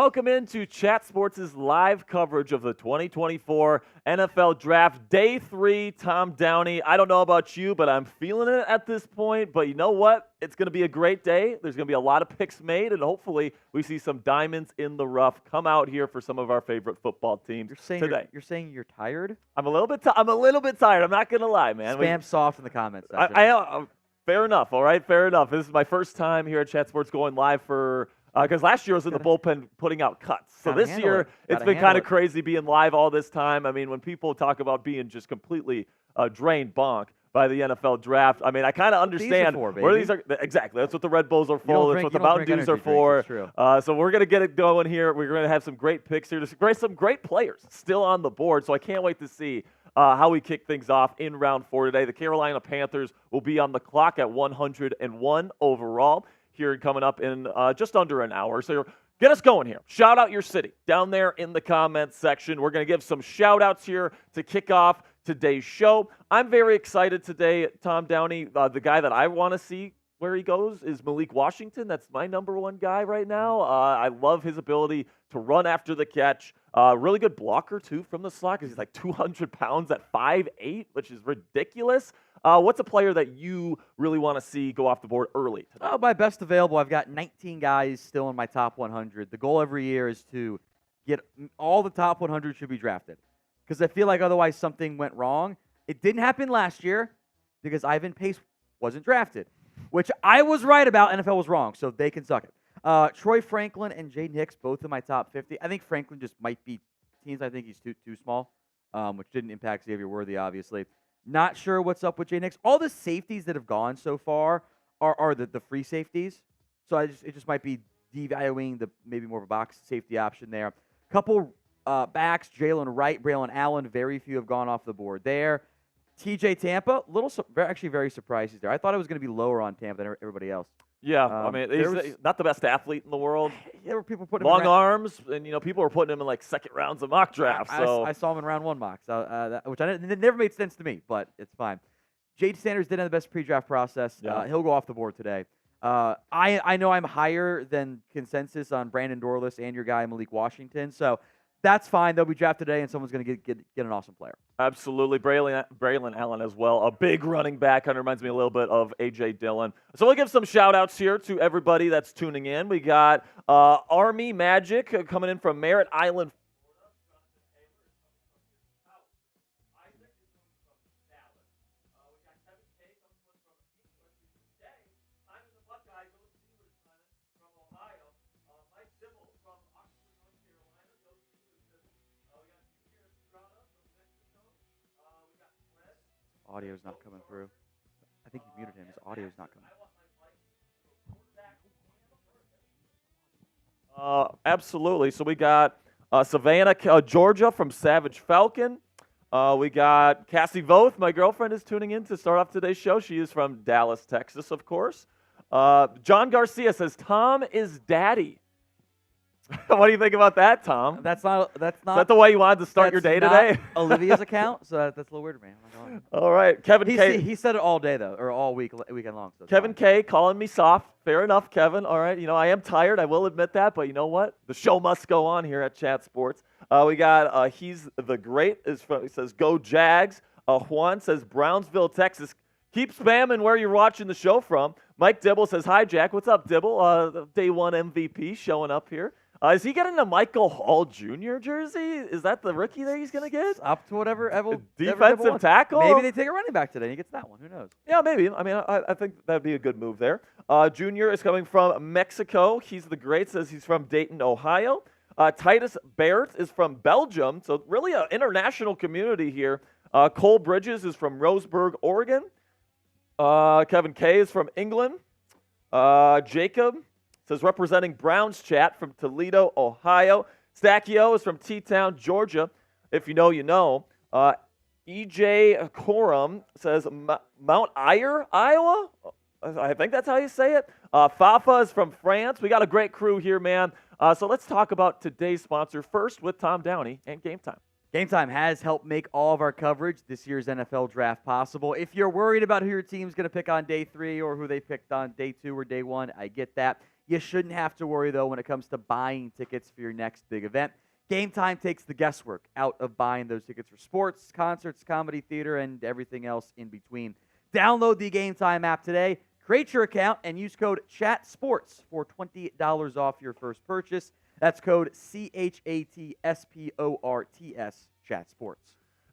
Welcome into Chat Sports' live coverage of the 2024 NFL Draft, Day 3. Tom Downey. I don't know about you, but I'm feeling it at this point. But you know what? It's going to be a great day. There's going to be a lot of picks made, and hopefully we see some diamonds in the rough come out here for some of our favorite football teams today. You're saying you're tired? I'm a little bit tired. I'm not going to lie, man. Spam soft in the comments section. Fair enough. All right, fair enough. This is my first time here at Chat Sports going live for because last year I was in the bullpen putting out cuts. So this year it's been kind of crazy being live all this time. I mean, when people talk about being just completely drained bonk by the NFL Draft, I mean, I kind of understand where these are. Exactly. That's what the Red Bulls are for. That's what the Mountain Dews are for. So we're going to get it going here. We're going to have some great picks here. There's some great players still on the board. So I can't wait to see how we kick things off in round 4 today. The Carolina Panthers will be on the clock at 101 overall here coming up in just under an hour. So get us going here. Shout out your city down there in the comments section. We're going to give some shout outs here to kick off today's show. I'm very excited today, Tom Downey. The guy that I want to see where he goes is Malik Washington. That's my number one guy right now. I love his ability to run after the catch. Really good blocker, too, from the slot because he's like 200 pounds at 5'8", which is ridiculous. What's a player that you really want to see go off the board early today? Oh, my best available, I've got 19 guys still in my top 100. The goal every year is to get all the top 100 should be drafted because I feel like otherwise something went wrong. It didn't happen last year because Ivan Pace wasn't drafted, which I was right about. NFL was wrong, so they can suck it. Troy Franklin and Jaden Hicks, both in my top 50. I think Franklin just might be teams. I think he's too small, which didn't impact Xavier Worthy, obviously. Not sure what's up with Jaden Hicks. All the safeties that have gone so far are the free safeties. So it just might be devaluing the maybe more of a box safety option there. Couple backs, Jaylen Wright, Braelon Allen, very few have gone off the board there. TJ Tampa, actually very surprised he's there. I thought it was going to be lower on Tampa than everybody else. Yeah, I mean, he's not the best athlete in the world. There were people putting long arms, and people were putting him in like second rounds of mock drafts. I saw him in round 1 mocks, which it never made sense to me, but it's fine. Jade Sanders didn't have the best pre-draft process. Yeah. He'll go off the board today. I know I'm higher than consensus on Brandon Dorless and your guy Malik Washington, so that's fine. They'll be drafted today, and someone's going to get an awesome player. Absolutely. Braelon Allen as well. A big running back. Kind of reminds me a little bit of A.J. Dillon. So we'll give some shout-outs here to everybody that's tuning in. We got Army Magic coming in from Merritt Island, Audio's not coming through. I think you muted him. His audio's not coming. Absolutely. So we got Savannah, Georgia from Savage Falcon. We got Cassie Voth. My girlfriend is tuning in to start off today's show. She is from Dallas, Texas, of course. John Garcia says, Tom is daddy. What do you think about that, Tom? That's not. Is that the way you wanted to start your day today? Olivia's account, so that's a little weird, man. All right, Kevin K. He said it all day though, or all weekend long. So Kevin K. calling me soft. Fair enough, Kevin. All right, I am tired. I will admit that, but you know what? The show must go on here at Chat Sports. We got he's the great. He says go Jags. Juan says Brownsville, Texas. Keep spamming where you're watching the show from. Mike Dibble says hi, Jack. What's up, Dibble? Day 1 MVP showing up here. Is he getting a Michael Hall Jr. jersey? Is that the rookie that he's going to get? Up to whatever. Defensive tackle? Maybe they take a running back today and he gets that one. Who knows? Yeah, maybe. I mean, I think that would be a good move there. Junior is coming from Mexico. He's the great. Says he's from Dayton, Ohio. Titus Barrett is from Belgium. So really an international community here. Cole Bridges is from Roseburg, Oregon. Kevin K is from England. Jacob says representing Browns chat from Toledo, Ohio. Stacchio is from T-Town, Georgia. If you know, you know. E.J. Corum says Mount Ayr, Iowa. I think that's how you say it. Fafa is from France. We got a great crew here, man. So let's talk about today's sponsor first with Tom Downey and Game Time. Game Time has helped make all of our coverage this year's NFL Draft possible. If you're worried about who your team's going to pick on day 3 or who they picked on day 2 or day 1, I get that. You shouldn't have to worry, though, when it comes to buying tickets for your next big event. Game Time takes the guesswork out of buying those tickets for sports, concerts, comedy, theater, and everything else in between. Download the Game Time app today, create your account, and use code CHATSPORTS for $20 off your first purchase. That's code CHATSPORTS, ChatSports.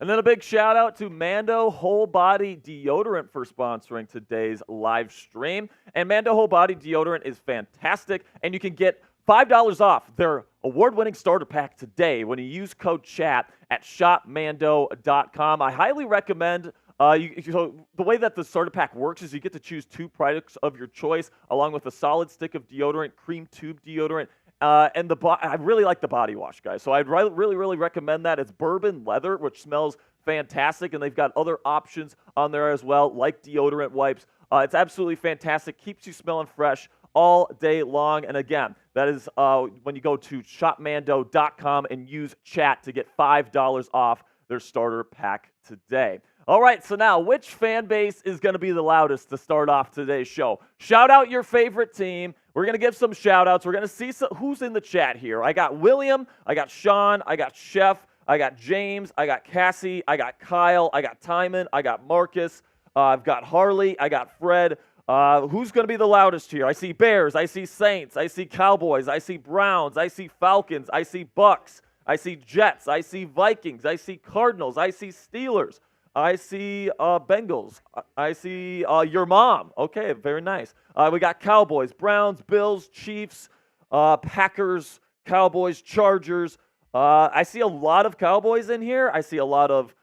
And then a big shout out to Mando Whole Body Deodorant for sponsoring today's live stream. And Mando Whole Body Deodorant is fantastic, and you can get $5 off their award-winning starter pack today when you use code CHAT at shopmando.com. I highly recommend so the way that the starter pack works is you get to choose 2 products of your choice along with a solid stick of deodorant, cream tube deodorant, and I really like the body wash, guys. So I'd really recommend that. It's bourbon leather, which smells fantastic, and they've got other options on there as well, like deodorant wipes. It's absolutely fantastic. Keeps you smelling fresh all day long. And again, that is when you go to shopmando.com and use chat to get $5 off their starter pack today. All right, so now, which fan base is going to be the loudest to start off today's show? Shout out your favorite team. We're going to give some shout-outs. We're going to see who's in the chat here. I got William, I got Sean, I got Chef, I got James, I got Cassie, I got Kyle, I got Timon, I got Marcus, I've got Harley, I got Fred. Who's going to be the loudest here? I see Bears, I see Saints, I see Cowboys, I see Browns, I see Falcons, I see Bucks, I see Jets, I see Vikings, I see Cardinals, I see Steelers. I see Bengals. I see your mom. Okay, very nice. We got Cowboys, Browns, Bills, Chiefs, Packers, Cowboys, Chargers. I see a lot of Cowboys in here. I see a lot of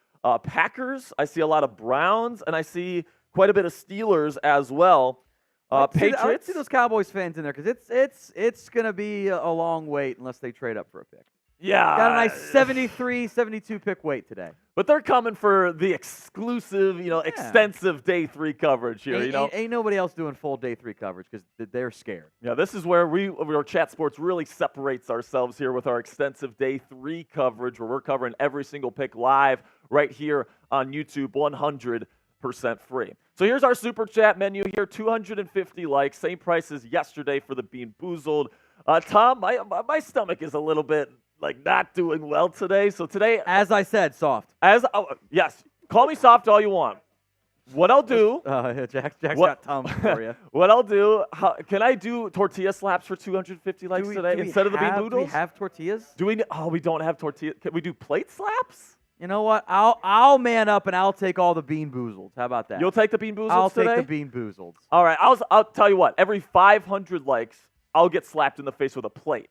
Packers. I see a lot of Browns, and I see quite a bit of Steelers as well. Patriots. I see those Cowboys fans in there because it's going to be a long wait unless they trade up for a pick. Yeah. Got a nice 73, 72 pick weight today. But they're coming for the exclusive, extensive day 3 coverage here. Ain't nobody else doing full day 3 coverage because they're scared. Yeah, this is where our Chat Sports really separates ourselves here with our extensive day 3 coverage, where we're covering every single pick live right here on YouTube, 100% free. So here's our super chat menu here, 250 likes, same price as yesterday for the Bean Boozled. Tom, my stomach is a little bit not doing well today. So today, as I said, soft. Yes, call me soft all you want. What I'll do, Jack's got Tom for you. What I'll do, can I do tortilla slaps for 250 likes today instead of the Bean Boodles? Do we have tortillas? We don't have tortillas. Can we do plate slaps? You know what? I'll man up and I'll take all the Bean Boozled. How about that? You'll take the Bean Boozled today? I'll take the Bean Boozled. All right. I'll tell you what. Every 500 likes, I'll get slapped in the face with a plate.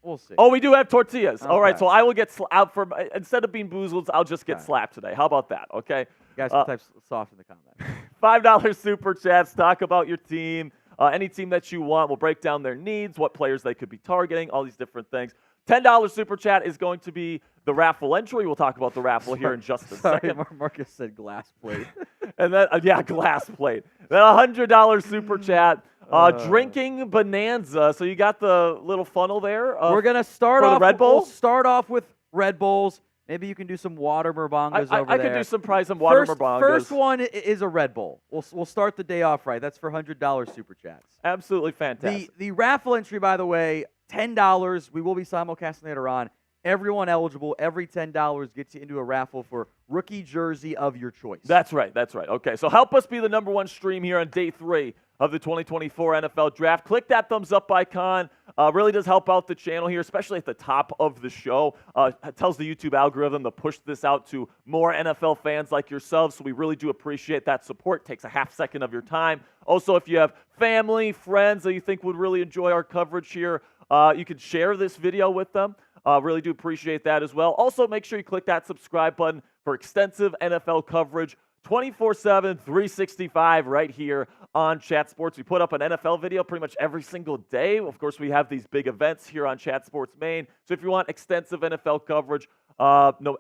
We'll see. Oh, we do have tortillas. Okay. All right, so I will get out for instead of Bean Boozled, I'll just get slapped today. How about that? Okay. You guys can type soft in the comments. $5 super chats. Talk about your team, any team that you want. We'll break down their needs, what players they could be targeting, all these different things. $10 super chat is going to be the raffle entry. We'll talk about the raffle here in just a second. Marcus said glass plate. And then glass plate. Then $100 super chat. Drinking bonanza. So you got the little funnel there. We're gonna start off. Red Bull. We'll start off with Red Bulls. Maybe you can do some water merbongas over there. I could do some water merbongas. First one is a Red Bull. We'll start the day off right. That's for $100 super chats. Absolutely fantastic. The raffle entry, by the way, $10. We will be simulcasting later on. Everyone eligible. Every $10 gets you into a raffle for rookie jersey of your choice. That's right. Okay, so help us be the #1 stream here on day 3 of the 2024 NFL Draft. Click that thumbs up icon. Really does help out the channel here, especially at the top of the show. It tells the YouTube algorithm to push this out to more NFL fans like yourselves, so we really do appreciate that support. It takes a half second of your time. Also, if you have family, friends that you think would really enjoy our coverage here, you can share this video with them. Really do appreciate that as well. Also, make sure you click that subscribe button for extensive NFL coverage 24/7, 365 right here on Chat Sports. We put up an NFL video pretty much every single day. Of course, we have these big events here on Chat Sports Main. So if you want extensive NFL coverage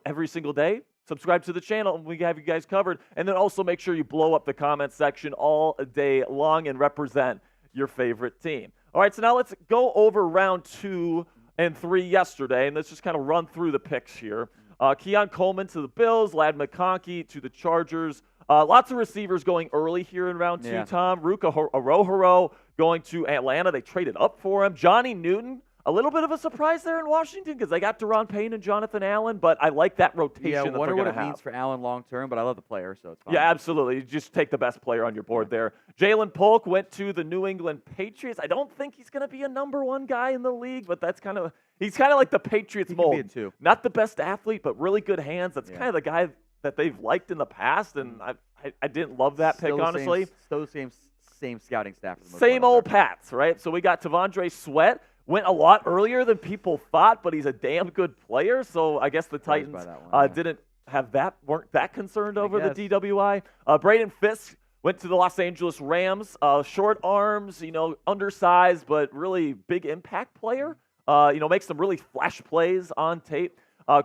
every single day, subscribe to the channel and we have you guys covered. And then also make sure you blow up the comment section all day long and represent your favorite team. All right, so now let's go over round 2 and 3 yesterday, and let's just kind of run through the picks here. Keon Coleman to the Bills, Ladd McConkey to the Chargers. Lots of receivers going early here in round 2, Tom. Ruka Arohoro going to Atlanta. They traded up for him. Johnny Newton, a little bit of a surprise there in Washington because they got Deron Payne and Jonathan Allen, but I like that rotation Yeah, I that wonder they're what going to it have. means for Allen long term, but I love the player, so it's fine. Yeah, absolutely. You just take the best player on your board there. Jaylen Polk went to the New England Patriots. I don't think he's going to be a number one guy in the league, but he's kind of like the Patriots mold. He can be a 2. Not the best athlete, but really good hands. That's kind of the guy that they've liked in the past, and I didn't love that pick, honestly. Still the same scouting staff. For the most Same part old there. Pats, right? So we got T'Vondre Sweat. Went a lot earlier than people thought, but he's a damn good player. So I guess the Titans weren't that concerned over the DWI. Braden Fisk went to the Los Angeles Rams. Short arms, undersized, but really big impact player. Makes some really flash plays on tape.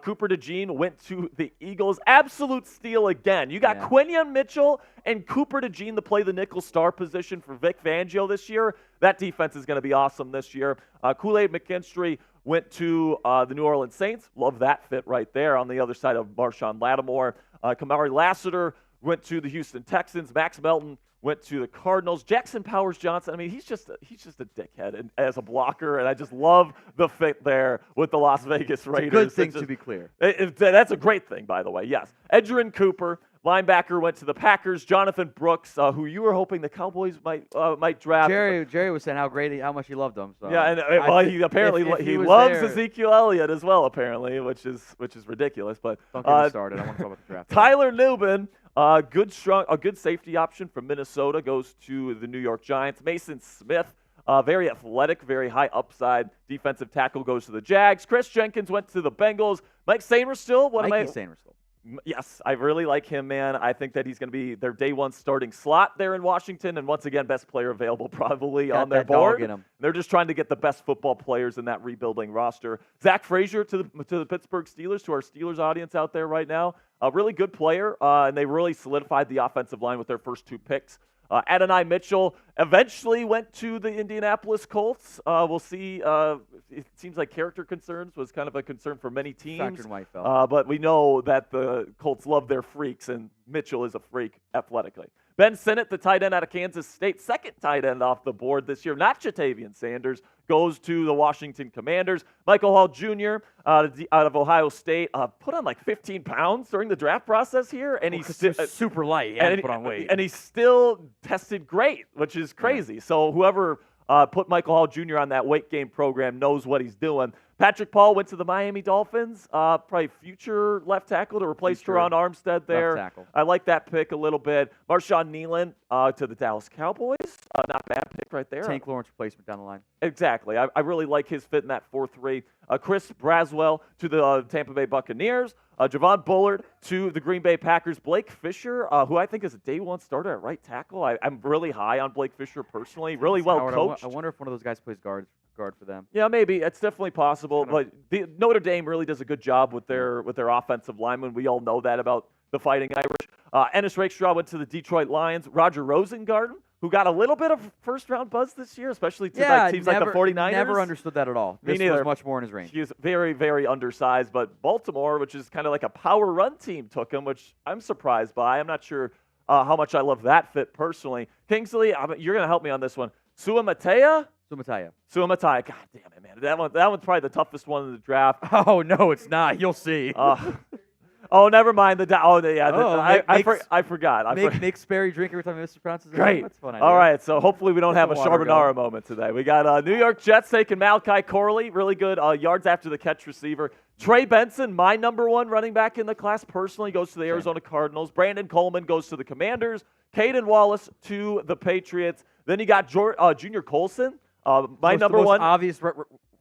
Cooper DeJean went to the Eagles. Absolute steal again. You got Quinion Mitchell and Cooper DeJean to play the nickel star position for Vic Fangio this year. That defense is going to be awesome this year. Kool-Aid McKinstry went to the New Orleans Saints. Love that fit right there on the other side of Marshawn Lattimore. Kamari Lassiter went to the Houston Texans. Max Melton went to the Cardinals. Jackson Powers Johnson, I mean, he's just a dickhead as a blocker, and I just love the fit there with the Las Vegas Raiders. It's a good thing, to be clear. That's a great thing, by the way, yes. Edgerrin Cooper, linebacker, went to the Packers. Jonathan Brooks, who you were hoping the Cowboys might draft. Jerry was saying how much he loved him. So yeah, and he apparently he loves Ezekiel Elliott as well, apparently, which is ridiculous. But don't get me started. I want to talk about the draft. Tyler Nubin, a good safety option from Minnesota, goes to the New York Giants. Mason Smith, very athletic, very high upside defensive tackle, goes to the Jags. Chris Jenkins went to the Bengals. Mike Sainristil, Sainristil. Yes, I really like him, man. I think that he's going to be their day one starting slot there in Washington, and once again, best player available probably on their board. They're just trying to get the best football players in that rebuilding roster. Zach Frazier to the Pittsburgh Steelers, to our Steelers audience out there right now. A really good player, and they really solidified the offensive line with their first 2 picks. Adonai Mitchell eventually went to the Indianapolis Colts. We'll see. It seems like character concerns was kind of a concern for many teams. But we know that the Colts love their freaks, and Mitchell is a freak athletically. Ben Sinnott, the tight end out of Kansas State, second tight end off the board this year, not Jatavian Sanders, goes to the Washington Commanders. Michael Hall Jr. out of Ohio State put on like 15 pounds during the draft process here, and he's super light. Put on weight, and he still tested great, which is crazy. So whoever put Michael Hall Jr. on that weight gain program knows what he's doing. Patrick Paul went to the Miami Dolphins, probably future left tackle to replace Teron Armstead there. I like that pick a little bit. Marshawn Nealon to the Dallas Cowboys. Not a bad pick right there. Tank Lawrence replacement down the line. Exactly. I really like his fit in that 4-3. Chris Braswell to the Tampa Bay Buccaneers. Javon Bullard to the Green Bay Packers. Blake Fisher, who I think is a day one starter at right tackle. I'm really high on Blake Fisher personally. Really well coached. I wonder if one of those guys plays guard for them. Yeah, maybe. It's definitely possible. But Notre Dame really does a good job with their offensive linemen. We all know that about the Fighting Irish. Ennis Rakestraw went to the Detroit Lions. Roger Rosengarten, who got a little bit of first-round buzz this year, especially to teams like the 49ers. Never understood that at all. Me this neither. was much more in his range. He is very, very undersized, but Baltimore, which is kind of like a power run team, took him, which I'm surprised by. I'm not sure how much I love that fit personally. Kingsley, you're going to help me on this one. Suamatea? Suamatea. God damn it, man. That one's probably the toughest one in the draft. Oh, no, it's not. You'll see. Oh, never mind. I forgot. Make Sperry drink every time he mispronounces it. Great. That's fun. All right, so hopefully we don't have a Charbonara moment today. We got New York Jets taking Malachi Corley, really good yards after the catch receiver. Trey Benson, my number one running back in the class personally, goes to the Arizona Cardinals. Brandon Coleman goes to the Commanders. Caden Wallace to the Patriots. Then you got Junior Colson, my number one. Obvious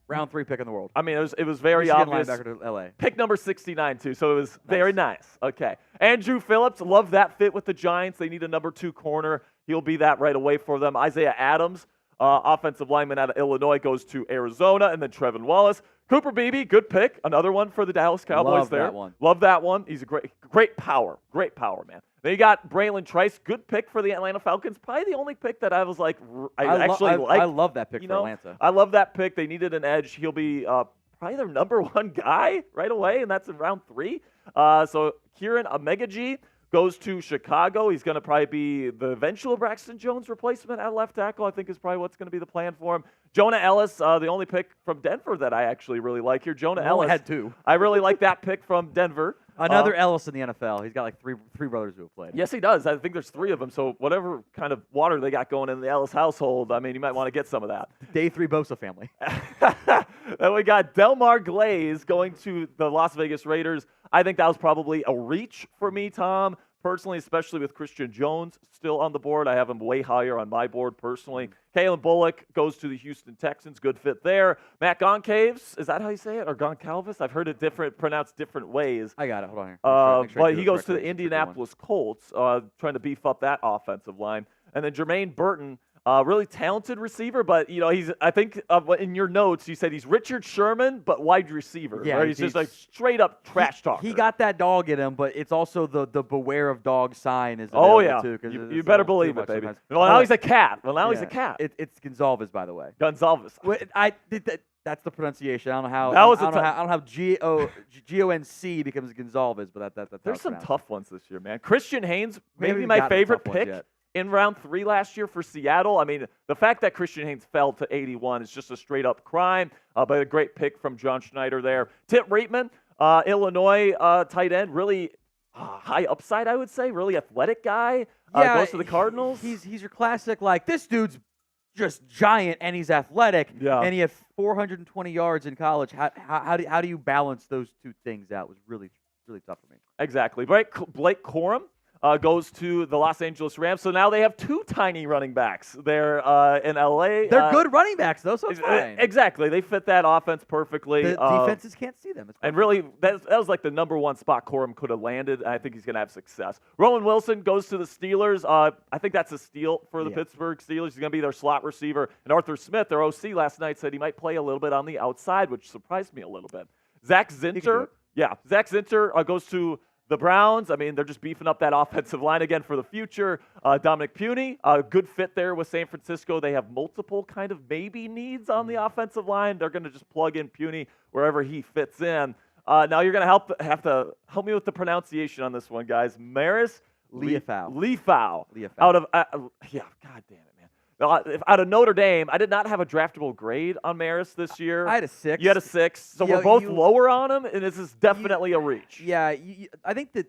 round 3 pick in the world. I mean, it was very obvious. Linebacker to LA. Pick number 69, too, so it was very nice. Okay. Andrew Phillips, love that fit with the Giants. They need a number 2 corner. He'll be that right away for them. Isaiah Adams, offensive lineman out of Illinois, goes to Arizona. And then Trevin Wallace. Cooper Beebe, good pick. Another one for the Dallas Cowboys there. Love that one. He's a great power. Great power, man. Then you got Braelon Trice, good pick for the Atlanta Falcons. Probably the only pick that I was like, I love that pick for Atlanta. I love that pick. They needed an edge. He'll be probably their number 1 guy right away, and that's in round 3. So Kieran Amegaji goes to Chicago. He's going to probably be the eventual Braxton Jones replacement at left tackle, I think is probably what's going to be the plan for him. Jonah Ellis, the only pick from Denver that I actually really like here. Jonah Ellis. had two. I really like that pick from Denver. Another Ellis in the NFL. He's got like three brothers who have played. Yes, he does. I think there's 3 of them. So whatever kind of water they got going in the Ellis household, I mean, you might want to get some of that. Day 3 Bosa family. Then we got Delmar Glaze going to the Las Vegas Raiders. I think that was probably a reach for me, Tom. Personally, especially with Christian Jones still on the board. I have him way higher on my board personally. Kalen Bullock goes to the Houston Texans. Good fit there. Matt Goncalves, is that how you say it? Or Goncalves? I've heard it pronounced different ways. I got it. Hold on here. But he goes to the Indianapolis Colts, trying to beef up that offensive line. And then Jermaine Burton, really talented receiver, but I think in your notes you said he's Richard Sherman, but wide receiver. Yeah, right? He's just like straight up trash talker. He got that dog in him, but it's also the beware of dog sign is oh available yeah, too. You better believe it, baby. Well, now he's a cat. He's a cat. It's Gonzalez, by the way. Gonzalez. That's the pronunciation. I don't know how. That was I don't know how Gonc becomes Gonzalez, but that's There's some pronounced. tough ones this year, man. Christian Haynes, maybe haven't my gotten the favorite tough ones pick. yet. In round 3 last year for Seattle, I mean, the fact that Christian Haynes fell to 81 is just a straight-up crime, but a great pick from John Schneider there. Tip Reitman, Illinois tight end, really high upside, I would say, really athletic guy. Goes to the Cardinals. He's your classic, like, this dude's just giant and he's athletic, and he had 420 yards in college. How do you balance those two things out? It was really, really tough for me. Exactly. Blake Corum. Goes to the Los Angeles Rams. So now they have 2 tiny running backs there in L.A. They're good running backs, though, so it's fine. Exactly. They fit that offense perfectly. The defenses can't see them. And really, that was like the number 1 spot Corum could have landed. I think he's going to have success. Rowan Wilson goes to the Steelers. I think that's a steal for the Pittsburgh Steelers. He's going to be their slot receiver. And Arthur Smith, their OC, last night said he might play a little bit on the outside, which surprised me a little bit. Zach Zinter goes to the Browns. I mean, they're just beefing up that offensive line again for the future. Dominic Puny, a good fit there with San Francisco. They have multiple kind of maybe needs on the offensive line. They're going to just plug in Puny wherever he fits in. Now you're going to have to help me with the pronunciation on this one, guys. Maris Leafau. Out of God damn it, man. Out of Notre Dame, I did not have a draftable grade on Maris this year. I had a 6. You had a 6, so we're both lower on him, and this is definitely a reach. Yeah, I think that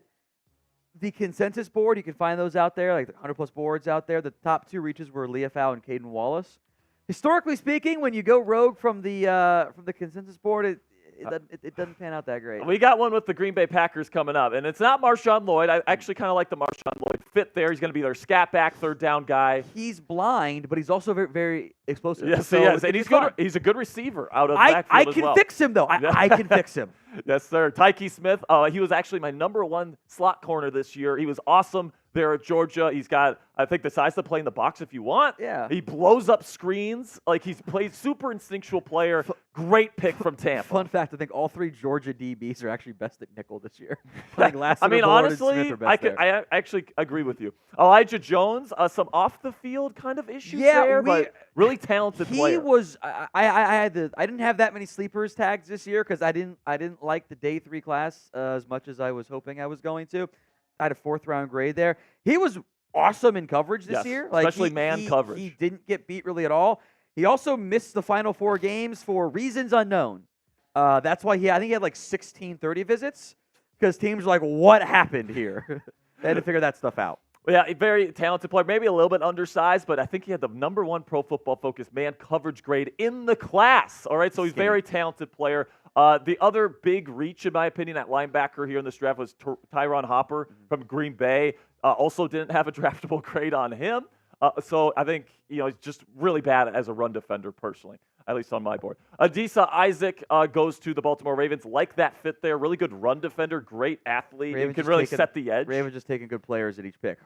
the consensus board, you can find those out there, like the 100-plus boards out there. The top 2 reaches were Leafau and Caden Wallace. Historically speaking, when you go rogue from the consensus board, it doesn't pan out that great. We got one with the Green Bay Packers coming up, and it's not Marshawn Lloyd. I actually kind of like the Marshawn Lloyd fit there. He's going to be their scat back, 3rd down guy. He's blind, but he's also very, very explosive. Yes, so he is, and he's a good receiver out of the backfield I as can well. fix him, though. I can fix him. Yes, sir. Tyke Smith, he was actually my number 1 slot corner this year. He was awesome there at Georgia. He's got, I think, the size to play in the box if you want. Yeah. He blows up screens. Like, he's played super instinctual player. Great pick from Tampa. Fun fact, I think all 3 Georgia DBs are actually best at nickel this year. Honestly, I actually agree with you. Elijah Jones, some off-the-field kind of issues there, but really talented player. He was I didn't have that many sleepers tags this year because I didn't like the day 3 class as much as I was hoping I was going to. I had a 4th round grade there. He was awesome in coverage this year. Like especially man coverage. He didn't get beat really at all. He also missed the final 4 games for reasons unknown. That's why I think he had like 16 30 visits because teams were like, what happened here? They had to figure that stuff out. Well, yeah, a very talented player, maybe a little bit undersized, but I think he had the number 1 Pro Football Focus man coverage grade in the class. All right, so he's a very talented player. The other big reach, in my opinion, at linebacker here in this draft was Tyrone Hopper from Green Bay. Also didn't have a draftable grade on him. So I think he's just really bad as a run defender personally, at least on my board. Adisa Isaac goes to the Baltimore Ravens. Like that fit there. Really good run defender, great athlete. He can really set the edge. Ravens just taking good players at each pick.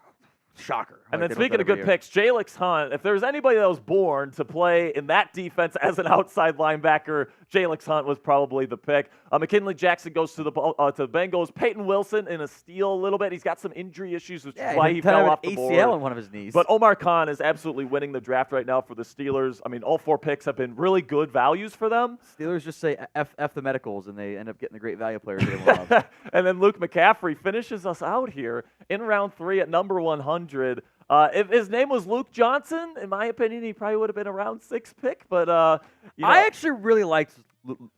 Shocker. And then speaking of good picks, Jalen Hunt, if there's anybody that was born to play in that defense as an outside linebacker, Jalen Hunt was probably the pick. McKinley Jackson goes to the Bengals. Peyton Wilson in a steal a little bit. He's got some injury issues, which is why he fell off the board. ACL in one of his knees. But Omar Khan is absolutely winning the draft right now for the Steelers. I mean, all 4 picks have been really good values for them. Steelers just say F the medicals, and they end up getting the great value players they love. And then Luke McCaffrey finishes us out here in round 3 at number 100. If his name was Luke Johnson, in my opinion, he probably would have been a round 6 pick. But I actually really liked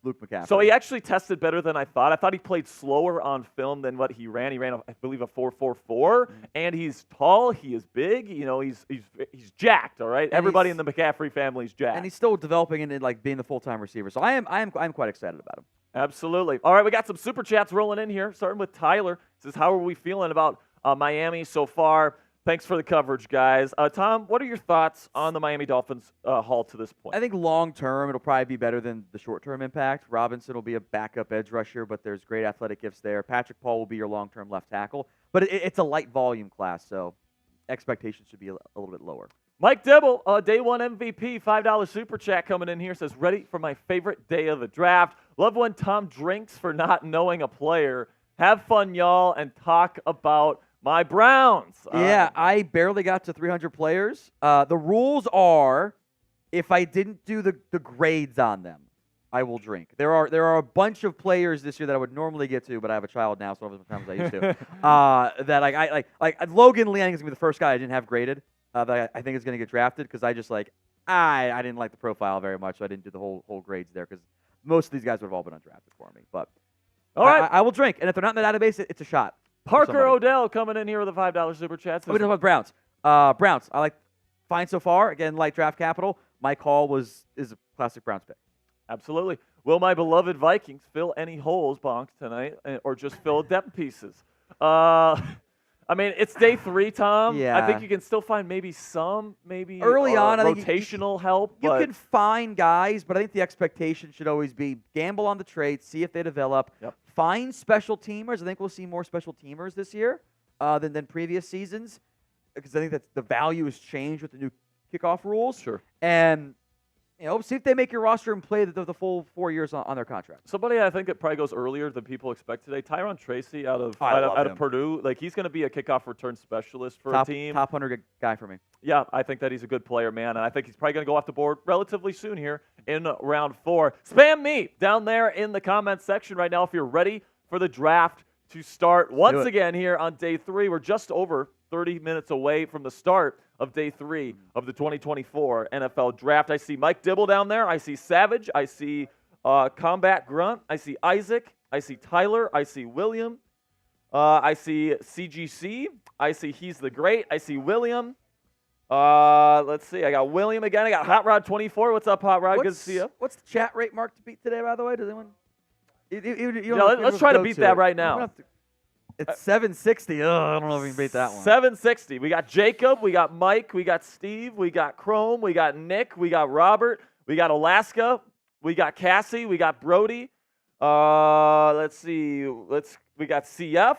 Luke McCaffrey. So he actually tested better than I thought. I thought he played slower on film than what he ran. He ran, I believe, a 4.44, and he's tall. He is big. He's jacked. All right, and everybody in the McCaffrey family is jacked. And he's still developing into like being the full-time receiver. So I'm quite excited about him. Absolutely. All right, we got some super chats rolling in here. Starting with Tyler. Says, how are we feeling about Miami so far? Thanks for the coverage, guys. Tom, what are your thoughts on the Miami Dolphins haul to this point? I think long-term, it'll probably be better than the short-term impact. Robinson will be a backup edge rusher, but there's great athletic gifts there. Patrick Paul will be your long-term left tackle. But it's a light volume class, so expectations should be a little bit lower. Mike Dibble, day 1 MVP, $5 super chat coming in here, says, ready for my favorite day of the draft. Love when Tom drinks for not knowing a player. Have fun, y'all, and talk about my Browns. Yeah, I barely got to 300 players. The rules are, if I didn't do the grades on them, I will drink. There are a bunch of players this year that I would normally get to, but I have a child now, so I don't have as much time as I used to. That like Logan Lee, I think is gonna be the first guy I didn't have graded. That I think is gonna get drafted because I just I didn't like the profile very much, so I didn't do the whole grades there because most of these guys would have all been undrafted for me. But all right, I will drink, and if they're not in the database, it's a shot. Parker Odell coming in here with a $5 super chat. We're talking about Browns. Browns, I like fine so far. Again, light draft capital. Mike Hall is a classic Browns pick. Absolutely. Will my beloved Vikings fill any holes, Bonk, tonight, or just fill depth pieces? I mean, it's day 3, Tom. Yeah. I think you can still find maybe early on rotational help. You can find guys, but I think the expectation should always be gamble on the trade, see if they develop. Yep. Find special teamers. I think we'll see more special teamers this year than previous seasons because I think that the value has changed with the new kickoff rules. Sure. And see if they make your roster and play the full 4 years on their contract. Somebody I think it probably goes earlier than people expect today. Tyrone Tracy out of Purdue. Like, he's going to be a kickoff return specialist for a team. Top 100 guy for me. Yeah, I think that he's a good player, man. And I think he's probably going to go off the board relatively soon here in round 4. Spam me down there in the comments section right now if you're ready for the draft to start once again here on day 3. We're just over 30 minutes away from the start of day 3 of the 2024 NFL Draft. I see Mike Dibble down there. I see Savage. I see Combat Grunt. I see Isaac. I see Tyler. I see William. I see CGC. I see He's the Great. I see William. Let's see. I got William again. I got Hot Rod 24. What's up, Hot Rod? Good to see you. What's the chat rate mark to beat today, by the way? Does anyone? Let's try to beat that right now. It's 760. I don't know if we can beat that one. 760. We got Jacob. We got Mike. We got Steve. We got Chrome. We got Nick. We got Robert. We got Alaska. We got Cassie. We got Brody. Let's see. We got CF.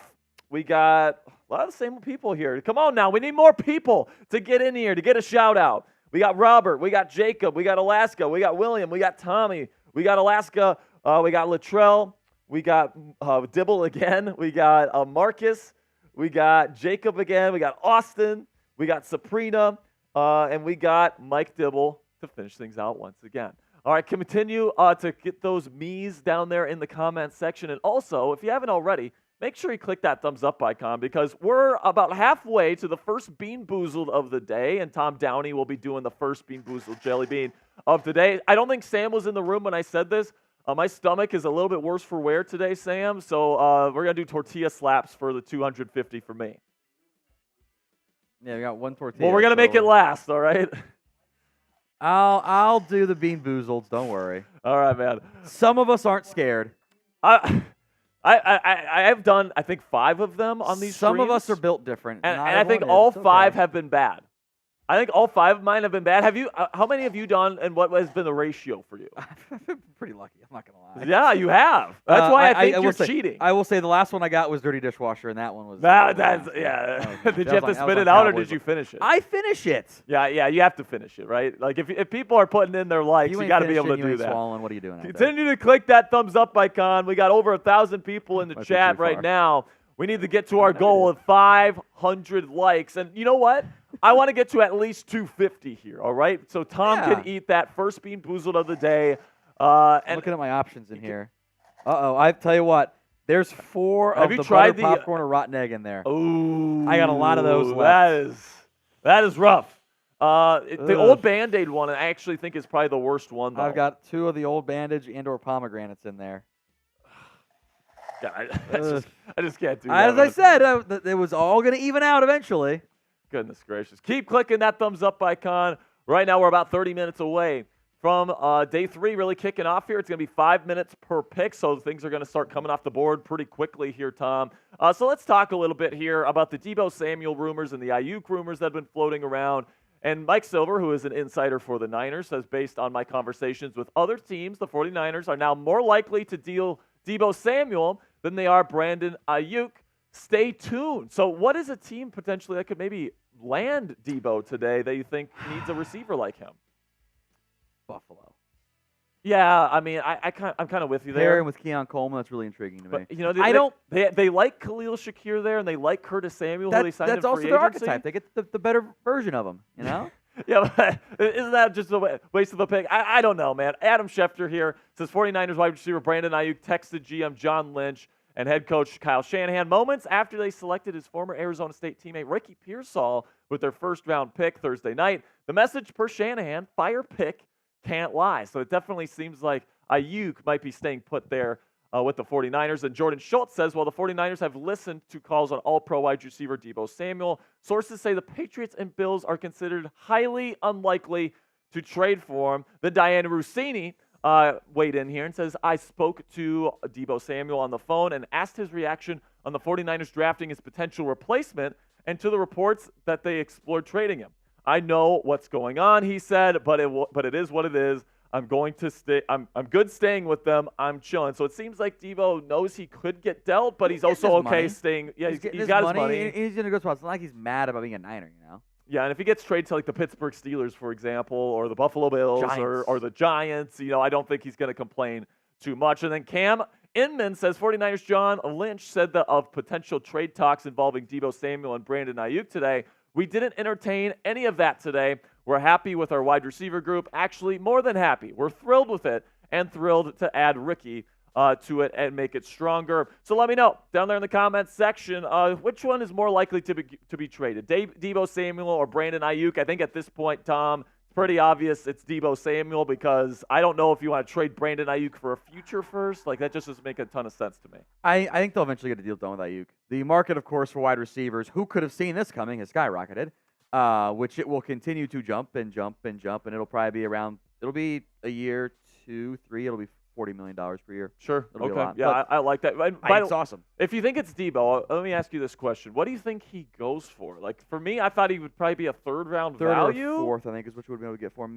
We got a lot of the same people here. Come on now. We need more people to get in here, to get a shout out. We got Robert. We got Jacob. We got Alaska. We got William. We got Tommy. We got Alaska. We got Latrell. We got Dibble again. We got Marcus. We got Jacob again. We got Austin. We got Sabrina. And we got Mike Dibble to finish things out once again. All right, continue to get those me's down there in the comments section. And also, if you haven't already, make sure you click that thumbs up icon because we're about halfway to the first Bean Boozled of the day. And Tom Downey will be doing the first Bean Boozled Jelly Bean of the day. I don't think Sam was in the room when I said this. My stomach is a little bit worse for wear today, Sam, so we're going to do tortilla slaps for the 250 for me. Yeah, we got one tortilla. Well, we're going to make it last, all right? I'll do the Bean Boozleds, don't worry. All right, man. Some of us aren't scared. I have done, I think, 5 of them on these Some streams. of us are built different. And I think all 5 have been bad. I think all 5 of mine have been bad. Have you? How many have you done, and what has been the ratio for you? I've been pretty lucky. I'm not gonna lie. Yeah, you have. That's why I think you're cheating. I will say the last one I got was dirty dishwasher, and that one was. Yeah. Did you have to spit it out, or did you finish it? I finish it. Yeah. You have to finish it, right? Like if people are putting in their likes, you got to be able to do that. Swallowing, what are you doing? Continue to click that thumbs up icon. We got over 1,000 people in the chat right now. We need to get to our goal of 500 likes, and you know what? I want to get to at least 250 here, all right? So Tom can eat that first Bean Boozled of the day. I'm looking at my options in here. I tell you what, There's 4 Have of you the tried butter popcorn or rotten egg in there. Oh, I got a lot of those left. That is rough. The old Band-Aid one, I actually think is probably the worst one, though. I've got 2 of the old bandage and or pomegranates in there. God, I just can't do that. As I said, it was all going to even out eventually. Goodness gracious. Keep clicking that thumbs up icon. Right now we're about 30 minutes away from day 3 really kicking off here. It's going to be 5 minutes per pick, so things are going to start coming off the board pretty quickly here, Tom. So let's talk a little bit here about the Deebo Samuel rumors and the Ayuk rumors that have been floating around. And Mike Silver, who is an insider for the Niners, says based on my conversations with other teams, the 49ers are now more likely to deal Deebo Samuel than they are Brandon Ayuk. Stay tuned. So what is a team potentially that could maybe land Deebo today that you think needs a receiver like him? Buffalo. Yeah, I mean, I'm kind of with you there. Pairing with Keon Coleman, that's really intriguing to me. But, you know, they like Khalil Shakir there, and they like Curtis Samuel, who they signed in free agency. That's also their archetype. They get the better version of him, you know? Yeah, but isn't that just a waste of a pick? I don't know, man. Adam Schefter here says 49ers wide receiver Brandon Ayuk texted GM John Lynch and head coach Kyle Shanahan moments after they selected his former Arizona State teammate Ricky Pearsall with their first-round pick Thursday night. The message per Shanahan, fire pick, can't lie. So it definitely seems like Ayuk might be staying put there with the 49ers. And Jordan Schultz says, well, the 49ers have listened to calls on all-pro wide receiver Deebo Samuel. Sources say the Patriots and Bills are considered highly unlikely to trade for him. Then Diana Rossini weighed in here and says, I spoke to Deebo Samuel on the phone and asked his reaction on the 49ers drafting his potential replacement and to the reports that they explored trading him. I know what's going on, he said, but it is what it is. I'm going to stay. I'm good staying with them. I'm chilling. So it seems like Deebo knows he could get dealt, but he's also okay staying. Yeah, he's got his money. He's in a good spot. It's not like he's mad about being a Niner, you know? Yeah, and if he gets traded to like the Pittsburgh Steelers, for example, or the Buffalo Bills or the Giants, you know, I don't think he's going to complain too much. And then Cam Inman says 49ers John Lynch said that of potential trade talks involving Deebo Samuel and Brandon Ayuk today. We didn't entertain any of that today. We're happy with our wide receiver group. Actually, more than happy. We're thrilled with it and thrilled to add Ricky to it and make it stronger. So let me know down there in the comments section which one is more likely to be traded, Deebo Samuel or Brandon Ayuk. I think at this point, Tom, it's pretty obvious it's Deebo Samuel because I don't know if you want to trade Brandon Ayuk for a future first. Like, that just doesn't make a ton of sense to me. I think they'll eventually get a deal done with Ayuk. The market, of course, for wide receivers, who could have seen this coming, has skyrocketed, which it will continue to jump and jump and jump, and it'll probably be it'll be a year, 2, 3, it'll be $40 million per year. Sure. It'll be a Okay. lot. Yeah, I like that. It's awesome. If you think it's Deebo, let me ask you this question. What do you think he goes for? Like, for me, I thought he would probably be a third-round value. Or fourth, I think, is what you would be able to get for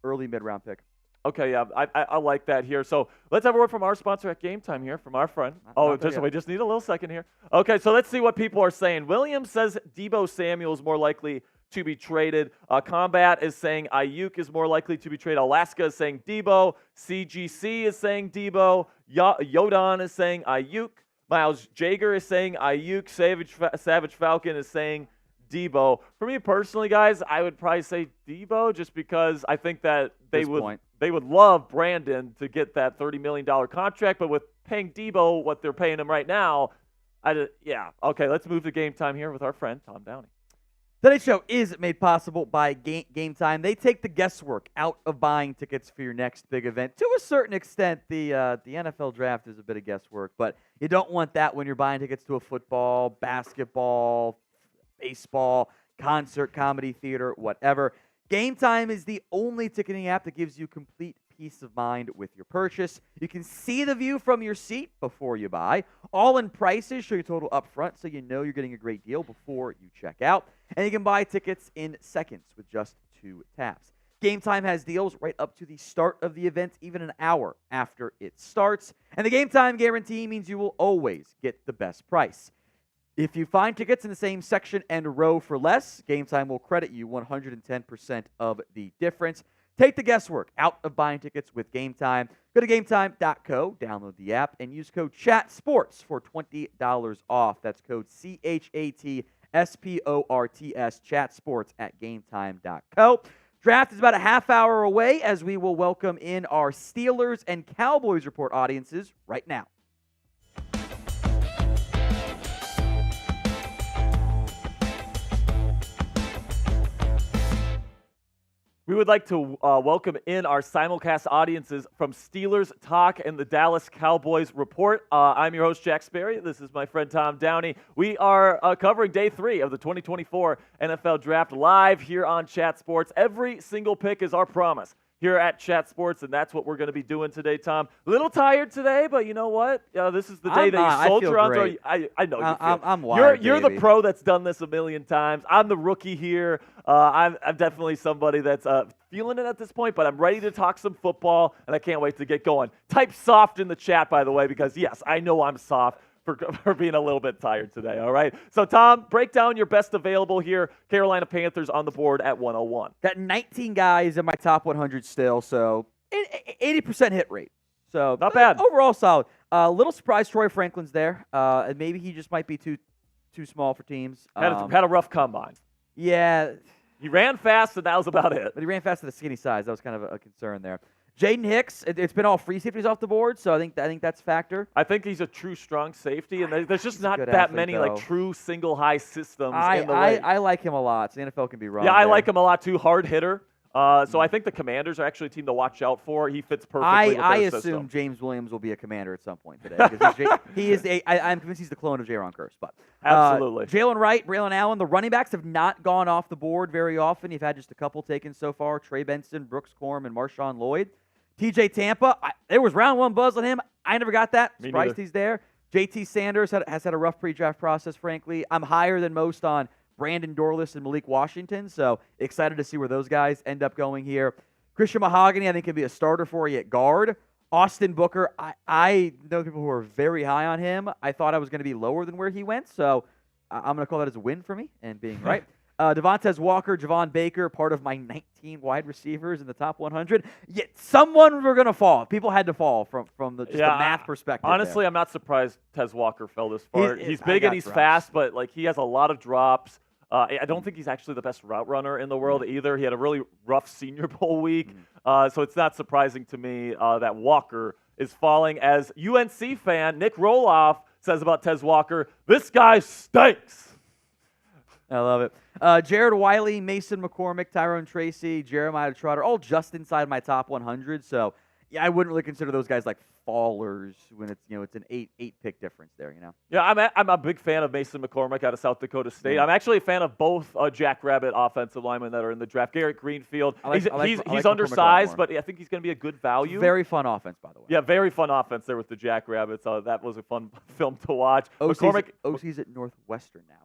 early mid-round pick. Okay, yeah, I like that here. So let's have a word from our sponsor at Game Time here, from our friend. We just need a little second here. Okay, so let's see what people are saying. Williams says Deebo Samuel is more likely to be traded. Combat is saying Ayuk is more likely to be traded. Alaska is saying Deebo. CGC is saying Deebo. Yodon is saying Ayuk. Miles Jager is saying Ayuk. Savage Falcon is saying Deebo. For me personally, guys, I would probably say Deebo just because I think that they would love Brandon to get that $30 million contract, but with paying Deebo what they're paying him right now, okay, let's move to Game Time here with our friend Tom Downey. Today's show is made possible by Game Time. They take the guesswork out of buying tickets for your next big event. To a certain extent, the NFL draft is a bit of guesswork, but you don't want that when you're buying tickets to a football, basketball, baseball, concert, comedy, theater, whatever. Game Time is the only ticketing app that gives you complete peace of mind with your purchase. You can see the view from your seat before you buy. All-in prices show your total up front, so you know you're getting a great deal before you check out. And you can buy tickets in seconds with just 2 taps. Game Time has deals right up to the start of the event, even an hour after it starts. And the Game Time guarantee means you will always get the best price. If you find tickets in the same section and row for less, Game Time will credit you 110% of the difference. Take the guesswork out of buying tickets with Game Time. Go to gametime.co, download the app, and use code CHATSPORTS for $20 off. That's code CHATSPORTS, CHATSPORTS at gametime.co. Draft is about a half hour away as we will welcome in our Steelers and Cowboys report audiences right now. We would like to welcome in our simulcast audiences from Steelers Talk and the Dallas Cowboys Report. I'm your host, Jack Sperry. This is my friend Tom Downey. We are covering day 3 of the 2024 NFL Draft live here on Chat Sports. Every single pick is our promise here at Chat Sports, and that's what we're going to be doing today, Tom. A little tired today, but you know what? This is the day that you soldier on through. I know you feel. I'm wired, You're the pro that's done this a million times. I'm the rookie here. I'm definitely somebody that's feeling it at this point, but I'm ready to talk some football, and I can't wait to get going. Type soft in the chat, by the way, because, yes, I know I'm soft for being a little bit tired today, all right? So, Tom, break down your best available here. Carolina Panthers on the board at 101. Got 19 guys in my top 100 still, so 80% hit rate. So not bad. Overall solid. Little surprise Troy Franklin's there. And maybe he just might be too small for teams. Had a rough combine. Yeah. He ran fast, and that was about it. But he ran fast at the skinny size. That was kind of a concern there. Jaden Hicks, it's been all free safeties off the board, so I think that's a factor. I think he's a true strong safety, and there's just not that athlete, many though. like true single high systems in the league. I like him a lot. So the NFL can be wrong. Yeah, I there. like him a lot too. Hard hitter. So I think the Commanders are actually a team to watch out for. He fits perfectly with I their assume system. James Williams will be a Commander at some point today. Because he is I'm convinced he's the clone of Jaron Kearse. But Absolutely. Jaylen Wright, Braelon Allen, the running backs have not gone off the board very often. You've had just a couple taken so far. Trey Benson, Brooks Corm, and Marshawn Lloyd. TJ Tampa, there was round 1 buzz on him. I never got that. Me Surprised neither. he's there. JT Sanders has had a rough pre-draft process, frankly. I'm higher than most on Brandon Dorlus and Malik Washington, so excited to see where those guys end up going here. Christian Mahogany, I think, can be a starter for you at guard. Austin Booker, I know people who are very high on him. I thought I was going to be lower than where he went, so I'm going to call that as a win for me and being right. Devontez Walker, Javon Baker, part of my 19 wide receivers in the top 100. Yet someone were going to fall. People had to fall from the math perspective. Honestly, there. I'm not surprised Tez Walker fell this far. He's big and he's drops. fast, but like he has a lot of drops. I don't think he's actually the best route runner in the world either. He had a really rough Senior Bowl week, so it's not surprising to me that Walker is falling. As UNC fan Nick Roloff says about Tez Walker, this guy stinks. I love it. Jared Wiley, Mason McCormick, Tyrone Tracy, Jeremiah Trotter, all just inside my top 100. So, yeah, I wouldn't really consider those guys like fallers when it's an 8 pick difference there. Yeah, I'm a big fan of Mason McCormick out of South Dakota State. I'm actually a fan of both Jackrabbit offensive linemen that are in the draft. Garrett Greenfield, he's undersized, but I think he's going to be a good value. Very fun offense, by the way. Yeah, very fun offense there with the Jackrabbits. That was a fun film to watch. OC's at Northwestern now.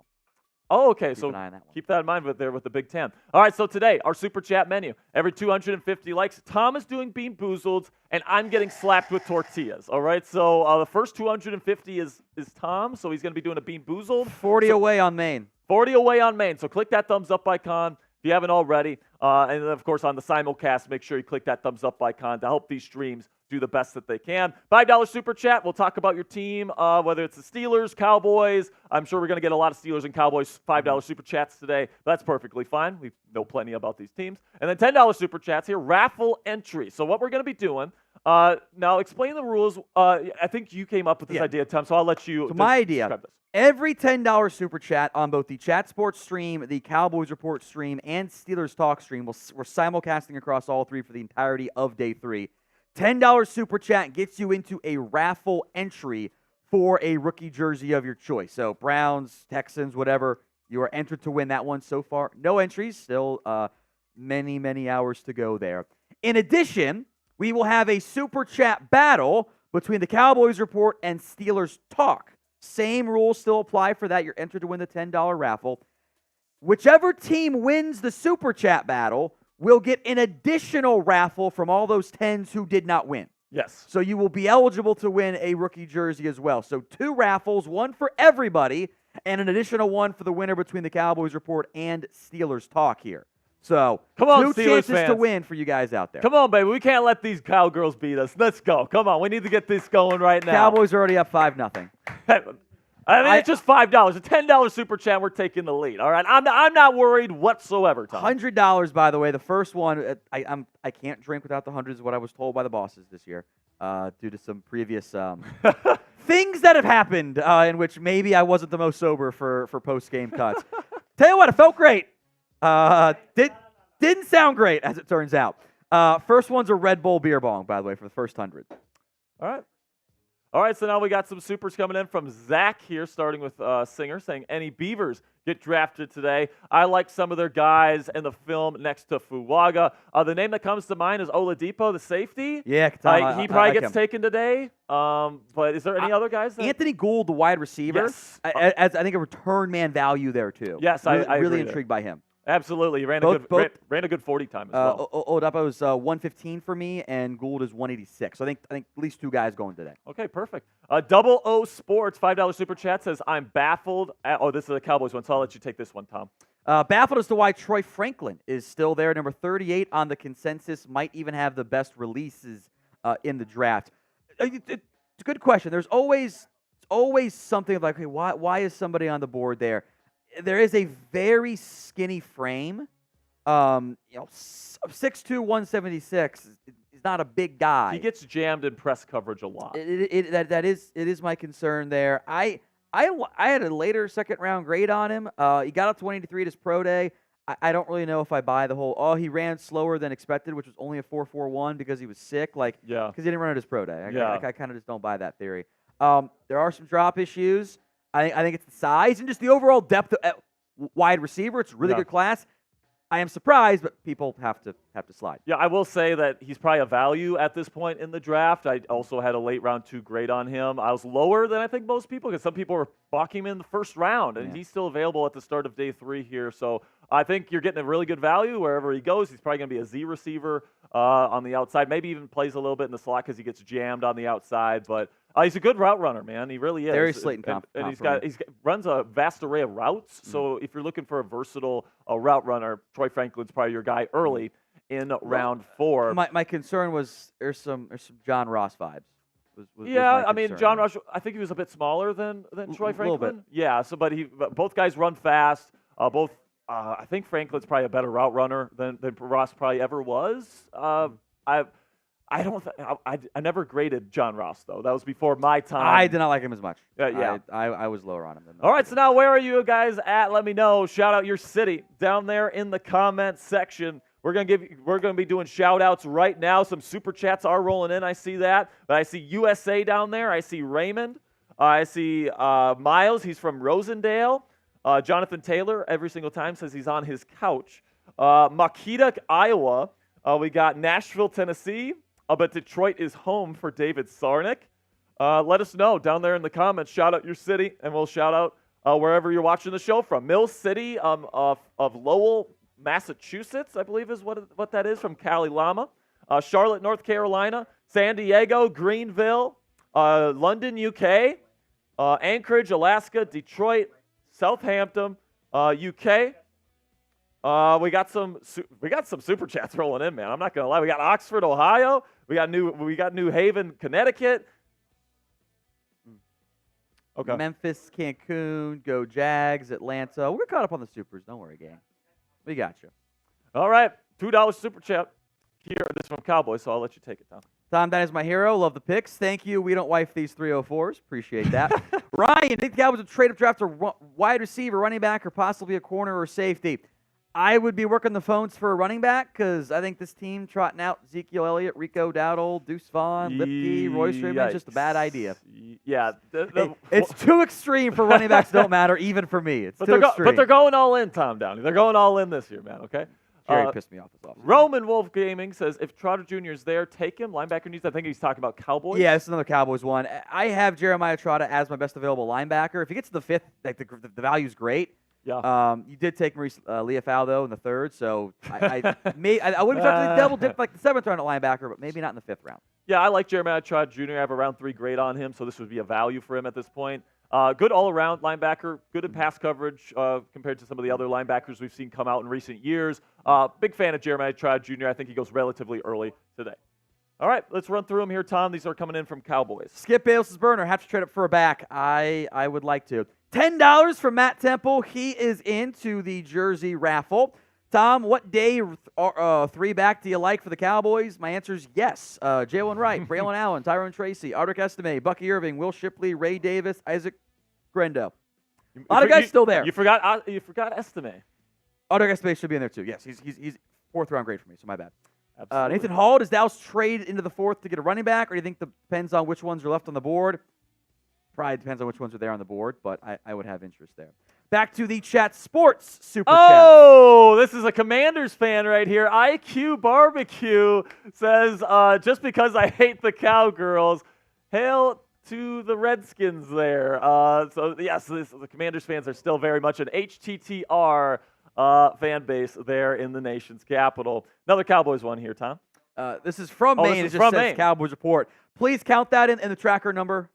Oh, okay. Keep So an eye on that one. keep that in mind with the Big Ten. All right, so today, our Super Chat menu. Every 250 likes, Tom is doing Bean Boozled, and I'm getting slapped with tortillas. All right, so the first 250 is Tom, so he's going to be doing a Bean Boozled. 40 away on Maine. 40 away on Maine. So click that thumbs up icon if you haven't already. And then, of course, on the simulcast, make sure you click that thumbs up icon to help these streams do the best that they can. $5 Super Chat. We'll talk about your team, whether it's the Steelers, Cowboys. I'm sure we're going to get a lot of Steelers and Cowboys $5 Super Chats today. That's perfectly fine. We know plenty about these teams. And then $10 Super Chats here, raffle entry. So what we're going to be doing, now explain the rules. I think you came up with this idea, Tom, so I'll let you my idea. describe this. Every $10 Super Chat on both the Chat Sports stream, the Cowboys Report stream, and Steelers Talk stream, we're simulcasting across all three for the entirety of Day 3. $10 Super Chat gets you into a raffle entry for a rookie jersey of your choice. So Browns, Texans, whatever, you are entered to win that one so far. No entries, still many, many hours to go there. In addition, we will have a Super Chat battle between the Cowboys Report and Steelers Talk. Same rules still apply for that. You're entered to win the $10 raffle. Whichever team wins the Super Chat battle will get an additional raffle from all those 10s who did not win. Yes. So you will be eligible to win a rookie jersey as well. So 2 raffles, one for everybody, and an additional one for the winner between the Cowboys Report and Steelers Talk here. So, come on, 2 Steelers chances fans to win for you guys out there. Come on, baby. We can't let these cowgirls beat us. Let's go. Come on. We need to get this going right now. Cowboys are already up 5-0. I mean, it's just $5. A $10 Super Chat, we're taking the lead. All right? I'm not worried whatsoever, Tom. $100, by the way. The first one, I can't drink without the hundreds, is what I was told by the bosses this year due to some previous things that have happened in which maybe I wasn't the most sober for post-game cuts. Tell you what, it felt great. Did Didn't sound great, as it turns out. First one's a Red Bull beer bong, by the way, for the first 100. All right, so now we got some supers coming in from Zach here, starting with Singer, saying, any Beavers get drafted today? I like some of their guys in the film next to Fuaga. The name that comes to mind is Oladipo, the safety. Yeah, he probably gets taken today. But is there any other guys? Anthony Gould, the wide receiver. Yes. I think a return man value there, too. Yes, I really agree intrigued by him. Absolutely. He ran a good 40 time as well. Oladipo is 115 for me, and Gould is 186. So I think at least 2 guys going today. Okay, perfect. Double O Sports, $5 super chat says, I'm baffled. This is a Cowboys one, so I'll let you take this one, Tom. Baffled as to why Troy Franklin is still there, number 38 on the consensus, might even have the best releases in the draft. It's a good question. There's always something like, okay, why is somebody on the board there? There is a very skinny frame. 6'2", 176. He's not a big guy. He gets jammed in press coverage a lot. It is my concern there. I had a later second round grade on him. He got up to 183 at his pro day. I don't really know if I buy the whole, he ran slower than expected, which was only a 4.41 because he was sick. Because he didn't run at his pro day. I kind of just don't buy that theory. There are some drop issues. I think it's the size and just the overall depth of wide receiver. It's a really good class. I am surprised, but people have to slide. Yeah, I will say that he's probably a value at this point in the draft. I also had a late round 2 grade on him. I was lower than I think most people because some people were balking him in the first round, and he's still available at the start of day 3 here. So I think you're getting a really good value wherever he goes. He's probably going to be a Z receiver on the outside. Maybe even plays a little bit in the slot because he gets jammed on the outside, but he's a good route runner, man. He really is. Very Slayton and he runs a vast array of routes. So if you're looking for a versatile route runner, Troy Franklin's probably your guy early in round 4. My concern was there's some John Ross vibes. John Ross. I think he was a bit smaller than Troy Franklin. A little bit. Yeah. So, but both guys run fast. I think Franklin's probably a better route runner than Ross probably ever was. I never graded John Ross, though. That was before my time. I did not like him as much. Yeah. I was lower on him than that. All right, so now where are you guys at? Let me know. Shout out your city down there in the comments section. We're gonna be doing shout outs right now. Some super chats are rolling in. I see that. But I see USA down there. I see Raymond. I see Miles. He's from Rosendale. Jonathan Taylor every single time says he's on his couch. Makita, Iowa. We got Nashville, Tennessee. But Detroit is home for David Sarnick. Let us know down there in the comments. Shout out your city, and we'll shout out wherever you're watching the show from. Mill City of Lowell, Massachusetts, I believe is what that is, from Cali Lama. Charlotte, North Carolina. San Diego, Greenville. London, UK. Anchorage, Alaska. Detroit, Southampton, UK. We got some super chats rolling in, man. I'm not gonna lie. We got Oxford, Ohio. We got New Haven, Connecticut. Okay. Memphis, Cancun, go Jags, Atlanta. We're caught up on the supers. Don't worry, gang. We got you. All right, $2 super chat here. This is from Cowboys, so I'll let you take it, Tom. Tom, that is my hero. Love the picks. Thank you. We don't wife these 304s. Appreciate that. Ryan, think the Cowboys would trade up draft a wide receiver, running back, or possibly a corner or safety? I would be working the phones for a running back because I think this team trotting out Ezekiel Elliott, Rico Dowdle, Deuce Vaughn, Lipke, Royce Freeman is just a bad idea. Yeah. It's too extreme for running backs don't matter, even for me. It's too extreme. But they're going all in, Tom Downey. They're going all in this year, man, okay? Jerry pissed me off this offseason. Roman Wolf Gaming says, if Trotter Jr. is there, take him. Linebacker needs. I think he's talking about Cowboys. Yeah, this is another Cowboys one. I have Jeremiah Trotter as my best available linebacker. If he gets to the 5th, the value's great. Yeah. You did take Maurice Leafau, though, in the 3rd, so I wouldn't be trying to double dip like the 7th round at linebacker, but maybe not in the 5th round. Yeah, I like Jeremiah Trotter Jr. I have a round 3 grade on him, so this would be a value for him at this point. Good all-around linebacker, good in pass coverage compared to some of the other linebackers we've seen come out in recent years. Big fan of Jeremiah Trotter Jr. I think he goes relatively early today. All right, let's run through them here, Tom. These are coming in from Cowboys. Skip Bayless's burner. Have to trade up for a back. I would like to. $10 from Matt Temple. He is into the jersey raffle. Tom, what day 3 back do you like for the Cowboys? My answer is yes. Jaylen Wright, Braelon Allen, Tyrone Tracy, Ardrick Estime, Bucky Irving, Will Shipley, Ray Davis, Isaac Grendo. A lot of guys still there. You forgot Estime. Ardrick Estime should be in there too. Yes, he's 4th-round grade for me, so my bad. Absolutely. Nathan Hall, does Dallas trade into the 4th to get a running back, or do you think depends on which ones are left on the board? Probably depends on which ones are there on the board, but I would have interest there. Back to the Chat Sports Super Chat. Oh, this is a Commanders fan right here. IQ Barbecue says, just because I hate the Cowgirls, hail to the Redskins there. So, yes, the Commanders fans are still very much an HTTR fan base there in the nation's capital. Another Cowboys one here, Tom. This is from Maine. This is it just from says Maine. Cowboys report. Please count that in the tracker number.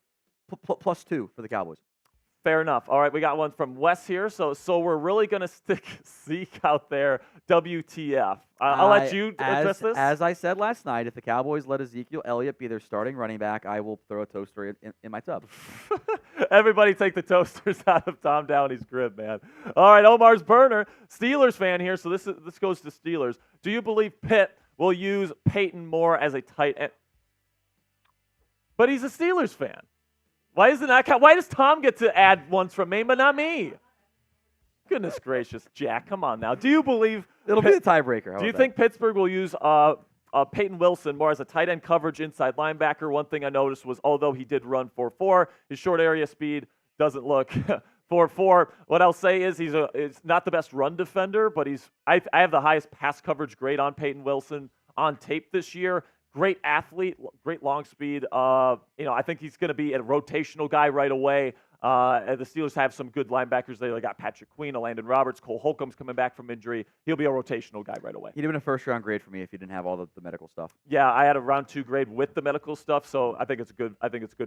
+2 for the Cowboys. Fair enough. All right, we got one from Wes here. So we're really going to stick Zeke out there. WTF. I'll let you address this. As I said last night, if the Cowboys let Ezekiel Elliott be their starting running back, I will throw a toaster in my tub. Everybody take the toasters out of Tom Downey's crib, man. All right, Omar's burner. Steelers fan here. So this goes to Steelers. Do you believe Pitt will use Peyton more as a tight end? But he's a Steelers fan. Why does Tom get to add ones from Maine, but not me? Goodness gracious, Jack, come on now. Do you believe It'll be the tiebreaker? Do you think Pittsburgh will use Peyton Wilson more as a tight end coverage inside linebacker? One thing I noticed was, although he did run 4.4, his short area speed doesn't look 4.4. What I'll say is he's not the best run defender, but I have the highest pass coverage grade on Peyton Wilson on tape this year. Great athlete, great long speed. I think he's going to be a rotational guy right away. The Steelers have some good linebackers there. They got Patrick Queen, Landon Roberts, Cole Holcomb's coming back from injury. He'll be a rotational guy right away. He'd have been a first-round grade for me if he didn't have all the medical stuff. Yeah, I had a round 2 grade with the medical stuff, so I think it's good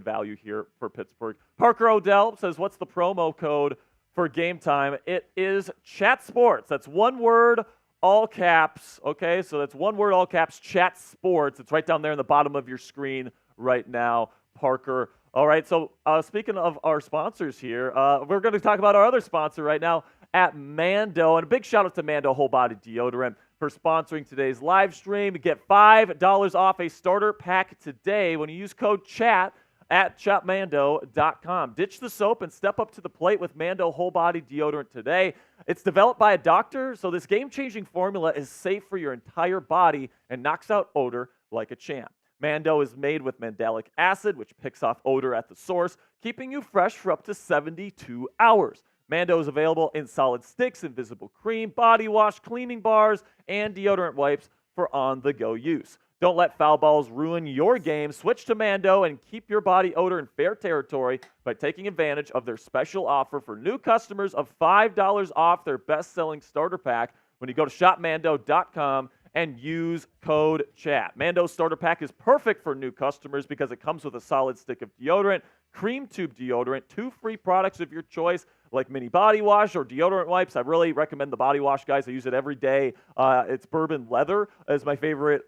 value here for Pittsburgh. Parker Odell says, "What's the promo code for Game Time?" It is Chat Sports. That's one word, all caps. Okay, so that's one word, all caps. Chat Sports. It's right down there in the bottom of your screen right now, Parker. All right, so speaking of our sponsors here, we're going to talk about our other sponsor right now at Mando. And a big shout out to Mando Whole Body Deodorant for sponsoring today's live stream. Get $5 off a starter pack today when you use code CHAT at shopmando.com. Ditch the soap and step up to the plate with Mando Whole Body Deodorant today. It's developed by a doctor, so this game-changing formula is safe for your entire body and knocks out odor like a champ. Mando is made with mandelic acid, which picks off odor at the source, keeping you fresh for up to 72 hours. Mando is available in solid sticks, invisible cream, body wash, cleaning bars, and deodorant wipes for on-the-go use. Don't let foul balls ruin your game. Switch to Mando and keep your body odor in fair territory by taking advantage of their special offer for new customers of $5 off their best-selling starter pack when you go to shopmando.com and use code CHAT. Mando's starter pack is perfect for new customers because it comes with a solid stick of deodorant, cream tube deodorant, 2 free products of your choice like mini body wash or deodorant wipes. I really recommend the body wash, guys. I use it every day. It's bourbon leather is my favorite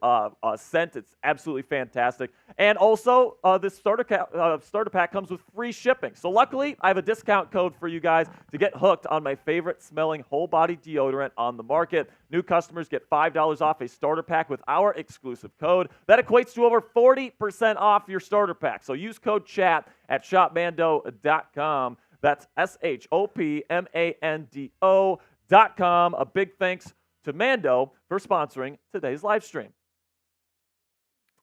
scent. It's absolutely fantastic. And also, this starter pack comes with free shipping. So luckily, I have a discount code for you guys to get hooked on my favorite smelling whole body deodorant on the market. New customers get $5 off a starter pack with our exclusive code. That equates to over 40% off your starter pack. So use code CHAT at shopmando.com. That's shopmando.com. A big thanks to Mando for sponsoring today's live stream.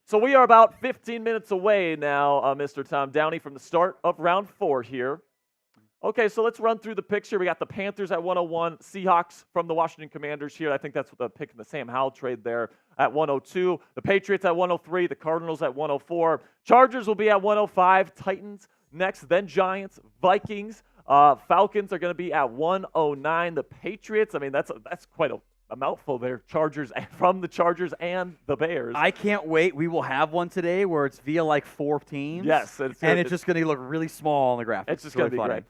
So we are about 15 minutes away now, Mr. Tom Downey, from the start of round 4 here. Okay, so let's run through the picture. We got the Panthers at 101, Seahawks from the Washington Commanders here. I think that's the pick in the Sam Howell trade there at 102. The Patriots at 103, the Cardinals at 104. Chargers will be at 105, Titans next, then Giants, Vikings. Falcons are going to be at 109. The Patriots, I mean, that's quite a mouthful there. Chargers from the Chargers and the Bears. I can't wait. We will have one today where it's via like 4 teams. Yes. It's just going to look really small on the graphic. It's just going to be great.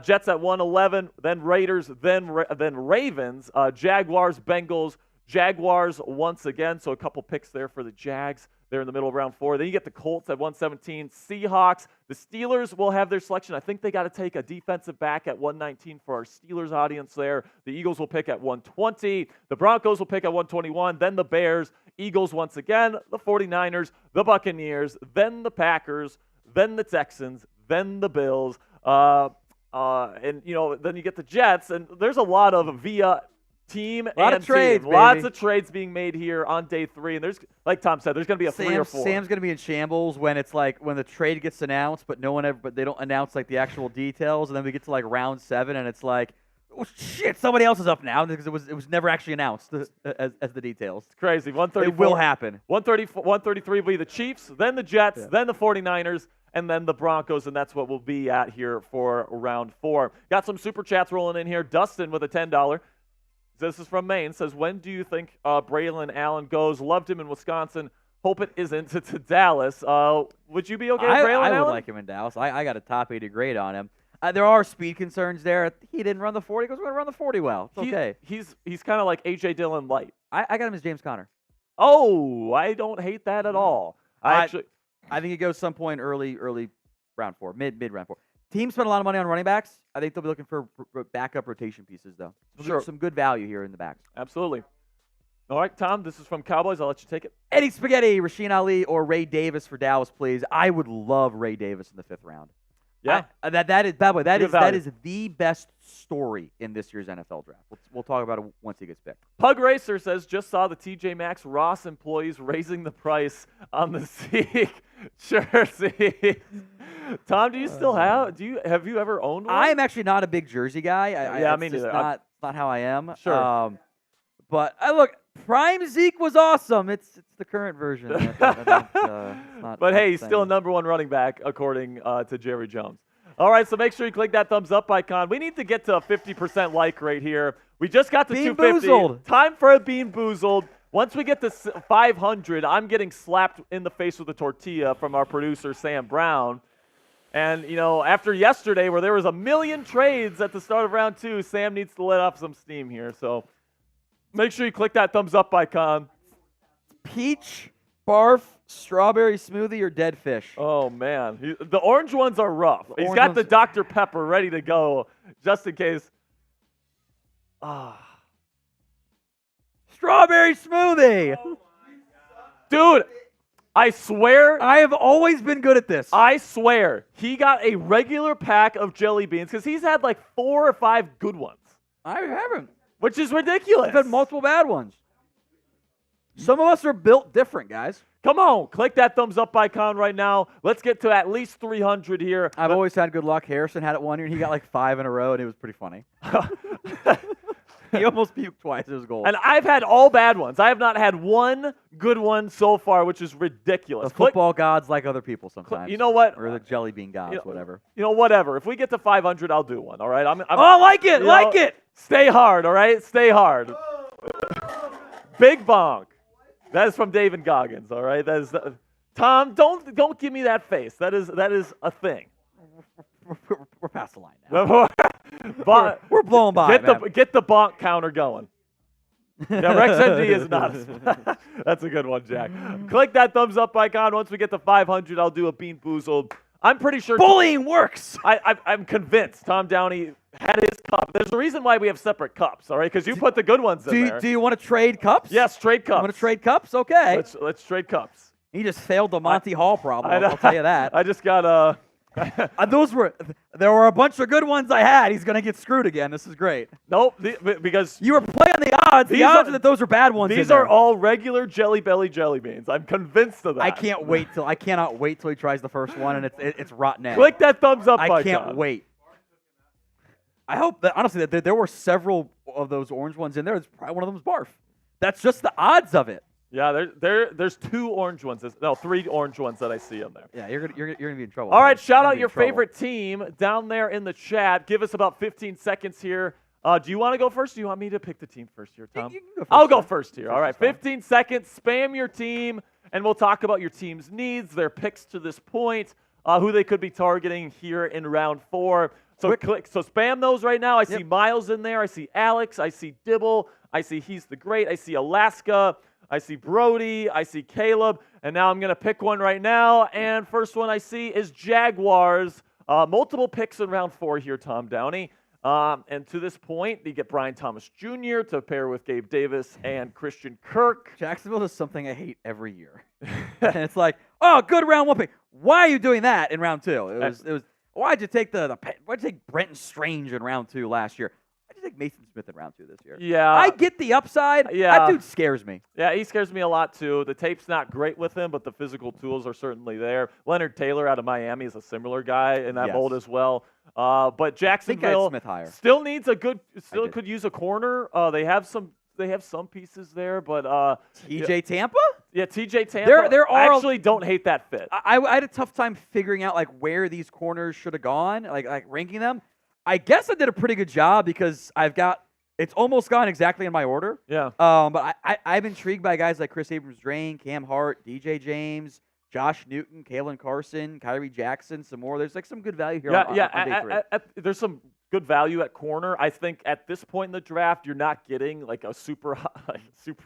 Jets at 111, then Raiders, then Ravens, Jaguars, Bengals, Jaguars once again. So a couple picks there for the Jags. They're in the middle of round 4. Then you get the Colts at 117, Seahawks. The Steelers will have their selection. I think they got to take a defensive back at 119 for our Steelers audience there. The Eagles will pick at 120. The Broncos will pick at 121. Then the Bears, Eagles once again, the 49ers, the Buccaneers, then the Packers, then the Texans, then the Bills. Then you get the Jets. And there's a lot of via team lot and of trades, team. Lots baby. of trades being made here on day 3. And there's, like Tom said, there's going to be a 3 or 4. Sam's going to be in shambles when it's like when the trade gets announced, but but they don't announce like the actual details, and then we get to like round 7, and it's like, oh shit, somebody else is up now because it was never actually announced as the details. It's crazy. 134. It will happen. 133 will be the Chiefs, then the Jets, then the 49ers, and then the Broncos, and that's what we'll be at here for round 4. Got some super chats rolling in here. Dustin with a $10. This is from Maine. Says, when do you think Braelon Allen goes? Loved him in Wisconsin. Hope it isn't to Dallas. Would you be okay with Braelon Allen? I would like him in Dallas. I got a top 80 grade on him. There are speed concerns there. He didn't run the 40. He goes, we're going to run the 40 well. It's okay. He's kind of like A.J. Dillon light. I got him as James Conner. Oh, I don't hate that at all. I think it goes some point early round 4, mid round 4. Teams spent a lot of money on running backs. I think they'll be looking for backup rotation pieces, though. Sure. Some good value here in the backs. Absolutely. All right, Tom, this is from Cowboys. I'll let you take it. Eddie Spaghetti, Rasheen Ali, or Ray Davis for Dallas, please. I would love Ray Davis in the 5th round. Yeah. That is, by the way, that is the best story in this year's NFL draft. We'll talk about it once he gets picked. Pug Racer says, just saw the TJ Maxx Ross employees raising the price on the Zeke jersey. Tom, do you still have you ever owned one? I am actually not a big jersey guy. Yeah, me neither. Not how I am. Sure. But look, Prime Zeke was awesome. It's the current version. But hey, he's still a #1 running back according to Jerry Jones. All right, so make sure you click that thumbs up icon. We need to get to a 50% like rate here. We just got to 250. Boozled. Time for a Bean Boozled. Once we get to 500, I'm getting slapped in the face with a tortilla from our producer, Sam Brown. And, after yesterday where there was 1 million trades at the start of round 2, Sam needs to let off some steam here. So make sure you click that thumbs up icon. Peach, barf, strawberry smoothie, or dead fish? Oh, man. The orange ones are rough. He's got the Dr. Pepper ready to go just in case. Strawberry smoothie. Dude, I swear. I have always been good at this. I swear. He got a regular pack of jelly beans because he's had like 4 or 5 good ones. I haven't. Which is ridiculous. I've had multiple bad ones. Some of us are built different, guys. Come on, click that thumbs up icon right now. Let's get to at least 300 here. I've always had good luck. Harrison had it one year, and he got like 5 in a row, and it was pretty funny. He almost puked twice. It was gold. And I've had all bad ones. I have not had one good one so far, which is ridiculous. The football gods like other people sometimes. You know what? Or the jelly bean gods, whatever. Whatever. If we get to 500, I'll do one, all right? I like it. Like it. Stay hard, all right? Stay hard. Big bonk. That is from David Goggins, all right? That is Tom, don't give me that face. That is a thing. We're past the line now. We're blowing by. Get the bonk counter going. Yeah, Rex MD is not. That's a good one, Jack. Click that thumbs up icon. Once we get to 500, I'll do a Bean Boozled. I'm pretty sure bullying works. I'm convinced Tom Downey had his cup. There's a reason why we have separate cups, all right? Because you put the good ones in there. Do you want to trade cups? Yes, trade cups. You want to trade cups? Okay. Let's trade cups. He just failed the Monty Hall problem. I'll tell you that. I just got there were a bunch of good ones I had. He's gonna get screwed again. This is great. Nope, because you were playing the odds. The odds are that those are bad ones. These are all regular Jelly Belly jelly beans. I'm convinced of that. I cannot wait till he tries the first one and it's rotten egg. Click that thumbs up icon. I can't wait. I hope that honestly that there were several of those orange ones in there. It's probably one of them was barf. That's just the odds of it. Yeah, there's 2 orange ones. No, 3 orange ones that I see in there. Yeah, you're gonna be in trouble. All right, shout out your favorite team down there in the chat. Give us about 15 seconds here. Do you want to go first? Or do you want me to pick the team first here, Tom? You can go first, I'll go first here. All right, 15 seconds. Spam your team, and we'll talk about your team's needs, their picks to this point, who they could be targeting here in round 4. So spam those right now. I see Miles in there. I see Alex. I see Dibble. I see He's the Great. I see Alaska. I see Brody, I see Caleb, and now I'm going to pick one right now, and first one I see is Jaguars. Multiple picks in round 4 here, Tom Downey. And to this point, you get Brian Thomas Jr. to pair with Gabe Davis and Christian Kirk. Jacksonville is something I hate every year. And it's like, oh, good round 1 pick. Why are you doing that in round 2? It was. Why'd you take why'd you take Brenton Strange in round 2 last year? Why'd you like Mason Smith in round 2 this year. Yeah. I get the upside. Yeah. That dude scares me. Yeah, he scares me a lot too. The tape's not great with him, but the physical tools are certainly there. Leonard Taylor out of Miami is a similar guy in that mold as well. But Jacksonville Smith higher. still needs a good. Still could use a corner. They have some pieces there, but TJ Tampa? Yeah, TJ Tampa. I actually don't hate that fit. I had a tough time figuring out like where these corners should have gone, like ranking them. I guess I did a pretty good job because it's almost gone exactly in my order. Yeah. But I'm intrigued by guys like Kris Abrams-Draine, Cam Hart, DJ James, Josh Newton, Kalen Carson, Kyrie Jackson, some more. There's like some good value here. On day 3. There's some good value at corner. I think at this point in the draft, you're not getting like a super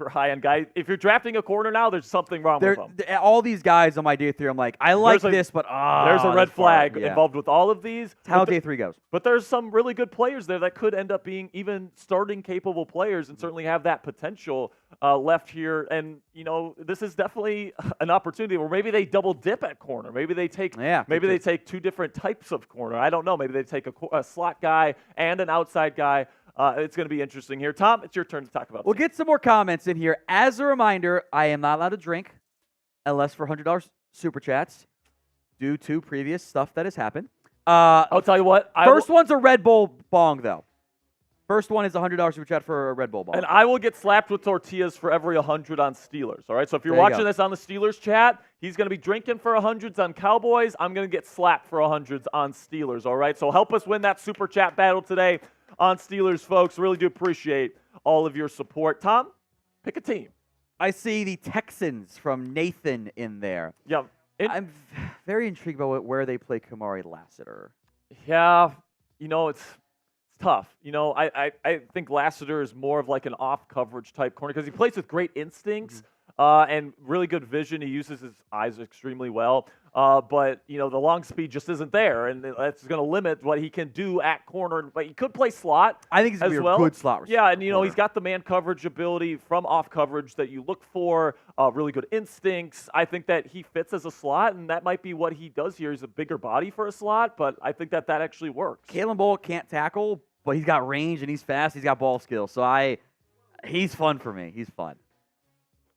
high end guy. If you're drafting a corner now, there's something wrong with them. All these guys on my day 3, I'm like, I like this, but there's a red flag involved with all of these. That's how day 3 goes. But there's some really good players there that could end up being even starting capable players and certainly have that potential left here. And this is definitely an opportunity where maybe they double dip at corner. Maybe they take they take 2 different types of corner. I don't know. Maybe they take a slot guy and an outside guy. It's going to be interesting here. Tom, it's your turn to talk about. We'll get some more comments in here. As a reminder, I am not allowed to drink unless for $100 super chats due to previous stuff that has happened. I'll tell you what. First one's a Red Bull bong, though. First one is a $100 super chat for a Red Bull bong. And I will get slapped with tortillas for every 100 on Steelers. All right. So if you're watching this on the Steelers chat, he's going to be drinking for 100s on Cowboys. I'm going to get slapped for 100s on Steelers. All right. So help us win that super chat battle today on Steelers, folks. Really do appreciate all of your support. Tom, pick a team. I see the Texans from Nathan in there. Yeah. I'm very intrigued by where they play Kamari Lassiter. Yeah. It's tough. I think Lassiter is more of like an off-coverage type corner because he plays with great instincts and really good vision. He uses his eyes extremely well. But, the long speed just isn't there, and that's going to limit what he can do at corner. But he could play slot. I think he's going to be a good slot receiver. Yeah, and, he's got the man coverage ability from off coverage that you look for, really good instincts. I think that he fits as a slot, and that might be what he does here. He's a bigger body for a slot, but I think that actually works. Kalen Bullock can't tackle, but he's got range, and he's fast. He's got ball skills. So he's fun for me. He's fun.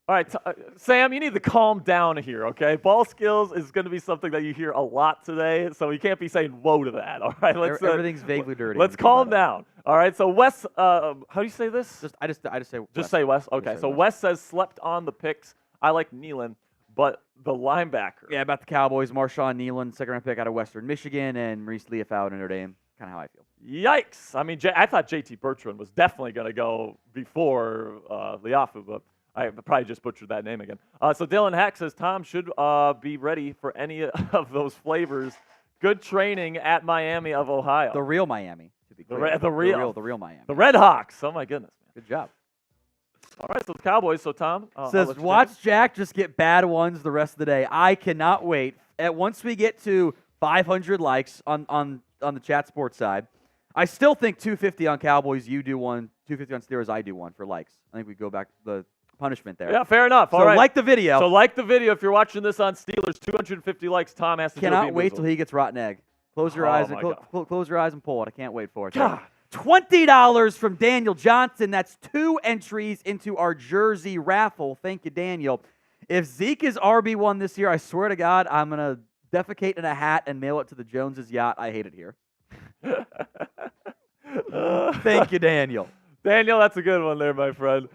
All right, Sam, you need to calm down here, okay? Ball skills is going to be something that you hear a lot today, so you can't be saying whoa to that, all right? Everything's vaguely dirty. Let's calm down, all right? So Wes, how do you say this? I just say Wes. Just say Wes? Okay, so Wes says slept on the picks. I like Nealon, but the linebacker. Yeah, about the Cowboys, Marshawn Nealon, second-round pick out of Western Michigan, and Maurice Leaf out of Notre Dame. Kind of how I feel. Yikes. I mean, I thought JT Bertrand was definitely going to go before Leafu, but I probably just butchered that name again. So Dylan Heck says Tom should be ready for any of those flavors. Good training at Miami of Ohio. The real Miami, to be clear. The real Miami. The Red Hawks. Oh, my goodness, man. Good job. All right, so the Cowboys. So, Tom. Says, watch Jack just get bad ones the rest of the day. I cannot wait. Once we get to 500 likes on the chat sports side, I still think 250 on Cowboys, you do one. 250 on Steelers, I do one for likes. I think we go back to the punishment there. Yeah, fair enough. So all right. like the video. So like the video if you're watching this on Steelers. 250 likes. Tom has to cannot wait till he gets rotten egg. Close your eyes and close your eyes and pull it. I can't wait for it. God. $20 from Daniel Johnson. That's 2 entries into our jersey raffle. Thank you, Daniel. If Zeke is RB1 this year, I swear to God, I'm going to defecate in a hat and mail it to the Joneses' yacht. I hate it here. Thank you, Daniel. Daniel, that's a good one there, my friend.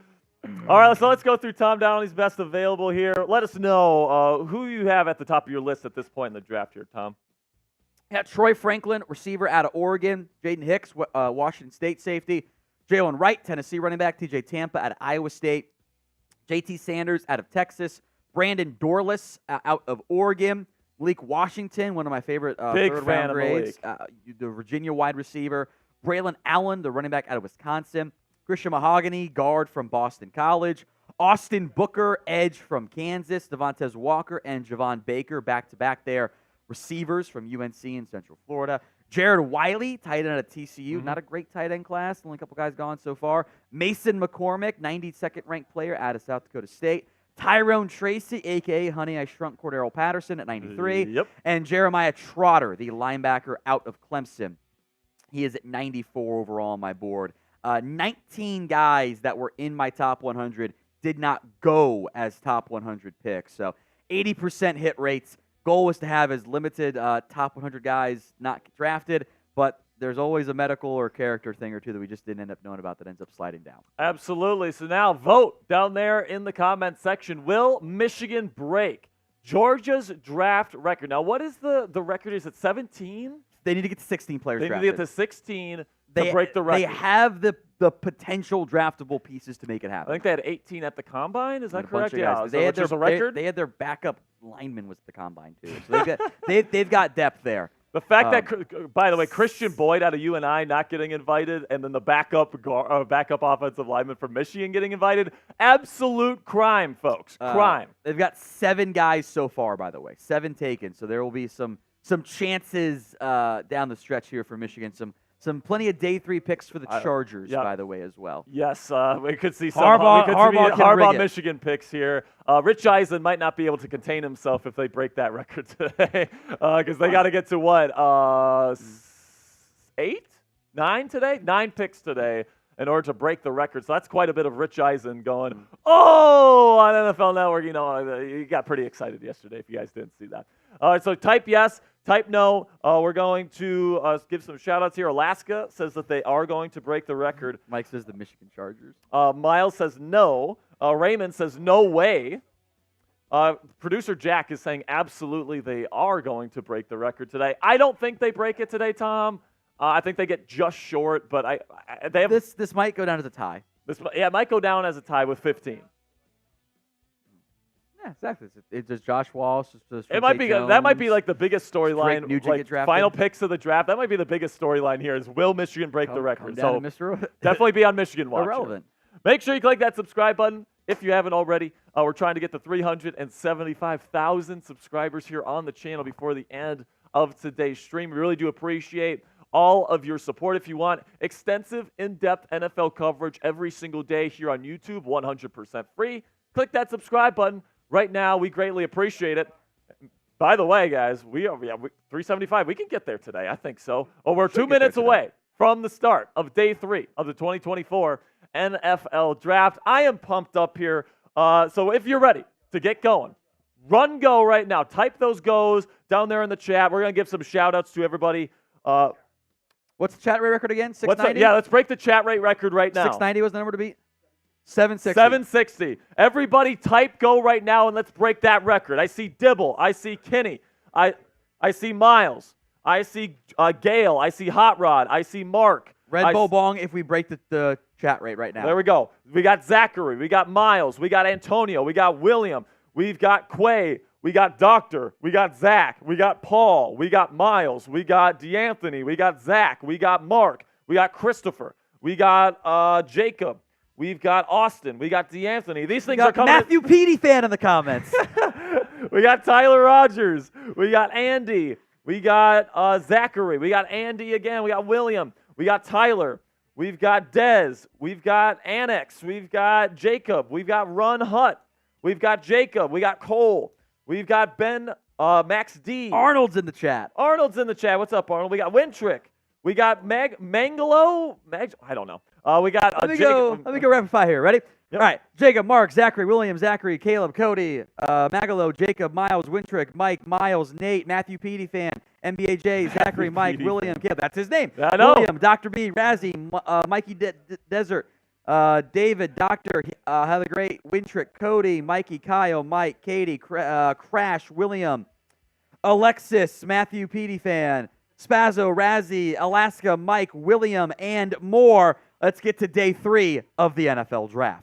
All right, so let's go through Tom Downey's best available here. Let us know who you have at the top of your list at this point in the draft here, Tom. Yeah, Troy Franklin, receiver out of Oregon. Jaden Hicks, Washington State safety. Jalen Wright, Tennessee running back. TJ Tampa out of Iowa State. JT Sanders out of Texas. Brandon Dorless out of Oregon. Malik Washington, one of my favorite third-round grades. The Virginia wide receiver. Braelon Allen, the running back out of Wisconsin. Christian Mahogany, guard from Boston College. Austin Booker, edge from Kansas. Devontez Walker and Javon Baker, back-to-back there. Receivers from UNC in Central Florida. Jared Wiley, tight end out of TCU. Not a great tight end class. Only a couple guys gone so far. Mason McCormick, 92nd ranked player out of South Dakota State. Tyrone Tracy, a.k.a. Honey, I Shrunk Cordero Patterson at 93. Yep. And Jeremiah Trotter, the linebacker out of Clemson. He is at 94 overall on my board. 19 guys that were in my top 100 did not go as top 100 picks. So 80% hit rates. Goal was to have as limited top 100 guys not drafted, but there's always a medical or character thing or two that we just didn't end up knowing about that ends up sliding down. Absolutely. So now vote down there in the comment section. Will Michigan break Georgia's draft record? Now, what is the record? Is it 17? They need to get to 16 players They drafted. need to get to 16 to break the record. They have the potential draftable pieces to make it happen. I think they had 18 at the combine. Is that correct? Yeah. So they had a record. They had their backup lineman was at the combine too. So they've got depth there. The fact that, by the way, Christian Boyd out of UNI not getting invited, and then the backup offensive lineman from Michigan getting invited, absolute crime, folks. Crime. They've got 7 guys so far, by the way, 7 taken. So there will be some chances down the stretch here for Michigan. Some plenty of day 3 picks for the Chargers, by the way, as well. Yes, we could see some Harbaugh Michigan picks here. Rich Eisen might not be able to contain himself if they break that record today, because they got to get to what 8, 9 today, 9 picks today in order to break the record. So that's quite a bit of Rich Eisen going, oh, on NFL Network. You know, you got pretty excited yesterday if you guys didn't see that. All right, so type yes. Type no. We're going to give some shout-outs here. Alaska says that they are going to break the record. Mike says the Michigan Chargers. Miles says no. Raymond says no way. Producer Jack is saying absolutely they are going to break the record today. I don't think they break it today, Tom. I think they get just short, but they have this might go down as a tie. It might go down as a tie with 15. Yeah, exactly. Does Josh Wallace? It might be that might be like the biggest storyline. Like final picks of the draft. That might be the biggest storyline here. Is will Michigan break the record? So definitely be on Michigan watch. Irrelevant. Make sure you click that subscribe button if you haven't already. We're trying to get to 375,000 subscribers here on the channel before the end of today's stream. We really do appreciate all of your support. If you want extensive, in-depth NFL coverage every single day here on YouTube, 100% free. Click that subscribe button. Right now, we greatly appreciate it. By the way, guys, we are 375. We can get there today. I think so. Oh, we're 2 minutes away from the start of day 3 of the 2024 NFL Draft. I am pumped up here. So if you're ready to get going, run go right now. Type those goes down there in the chat. We're going to give some shout-outs to everybody. What's the chat rate record again? 690? Yeah, let's break the chat rate record right now. 690 was the number to beat? 760. 760. Everybody type go right now and let's break that record. I see Dibble. I see Kenny. I see Miles. I see Gail. I see Hot Rod. I see Mark. Red Bull Bong if we break the chat rate right now. There we go. We got Zachary. We got Miles. We got Antonio. We got William. We've got Quay. We got Doctor. We got Zach. We got Paul. We got Miles. We got DeAnthony. We got Zach. We got Mark. We got Christopher. We got Jacob. We've got Austin. We got DeAnthony. These things are coming. Matthew Petey fan in the comments. We got Tyler Rogers. We got Andy. We got Zachary. We got Andy again. We got William. We got Tyler. We've got Dez. We've got Annex. We've got Jacob. We've got Run Hutt. We've got Jacob. We got Cole. We've got Ben Max D. Arnold's in the chat. Arnold's in the chat. What's up, Arnold? We got Wintrick. We got Mangalo. I don't know. We got. Let me go rapid fire here. Ready? Yep. All right. Jacob, Mark, Zachary, William, Zachary, Caleb, Cody, Magalo, Jacob, Miles, Wintrick, Mike, Miles, Nate, Matthew Petey fan, NBAJ, Zachary, Mike, William, Caleb. That's his name. I know. William, Dr. B, Razzie, Mikey Desert, David, Doctor, have a great Wintrick, Cody, Mikey, Kyle, Mike, Katie, Crash, William, Alexis, Matthew Petey fan, Spazzo, Razzie, Alaska, Mike, William, and more. Let's get to day 3 of the NFL Draft.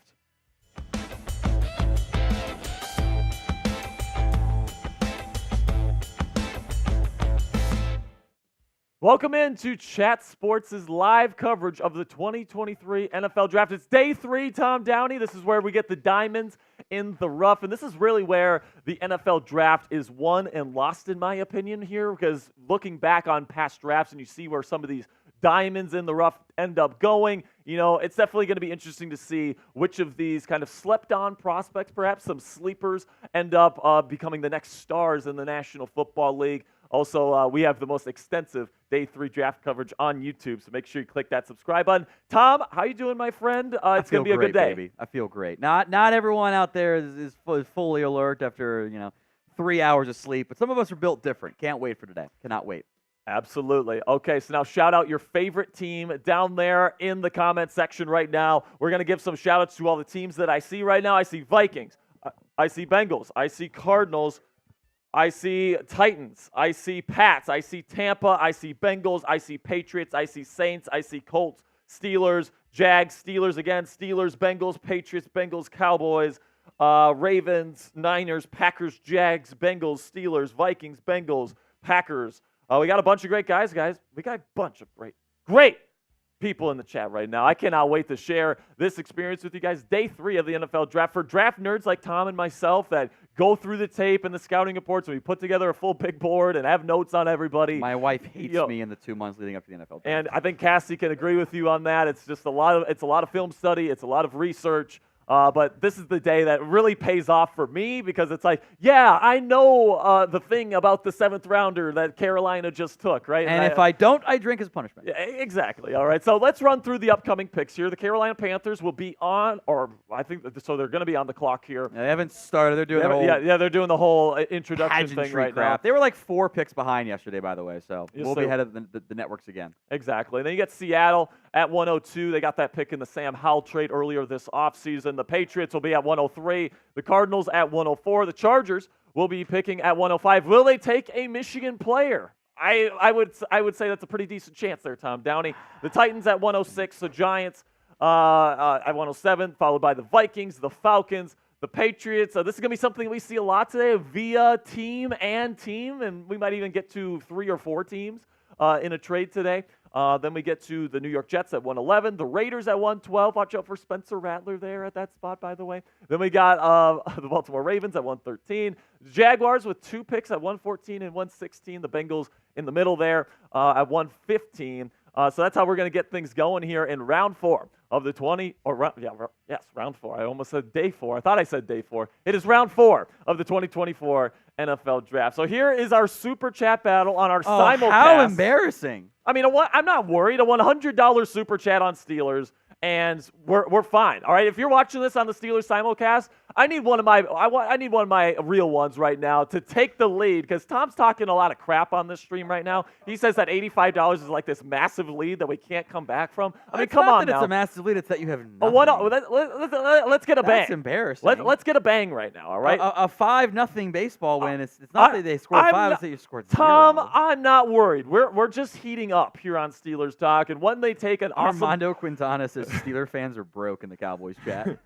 Welcome into Chat Sports' live coverage of the 2023 NFL Draft. It's day 3, Tom Downey. This is where we get the diamonds in the rough, and this is really where the NFL Draft is won and lost, in my opinion, here, because looking back on past drafts and you see where some of these diamonds in the rough end up going, you know, it's definitely going to be interesting to see which of these kind of slept-on prospects, perhaps some sleepers, end up becoming the next stars in the National Football League. Also, we have the most extensive Day 3 draft coverage on YouTube, so make sure you click that subscribe button. Tom, how you doing, my friend? It's going to be a good day. Baby. I feel great. Not everyone out there is fully alert after 3 hours of sleep, but some of us are built different. Can't wait for today. Cannot wait. Absolutely. Okay, so now shout out your favorite team down there in the comment section right now. We're going to give some shout outs to all the teams that I see right now. I see Vikings. I see Bengals. I see Cardinals. I see Titans. I see Pats. I see Tampa. I see Bengals. I see Patriots. I see Saints. I see Colts, Steelers, Jags, Steelers again, Steelers, Bengals, Patriots, Bengals, Cowboys, Ravens, Niners, Packers, Jags, Bengals, Steelers, Vikings, Bengals, Packers. We got a bunch of great guys. We got a bunch of great people in the chat right now. I cannot wait to share this experience with you guys. Day 3 of the NFL draft. For draft nerds like Tom and myself that go through the tape and the scouting reports, and we put together a full big board and have notes on everybody. My wife hates me in the 2 months leading up to the NFL draft. And I think Cassie can agree with you on that. It's just a lot of film study. It's a lot of research. But this is the day that really pays off for me because it's like, yeah, I know the thing about the 7th rounder that Carolina just took, right? And if I don't, I drink as punishment. Yeah, exactly. All right. So let's run through the upcoming picks here. The Carolina Panthers will be on, or I think so. They're going to be on the clock here. Yeah, they haven't started. They're doing the whole they're doing the whole introduction thing right crap. now. They were like 4 picks behind yesterday, by the way. So Yes, we'll be ahead of the networks again. Exactly. And then you get Seattle at 102. They got that pick in the Sam Howell trade earlier this offseason. The Patriots will be at 103. The Cardinals at 104. The Chargers will be picking at 105. Will they take a Michigan player? I would say that's a pretty decent chance there, Tom. Downey. The Titans at 106. The Giants at 107, followed by the Vikings, the Falcons, the Patriots. This is going to be something we see a lot today via team, and we might even get to 3 or 4 teams in a trade today. Then we get to the New York Jets at 111, the Raiders at 112. Watch out for Spencer Rattler there at that spot, by the way. Then we got the Baltimore Ravens at 113, the Jaguars with 2 picks at 114 and 116, the Bengals in the middle there at 115. So that's how we're going to get things going here in round 4 of the round 4. I almost said day 4. I thought I said day 4. It is round 4 of the 2024 NFL Draft. So here is our super chat battle on our simulcast. How embarrassing. I mean, I'm not worried. A $100 super chat on Steelers, and we're fine. All right. If you're watching this on the Steelers simulcast, I need one of my real ones right now to take the lead because Tom's talking a lot of crap on this stream right now. He says that $85 is like this massive lead that we can't come back from. I mean, come on now. It's a massive lead. It's that you have nothing. Let's get a bang. That's embarrassing. Let's get a bang right now. All right. A 5-0 baseball win. It's not that they scored 5. It's that you scored 0. Tom, I'm not worried. We're just heating up here on Steelers Talk, and when they take an awesome Armando Quintana says Steeler fans are broke in the Cowboys chat.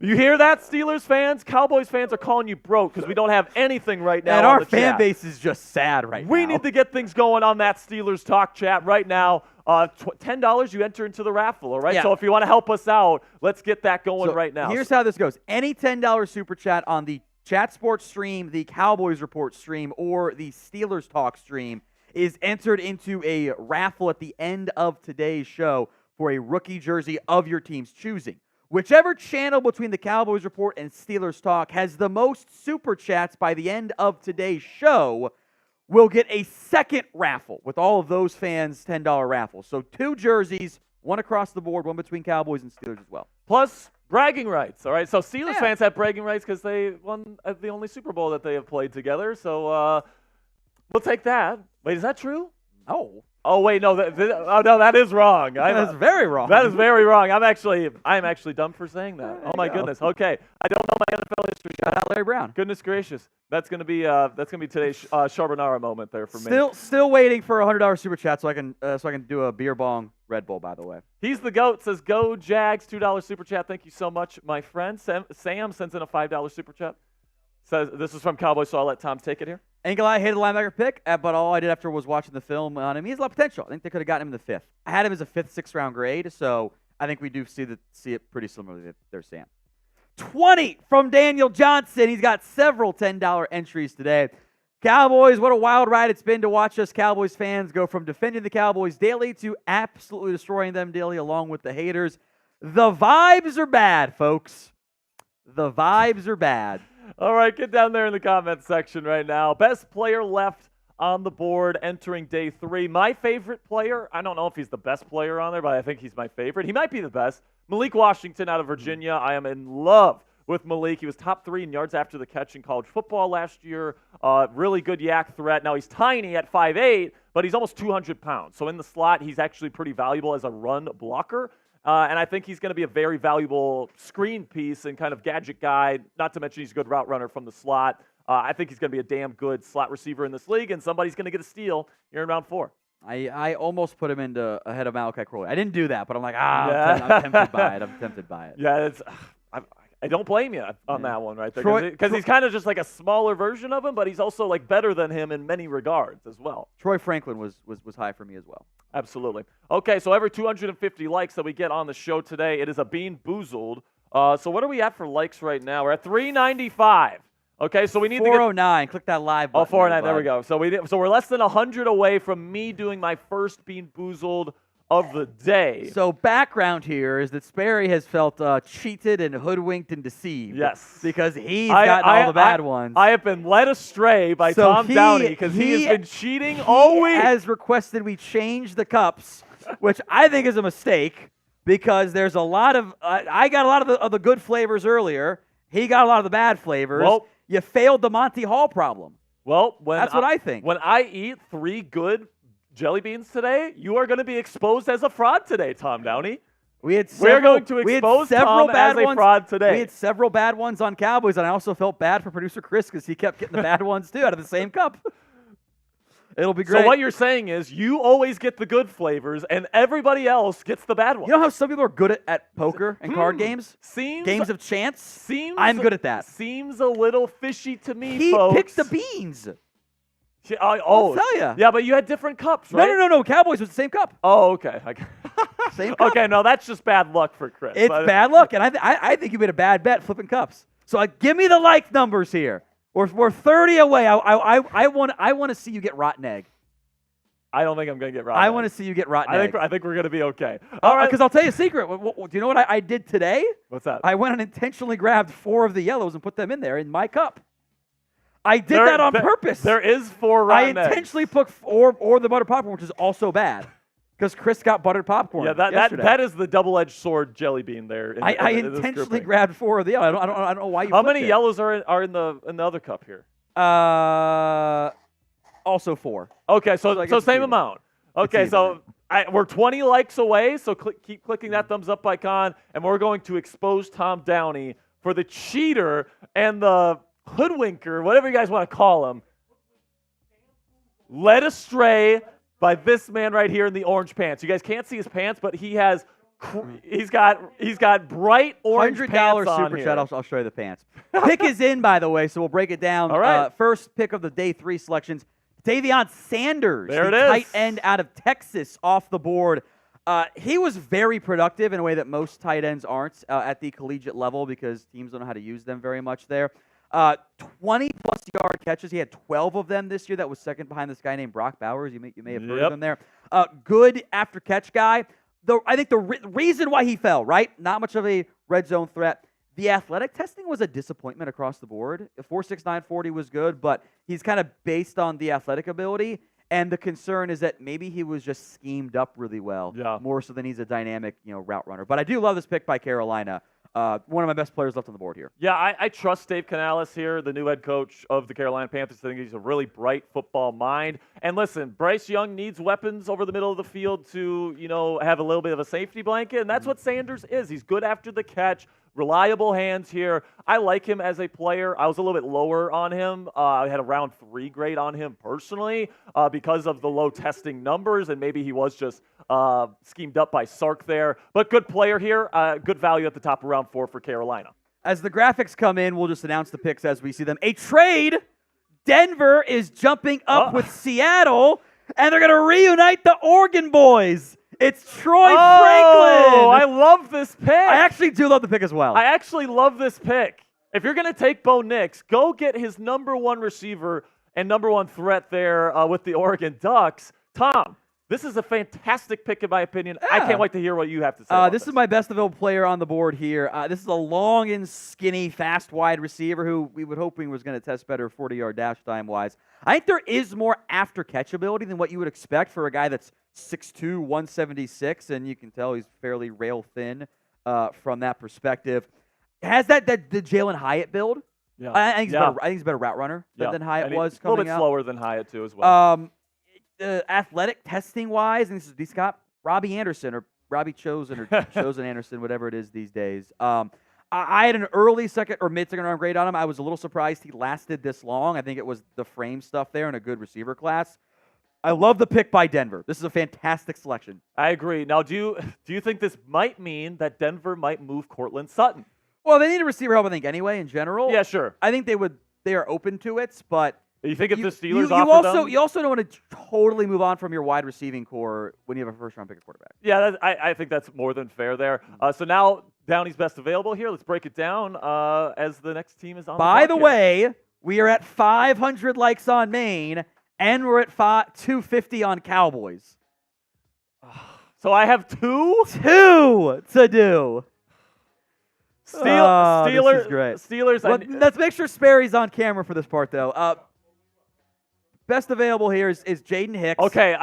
You hear that, Steelers fans? Cowboys fans are calling you broke because we don't have anything right now. And on our the fan chat. base is just sad right now. We need to get things going on that Steelers Talk chat right now. $10, you enter into the raffle, all right? Yeah. So if you want to help us out, let's get that going right now. Here's how this goes. Any $10 super chat on the Chat Sports stream, the Cowboys Report stream, or the Steelers Talk stream is entered into a raffle at the end of today's show for a rookie jersey of your team's choosing. Whichever channel between the Cowboys Report and Steelers Talk has the most super chats by the end of today's show will get a second raffle with all of those fans' $10 raffle. So 2 jerseys, 1 across the board, 1 between Cowboys and Steelers as well. Plus bragging rights, all right? So Steelers fans have bragging rights because they won the only Super Bowl that they have played together. So we'll take that. Wait, is that true? No. Oh wait, no, that is wrong. That's very wrong. That is very wrong. I'm actually dumb for saying that. Oh my goodness. Okay, I don't know my NFL history. Shout out Larry Brown. Goodness gracious, that's gonna be today's Charbonara moment there for me. Still waiting for a $100 super chat so I can do a beer bong Red Bull. By the way, he's the GOAT. Says go Jags. $2 super chat. Thank you so much, my friend. Sam sends in a $5 super chat. Says this is from Cowboys, so I'll let Tom take it here. I hated the linebacker pick, but all I did after was watching the film on him. He has a lot of potential. I think they could have gotten him in the 5th. I had him as a 5th, 6th round grade, so I think we do see it pretty similarly there, Sam. 20 from Daniel Johnson. He's got several $10 entries today. Cowboys, what a wild ride it's been to watch us Cowboys fans go from defending the Cowboys daily to absolutely destroying them daily along with the haters. The vibes are bad, folks. The vibes are bad. All right, get down there in the comment section right now. Best player left on the board entering day 3. My favorite player, I don't know if he's the best player on there, but I think he's my favorite. He might be the best. Malik Washington out of Virginia. I am in love with Malik. He was top 3 in yards after the catch in college football last year. Really good yak threat. Now, he's tiny at 5'8", but he's almost 200 pounds. So in the slot, he's actually pretty valuable as a run blocker. And I think he's going to be a very valuable screen piece and kind of gadget guy, not to mention he's a good route runner from the slot. I think he's going to be a damn good slot receiver in this league, and somebody's going to get a steal here in round 4. I almost put him into ahead of Malachi Crowley. I didn't do that, but I'm like, I'm tempted by it. I'm tempted by it. Yeah, I don't blame you on that one right there, because he's kind of just like a smaller version of him, but he's also like better than him in many regards as well. Troy Franklin was high for me as well. Absolutely. Okay, so every 250 likes that we get on the show today, it is a Bean Boozled. So what are we at for likes right now? We're at 395. Okay, so we need 409. Click that live button. 409. There we go. So we're less than 100 away from me doing my first Bean Boozled of the day. So background here is that Sperry has felt cheated and hoodwinked and deceived. Yes. Because he's gotten all the bad ones. I have been led astray by Tom Downey because he has been cheating all week. He has requested we change the cups, which I think is a mistake because there's a lot of I got a lot of the good flavors earlier. He got a lot of the bad flavors. Well, you failed the Monty Hall problem. Well, that's what I think. When I eat 3 good jelly beans today, you are going to be exposed as a fraud today, Tom Downey. We're going to expose Tom as a fraud today. We had several bad ones on Cowboys, and I also felt bad for producer Kris because he kept getting the bad ones too out of the same cup. It'll be great. So what you're saying is you always get the good flavors, and everybody else gets the bad ones. You know how some people are good at poker and card games? Games of chance? I'm good at that. Seems a little fishy to me, He folks. picked the beans. I'll tell you. Yeah, but you had different cups, right? No. Cowboys was the same cup. Oh, okay. Same cup. Okay, no, that's just bad luck for Kris. It's bad luck, and I think you made a bad bet flipping cups. So give me the like numbers here. We're 30 away. I want to see you get rotten egg. I don't think I'm going to get rotten egg. I want to see you get rotten egg. I think we're going to be okay. All right. Because I'll tell you a secret. Do you know what I did today? What's that? I went and intentionally grabbed 4 of the yellows and put them in there in my cup. I did that on purpose. There is 4 rotten eggs. I intentionally put or the buttered popcorn, which is also bad. Because Kris got buttered popcorn. Yeah, that is the double-edged sword jelly bean there. I intentionally grabbed 4 of the yellows. I don't know why you. How many yellows are in the other cup here? Also 4. Okay, so same amount. Okay, so we're 20 likes away. So keep clicking that thumbs up icon, and we're going to expose Tom Downey for the cheater and the hoodwinker, whatever you guys want to call him, led astray by this man right here in the orange pants. You guys can't see his pants, but he's got bright orange pants on super here. chat. I'll show you the pants. Pick is in, by the way, so we'll break it down. All right. First pick of the day 3 selections. Davion Sanders, there the tight end out of Texas, off the board. He was very productive in a way that most tight ends aren't at the collegiate level because teams don't know how to use them very much there. 20-plus yard catches. He had 12 of them this year. That was second behind this guy named Brock Bowers. You may have heard of him there. Good after-catch guy. I think the reason why he fell, right? Not much of a red zone threat. The athletic testing was a disappointment across the board. 4.69 40 was good, but he's kind of based on the athletic ability. And the concern is that maybe he was just schemed up really well, more so than he's a dynamic, route runner. But I do love this pick by Carolina. One of my best players left on the board here. Yeah, I trust Dave Canales here, the new head coach of the Carolina Panthers. I think he's a really bright football mind. And listen, Bryce Young needs weapons over the middle of the field to, have a little bit of a safety blanket, and that's what Sanders is. He's good after the catch, reliable hands here. I like him as a player. I was a little bit lower on him. I had a round 3 grade on him personally because of the low testing numbers, and maybe he was just schemed up by Sark there. But good player here. Good value at the top of round 4 for Carolina. As the graphics come in, we'll just announce the picks as we see them. A trade. Denver is jumping up with Seattle, and they're going to reunite the Oregon boys. It's Troy Franklin. I love this pick. I actually do love the pick as well. I actually love this pick. If you're going to take Bo Nix, go get his number 1 receiver and number 1 threat there with the Oregon Ducks. Tom, This is a fantastic pick, in my opinion. Yeah. I can't wait to hear what you have to say. This is my best available player on the board here. This is a long and skinny, fast wide receiver who we were hoping was going to test better 40-yard dash time-wise. I think there is more after-catch ability than what you would expect for a guy that's 6'2", 176, and you can tell he's fairly rail-thin from that perspective. Has the Jalen Hyatt build. Yeah. I think he's a better route runner than Hyatt was coming out. A little bit slower than Hyatt, too, as well. Athletic testing-wise, and this is Scott, Robbie Anderson, or Robbie Chosen, or Chosen Anderson, whatever it is these days. I had an early second or mid-second round grade on him. I was a little surprised he lasted this long. I think it was the frame stuff there and a good receiver class. I love the pick by Denver. This is a fantastic selection. I agree. Now, do you think this might mean that Denver might move Courtland Sutton? Well, they need a receiver help, I think, anyway, in general. Yeah, sure. I think they are open to it, but you think if the Steelers you also don't want to totally move on from your wide receiving core when you have a first-round pick at quarterback. Yeah, I think that's more than fair there. So now Downey's best available here. Let's break it down as the next team is on. By the way, we are at 500 likes on Maine, and we're at 250 on Cowboys. So I have two to do. Steelers. This is great. Steelers. Well, let's make sure Sperry's on camera for this part, though. Best available here is Jaden Hicks. Okay,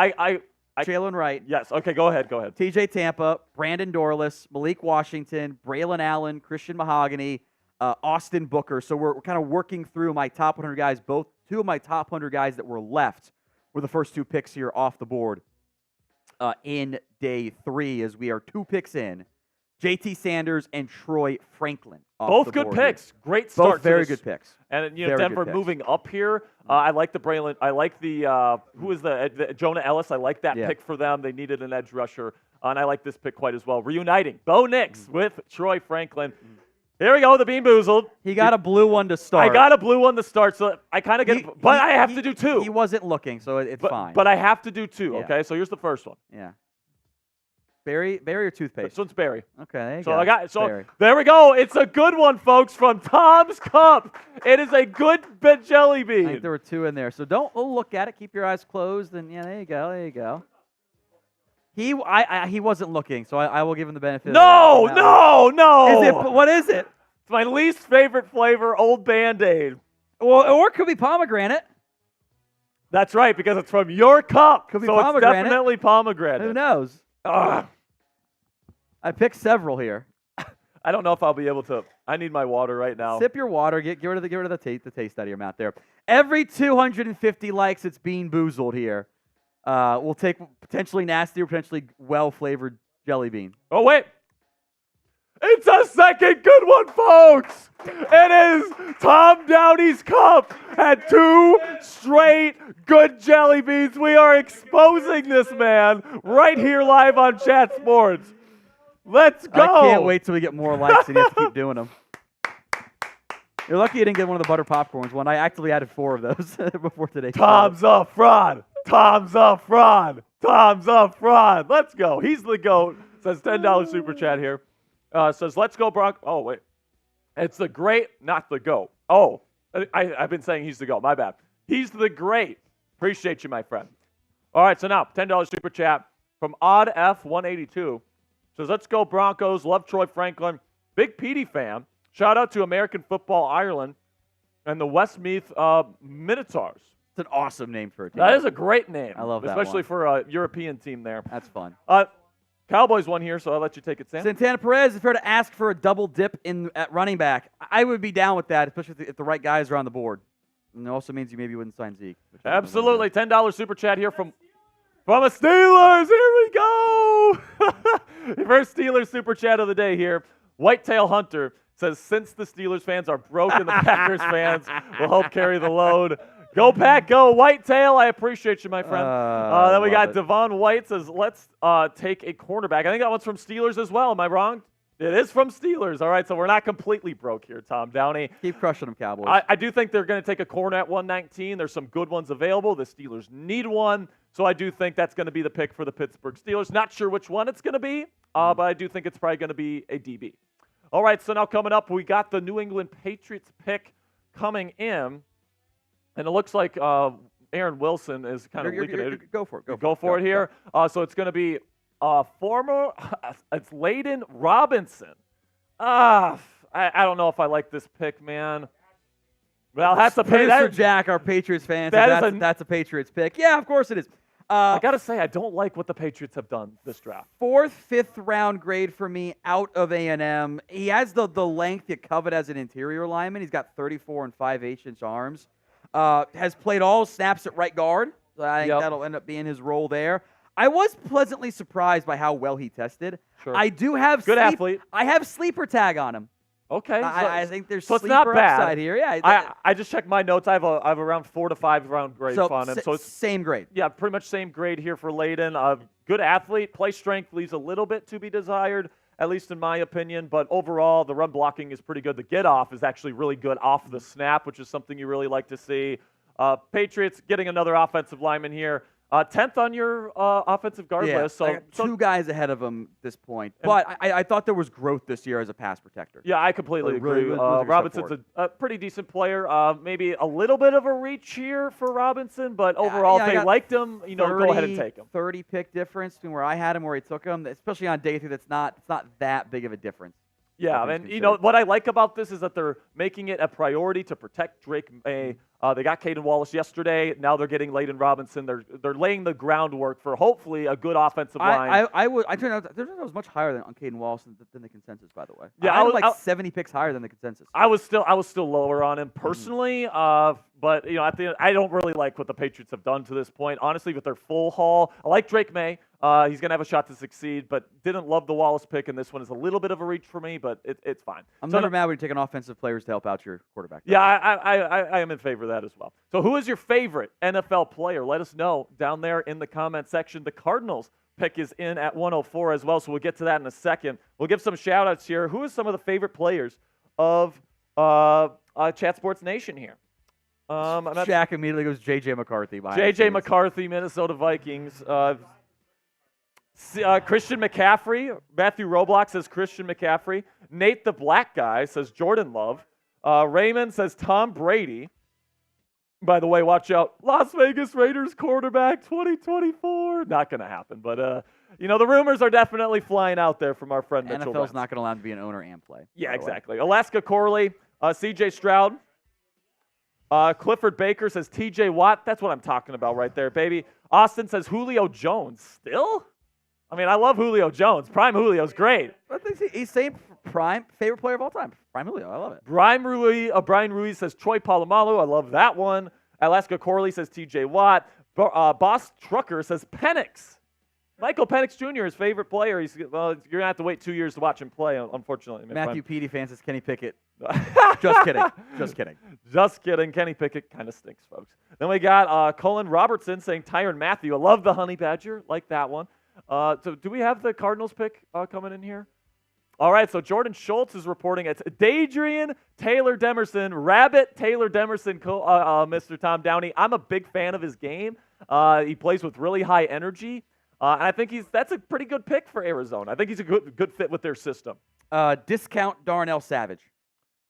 Jaylen Wright. Yes. Okay, go ahead. TJ Tampa, Brandon Dorless, Malik Washington, Braelon Allen, Christian Mahogany, Austin Booker. So we're kind of working through my top 100 guys. Two of my top 100 guys that were left were the first two picks here off the board in day 3, as we are 2 picks in. JT Sanders and Troy Franklin. Both good picks. Here. Great start. Both very good picks. And Denver moving up here. I like the Braelon. I like the who is the Jonah Ellis. I like that pick for them. They needed an edge rusher, and I like this pick quite as well. Reuniting Bo Nix with Troy Franklin. Here we go, the Bean Boozled. He got a blue one to start. I got a blue one to start, so I kind of get. But I have to do 2. He wasn't looking, so it's fine. But I have to do 2. Yeah. Okay, so here's the first one. Yeah. Berry or toothpaste? This one's berry. Okay, there you go. Berry. There we go. It's a good one, folks, from Tom's Cup. It is a good jelly bean. I think there were 2 in there. So don't look at it. Keep your eyes closed. And yeah, there you go. He wasn't looking, so I will give him the benefit. No. What is it? It's my least favorite flavor, Old Band-Aid. Well, or it could be pomegranate. That's right, because it's from your cup. Could be so pomegranate. It's definitely pomegranate. Who knows? Ugh. I picked several here. I don't know if I'll be able to. I need my water right now. Sip your water. Get rid of the taste out of your mouth there. Every 250 likes, it's Bean Boozled here. We'll take potentially nasty or potentially well-flavored jelly bean. Oh, wait. It's a second good one, folks. It is Tom Downey's Cup and 2 straight good jelly beans. We are exposing this man right here live on Chat Sports. Let's go. I can't wait till we get more likes and you have to keep doing them. You're lucky you didn't get one of the butter popcorns one. I actually added 4 of those before today. Tom's a fraud. Tom's a fraud. Tom's a fraud. Let's go. He's the GOAT. Says $10 super chat here. Says, let's go, Broncos. Oh, wait. It's the great, not the GOAT. Oh, I've been saying he's the GOAT. My bad. He's the great. Appreciate you, my friend. All right, so now, $10 super chat from Odd F182. Says, let's go, Broncos. Love Troy Franklin. Big Petey fan. Shout out to American Football Ireland and the Westmeath Minotaurs. It's an awesome name for a team. That is a great name. I love that especially one. for a European team there. That's fun. Cowboys won here, so I'll let you take it, Sam. Santana Perez, if you were to ask for a double dip at running back, I would be down with that, especially if the right guys are on the board. And it also means you maybe wouldn't sign Zeke. Absolutely. $10 super chat here from a Steelers. Here we go. First Steelers super chat of the day here. Whitetail Hunter says, since the Steelers fans are broken, the Packers fans will help carry the load. Go Pack, go Whitetail. I appreciate you, my friend. Then we got Devon White says, let's take a cornerback. I think that one's from Steelers as well. Am I wrong? It is from Steelers. All right, so we're not completely broke here, Tom Downey. Keep crushing them, Cowboys. I do think they're going to take a corner at 119. There's some good ones available. The Steelers need one. So I do think that's going to be the pick for the Pittsburgh Steelers. Not sure which one it's going to be, but I do think it's probably going to be a DB. All right, so now coming up, we got the New England Patriots pick coming in. And it looks like Aaron Wilson is kind of leaking it. Go for it. Go for it here. So it's going to be it's Layden Robinson. I don't know if I like this pick, man. Well, that's a pick. Producer Jack, our Patriots fans. That's a Patriots pick. Yeah, of course it is. I got to say, I don't like what the Patriots have done this draft. 4th, 5th round grade for me out of A&M. He has the length you covet as an interior lineman. He's got 34 and 5/8 inch arms. Has played all snaps at right guard. So I think that'll end up being his role there. I was pleasantly surprised by how well he tested. Sure. I do have good athlete. I have sleeper tag on him. Okay, I think there's so sleeper it's not bad. upside here. Yeah, I just checked my notes. I have around 4 to 5 round grade on him. So it's same grade. Yeah, pretty much same grade here for Layden. Good athlete. Play strength leaves a little bit to be desired, at least in my opinion. But overall, the run blocking is pretty good. The get off is actually really good off the snap, which is something you really like to see. Patriots getting another offensive lineman here. 10th on your offensive guard list. So, two guys ahead of him at this point. But I thought there was growth this year as a pass protector. Yeah, I completely agree. Really Robinson's a pretty decent player. Maybe a little bit of a reach here for Robinson, but overall, if they liked him, go ahead and take him. 30 pick difference between where I had him, where he took him, especially on day 3. It's not that big of a difference. Yeah, and what I like about this is that they're making it a priority to protect Drake May. They got Caden Wallace yesterday. Now they're getting Layden Robinson. They're laying the groundwork for hopefully a good offensive line. I turned out I was much higher on Caden Wallace than the consensus, by the way. Yeah, I was 70 picks higher than the consensus. I was still lower on him personally. But at the end, I don't really like what the Patriots have done to this point. Honestly, with their full haul, I like Drake May. He's going to have a shot to succeed, but didn't love the Wallace pick, and this one is a little bit of a reach for me, but it's fine. I'm never mad when you take an offensive players to help out your quarterback. Yeah, I am in favor of that as well. So who is your favorite NFL player? Let us know down there in the comment section. The Cardinals pick is in at 104 as well, so we'll get to that in a second. We'll give some shout-outs here. Who is some of the favorite players of Chat Sports Nation here? Shaq immediately goes J.J. McCarthy. J.J. McCarthy, Minnesota Vikings. Christian McCaffrey. Matthew Roblox says Christian McCaffrey. Nate the Black Guy says Jordan Love. Raymond says Tom Brady. By the way, watch out. Las Vegas Raiders quarterback 2024. Not going to happen. But, the rumors are definitely flying out there from our friend Mitchell. NFL's not going to allow him to be an owner and play. Yeah, exactly. Alaska Corley. C.J. Stroud. Clifford Baker says T.J. Watt. That's what I'm talking about right there, baby. Austin says Julio Jones. Still? I mean, I love Julio Jones. Prime Julio's great. I think he's saying prime favorite player of all time. Prime Julio. I love it. Brian Ruiz says Troy Polamalu. I love that one. Alaska Corley says T.J. Watt. Boss Trucker says Penix. Michael Penix Jr., his favorite player. You're going to have to wait 2 years to watch him play, unfortunately. Matthew Petey fan says Kenny Pickett. Just kidding. Just kidding. Just kidding. Kenny Pickett kind of stinks, folks. Then we got Colin Robertson saying Tyrann Mathieu. I love the Honey Badger. Like that one. So do we have the Cardinals pick coming in here? All right, so Jordan Schultz is reporting it's Dadrion Taylor-Demerson, Rabbit Taylor-Demerson, Mr. Tom Downey. I'm a big fan of his game. He plays with really high energy. And I think that's a pretty good pick for Arizona. I think he's a good fit with their system. Discount Darnell Savage.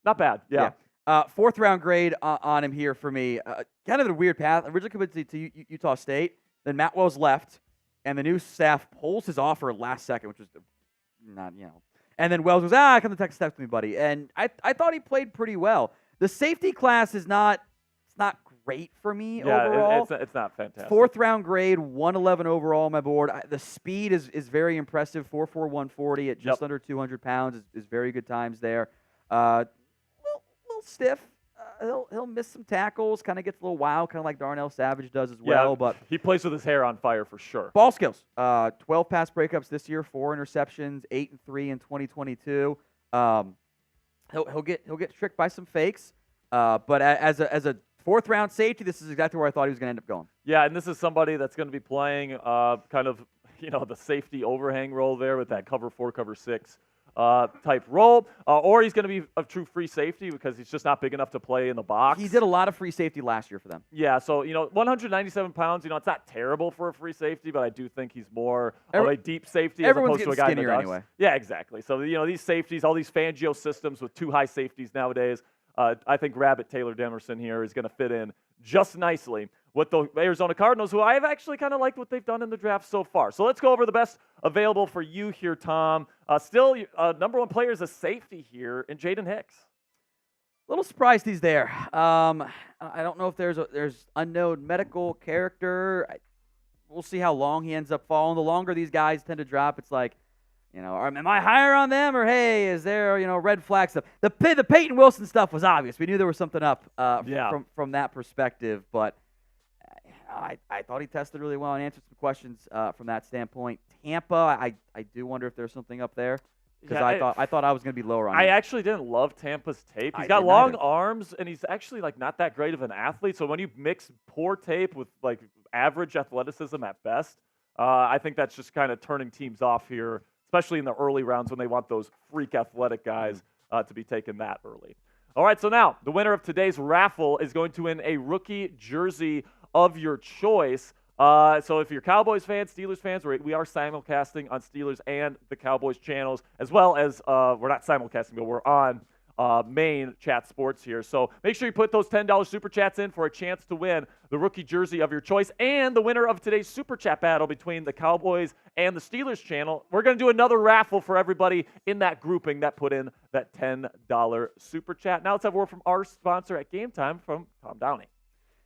Not bad, yeah. 4th round grade on him here for me. Kind of a weird path. Originally committed to Utah State. Then Matt Wells left, and the new staff pulls his offer last second, which was not, And then Wells goes, come to Texas Tech with me, buddy. And I thought he played pretty well. The safety class is not great for me overall. It's not fantastic. 4th round grade, 111 overall on my board. The speed is very impressive. 4.4 140 at just under 200 pounds is very good times there. Little stiff. He'll miss some tackles. Kind of gets a little wild, kind of like Darnell Savage does as well. But he plays with his hair on fire for sure. Ball skills. 12 pass breakups this year, 4 interceptions, 8 and 3 in 2022. He'll get tricked by some fakes. But as a 4th round safety, this is exactly where I thought he was going to end up going. Yeah, and this is somebody that's going to be playing kind of the safety overhang role there with that cover 4, cover 6 type role, or he's going to be a true free safety because he's just not big enough to play in the box. He did a lot of free safety last year for them. Yeah, so 197 pounds. It's not terrible for a free safety, but I do think he's more of a deep safety as opposed to a guy in the ducks. Anyway. Yeah, exactly. So these safeties, all these Fangio systems with 2 high safeties nowadays. I think Rabbit Taylor-Demerson here is going to fit in just nicely with the Arizona Cardinals, who I have actually kind of liked what they've done in the draft so far. So let's go over the best available for you here, Tom. Still, number one player is a safety here in Jaden Hicks. A little surprised he's there. I don't know if there's unknown medical character. We'll see how long he ends up falling. The longer these guys tend to drop, it's like, am I higher on them, or hey, is there red flag stuff? The Peyton Wilson stuff was obvious. We knew there was something up from that perspective, but I thought he tested really well and answered some questions from that standpoint. Tampa, I do wonder if there's something up there. Because I thought I was going to be lower on him. I actually didn't love Tampa's tape. He's got long arms, and he's actually not that great of an athlete. So when you mix poor tape with average athleticism at best, I think that's just kind of turning teams off here, especially in the early rounds when they want those freak athletic guys to be taken that early. All right, so now the winner of today's raffle is going to win a rookie jersey of your choice. So if you're Cowboys fans, Steelers fans, we are simulcasting on Steelers and the Cowboys channels, as well as we're not simulcasting, but we're on main chat sports here. So make sure you put those $10 super chats in for a chance to win the rookie jersey of your choice and the winner of today's super chat battle between the Cowboys and the Steelers channel. We're going to do another raffle for everybody in that grouping that put in that $10 super chat. Now let's have a word from our sponsor at Game Time, from Tom Downey.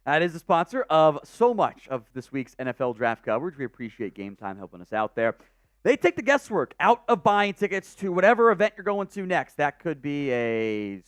That is the sponsor of so much of this week's NFL draft coverage. We appreciate Game Time helping us out there. They take the guesswork out of buying tickets to whatever event you're going to next. That could be a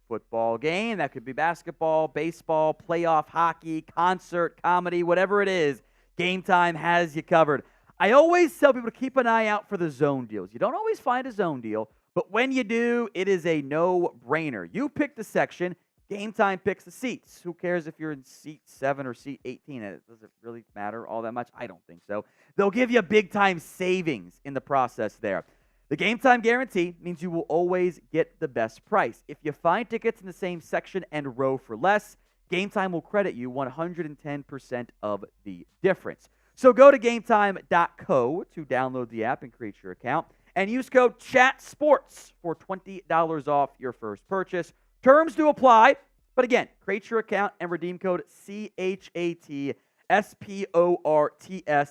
football game. That could be basketball, baseball, playoff hockey, concert, comedy, whatever it is. Game Time has you covered. I always tell people to keep an eye out for the zone deals. You don't always find a zone deal, but when you do, it is a no-brainer. You pick the section. Game Time picks the seats. Who cares if you're in seat 7 or seat 18? Does it really matter all that much? I don't think so. They'll give you big-time savings in the process there. The Game Time guarantee means you will always get the best price. If you find tickets in the same section and row for less, Game Time will credit you 110% of the difference. So go to GameTime.co to download the app and create your account, and use code CHATSPORTS for $20 off your first purchase. Terms do apply, but again, create your account and redeem code CHATSPORTS.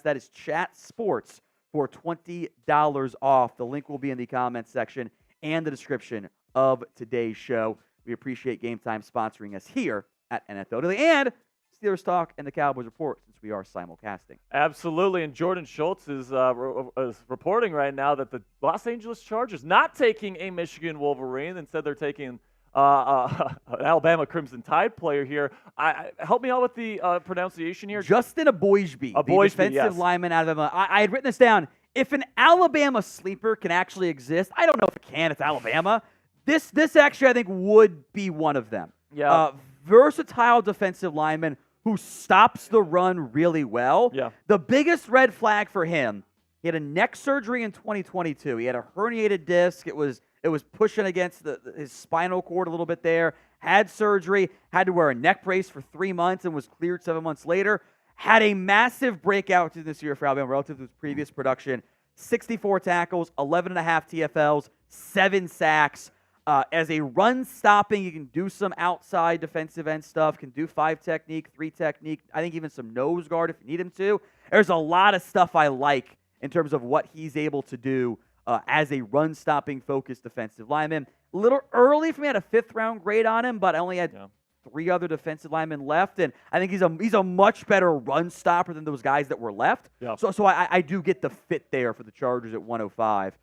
That is Chat Sports for $20 off. The link will be in the comments section and the description of today's show. We appreciate Game Time sponsoring us here at NFL Daily and Steelers Talk and the Cowboys Report, since we are simulcasting. Absolutely, and Jordan Schultz is reporting right now that the Los Angeles Chargers not taking a Michigan Wolverine. Instead, they're taking an Alabama Crimson Tide player here. Help me out with the pronunciation here. Justin Aboijbe, the defensive lineman out of Alabama. I had written this down. If an Alabama sleeper can actually exist, I don't know if it can. It's Alabama. This actually, I think, would be one of them. Yeah. Versatile defensive lineman who stops the run really well. Yeah. The biggest red flag for him, he had a neck surgery in 2022. He had a herniated disc. It was pushing against his spinal cord a little bit there. Had surgery, had to wear a neck brace for 3 months and was cleared 7 months later. Had a massive breakout this year for Alabama relative to his previous production. 64 tackles, 11.5 TFLs, 7 sacks. As a run stopping, you can do some outside defensive end stuff, can do 5 technique, 3 technique, I think even some nose guard if you need him to. There's a lot of stuff I like in terms of what he's able to do as a run-stopping focused defensive lineman. A little early for me, I had a 5th-round grade on him, but I only had 3 other defensive linemen left, and I think he's a much better run stopper than those guys that were left. Yeah. So I do get the fit there for the Chargers at 105.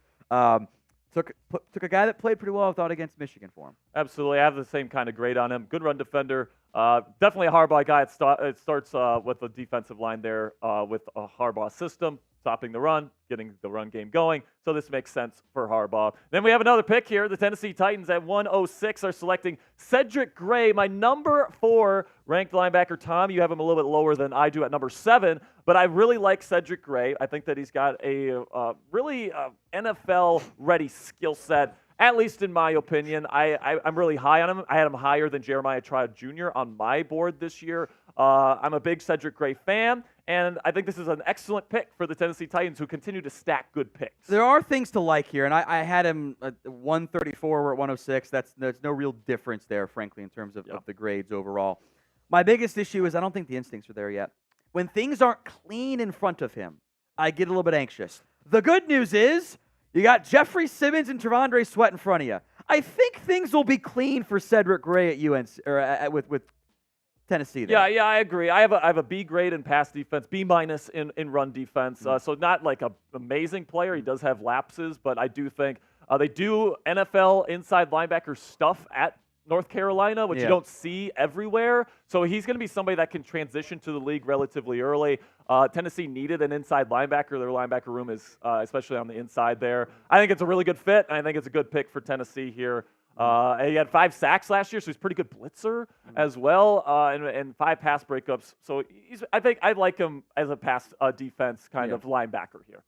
Took a guy that played pretty well, I thought, against Michigan for him. Absolutely. I have the same kind of grade on him. Good run defender. Definitely a Harbaugh guy. It starts with the defensive line there with a Harbaugh system, stopping the run, getting the run game going. So this makes sense for Harbaugh. Then we have another pick here. The Tennessee Titans at 106 are selecting Sedrick Gray, my number 4 ranked linebacker. Tom, you have him a little bit lower than I do at number 7, but I really like Sedrick Gray. I think that he's got a really NFL-ready skill set, at least in my opinion. I'm really high on him. I had him higher than Jeremiah Trotter Jr. on my board this year. I'm a big Sedrick Gray fan, and I think this is an excellent pick for the Tennessee Titans, who continue to stack good picks. There are things to like here, and I had him at 134. We're at 106. There's no real difference there, frankly, in terms of the grades overall. My biggest issue is I don't think the instincts are there yet. When things aren't clean in front of him, I get a little bit anxious. The good news is you got Jeffrey Simmons and Tavondre Sweat in front of you. I think things will be clean for Sedrick Gray at UNC or with Tennessee there. Yeah, I agree. I have a B grade in pass defense, B minus in run defense. So not like an amazing player. He does have lapses, but I do think they do NFL inside linebacker stuff at North Carolina, which you don't see everywhere. So he's going to be somebody that can transition to the league relatively early. Tennessee needed an inside linebacker. Their linebacker room is, especially on the inside there. I think it's a really good fit, and I think it's a good pick for Tennessee here. He had 5 sacks last year, so he's a pretty good blitzer as well, and 5 pass breakups. So I think I like him as a pass defense kind of linebacker here.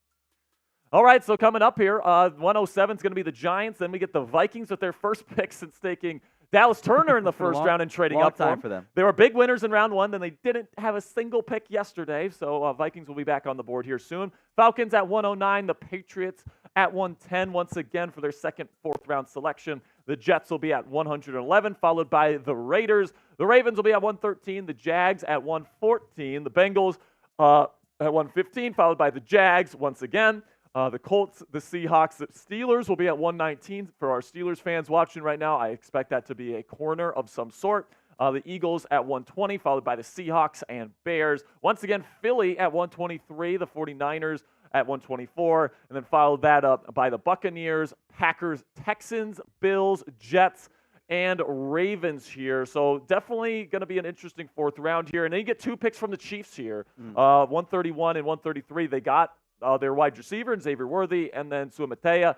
All right, so coming up here, 107 is going to be the Giants. Then we get the Vikings with their first pick since taking Dallas Turner in the first round and trading up for them. They were big winners in round 1. Then they didn't have a single pick yesterday. So Vikings will be back on the board here soon. Falcons at 109. The Patriots at 110 once again for their second, 4th round selection. The Jets will be at 111, followed by the Raiders. The Ravens will be at 113. The Jags at 114. The Bengals at 115, followed by the Jags once again. The Colts, the Seahawks, the Steelers will be at 119. For our Steelers fans watching right now, I expect that to be a corner of some sort. The Eagles at 120, followed by the Seahawks and Bears. Once again, Philly at 123, the 49ers at 124, and then followed that up by the Buccaneers, Packers, Texans, Bills, Jets, and Ravens here. So definitely going to be an interesting 4th round here. And then you get 2 picks from the Chiefs here, 131 and 133. They got their wide receiver, Xavier Worthy, and then Suamatea,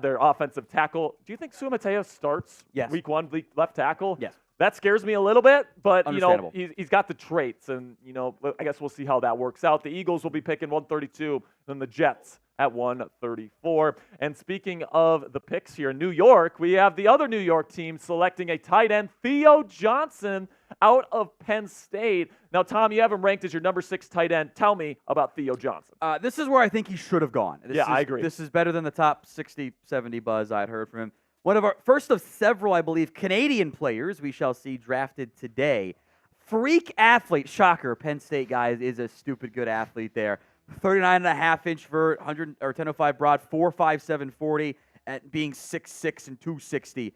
their offensive tackle. Do you think Suamatea starts week 1, left tackle? Yes. That scares me a little bit, but he's got the traits, and I guess we'll see how that works out. The Eagles will be picking 132, then the Jets at 134. And speaking of the picks here in New York, we have the other New York team selecting a tight end, Theo Johnson, out of Penn State. Now, Tom, you have him ranked as your number 6 tight end. Tell me about Theo Johnson. This is where I think he should have gone. I agree. This is better than the top 60, 70 buzz I'd heard from him. One of our first of several, I believe, Canadian players we shall see drafted today. Freak athlete. Shocker. Penn State, guys, is a stupid good athlete there. 39.5-inch vert, 10.05 broad, 4.57 40, at being 6'6" and 260.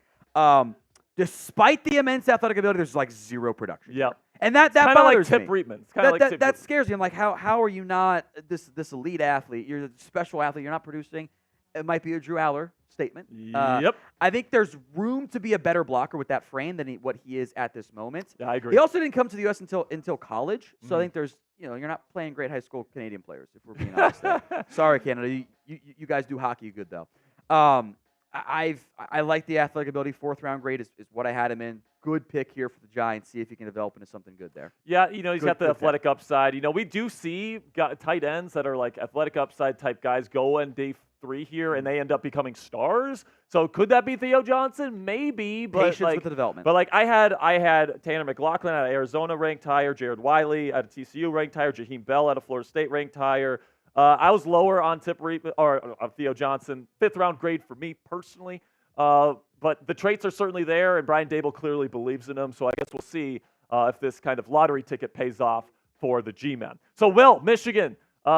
Despite the immense athletic ability, there's like 0 production. Yep. And that bothers me. Tip Reitman. It's kind of like that scares me. I'm like, how are you not this elite athlete? You're a special athlete. You're not producing. It might be a Drew Aller statement. Yep. I think there's room to be a better blocker with that frame than what he is at this moment. Yeah, I agree. He also didn't come to the U.S. until college, so I think there's you're not playing great high school Canadian players, if we're being honest. Sorry, Canada. You guys do hockey good though. I like the athletic ability. 4th round grade is what I had him in. Good pick here for the Giants. See if he can develop into something good there. Yeah, he's got the athletic upside. We do see tight ends that are like athletic upside type guys go in day 3 here, and they end up becoming stars. So could that be Theo Johnson? Maybe, but patience with the development. But I had Tanner McLaughlin out of Arizona ranked higher, Jared Wiley out of TCU ranked higher, Jaheim Bell out of Florida State ranked higher. I was lower on Theo Johnson. 5th round grade for me personally. But the traits are certainly there, and Brian Dable clearly believes in him. So I guess we'll see if this kind of lottery ticket pays off for the G-men. So will Michigan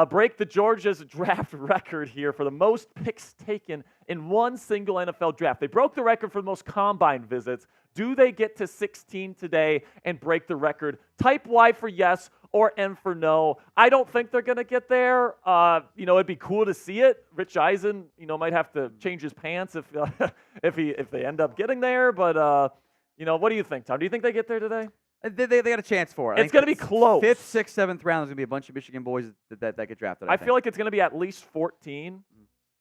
break the Georgia's draft record here for the most picks taken in one single NFL draft? They broke the record for the most combine visits. Do they get to 16 today and break the record? Type Y for yes or N for no. I don't think they're going to get there. It'd be cool to see it. Rich Eisen, might have to change his pants if they end up getting there. But what do you think, Tom? Do you think they get there today? They got a chance for it. It's going to be close. 5th, 6th, 7th round. There's going to be a bunch of Michigan boys that get drafted. I feel like it's going to be at least 14.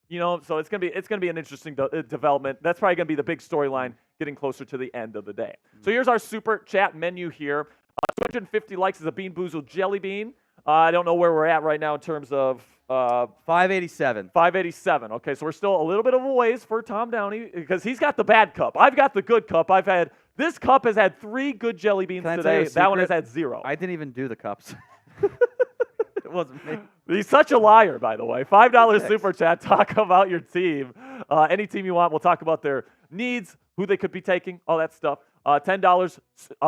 So it's going to be an interesting development. That's probably going to be the big storyline getting closer to the end of the day. So here's our super chat menu here. 250 likes is a Bean Boozled Jelly Bean. I don't know where we're at right now in terms of 587. 587. Okay, so we're still a little bit of a ways for Tom Downey because he's got the bad cup. I've got the good cup. This cup has had 3 good jelly beans today. That one has had 0. I didn't even do the cups. It wasn't me. He's such a liar, by the way. $5 super chat. Talk about your team. Any team you want. We'll talk about their needs, who they could be taking, all that stuff. $10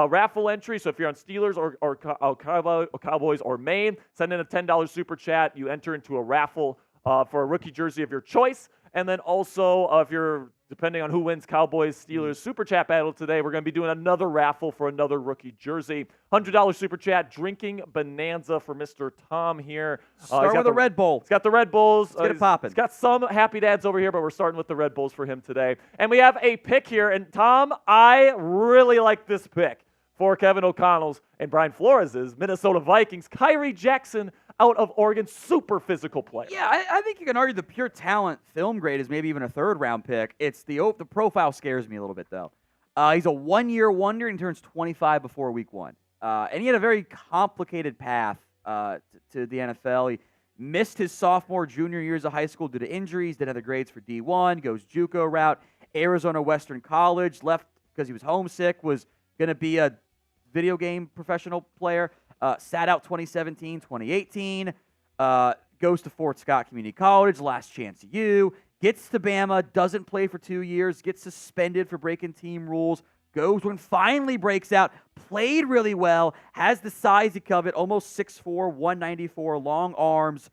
raffle entry. So if you're on Steelers or Cowboys or Maine, send in a $10 super chat. You enter into a raffle for a rookie jersey of your choice. And then also, if you're, depending on who wins Cowboys Steelers super chat battle today, we're going to be doing another raffle for another rookie jersey. $100 super chat, drinking bonanza for Mr. Tom here. Start with the Red Bull. He's got the Red Bulls. Let's get it popping. He's got some happy dads over here, but we're starting with the Red Bulls for him today. And we have a pick here. And Tom, I really like this pick for Kevin O'Connell's and Brian Flores's Minnesota Vikings. Kyrie Jackson out of Oregon, super physical player. Yeah, I think you can argue the pure talent film grade is maybe even a third-round pick. It's the profile scares me a little bit, though. He's a one-year wonder and turns 25 before week 1. And he had a very complicated path to the NFL. He missed his sophomore, junior years of high school due to injuries, didn't have the grades for D1, goes JUCO route, Arizona Western College, left because he was homesick, was going to be a video game professional player. Sat out 2017, 2018, goes to Fort Scott Community College, last chance U, gets to Bama, doesn't play for 2 years, gets suspended for breaking team rules, goes and finally breaks out, played really well, has the size he coveted, almost 6'4", 194, long arms,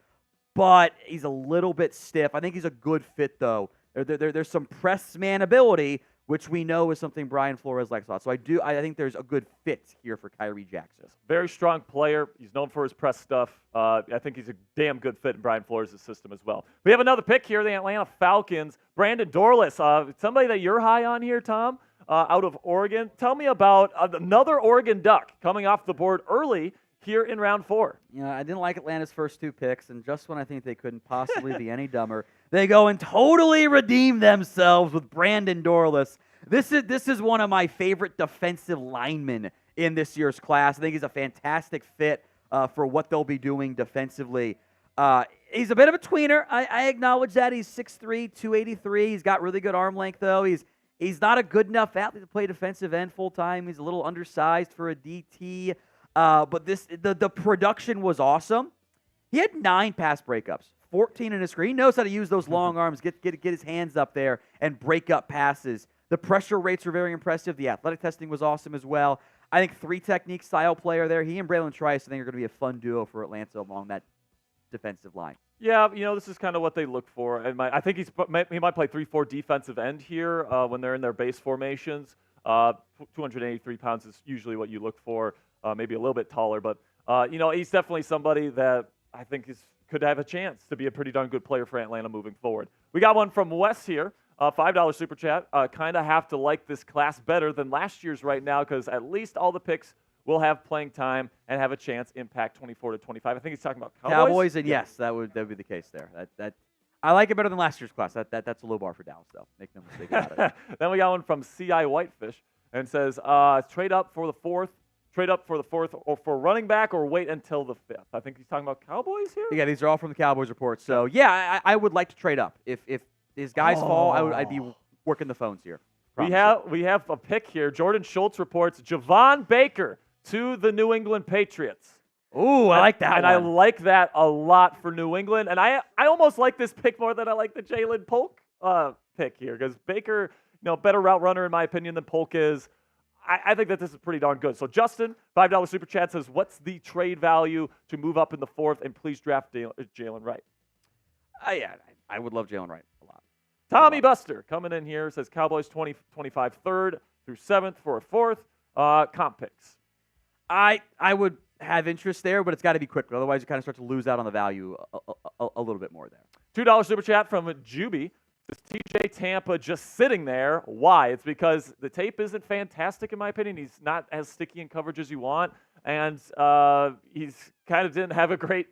but he's a little bit stiff. I think he's a good fit, though. There's some press man ability, which we know is something Brian Flores likes a lot. So I think there's a good fit here for Kyrie Jackson. Very strong player. He's known for his press stuff. I think he's a damn good fit in Brian Flores' system as well. We have another pick here, the Atlanta Falcons. Brandon Dorless, somebody that you're high on here, Tom, out of Oregon. Tell me about another Oregon Duck coming off the board early here in round 4. I didn't like Atlanta's first 2 picks, and just when I think they couldn't possibly be any dumber, they go and totally redeem themselves with Brandon Dorless. This is one of my favorite defensive linemen in this year's class. I think he's a fantastic fit for what they'll be doing defensively. He's a bit of a tweener. I acknowledge that. He's 6'3", 283. He's got really good arm length, though. He's not a good enough athlete to play defensive end full-time. He's a little undersized for a DT. But the production was awesome. He had 9 pass breakups, 14 in his career. He knows how to use those long arms, get his hands up there, and break up passes. The pressure rates were very impressive. The athletic testing was awesome as well. I think 3-technique style player there. He and Braelon Rice, I think, are going to be a fun duo for Atlanta along that defensive line. Yeah, this is kind of what they look for. And I think he might play 3-4 defensive end here when they're in their base formations. 283 pounds is usually what you look for. Maybe a little bit taller, but he's definitely somebody that I think could have a chance to be a pretty darn good player for Atlanta moving forward. We got one from Wes here, $5 super chat. Kind of have to like this class better than last year's right now because at least all the picks will have playing time and have a chance impact 24 to 25. I think he's talking about Cowboys. And yes, that would be the case there. That I like it better than last year's class. That's a low bar for Dallas, though. Make no mistake about it. Then we got one from CI Whitefish and says trade up for the 4th. Trade up for the 4th or for running back or wait until the 5th. I think he's talking about Cowboys here? Yeah, these are all from the Cowboys report. So, yeah, I would like to trade up. If these guys fall, I'd be working the phones here. We have a pick here. Jordan Schultz reports Javon Baker to the New England Patriots. Ooh, I like that one. And I like that a lot for New England. And I almost like this pick more than I like the Jaylen Polk pick here because Baker, better route runner in my opinion than Polk is. I think that this is pretty darn good. So Justin, $5 super chat says, what's the trade value to move up in the 4th and please draft Jaylen Wright? I would love Jaylen Wright a lot. Tommy Buster coming in here says Cowboys 2025 3rd through 7th for a 4th. Comp picks. I would have interest there, but it's got to be quickly. Otherwise, you kind of start to lose out on the value a little bit more there. $2 super chat from Juby. Is TJ Tampa just sitting there? Why? It's because the tape isn't fantastic, in my opinion. He's not as sticky in coverage as you want, and he's kind of didn't have a great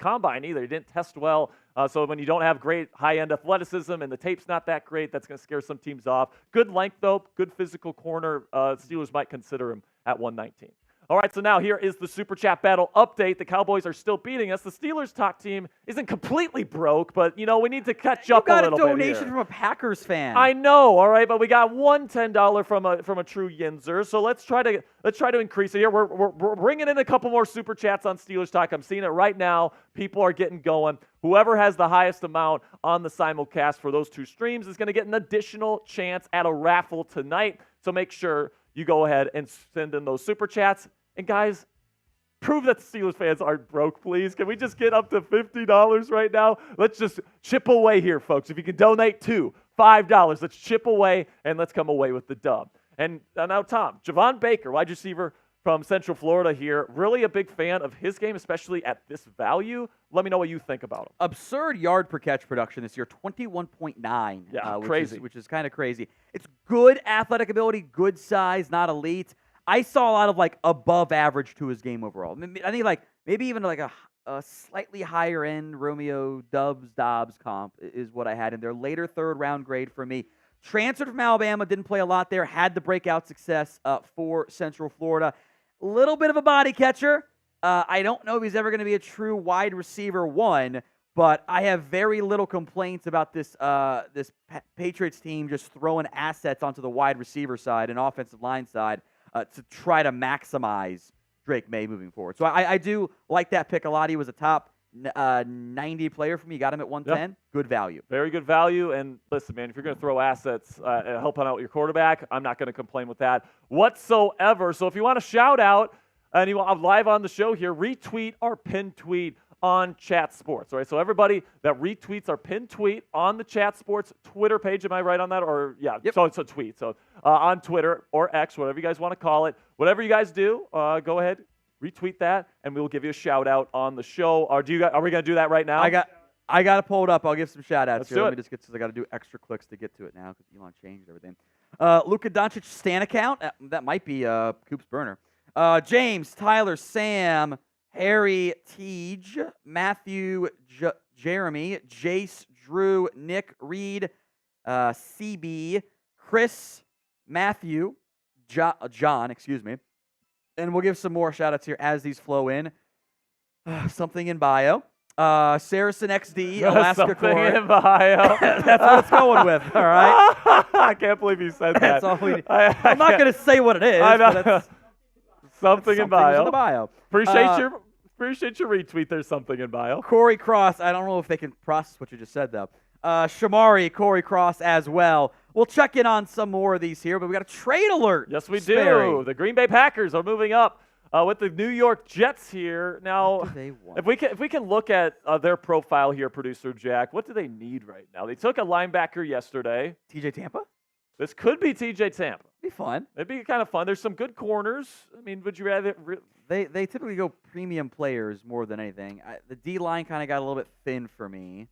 combine either. He didn't test well. So when you don't have great high-end athleticism and the tape's not that great, that's going to scare some teams off. Good length, though. Good physical corner. Steelers might consider him at 119. All right, so now here is the Super Chat Battle update. The Cowboys are still beating us. The Steelers' top team isn't completely broke, but, we need to catch up a little bit. You got a donation from a Packers fan. I know, all right, but we got one $10 from a true Yinzer, so let's try to increase it here. We're bringing in a couple more Super Chats on Steelers Talk. I'm seeing it right now. People are getting going. Whoever has the highest amount on the simulcast for those 2 streams is going to get an additional chance at a raffle tonight, so make sure you go ahead and send in those super chats. And guys, prove that Steelers fans aren't broke, please. Can we just get up to $50 right now? Let's just chip away here, folks. If you can donate $2, $5, let's chip away and let's come away with the dub. And now, Tom, Javon Baker, wide receiver from Central Florida here. Really a big fan of his game, especially at this value. Let me know what you think about him. Absurd yard per catch production this year, 21.9. Yeah, crazy. Which is kind of crazy. It's good athletic ability, good size, not elite. I saw a lot of above average to his game overall. I think maybe even a slightly higher end Romeo Dobbs comp is what I had in there. Later third round grade for me. Transferred from Alabama, didn't play a lot there, had the breakout success for Central Florida. A little bit of a body catcher. I don't know if he's ever going to be a true wide receiver one, but I have very little complaints about this Patriots team just throwing assets onto the wide receiver side and offensive line side to try to maximize Drake May moving forward. So I do like that pick a lot. He was a top 90 player for me. Got him at 110. Yep. Good value. Very good value. And listen, man, if you're going to throw assets helping out your quarterback, I'm not going to complain with that whatsoever. So if you want to shout out and you want live on the show here, retweet our pinned tweet on Chat Sports. All right. So everybody that retweets our pinned tweet on the Chat Sports Twitter page, am I right on that? Or yeah, yep. So it's a tweet. So on Twitter or X, whatever you guys want to call it, whatever you guys do, go ahead. Retweet that, and we will give you a shout-out on the show. Are we going to do that right now? I got to pull it up. I'll give some shout-outs here. Let me just get I got to do extra clicks to get to it now because Elon changed everything. Luka Doncic Stan account. That might be Coop's burner. James, Tyler, Sam, Harry, Tej, Matthew, Jeremy, Jace, Drew, Nick, Reed, CB, Kris, Matthew, John, excuse me. And we'll give some more shout-outs here as these flow in. Something in bio. Saracen XD, Alaska Something Core. in bio. That's what it's going with, all right? I can't believe you said that. That's all we need. I'm not going to say what it is. I know. But something in bio. In the bio. Appreciate your retweet. There's something in bio. Corey Cross. I don't know if they can process what you just said, though. Shamari, Corey Cross as well. We'll check in on some more of these here, but we got a trade alert. Yes, we do. The Green Bay Packers are moving up with the New York Jets here. Now, if we can look at their profile here, producer Jack, what do they need right now? They took a linebacker yesterday. TJ Tampa? This could be TJ Tampa. Be fun. It'd be kind of fun. There's some good corners. I mean, would you rather? They typically go premium players more than anything. The D-line kind of got a little bit thin for me.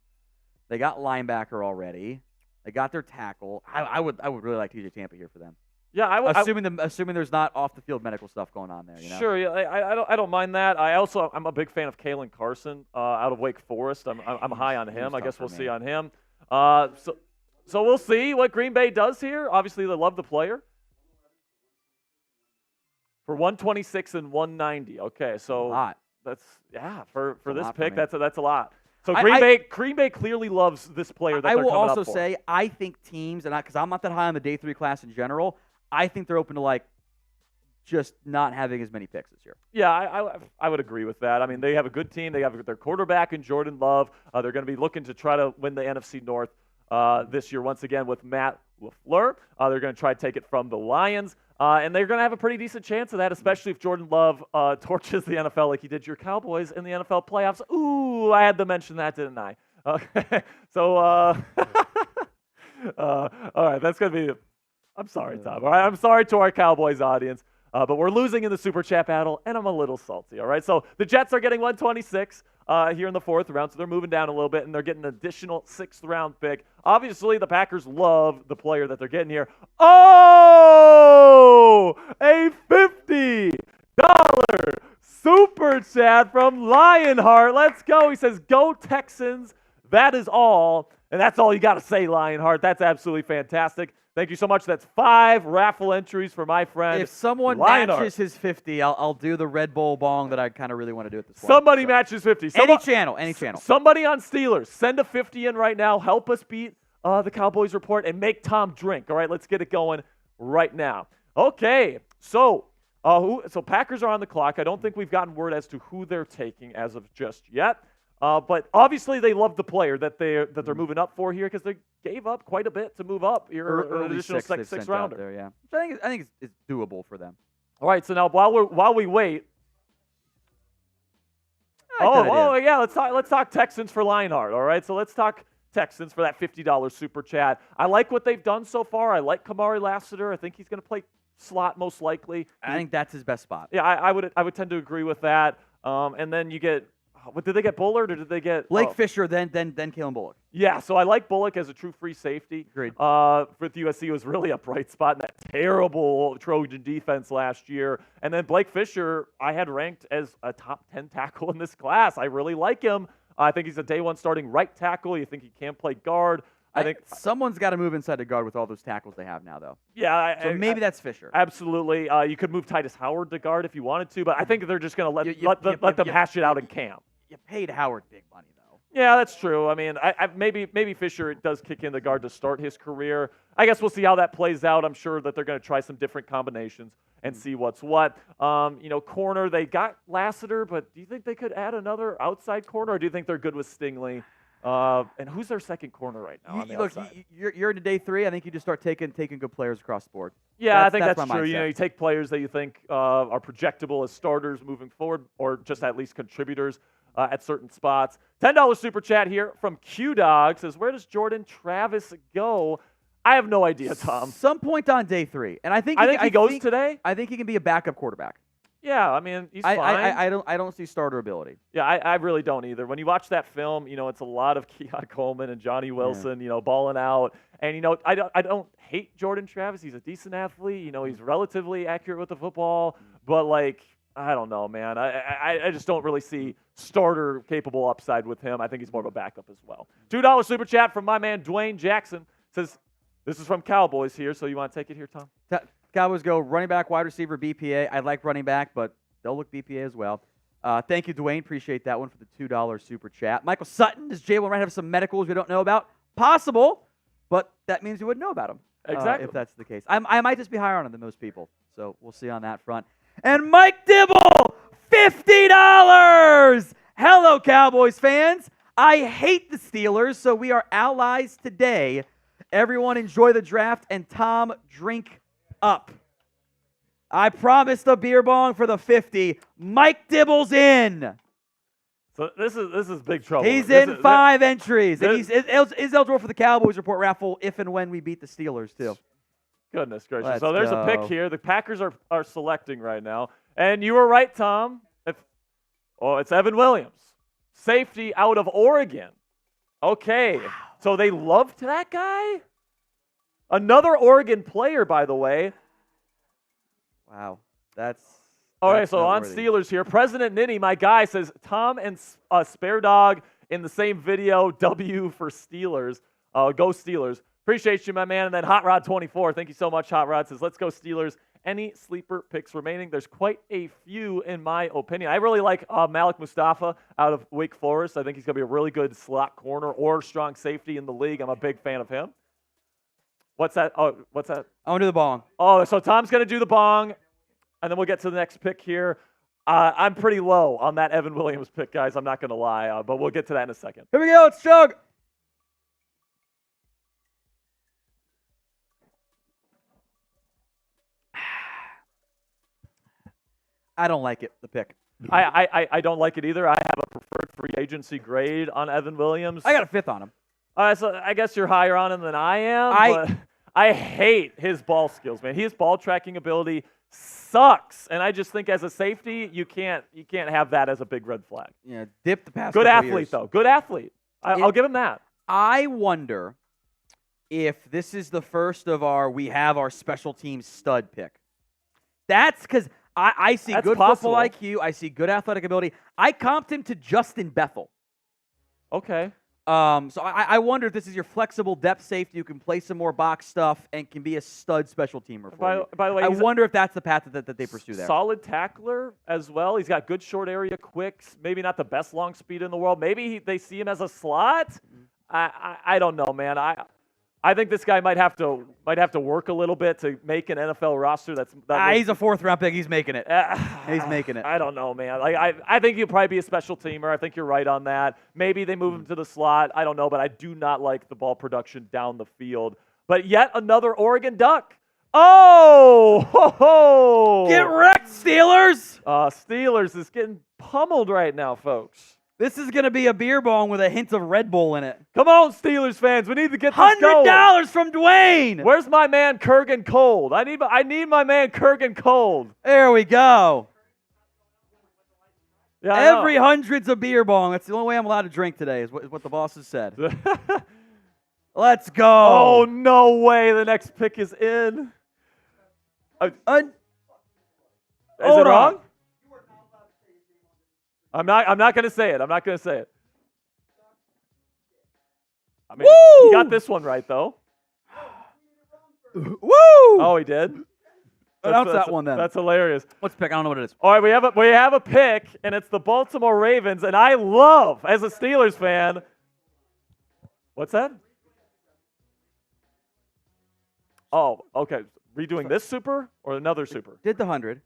They got linebacker already. They got their tackle. I would really like TJ Tampa here for them. Yeah, I would. Assuming there's not off the field medical stuff going on there. You know? Sure. Yeah, I don't mind that. I'm a big fan of Kalen Carson out of Wake Forest. I'm high on him. I guess we'll see on him. So we'll see what Green Bay does here. Obviously, they love the player. For 126 and 190. Okay, so that's for this pick. That's a lot. So Green Bay clearly loves this player that they're coming up for. I will also say I think teams, and because I'm not that high on the day 3 class in general, I think they're open to just not having as many picks this year. Yeah, I would agree with that. I mean, they have a good team. They have their quarterback in Jordan Love. They're going to be looking to try to win the NFC North this year once again with Matt LaFleur. They're going to try to take it from the Lions. And they're going to have a pretty decent chance of that, especially if Jordan Love torches the NFL like he did your Cowboys in the NFL playoffs. Ooh, I had to mention that, didn't I? Okay, so, all right, that's going to be – I'm sorry, Tom. All right, I'm sorry to our Cowboys audience, but we're losing in the Super Chat battle, and I'm a little salty, all right? So the Jets are getting 126 here in the 4th round, so they're moving down a little bit, and they're getting an additional 6th-round pick. Obviously, the Packers love the player that they're getting here. Oh, a $50 Super Chat from Lionheart. Let's go. He says, go Texans. That is all. And that's all you got to say, Lionheart. That's absolutely fantastic. Thank you so much. That's 5 raffle entries for my friend. If someone Lionheart matches his 50, I'll do the Red Bull bong that I kind of really want to do at this point. Somebody matches 50. Any channel. Somebody on Steelers, send a 50 in right now. Help us beat the Cowboys report and make Tom drink. All right, let's get it going right now. Okay, so Packers are on the clock. I don't think we've gotten word as to who they're taking as of just yet. But obviously they love the player that they're moving up for here because they gave up quite a bit to move up. You're an additional six rounder. There, yeah. So I think it's doable for them. All right, so now while we wait. Yeah, let's talk Texans for Lionheart. All right, so let's talk Texans for that $50 super chat. I like what they've done so far. I like Kamari Lassiter. I think he's going to play slot most likely. I think that's his best spot. Yeah, I would tend to agree with that. And then you get. What did they get, Bullard, or did they get Blake Fisher? Then Kalen Bullock. Yeah, so I like Bullock as a true free safety. Agreed. With USC was really a bright spot in that terrible Trojan defense last year. And then Blake Fisher, I had ranked as a top 10 tackle in this class. I really like him. I think he's a day one starting right tackle. You think he can play guard? I think someone's got to move inside the guard with all those tackles they have now, though. Yeah, so maybe that's Fisher. Absolutely. You could move Titus Howard to guard if you wanted to, but I think they're just going to let them hash it out in camp. You paid Howard big money, though. Yeah, that's true. I mean, maybe Fisher does kick in the guard to start his career. I guess we'll see how that plays out. I'm sure that they're going to try some different combinations and see what's what. Corner, they got Lassiter, but do you think they could add another outside corner, or do you think they're good with Stingley? And who's their second corner right now on the outside? You're into day 3. I think you just start taking good players across the board. Yeah, I think that's true. Mindset. You take players that you think are projectable as starters moving forward, or just at least contributors at certain spots. $10 super chat here from Q-Dog says, where does Jordan Travis go? I have no idea, Tom. Some point on day 3. And I think he goes today. I think he can be a backup quarterback. Yeah, I mean, he's fine. I don't see starter ability. Yeah, I really don't either. When you watch that film, it's a lot of Keon Coleman and Johnny Wilson, balling out. And, I don't hate Jordan Travis. He's a decent athlete. He's relatively accurate with the football. But, I don't know, man. I just don't really see starter-capable upside with him. I think he's more of a backup as well. $2 super chat from my man Dwayne Jackson. Says, this is from Cowboys here, so you want to take it here, Tom? Cowboys go running back, wide receiver, BPA. I like running back, but they'll look BPA as well. Thank you, Dwayne. Appreciate that one for the $2 super chat. Michael Sutton, does Jaylen Wright have some medicals we don't know about? Possible, but that means we wouldn't know about them. Exactly. If that's the case. I might just be higher on him than most people, so we'll see on that front. And Mike Dibble, $50! Hello, Cowboys fans. I hate the Steelers, so we are allies today. Everyone enjoy the draft, and Tom, drink up. I promised a beer bong for the 50. Mike Dibble's in. So this is big trouble. He's in 5 entries. And he's eligible for the Cowboys Report raffle if and when we beat the Steelers, too. Goodness gracious. Let's so there's go. a pick here. The Packers are selecting right now. And you were right, Tom. It's Evan Williams. Safety out of Oregon. Okay. Wow. So they loved that guy? Another Oregon player, by the way. Wow. That's all right, so on Steelers here, President Ninny, my guy, says Tom and Spare Dog in the same video, W for Steelers. Go Steelers. Appreciate you, my man. And then Hot Rod 24, thank you so much, Hot Rod, says let's go Steelers. Any sleeper picks remaining? There's quite a few, in my opinion. I really like Malik Mustapha out of Wake Forest. I think he's going to be a really good slot corner or strong safety in the league. I'm a big fan of him. What's that? Oh, what's that? I want to do the bong. Oh, so Tom's going to do the bong, and then we'll get to the next pick here. I'm pretty low on that Evan Williams pick, guys. I'm not going to lie, but we'll get to that in a second. Here we go. It's chug. I don't like it, the pick. I don't like it either. I have a preferred free agency grade on Evan Williams. I got a 5th on him. So I guess you're higher on him than I am, but I hate his ball skills, man. His ball tracking ability sucks, and I just think as a safety, you can't have that as a big red flag. Yeah, dip the past. Good athlete, years. though. Good athlete. I'll give him that. I wonder if this is the first of we have our special team stud pick. That's because I see That's good possible. football IQ. I see good athletic ability. I comped him to Justin Bethel. Okay. So I wonder if this is your flexible depth safety. You can play some more box stuff and can be a stud special teamer for you. By the way, I wonder if that's the path that they pursue there. Solid tackler as well. He's got good short area quicks. Maybe not the best long speed in the world. Maybe they see him as a slot. I don't know, man. I think this guy might have to work a little bit to make an NFL roster. He's a 4th-round pick. He's making it. He's making it. I don't know, man. I think he'll probably be a special teamer. I think you're right on that. Maybe they move him to the slot. I don't know, but I do not like the ball production down the field. But yet another Oregon Duck. Oh! Ho, ho. Get wrecked, Steelers! Steelers is getting pummeled right now, folks. This is going to be a beer bong with a hint of Red Bull in it. Come on, Steelers fans. We need to get this going. $100 from Dwayne. Where's my man Kurgan Cold? I need my man Kurgan Cold. There we go. Yeah, Every hundred's a beer bong. That's the only way I'm allowed to drink today is what the boss has said. Let's go. Oh, no way. The next pick is in. Is it wrong? I'm not going to say it. I'm not going to say it. I mean, Woo! He got this one right, though. Woo! Oh, he did? Announce that one then. That's hilarious. What's pick? I don't know what it is. All right, we have a pick, and it's the Baltimore Ravens, and I love, as a Steelers fan, what's that? Oh, okay. Redoing this super or another super? Did the 100.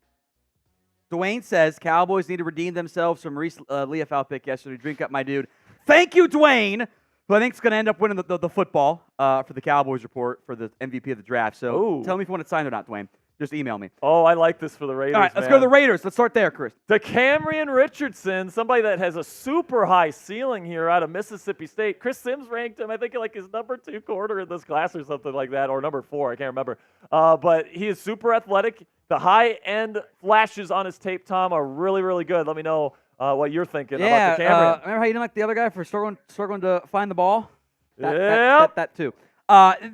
Dwayne says Cowboys need to redeem themselves from Reese Leafau pick yesterday. Drink up, my dude. Thank you, Dwayne, who I think is going to end up winning the football for the Cowboys report for the MVP of the draft. So tell me if you want it signed or not, Dwayne. Just email me. Oh, I like this for the Raiders. All right, let's go to the Raiders. Let's start there, Kris. DeCamerion Richardson, somebody that has a super high ceiling here out of Mississippi State. Chris Sims ranked him, I think, like his number 2 corner in this class or something like that, or number 4. I can't remember. But he is super athletic. The high-end flashes on his tape, Tom, are really, really good. Let me know what you're thinking about DeCamerion. Remember how you didn't like the other guy for struggling to find the ball? That too.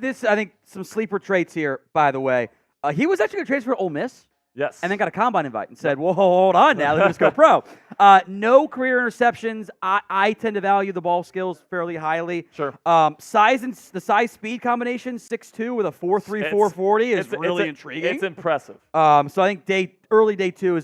This, I think, some sleeper traits here, by the way. He was actually going to transfer to Ole Miss. Yes. And then got a combine invite and said, "Whoa, hold on now, let's go pro." No career interceptions. I tend to value the ball skills fairly highly. Sure. The size-speed combination, 6'2" with a 4.3, 440 is really intriguing. It's impressive. So I think early day 2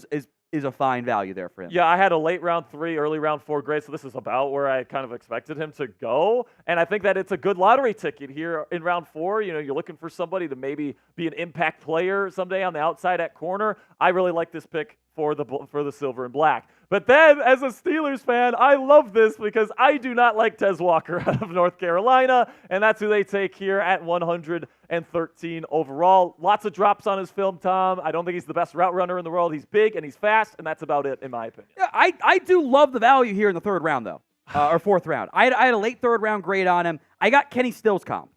is a fine value there for him. Yeah, I had a late round 3, early round 4 grade, so this is about where I kind of expected him to go. And I think that it's a good lottery ticket here in round 4. You know, you're looking for somebody to maybe be an impact player someday on the outside at corner. I really like this pick for the silver and black. But then, as a Steelers fan, I love this because I do not like Tez Walker out of North Carolina, and that's who they take here at 113 overall. Lots of drops on his film, Tom. I don't think he's the best route runner in the world. He's big and he's fast, and that's about it, in my opinion. Yeah, I do love the value here in the 3rd round, though, or 4th round. I had a late 3rd round grade on him. I got Kenny Stills comp.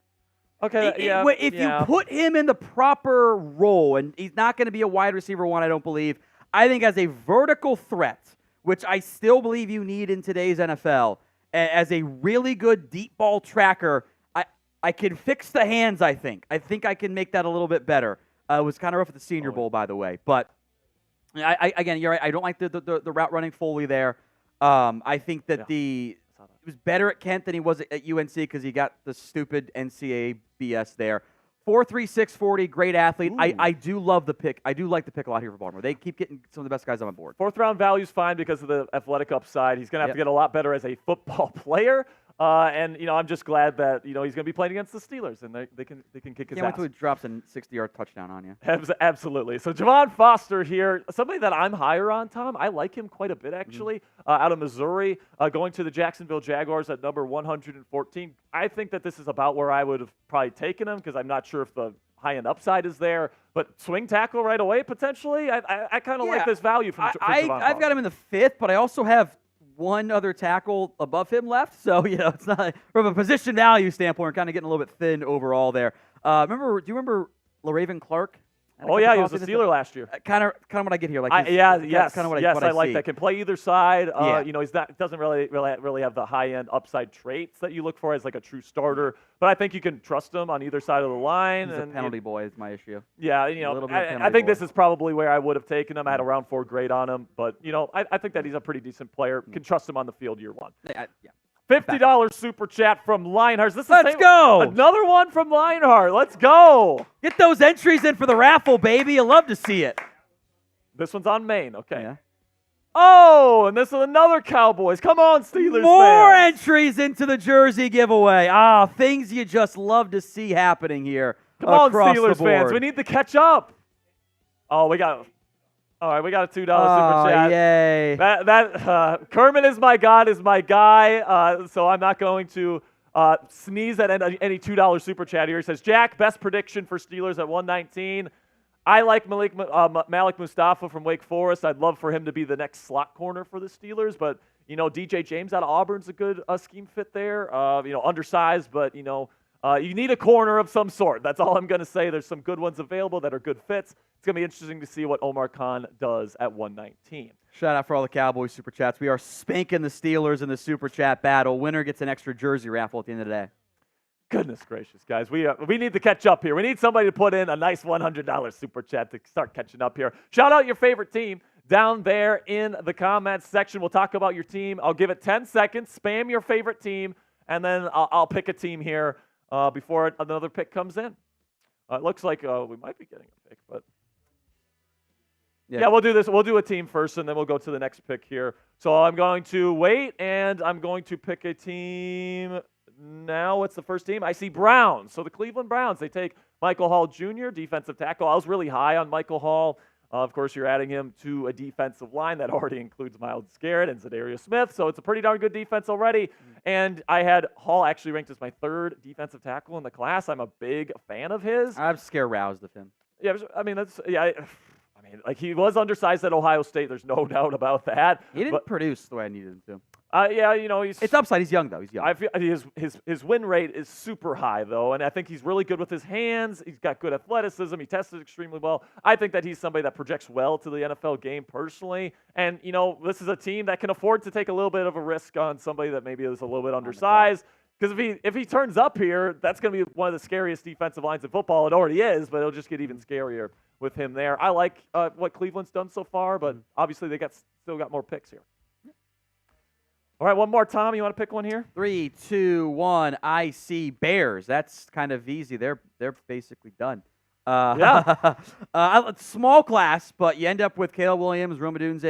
Okay, If you put him in the proper role, and he's not going to be a wide receiver 1, I don't believe. I think as a vertical threat, which I still believe you need in today's NFL, as a really good deep ball tracker, I can fix the hands, I think. I think I can make that a little bit better. It was kind of rough at the Senior Bowl, by the way. But, again, you're right. I don't like the route running fully there. I think that he was better at Kent than he was at UNC because he got the stupid NCAA BS there. 4.3, 640, great athlete. I do love the pick. I do like the pick a lot here for Baltimore. They keep getting some of the best guys on the board. 4th round value's fine because of the athletic upside. He's going to have to get a lot better as a football player. And, I'm just glad that, he's going to be playing against the Steelers, and they can kick his ass. Can't wait until he drops a 60-yard touchdown on you. Absolutely. So Javon Foster here, somebody that I'm higher on, Tom. I like him quite a bit, actually, out of Missouri, going to the Jacksonville Jaguars at number 114. I think that this is about where I would have probably taken him because I'm not sure if the high-end upside is there. But swing tackle right away, potentially. I kind of like this value from Javon Foster. I've got him in the 5th, but I also have one other tackle above him left. So, it's not from a position value standpoint, we're kind of getting a little bit thin overall there. Do you remember LaRaven Clark? Oh, yeah, he was a Steeler last year. Kind of what I get here. Yes, kind of what I see. like that. Can play either side. He's not doesn't really have the high end upside traits that you look for as like a true starter. But I think you can trust him on either side of the line. He's a penalty boy is my issue. Yeah, I think this is probably where I would have taken him. I had a round 4 grade on him, but I think that he's a pretty decent player. Can trust him on the field year 1. Yeah. $50 super chat from Lionheart. Let's go. Another one from Lionheart. Let's go. Get those entries in for the raffle, baby. You love to see it. This one's on Maine. Okay. Yeah. Oh, and this is another Cowboys. Come on, Steelers More fans. entries into the jersey giveaway. Things you just love to see happening here. Come on, across Steelers the board. fans. We need to catch up. Oh, we got a $2 super chat. Yay. Kermit is my God, is my guy. So I'm not going to sneeze at any $2 super chat here. He says, Jack, best prediction for Steelers at 119. I like Malik Mustapha from Wake Forest. I'd love for him to be the next slot corner for the Steelers, but DJ James out of Auburn's a good scheme fit there. Undersized, but you need a corner of some sort. That's all I'm going to say. There's some good ones available that are good fits. It's going to be interesting to see what Omar Khan does at 119. Shout out for all the Cowboys super chats. We are spanking the Steelers in the super chat battle. Winner gets an extra jersey raffle at the end of the day. Goodness gracious, guys. We need to catch up here. We need somebody to put in a nice $100 super chat to start catching up here. Shout out your favorite team down there in the comments section. We'll talk about your team. I'll give it 10 seconds. Spam your favorite team, and then I'll pick a team here before another pick comes in. It looks like we might be getting a pick, but yeah, we'll do this. We'll do a team first, and then we'll go to the next pick here. So I'm going to wait, and I'm going to pick a team now. What's the first team? I see Browns. So the Cleveland Browns, they take Michael Hall Jr., defensive tackle. I was really high on Michael Hall. Of course, you're adding him to a defensive line that already includes Myles Garrett and Zadarius Smith, so it's a pretty darn good defense already. And I had Hall actually ranked as my third defensive tackle in the class. I'm a big fan of his. I'm scare-roused of him. Yeah, I mean, he was undersized at Ohio State. There's no doubt about that. He didn't produce the way I needed him to. It's upside. He's young, though. He's young. I feel his win rate is super high, though, and I think he's really good with his hands. He's got good athleticism. He tested extremely well. I think that he's somebody that projects well to the NFL game personally. And, this is a team that can afford to take a little bit of a risk on somebody that maybe is a little bit undersized. Because if he turns up here, that's going to be one of the scariest defensive lines in football. It already is, but it'll just get even scarier with him there. I like what Cleveland's done so far, but obviously they still got more picks here. All right, one more, Tom. You want to pick one here? 3, 2, 1. I see Bears. That's kind of easy. They're basically done. Small class, but you end up with Caleb Williams, Rome Odunze,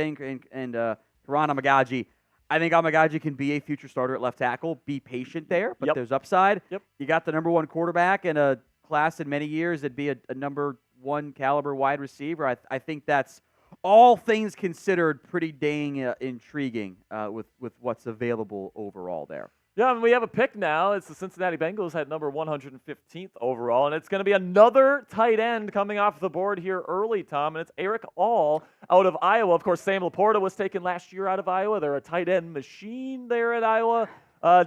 and Karan Amagaji. I think Amagaji can be a future starter at left tackle. Be patient there, but there's upside. Yep. You got the number one quarterback in a class in many years that'd be a number one caliber wide receiver. I think that's, all things considered, pretty dang intriguing with what's available overall there. Yeah, and we have a pick now. It's the Cincinnati Bengals at number 115th overall, and it's going to be another tight end coming off the board here early, Tom, and it's Eric All out of Iowa. Of course, Sam Laporta was taken last year out of Iowa. They're a tight end machine there at Iowa.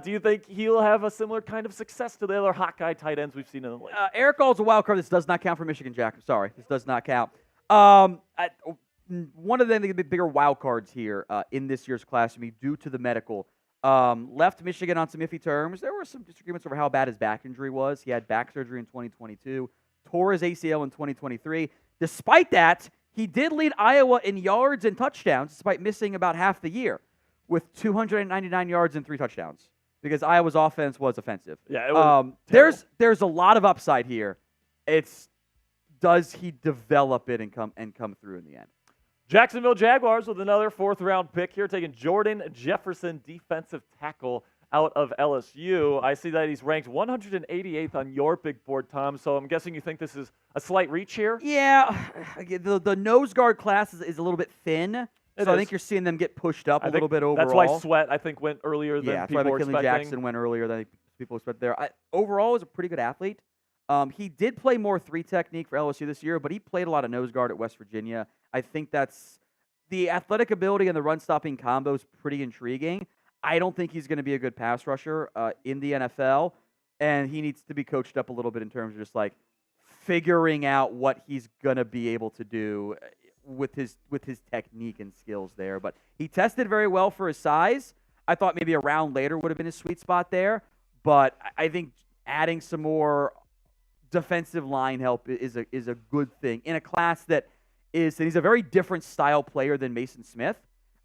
Do you think he'll have a similar kind of success to the other Hawkeye tight ends we've seen in the league? Eric All's a wild card. This does not count for Michigan, Jack. I'm sorry. This does not count. One of the bigger wild cards here in this year's class to me due to the medical. Left Michigan on some iffy terms. There were some disagreements over how bad his back injury was. He had back surgery in 2022, tore his ACL in 2023. Despite that, he did lead Iowa in yards and touchdowns despite missing about half the year with 299 yards and 3 touchdowns because Iowa's offense was offensive. Yeah, it was there's a lot of upside here. Does he develop it and come through in the end? Jacksonville Jaguars with another 4th-round pick here, taking Jordan Jefferson, defensive tackle out of LSU. I see that he's ranked 188th on your big board, Tom, so I'm guessing you think this is a slight reach here? Yeah. The nose guard class is a little bit thin, I think you're seeing them get pushed up a little bit overall. That's why Sweat, I think, went earlier than people were expecting. McKinley Jackson went earlier than people expected there. Overall, he's a pretty good athlete. He did play more 3 technique for LSU this year, but he played a lot of nose guard at West Virginia. I think that's the athletic ability and the run-stopping combo is pretty intriguing. I don't think he's going to be a good pass rusher in the NFL, and he needs to be coached up a little bit in terms of just like figuring out what he's going to be able to do with his technique and skills there. But he tested very well for his size. I thought maybe a round later would have been his sweet spot there, but I think adding some more defensive line help is a good thing in a class that he's a very different style player than Mason Smith.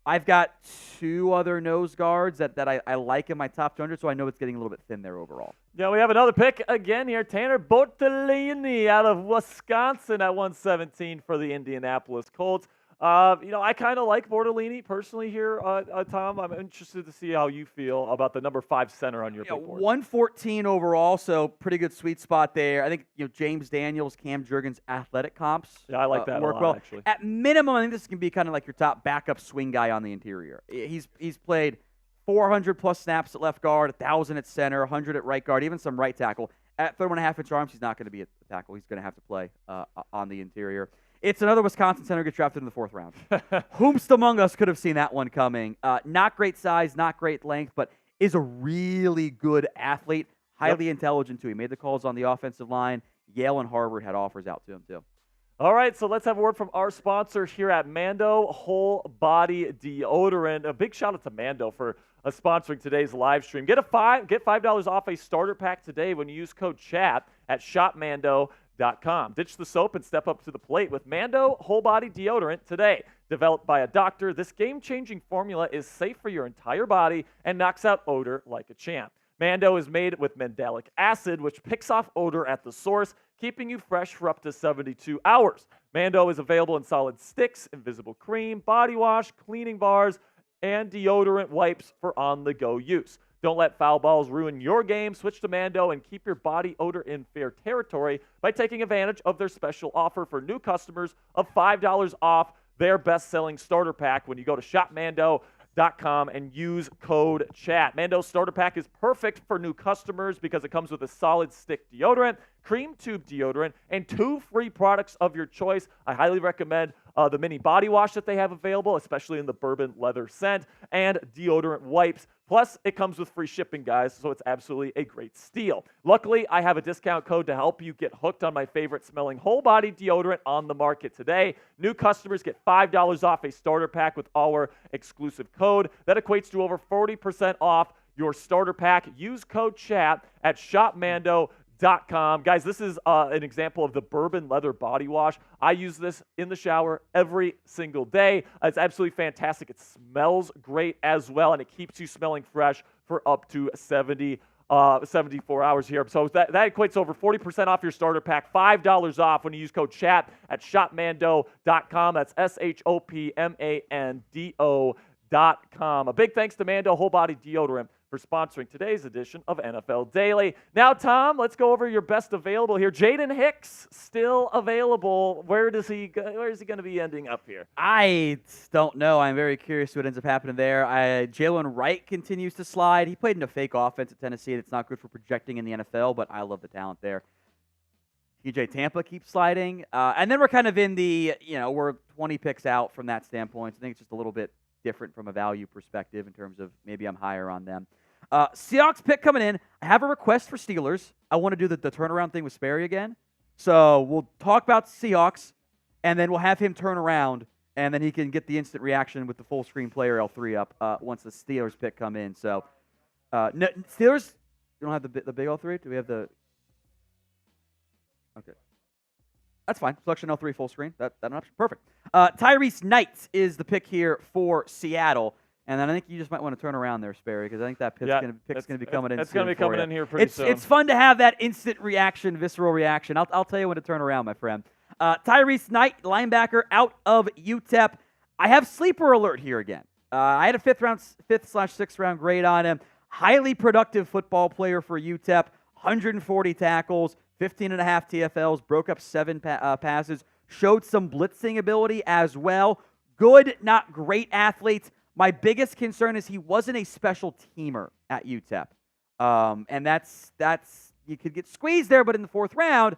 I've got 2 other nose guards that I like in my top 200, so I know it's getting a little bit thin there overall. Yeah, we have another pick again here. Tanner Bortolini out of Wisconsin at 117 for the Indianapolis Colts. I kind of like Bortolini personally here, Tom. I'm interested to see how you feel about the number 5 center on your big board. 114 overall, so pretty good sweet spot there. I think James Daniels, Cam Jurgens, athletic comps. Yeah, I like that work a lot, well. actually. At minimum, I think this can be kind of like your top backup swing guy on the interior. He's played 400 plus snaps at left guard, 1,000 at center, 100 at right guard, even some right tackle. At 31.5-inch arms, he's not going to be a tackle. He's going to have to play on the interior. It's another Wisconsin center gets drafted in the 4th round. Whomst among us could have seen that one coming? Not great size, not great length, but is a really good athlete. Highly intelligent, too. He made the calls on the offensive line. Yale and Harvard had offers out to him, too. All right, so let's have a word from our sponsor here at Mando Whole Body Deodorant. A big shout out to Mando for sponsoring today's live stream. Get $5 off a starter pack today when you use code CHAT at shopmando.com. Ditch the soap and step up to the plate with Mando Whole Body Deodorant today. Developed by a doctor, this game-changing formula is safe for your entire body and knocks out odor like a champ. Mando is made with mandelic acid, which picks off odor at the source, keeping you fresh for up to 72 hours. Mando is available in solid sticks, invisible cream, body wash, cleaning bars, and deodorant wipes for on-the-go use. Don't let foul balls ruin your game. Switch to Mando and keep your body odor in fair territory by taking advantage of their special offer for new customers of $5 off their best-selling starter pack when you go to shopmando.com and use code CHAT. Mando's starter pack is perfect for new customers because it comes with a solid stick deodorant, cream tube deodorant, and 2 free products of your choice. I highly recommend the mini body wash that they have available, especially in the bourbon leather scent, and deodorant wipes. Plus, it comes with free shipping, guys, so it's absolutely a great steal. Luckily, I have a discount code to help you get hooked on my favorite smelling whole body deodorant on the market today. New customers get $5 off a starter pack with our exclusive code. That equates to over 40% off your starter pack. Use code CHAT at shopmando.com. Guys, this is an example of the bourbon leather body wash. I use this in the shower every single day. It's absolutely fantastic. It smells great as well, and it keeps you smelling fresh for up to 74 hours here. So that equates to over 40% off your starter pack, $5 off when you use code CHAT at shopmando.com. That's shopmando.com. A big thanks to Mando Whole Body Deodorant for sponsoring today's edition of NFL Daily. Now, Tom, let's go over your best available here. Jaden Hicks still available. Where is he going to be ending up here? I don't know. I'm very curious what ends up happening there. Jaylen Wright continues to slide. He played in a fake offense at Tennessee. That's not good for projecting in the NFL, but I love the talent there. TJ Tampa keeps sliding. And then we're kind of in the, we're 20 picks out from that standpoint. So I think it's just a little bit different from a value perspective in terms of maybe I'm higher on them. Seahawks pick coming in. I have a request for Steelers. I want to do the turnaround thing with Sperry again. So we'll talk about Seahawks, and then we'll have him turn around, and then he can get the instant reaction with the full screen player L3 up once the Steelers pick come in. So no, Steelers, you don't have the big L3? Do we have the? Okay. That's fine. Selection L3 full screen. That an option. Perfect. Tyrese Knight is the pick here for Seattle. And then I think you just might want to turn around there, Sperry, because I think that pick's going to be coming in. It's going to be coming in here pretty soon. It's fun to have that instant reaction, visceral reaction. I'll tell you when to turn around, my friend. Tyrese Knight, linebacker, out of UTEP. I have sleeper alert here again. I had a 5th/6th round grade on him. Highly productive football player for UTEP. 140 tackles, 15.5 TFLs, broke up 7 passes. Showed some blitzing ability as well. Good, not great athlete. My biggest concern is he wasn't a special teamer at UTEP. And that's you could get squeezed there, but in the 4th round,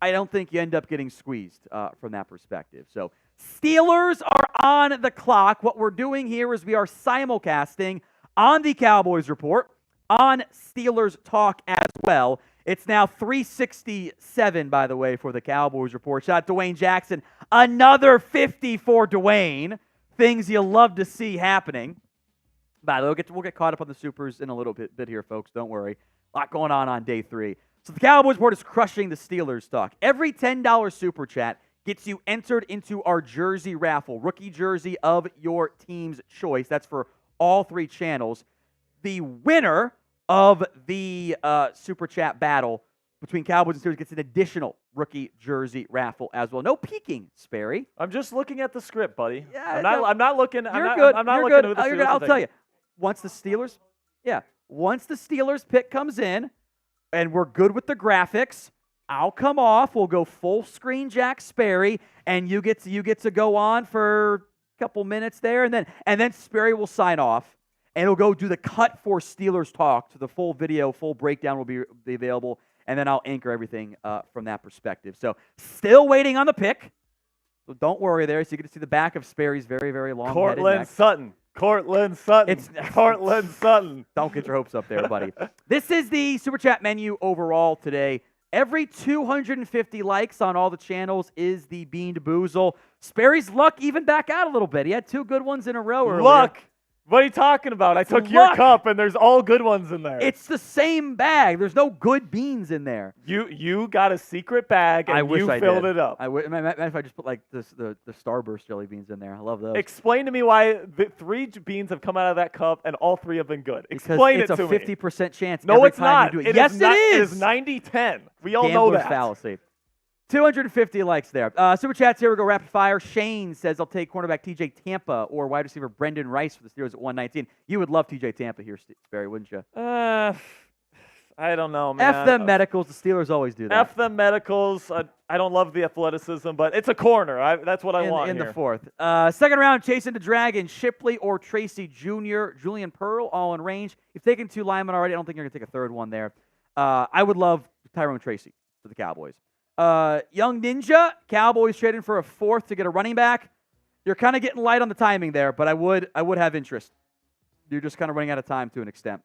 I don't think you end up getting squeezed from that perspective. So Steelers are on the clock. What we're doing here is we are simulcasting on the Cowboys Report, on Steelers Talk as well. It's now 3:67, by the way, for the Cowboys Report. Shout out to Dwayne Jackson. Another 50 for Dwayne. Things you'll love to see happening. By the way, we'll get caught up on the Supers in a little bit here, folks. Don't worry. A lot going on day 3. So the Cowboys Report is crushing the Steelers talk. Every $10 Super Chat gets you entered into our jersey raffle. Rookie jersey of your team's choice. That's for all 3 channels. The winner of the Super Chat battle between Cowboys and Steelers gets an additional rookie jersey raffle as well. No peeking, Sperry. I'm just looking at the script, buddy. Yeah, I'm not looking. You're good. I'm not You're looking good. at who the You're Steelers good. I'll are tell you. taking. Once the Steelers pick comes in, and we're good with the graphics, I'll come off. We'll go full screen Jack Sperry, and you get to go on for a couple minutes there, and then Sperry will sign off, and he'll go do the cut for Steelers talk. So the full video, full breakdown will be available, and then I'll anchor everything from that perspective. So still waiting on the pick. So don't worry there. So you get to see the back of Sperry's very, very long Courtland Sutton. Courtland Sutton. Don't get your hopes up there, buddy. This is the Super Chat menu overall today. Every 250 likes on all the channels is the Bean to Boozle. Sperry's luck even back out a little bit. He had 2 good ones in a row earlier. Luck? What are you talking about? I took your cup, and there's all good ones in there. It's the same bag. There's no good beans in there. You got a secret bag, and you filled it up. If I just put like the Starburst jelly beans in there. I love those. Explain to me why the 3 beans have come out of that cup, and all 3 have been good. Explain it to me. It's a 50% chance no, every it's time not. you do it. Yes, it is. It is 90-10. We all know that. Fallacy. 250 likes there. Super Chats, here we go, rapid fire. Shane says, I'll take cornerback TJ Tampa or wide receiver Brenden Rice for the Steelers at 119. You would love TJ Tampa here, Sperry, wouldn't you? I don't know, man. F them medicals. The Steelers always do that. F them medicals. I don't love the athleticism, but it's a corner. That's what I want in here. the 4th. Second round, chasing the Dragon, Shipley or Tracy Jr., Julian Pearl, all in range. You've taken 2 linemen already. I don't think you're going to take a 3rd one there. I would love Tyrone Tracy for the Cowboys. Young Ninja, Cowboys trading for a 4th to get a running back. You're kind of getting light on the timing there, but I would have interest. You're just kind of running out of time to an extent.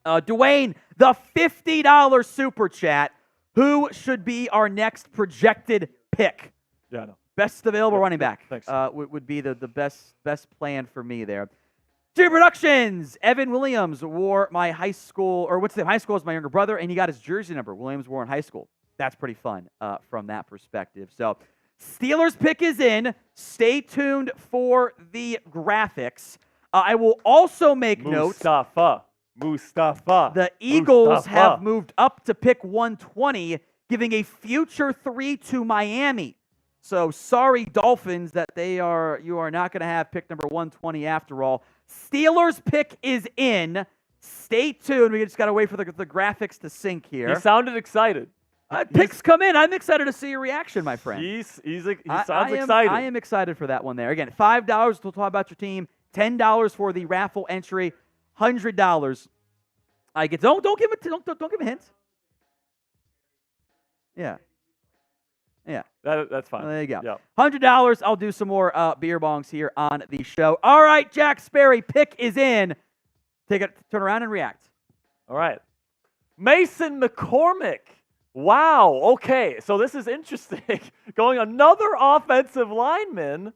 Dwayne, the $50 super chat. Who should be our next projected pick? Yeah, I know. Best available running back. Thanks. Would be the best plan for me there. G Productions. Evan Williams wore my high school, or what's the high school is my younger brother, and he got his jersey number. Williams wore in high school. That's pretty fun from that perspective. So Steelers pick is in. Stay tuned for the graphics. I will also make note. Mustapha. The Eagles have moved up to pick 120, giving a future 3 to Miami. So sorry, Dolphins, that you are not going to have pick number 120 after all. Steelers pick is in. Stay tuned. We just got to wait for the graphics to sync here. He sounded excited. Picks come in. I'm excited to see your reaction, my friend. He sounds excited. I am excited for that one there. Again, $5 to talk about your team, $10 for the raffle entry, $100. I get don't give him a hint. Yeah. That's fine. There you go. Yep. $100. I'll do some more beer bongs here on the show. All right, Jack Sperry, pick is in. Turn around and react. All right. Mason McCormick. Wow. Okay. So this is interesting. Going another offensive lineman.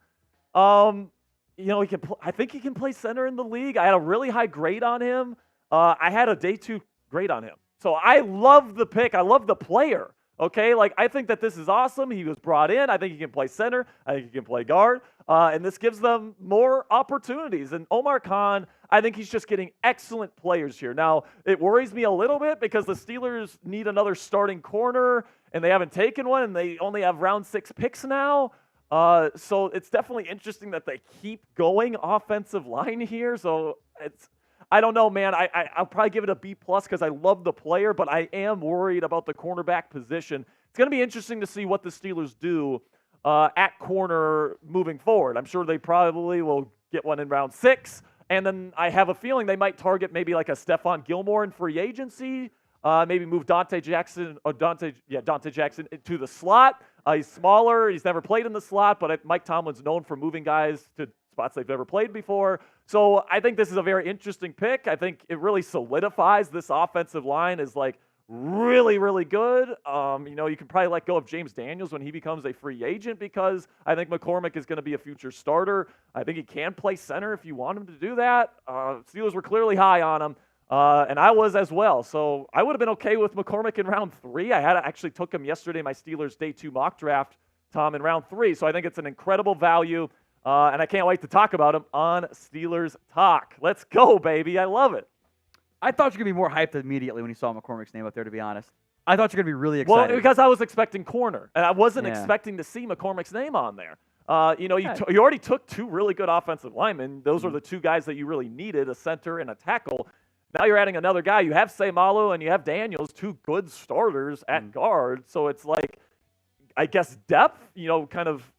He can. I think he can play center in the league. I had a really high grade on him. I had a day 2 grade on him. So I love the pick. I love the player. Okay, I think that this is awesome. He was brought in. I think he can play center. I think he can play guard. And this gives them more opportunities. And Omar Khan, I think he's just getting excellent players here. Now, it worries me a little bit because the Steelers need another starting corner, and they haven't taken one, and they only have round 6 picks now. So it's definitely interesting that they keep going offensive line here. So I don't know, man. I'll probably give it a B+ because I love the player, but I am worried about the cornerback position. It's going to be interesting to see what the Steelers do at corner moving forward. I'm sure they probably will get one in round 6, and then I have a feeling they might target maybe like a Stephon Gilmore in free agency, maybe move Dante Jackson to the slot. He's smaller. He's never played in the slot, but Mike Tomlin's known for moving guys to spots they've never played before. So I think this is a very interesting pick. I think it really solidifies this offensive line as really, really good. You can probably let go of James Daniels when he becomes a free agent because I think McCormick is going to be a future starter. I think he can play center if you want him to do that. Steelers were clearly high on him, and I was as well. So I would have been okay with McCormick in round 3. I actually took him yesterday, my Steelers day 2 mock draft, Tom, in round 3. So I think it's an incredible value. And I can't wait to talk about him on Steelers Talk. Let's go, baby. I love it. I thought you were going to be more hyped immediately when you saw McCormick's name up there, to be honest. I thought you were going to be really excited. Well, because I was expecting corner, and I wasn't expecting to see McCormick's name on there. You already took 2 really good offensive linemen. Those are the 2 guys that you really needed, a center and a tackle. Now you're adding another guy. You have Seumalo and you have Daniels, 2 good starters at guard. So it's like, I guess, depth, kind of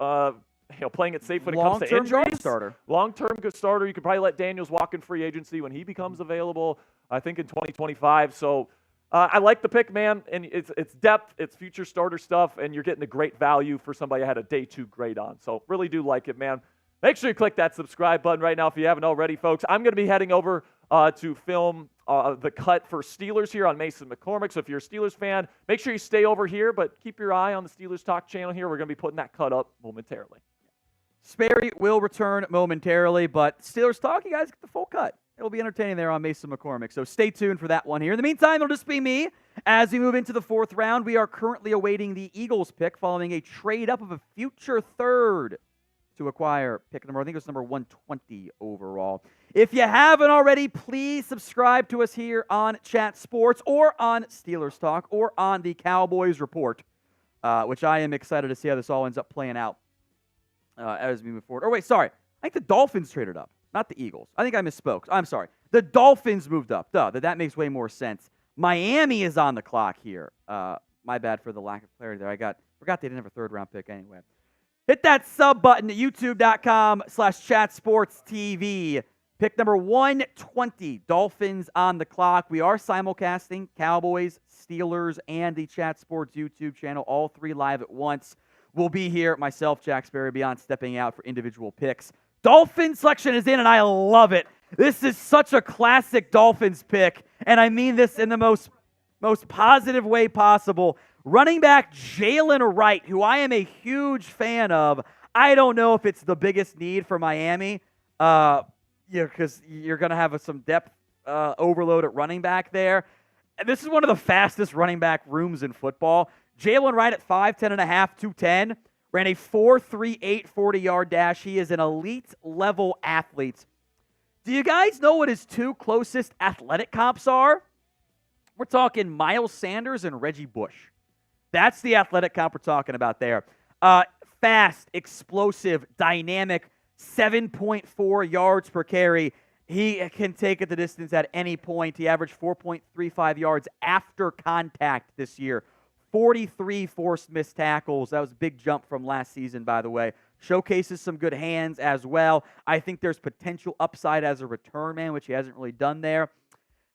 playing it safe when it comes to injuries. Long-term good starter. You could probably let Daniels walk in free agency when he becomes available, I think in 2025. So I like the pick, man, and it's depth, it's future starter stuff, and you're getting a great value for somebody I had a day 2 grade on. So really do like it, man. Make sure you click that subscribe button right now if you haven't already, folks. I'm going to be heading over to film the cut for Steelers here on Mason McCormick. So if you're a Steelers fan, make sure you stay over here, but keep your eye on the Steelers Talk channel here. We're going to be putting that cut up momentarily. Sperry will return momentarily, but Steelers Talk, you guys get the full cut. It'll be entertaining there on Mason McCormick, so stay tuned for that one here. In the meantime, it'll just be me. As we move into the 4th round, we are currently awaiting the Eagles pick following a trade up of a future 3rd to acquire pick number, I think it was number 120 overall. If you haven't already, please subscribe to us here on Chat Sports or on Steelers Talk or on the Cowboys Report, which I am excited to see how this all ends up playing out as we move forward. Oh, wait, sorry. I think the Dolphins traded up, not the Eagles. I think I misspoke. I'm sorry. The Dolphins moved up. That makes way more sense. Miami is on the clock here. My bad for the lack of clarity there. Forgot they didn't have a 3rd round pick anyway. Hit that sub button at youtube.com/chatsportstv. Pick number 120, Dolphins on the clock. We are simulcasting Cowboys, Steelers, and the Chat Sports YouTube channel, all 3 live at once. We'll be here, myself, Jack Sperry, beyond stepping out for individual picks. Dolphin selection is in, and I love it. This is such a classic Dolphins pick, and I mean this in the most positive way possible. Running back Jaylen Wright, who I am a huge fan of. I don't know if it's the biggest need for Miami, because you're going to have some depth overload at running back there. And this is one of the fastest running back rooms in football. Jaylen Wright at 5'10 and a half, 210, ran a 4.38 40-yard dash. He is an elite-level athlete. Do you guys know what his 2 closest athletic comps are? We're talking Miles Sanders and Reggie Bush. That's the athletic comp we're talking about there. Fast, explosive, dynamic, 7.4 yards per carry. He can take it the distance at any point. He averaged 4.35 yards after contact this year. 43 forced missed tackles. That was a big jump from last season, by the way. Showcases some good hands as well. I think there's potential upside as a return man, which he hasn't really done there.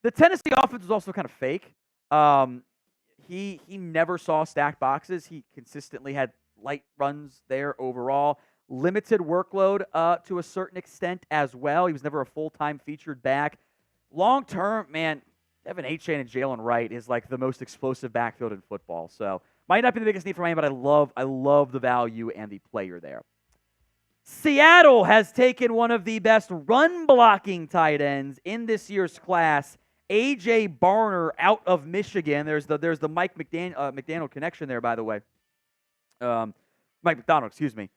The Tennessee offense was also kind of fake. He never saw stacked boxes. He consistently had light runs there overall. Limited workload to a certain extent as well. He was never a full-time featured back. Long-term, man, Devin Achane and Jaylen Wright is like the most explosive backfield in football. So might not be the biggest need for Miami, but I love the value and the player there. Seattle has taken one of the best run-blocking tight ends in this year's class, A.J. Barner out of Michigan. There's the Mike McDaniel connection there, by the way. Mike McDonald, excuse me,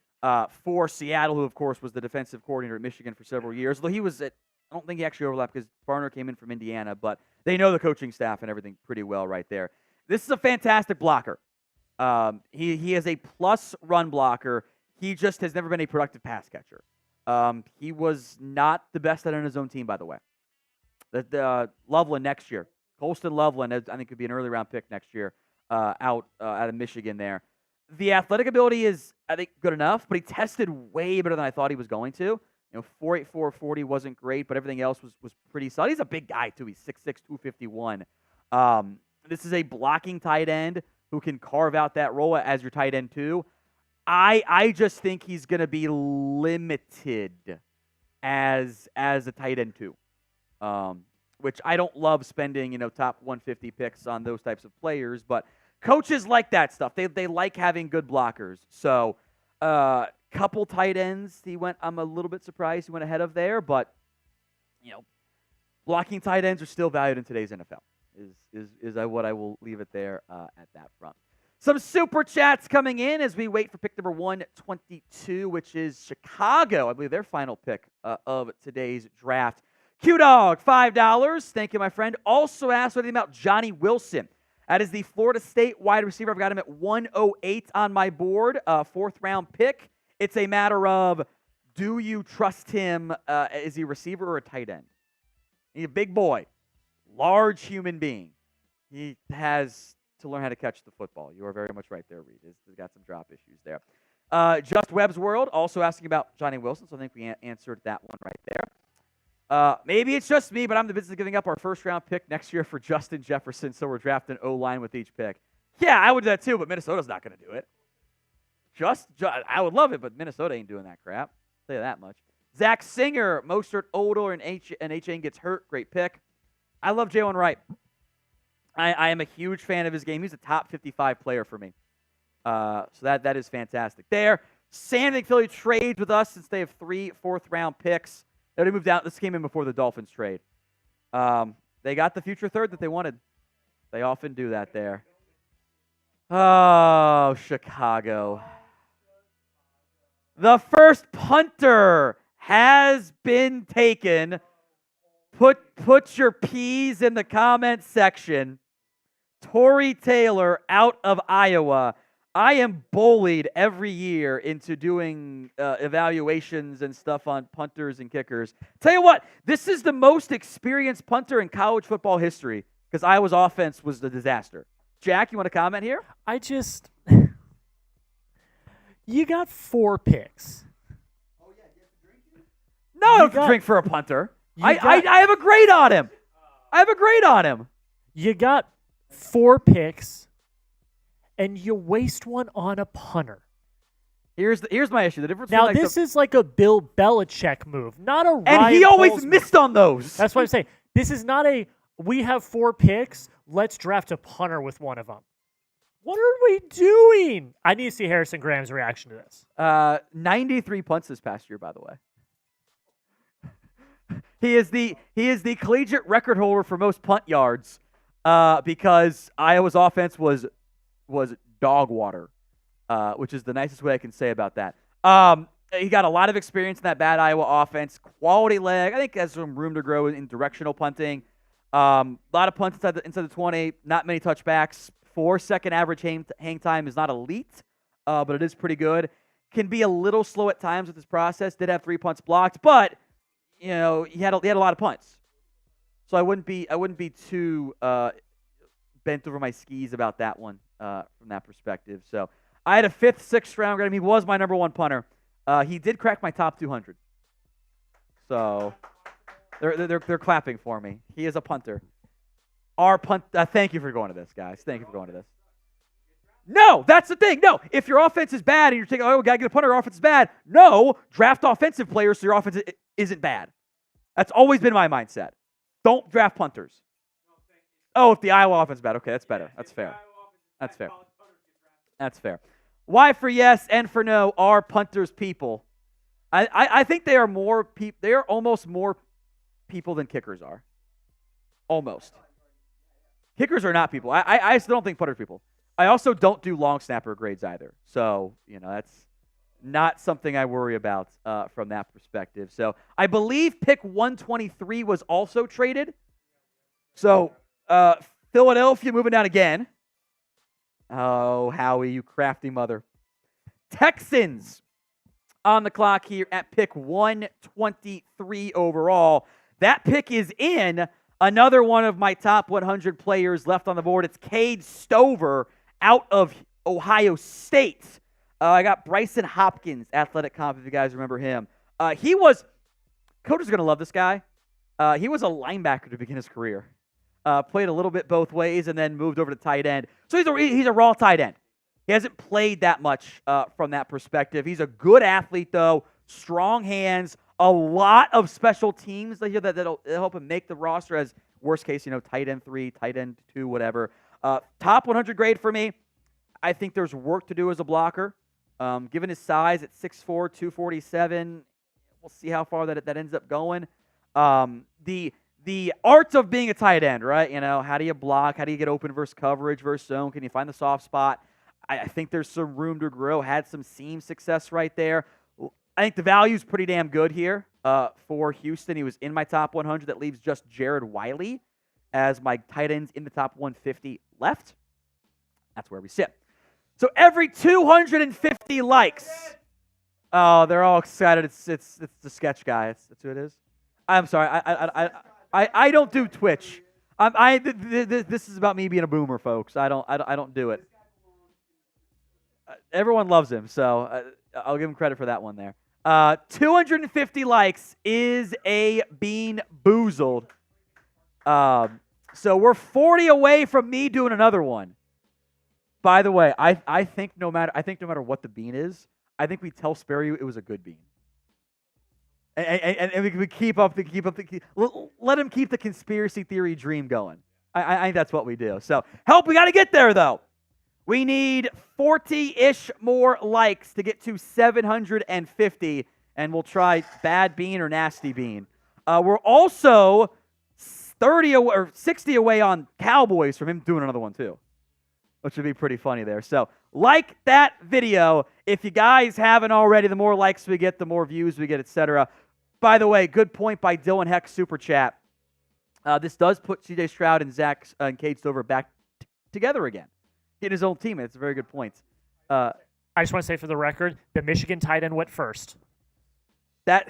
for Seattle, who, of course, was the defensive coordinator at Michigan for several years. Although he was I don't think he actually overlapped because Barner came in from Indiana, but they know the coaching staff and everything pretty well right there. This is a fantastic blocker. He is a plus run blocker. He just has never been a productive pass catcher. He was not the best on his own team, by the way. Loveland next year. Colston Loveland, I think, could be an early round pick next year out of Michigan there. The athletic ability is, I think, good enough, but he tested way better than I thought he was going to. 4.84 40 wasn't great, but everything else was pretty solid. He's a big guy, too. He's 6'6", 251. This is a blocking tight end who can carve out that role as your tight end, too. I just think he's going to be limited as a tight end, too. Which I don't love spending, top 150 picks on those types of players, but coaches like that stuff. They like having good blockers. So, couple tight ends I'm a little bit surprised he went ahead of there, but, blocking tight ends are still valued in today's NFL, is what I will leave it there at that front. Some super chats coming in as we wait for pick number 122, which is Chicago. I believe their final pick of today's draft. Q-Dog, $5. Thank you, my friend. Also asked what about Johnny Wilson. That is the Florida State wide receiver. I've got him at 108 on my board, 4th-round pick. It's a matter of, do you trust him? Is he a receiver or a tight end? He's a big boy, large human being. He has to learn how to catch the football. You are very much right there, Reed. He's got some drop issues there. Just Webb's World, also asking about Johnny Wilson, so I think we answered that one right there. Maybe it's just me, but I'm in the business of giving up our 1st-round pick next year for Justin Jefferson, so we're drafting O-line with each pick. Yeah, I would do that too, but Minnesota's not going to do it. I would love it, but Minnesota ain't doing that crap. I'll tell you that much. Zach Singer, Mostert, Odor, and H.A. gets hurt. Great pick. I love Jalen Wright. I am a huge fan of his game. He's a top 55 player for me. So that is fantastic. There, San Philly trades with us since they have 3 4th-round picks. They moved out. This came in before the Dolphins trade. They got the future 3rd that they wanted. They often do that there. Oh, Chicago. The first punter has been taken. Put your P's in the comment section. Tory Taylor out of Iowa. I am bullied every year into doing evaluations and stuff on punters and kickers. Tell you what, this is the most experienced punter in college football history because Iowa's offense was a disaster. Jack, you want to comment here? You got 4 picks. Oh, yeah, you have to drink it? No, I don't have to drink for a punter. I have a grade on him. You got 4 picks, and you waste one on a punter. Here's my issue. The difference. Now, this is like a Bill Belichick move, not a Ryan And he always Poles missed move. on those. That's what I'm saying. This is not we have 4 picks, let's draft a punter with one of them. What are we doing? I need to see Harrison Graham's reaction to this. 93 punts this past year, by the way. He is the collegiate record holder for most punt yards because Iowa's offense was dog water, which is the nicest way I can say about that. He got a lot of experience in that bad Iowa offense. Quality leg. I think has some room to grow in directional punting. A lot of punts inside the 20. Not many touchbacks. 4-second average hang time is not elite, but it is pretty good. Can be a little slow at times with his process. Did have 3 punts blocked, but he had a lot of punts. So I wouldn't be too bent over my skis about that one from that perspective. So I had a 5th, 6th round grade. He was my number 1 punter. He did crack my top 200. So they're clapping for me. He is a punter. Our punt. Thank you for going to this, guys. Thank you for going to this. No, that's the thing. No, if your offense is bad and you're thinking, oh, we gotta get a punter, our offense is bad. No, draft offensive players so your offense isn't bad. That's always been my mindset. Don't draft punters. Oh, if the Iowa offense is bad, okay, that's better. That's fair. That's fair. That's fair. Y for yes, N for no are punters people. I think they are more people. They are almost more people than kickers are. Almost. Kickers are not people. I still don't think punters are people. I also don't do long snapper grades either. So, that's not something I worry about from that perspective. So, I believe pick 123 was also traded. So, Philadelphia moving down again. Oh, Howie, you crafty mother. Texans on the clock here at pick 123 overall. That pick is in. Another one of my top 100 players left on the board. It's Cade Stover out of Ohio State. I got Bryson Hopkins, athletic comp, if you guys remember him. Coach is going to love this guy. He was a linebacker to begin his career. Played a little bit both ways and then moved over to tight end. So he's a raw tight end. He hasn't played that much from that perspective. He's a good athlete, though. Strong hands. A lot of special teams that'll help him make the roster as worst case, tight end 3, tight end 2, whatever. Top 100 grade for me. I think there's work to do as a blocker. Given his size at 6'4", 247, we'll see how far that ends up going. The art of being a tight end, right? How do you block? How do you get open versus coverage versus zone? Can you find the soft spot? I think there's some room to grow. Had some seam success right there. I think the value is pretty damn good here for Houston. He was in my top 100. That leaves just Jared Wiley as my tight ends in the top 150 left. That's where we sit. So every 250 likes. Oh, they're all excited. It's the sketch guy. That's who it is. I'm sorry. I don't do Twitch. This is about me being a boomer, folks. I don't do it. Everyone loves him, so I'll give him credit for that one there. 250 likes is a bean boozled. So we're 40 away from me doing another one. By the way, I think no matter what the bean is, I think we tell Sperry it was a good bean. And we keep up let him keep the conspiracy theory dream going. I think that's what we do. So we got to get there though. We need 40-ish more likes to get to 750, and we'll try bad bean or nasty bean. We're also 60 away on Cowboys from him doing another one too, which would be pretty funny there. So like that video. If you guys haven't already, the more likes we get, the more views we get, etc. By the way, good point by Dylan Heck Super Chat. This does put C.J. Stroud and Zach and Cade Stover back together again. Getting his own teammate. It's a very good point. I just want to say for the record, the Michigan tight end went first. That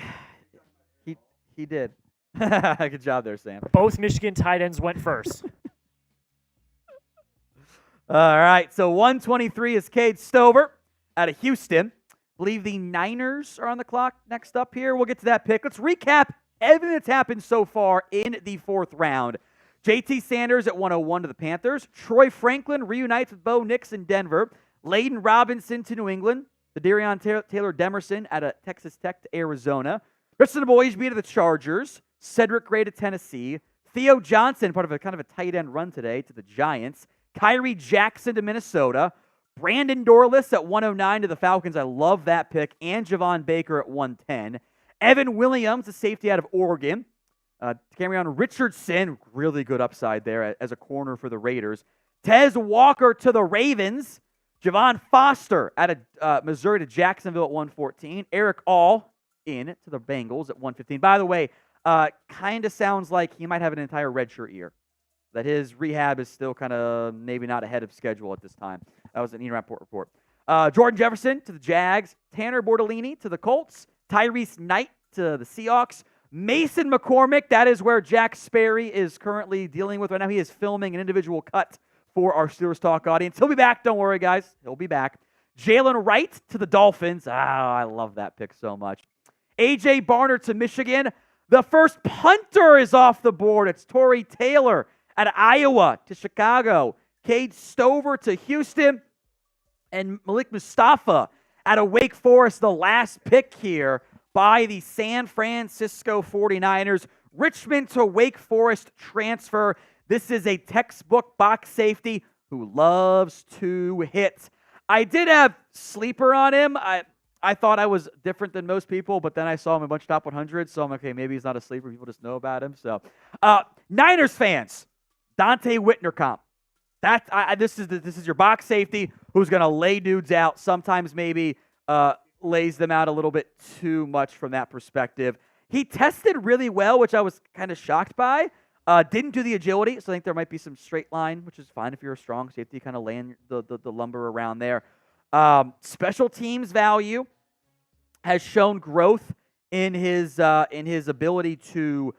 he did. Good job there, Sam. Both Michigan tight ends went first. All right, so 123 is Cade Stover out of Houston. I believe the Niners are on the clock next up here. We'll get to that pick. Let's recap everything that's happened so far in the fourth round. JT Sanders at 101 to the Panthers. Troy Franklin reunites with Bo Nix in Denver. Layden Robinson to New England. Dadrion Taylor-Demerson out of Texas Tech to Arizona. Richardson Boyesby to the Chargers. Sedrick Gray to Tennessee. Theo Johnson, part of a kind of a tight end run today, to the Giants. Kyrie Jackson to Minnesota. Brandon Dorlus at 109 to the Falcons. I love that pick. And Javon Baker at 110. Evan Williams, a safety out of Oregon. Cameron Richardson, really good upside there as a corner for the Raiders. Tez Walker to the Ravens. Javon Foster out of Missouri to Jacksonville at 114. Eric All in to the Bengals at 115. By the way, kind of sounds like he might have an entire redshirt year. That his rehab is still kind of maybe not ahead of schedule at this time. That was an Ian Rappaport report. Jordan Jefferson to the Jags. Tanner Bortolini to the Colts. Tyrese Knight to the Seahawks. Mason McCormick, that is where Jack Sperry is currently dealing with right now. He is filming an individual cut for our Steelers Talk audience. He'll be back, don't worry, guys. He'll be back. Jaylen Wright to the Dolphins. I love that pick so much. A.J. Barner to Michigan. The first punter is off the board. It's Torrey Taylor out of Iowa to Chicago. Cade Stover to Houston. And Malik Mustapha out of Wake Forest, the last pick here by the San Francisco 49ers. Richmond to Wake Forest transfer. This is a textbook box safety who loves to hit. I did have sleeper on him. I thought I was different than most people, but then I saw him in a bunch of top 100, so I'm okay, maybe he's not a sleeper. People just know about him. So, Niners fans, Dante Whitner-Comp. This is your box safety who's going to lay dudes out. Sometimes maybe lays them out a little bit too much from that perspective. He tested really well, which I was kind of shocked by. Didn't do the agility, so I think there might be some straight line, which is fine if you're a strong safety, kind of laying the lumber around there. Special teams value has shown growth in his ability to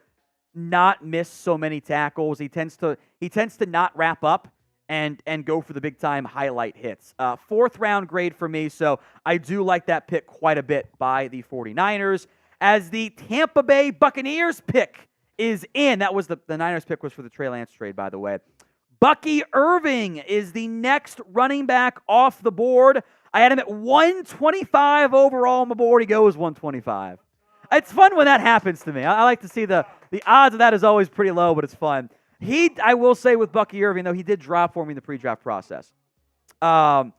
not miss so many tackles. He tends to not wrap up and go for the big time highlight hits. Fourth round grade for me, so I do like that pick quite a bit by the 49ers. As the Tampa Bay Buccaneers pick is in, that was the Niners pick was for the Trey Lance trade, by the way. Bucky Irving is the next running back off the board. I had him at 125 overall on the board. He goes 125. It's fun when that happens to me. I like to see the odds of that is always pretty low, but it's fun. I will say with Bucky Irving, though, he did drop for me in the pre-draft process. The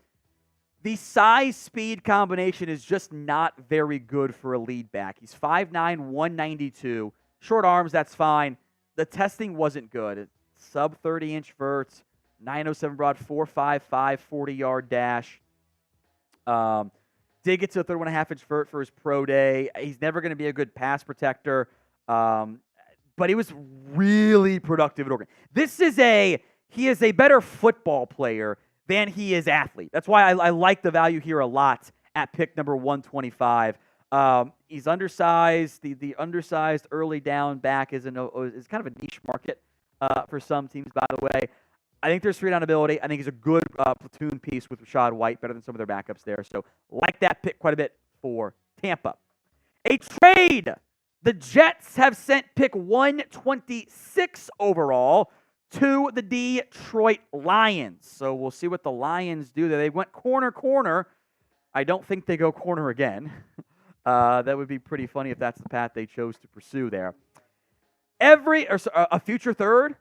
size-speed combination is just not very good for a lead back. He's 5'9", 192. Short arms, that's fine. The testing wasn't good. Sub 30-inch verts, 907 broad, 4.55, 40-yard dash. Did get to a 31.5-inch vert for his pro day. He's never going to be a good pass protector. But he was really productive at Oregon. This is a he is a better football player than he is athlete. That's why I like the value here a lot at pick number 125. He's undersized. The undersized early down back is kind of a niche market for some teams, by the way. I think there's 3-down ability. I think he's a good platoon piece with Rachaad White, better than some of their backups there. So like that pick quite a bit for Tampa. A trade. The Jets have sent pick 126 overall to the Detroit Lions. So we'll see what the Lions do there. They went corner. I don't think they go corner again. That would be pretty funny if that's the path they chose to pursue there. A future third.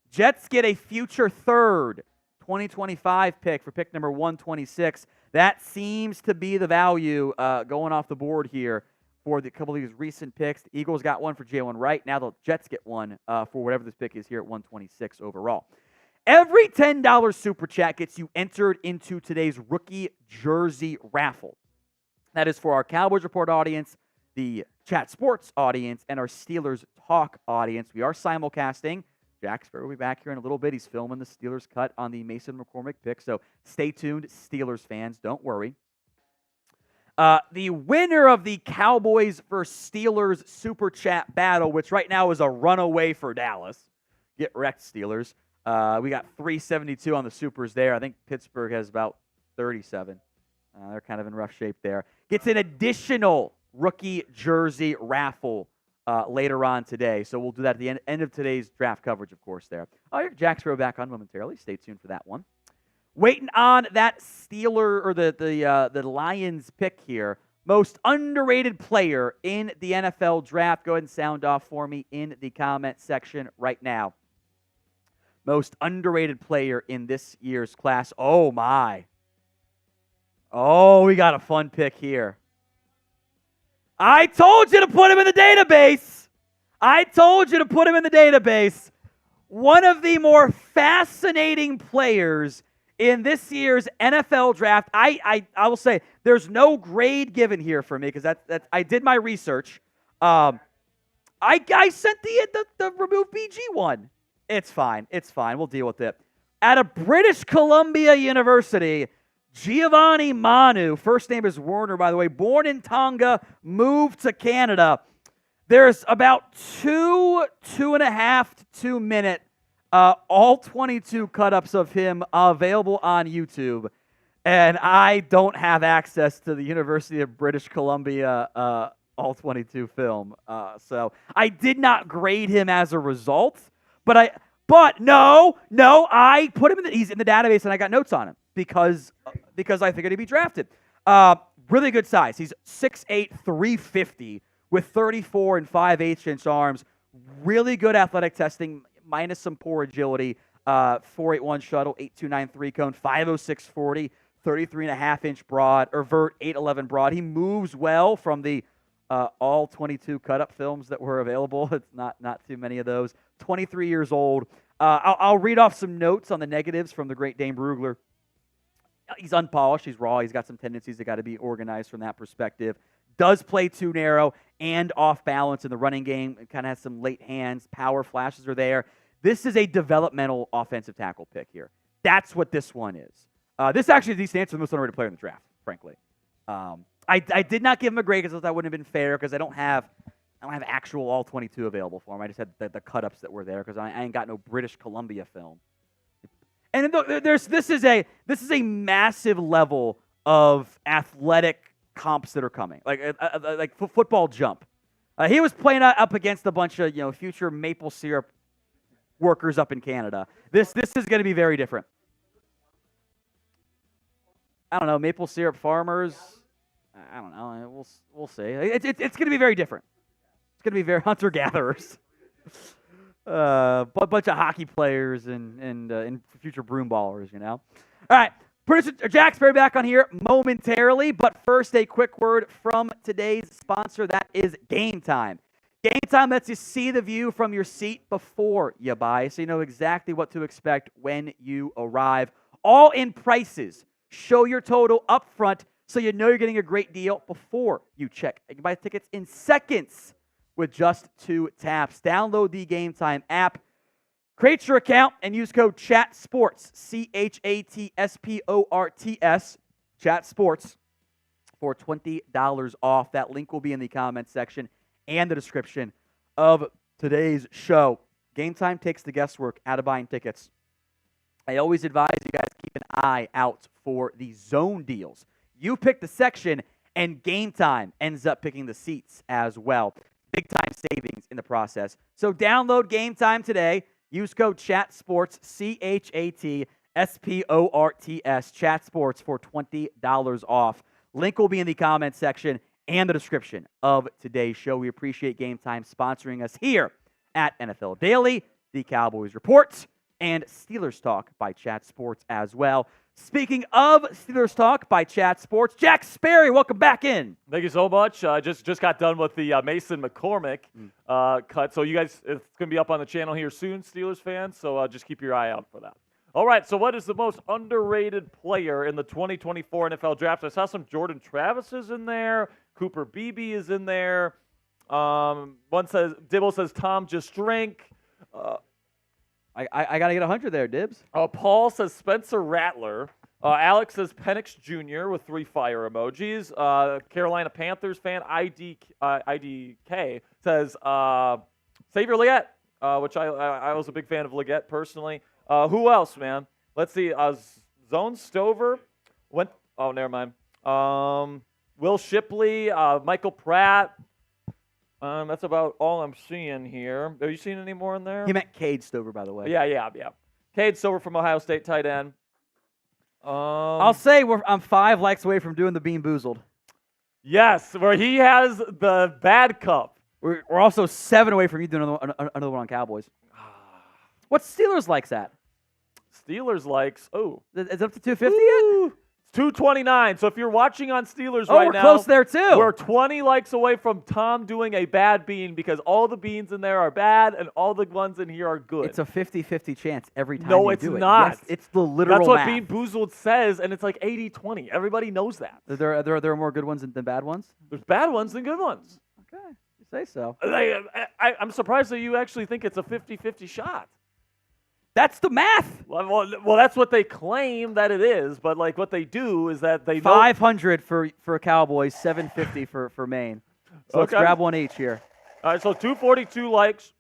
Jets get a future third 2025 pick for pick number 126. That seems to be the value going off the board here for a couple of these recent picks. The Eagles got one for Jalen Wright. Now the Jets get one for whatever this pick is here at 126 overall. Every $10 super chat gets you entered into today's rookie jersey raffle. That is for our Cowboys Report audience, the Chat Sports audience, and our Steelers Talk audience. We are simulcasting. Jack Sparrow will be back here in a little bit. He's filming the Steelers cut on the Mason McCormick pick, so stay tuned, Steelers fans. Don't worry. The winner of the Cowboys versus Steelers Super Chat battle, which right now is a runaway for Dallas. Get wrecked, Steelers. We got 372 on the Supers there. I think Pittsburgh has about 37. They're kind of in rough shape there. Gets an additional rookie jersey raffle later on today. So we'll do that at the end of today's draft coverage, of course, there. Oh, your Jack Sparrow back on momentarily. Stay tuned for that one. Waiting on that Steeler or the Lions pick here. Most underrated player in the NFL draft. Go ahead and sound off for me in the comment section right now. Most underrated player in this year's class. Oh, my. Oh, we got a fun pick here. I told you to put him in the database. One of the more fascinating players in this year's NFL draft. I will say there's no grade given here for me because I did my research. I sent the remove BG one. It's fine. We'll deal with it. At a British Columbia University, Giovanni Manu, first name is Werner, by the way, born in Tonga, moved to Canada. There's about 2.5 to 2 minute, all 22 cut-ups of him available on YouTube. And I don't have access to the University of British Columbia all 22 film. So I did not grade him as a result. But I put him he's in the database and I got notes on him. Because I figured he'd be drafted. Really good size. He's 6'8", 350 with 34 and 5/8" arms. Really good athletic testing, minus some poor agility. 4.81 shuttle, 8.29 3-cone, 5.06 40, 33.5" broad, or vert, 8.11 broad. He moves well from the all 22 cut-up films that were available. It's not too many of those. 23 years old. I'll read off some notes on the negatives from the great Dane Brugler. He's unpolished. He's raw. He's got some tendencies that got to be organized from that perspective. Does play too narrow and off balance in the running game. Kind of has some late hands. Power flashes are there. This is a developmental offensive tackle pick here. That's what this one is. This actually is a decent answer to the most underrated player in the draft, frankly. I did not give him a grade because that wouldn't have been fair because I don't have actual all 22 available for him. I just had the cut-ups that were there because I ain't got no British Columbia film. And this is a massive level of athletic comps that are coming, like football jump. He was playing up against a bunch of future maple syrup workers up in Canada. This is going to be very different. I don't know, maple syrup farmers. I don't know. We'll see. It's going to be very different. It's going to be very hunter gatherers. A bunch of hockey players and future broom ballers, All right, producer Jack Sparrow back on here momentarily, but first a quick word from today's sponsor. That is Game Time. Game Time lets you see the view from your seat before you buy, so you know exactly what to expect when you arrive. All in prices. Show your total up front so you know you're getting a great deal before you check. You can buy tickets in seconds with just 2 taps. Download the Game Time app. Create your account and use code CHATSPORTS, CHATSPORTS, CHATSPORTS, for $20 off. That link will be in the comments section and the description of today's show. Game Time takes the guesswork out of buying tickets. I always advise you guys keep an eye out for the zone deals. You pick the section, and Game Time ends up picking the seats as well. Big time savings in the process. So download Game Time today. Use code CHATSPORTS, CHATSPORTS, CHATSPORTS for $20 off. Link will be in the comments section and the description of today's show. We appreciate Game Time sponsoring us here at NFL Daily, the Cowboys Report, and Steelers Talk by Chat Sports as well. Speaking of Steelers Talk by Chat Sports, Jack Sperry, welcome back in. Thank you so much. Just got done with the Mason McCormick cut. So you guys, it's going to be up on the channel here soon, Steelers fans. So just keep your eye out for that. All right, so what is the most underrated player in the 2024 NFL Draft? I saw some Jordan Travises in there. Cooper Beebe is in there. Dibble says Tom just drank. I got to get 100 there, Dibs. Paul says Spencer Rattler. Alex says Penix Jr. with 3 fire emojis. Carolina Panthers fan IDK says Xavier Legette, which I was a big fan of Legette personally. Who else, man? Let's see. Zone Stover went. Oh, never mind. Will Shipley, Michael Pratt. That's about all I'm seeing here. Are you seeing any more in there? He meant Cade Stover, by the way. Yeah. Cade Stover from Ohio State, tight end. I'll say I'm 5 likes away from doing the Bean Boozled. Yes, where he has the bad cup. We're also 7 away from you doing another one on Cowboys. What's Steelers likes at? Steelers likes. Oh, is it up to 250 yet? It's 229. So if you're watching on Steelers right now, we're close there too. We're 20 likes away from Tom doing a bad bean because all the beans in there are bad and all the ones in here are good. It's a 50-50 chance every time you do it. No, it's not. Yes, it's the literal That's what math. Bean Boozled says, and it's like 80-20. Everybody knows that. There are more good ones than bad ones? There's bad ones than good ones. Okay, you say so. I'm surprised that you actually think it's a 50-50 shot. That's the math. Well, that's what they claim that it is, but like what they do is that they 500 for Cowboys, 750 for Maine. So let's grab one each here. All right, so 242 likes.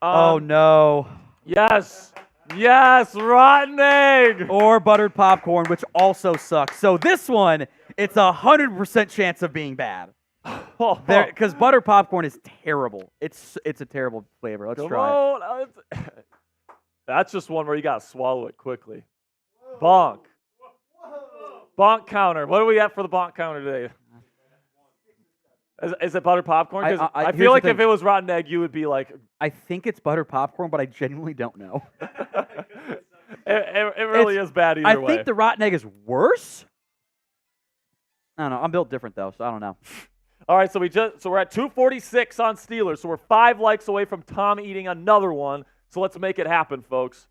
Oh no. Yes, rotten egg or buttered popcorn, which also sucks. So this one, it's 100% chance of being bad. Because buttered popcorn is terrible. It's a terrible flavor. Let's try it. That's just one where you got to swallow it quickly. Bonk. Bonk counter. What do we have for the bonk counter today? Is it buttered popcorn? Because I feel like if it was rotten egg, you would be like... I think it's buttered popcorn, but I genuinely don't know. it really is bad either way. I think the rotten egg is worse. I don't know. I'm built different, though, so I don't know. All right, so we're at 246 on Steelers, so we're 5 likes away from Tom eating another one. So let's make it happen, folks.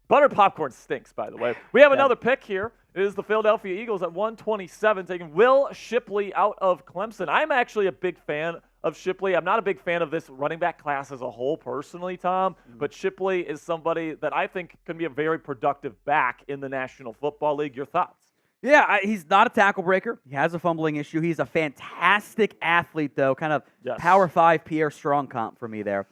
Buttered popcorn stinks, by the way. We have another pick here. It is the Philadelphia Eagles at 127, taking Will Shipley out of Clemson. I'm actually a big fan of Shipley. I'm not a big fan of this running back class as a whole, personally, Tom. But Shipley is somebody that I think can be a very productive back in the National Football League. Your thoughts? Yeah, he's not a tackle breaker. He has a fumbling issue. He's a fantastic athlete, though. Kind of Power 5 Pierre Strong comp for me there.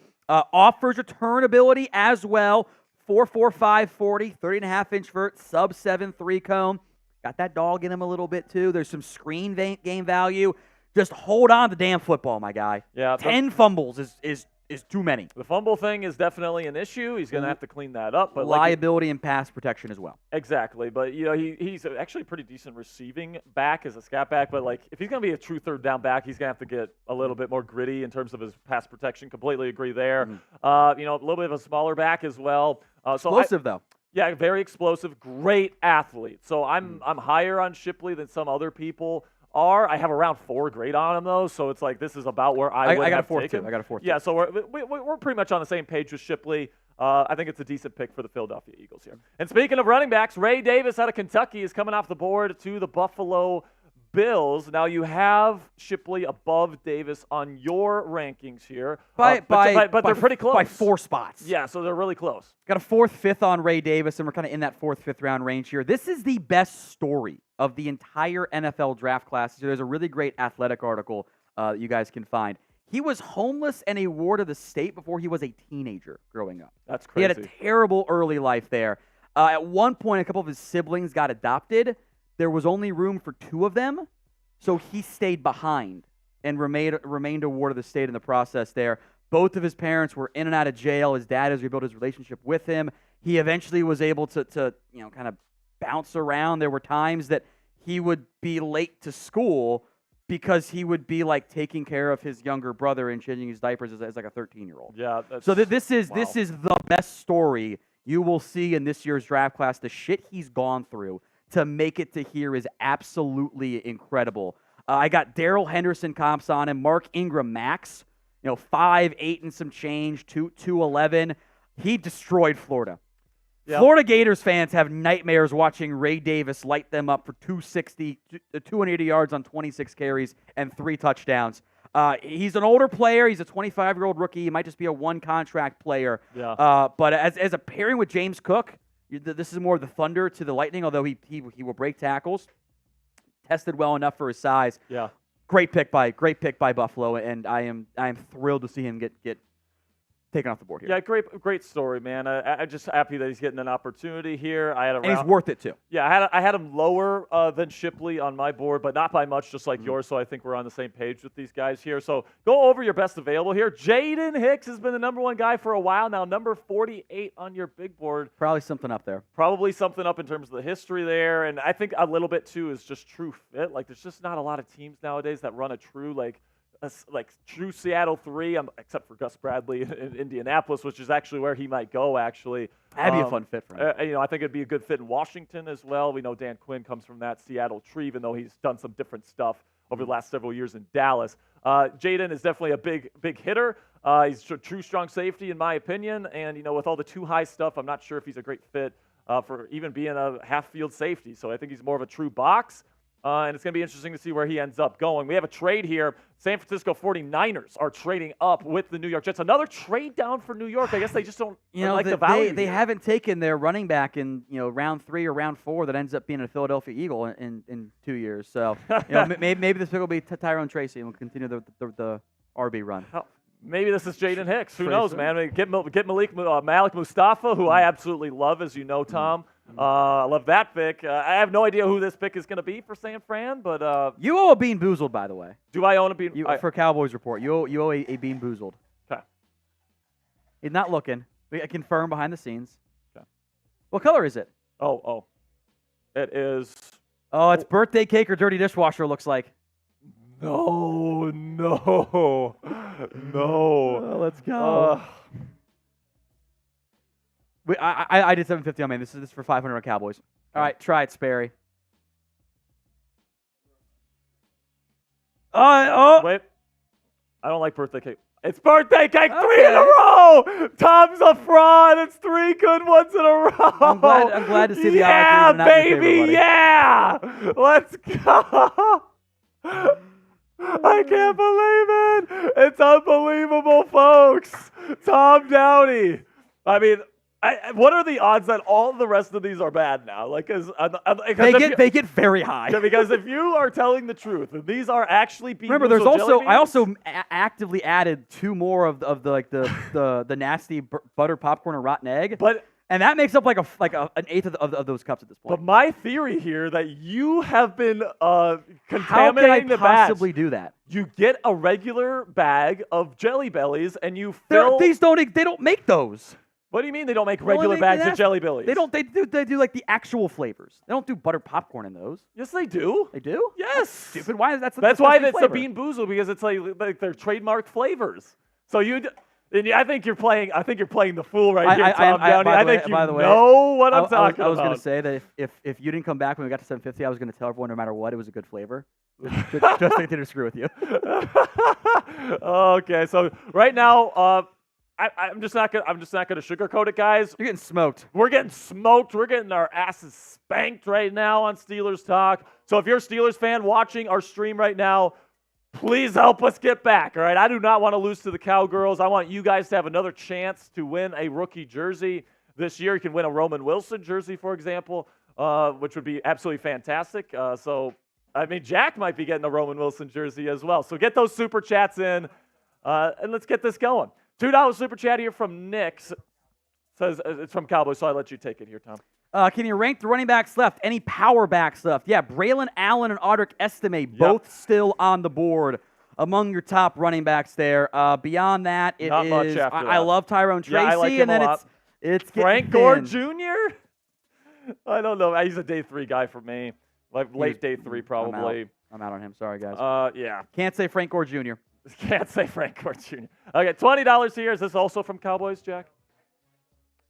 Offers return ability as well. 4.45 40, 30.5-inch vert, sub 7.3 cone. Got that dog in him a little bit too. There's some screen game value. Just hold on to the damn football, my guy. Yeah, 10 fumbles is too many. The fumble thing is definitely an issue. He's going to have to clean that up. But liability and pass protection as well. Exactly. But, he's actually a pretty decent receiving back as a scat back. But, if he's going to be a true third down back, he's going to have to get a little bit more gritty in terms of his pass protection. Completely agree there. A little bit of a smaller back as well. Explosive, though. Yeah, very explosive. Great athlete. So I'm higher on Shipley than some other people are. I have around 4 grade on him, though, so it's like this is about where I would have taken. I got a 4 too. Yeah, so we're pretty much on the same page with Shipley. I think it's a decent pick for the Philadelphia Eagles here. And speaking of running backs, Ray Davis out of Kentucky is coming off the board to the Buffalo Bills. Now you have Shipley above Davis on your rankings here, but they're pretty close by 4 spots. Yeah, so they're really close. Got a 4th, 5th on Ray Davis, and we're kind of in that 4th, 5th round range here. This is the best story of the entire NFL draft class. So there's a really great Athletic article that you guys can find. He was homeless and a ward of the state before he was a teenager growing up. That's crazy. He had a terrible early life there. At one point, a couple of his siblings got adopted. There was only room for 2 of them, so he stayed behind and remained a ward of the state in the process there. Both of his parents were in and out of jail. His dad has rebuilt his relationship with him. He eventually was able to kind of bounce around. There were times that he would be late to school because he would be like taking care of his younger brother and changing his diapers as like a 13-year-old. Yeah. So this is the best story you will see in this year's draft class. The shit he's gone through to make it to here is absolutely incredible. I got Darrell Henderson comps on him, Mark Ingram max, 5'8" and some change, 211. He destroyed Florida. Yep. Florida Gators fans have nightmares watching Ray Davis light them up for 280 yards on 26 carries and 3 touchdowns. He's an older player. He's a 25-year-old rookie. He might just be a one-contract player. Yeah. But as a pairing with James Cook, this is more of the Thunder to the Lightning, although he will break tackles. Tested well enough for his size. Yeah. Great pick by Buffalo, and I am thrilled to see him get taken off the board here. Yeah, great story, man. I'm just happy that he's getting an opportunity here. And he's worth it too. Yeah, I had him lower than Shipley on my board, but not by much, just like yours. So I think we're on the same page with these guys here. So go over your best available here. Jaden Hicks has been the number 1 guy for a while now. Number 48 on your big board. Probably something up there. Probably something up in terms of the history there, and I think a little bit too is just true fit. Like there's just not a lot of teams nowadays that run a true true Seattle 3, except for Gus Bradley in Indianapolis, which is actually where he might go, actually. That'd be a fun fit for him. I think it'd be a good fit in Washington as well. We know Dan Quinn comes from that Seattle tree, even though he's done some different stuff over the last several years in Dallas. Jaden is definitely a big hitter. He's a true strong safety, in my opinion. And, with all the too high stuff, I'm not sure if he's a great fit for even being a half-field safety. So I think he's more of a true box. And it's going to be interesting to see where he ends up going. We have a trade here. San Francisco 49ers are trading up with the New York Jets. Another trade down for New York. I guess they just don't like the value. They haven't taken their running back in round 3 or round 4 that ends up being a Philadelphia Eagle in 2 years. So maybe this pick will be Tyrone Tracy and we'll continue the RB run. Maybe this is Jaden Hicks. Who knows, man? Get Malik Mustapha, who I absolutely love, as you know, Tom. I love that pick. I have no idea who this pick is going to be for San Fran, but you owe a Bean Boozled, by the way. Do I own a Bean? For Cowboys Report, you owe a Bean Boozled. Okay. He's not looking. We confirm behind the scenes. Okay. What color is it? Oh, it is. Oh, it's birthday cake or dirty dishwasher. Looks like. No. Let's go. I did 750 on man. This is for 500 on Cowboys. All right, try it, Sperry. Wait. I don't like birthday cake. It's birthday cake 3 in a row. Tom's a fraud. It's 3 good ones in a row. I'm glad to see the odds. Yeah, baby. Yeah. Let's go. I can't believe it. It's unbelievable, folks. Tom Downey. I mean, what are the odds that all the rest of these are bad now? They get very high. Because if you are telling the truth, and these are actually being remember, there's also I also actively added 2 more of the nasty butter popcorn and rotten egg. And that makes up like an eighth of those cups at this point. But my theory here that you have been contaminating the bag. How can I possibly do that? You get a regular bag of Jelly Bellies and you fill. They don't make those. What do you mean they don't make regular bags of Jelly Bellies? They don't. They do like the actual flavors. They don't do butter popcorn in those. Yes, they do. They do? Yes. Stupid. Why is that? That's why it's a Bean Boozled, because it's like their trademark flavors. So I think you're playing. I think you're playing the fool right here, Tom Downey. I think you know what I'm talking about. I was going to say that if you didn't come back when we got to 750, I was going to tell everyone no matter what, it was a good flavor. Just to screw with you. Okay, so right now, I'm just not gonna sugarcoat it, guys. You're getting smoked. We're getting smoked. We're getting our asses spanked right now on Steelers Talk. So if you're a Steelers fan watching our stream right now, please help us get back, all right? I do not want to lose to the Cowgirls. I want you guys to have another chance to win a rookie jersey this year. You can win a Roman Wilson jersey, for example, which would be absolutely fantastic. Jack might be getting a Roman Wilson jersey as well. So get those super chats in, and let's get this going. $2 super chat here from Nick. Says it's from Cowboys, so I'll let you take it here, Tom. Can you rank the running backs left? Any power backs left? Yeah, Braelon, Allen, and Audric Estime, both still on the board among your top running backs there. Beyond that, it Not is. much after I that. love Tyrone Tracy, I like him and then a lot. it's Frank getting Gore thin. Jr.? I don't know. He's a day 3 guy for me. Like late day 3 probably. I'm out on him. Sorry, guys. Yeah. Can't say Frank Gore Jr. Can't say Frank Gore Jr. Okay, $20 here. Is this also from Cowboys, Jack?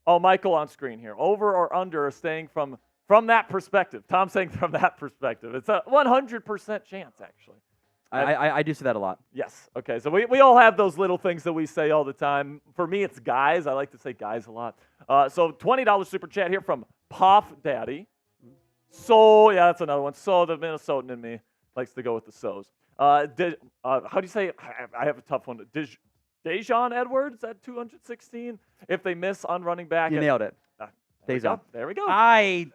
Oh, Michael on screen here. Over or under staying from that perspective. Tom's saying from that perspective. It's a 100% chance, actually. I do see that a lot. Yes. Okay, so we all have those little things that we say all the time. For me, it's guys. I like to say guys a lot. So $20 super chat here from Poff Daddy. So, yeah, that's another one. So, the Minnesotan in me likes to go with the so's. How do you say? I have a tough one. Dejon Edwards at 216. If they miss on running back, You nailed it. Dejon. There we go. I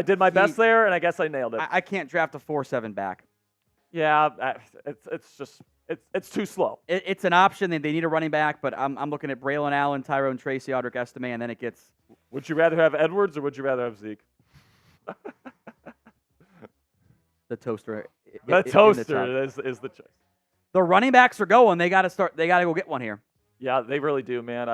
did my best there, and I guess I nailed it. I can't draft a 4-7 back. Yeah, it's too slow. It's an option. They need a running back, but I'm looking at Braelon Allen, Tyrone Tracy, Audric Estime, and then it gets. Would you rather have Edwards or would you rather have Zeke? The toaster. The toaster is the choice. The running backs are going. They got to go get one here. Yeah, they really do, man.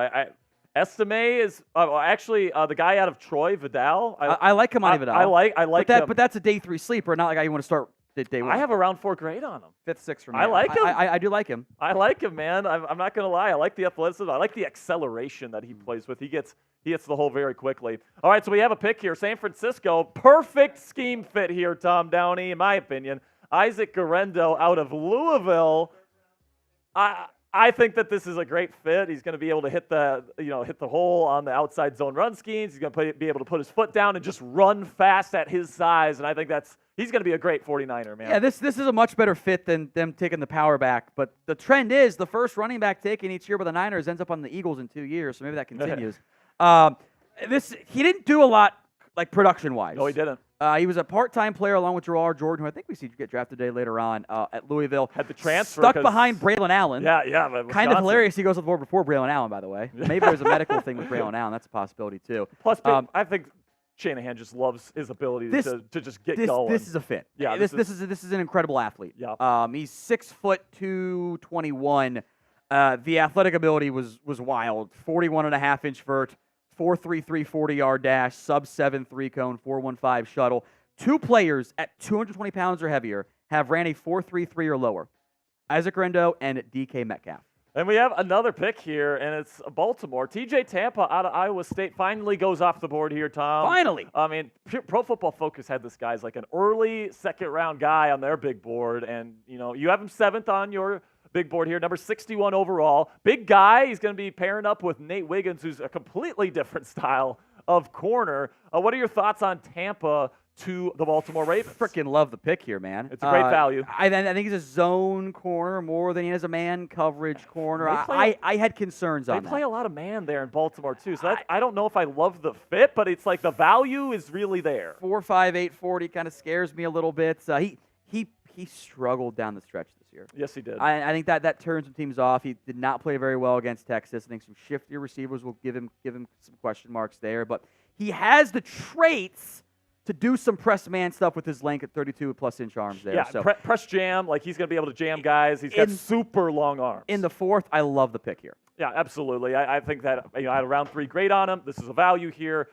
Estime is the guy out of Troy, Vidal. I like him on Vidal. I like him. But that's a day 3 sleeper, not like I want to start day 1. I have a round 4 grade on him. 5th, 6th for me. I like him. I do like him. I like him, man. I'm not gonna lie. I like the athleticism. I like the acceleration that he plays with. He gets the hole very quickly. All right, so we have a pick here. San Francisco, perfect scheme fit here. Tom Downey, in my opinion. Isaac Guerendo out of Louisville. I think that this is a great fit. He's going to be able to hit the hole on the outside zone run schemes. He's going to be able to put his foot down and just run fast at his size. And I think he's going to be a great 49er, man. Yeah, this is a much better fit than them taking the power back. But the trend is the first running back taken each year by the Niners ends up on the Eagles in 2 years. So maybe that continues. He didn't do a lot like production-wise. No, he didn't. He was a part-time player along with Gerard Jordan, who I think we see get drafted today later on at Louisville. Had the transfer. Stuck behind Braelon Allen. Yeah. Kind of hilarious he goes to the board before Braelon Allen, by the way. Maybe there's a medical thing with Braelon Allen. That's a possibility, too. Plus, I think Shanahan just loves his ability to just get going. This is a fit. Yeah, this is an incredible athlete. Yeah. He's 6'2", 221. The athletic ability was wild. 41.5-inch vert. 4.33 40-yard dash, sub-7 3-cone, 4.15 shuttle. 2 players at 220 pounds or heavier have ran a 4.33 or lower. Isaac Guerendo and DK Metcalf. And we have another pick here, and it's Baltimore. TJ Tampa out of Iowa State finally goes off the board here, Tom. Finally. I mean, Pro Football Focus had this guy as like an early second-round guy on their big board, and, you have him 7th on your big board here, number 61 overall. Big guy. He's going to be pairing up with Nate Wiggins, who's a completely different style of corner. What are your thoughts on Tampa to the Baltimore Ravens? Freaking love the pick here, man. It's a great value. I think he's a zone corner more than he is a man coverage corner. I had concerns on that. They play a lot of man there in Baltimore, too. So I don't know if I love the fit, but it's like the value is really there. 4'5", 840 kind of scares me a little bit. He struggled down the stretch this year. Yes, he did. I think that turned some teams off. He did not play very well against Texas. I think some shiftier receivers will give him some question marks there. But he has the traits to do some press man stuff with his length at 32+ inch arms there. Yeah, so press jam. Like he's going to be able to jam guys. He's got super long arms. In the 4th, I love the pick here. Yeah, absolutely. I think that I had a round 3 grade on him. This is a value here.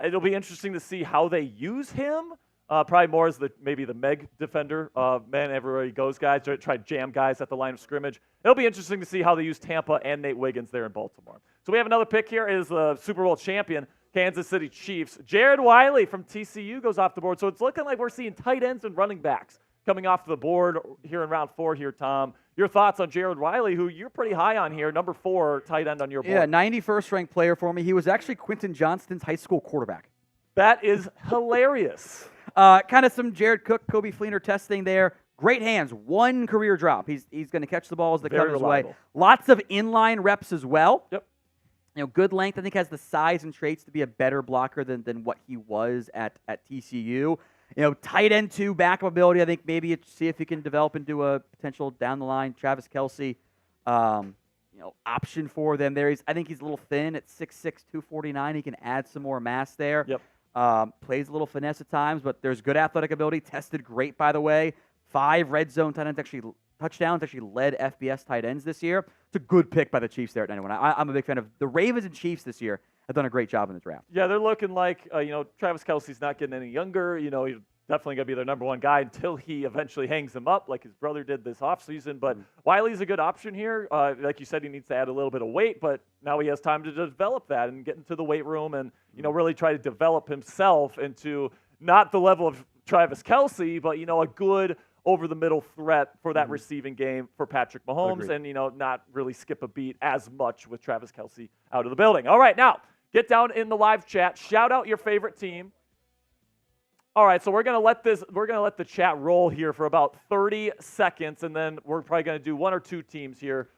It'll be interesting to see how they use him. Probably more as maybe the Meg defender, man, everywhere he goes, guys. Try to jam guys at the line of scrimmage. It'll be interesting to see how they use Tampa and Nate Wiggins there in Baltimore. So we have another pick here is the Super Bowl champion, Kansas City Chiefs. Jared Wiley from TCU goes off the board. So it's looking like we're seeing tight ends and running backs coming off the board here in round 4 here, Tom. Your thoughts on Jared Wiley, who you're pretty high on here, number 4 tight end on your board. Yeah, 91st ranked player for me. He was actually Quentin Johnston's high school quarterback. That is hilarious. Kind of some Jared Cook, Kobe Fleener testing there. Great hands. 1 career drop. He's going to catch the ball as they come his way. Lots of inline reps as well. Yep. Good length. I think has the size and traits to be a better blocker than what he was at TCU. Tight end 2, backup ability. I think maybe see if he can develop into a potential down the line Travis Kelce, option for them there. I think he's a little thin at 6'6", 249. He can add some more mass there. Yep. Plays a little finesse at times, but there's good athletic ability. Tested great, by the way. 5 red zone touchdowns actually led FBS tight ends this year. It's a good pick by the Chiefs there at 91. I'm a big fan of the Ravens and Chiefs this year. Have done a great job in the draft. Yeah, they're looking like, Travis Kelce's not getting any younger. He's definitely going to be their number 1 guy until he eventually hangs him up like his brother did this offseason. But Wiley's a good option here. Like you said, he needs to add a little bit of weight, but now he has time to develop that and get into the weight room and, really try to develop himself into not the level of Travis Kelce, but, a good over-the-middle threat for that receiving game for Patrick Mahomes. Agreed. And, not really skip a beat as much with Travis Kelce out of the building. All right, now, get down in the live chat. Shout out your favorite team. All right, so we're gonna let the chat roll here for about 30 seconds, and then we're probably gonna do 1 or 2 teams here.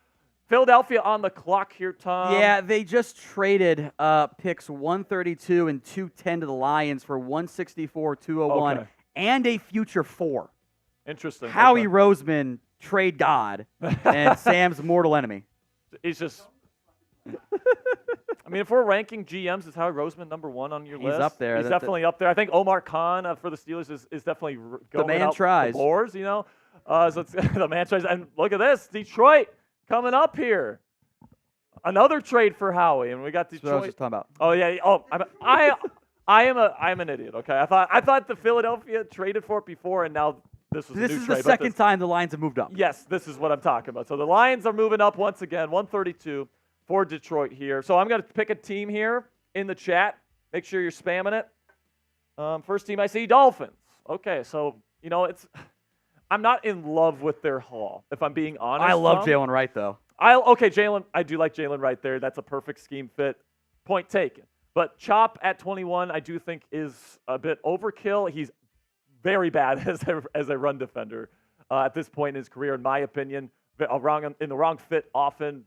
Philadelphia on the clock here, Tom. Yeah, they just traded picks 132 and 210 to the Lions for 164, 201, and a future 4. Interesting. Howie Roseman, trade god, and Sam's mortal enemy. He's just. I mean, if we're ranking GMs, is Howie Roseman number 1 on your list? He's up there. He's definitely up there. I think Omar Khan for the Steelers is definitely going the man out tries. The boards, So it's, the man tries. And look at this, Detroit coming up here. Another trade for Howie, and we got Detroit. That's what I was just talking about. Oh yeah. Oh, I'm an idiot. Okay, I thought the Philadelphia traded for it before, and now this was a new trade. This is the second time the Lions have moved up. Yes, this is what I'm talking about. So the Lions are moving up once again, 132 for Detroit here. So I'm going to pick a team here in the chat. Make sure you're spamming it. First team I see, Dolphins. Okay, so, I'm not in love with their haul, if I'm being honest. I love Jaylen Wright, though. Jaylen. I do like Jaylen right there. That's a perfect scheme fit. Point taken. But Chop at 21, I do think is a bit overkill. He's very bad as a run defender at this point in his career, in my opinion. In the wrong fit often.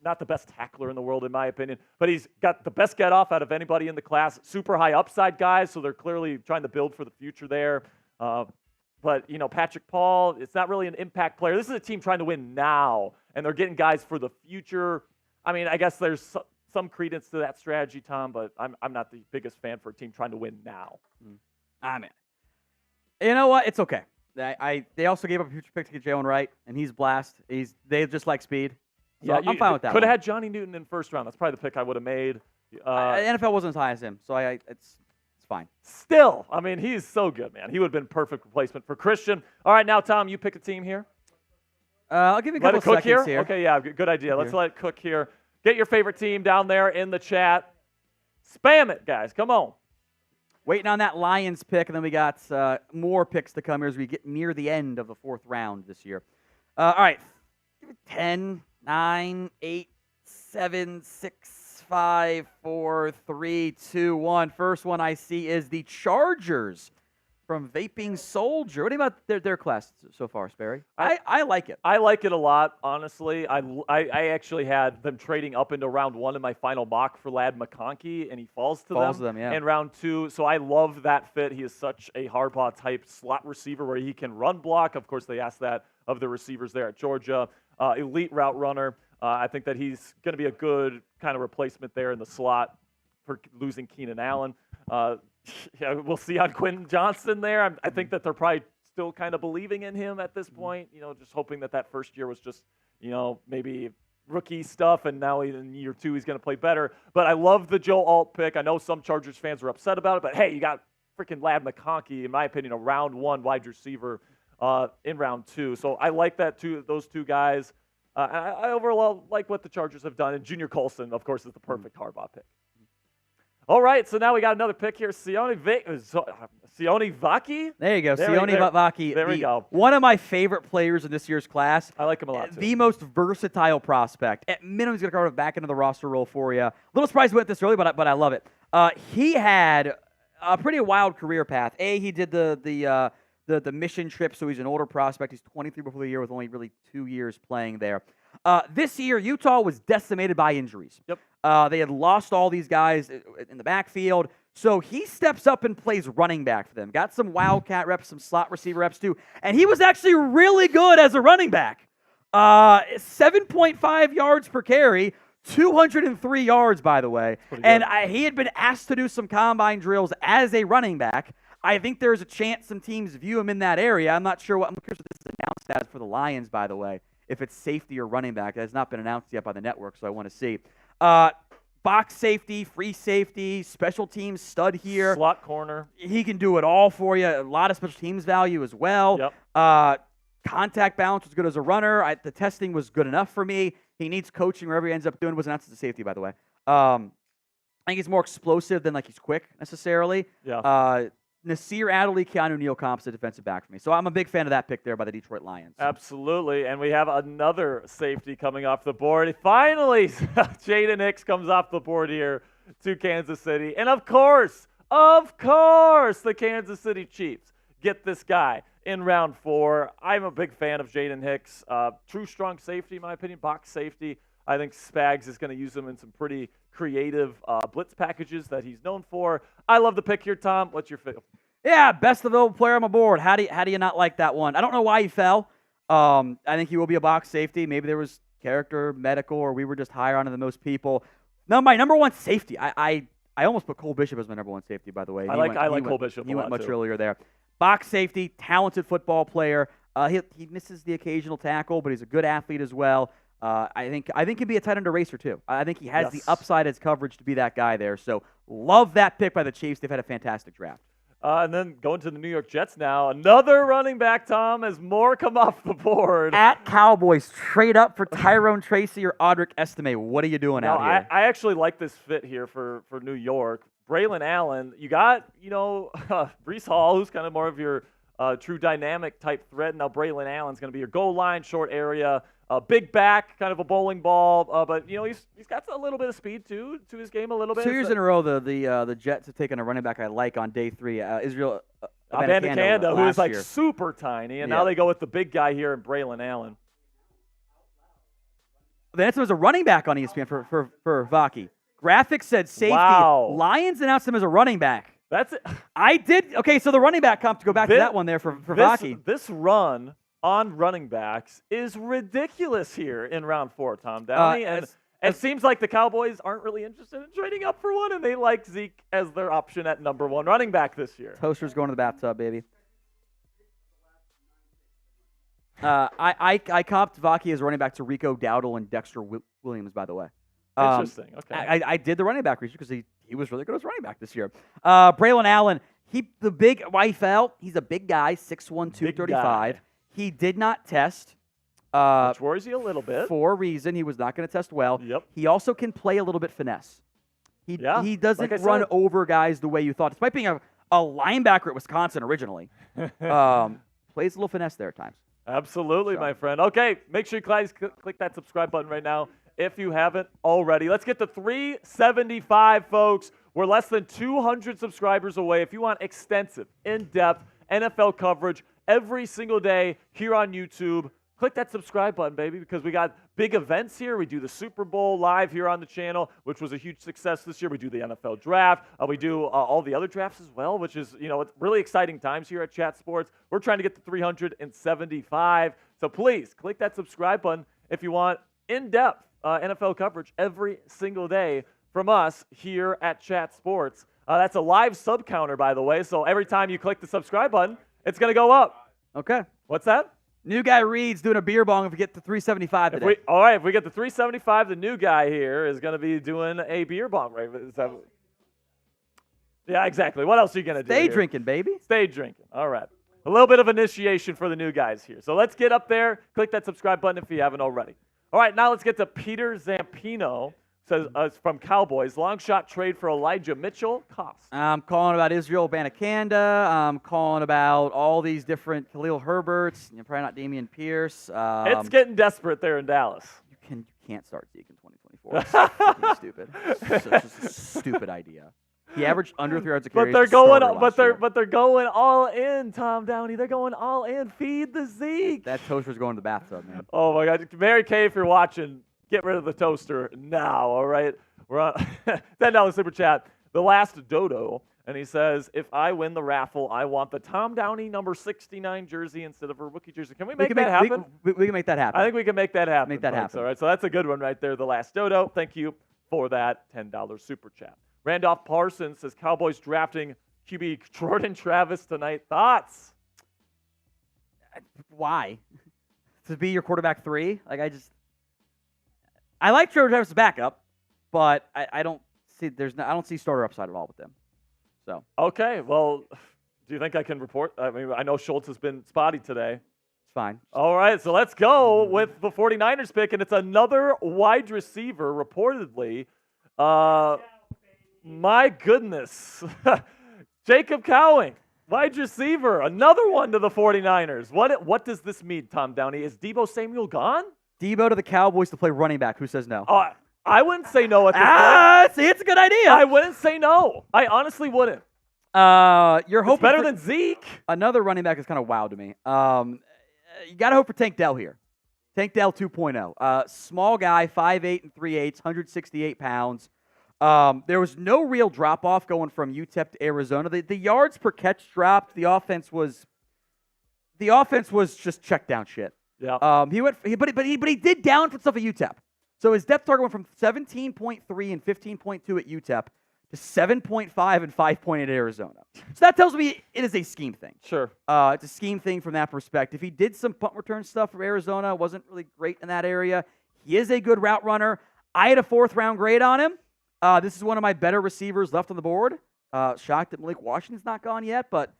Not the best tackler in the world, in my opinion. But he's got the best get-off out of anybody in the class. Super high upside guys, so they're clearly trying to build for the future there. But, Patrick Paul, it's not really an impact player. This is a team trying to win now, and they're getting guys for the future. I mean, I guess there's some credence to that strategy, Tom, but I'm not the biggest fan for a team trying to win now. Man. You know what? It's okay. They also gave up a future pick to get Jaylen Wright, and he's blast. They just like speed. So I'm fine with that. Could have had Johnny Newton in first round. That's probably the pick I would have made. The NFL wasn't as high as him, so it's fine. Still, I mean, he's so good, man. He would have been perfect replacement for Christian. All right, now, Tom, you pick a team here. I'll give you a couple seconds here. Okay, yeah, good idea. Let's let it cook here. Get your favorite team down there in the chat. Spam it, guys. Come on. Waiting on that Lions pick, and then we got more picks to come here as we get near the end of the 4th round this year. All right, give it 10. 9, 8, 7, 6, 5, 4, 3, 2, 1. First one I see is the Chargers from Vaping Soldier. What do you about their class so far, Sperry? I like it. I like it a lot, honestly. I actually had them trading up into round 1 in my final mock for Ladd McConkey, and he falls to them in round 2. So I love that fit. He is such a Harbaugh-type slot receiver where he can run block. Of course, they asked that of the receivers there at Georgia. Elite route runner. I think that he's going to be a good kind of replacement there in the slot for losing Keenan Allen. We'll see on Quentin Johnston there. I think that they're probably still kind of believing in him at this point, just hoping that first year was just, maybe rookie stuff, and now in year 2 he's going to play better. But I love the Joe Alt pick. I know some Chargers fans were upset about it, but hey, you got freaking Ladd McConkey, in my opinion, a round 1 wide receiver in round 2. So I like those two guys. I overall like what the Chargers have done. And Junior Colson, of course, is the perfect Harbaugh pick. All right, so now we got another pick here. Sione Vaki? There you go. Sione Vaki. There we go. One of my favorite players in this year's class. I like him a lot, too. The most versatile prospect. At minimum, he's going to carve back into the roster role for you. A little surprised he went this early, but I love it. He had a pretty wild career path. He did the mission trip, so he's an older prospect. He's 23 before the year with only really 2 years playing there. This year, Utah was decimated by injuries. Yep. They had lost all these guys in the backfield. So he steps up and plays running back for them. Got some wildcat reps, some slot receiver reps too. And he was actually really good as a running back. 7.5 yards per carry, 203 yards, by the way. And he had been asked to do some combine drills as a running back. I think there's a chance some teams view him in that area. I'm not sure what this is announced as for the Lions, by the way. If it's safety or running back, that has not been announced yet by the network, so I want to see. Box safety, free safety, special teams stud here. Slot corner. He can do it all for you. A lot of special teams value as well. Yep. Contact balance was good as a runner. The testing was good enough for me. He needs coaching wherever he ends up doing. Was announced as a safety, by the way. I think he's more explosive than he's quick necessarily. Yeah. Nasir Adderley, Keanu Neal comps a defensive back for me. So I'm a big fan of that pick there by the Detroit Lions. Absolutely. And we have another safety coming off the board. Finally, Jaden Hicks comes off the board here to Kansas City. And of course, the Kansas City Chiefs get this guy in round 4. I'm a big fan of Jaden Hicks. True strong safety, in my opinion, box safety. I think Spags is going to use him in some pretty creative blitz packages that he's known for. I love the pick here, Tom. What's your feel? Yeah, best available player on my board. How do you not like that one? I don't know why he fell. I think he will be a box safety. Maybe there was character, medical, or we were just higher on than most people. No, my number one safety. I almost put Cole Bishop as my number one safety, by the way. I like Cole Bishop. He went much earlier there. Box safety, talented football player. He misses the occasional tackle, but he's a good athlete as well. I think he'd be a tight end eraser too. I think he has the upside as coverage to be that guy there. So love that pick by the Chiefs. They've had a fantastic draft. And then going to the New York Jets now. Another running back, Tom, as more come off the board. At Cowboys, trade up for Tyrone Tracy or Audric Estime. What are you doing out here? I actually like this fit here for New York. Braelon Allen, you got, Breece Hall, who's kind of more of your true dynamic type threat. Now Braelon Allen's going to be your goal line, short area. Big back, kind of a bowling ball, but he's got a little bit of speed too to his game a little bit. 2 years in a row, the Jets have taken a running back I like on day 3. Israel Abanikanda, who is super tiny, and now they go with the big guy here in Braelon Allen. The answer was a running back on ESPN for Vaki. Graphics said safety. Wow. Lions announced him as a running back. That's it. I did. Okay, so the running back comp, to go back to that one there for Vaki. This run on running backs is ridiculous here in round 4, Tom Downey. And it seems like the Cowboys aren't really interested in trading up for one, and they like Zeke as their option at number 1 running back this year. Toaster's going to the bathtub, baby. I comped Vaki as running back to Rico Dowdle and Dexter Williams, by the way. Interesting. Okay. I did the running back research because he was really good as running back this year. Braelon Allen, why he fell, he's a big guy, 6'1", 235. He did not test. Which worries you a little bit. For a reason. He was not going to test well. Yep. He also can play a little bit finesse. He doesn't run over guys the way you thought. Despite being a linebacker at Wisconsin originally. Plays a little finesse there at times. Absolutely, my friend. Okay, make sure you guys click that subscribe button right now if you haven't already. Let's get to 375, folks. We're less than 200 subscribers away. If you want extensive, in-depth NFL coverage every single day here on YouTube, click that subscribe button, baby, because we got big events here. We do the Super Bowl live here on the channel, which was a huge success this year. We do the NFL draft. We do all the other drafts as well, which is, it's really exciting times here at Chat Sports. We're trying to get to 375. So please click that subscribe button if you want in-depth NFL coverage every single day from us here at Chat Sports. That's a live sub counter, by the way. So every time you click the subscribe button, it's going to go up. Okay. What's that? New guy Reed's doing a beer bong if we get to 375 today. All right, if we get to 375, the new guy here is going to be doing a beer bong, right? Yeah, exactly. What else are you going to do? Stay drinking, baby. Stay drinking. All right. A little bit of initiation for the new guys here. So let's get up there. Click that subscribe button if you haven't already. All right, now let's get to Peter Zampino, says from Cowboys, long shot trade for Elijah Mitchell, cost. I'm calling about Israel Banakanda. I'm calling about all these different Khalil Herberts. Probably not Damian Pierce. It's getting desperate there in Dallas. You can't start Zeke in 2024. It's fucking stupid. It's such a stupid idea. He averaged under 3 yards a carry. But they're going all in, Tom Downey. They're going all in. Feed the Zeke. That toaster's going to the bathtub, man. Oh my God, Mary Kay, if you're watching, get rid of the toaster now. All right, we're on $10 super chat. The last dodo, and he says, if I win the raffle, I want the Tom Downey number 69 jersey instead of a rookie jersey. Can we make that happen? We can make that happen. I think we can make that happen. Make that happen. All right, so that's a good one right there. The last dodo. Thank you for that $10 super chat. Randolph Parsons says Cowboys drafting QB Jordan Travis tonight. Thoughts? Why? To be your quarterback 3? I like Jordan Travis as backup, but I don't see starter upside at all with them. So okay, well, do you think I can report? I mean, I know Schultz has been spotty today. It's fine. All right, so let's go with the 49ers pick, and it's another wide receiver reportedly. My goodness. Jacob Cowing, wide receiver, another one to the 49ers. What does this mean, Tom Downey? Is Deebo Samuel gone? Deebo to the Cowboys to play running back. Who says no? I wouldn't say no at this point. See, it's a good idea. I wouldn't say no. I honestly wouldn't. You're hoping it's better than Zeke. Another running back is kind of wild to me. You got to hope for Tank Dell here. Tank Dell 2.0. Small guy, 5'8" and 3/8, 168 pounds. There was no real drop-off going from UTEP to Arizona. The yards per catch dropped. The offense was just check down shit. Yeah. But he did down for stuff at UTEP. So his depth target went from 17.3 and 15.2 at UTEP to 7.5 and 5.8 at Arizona. So that tells me it is a scheme thing. Sure. It's a scheme thing from that perspective. He did some punt return stuff for Arizona. Wasn't really great in that area. He is a good route runner. I had a 4th-round grade on him. This is one of my better receivers left on the board. Shocked that Malik Washington's not gone yet, but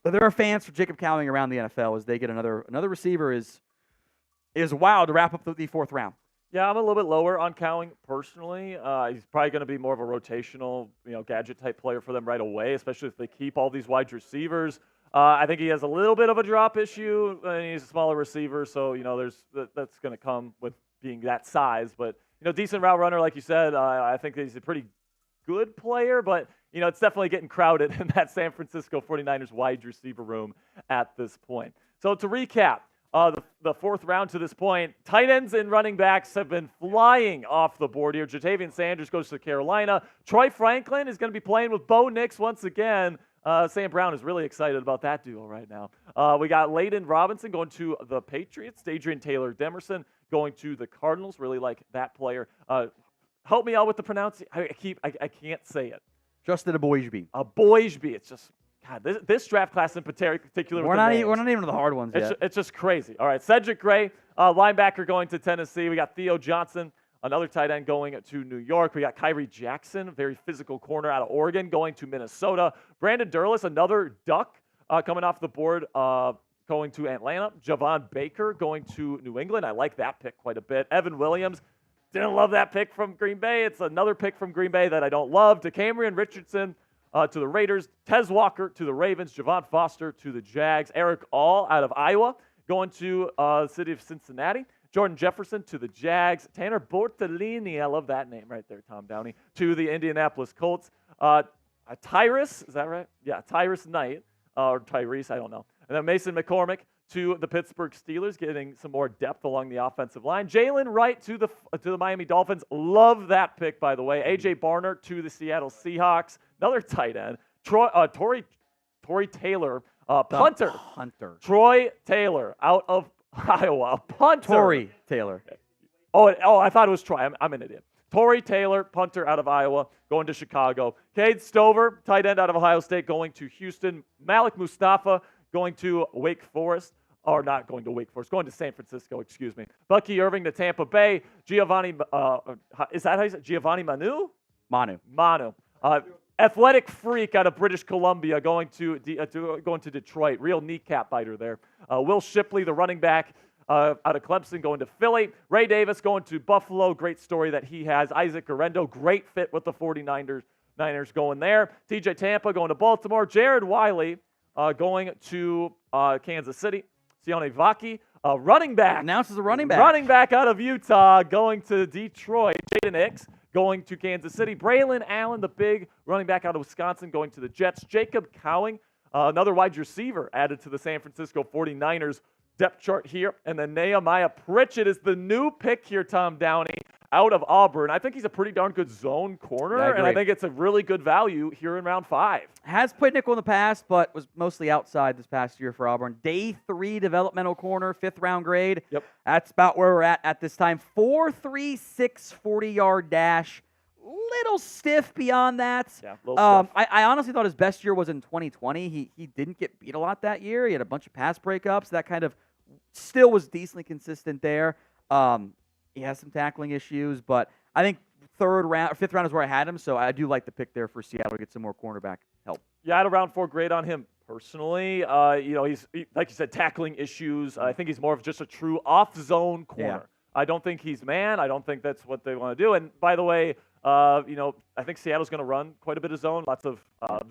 there are fans for Jacob Cowing around the NFL as they get another receiver is wild to wrap up the 4th round. Yeah, I'm a little bit lower on Cowing personally. He's probably going to be more of a rotational, gadget-type player for them right away, especially if they keep all these wide receivers. I think he has a little bit of a drop issue, and he's a smaller receiver, so that's going to come with being that size. But decent route runner, like you said. I think he's a pretty good player, but it's definitely getting crowded in that San Francisco 49ers wide receiver room at this point. So to recap. The 4th round to this point, tight ends and running backs have been flying off the board here. Jatavian Sanders goes to Carolina. Troy Franklin is going to be playing with Bo Nix once again. Sam Brown is really excited about that duo right now. We got Layden Robinson going to the Patriots. Dadrion Taylor-Demerson going to the Cardinals. Really like that player. Help me out with the pronunciation. I can't say it. Justin Aboijbe. Aboijbe. It's just... God, this draft class in particular. We're not even the hard ones yet. It's just crazy. All right, Sedrick Gray, linebacker going to Tennessee. We got Theo Johnson, another tight end going to New York. We got Kyrie Jackson, very physical corner out of Oregon, going to Minnesota. Brandon Durless, another Duck coming off the board, going to Atlanta. Javon Baker going to New England. I like that pick quite a bit. Evan Williams, didn't love that pick from Green Bay. It's another pick from Green Bay that I don't love. DeCamerion Richardson to the Raiders, Tez Walker to the Ravens, Javon Foster to the Jags, Eric All out of Iowa going to the city of Cincinnati, Jordan Jefferson to the Jags, Tanner Bortolini, I love that name right there, Tom Downey, to the Indianapolis Colts, Tyrus, is that right? Yeah, Tyrus Knight, or Tyrese, I don't know, and then Mason McCormick to the Pittsburgh Steelers, getting some more depth along the offensive line. Jaylen Wright to the Miami Dolphins. Love that pick, by the way. A.J. Barner to the Seattle Seahawks. Another tight end. Tory Taylor, punter. Troy Taylor out of Iowa. Punter. Tory Taylor. Oh, I thought it was Troy. I'm an idiot. Tory Taylor, punter out of Iowa, going to Chicago. Cade Stover, tight end out of Ohio State, going to Houston. Malik Mustapha, going to Wake Forest. Or not going to Wake Forest, going to San Francisco, excuse me. Bucky Irving to Tampa Bay. Giovanni, is that how you say it? Giovanni Manu? Manu. Athletic freak out of British Columbia going to Detroit. Real kneecap biter there. Will Shipley, the running back, out of Clemson, going to Philly. Ray Davis going to Buffalo. Great story that he has. Isaac Guerrero, great fit with the 49ers going there. TJ Tampa going to Baltimore. Jared Wiley going to Kansas City. Sione Vaki, running back. Announced as a running back. Running back out of Utah going to Detroit. Jaden Hicks going to Kansas City. Braelon Allen, the big running back out of Wisconsin, going to the Jets. Jacob Cowing, another wide receiver added to the San Francisco 49ers depth chart here. And then Nehemiah Pritchett is the new pick here, Tom Downey, out of Auburn. I think he's a pretty darn good zone corner, Yeah, and I think it's a really good value here in round 5. Has played nickel in the past, but was mostly outside this past year for Auburn. Day 3 developmental corner, 5th round grade. Yep. That's about where we're at this time. 4.36 40-yard dash. Little stiff beyond that. Yeah, a little stiff. I honestly thought his best year was in 2020. He didn't get beat a lot that year. He had a bunch of pass breakups. That kind of still was decently consistent there. He has some tackling issues, but I think 5th round is where I had him, so I do like the pick there for Seattle to get some more cornerback help. Yeah, I had a round 4 grade on him personally. He's like you said, tackling issues. I think he's more of just a true off-zone corner. Yeah. I don't think he's man. I don't think that's what they want to do. And by the way, I think Seattle's going to run quite a bit of zone, lots of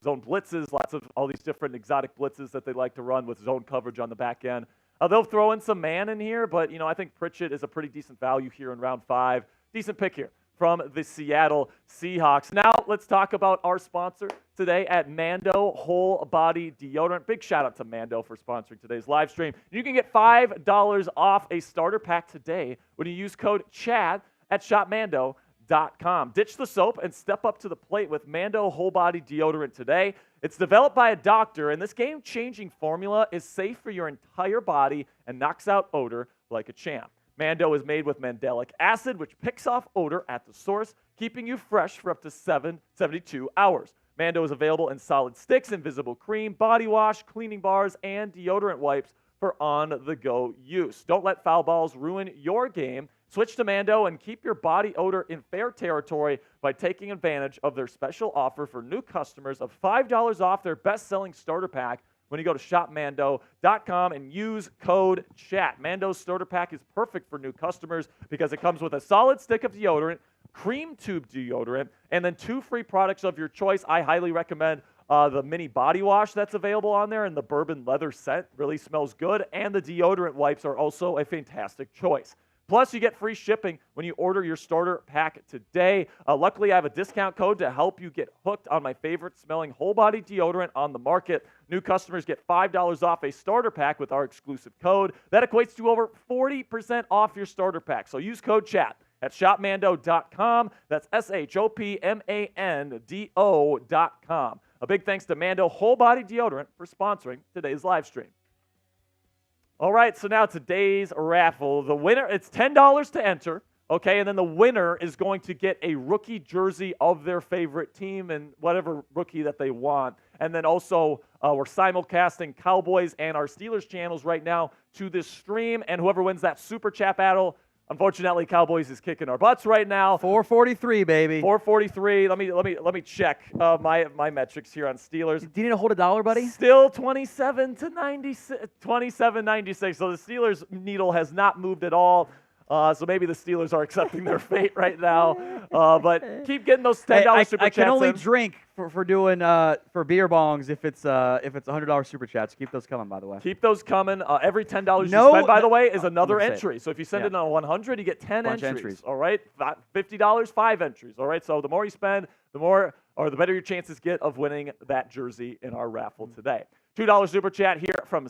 zone blitzes, lots of all these different exotic blitzes that they like to run with zone coverage on the back end. They'll throw in some man in here, but I think Pritchett is a pretty decent value here in round 5. Decent pick here from the Seattle Seahawks. Now let's talk about our sponsor today at Mando Whole Body Deodorant. Big shout out to Mando for sponsoring today's live stream. You can get $5 off a starter pack today when you use code CHAT at shopmando.com. Ditch the soap and step up to the plate with Mando Whole Body Deodorant today. It's developed by a doctor, and this game-changing formula is safe for your entire body and knocks out odor like a champ. Mando is made with mandelic acid, which picks off odor at the source, keeping you fresh for up to 72 hours. Mando is available in solid sticks, invisible cream, body wash, cleaning bars, and deodorant wipes for on-the-go use. Don't let foul balls ruin your game. Switch to Mando and keep your body odor in fair territory by taking advantage of their special offer for new customers of $5 off their best-selling starter pack when you go to shopmando.com and use code CHAT. Mando's starter pack is perfect for new customers because it comes with a solid stick of deodorant, cream tube deodorant, and then 2 free products of your choice. I highly recommend the mini body wash that's available on there, and the bourbon leather scent really smells good, and the deodorant wipes are also a fantastic choice. Plus, you get free shipping when you order your starter pack today. Luckily, I have a discount code to help you get hooked on my favorite smelling whole body deodorant on the market. New customers get $5 off a starter pack with our exclusive code. That equates to over 40% off your starter pack. So use code CHAT at shopmando.com. That's shopmando.com. A big thanks to Mando Whole Body Deodorant for sponsoring today's live stream. All right, so now today's raffle. The winner, it's $10 to enter, okay? And then the winner is going to get a rookie jersey of their favorite team and whatever rookie that they want. And then also, we're simulcasting Cowboys and our Steelers channels right now to this stream. And whoever wins that super chat battle, unfortunately, Cowboys is kicking our butts right now. 443, baby. 443. Let me check my metrics here on Steelers. Do you need to hold $1, buddy? Still 27-96. So the Steelers needle has not moved at all. So maybe the Steelers are accepting their fate right now. But keep getting those $10 super chats. I can only in. drink for doing for beer bongs if it's $100 super chats. Keep those coming, by the way. Keep those coming. Every $10 you spend, by the way, is another entry. So if you send in on 100, you get 10 entries. All right, $50, 5 entries. All right. So the more you spend, the better your chances get of winning that jersey in our raffle today. $2 super chat here from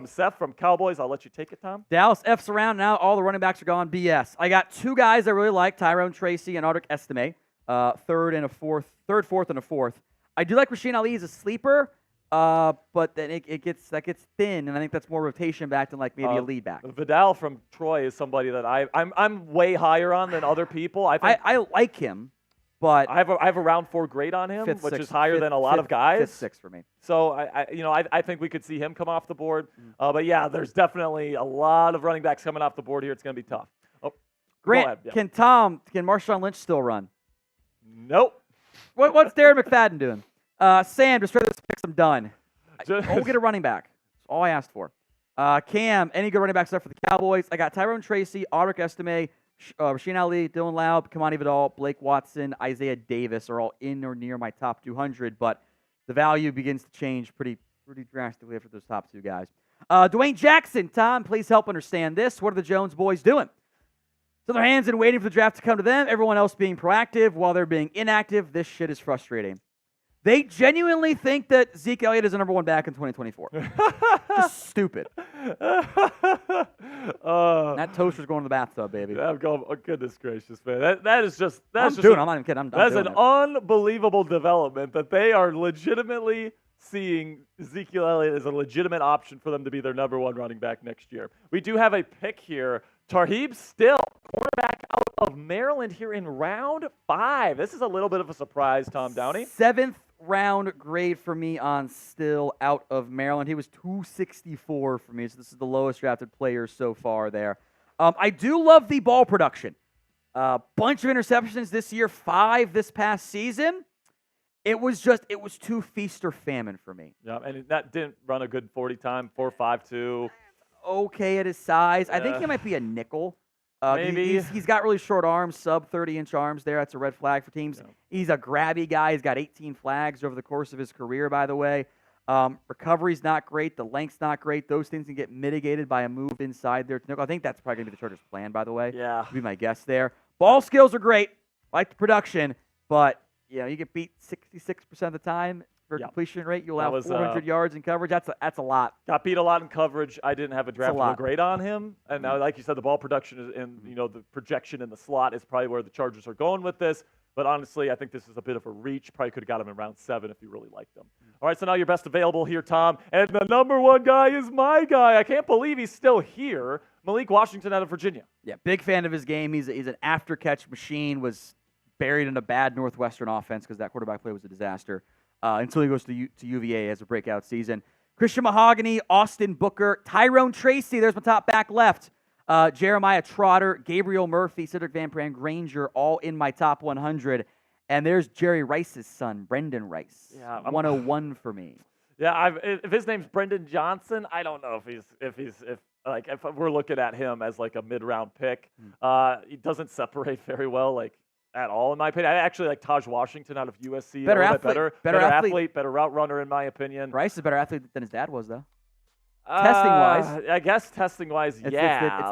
Seth from Cowboys. I'll let you take it, Tom. Dallas F's around now. All the running backs are gone. BS. I got 2 guys I really like: Tyrone, Tracy, and Audric Estime. Third, fourth, and a fourth. I do like Rasheen Ali as a sleeper, but then it gets thin, and I think that's more rotation back than like maybe a lead back. Vidal from Troy is somebody that I'm way higher on than other people. I like him. But I have a round 4 grade on him, which is higher than a lot of guys. 5th, 6th for me. So I think we could see him come off the board. But yeah, there's definitely a lot of running backs coming off the board here. It's going to be tough. Oh, Grant, can Marshawn Lynch still run? Nope. What's Darren McFadden doing? Sam, just ready to fix. I'm done. I'll get a running back. That's all I asked for. Cam, any good running backs left for the Cowboys? I got Tyrone, Tracy, Audric Estime, Rasheen Ali, Dylan Laub, Kamani Vidal, Blake Watson, Isaiah Davis are all in or near my top 200, but the value begins to change pretty drastically after those top two guys. Dwayne Jackson, Tom, please help understand this. What are the Jones boys doing? So their hands and waiting for the draft to come to them, everyone else being proactive while they're being inactive. This shit is frustrating. They genuinely think that Zeke Elliott is the number one back in 2024. Just stupid. That toaster's going to the bathtub, baby. I'm going, oh, goodness gracious, man. That's I'm not even kidding. That's an unbelievable development that they are legitimately seeing Ezekiel Elliott as a legitimate option for them to be their number one running back next year. We do have a pick here. Tarheeb Still, quarterback out of Maryland here in round 5. This is a little bit of a surprise, Tom Downey. 7th round grade for me on Still out of Maryland. He was 264 for me, so this is the lowest drafted player so far there. I do love the ball production. Bunch of interceptions this year, 5 this past season. It was too feast or famine for me. Yeah, and that didn't run a good 40 time, 4.52. Okay at his size. I think he might be a nickel. Maybe. He's got really short arms, sub 30-inch arms there. That's a red flag for teams. Yeah. He's a grabby guy. He's got 18 flags over the course of his career, by the way. Recovery's not great. The length's not great. Those things can get mitigated by a move inside there to nickel. I think that's probably going to be the Chargers' plan, by the way. Yeah. Would be my guess there. Ball skills are great. Like the production, but you get beat 66% of the time. For completion rate, you'll have 400 yards in coverage. That's a lot. Got beat a lot in coverage. I didn't have a draftable grade on him. And now, like you said, the ball production and the projection in the slot is probably where the Chargers are going with this. But honestly, I think this is a bit of a reach. Probably could have got him in round 7 if you really liked him. All right, so now your best available here, Tom. And the number one guy is my guy. I can't believe he's still here. Malik Washington out of Virginia. Yeah, big fan of his game. He's an after-catch machine. Was buried in a bad Northwestern offense because that quarterback play was a disaster. Until he goes to UVA as a breakout season. Christian Mahogany, Austin Booker, Tyrone Tracy, there's my top back left. Jeremiah Trotter, Gabriel Murphy, Sedrick Van Pran-Granger, all in my top 100. And there's Jerry Rice's son, Brenden Rice. Yeah, 101 for me. Yeah, if his name's Brendan Johnson, I don't know if we're looking at him as like a mid-round pick. He doesn't separate very well, at all, in my opinion. I actually like Taj Washington out of USC. Better athlete, better route runner, in my opinion. Rice is a better athlete than his dad was, though. Testing-wise. I guess testing-wise, it's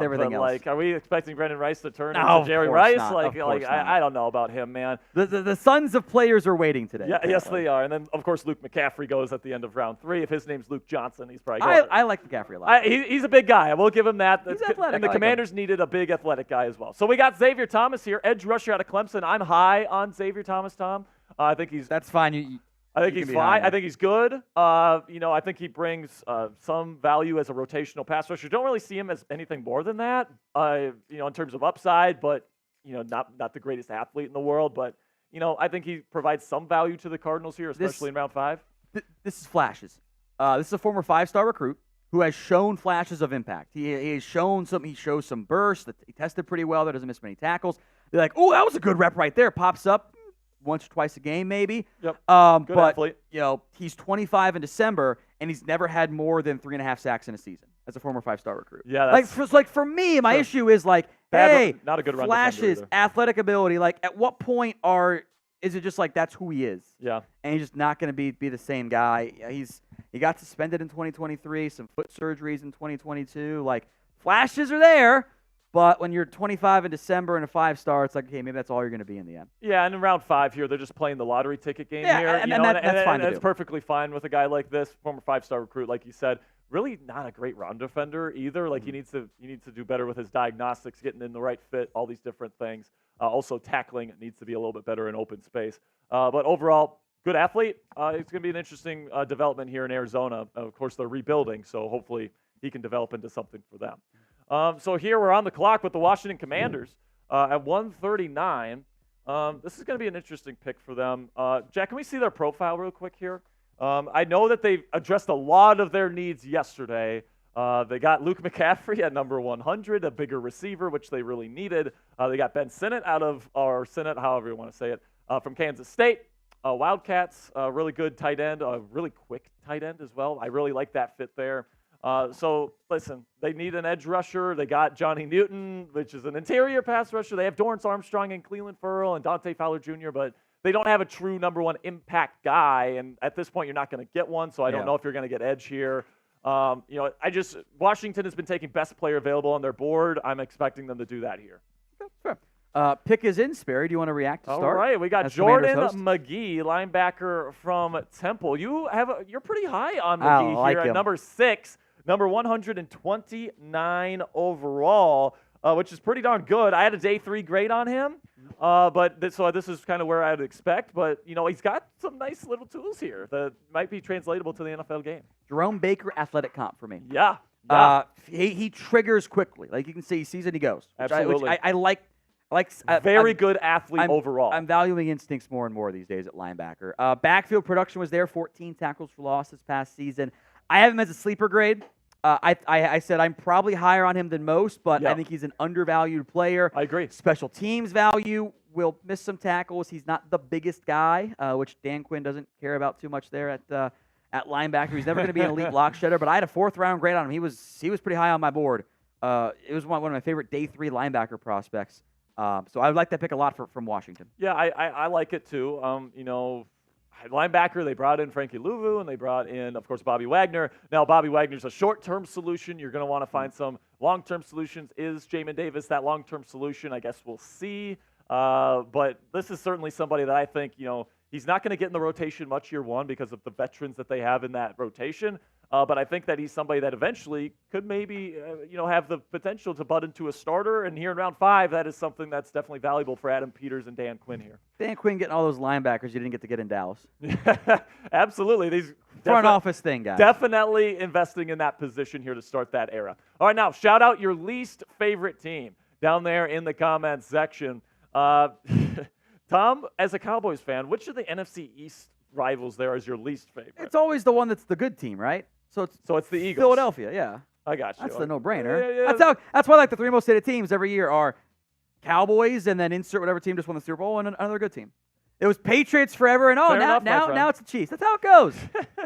everything else. Are we expecting Brenden Rice to turn into Jerry Rice? I don't know about him, man. The sons of players are waiting today. Yeah, yes, they are. And then, of course, Luke McCaffrey goes at the end of round 3. If his name's Luke Johnson, he's probably going. I like McCaffrey a lot. He's a big guy. I will give him that. He's athletic. And the Commanders needed a big athletic guy as well. So we got Xavier Thomas here, edge rusher out of Clemson. I'm high on Xavier Thomas, Tom. I think he's... That's fine. I think he's fine. I think he's good. I think he brings some value as a rotational pass rusher. Don't really see him as anything more than that, in terms of upside, but, not the greatest athlete in the world. But, I think he provides some value to the Cardinals here, especially in round 5. This is flashes. This is a former 5-star recruit who has shown flashes of impact. He has shown something. He shows some bursts. He tested pretty well. That doesn't miss many tackles. They're like, oh, that was a good rep right there. Pops up once or twice a game, maybe. Yep. Good athlete. He's 25 in December, and he's never had more than 3.5 sacks in a season as a former 5-star recruit. Yeah, that's for me, my issue is not a good run flashes, athletic ability. At what point is it just that's who he is? Yeah. And he's just not going to be the same guy. He got suspended in 2023, some foot surgeries in 2022. Flashes are there. But when you're 25 in December and a 5-star, it's okay, maybe that's all you're going to be in the end. Yeah, and in round 5 here, they're just playing the lottery ticket game here. And that's fine to do. That's perfectly fine with a guy like this, former 5-star recruit, like you said. Really not a great run defender either. He needs to do better with his diagnostics, getting in the right fit, all these different things. Also, tackling needs to be a little bit better in open space. But overall, good athlete. It's going to be an interesting development here in Arizona. Of course, they're rebuilding, so hopefully he can develop into something for them. So here we're on the clock with the Washington Commanders at 139. This is going to be an interesting pick for them. Jack, can we see their profile real quick here? I know that they addressed a lot of their needs yesterday. They got Luke McCaffrey at number 100, a bigger receiver, which they really needed. They got Ben Sinnott Sinnott, however you want to say it, from Kansas State. Wildcats, really good tight end, a really quick tight end as well. I really like that fit there. So, listen, they need an edge rusher. They got Johnny Newton, which is an interior pass rusher. They have Dorrance Armstrong and Cleveland Ferrell and Dante Fowler Jr., but they don't have a true number one impact guy. And at this point, you're not going to get one, so I don't know if you're going to get edge here. Washington has been taking best player available on their board. I'm expecting them to do that here. Sure. Pick is in, Sperry. Do you want to react to start? All right, we got Jordan McGee, linebacker from Temple. You're pretty high on McGee here at number 6, number 129 overall, which is pretty darn good. I had a day 3 grade on him, so this is kind of where I'd expect. But he's got some nice little tools here that might be translatable to the NFL game. Jerome Baker, athletic comp for me. Yeah. He triggers quickly. Like you can see, he sees it, he goes. Absolutely. Which I like. Very good athlete overall. I'm valuing instincts more and more these days at linebacker. Backfield production was there, 14 tackles for loss this past season. I have him as a sleeper grade. I said I'm probably higher on him than most, but I think he's an undervalued player. I agree. Special teams value, will miss some tackles. He's not the biggest guy, which Dan Quinn doesn't care about too much there at linebacker. He's never going to be an elite block shedder, but I had a 4th round grade on him. He was pretty high on my board. It was one of my favorite day 3 linebacker prospects. So I like that pick a lot from Washington. Yeah, I like it too. Linebacker, they brought in Frankie Louvu, and they brought in, of course, Bobby Wagner. Now, Bobby Wagner's a short-term solution. You're going to want to find some long-term solutions. Is Jamin Davis that long-term solution? I guess we'll see. But this is certainly somebody that I think, he's not going to get in the rotation much year 1 because of the veterans that they have in that rotation. But I think that he's somebody that eventually could maybe, have the potential to butt into a starter. And here in round 5, that is something that's definitely valuable for Adam Peters and Dan Quinn here. Dan Quinn getting all those linebackers you didn't get to get in Dallas. Absolutely. These front office thing, guys. Definitely investing in that position here to start that era. All right, now shout out your least favorite team down there in the comments section. Tom, as a Cowboys fan, which of the NFC East rivals there is your least favorite? It's always the one that's the good team, right? So it's the Eagles. Philadelphia, yeah. I got you. That's the no-brainer. Yeah. That's why the 3 most hated teams every year are Cowboys, and then insert whatever team just won the Super Bowl, and another good team. It was Patriots forever, and now it's the Chiefs. That's how it goes.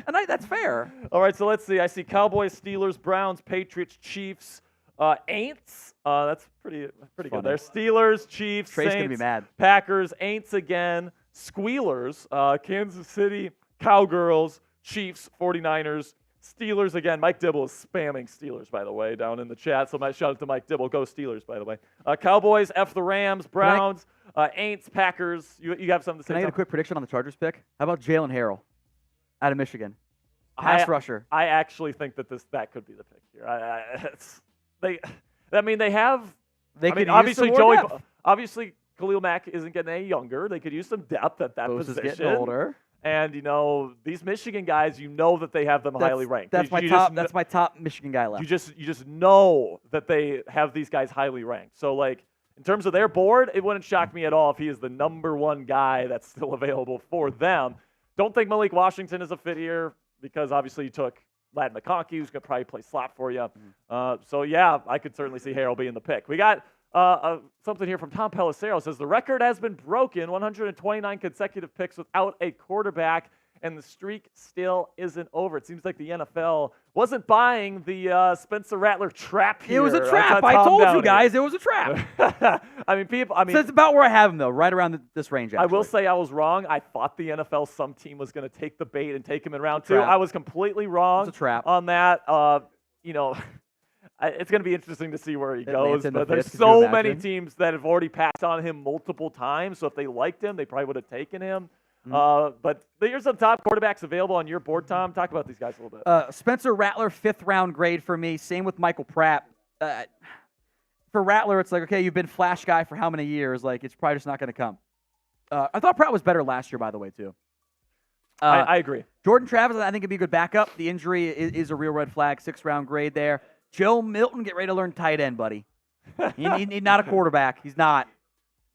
And that's fair. All right, so let's see. I see Cowboys, Steelers, Browns, Patriots, Chiefs, Aints. That's pretty good there. Steelers, Chiefs, Tracy's Saints, gonna be mad. Packers, Aints again, Squealers, Kansas City, Cowgirls, Chiefs, 49ers, Steelers again. Mike Dibble is spamming Steelers, by the way, down in the chat. So shout out to Mike Dibble. Go Steelers, by the way. Cowboys, F the Rams, Browns, Aints, Packers. You have something to say? Can I get a quick prediction on the Chargers pick? How about Jaylen Harrell out of Michigan? Pass rusher. I actually think that that could be the pick here. Obviously Khalil Mack isn't getting any younger. They could use some depth at that position. Is getting older. And these Michigan guys, that they have them highly ranked. That's my top Michigan guy left. You just know that they have these guys highly ranked. So in terms of their board, it wouldn't shock me at all if he is the number 1 guy that's still available for them. Don't think Malik Washington is a fit here because obviously you took Ladd McConkey, who's going to probably play slot for you. I could certainly see Harrell being the pick. We got something here from Tom Pelissero. Says the record has been broken, 129 consecutive picks without a quarterback, and the streak still isn't over. It seems like the NFL wasn't buying the Spencer Rattler trap here. It was a trap. I told you guys it was a trap. So it's about where I have him, though, right around this range, actually. I will say I was wrong. I thought the NFL, some team was going to take the bait and take him in round 2. I was completely wrong on that. It's going to be interesting to see where he goes, but there's so many teams that have already passed on him multiple times, so if they liked him, they probably would have taken him. But here's some top quarterbacks available on your board, Tom. Talk about these guys a little bit. Spencer Rattler, 5th round grade for me. Same with Michael Pratt. For Rattler, it's like, okay, you've been flash guy for how many years? It's probably just not going to come. I thought Pratt was better last year, by the way, too. I agree. Jordan Travis, I think, could be a good backup. The injury is a real red flag. 6th round grade there. Joe Milton, get ready to learn tight end, buddy. He's not a quarterback. He's not.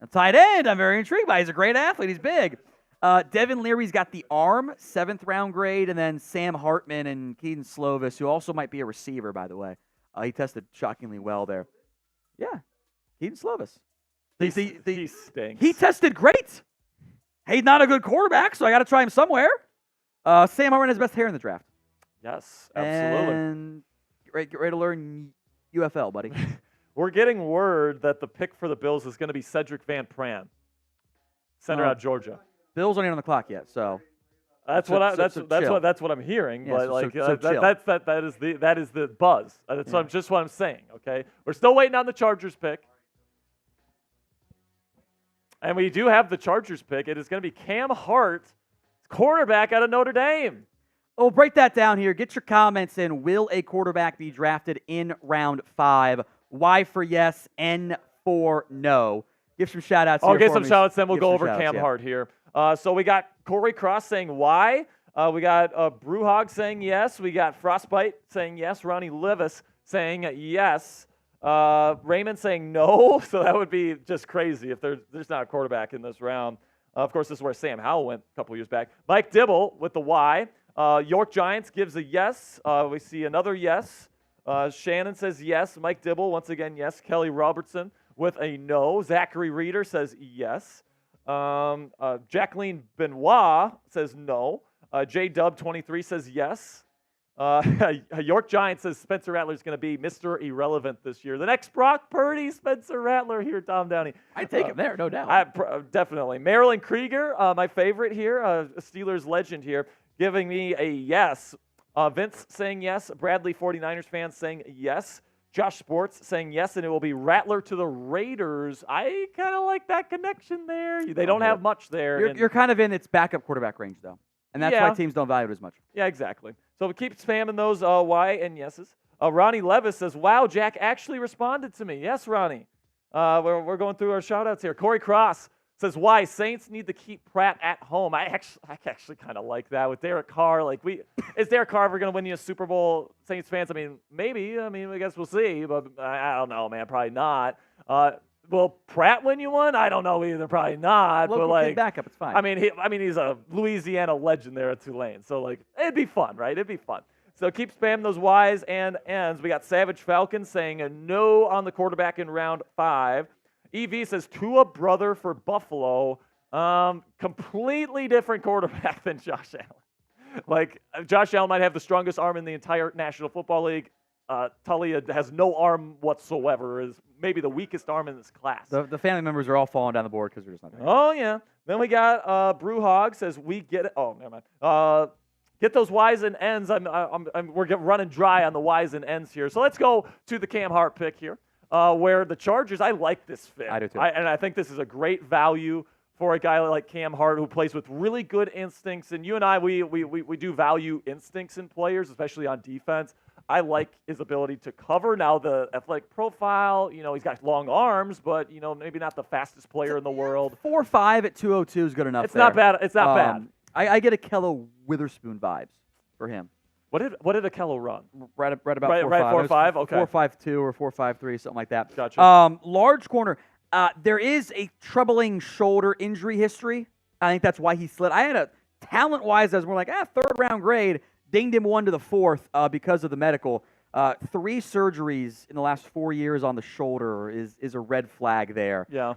A tight end, I'm very intrigued by. He's a great athlete. He's big. Devin Leary's got the arm, 7th round grade, and then Sam Hartman and Keaton Slovis, who also might be a receiver, by the way. He tested shockingly well there. Yeah, Keaton Slovis. He stinks. He tested great. He's not a good quarterback, so I got to try him somewhere. Sam Hartman has best hair in the draft. Yes, absolutely. And get ready to learn UFL, buddy. We're getting word that the pick for the Bills is going to be Sedrick Van Pran, center out of Georgia. Bills aren't even on the clock yet, so that's what I'm hearing. Yeah, but so that is the buzz. That's just what I'm saying. Okay, we're still waiting on the Chargers pick, and we do have the Chargers pick. It is going to be Cam Hart, quarterback out of Notre Dame. We'll break that down here. Get your comments in. Will a quarterback be drafted in round 5? Y for yes, N for no. Give some shout-outs here. I'll get some shout-outs, then we'll go over Cam Hart here. So we got Corey Cross saying Y. We got Brewhog saying yes. We got Frostbite saying yes. Ronnie Levis saying yes. Raymond saying no. So that would be just crazy if there's not a quarterback in this round. Of course, this is where Sam Howell went a couple years back. Mike Dibble with the Y. York Giants gives a yes. We see another yes. Shannon says yes. Mike Dibble, once again, yes. Kelly Robertson with a no. Zachary Reeder says yes. Jacqueline Benoit says no. J-Dub23 says yes. York Giants says Spencer Rattler is going to be Mr. Irrelevant this year. The next Brock Purdy, Spencer Rattler here, Tom Downey. I'd take him there, no doubt. Definitely. Marilyn Krieger, my favorite here, a Steelers legend here, giving me a yes. Vince saying yes. Bradley 49ers fans saying yes. Josh Sports saying yes, and it will be Rattler to the Raiders. I kind of like that connection there. They don't have much there. You're kind of in its backup quarterback range, though. And that's why teams don't value it as much. Yeah, exactly. So we keep spamming those Y and yeses. Ronnie Levis says, wow, Jack actually responded to me. Yes, Ronnie. We're going through our shout-outs here. Corey Cross says, why? Saints need to keep Pratt at home. I actually kind of like that with Derek Carr. Is Derek Carr ever going to win you a Super Bowl, Saints fans? I mean, maybe. I guess we'll see. But I don't know, man. Probably not. Will Pratt win you one? I don't know either. Probably not. Local kid backup, it's fine. He's a Louisiana legend there at Tulane. So, it'd be fun, right? It'd be fun. So keep spamming those Ys and Ns. We got Savage Falcon saying a no on the quarterback in round 5. EV says Tua brother for Buffalo. Completely different quarterback than Josh Allen. Josh Allen might have the strongest arm in the entire National Football League. Tully has no arm whatsoever, is maybe the weakest arm in this class. The family members are all falling down the board because they're just not there. Oh, yeah. Then we got Brewhog says we get it. Oh, never mind. Get those Ys and Ns. We're running dry on the Ys and Ns here. So let's go to the Cam Hart pick here, where the Chargers, I like this fit. I do too. And I think this is a great value for a guy like Cam Hart who plays with really good instincts. And you and I, we do value instincts in players, especially on defense. I like his ability to cover. Now, the athletic profile, he's got long arms, but, maybe not the fastest player in the world. 4.5 at 202 is good enough. It's not bad. It's not bad. I get Akello Witherspoon vibes for him. What did Akello run? Right about 4.5. Right, 4.5? Okay. 4.52 or 4.53, something like that. Gotcha. Large corner. There is a troubling shoulder injury history. I think that's why he slid. I had a talent-wise, I was more like, third-round grade. Dinged him 1 to the 4th because of the medical. 3 surgeries in the last 4 years on the shoulder is a red flag there. Yeah.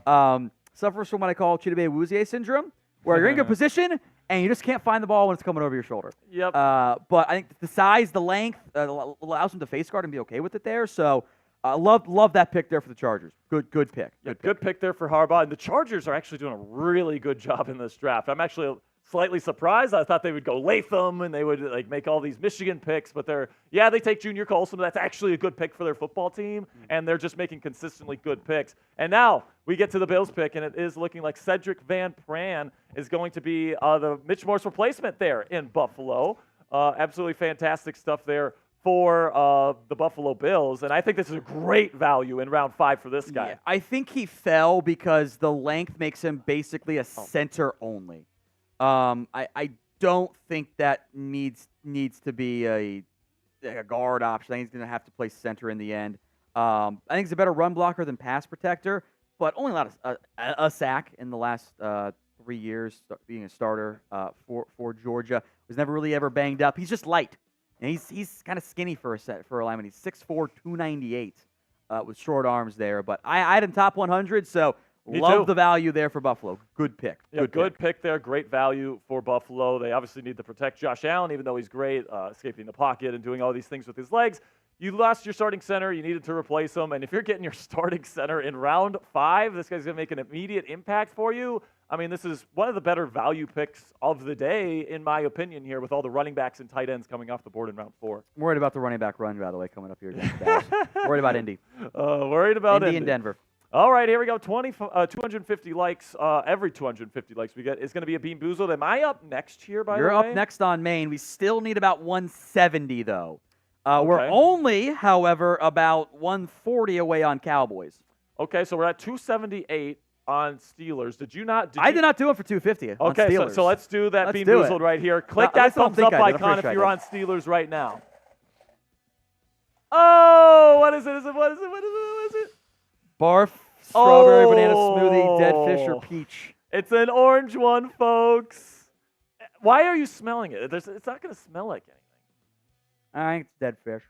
Suffers from what I call Chidobe-Awuzie syndrome, where you're in good position and you just can't find the ball when it's coming over your shoulder. Yep. But I think the size, the length allows him to face guard and be okay with it there. So love that pick there for the Chargers. Good pick. Good pick there for Harbaugh. And the Chargers are actually doing a really good job in this draft. I'm actually slightly surprised. I thought they would go Latham and they would make all these Michigan picks, but they take Junior Colson. That's actually a good pick for their football team, and they're just making consistently good picks. And now we get to the Bills pick, and it is looking like Sedrick Van Pran is going to be the Mitch Morse replacement there in Buffalo. Absolutely fantastic stuff there for the Buffalo Bills, and I think this is a great value in round 5 for this guy. Yeah, I think he fell because the length makes him basically a center only. I don't think that needs to be a guard option. I think he's going to have to play center in the end. I think he's a better run blocker than pass protector, but only allowed a sack in the last 3 years being a starter for Georgia. Was never really ever banged up. He's just light, and he's kind of skinny for a lineman. He's 6'4", 298 with short arms there. But I had him top 100, so. Love the value there for Buffalo. Good pick. Yeah, good pick there. Great value for Buffalo. They obviously need to protect Josh Allen, even though he's great escaping the pocket and doing all these things with his legs. you lost your starting center. You needed to replace him. And if you're getting your starting center in round 5, this guy's going to make an immediate impact for you. I mean, this is one of the better value picks of the day, in my opinion, here with all the running backs and tight ends coming off the board in round 4. I'm worried about the running back run, by the way, coming up here against Dallas. Worried about Indy. Worried about Indy and Denver. All right, here we go. 250 likes. Every 250 likes we get is going to be a Bean Boozled. Am I up next here, by the way? You're up next on Maine. We still need about 170, though. Okay. We're only, however, about 140 away on Cowboys. Okay, so we're at 278 on Steelers. I did not do it for 250 on Okay, Steelers. so let's do that Let's Bean do Boozled it. right here. Click No, I that don't thumbs think up I did. I'm icon pretty if sure I you're did. on Steelers right now. Oh, what is it? What is it? Barf, strawberry, banana smoothie, dead fish, or peach. It's an orange one, folks. Why are you smelling it? It's not going to smell like anything. I think it's dead fish.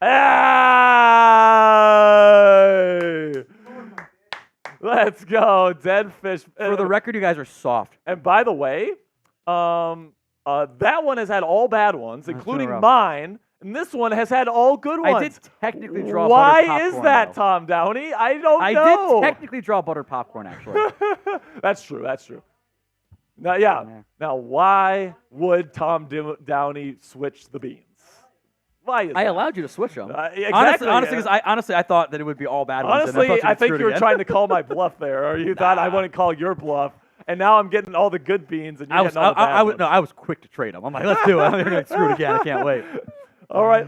Hey! Let's go, dead fish. For the record, you guys are soft. And by the way, that one has had all bad ones, including rough. mine. And this one has had all good ones. I did technically draw Why buttered popcorn, is that, though. Tom Downey? I don't I know. did technically draw buttered popcorn, actually. That's true. Now, Now, why would Tom Downey switch the beans? Why is I that? allowed you to switch them. Exactly. Honestly, I thought that it would be all bad ones. Honestly, I think you were trying to call my bluff there, or you thought I wouldn't call your bluff. And now I'm getting all the good beans, and you're getting all the bad ones. I was quick to trade them. I'm like, let's do it. I'm going to screw it again. I can't wait. All right.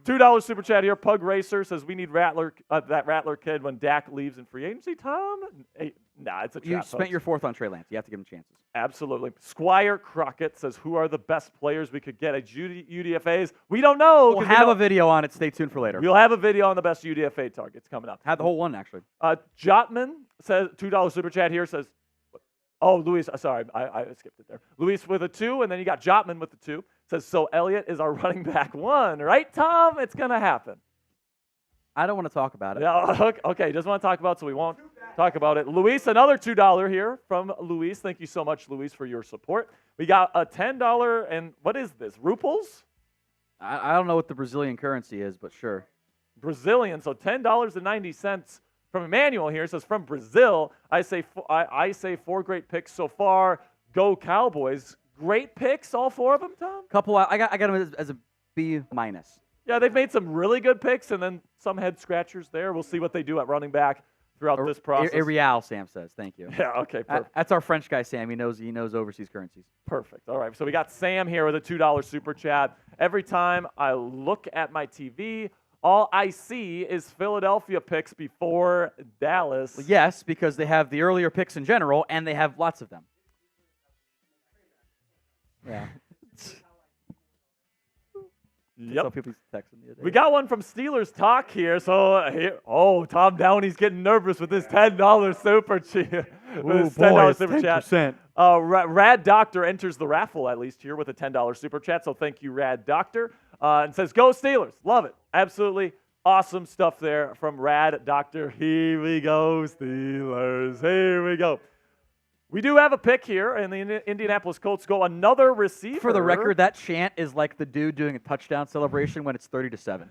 $2 super chat here. Pug Racer says we need that Rattler kid when Dak leaves in free agency. Tom, hey, nah, it's a trap. You spent your 4th on Trey Lance. You have to give him chances. Absolutely. Squire Crockett says who are the best players we could get at UDFAs? We don't know. We'll have a video on it. Stay tuned for later. We'll have a video on the best UDFA targets coming up. Had the whole one actually. Jotman says $2 super chat here says. Oh, Luis, sorry, I skipped it there. Luis with a 2, and then you got Jotman with the 2. Says, so Elliott is our running back 1, right, Tom? It's going to happen. I don't want to talk about it. Yeah, okay, doesn't want to talk about it, so we won't talk about it. Luis, another $2 here from Luis. Thank you so much, Luis, for your support. We got a $10, and what is this, Ruples? I don't know what the Brazilian currency is, but sure. Brazilian, so $10.90. From Emmanuel here, it says, from Brazil, I say 4 great picks so far. Go Cowboys. Great picks, all 4 of them, Tom? I got them as a B-. Yeah, they've made some really good picks and then some head scratchers there. We'll see what they do at running back throughout this process. A real, Sam says. Thank you. Yeah, okay, perfect. That's our French guy, Sam. He knows overseas currencies. Perfect. All right, so we got Sam here with a $2 super chat. Every time I look at my TV, all I see is Philadelphia picks before Dallas. Well, yes, because they have the earlier picks in general, and they have lots of them. Yeah. Yep. We got one from Steelers Talk here. So Tom Downey's getting nervous with his $10 super chat. Super chat. Rad Doctor enters the raffle at least here with a $10 super chat. So thank you, Rad Doctor. And says, go Steelers. Love it. Absolutely awesome stuff there from Rad Doctor. Here we go, Steelers. Here we go. We do have a pick here, and the Indianapolis Colts go another receiver. For the record, that chant is like the dude doing a touchdown celebration when it's 30-7.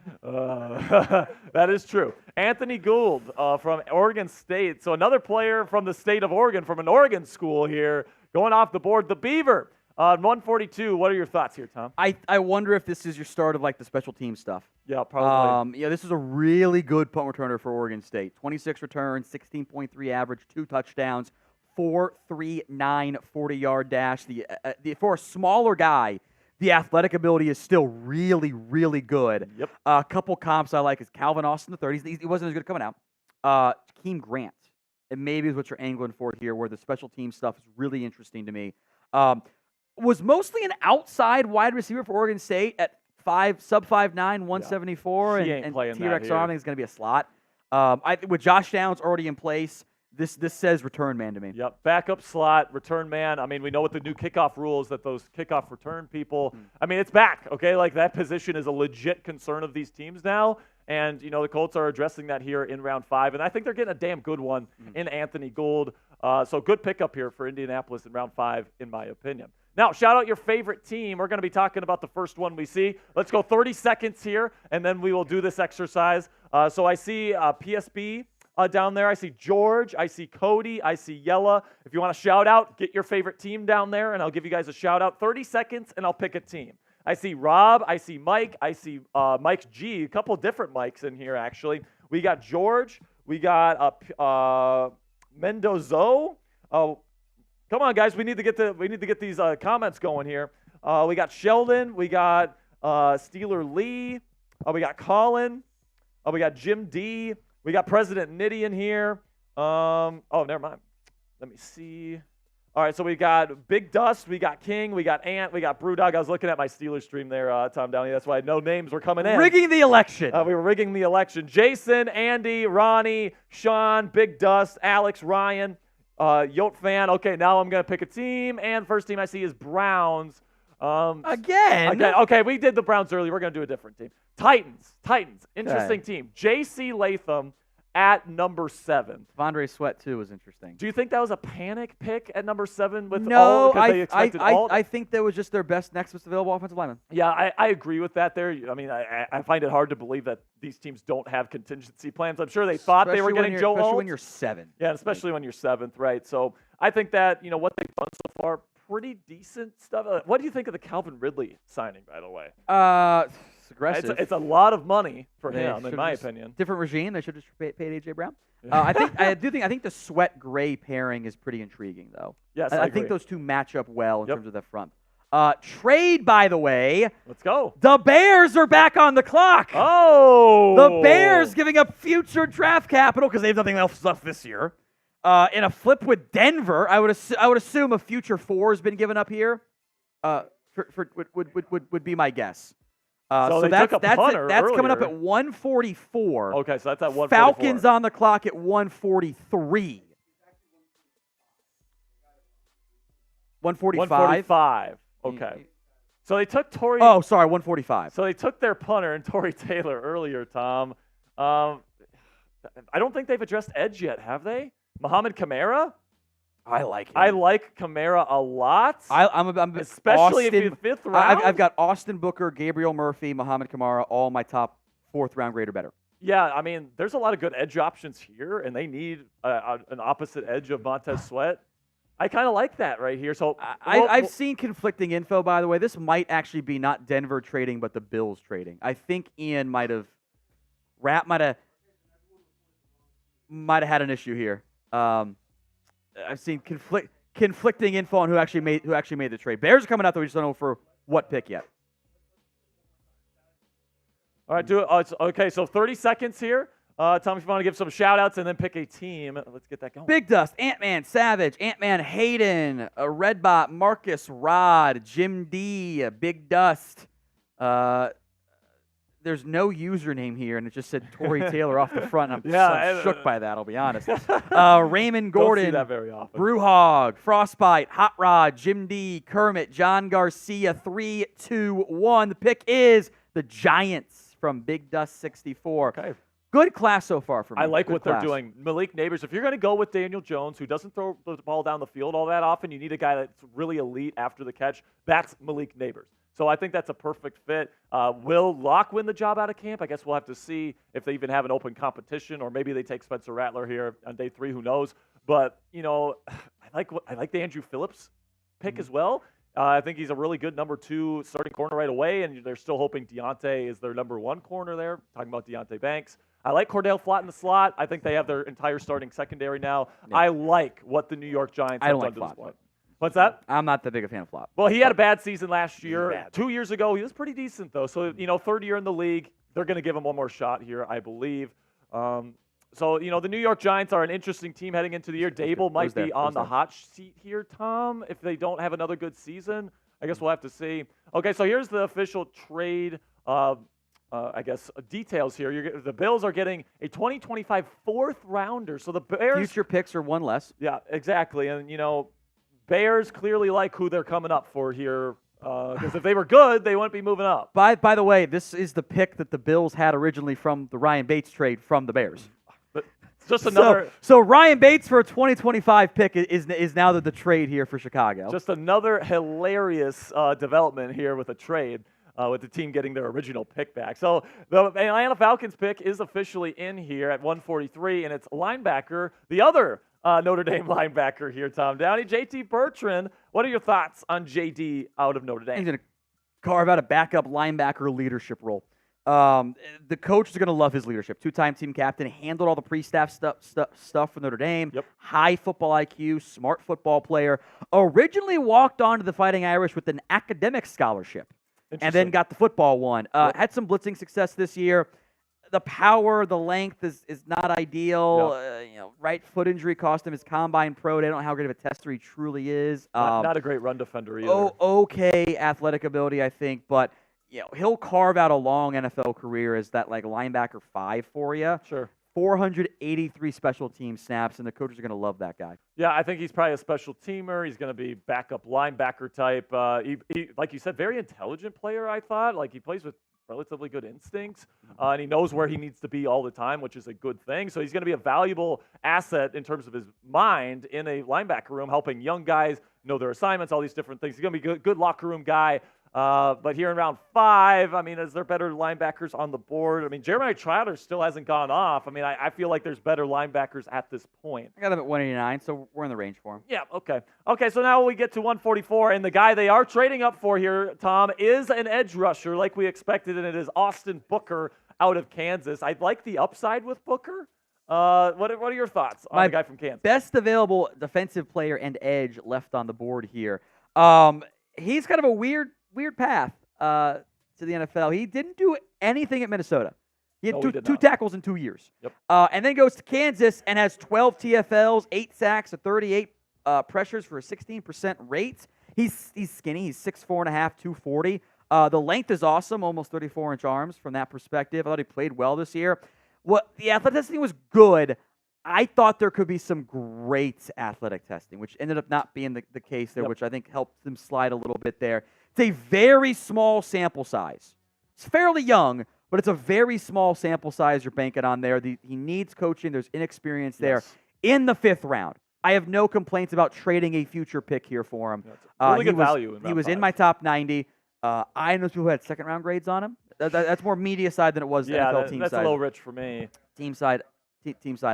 That is true. Anthony Gould from Oregon State. So another player from the state of Oregon, from an Oregon school here, going off the board. The Beaver, 142. What are your thoughts here, Tom? I wonder if this is your start of like the special team stuff. Yeah, probably. This is a really good punt returner for Oregon State. 26 returns, 16.3 average, 2 touchdowns. 4.39 40-yard dash. For a smaller guy, the athletic ability is still really, really good. Yep. A couple comps I like is Calvin Austin the 30s. He wasn't as good coming out. Keem Grant. And maybe is what you're angling for here, where the special team stuff is really interesting to me. Was mostly an outside wide receiver for Oregon State at sub 5'9", 174. Yeah. And T-Rex Arming is going to be a slot. With Josh Downs already in place, This says return man to me. Yep, backup slot, return man. I mean, we know what the new kickoff rules that those kickoff return people. I mean, it's back, okay? Like that position is a legit concern of these teams now. And, the Colts are addressing that here in round 5. And I think they're getting a damn good one in Anthony Gould. So good pickup here for Indianapolis in round 5, in my opinion. Now, shout out your favorite team. We're going to be talking about the first one we see. Let's go 30 seconds here, and then we will do this exercise. So I see PSB down there. I see George. I see Cody. I see Yella. If you want to shout out, get your favorite team down there, and I'll give you guys a shout out. 30 seconds, and I'll pick a team. I see Rob. I see Mike. I see Mike G. A couple different Mikes in here, actually. We got George. We got Mendozo. Come on, guys. We need to get these comments going here. We got Sheldon. We got Steeler Lee. We got Colin. We got Jim D. We got President Nitty in here. Never mind. Let me see. All right, so we got Big Dust. We got King. We got Ant. We got Brewdog. I was looking at my Steelers stream there, Tom Downey. That's why no names were coming in. Rigging the election. We were rigging the election. Jason, Andy, Ronnie, Sean, Big Dust, Alex, Ryan. Yote fan. Okay, now I'm going to pick a team, and first team I see is Browns. Again? Okay, we did the Browns earlier. We're going to do a different team. Titans. Interesting team. J.C. Latham at number 7. Devondre Sweat, too, was interesting. Do you think that was a panic pick at number 7 with No, I think that was just their best next available offensive lineman. Yeah, I agree with that there. I mean, I find it hard to believe that these teams don't have contingency plans. I'm sure they thought they were getting Joe Alt. Especially when you're 7. Yeah, especially when you're 7th, right? So I think that, what they've done so far, pretty decent stuff. What do you think of the Calvin Ridley signing, by the way? It's aggressive. It's a lot of money for him, in my opinion. Different regime. They should have just paid A.J. Brown. I think the Sweat Gray pairing is pretty intriguing, though. Yes, I think those two match up well in terms of the front. Trade, by the way. Let's go. The Bears are back on the clock. Oh. The Bears giving up future draft capital because they have nothing else left this year. In a flip with Denver, I would assume a future 4 has been given up here. Would be my guess. So that's coming up at 144. Okay, so that's at 144. Falcons on the clock at 143. 145. 145. Okay. So they took Torrey. Oh, sorry, 145. So they took their punter and Torrey Taylor earlier, Tom. I don't think they've addressed edge yet, have they? Mohamed Kamara? I like him. I like Kamara a lot. I'm especially if you're 5th round. I've got Austin Booker, Gabriel Murphy, Mohamed Kamara, all my top 4th round grade or better. Yeah, I mean, there's a lot of good edge options here, and they need an opposite edge of Montez Sweat. I kind of like that right here. So I've seen conflicting info, by the way. This might actually be not Denver trading, but the Bills trading. I think Ian might have had an issue here. I've seen conflicting info on who actually made the trade. Bears are coming out, though. We just don't know for what pick yet. All right, do it. Oh, okay, so 30 seconds here. Tom, if you want to give some shout-outs and then pick a team, let's get that going. Big Dust, Ant-Man, Savage, Ant-Man, Hayden, Redbot, Marcus, Rod, Jim D, Big Dust. There's no username here, and it just said Torrey Taylor off the front. I'm shook by that, I'll be honest. Raymond Gordon, don't see that very often. Brewhog, Frostbite, Hot Rod, Jim D, Kermit, John Garcia, 3, 2, 1. The pick is the Giants from Big Dust 64. Okay. Good class so far for me. I like what class. they're doing. Malik Neighbors, if you're going to go with Daniel Jones, who doesn't throw the ball down the field all that often, you need a guy that's really elite after the catch. That's Malik Neighbors. So I think that's a perfect fit. Will Locke win the job out of camp? I guess we'll have to see if they even have an open competition, or maybe they take Spencer Rattler here on day 3. Who knows? But I like the Andrew Phillips pick as well. I think he's a really good number 2 starting corner right away, and they're still hoping Deontay is their number 1 corner there. Talking about Deontay Banks. I like Cordell Flott in the slot. I think they have their entire starting secondary now. Yeah. I like what the New York Giants have done to this point. What's that? I'm not that big a fan of Flott. Well, he had a bad season last year. 2 years ago, he was pretty decent, though. So, 3rd year in the league, they're going to give him one more shot here, I believe. So, the New York Giants are an interesting team heading into the year. Dable might be on the hot seat here, Tom, if they don't have another good season. I guess we'll have to see. Okay, so here's the official trade details here. The Bills are getting a 2025 4th rounder. So the Bears. Future picks are one less. Yeah, exactly. And, Bears clearly like who they're coming up for here. Because if they were good, they wouldn't be moving up. By the way, this is the pick that the Bills had originally from the Ryan Bates trade from the Bears. But Just another. So Ryan Bates for a 2025 pick is now the trade here for Chicago. Just another hilarious development here with a trade. With the team getting their original pick back. So the Atlanta Falcons pick is officially in here at 143, and it's linebacker, the other Notre Dame linebacker here, Tom Downey, JT Bertrand. What are your thoughts on JD out of Notre Dame? He's going to carve out a backup linebacker leadership role. The coach is going to love his leadership. Two-time team captain, handled all the pre-staff stuff for Notre Dame. Yep. High football IQ, smart football player. Originally walked on to the Fighting Irish with an academic scholarship. And then got the football one. Had some blitzing success this year. The power, the length is not ideal. Yep. Right foot injury cost him his combine pro. They don't know how great of a tester he truly is. Not a great run defender either. Okay athletic ability, I think, but he'll carve out a long NFL career as that linebacker 5 for you. Sure. 483 special team snaps, and the coaches are going to love that guy. Yeah, I think he's probably a special teamer. He's going to be backup linebacker type. He, like you said, very intelligent player, I thought. He plays with relatively good instincts, and he knows where he needs to be all the time, which is a good thing. So he's going to be a valuable asset in terms of his mind in a linebacker room, helping young guys know their assignments, all these different things. He's going to be a good locker room guy. But here in round 5, is there better linebackers on the board? Jeremiah Trotter still hasn't gone off. I feel like there's better linebackers at this point. I got him at 189, so we're in the range for him. Yeah, okay. Okay, so now we get to 144, and the guy they are trading up for here, Tom, is an edge rusher like we expected, and it is Austin Booker out of Kansas. I'd like the upside with Booker. What are your thoughts on the guy from Kansas? Best available defensive player and edge left on the board here. He's kind of a weird path to the NFL. He didn't do anything at Minnesota. He had two tackles in 2 years. Yep. And then goes to Kansas and has 12 TFLs, 8 sacks, 38 pressures for a 16% rate. He's skinny. He's 6'4.5", 240. The length is awesome, almost 34-inch arms from that perspective. I thought he played well this year. The athletic testing was good. I thought there could be some great athletic testing, which ended up not being the case there, which I think helped them slide a little bit there. It's a very small sample size. It's fairly young, but it's a very small sample size you're banking on there. He needs coaching. There's inexperience there. In the 5th round, I have no complaints about trading a future pick here for him. Really good value. He was in my top 90. I know people who had second-round grades on him. That's more media side than it was NFL team side. That's a little rich for me. Team side,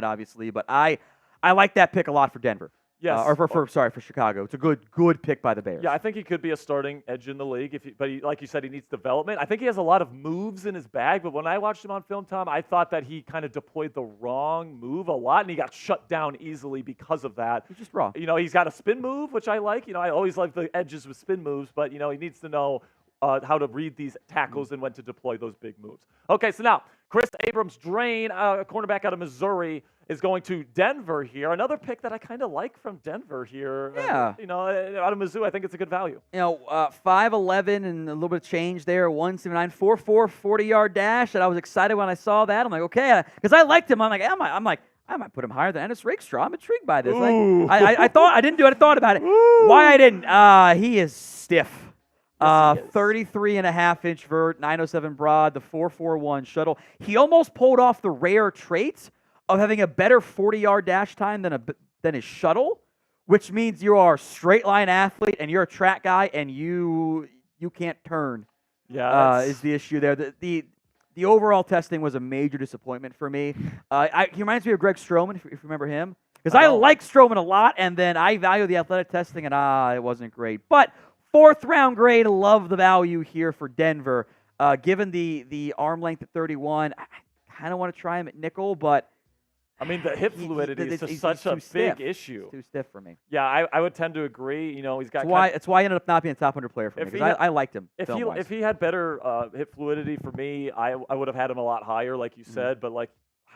obviously. But I like that pick a lot for Denver. Yes. For Chicago. It's a good pick by the Bears. Yeah, I think he could be a starting edge in the league. But like you said, he needs development. I think he has a lot of moves in his bag. But when I watched him on film, Tom, I thought that he kind of deployed the wrong move a lot, and he got shut down easily because of that. He's just raw. He's got a spin move, which I like. I always like the edges with spin moves, but he needs to know how to read these tackles and when to deploy those big moves. Okay, so now Kris Abrams-Draine, a cornerback out of Missouri, is going to Denver here. Another pick that I kind of like from Denver here. Yeah. Out of Mizzou, I think it's a good value. 5'11" and a little bit of change there, 179, 4.4, 40-yard dash, and I was excited when I saw that. I'm like, okay, because I liked him. I might put him higher than Ennis Rakestraw. I'm intrigued by this. I thought I didn't do it. I thought about it. Ooh. Why I didn't? He is stiff. 33.5-inch vert, 907 broad, the 4.41 shuttle. He almost pulled off the rare trait of having a better 40-yard dash time than his shuttle, which means you are a straight line athlete and you're a track guy and you can't turn. Yeah, is the issue there. The overall testing was a major disappointment for me. He reminds me of Greg Stroman, if you remember him, because I like Stroman a lot, and then I value the athletic testing, and it wasn't great. But 4th round grade, love the value here for Denver. Given the arm length at 31, I kind of want to try him at nickel, but the hip fluidity is just such a big issue. It's too stiff for me. Yeah, I would tend to agree. He's got. It's why he ended up not being a top 100 player for me, because I liked him. If he had better hip fluidity for me, I would have had him a lot higher, like you said. But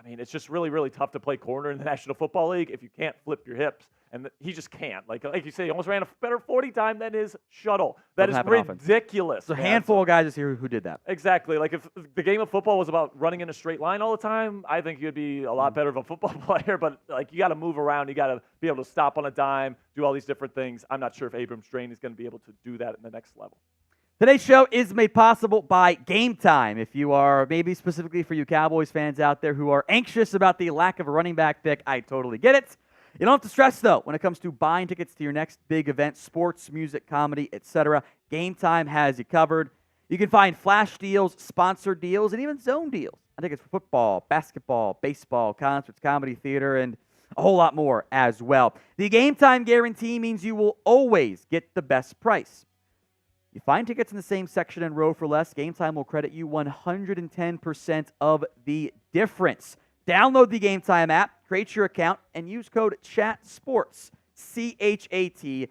it's just really, really tough to play corner in the National Football League if you can't flip your hips. And he just can't. Like you say, he almost ran a better 40 time than his shuttle. That is ridiculous. There's a handful of guys here who did that. Exactly. Like if the game of football was about running in a straight line all the time, I think you'd be a lot better of a football player. But you got to move around. You got to be able to stop on a dime, do all these different things. I'm not sure if Abrams-Draine is going to be able to do that at the next level. Today's show is made possible by Game Time. If you are, maybe specifically for you Cowboys fans out there who are anxious about the lack of a running back pick, I totally get it. You don't have to stress, though, when it comes to buying tickets to your next big event, sports, music, comedy, etc. Game Time has you covered. You can find flash deals, sponsored deals, and even zone deals on tickets for football, basketball, baseball, concerts, comedy, theater, and a whole lot more as well. The Game Time guarantee means you will always get the best price. You find tickets in the same section and row for less, Game Time will credit you 110% of the difference. Download the Game Time app, create your account, and use code CHATSPORTS, CHATSPORTS,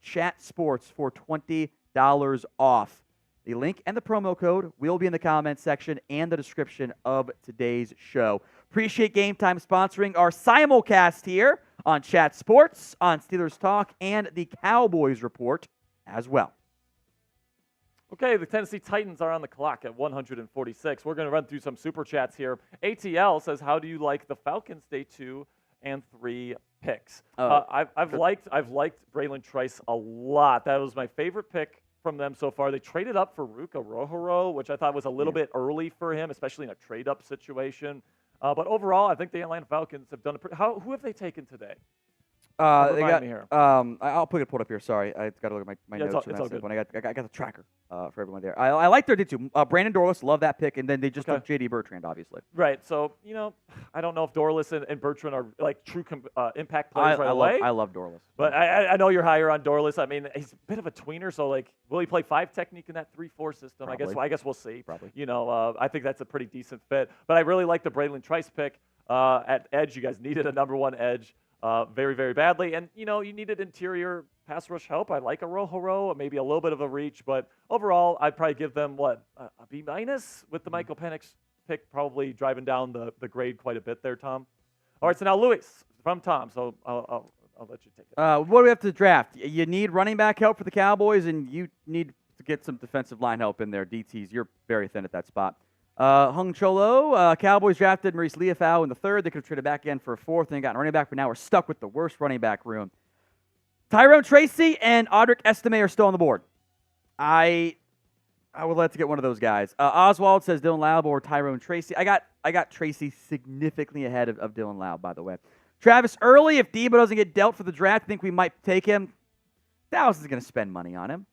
CHATSPORTS for $20 off. The link and the promo code will be in the comments section and the description of today's show. Appreciate Game Time sponsoring our simulcast here on Chat Sports, on Steelers Talk, and the Cowboys Report as well. Okay, the Tennessee Titans are on the clock at 146. We're going to run through some super chats here. ATL says, how do you like the Falcons' day 2 and 3 picks? I've liked Braelon Rice a lot. That was my favorite pick from them so far. They traded up for Ruka Rohoro, which I thought was a little bit early for him, especially in a trade-up situation. But overall, I think the Atlanta Falcons have done who have they taken today? They got me here. I'll pull it up here. Sorry, I got to look at my notes. It's all good. I got the tracker for everyone there. I like their too. Brandon Dorlus, love that pick, and then they just took J.D. Bertrand, obviously. Right. So I don't know if Dorlus and Bertrand are like true impact players away. I love Dorlus, but I know you're higher on Dorlus. I mean, he's a bit of a tweener. So will he play 5 technique in that 3-4 system? Probably. I guess we'll see. Probably. I think that's a pretty decent fit. But I really like the Braelon Rice pick at edge. You guys needed a number 1 edge. Very, very badly. And, you needed interior pass rush help. I like a Rohoro, maybe a little bit of a reach. But overall, I'd probably give them, a B- with the Michael Penix pick, probably driving down the grade quite a bit there, Tom. All right, so now Luis from Tom. So I'll let you take it. What do we have to draft? You need running back help for the Cowboys, and you need to get some defensive line help in there. DTs, you're very thin at that spot. Hung Cholo, Cowboys drafted Maurice Liufau in the 3rd. They could have traded back in for a 4th and gotten running back, but now we're stuck with the worst running back room. Tyrone Tracy and Audric Estime are still on the board. I would like to get one of those guys. Oswald says Dylan Laub or Tyrone Tracy. I got Tracy significantly ahead of Dylan Laub, by the way. Travis Early, if Debo doesn't get dealt for the draft, I think we might take him. Dallas is going to spend money on him.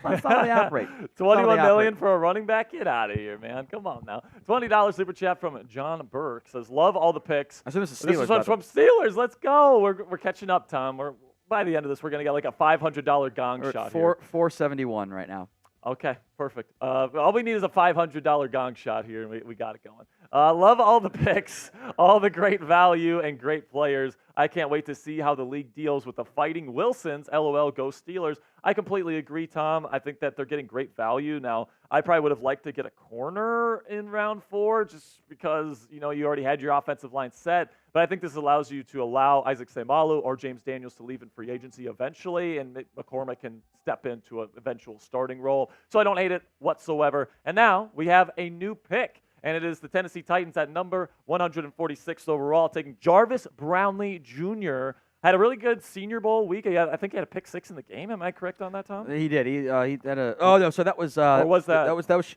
That's not how they operate. $21 million for a running back? Get out of here, man. Come on now. $20 super chat from John Burke says, love all the picks. I assume this is Steelers. This is from Steelers. Let's go. We're catching up, Tom. By the end of this, we're going to get like a $500 gong shot here. $471 right now. Okay, perfect. All we need is a $500 gong shot here, and we got it going. Love all the picks, all the great value, and great players. I can't wait to see how the league deals with the Fighting Wilsons. LOL, go Steelers. I completely agree, Tom. I think that they're getting great value. Now, I probably would have liked to get a corner in round 4 just because, you already had your offensive line set. But I think this allows you to allow Isaac Seumalo or James Daniels to leave in free agency eventually, and McCormick can step into an eventual starting role. So I don't hate it whatsoever. And now we have a new pick, and it is the Tennessee Titans at number 146 overall, taking Jarvis Brownlee Jr., had a really good Senior Bowl week. I think he had a pick 6 in the game. Am I correct on that, Tom? He did. He had a. Oh no. So that was. Or was that? That was.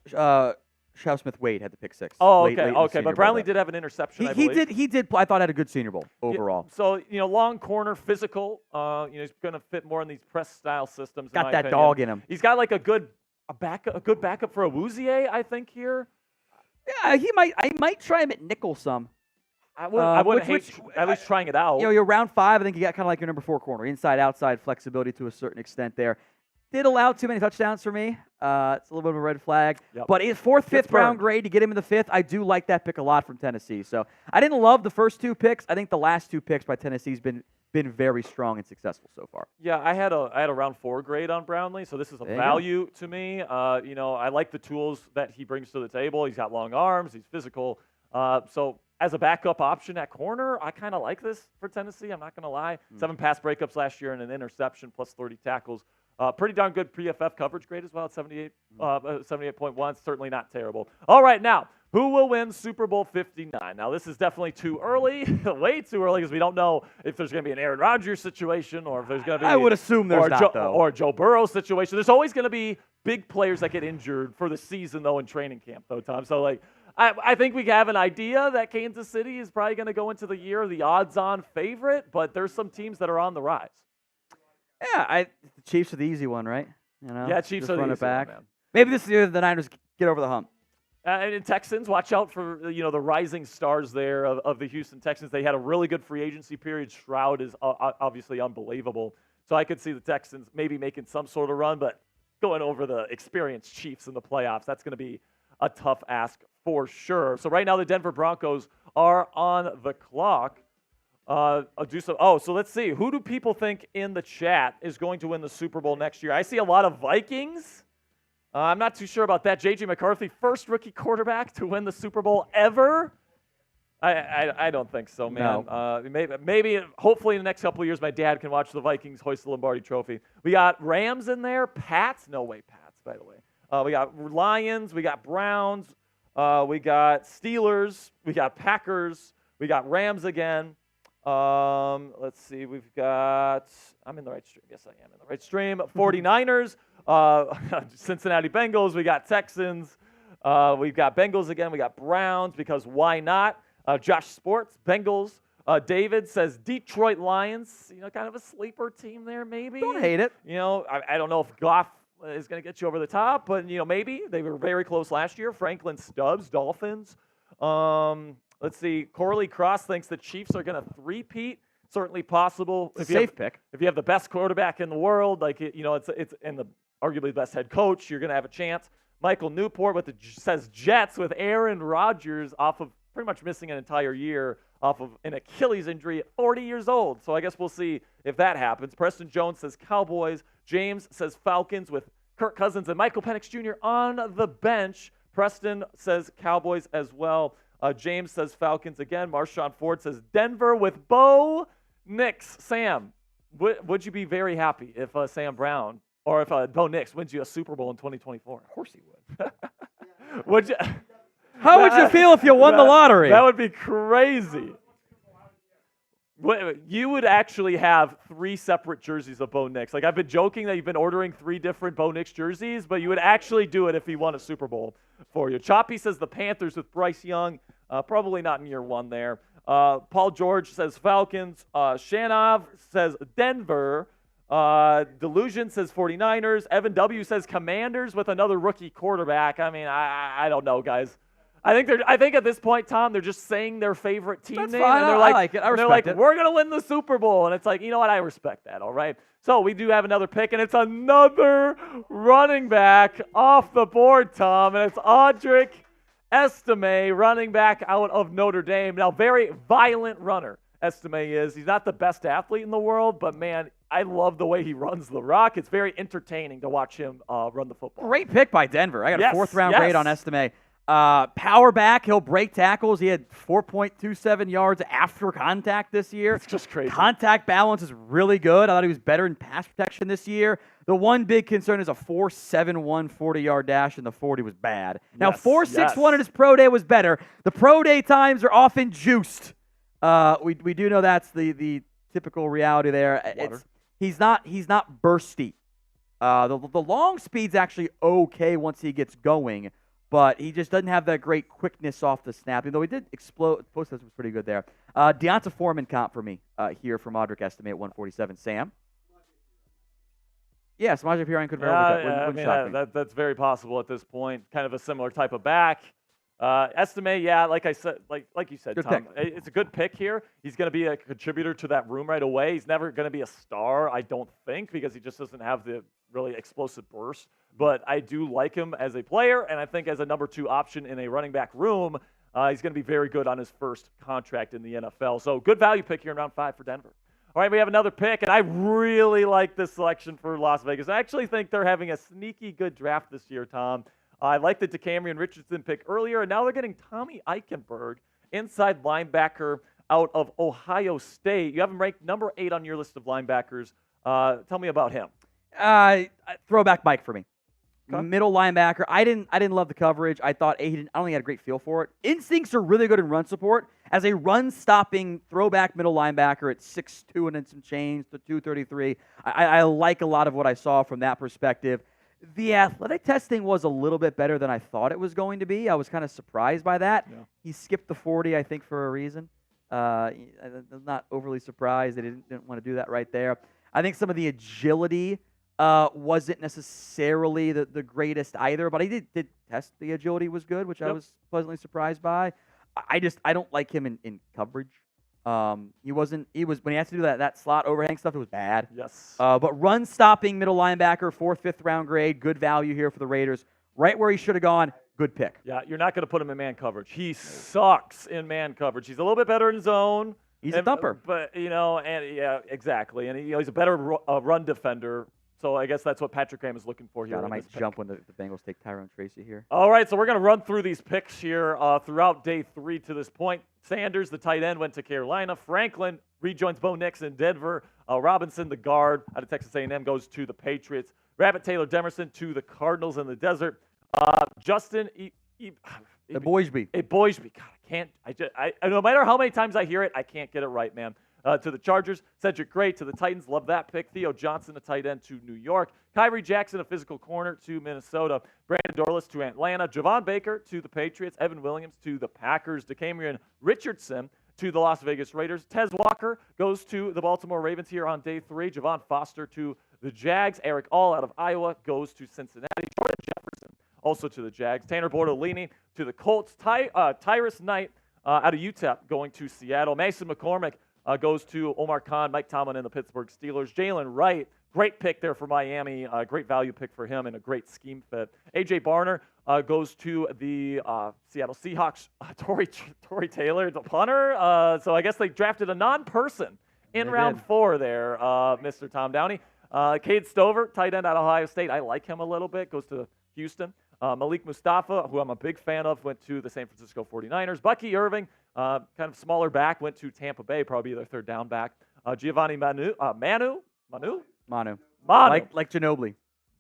Shao Smith-Wade had the pick 6. Oh, okay, okay. But Brownlee did have an interception. He did. I thought had a good Senior Bowl overall. Yeah, so long corner, physical. He's going to fit more in these press style systems. Got that dog in him. He's got like a good backup for Awuzie, I think here. Yeah, I might try him at nickel some. I wouldn't hate at least trying it out. You're round 5. I think you got kind of like your number 4 corner, inside outside flexibility to a certain extent there. Did allow too many touchdowns for me. It's a little bit of a red flag. Yep. But his 4th, 5th round grade to get him in the 5th, I do like that pick a lot from Tennessee. So I didn't love the first 2 picks. I think the last 2 picks by Tennessee's been very strong and successful so far. Yeah, I had a round 4 grade on Brownlee, so this is a value to me. I like the tools that he brings to the table. He's got long arms. He's physical. So as a backup option at corner, I kind of like this for Tennessee. I'm not going to lie. 7 pass breakups last year and an interception plus 30 tackles. Pretty darn good PFF coverage grade as well at 78.1. Certainly not terrible. All right, now, who will win Super Bowl 59? Now, this is definitely too early, way too early, because we don't know if there's going to be an Aaron Rodgers situation or if there's going to be. I would assume there's not, though. Or a Joe Burrow situation. There's always going to be big players that get injured for the season, though, in training camp, though, Tom. So, like, I think we have an idea that Kansas City is probably going to go into the year the odds-on favorite, but there's some teams that are on the rise. Yeah, the Chiefs are the easy one, right? Yeah, Chiefs just are the run easy it back. one, man. Maybe this is the year the Niners get over the hump. And in Texans, watch out for the rising stars there of the Houston Texans. They had a really good free agency period. Stroud is obviously unbelievable. So I could see the Texans maybe making some sort of run, but going over the experienced Chiefs in the playoffs, that's going to be a tough ask for sure. So right now the Denver Broncos are on the clock. So let's see. Who do people think in the chat is going to win the Super Bowl next year? I see a lot of Vikings. I'm not too sure about that. J.J. McCarthy, first rookie quarterback to win the Super Bowl ever? I don't think so, man. No. Maybe, hopefully in the next couple of years, my dad can watch the Vikings hoist the Lombardi Trophy. We got Rams in there. Pats? No way, Pats, by the way. We got Lions. We got Browns. We got Steelers. We got Packers. We got Rams again. Let's see. We've got – I'm in the right stream. Yes, I am in the right stream. 49ers. Cincinnati Bengals. We got Texans. We've got Bengals again. We got Browns because why not? Josh Sports, Bengals. David says Detroit Lions. Kind of a sleeper team there maybe. Don't hate it. I don't know if Goff is going to get you over the top, but, maybe. They were very close last year. Franklin Stubbs, Dolphins. Let's see. Corley Cross thinks the Chiefs are going to three-peat. Certainly possible. Safe pick. If you have the best quarterback in the world, it's and the arguably the best head coach, you're going to have a chance. Michael Newport says Jets with Aaron Rodgers off of pretty much missing an entire year off of an Achilles injury at 40 years old. So I guess we'll see if that happens. Preston Jones says Cowboys. James says Falcons with Kirk Cousins and Michael Penix Jr. on the bench. Preston says Cowboys as well. James says Falcons again. Marshawn Ford says Denver with Bo Nix. Sam, would you be very happy if Sam Brown or if Bo Nix wins you a Super Bowl in 2024? Of course he would. Would you? How would you feel if you won the lottery? That would be crazy. You would actually have 3 separate jerseys of Bo Nix. Like, I've been joking that you've been ordering 3 different Bo Nix jerseys, but you would actually do it if he won a Super Bowl for you. Choppy says the Panthers with Bryce Young. Probably not in year 1 there. Paul George says Falcons. Shanov says Denver. Delusion says 49ers. Evan W. says Commanders with another rookie quarterback. I mean, I don't know, guys. I think at this point, Tom, they're just saying their favorite team That's name. fine. And they're I like it. I respect it. We're going to win the Super Bowl. And it's like, you know what? I respect that, all right? So we do have another pick, and it's another running back off the board, Tom. And it's Audric Estime, running back out of Notre Dame. Now, very violent runner, Estime is. He's not the best athlete in the world, but, man, I love the way he runs the rock. It's very entertaining to watch him run the football. Great pick by Denver. I got a 4th-round grade on Estime. Power back, he'll break tackles. He had 4.27 yards after contact this year. It's just crazy. Contact balance is really good. I thought he was better in pass protection this year. The one big concern is a 4.71 40-yard dash, and the 40 was bad. Now, 4.61 at his pro day was better. The pro day times are often juiced. We do know that's the typical reality there. He's not bursty. The long speed's actually okay once he gets going, but he just doesn't have that great quickness off the snap. Though he did explode. Post was pretty good there. Deonta Foreman comp for me here from Audric Estime at 147. Sam? Yes, Samaje Perine could very well shock me. That's very possible at this point. Kind of a similar type of back. Estime, like I said, like you said, good Tom, pick. It's a good pick here. He's going to be a contributor to that room right away. He's never going to be a star, I don't think, because he just doesn't have the really explosive burst. But I do like him as a player, and I think as a number 2 option in a running back room, he's going to be very good on his first contract in the NFL. So good value pick here in round 5 for Denver. All right, we have another pick, and I really like this selection for Las Vegas. I actually think they're having a sneaky good draft this year, Tom. I like the DeCamerion Richardson pick earlier, and now they're getting Tommy Eichenberg, inside linebacker out of Ohio State. You have him ranked number 8 on your list of linebackers. Tell me about him. Throwback Mike for me. Okay. Middle linebacker. I didn't love the coverage. I thought I don't think he had a great feel for it. Instincts are really good in run support. As a run-stopping throwback middle linebacker at 6'2" and some change to 233, I like a lot of what I saw from that perspective. The athletic testing was a little bit better than I thought it was going to be. I was kind of surprised by that. Yeah. He skipped the 40, I think, for a reason. I'm not overly surprised. They didn't want to do that right there. I think some of the agility wasn't necessarily the greatest either, but he did test the agility was good, which I was pleasantly surprised by. I don't like him in coverage. He was when he had to do that slot overhang stuff, it was bad. Yes. But run stopping middle linebacker, 4th, 5th round grade, good value here for the Raiders. Right where he should have gone, good pick. Yeah, you're not going to put him in man coverage. He sucks in man coverage. He's a little bit better in zone. He's a thumper. But, yeah, exactly. And he's a better run defender. So I guess that's what Patrick Graham is looking for here. God, I might jump when the Bengals take Tyrone Tracy here. All right, so we're going to run through these picks here throughout day 3 to this point. Sanders, the tight end, went to Carolina. Franklin rejoins Bo Nix in Denver. Robinson, the guard out of Texas A&M, goes to the Patriots. Rabbit Taylor-Demerson to the Cardinals in the desert. Justin Boysby. Boysby. God, no matter how many times I hear it, I can't get it right, man. To the Chargers, Sedrick Gray to the Titans. Love that pick. Theo Johnson, a tight end, to New York. Kyrie Jackson, a physical corner, to Minnesota. Brandon Dorlus to Atlanta. Javon Baker to the Patriots. Evan Williams to the Packers. DeCamerion Richardson to the Las Vegas Raiders. Tez Walker goes to the Baltimore Ravens here on day 3. Javon Foster to the Jags. Eric All out of Iowa goes to Cincinnati. Jordan Jefferson also to the Jags. Tanner Bortolini to the Colts. Tyrus Knight out of UTEP going to Seattle. Mason McCormick goes to Omar Khan, Mike Tomlin, and the Pittsburgh Steelers. Jaylen Wright, great pick there for Miami, great value pick for him, and a great scheme fit. A.J. Barner goes to the Seattle Seahawks. Tory Taylor, the punter. So I guess they drafted a non-person in round 4 there, Mr. Tom Downey. Cade Stover, tight end out of Ohio State. I like him a little bit, goes to Houston. Malik Mustapha, who I'm a big fan of, went to the San Francisco 49ers. Bucky Irving, kind of smaller back, went to Tampa Bay, probably their 3rd down back. Giovanni Manu. Like Ginobili.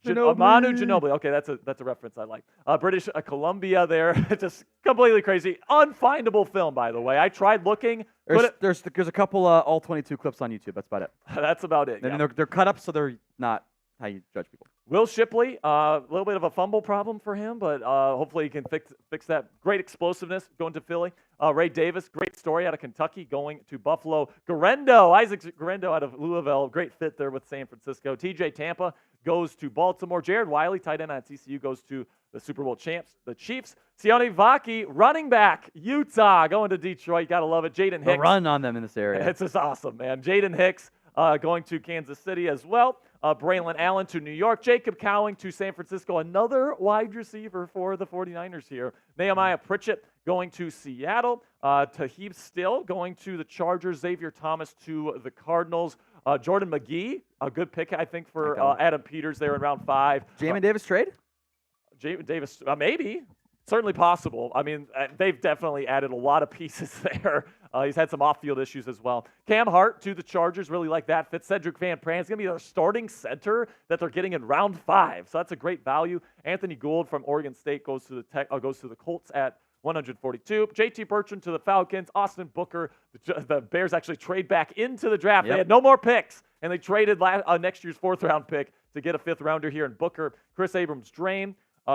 Manu Ginobili. Okay, that's a reference I like. British Columbia there. Just completely crazy. Unfindable film, by the way. I tried looking. There's a couple all 22 clips on YouTube. That's about it. That's about it. And they're cut up, so they're not how you judge people. Will Shipley, a little bit of a fumble problem for him, but hopefully he can fix that. Great explosiveness going to Philly. Ray Davis, great story out of Kentucky, going to Buffalo. Isaac Garendo out of Louisville, great fit there with San Francisco. TJ Tampa goes to Baltimore. Jared Wiley, tight end at TCU, goes to the Super Bowl champs, the Chiefs. Sione Vaki, running back, Utah, going to Detroit. Got to love it. Jaden Hicks. Run on them in this area. It's just awesome, man. Jaden Hicks going to Kansas City as well. Braelon Allen to New York. Jacob Cowing to San Francisco. Another wide receiver for the 49ers here. Nehemiah Pritchett going to Seattle. Tahib Still going to the Chargers. Xavier Thomas to the Cardinals. Jordan McGee, a good pick, I think, for Adam Peters there in round 5. Jamin Davis trade? Jamin Davis, maybe. Certainly possible. I mean, they've definitely added a lot of pieces there. He's had some off-field issues as well. Cam Hart to the Chargers, really like that fit. Cedric Van Pran is going to be their starting center that they're getting in round 5, so that's a great value. Anthony Gould from Oregon State goes to the Colts at 142. JT Bertrand to the Falcons. Austin Booker, the Bears actually trade back into the draft. Yep. They had no more picks, and they traded next year's 4th-round pick to get a 5th-rounder here in Booker. Chris Abrams-Draine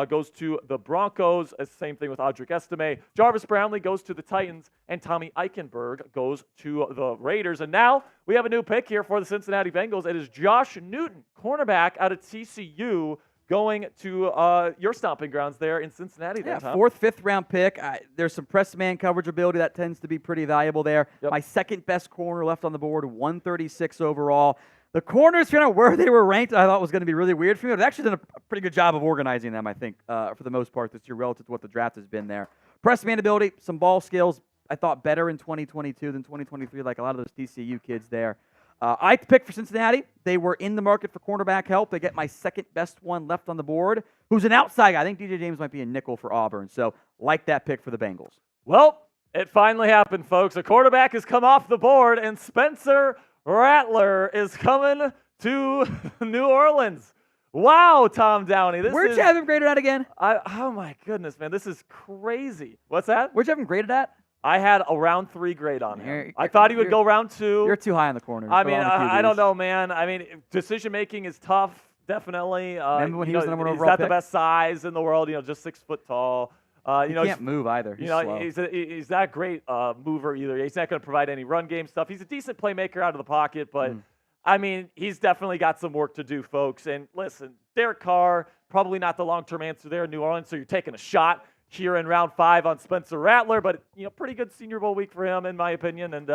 goes to the Broncos. Same thing with Audric Estime. Jarvis Brownlee goes to the Titans, and Tommy Eichenberg goes to the Raiders. And now we have a new pick here for the Cincinnati Bengals. It is Josh Newton, cornerback out of TCU, going to your stomping grounds there in Cincinnati. Yeah, 4th, 5th round pick. There's some press man coverage ability that tends to be pretty valuable there. Yep. My 2nd best corner left on the board, 136 overall. The corners, where they were ranked, I thought was going to be really weird for me. They've actually done a pretty good job of organizing them, I think, for the most part this year relative to what the draft has been there. Press man ability, some ball skills, I thought better in 2022 than 2023, like a lot of those TCU kids there. I picked for Cincinnati. They were in the market for cornerback help. They get my 2nd best one left on the board, who's an outside guy. I think DJ James might be a nickel for Auburn, so like that pick for the Bengals. Well, it finally happened, folks. A quarterback has come off the board, and Spencer Rattler is coming to New Orleans. Wow, Tom Downey. Where'd you have him graded at again? Oh, my goodness, man. This is crazy. What's that? Where'd you have him graded at? I had a round 3 grade on him. I thought he would go round 2. You're too high on the corner. I mean, I don't know, man. I mean, decision-making is tough, definitely. Remember when he was the number one overall overall pick? He's not the best size in the world, just 6 foot tall. He can't move either. He's slow. He's not a great mover either. He's not going to provide any run game stuff. He's a decent playmaker out of the pocket, but I mean, he's definitely got some work to do, folks. And listen, Derek Carr, probably not the long-term answer there in New Orleans, so you're taking a shot here in round 5 on Spencer Rattler, but pretty good Senior Bowl week for him, in my opinion. And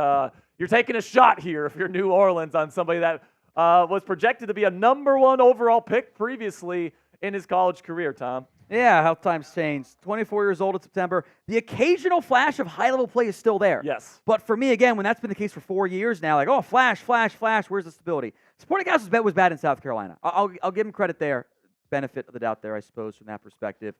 you're taking a shot here if you're New Orleans on somebody that was projected to be a number 1 overall pick previously in his college career, Tom. Yeah, how times change. 24 years old in September. The occasional flash of high-level play is still there. Yes. But for me, again, when that's been the case for 4 years now, like, flash, where's the stability? Supporting cast was bad in South Carolina. I'll give him credit there. Benefit of the doubt there, I suppose, from that perspective.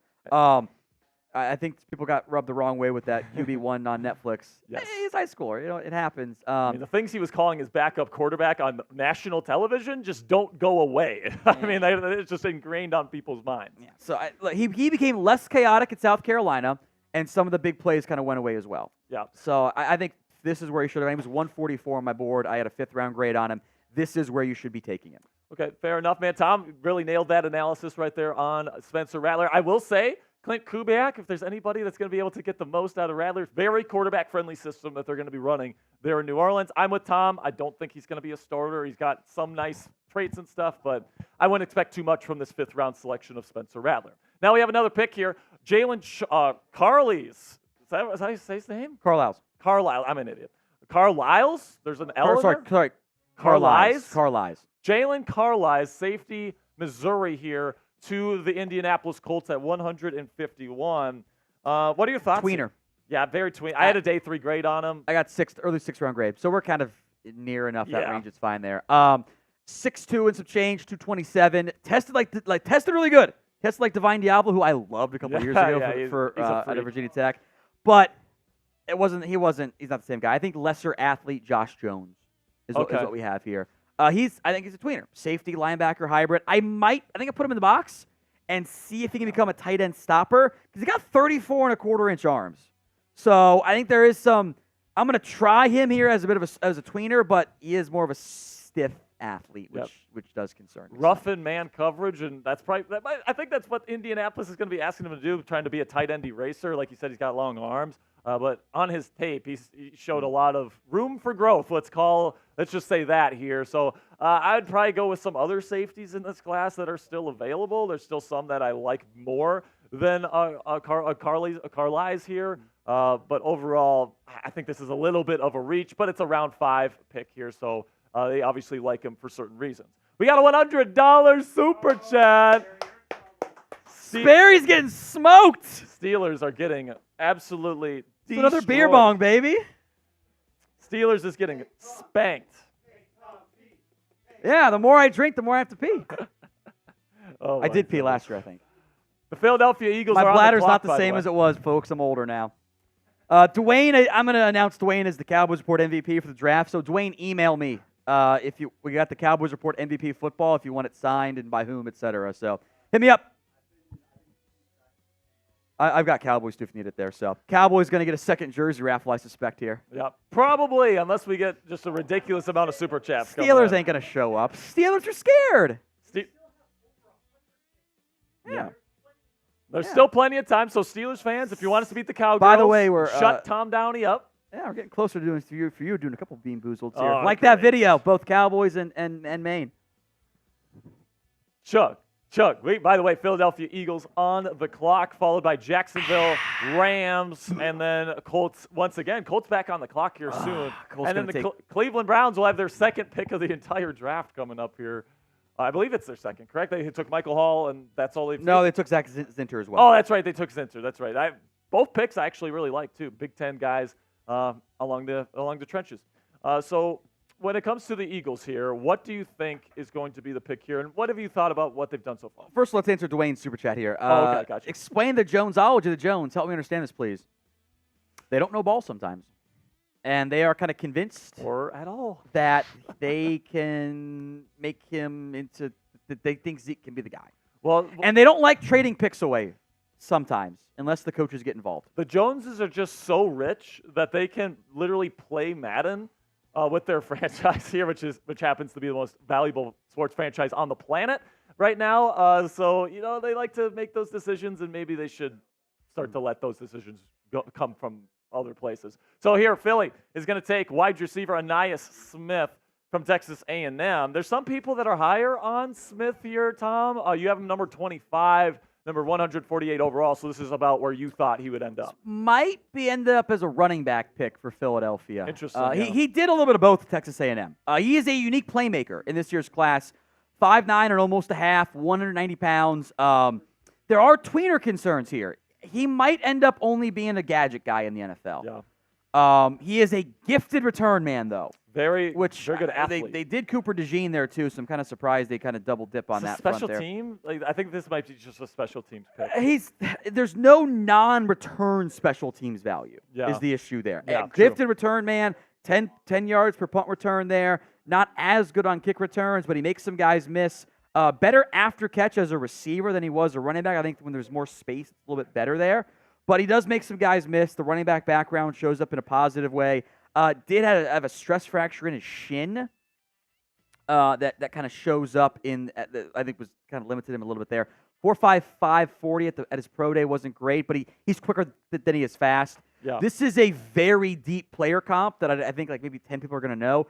I think people got rubbed the wrong way with that QB1 on Netflix. Yes. He's a high schooler. It happens. I mean, the things he was calling his backup quarterback on national television just don't go away. I mean, it's just ingrained on people's minds. Yeah. So he became less chaotic at South Carolina, and some of the big plays kind of went away as well. Yeah. So I think this is where he should have. He was 144 on my board. I had a 5th-round grade on him. This is where you should be taking him. Okay, fair enough, man. Tom really nailed that analysis right there on Spencer Rattler. I will say, Clint Kubiak, if there's anybody that's going to be able to get the most out of Rattler, very quarterback-friendly system that they're going to be running there in New Orleans. I'm with Tom. I don't think he's going to be a starter. He's got some nice traits and stuff, but I wouldn't expect too much from this 5th-round selection of Spencer Rattler. Now we have another pick here. Jaylen Carlies. Is that how you say his name? Carlisle. I'm an idiot. Carlisles? There's an L in there? Sorry. Carlisle. Jaylen Carlies, safety, Missouri here, to the Indianapolis Colts at 151. What are your thoughts? Tweener. Yeah, very tween. I had a day 3 grade on him. I got early 6th-round grade, so we're kind of near enough that range. It's fine there. 6'2" and some change, 227. Tested really good. Tested like Divine Diablo, who I loved a couple of years ago at Virginia Tech, but he's not the same guy. I think lesser athlete Josh Jones is what we have here. I think he's a tweener, safety, linebacker, hybrid. I think I put him in the box and see if he can become a tight end stopper because he got 34.25-inch arms. So I think there is some. I'm going to try him here as a bit of a tweener, but he is more of a stiff athlete, which does concern me. Rough and man coverage, and I think that's what Indianapolis is going to be asking him to do, trying to be a tight end eraser. Like you said, he's got long arms. But on his tape, he showed a lot of room for growth. Let's just say that here. So I'd probably go with some other safeties in this class that are still available. There's still some that I like more than Carlies here. But overall, I think this is a little bit of a reach, but it's a round 5 pick here. So they obviously like him for certain reasons. We got a $100 super chat. Sperry's getting smoked. Steelers are getting absolutely destroyed. Another beer bong, baby. Steelers is getting spanked. Yeah, the more I drink, the more I have to pee. I did pee last year, I think. The Philadelphia Eagles are on the clock, my bladder's not the same as it was, folks. I'm older now. Dwayne, I'm going to announce Dwayne as the Cowboys Report MVP for the draft. So, Dwayne, email me we got the Cowboys Report MVP football, if you want it signed and by whom, etc. So, hit me up. I've got Cowboys too if you need it there. So Cowboys going to get a second jersey raffle, I suspect, here. Yeah, probably, unless we get just a ridiculous amount of super chats. Steelers ain't going to show up. Steelers are scared. Yeah. There's still plenty of time. So Steelers fans, if you want us to beat the Cowgirls, by the way, shut Tom Downey up. Yeah, we're getting closer to doing for you doing a couple of Bean Boozleds here. Like that video, both Cowboys and Maine. Chuck, by the way, Philadelphia Eagles on the clock, followed by Jacksonville Rams, and then Colts once again. Colts back on the clock here soon. And then the Cleveland Browns will have their second pick of the entire draft coming up here. I believe it's their second, correct? They took Michael Hall, and that's all they've No, they took Zach Zinter as well. Oh, that's right. They took Zinter. That's right. Both picks I actually really like, too. Big Ten guys along the trenches. So when it comes to the Eagles here, what do you think is going to be the pick here, and what have you thought about what they've done so far? First, let's answer Dwayne's super chat here. Okay, gotcha. Explain the Jonesology of the Jones. Help me understand this, please. They don't know ball sometimes. And they are kind of convinced or at all that they can make him into that they think Zeke can be the guy. Well, and they don't like trading picks away sometimes unless the coaches get involved. The Joneses are just so rich that they can literally play Madden with their franchise here, which happens to be the most valuable sports franchise on the planet right now. So, they like to make those decisions, and maybe they should start to let those decisions come from other places. So here, Philly is going to take wide receiver Ainias Smith from Texas A&M. There's some people that are higher on Smith here, Tom. You have him number 25, number 148 overall, so this is about where you thought he would end up. Might be ended up as a running back pick for Philadelphia. Interesting. Yeah. He did a little bit of both at Texas A&M. He is a unique playmaker in this year's class. 5'9" or almost a half, 190 pounds. There are tweener concerns here. He might end up only being a gadget guy in the NFL. Yeah. He is a gifted return man, though. Very good They athlete. did Cooper DeJean there, too, so I'm kind of surprised they kind of double dip on that front there. Special team? I think this might be just a special teams pick. There's no non-return special teams value is the issue there. Yeah, gifted return man, 10 yards per punt return there. Not as good on kick returns, but he makes some guys miss. Better after catch as a receiver than he was a running back. I think when there's more space, it's a little bit better there. But he does make some guys miss. The running back background shows up in a positive way. Did have a stress fracture in his shin that kind of shows up I think was kind of limited him a little bit there. 4.55 40 at his pro day wasn't great, but he's quicker than he is fast. Yeah. This is a very deep player comp that I think like maybe 10 people are going to know.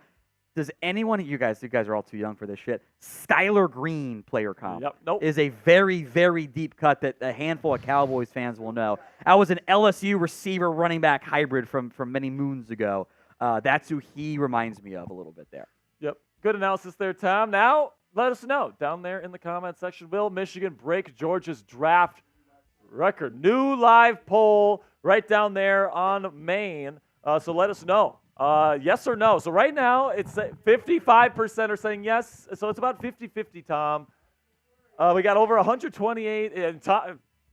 Does anyone, you guys are all too young for this shit, Skylar Green player comp is a very, very deep cut that a handful of Cowboys fans will know. I was an LSU receiver running back hybrid from many moons ago. That's who he reminds me of a little bit there. Yep. Good analysis there, Tom. Now, let us know down there in the comment section. Will Michigan break Georgia's draft record? New live poll right down there on Maine. So let us know. Yes or no. So right now, it's 55% are saying yes. So it's about 50-50, Tom. We got over 128. And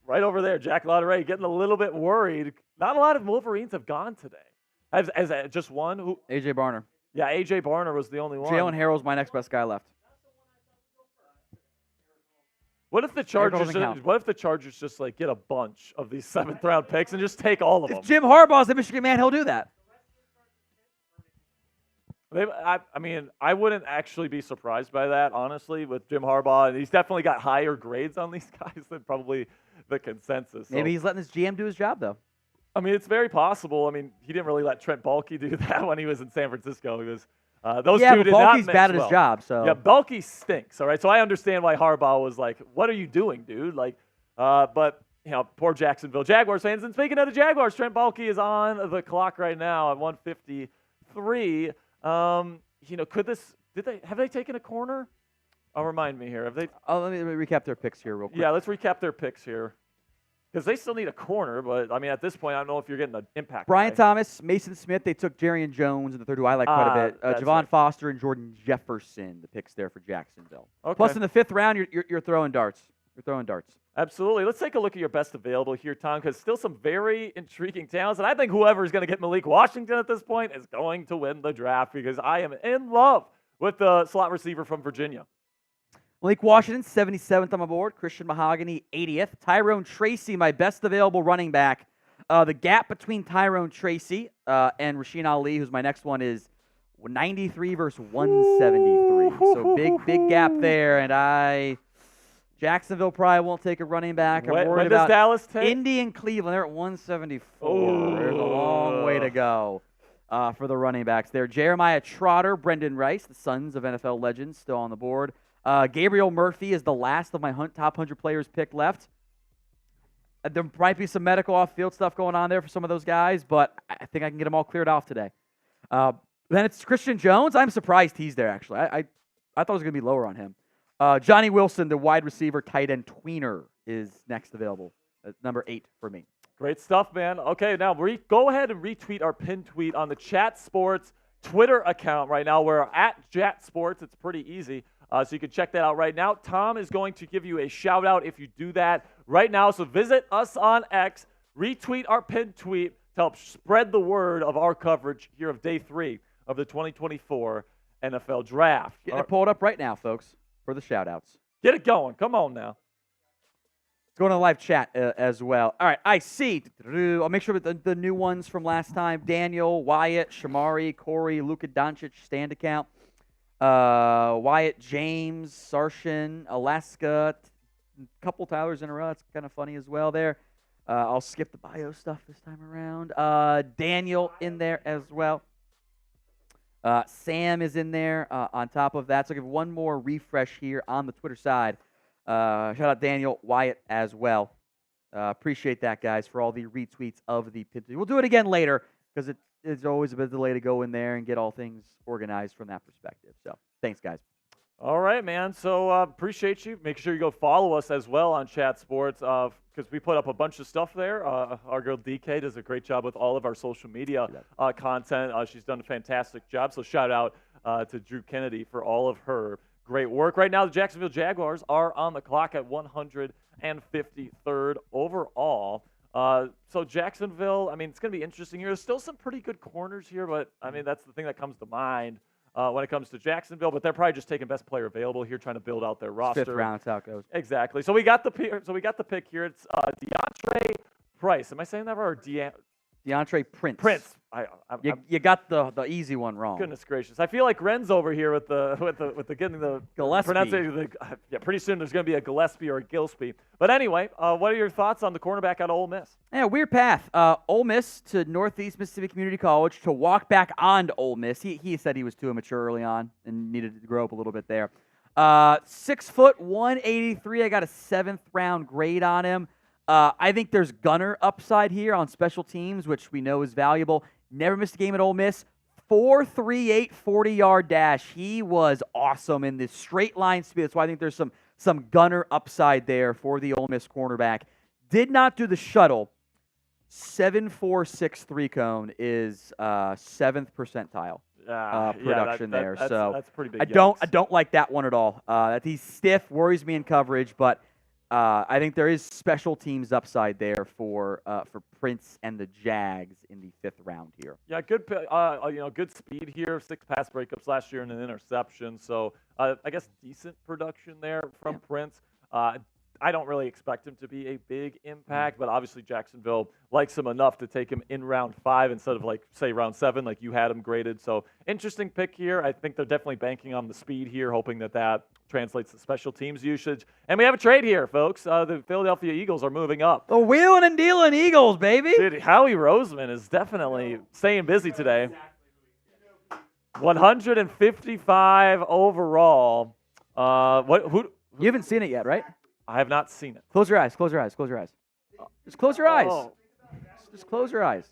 right over there, Jack Lauderay getting a little bit worried. Not a lot of Wolverines have gone today. As just one? Who? A.J. Barner. Yeah, A.J. Barner was the only one. Jalen Harrell's my next best guy left. What if the Chargers just like get a bunch of these 7th round picks and just take all of them? If Jim Harbaugh's the Michigan man, he'll do that. I wouldn't actually be surprised by that, honestly, with Jim Harbaugh. And he's definitely got higher grades on these guys than probably the consensus. Maybe he's letting his GM do his job, though. It's very possible. He didn't really let Trent Baalke do that when he was in San Francisco. He was those two did not mix bad at well. his job. So yeah, Baalke stinks. All right, so I understand why Harbaugh was like, "What are you doing, dude?" But poor Jacksonville Jaguars fans. And speaking of the Jaguars, Trent Baalke is on the clock right now at 153. Have they taken a corner? Remind me here. Have they? Let me recap their picks here real quick. Yeah, let's recap their picks here. Because they still need a corner, but, at this point, I don't know if you're getting an impact. Brian Thomas, Mason Smith, they took Jarrian Jones in the third, who I like quite a bit. Javon Foster and Jordan Jefferson, the picks there for Jacksonville. Okay. Plus, in the 5th round, you're throwing darts. You're throwing darts. Absolutely. Let's take a look at your best available here, Tom, because still some very intriguing talents. And I think whoever is going to get Malik Washington at this point is going to win the draft because I am in love with the slot receiver from Virginia. Malik Washington, 77th on my board. Christian Mahogany, 80th. Tyrone Tracy, my best available running back. The gap between Tyrone Tracy and Rasheen Ali, who's my next one, is 93 versus 173. So big gap there. And Jacksonville probably won't take a running back. I'm worried about Dallas take? Indy and Cleveland. They're at 174. There's a long way to go for the running backs there. Jeremiah Trotter, Brenden Rice, the sons of NFL legends, still on the board. Gabriel Murphy is the last of my top 100 players picked left. There might be some medical off-field stuff going on there for some of those guys, but I think I can get them all cleared off today. Then it's Christian Jones. I'm surprised he's there, actually. I thought it was going to be lower on him. Johnny Wilson, the wide receiver, tight end tweener, is next available. Number 8 for me. Great stuff, man. Okay, now go ahead and retweet our pinned tweet on the Chat Sports Twitter account right now. We're at Chat Sports. It's pretty easy. So you can check that out right now. Tom is going to give you a shout out if you do that right now. So visit us on X, retweet our pinned tweet, to help spread the word of our coverage here of Day 3 of the 2024 NFL Draft. Getting it pulled up right now, folks, for the shout-outs. Get it going. Come on now. Let's go to the live chat as well. All right, I see. I'll make sure that the new ones from last time. Daniel, Wyatt, Shamari, Corey, Luka Doncic, stand account. Wyatt, James, Sarshan, Alaska, a couple Tylers in a row. That's kind of funny as well there. I'll skip the bio stuff this time around. Daniel in there as well. Sam is in there on top of that. So I'll give one more refresh here on the Twitter side. Shout out Daniel, Wyatt as well. Appreciate that, guys, for all the retweets of the pin. We'll do it again later because it's always a bit of a delay to go in there and get all things organized from that perspective. So thanks, guys. All right, man. So appreciate you. Make sure you go follow us as well on Chat Sports because we put up a bunch of stuff there. Our girl DK does a great job with all of our social media content. She's done a fantastic job. So shout out to Drew Kennedy for all of her great work. Right now, the Jacksonville Jaguars are on the clock at 153rd overall. So Jacksonville, I mean, it's going to be interesting here. There's still some pretty good corners here, but, I mean, that's the thing that comes to mind when it comes to Jacksonville. But they're probably just taking best player available here, trying to build out their roster. Fifth round, that's how it goes. Exactly. So we got the pick here. It's DeAndre Price. Am I saying that right? Or DeAndre Prince. Prince. You got the easy one wrong. Goodness gracious! I feel like Ren's over here with the getting the Gillespie. pronunciation. Yeah, pretty soon there's going to be a Gillespie or a Gillespie. But anyway, what are your thoughts on the cornerback out of Ole Miss? Yeah, weird path. Ole Miss to Northeast Mississippi Community College to walk back on to Ole Miss. He said he was too immature early on and needed to grow up a little bit there. 6 foot 183. I got a 7th round grade on him. I think there's gunner upside here on special teams, which we know is valuable. Never missed a game at Ole Miss. 4.38 40-yard dash. He was awesome in this straight line speed. That's why I think there's some gunner upside there for the Ole Miss cornerback. Did not do the shuttle. 7.46 cone is 7th percentile production there. So that's pretty big. I don't like that one at all. He's stiff, worries me in coverage, but I think there is special teams upside there for Prince and the Jags in the 5th round here. Yeah, good speed here. 6 pass breakups last year and an interception. So I guess decent production there from Prince. I don't really expect him to be a big impact, but obviously Jacksonville likes him enough to take him in round 5 instead of say round 7 like you had him graded. So interesting pick here. I think they're definitely banking on the speed here, hoping that translates to special teams usage. And we have a trade here, folks. The Philadelphia Eagles are moving up. The wheeling and dealing Eagles, baby. Dude, Howie Roseman is definitely staying busy today. 155 overall. You haven't seen it yet, right? I have not seen it. Close your eyes. Close your eyes. Close your eyes. Just close your eyes. Oh. Just close your eyes.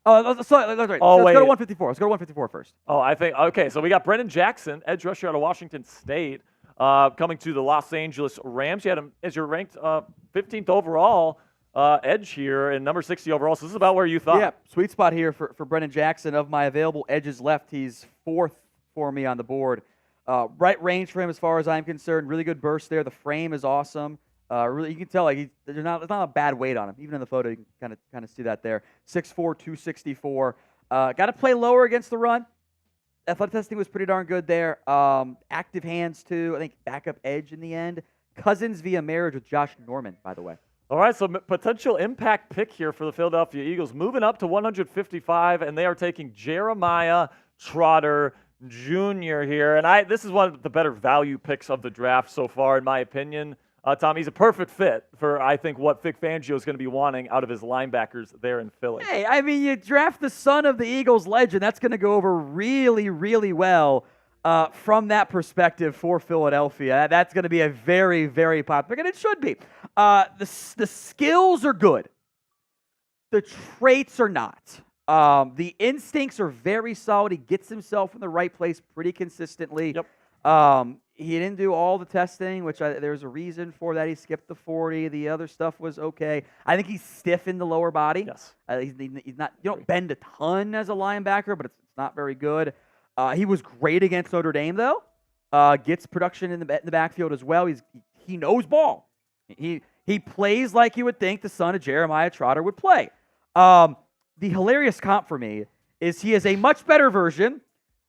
Oh, sorry. That's right. Oh, Let's wait. go to 154. Let's go to 154 first. Oh, okay. So we got Brendan Jackson, edge rusher out of Washington State, coming to the Los Angeles Rams. You had him as your ranked 15th overall edge here and number 60 overall. So this is about where you thought. Yeah, sweet spot here for Brendan Jackson. Of my available edges left, he's 4th for me on the board. Right range for him as far as I'm concerned. Really good burst there. The frame is awesome. Really, you can tell there's not a bad weight on him. Even in the photo, you can kind of see that there. 6'4", 264. Got to play lower against the run. Athletic testing was pretty darn good there. Active hands too. I think backup edge in the end. Cousins via marriage with Josh Norman, by the way. All right, so potential impact pick here for the Philadelphia Eagles, moving up to 155, and they are taking Jeremiah Trotter Jr. here. And this is one of the better value picks of the draft so far, in my opinion. Tom, he's a perfect fit for, I think, what Vic Fangio is going to be wanting out of his linebackers there in Philly. Hey, I mean, you draft the son of the Eagles legend. That's going to go over really, really well from that perspective for Philadelphia. That's going to be a very, very popular pick, and it should be. The skills are good. The traits are not. The instincts are very solid. He gets himself in the right place pretty consistently. Yep. He didn't do all the testing, which there's a reason for that. He skipped the 40. The other stuff was okay. I think he's stiff in the lower body. Yes. He's not. You don't bend a ton as a linebacker, but it's not very good. He was great against Notre Dame, though. Gets production in the backfield as well. He knows ball. He plays like you would think the son of Jeremiah Trotter would play. the hilarious comp for me is he is a much better version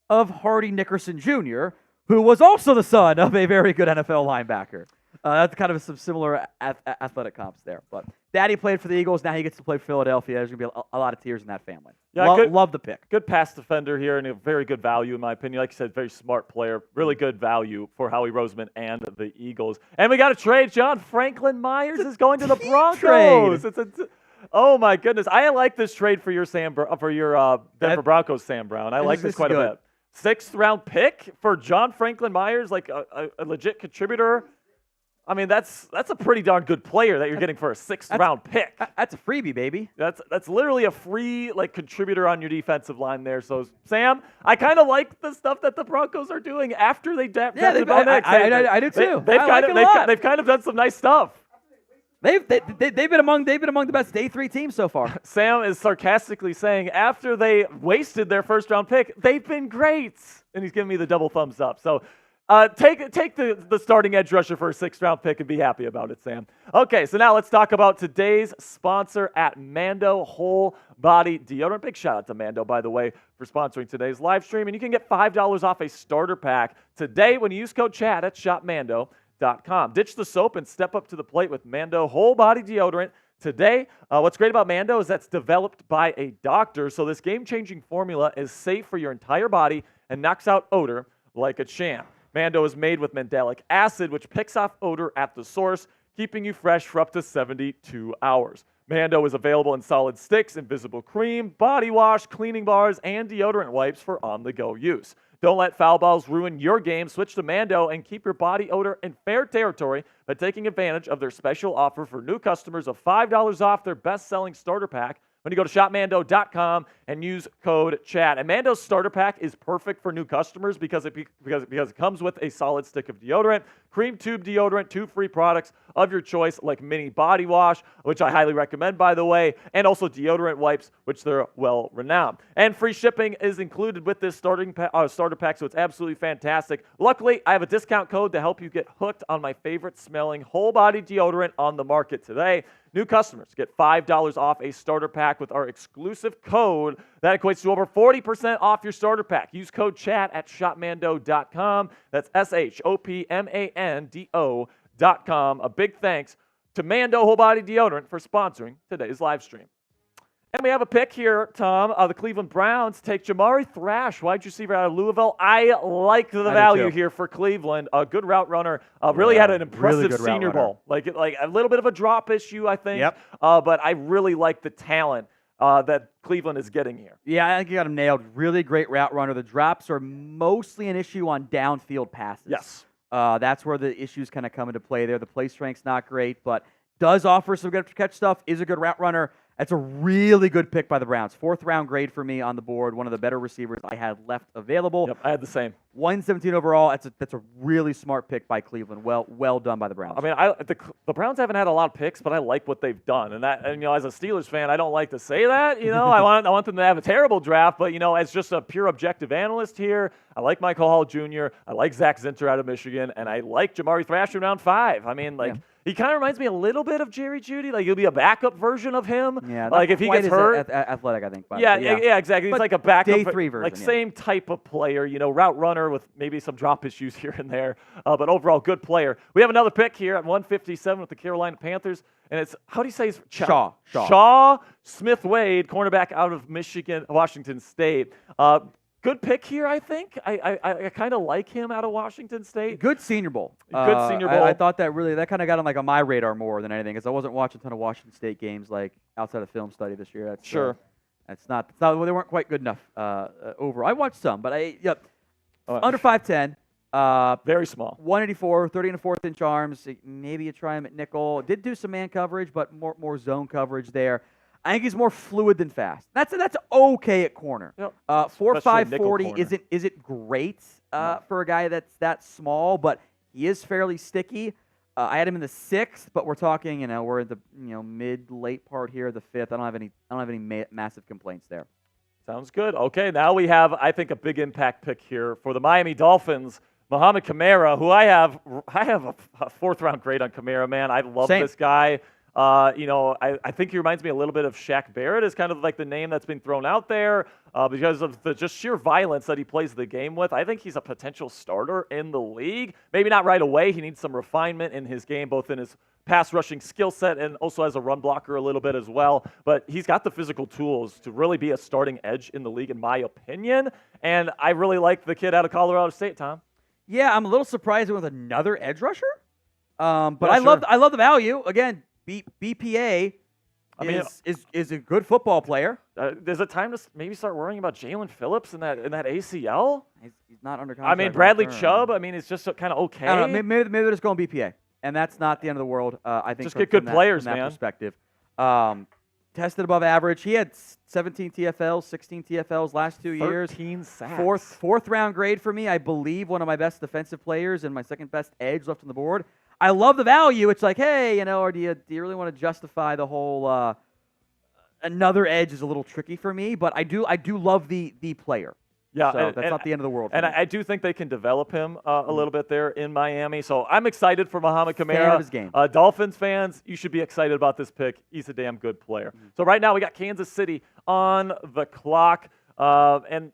of Hardy Nickerson Jr., who was also the son of a very good NFL linebacker. That's kind of some similar athletic comps there. But Daddy played for the Eagles. Now he gets to play for Philadelphia. There's going to be a lot of tears in that family. Yeah, love the pick. Good pass defender here and a very good value, in my opinion. Like you said, very smart player. Really good value for Howie Roseman and the Eagles. And we got a trade. John Franklin Myers is going to the Broncos. Oh, my goodness. I like this trade for your Denver Broncos, Sam Brown. I like this quite a bit. 6th-round pick for John Franklin Myers, like a legit contributor. I mean, that's a pretty darn good player that you're getting for a 6th-round pick. That's a freebie, baby. That's literally a free contributor on your defensive line there. So, Sam, I kind of like the stuff that the Broncos are doing after they drafted Bo Nix. I do too. They've kind of done some nice stuff. They've been among the best day 3 teams so far. Sam is sarcastically saying after they wasted their 1st-round pick, they've been great, and he's giving me the double thumbs up. So. Take the starting edge rusher for a 6th-round pick and be happy about it, Sam. Okay, so now let's talk about today's sponsor at Mando Whole Body Deodorant. Big shout out to Mando, by the way, for sponsoring today's live stream. And you can get $5 off a starter pack today when you use code CHAT at shopmando.com. Ditch the soap and step up to the plate with Mando Whole Body Deodorant today. What's great about Mando is that's developed by a doctor, so this game-changing formula is safe for your entire body and knocks out odor like a champ. Mando is made with mandelic acid, which picks off odor at the source, keeping you fresh for up to 72 hours. Mando is available in solid sticks, invisible cream, body wash, cleaning bars, and deodorant wipes for on-the-go use. Don't let foul balls ruin your game. Switch to Mando and keep your body odor in fair territory by taking advantage of their special offer for new customers of $5 off their best-selling starter pack when you go to shopmando.com and use code CHAT. And Mando's starter pack is perfect for new customers because it comes with a solid stick of deodorant, cream tube deodorant, 2 free products of your choice like mini body wash, which I highly recommend, by the way, and also deodorant wipes, which they're well renowned. And free shipping is included with this starter pack, so it's absolutely fantastic. Luckily, I have a discount code to help you get hooked on my favorite smelling whole body deodorant on the market today. New customers get $5 off a starter pack with our exclusive code. That equates to over 40% off your starter pack. Use code CHAT at shopmando.com. That's shopmando.com. A big thanks to Mando Whole Body Deodorant for sponsoring today's live stream. And we have a pick here, Tom. The Cleveland Browns take Jamari Thrash, wide receiver out of Louisville. I like the value here for Cleveland. A good route runner. Really had an impressive really Senior Bowl. Like a little bit of a drop issue, I think. Yep. But I really like the talent that Cleveland is getting here. Yeah, I think you got him nailed. Really great route runner. The drops are mostly an issue on downfield passes. Yes. That's where the issues kind of come into play there. The play strength's not great, but does offer some good catch stuff, is a good route runner. That's a really good pick by the Browns. 4th-round grade for me on the board. One of the better receivers I had left available. Yep, I had the same. 117 overall. That's a really smart pick by Cleveland. Well done by the Browns. I mean, the Browns haven't had a lot of picks, but I like what they've done. And as a Steelers fan, I don't like to say that. I want them to have a terrible draft, but as just a pure objective analyst here, I like Michael Hall Jr. I like Zach Zinter out of Michigan, and I like Jamari Thrash in round 5. I mean, he kind of reminds me a little bit of Jerry Jeudy. Like, he'll be a backup version of him. Yeah, like if he gets hurt. Athletic, I think. Yeah, exactly. He's like a backup. Day 3 version. Like same type of player, route runner with maybe some drop issues here and there. But overall, good player. We have another pick here at 157 with the Carolina Panthers. And it's, how do you say his Shaw Smith-Wade, cornerback out of Washington State. Good pick here, I think. I kind of like him out of Washington State. Good Senior Bowl. Good Senior Bowl. I thought that kind of got on my radar more than anything, because I wasn't watching a ton of Washington State games outside of film study this year. That's not. They weren't quite good enough over. I watched some, but under 5'10". Very small. 184, 30 and a 4th inch arms. Maybe you try him at nickel. Did do some man coverage, but more zone coverage there. I think he's more fluid than fast. That's okay at corner. Yep. 4.5 40 isn't great for a guy that's that small, but he is fairly sticky. I had him in the 6th, but we're talking, we're at the mid-late part here of the 5th. I don't have any massive complaints there. Sounds good. Okay, now we have, I think, a big impact pick here for the Miami Dolphins. Mohamed Kamara, who I have a 4th-round grade on Kamara, man. I love this guy. I think he reminds me a little bit of Shaq Barrett is kind of like the name that's been thrown out there because of the just sheer violence that he plays the game with. I think he's a potential starter in the league. Maybe not right away. He needs some refinement in his game, both in his pass rushing skill set and also as a run blocker a little bit as well. But he's got the physical tools to really be a starting edge in the league, in my opinion. And I really like the kid out of Colorado State, Tom. Yeah, I'm a little surprised with another edge rusher. But Yeah, I sure. love the value. Again, BPA is a good football player. There's a time to maybe start worrying about Jalen Phillips in that ACL. He's not under I contract. mean, Bradley long term. Chubb. I mean, it's just kind of okay. I don't know. Maybe they're just going BPA, and that's not the end of the world. I think Just from, get good from that, players, from that man. perspective. Tested above average. He had 17 TFLs, 16 TFLs last 2 years. 13 sacks. Fourth round grade for me. I believe one of my best defensive players and my second best edge left on the board. I love the value. It's like, hey, or do you really want to justify the whole another edge is a little tricky for me, but I do love the player. Yeah, so that's not the end of the world. And I do think they can develop him a little bit there in Miami. So I'm excited for Mohamed Fan Kamara. of his game. Dolphins fans, you should be excited about this pick. He's a damn good player. So right now we got Kansas City on the clock. And,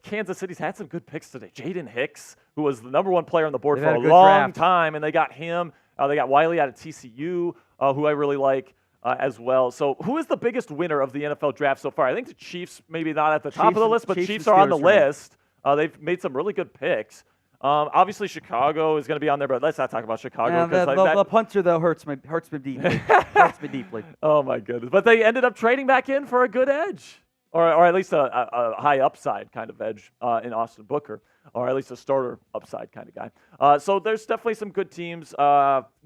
Kansas City's had some good picks today. Jaden Hicks, who was the number one player on the board They've for had a a good long draft. time, and they got him. They got Wiley out of TCU, who I really like as well. So who is the biggest winner of the NFL draft so far? I think the Chiefs, maybe not at the top of the list, but Chiefs are on the list. They've made some really good picks. Obviously, Chicago is going to be on there, but let's not talk about Chicago. The punter, though, hurts me deeply. Hurts me deeply. Oh, my goodness. But they ended up trading back in for a good edge. Or at least a high upside kind of edge in Austin Booker, or at least a starter upside kind of guy. So there's definitely some good teams.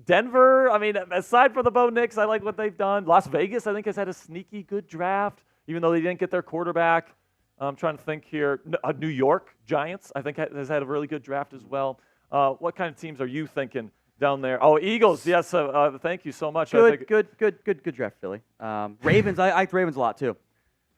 Denver, I mean, aside from the Bo Nix, I like what they've done. Las Vegas, I think, has had a sneaky good draft, even though they didn't get their quarterback. I'm trying to think here. New York Giants, I think, has had a really good draft as well. What kind of teams are you thinking down there? Oh, Eagles, yes. Thank you so much. Good draft, Philly. Ravens, I like Ravens a lot, too.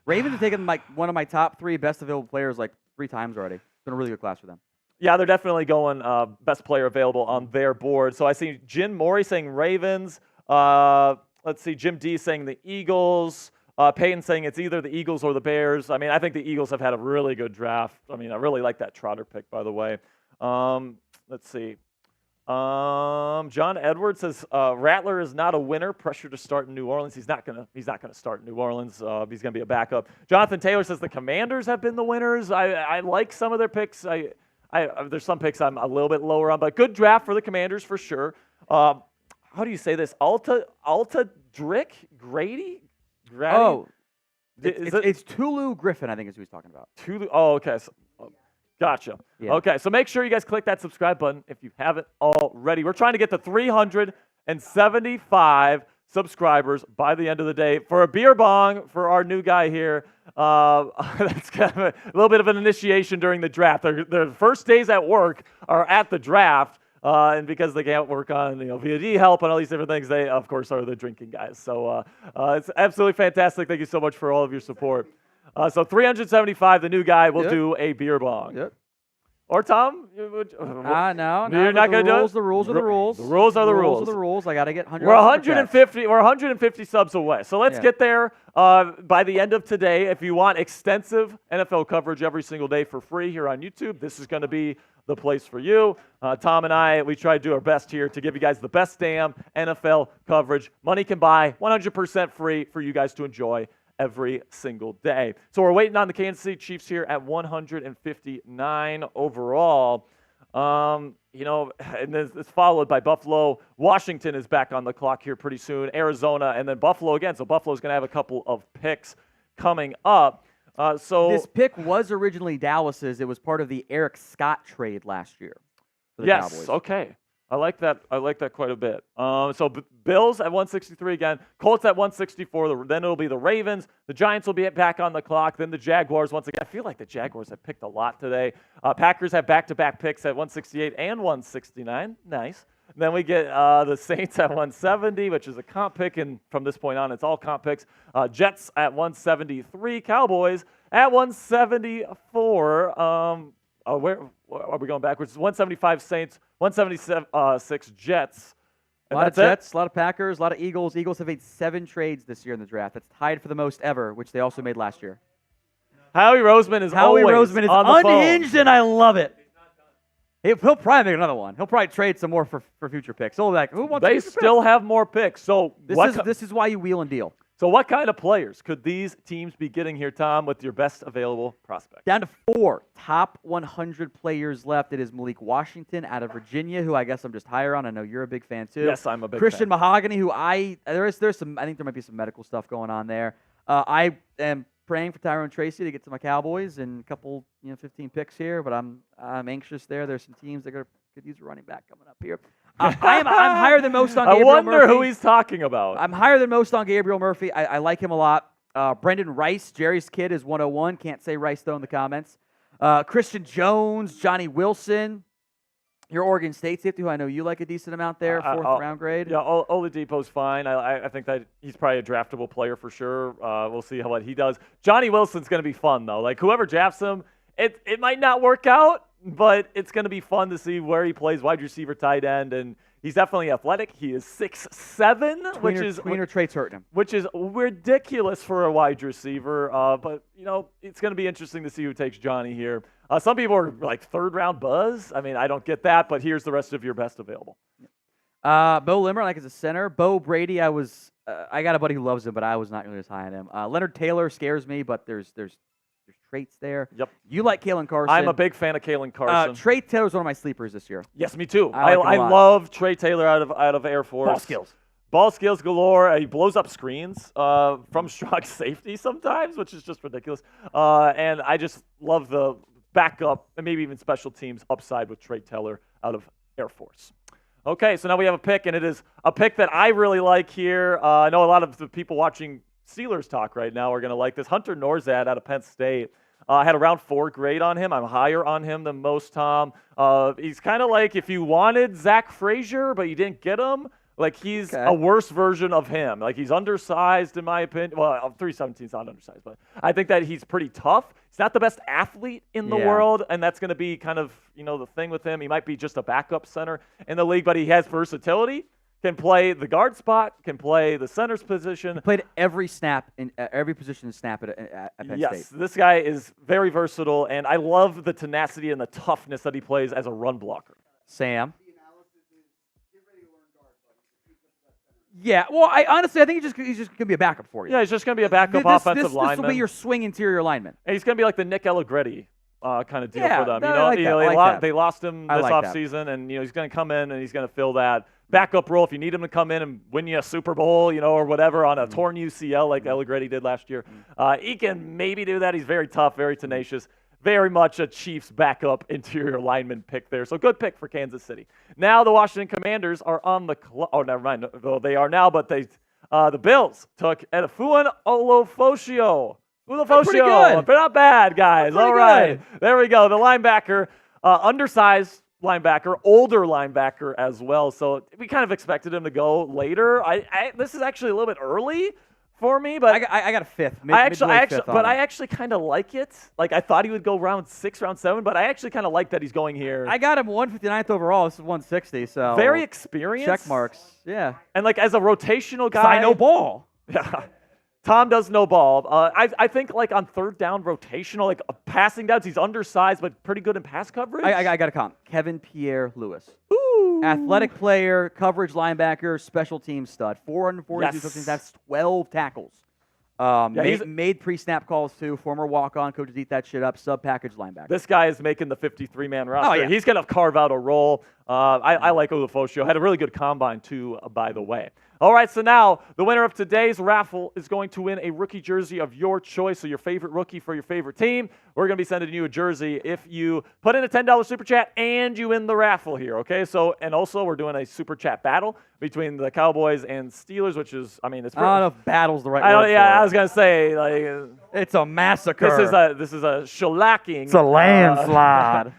Ravens have taken one of my top 3 best available players like 3 times already. It's been a really good class for them. Yeah, they're definitely going best player available on their board. So I see Jim Morey saying Ravens. Let's see, Jim D saying the Eagles. Peyton saying it's either the Eagles or the Bears. I mean, I think the Eagles have had a really good draft. I mean, I really like that Trotter pick, by the way. Let's see. John Edwards says Rattler is not a winner. Pressure to start in New Orleans. He's not gonna start in New Orleans. He's gonna be a backup. Jonathan Taylor says the Commanders have been the winners. I like some of their picks. There's some picks I'm a little bit lower on, but good draft for the Commanders for sure. How do you say this? Alta Drick Grady? Oh, it's Tulu Griffin, I think is who he's talking about. Tulu. Oh, okay. So, gotcha. Yeah. Okay, so make sure you guys click that subscribe button if you haven't already. We're trying to get to 375 subscribers by the end of the day for a beer bong for our new guy here. That's kind of a little bit of an initiation during the draft. Their first days at work are at the draft. And because they can't work on VOD help and all these different things, they, of course, are the drinking guys. So it's absolutely fantastic. Thank you so much for all of your support. So 375, the new guy will do a beer bong. Yep. Or Tom? No. You're not going to do it? The rules are the rules. The rules are the rules. The rules are the rules. I got to get 100. We're 150. We're 150 subs away. So let's get there by the end of today. If you want extensive NFL coverage every single day for free here on YouTube, this is going to be the place for you. Tom and we try to do our best here to give you guys the best damn NFL coverage money can buy, 100% free for you guys to enjoy every single day. So we're waiting on the Kansas City Chiefs here at 159 overall. And it's followed by Buffalo. Washington is back on the clock here pretty soon. Arizona, and then Buffalo again. So Buffalo's going to have a couple of picks coming up. So this pick was originally Dallas's. It was part of the Eric Scott trade last year for the Cowboys. Okay. I like that quite a bit. So Bills at 163 again. Colts at 164. Then it'll be the Ravens. The Giants will be back on the clock. Then the Jaguars once again. I feel like the Jaguars have picked a lot today. Packers have back-to-back picks at 168 and 169. Nice. Then we get the Saints at 170, which is a comp pick, and from this point on, it's all comp picks. Jets at 173. Cowboys at 174. Where are we going backwards? 175 Saints, 176 Jets, A lot of Jets, a lot of Packers, a lot of Eagles. Eagles have made 7 trades this year in the draft. That's tied for the most ever, which they also made last year. Howie Roseman is always on the unhinged, phone. And I love it. He'll probably make another one. He'll probably trade some more for future picks. So like, who wants? They still have more picks. So this is why you wheel and deal. So what kind of players could these teams be getting here, Tom, with your best available prospect? Down to 4 top 100 players left. It is Malik Washington out of Virginia, who I guess I'm just higher on. I know you're a big fan too. Yes, I'm a big Christian fan. Mahogany, who there's some. I think there might be some medical stuff going on there. I am praying for Tyrone and Tracy to get to my Cowboys and a couple, 15 picks here, but I'm anxious there. There's some teams that could use a running back coming up here. I'm higher than most on Gabriel Murphy. I wonder who he's talking about. I'm higher than most on Gabriel Murphy. I like him a lot. Brenden Rice, Jerry's kid, is 101. Can't say Rice, though, in the comments. Christian Jones, Johnny Wilson. Your Oregon State safety, who I know you like a decent amount there, 4th round grade. Yeah, Oladipo's fine. I think that he's probably a draftable player for sure. We'll see what he does. Johnny Wilson's going to be fun, though. Like, whoever drafts him, it might not work out, but it's going to be fun to see where he plays, wide receiver, tight end, and he's definitely athletic. He is 6'7", Tweener traits hurting him. Which is ridiculous for a wide receiver. But, it's going to be interesting to see who takes Johnny here. Some people are like 3rd-round buzz. I mean, I don't get that, but here's the rest of your best available. Bo Limmer, like as a center. Bo Brady, I got a buddy who loves him, but I was not really as high on him. Leonard Taylor scares me, but there's traits there. Yep. You like Kalen Carson. I'm a big fan of Kalen Carson. Trey Taylor's one of my sleepers this year. Yes, me too. I love Trey Taylor out of Air Force. Ball skills galore. He blows up screens from strong safety sometimes, which is just ridiculous. And I just love the backup and maybe even special teams upside with Trey Taylor out of Air Force. Okay, so now we have a pick, and it is a pick that I really like here. I know a lot of the people watching Steelers talk right now are going to like this. Hunter Norzad out of Penn State. I had a round 4 grade on him. I'm higher on him than most, Tom. He's kind of like if you wanted Zach Frazier, but you didn't get him. Like, he's a worse version of him. Like, he's undersized, in my opinion. Well, 317 is not undersized, but I think that he's pretty tough. He's not the best athlete in the world, and that's going to be kind of, the thing with him. He might be just a backup center in the league, but he has versatility. Can play the guard spot, can play the center's position. He played every snap in every position to snap at Penn State. Yes, this guy is very versatile, and I love the tenacity and the toughness that he plays as a run blocker. Sam? Yeah, well, I think he's just going to be a backup for you. Yeah, he's just going to be a backup offensive lineman. This will be your swing interior lineman. And he's going to be like the Nick Allegretti kind of deal for them. They lost him this offseason, and he's going to come in and he's going to fill that backup role if you need him to come in and win you a Super Bowl, or whatever on a torn UCL like Allegretti did last year. He can maybe do that. He's very tough, very tenacious. Very much a Chiefs backup interior lineman pick there. So good pick for Kansas City. Now the Washington Commanders are on the clock. Oh, never mind. Well, they are now, but the Bills took Edefuan Olofoshio. Pretty good. But not bad, guys. All right. Good. There we go. The linebacker, undersized linebacker, older linebacker as well. So we kind of expected him to go later. This is actually a little bit early for me, but I got a 5th. I actually kind of like it. Like, I thought he would go round 6, round 7, but I actually kind of like that he's going here. I got him 159th overall. This is 160, so very experienced. Check marks. Yeah. And like as a rotational guy, I know ball. Yeah. Tom does know ball. I think like on 3rd down rotational, like passing downs, he's undersized but pretty good in pass coverage. I got a comp. Kevin Pierre-Louis. Ooh. Athletic player, coverage linebacker, special team stud. 442 touchdowns. That's 12 tackles. Made pre-snap calls too. Former walk-on. Coaches eat that shit up. Sub-package linebacker. This guy is making the 53-man roster. Oh, yeah. He's going to carve out a role. I like Olofoshio. Had a really good combine too, by the way. All right, so now the winner of today's raffle is going to win a rookie jersey of your choice, so your favorite rookie for your favorite team. We're going to be sending you a jersey if you put in a $10 super chat and you win the raffle here, okay? So, and also we're doing a super chat battle between the Cowboys and Steelers, which is, I mean, it's pretty, I don't know if battle's the right word. I was going to say, like, it's a massacre. This is a shellacking. It's a landslide.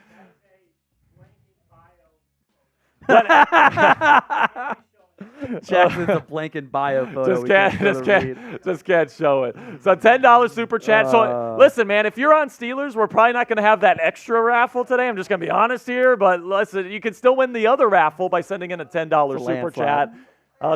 Jackson's a blank in bio photo. Just can't show it. So $10 super chat. So listen, man, if you're on Steelers, we're probably not going to have that extra raffle today. I'm just going to be honest here. But listen, you can still win the other raffle by sending in a $10 super chat.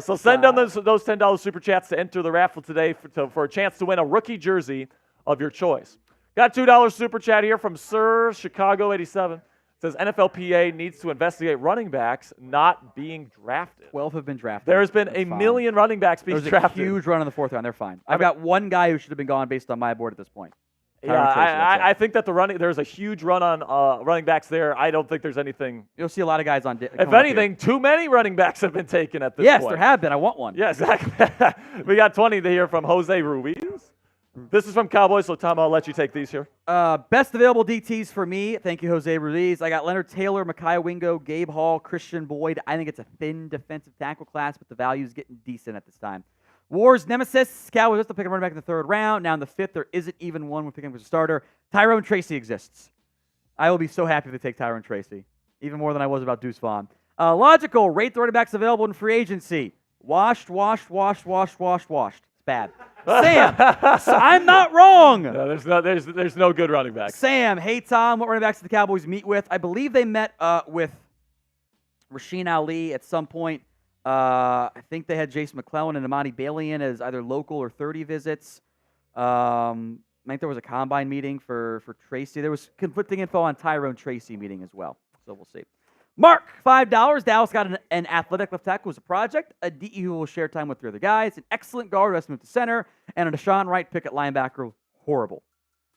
So send on those $10 super chats to enter the raffle today for a chance to win a rookie jersey of your choice. Got $2 super chat here from Sir Chicago 87. Says NFLPA needs to investigate running backs not being drafted. 12 have been drafted. There has been a million running backs being drafted. There's a huge run in the 4th round. They're fine. I've got one guy who should have been gone based on my board at this point. Yeah, I think that there's a huge run on running backs there. I don't think there's anything. You'll see a lot of guys on. If anything, too many running backs have been taken at this point. Yes, there have been. I want one. Yeah, exactly. We got 20 to hear from Jose Ruiz. This is from Cowboys, so Tom, I'll let you take these here. Best available DTs for me. Thank you, Jose Ruiz. I got Leonard Taylor, Mekhi Wingo, Gabe Hall, Christian Boyd. I think it's a thin defensive tackle class, but the value is getting decent at this time. Wars Nemesis. Cowboys just to pick a running back in the 3rd round. Now in the 5th, there isn't even one we're picking as a starter. Tyrone Tracy exists. I will be so happy to take Tyrone Tracy, even more than I was about Deuce Vaughn. Logical. Rate the running backs available in free agency. Washed. It's bad. Sam, I'm not wrong. No, there's no good running backs. Sam, hey Tom, what running backs did the Cowboys meet with? I believe they met with Rasheen Ali at some point. I think they had Jason McClellan and Amani Balian as either local or 30 visits. I think there was a combine meeting for Tracy. There was conflicting info on Tyrone Tracy meeting as well. So we'll see. Mark, $5. Dallas got an athletic left tackle who's a project, a DE who will share time with 3 other guys, an excellent guard who has to move to center, and a Deshaun Wright pick at linebacker. Horrible.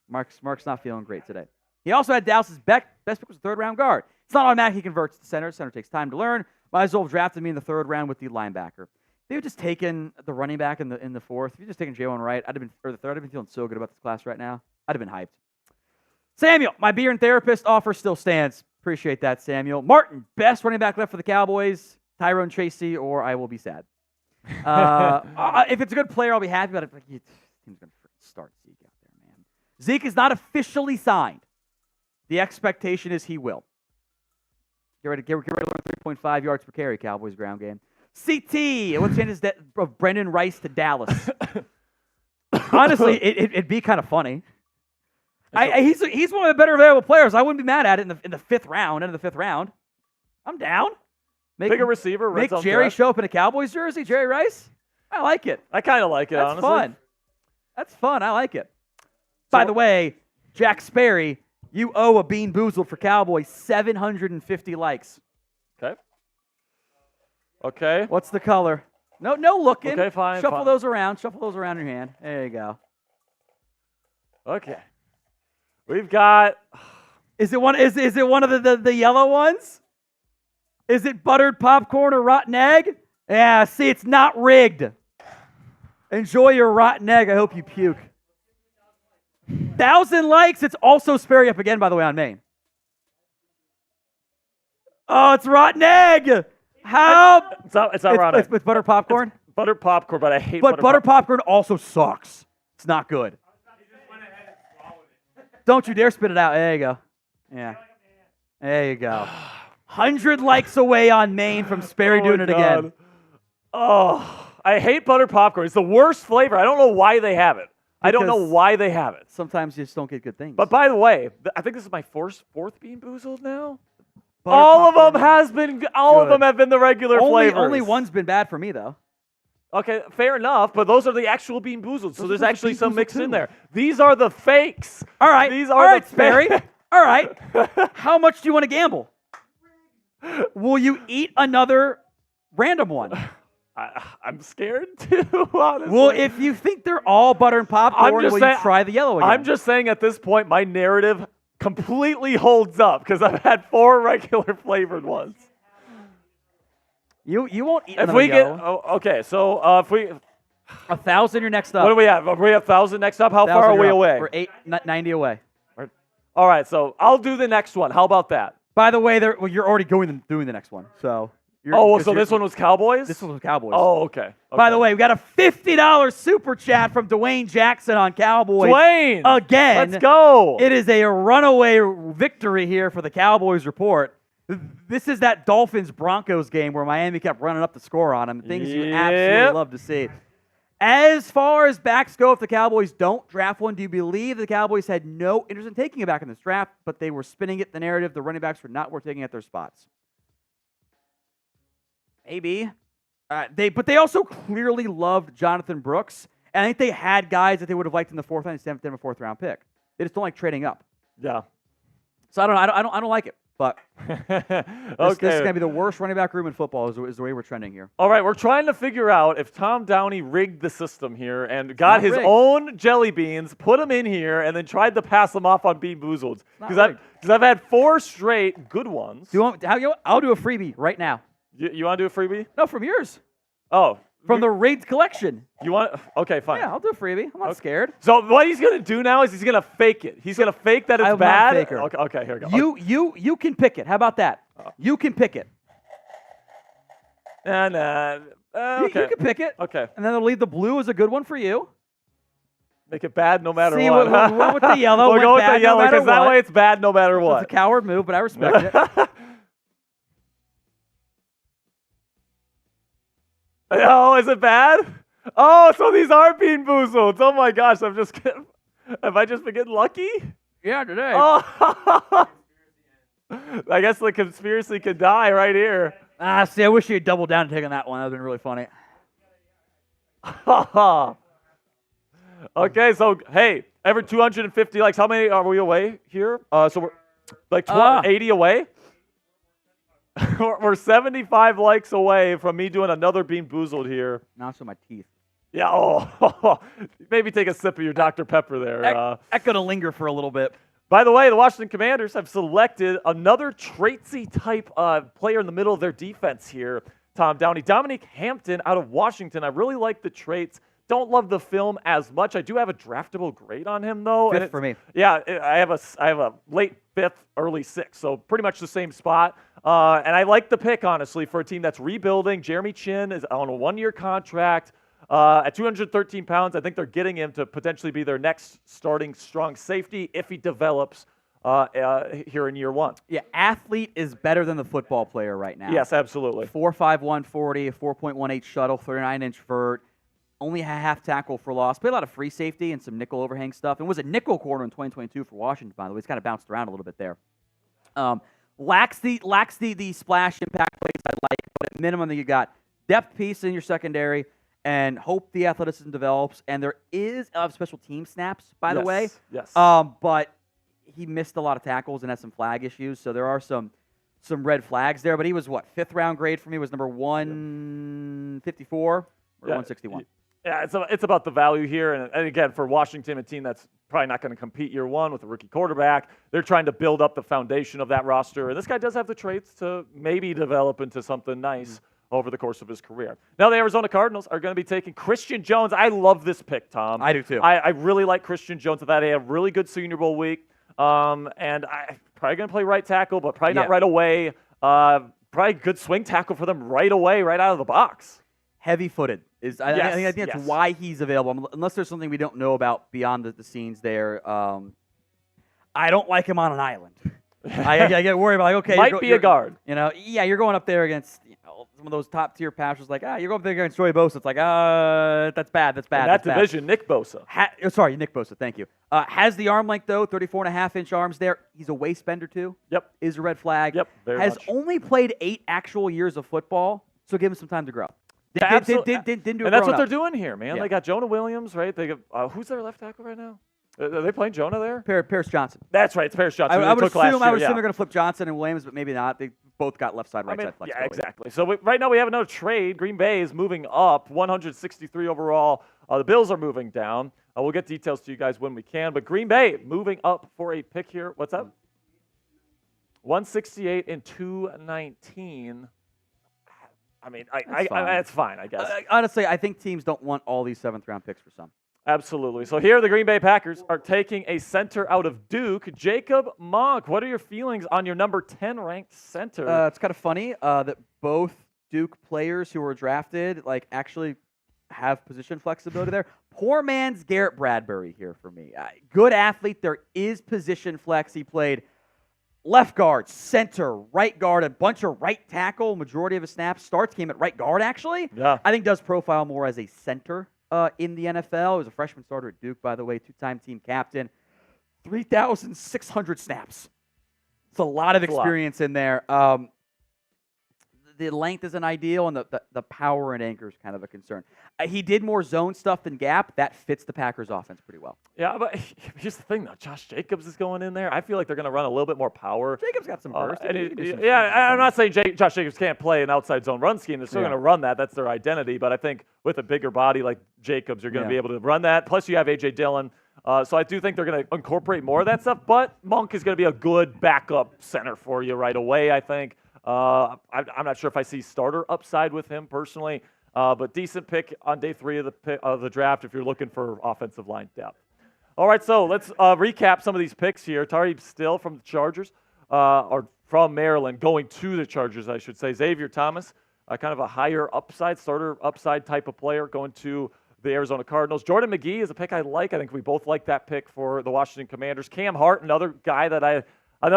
Mark's not feeling great today. He also had Dallas's best pick was a 3rd round guard. It's not automatic he converts to center. Center takes time to learn. Might as well have drafted me in the 3rd round with the linebacker. If they had just taken the running back in the 4th, if you just taken Javon Wright, the 3rd, I'd have been feeling so good about this class right now. I'd have been hyped. Samuel, my beer and therapist offer still stands. Appreciate that, Samuel. Martin, best running back left for the Cowboys, Tyrone Tracy, or I will be sad. If it's a good player, I'll be happy, but the team's going to start Zeke out there, man. Zeke is not officially signed. The expectation is he will. Get ready to learn 3.5 yards per carry, Cowboys ground game. CT, what's the chances of Brenden Rice to Dallas? Honestly, it'd be kind of funny. He's one of the better available players. I wouldn't be mad at it in the 5th round, end of the 5th round. I'm down. Bigger receiver. Make Jerry show up in a Cowboys jersey, Jerry Rice. I like it. I kind of like it, honestly. Fun. That's fun. I like it. By the way, Jack Sperry, you owe a Bean Boozled for Cowboys 750 likes. Okay. What's the color? No looking. Okay, fine. Shuffle those around. Shuffle those around your hand. There you go. Okay. We've got. Is it one? Is it one of the yellow ones? Is it buttered popcorn or rotten egg? Yeah. See, it's not rigged. Enjoy your rotten egg. I hope you puke. 1,000 likes. It's also Sperry up again, by the way, on Maine. Oh, it's rotten egg. How? It's not rotten egg. It's buttered popcorn. It's buttered popcorn, but I hate. But buttered popcorn also sucks. It's not good. Don't you dare spit it out. There you go. Yeah. There you go. 100 likes away on Maine from Sperry doing it again. Oh, I hate buttered popcorn. It's the worst flavor. I don't know why they have it. I don't know why they have it. Sometimes you just don't get good things. But by the way, I think this is my fourth Bean Boozled now. All of them have been the regular flavors. Only one's been bad for me though. Okay, fair enough, but those are the actual Bean Boozled, so there's actually some mixed in there. These are the fakes. All right. These are the Sperry. All right. How much do you want to gamble? Will you eat another random one? I'm scared too, honestly. Well, if you think they're all butter and popcorn, will you try the yellow again? I'm just saying at this point, my narrative completely holds up because I've had 4 regular flavored ones. You won't eat if another yellow. Okay, so if we... 1,000, you're next up. What do we have? We have 1,000 next up? How far are we away? We're 90 away. All right, so I'll do the next one. How about that? By the way, you're already doing the next one, so... so this one was Cowboys? This one was Cowboys. Oh, okay. By the way, we got a $50 super chat from Dwayne Jackson on Cowboys. Dwayne! Again. Let's go! It is a runaway victory here for the Cowboys report. This is that Dolphins-Broncos game where Miami kept running up the score on them. Things you absolutely love to see. As far as backs go, if the Cowboys don't draft one, do you believe the Cowboys had no interest in taking a back in this draft, but they were spinning it, the narrative, the running backs were not worth taking at their spots? Maybe. But they also clearly loved Jonathan Brooks, and I think they had guys that they would have liked in the fourth round instead of them a fourth-round pick. They just don't like trading up. Yeah. So I don't like it. But okay. this is going to be the worst running back room in football is the way we're trending here. All right, we're trying to figure out if Tom Downey rigged the system here and got his own jelly beans, put them in here, and then tried to pass them off on Bean Boozled. Because I've had 4 straight good ones. I'll do a freebie right now. You want to do a freebie? No, from yours. Oh. From the rigged collection. You want? Okay, fine. Yeah, I'll do a freebie. I'm not scared. So what he's gonna do now is he's gonna fake it. He's gonna fake that it's bad. Okay, here we go. You can pick it. How about that? You can pick it. Okay. You can pick it. Okay. And then they'll leave the blue as a good one for you. Make it bad no matter See, what. We'll go with the yellow. We'll go with the yellow because that way it's bad no matter what. It's a coward move, but I respect it. Oh, is it bad? Oh, so these are Bean Boozled. Oh my gosh, have I just been getting lucky? Yeah, today. Oh. I guess the conspiracy could die right here. See, I wish you had doubled down and taken that one. That would have been really funny. Okay, so hey, every 250 likes. How many are we away here? So we're like 80 away. We're 75 likes away from me doing another Bean Boozled here. Now it's on my teeth. Yeah. Oh, maybe take a sip of your Dr. Pepper there. That could linger for a little bit. By the way, the Washington Commanders have selected another Tracy type player in the middle of their defense here. Tom Downey, Dominique Hampton out of Washington. I really like the traits. Don't love the film as much. I do have a draftable grade on him though. Fifth for me. Yeah, I have a late 5th, early 6th, so pretty much the same spot. And I like the pick honestly for a team that's rebuilding. Jeremy Chin is on a 1-year contract. At 213 pounds, I think they're getting him to potentially be their next starting strong safety if he develops here in year 1. Yeah, athlete is better than the football player right now. Yes, absolutely. 4.5, 140, 4.18 shuttle, 39-inch vert. Only a half tackle for loss. Played a lot of free safety and some nickel overhang stuff. And was a nickel corner in 2022 for Washington, by the way. He's kind of bounced around a little bit there. Lacks the splash impact plays I like, but at minimum you got depth piece in your secondary and hope the athleticism develops. And there is special team snaps, by the way. Yes. But he missed a lot of tackles and had some flag issues, so there are some red flags there. But he was 5th round grade for me was number 154 or 161. Yeah, it's about the value here. And again, for Washington, a team that's probably not going to compete year 1 with a rookie quarterback, they're trying to build up the foundation of that roster. And this guy does have the traits to maybe develop into something nice over the course of his career. Now the Arizona Cardinals are going to be taking Christian Jones. I love this pick, Tom. I do too. I really like Christian Jones. That he had a really good Senior Bowl week. And I probably going to play right tackle, but probably not right away. Probably good swing tackle for them right away, right out of the box. Heavy-footed. I think that's why he's available, unless there's something we don't know about beyond the scenes there. I don't like him on an island. I get worried about, okay. Might be a guard. You're going up there against some of those top-tier passers, like, you're going up there against Joey Bosa. It's like, that's bad. In that division, Nick Bosa. Nick Bosa, thank you. Has the arm length, though, 34.5-inch arms there. He's a waist bender, too. Yep. Is a red flag. Yep, very Has much. only played 8 actual years of football, so give him some time to grow. Didn't do and that's what they're doing here, man. Yeah. They got Jonah Williams, right? They got who's their left tackle right now? Are they playing Jonah there? Paris Johnson. That's right. It's Paris Johnson. I would assume they're going to flip Johnson and Williams, but maybe not. They both got left side, right side flexibility. Yeah, exactly. So right now we have another trade. Green Bay is moving up, 163 overall. The Bills are moving down. We'll get details to you guys when we can. But Green Bay moving up for a pick here. What's up? 168 and 219. I mean, that's fine, I guess. Honestly, I think teams don't want all these 7th-round picks for some. Absolutely. So here the Green Bay Packers are taking a center out of Duke, Jacob Monk. What are your feelings on your number 10 ranked center? It's kind of funny that both Duke players who were drafted actually have position flexibility there. Poor man's Garrett Bradbury here for me. Good athlete. There is position flex. He played left guard, center, right guard, a bunch of right tackle. Majority of his snaps starts came at right guard, actually. Yeah. I think does profile more as a center in the NFL. He was a freshman starter at Duke, by the way, 2-time team captain. 3,600 snaps. It's a lot of experience in there. The length isn't ideal, and the power and anchor is kind of a concern. He did more zone stuff than gap. That fits the Packers' offense pretty well. Yeah, but here's the thing, though. Josh Jacobs is going in there. I feel like they're going to run a little bit more power. Jacobs got some burst. I'm not saying Josh Jacobs can't play an outside zone run scheme. They're still going to run that. That's their identity. But I think with a bigger body like Jacobs, you're going to be able to run that. Plus, you have A.J. Dillon. So I do think they're going to incorporate more of that stuff. But Monk is going to be a good backup center for you right away, I think. I'm not sure if I see starter upside with him personally, but decent pick on day 3 of the draft if you're looking for offensive line depth. All right, so let's recap some of these picks here. Tari Still from the Chargers, or from Maryland, going to the Chargers, I should say. Xavier Thomas, kind of a higher upside, starter upside type of player, going to the Arizona Cardinals. Jordan McGee is a pick I like. I think we both like that pick for the Washington Commanders. Cam Hart, another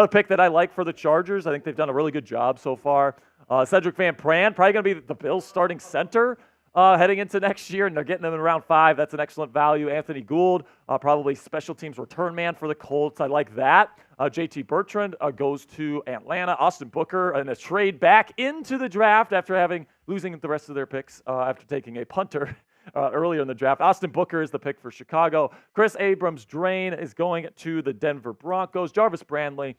pick that I like for the Chargers. I think they've done a really good job so far. Sedrick Van Pran, probably going to be the Bills' starting center heading into next year, and they're getting them in round 5. That's an excellent value. Anthony Gould, probably special teams return man for the Colts. I like that. JT Bertrand goes to Atlanta. Austin Booker in a trade back into the draft after losing the rest of their picks after taking a punter earlier in the draft. Austin Booker is the pick for Chicago. Kris Abrams-Draine is going to the Denver Broncos. Jarvis Brandley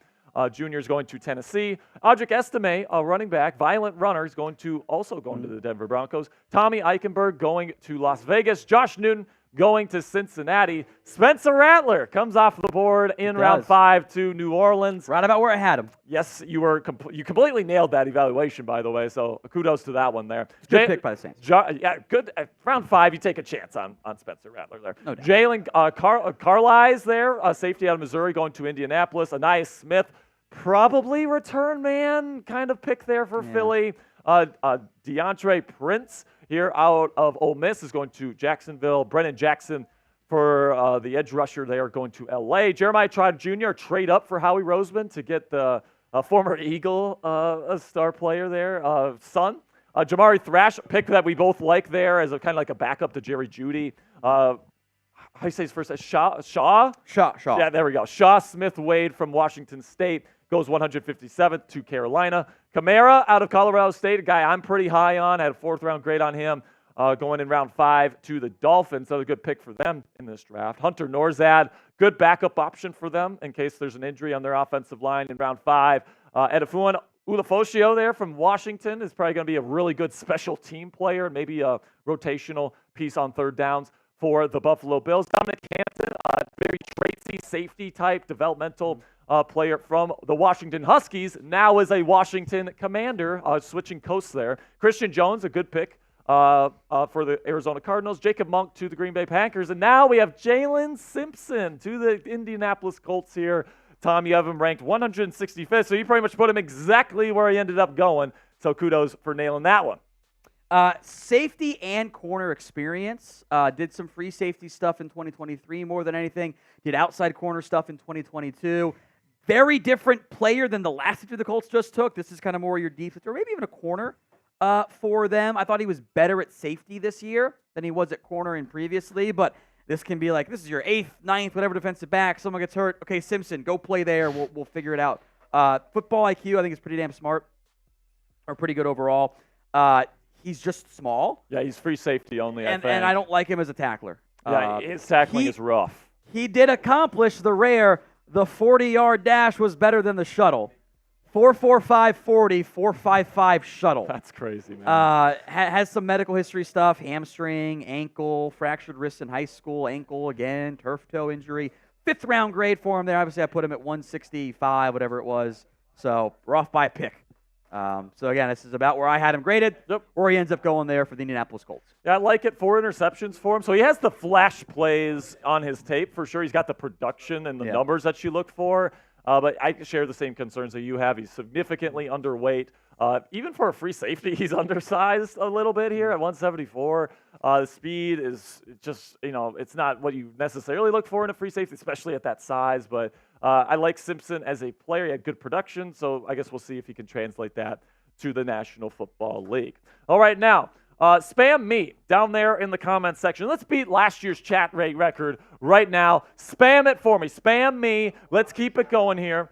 Jr. is going to Tennessee. Audric Estime, a running back, violent runner, is going to the Denver Broncos. Tommy Eichenberg going to Las Vegas. Josh Newton going to Cincinnati. Spencer Rattler comes off the board in round 5 to New Orleans. Right about where I had him. Yes, you completely nailed that evaluation, by the way, so kudos to that one there. Good pick by the Saints. Good. Round 5, you take a chance on Spencer Rattler there. No doubt. Jaylen Carlies there, safety out of Missouri, going to Indianapolis. Anais Smith, probably return man kind of pick there for Philly. DeAndre Prince here out of Ole Miss is going to Jacksonville. Brennan Jackson for the edge rusher, they are going to L.A. Jeremiah Trott Jr. trade up for Howie Roseman to get the former Eagle a star player there, son. Jamari Thrash, pick that we both like there as a kind of like a backup to Jerry Jeudy. How do you say his first name? Shaw. Yeah, there we go. Shaw Smith-Wade from Washington State goes 157th to Carolina. Kamara out of Colorado State, a guy I'm pretty high on. I had a 4th-round grade on him going in round 5 to the Dolphins. So a good pick for them in this draft. Hunter Norzad, good backup option for them in case there's an injury on their offensive line in round 5. Edifuan Ulafosio there from Washington is probably going to be a really good special team player, maybe a rotational piece on 3rd downs for the Buffalo Bills. Dominic Hampton, very Tracy safety type developmental player from the Washington Huskies, now is a Washington Commander, switching coasts there. Christian Jones, a good pick for the Arizona Cardinals. Jacob Monk to the Green Bay Packers. And now we have Jalen Simpson to the Indianapolis Colts here. Tom, you have him ranked 165th, so you pretty much put him exactly where he ended up going. So kudos for nailing that one. Safety and corner experience. Did some free safety stuff in 2023 more than anything. Did outside corner stuff in 2022. Very different player than the last two the Colts just took. This is kind of more your defense, or maybe even a corner for them. I thought he was better at safety this year than he was at corner in previously, but this can be like, this is your 8th, 9th, whatever defensive back. Someone gets hurt. Okay, Simpson, go play there. We'll figure it out. Football IQ, I think, is pretty damn smart, or pretty good overall. He's just small. Yeah, he's free safety only, and I don't like him as a tackler. Yeah, his tackling is rough. He did accomplish the rare, the 40-yard dash was better than the shuttle. 4.45 40, 4.55 shuttle. That's crazy, man. Has some medical history stuff, hamstring, ankle, fractured wrist in high school, ankle again, turf toe injury. 5th round grade for him there. Obviously, I put him at 165, whatever it was. So we're off by a pick. So again, this is about where I had him graded, where he ends up going there for the Indianapolis Colts. Yeah, I like it. 4 interceptions for him. So he has the flash plays on his tape for sure. He's got the production and the numbers that you look for. But I share the same concerns that you have. He's significantly underweight. Even for a free safety, he's undersized a little bit here at 174. The speed is just, it's not what you necessarily look for in a free safety, especially at that size. But I like Simpson as a player. He had good production, so I guess we'll see if he can translate that to the National Football League. All right, now, spam me down there in the comments section. Let's beat last year's chat rate record right now. Spam it for me. Spam me. Let's keep it going here.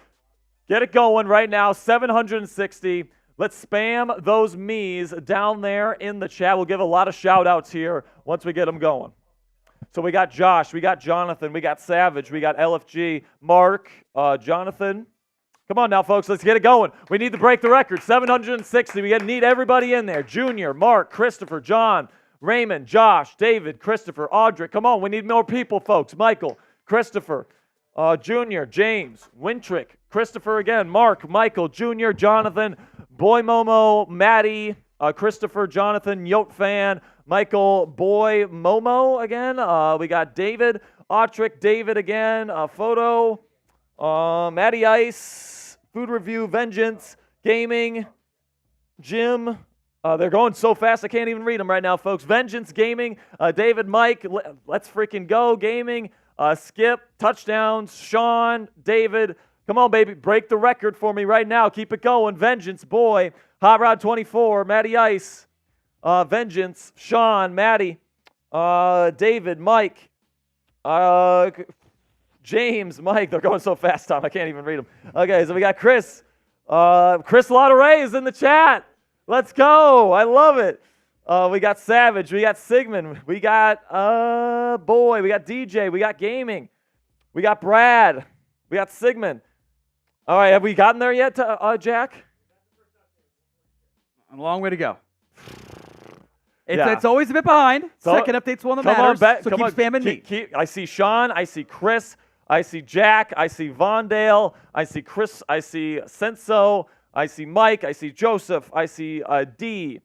Get it going right now. 760. Let's spam those me's down there in the chat. We'll give a lot of shout-outs here once we get them going. So we got Josh, we got Jonathan, we got Savage, we got LFG, Mark, Jonathan. Come on now, folks. Let's get it going. We need to break the record. 760. We need everybody in there. Junior, Mark, Christopher, John, Raymond, Josh, David, Christopher, Audrey. Come on. We need more people, folks. Michael, Christopher, Junior, James, Wintrick, Christopher again, Mark, Michael, Junior, Jonathan, Boy Momo, Maddie, Christopher, Jonathan, Yote Fan, Michael, Boy Momo again. We got David, Autrick, David again, Photo, Matty Ice, Food Review, Vengeance, Gaming, Jim. They're going so fast I can't even read them right now, folks. Vengeance, Gaming, David, Mike, Let's Freaking Go, Gaming, Skip, Touchdowns, Sean, David. Come on, baby. Break the record for me right now. Keep it going. Vengeance, Boy, Hot Rod 24, Matty Ice, Vengeance, Sean, Matty, David, Mike, James, Mike. They're going so fast, Tom. I can't even read them. Okay, so we got Kris. Kris Lotteray is in the chat. Let's go. I love it. We got Savage. We got Sigmund. We got Boy. We got DJ. We got Gaming. We got Brad. We got Sigmund. All right, have we gotten there yet, Jack? A long way to go. It's always a bit behind. So, second update's one that matters. So keep spamming me. I see Sean. I see Kris. I see Jack. I see Vondale. I see Kris. I see Senso. I see Mike. I see Joseph. I see D.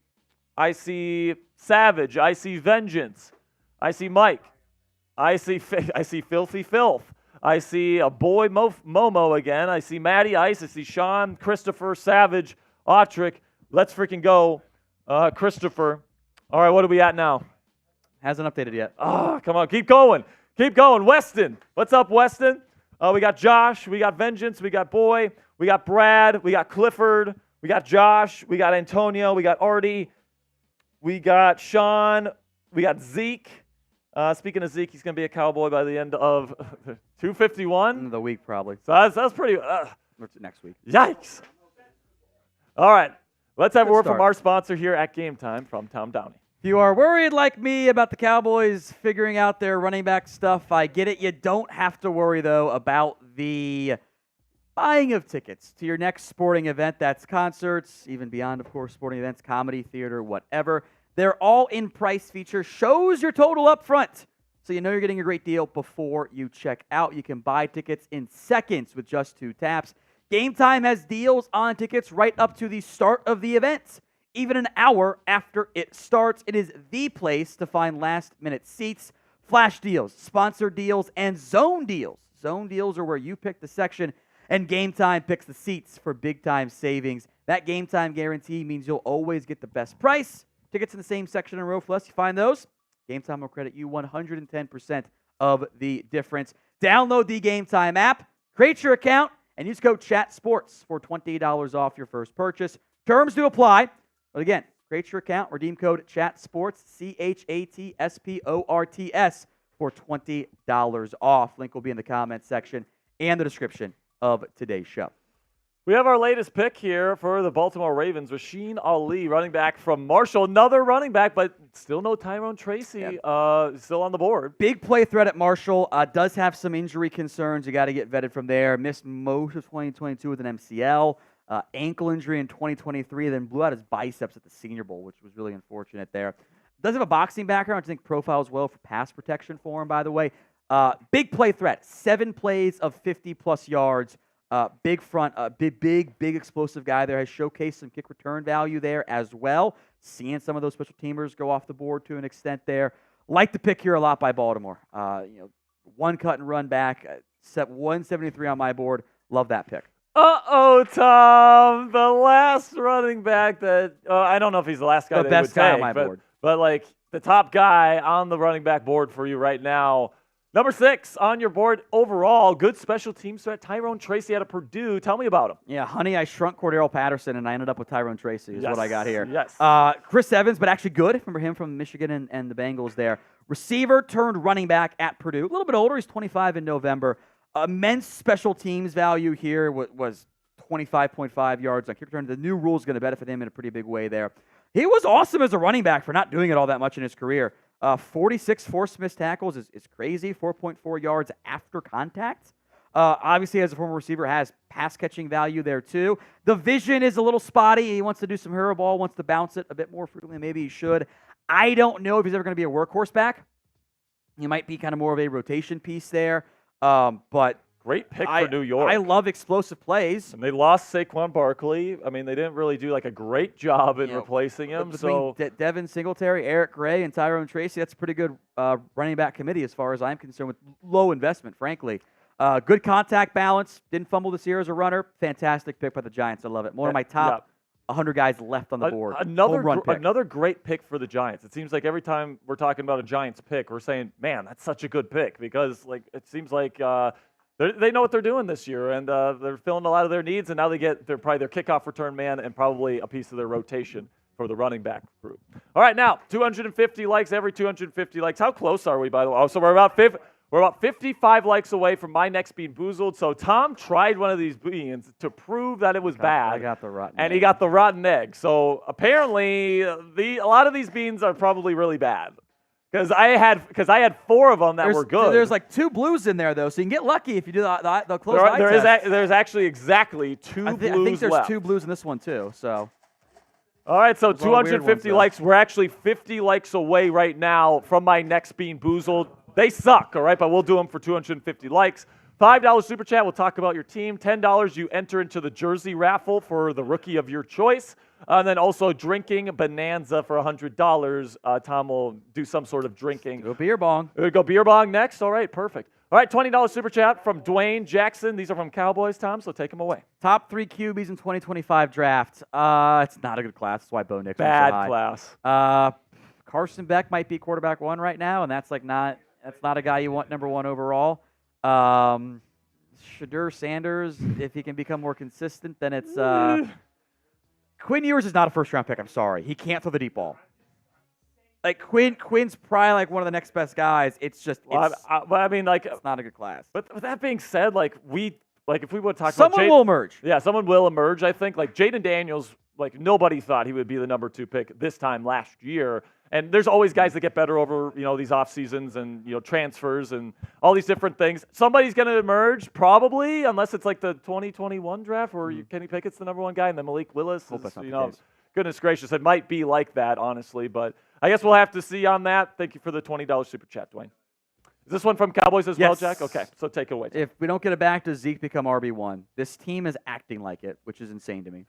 I see Savage. I see Vengeance. I see Mike. I see Filthy Filth. I see a Boy Momo again. I see Matty Ice. I see Sean, Christopher, Savage, Autrick. Let's freaking go, Christopher. All right, what are we at now? Hasn't updated yet. Come on, keep going. Keep going. Weston. What's up, Weston? We got Josh. We got Vengeance. We got Boy. We got Brad. We got Clifford. We got Josh. We got Antonio. We got Artie. We got Sean. We got Zeke. Speaking of Zeke, he's going to be a Cowboy by the end of 251. The week, probably. So that's pretty. Next week. Yikes. All right. Let's have a word from our sponsor here at Game Time from Tom Downey. If you are worried like me about the Cowboys figuring out their running back stuff, I get it. You don't have to worry, though, about the buying of tickets to your next sporting event. That's concerts, even beyond, of course, sporting events, comedy, theater, whatever. They're all in price feature. Shows your total up front, so you know you're getting a great deal before you check out. You can buy tickets in seconds with just 2 taps. Game Time has deals on tickets right up to the start of the event. Even an hour after it starts, it is the place to find last-minute seats, flash deals, sponsored deals, and zone deals. Zone deals are where you pick the section, and Game Time picks the seats for big-time savings. That Game Time guarantee means you'll always get the best price. Tickets in the same section in row for less. You find those, Game Time will credit you 110% of the difference. Download the Game Time app, create your account, and use code CHATSPORTS for $20 off your first purchase. Terms do apply. But again, create your account, redeem code CHATSPORTS, CHATSPORTS, for $20 off. Link will be in the comments section and the description of today's show. We have our latest pick here for the Baltimore Ravens, Rasheen Ali, running back from Marshall. Another running back, but still no Tyrone Tracy still on the board. Big play threat at Marshall. Does have some injury concerns. You got to get vetted from there. Missed most of 2022 with an MCL. Ankle injury in 2023, then blew out his biceps at the Senior Bowl, which was really unfortunate there. Does have a boxing background, I think profiles well for pass protection for him, by the way. Big play threat, 7 plays of 50-plus yards. Big front, big explosive guy there. Has showcased some kick return value there as well. Seeing some of those special teamers go off the board to an extent there. Like the pick here a lot by Baltimore. One cut and run back, set 173 on my board. Love that pick. Tom, the last running back that I don't know if he's the last guy that best would guy take, on my board. But like the top guy on the running back board for you right now. Number 6 on your board overall, good special teams threat, Tyrone Tracy out of Purdue. Tell me about him. Yeah, honey, I shrunk Cordero Patterson, and I ended up with Tyrone Tracy is what I got here. Yes. Chris Evans, but actually good. Remember him from Michigan and the Bengals there. Receiver turned running back at Purdue. A little bit older. He's 25 in November. Immense special teams value here was 25.5 yards on kick return. The new rule is going to benefit him in a pretty big way there. He was awesome as a running back for not doing it all that much in his career. 46 forced missed tackles is crazy. 4.4 yards after contact. Obviously, as a former receiver, has pass-catching value there, too. The vision is a little spotty. He wants to do some hero ball, wants to bounce it a bit more frequently. Maybe he should. I don't know if he's ever going to be a workhorse back. He might be kind of more of a rotation piece there. But great pick for New York. I love explosive plays. And they lost Saquon Barkley. I mean, they didn't really do like a great job in replacing him. Between Devin Singletary, Eric Gray, and Tyrone Tracy, that's a pretty good running back committee as far as I'm concerned, with low investment, frankly. Good contact balance. Didn't fumble this year as a runner. Fantastic pick by the Giants. I love it. One of my top 100 guys left on the board. Another great pick for the Giants. It seems like every time we're talking about a Giants pick, we're saying, man, that's such a good pick, because like it seems like they know what they're doing this year, and they're filling a lot of their needs, and now they get probably their kickoff return man and probably a piece of their rotation for the running back group. All right, now 250 likes, every 250 likes. How close are we, by the way? Oh, so we're about 55 likes away from my next bean boozled. So Tom tried one of these beans to prove that it was bad. I got the rotten egg. He got the rotten egg. So apparently a lot of these beans are probably really bad. Because I had 4 of them that were good. There's like 2 blues in there, though, so you can get lucky if you do the close eye test. There's actually exactly 2 blues I think there's left. 2 blues in this one, too. So. All right, so 250 likes. We're actually 50 likes away right now from my next bean boozled. They suck, all right, but we'll do them for 250 likes. $5 super chat, we'll talk about your team. $10, you enter into the jersey raffle for the rookie of your choice. And then also drinking bonanza for $100. Tom will do some sort of drinking. Go beer bong. Go beer bong next. All right, perfect. All right, $20 super chat from Dwayne Jackson. These are from Cowboys, Tom, so take them away. Top 3 QBs in 2025 draft. It's not a good class. That's why Bo Nix was so high. Bad class. Carson Beck might be quarterback 1 right now, and that's not a guy you want number 1 overall. Shadur Sanders, if he can become more consistent, then it's Quinn Ewers is not a first-round pick. I'm sorry. He can't throw the deep ball. Like Quinn's probably like one of the next best guys. It's just but I mean, like, it's not a good class. But with that being said, if we would talk someone about will emerge. Yeah, someone will emerge. I think like Jaden Daniels, like nobody thought he would be the number 2 pick this time last year. And there's always guys that get better over, these off seasons and, transfers and all these different things. Somebody's going to emerge probably, unless it's like the 2021 draft where Kenny Pickett's the number 1 guy and then Malik Willis is, goodness gracious, it might be like that, honestly. But I guess we'll have to see on that. Thank you for the $20 super chat, Dwayne. Is this one from Cowboys as well, Jack? Okay, so take it away. If we don't get it back, does Zeke become RB1? This team is acting like it, which is insane to me.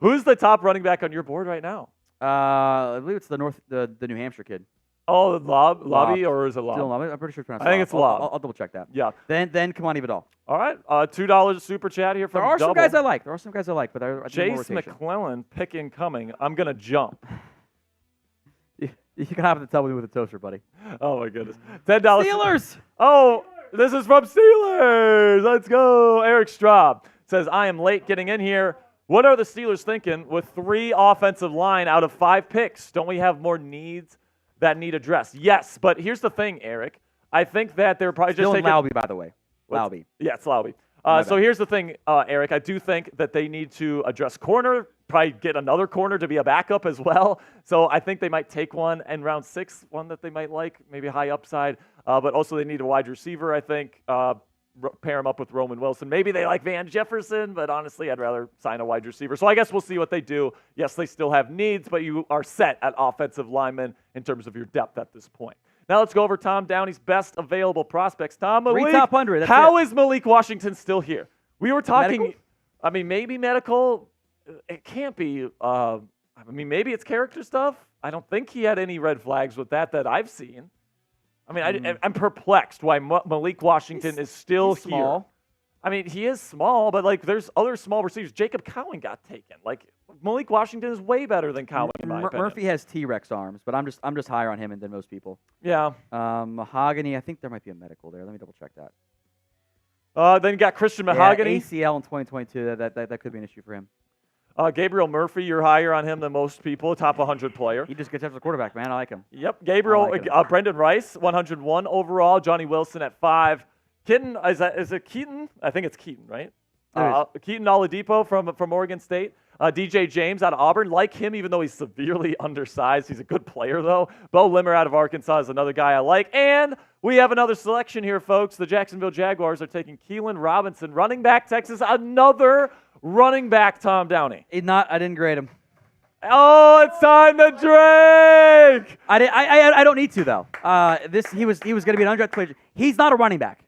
Who's the top running back on your board right now? I believe it's the New Hampshire kid. Oh, Lobby, or is it Lob? I'm pretty sure it's pronounced I think it's Lob. I'll double check that. Yeah. Then Kamani Vidal. All right. $2 super chat here from There are Double. some guys I like. But I Chase McClellan pick incoming. I'm going to jump. You can have the tell me with a toaster, buddy. Oh, my goodness. $10. Steelers! Oh, this is from Steelers. Let's go. Eric Straub says, I am late getting in here. What are the Steelers thinking with 3 offensive line out of 5 picks? Don't we have more needs that need addressed? Yes, but here's the thing, Eric. I think that they're probably just taking... Laube, by the way. Laube. Yeah, it's Laube. So here's the thing, Eric. I do think that they need to address corner, probably get another corner to be a backup as well. So I think they might take one in round 6, one that they might like, maybe high upside. But also they need a wide receiver, I think. Pair him up with Roman Wilson. Maybe they like Van Jefferson, but honestly, I'd rather sign a wide receiver. So I guess we'll see what they do. Yes, they still have needs, but you are set at offensive linemen in terms of your depth at this point. Now let's go over Tom Downey's best available prospects. Tom, Malik, 3 top 100. How is Malik Washington still here? We were talking, medical? I mean, maybe medical. It can't be. I mean, maybe it's character stuff. I don't think he had any red flags with that I've seen. I mean, I'm perplexed why Malik Washington is still here. Small. I mean, he is small, but like there's other small receivers. Jacob Cowan got taken. Like Malik Washington is way better than Cowan in my opinion. Murphy has T-Rex arms, but I'm just higher on him than most people. Yeah. Mahogany, I think there might be a medical there. Let me double check that. Then you got Christian Mahogany. Yeah, ACL in 2022. That could be an issue for him. Gabriel Murphy, you're higher on him than most people. Top 100 player. He just gets after the quarterback, man. I like him. Yep. Gabriel, like him. Brenden Rice, 101 overall. Johnny Wilson at 5. Keaton, is it Keaton? I think it's Keaton, right? Keaton Oladipo from Oregon State. DJ James out of Auburn. Like him, even though he's severely undersized. He's a good player, though. Bo Limmer out of Arkansas is another guy I like. And we have another selection here, folks. The Jacksonville Jaguars are taking Keelan Robinson, running back, Texas. Another running back, Tom Downey. I didn't grade him. Oh, it's time to drink. I don't need to, though. He was going to be an undrafted player. He's not a running back.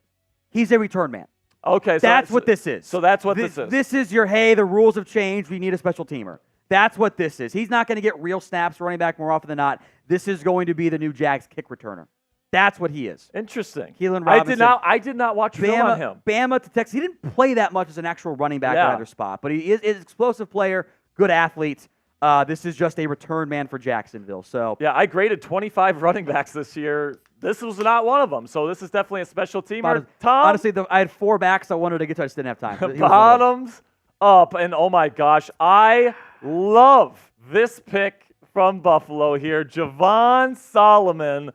He's a return man. Okay, so that's what this is. So that's what this is. This is your, hey, the rules have changed. We need a special teamer. That's what this is. He's not going to get real snaps running back more often than not. This is going to be the new Jags kick returner. That's what he is. Interesting. Keelan Robinson. I did not watch film on him. Bama to Texas. He didn't play that much as an actual running back at either spot, but he is an explosive player, good athlete. This is just a return man for Jacksonville. So yeah, I graded 25 running backs this year. This was not one of them. So this is definitely a special teamer. Tom, honestly, I had 4 backs I wanted to get to. I just didn't have time. Bottoms up, and oh my gosh, I love this pick from Buffalo here. Javon Solomon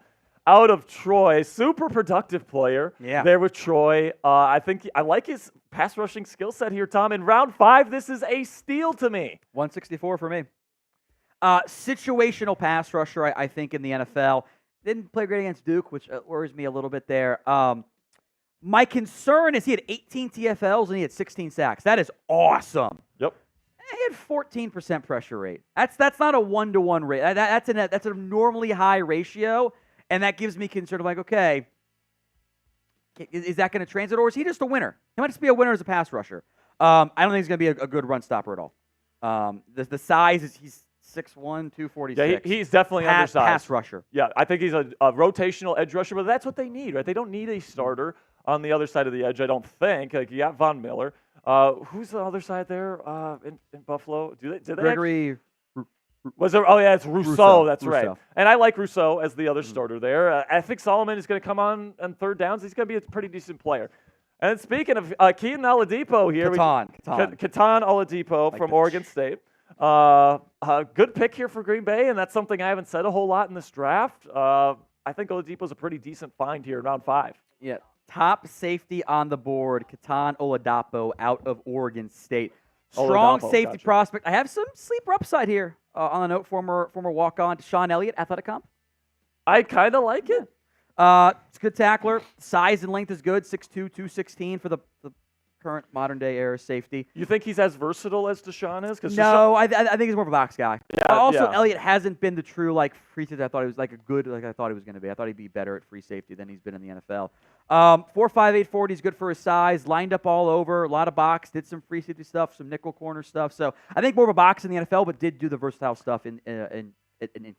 out of Troy, super productive player. Yeah. There with Troy. I think I like his pass rushing skill set here, Tom. In round 5, this is a steal to me. 164 for me. Situational pass rusher, I think, in the NFL. Didn't play great against Duke, which worries me a little bit there. My concern is he had 18 TFLs and he had 16 sacks. That is awesome. Yep. He had 14% pressure rate. That's not a 1-to-1 rate. That's a normally high ratio, and that gives me concern of like, okay, is that going to translate, or is he just a winner? He might just be a winner as a pass rusher. I don't think he's going to be a good run stopper at all. The size is he's 6'1", 246. Yeah, he's definitely undersized. Pass rusher. Yeah, I think he's a rotational edge rusher, but that's what they need, right? They don't need a starter on the other side of the edge, I don't think. Like, you got Von Miller. Who's the other side there in Buffalo? Did they Gregory. Was there? Oh, yeah, it's Rousseau. That's Rousseau. right. And I like Rousseau as the other starter there. I think Solomon is going to come on third downs. He's going to be a pretty decent player. And speaking of Keaton Oladipo here. Keaton Oladipo from Oregon State. Good pick here for Green Bay, and that's something I haven't said a whole lot in this draft. I think Oladipo's a pretty decent find here in round 5. Yeah. Top safety on the board, Keaton Oladipo out of Oregon State. Strong safety prospect. I have some sleeper upside here. On the note, former walk-on Sean Elliott, athletic comp. I kind of like it. It's a good tackler. Size and length is good. 6'2", 216 for the current modern-day era safety. You think he's as versatile as Deshaun is? No, I think he's more of a box guy. Yeah, Elliott hasn't been the true free safety I thought he was I thought he was going to be. I thought he'd be better at free safety than he's been in the NFL. 4.58 40 is good for his size. Lined up all over. A lot of box. Did some free safety stuff, some nickel corner stuff. So I think more of a box in the NFL, but did do the versatile stuff in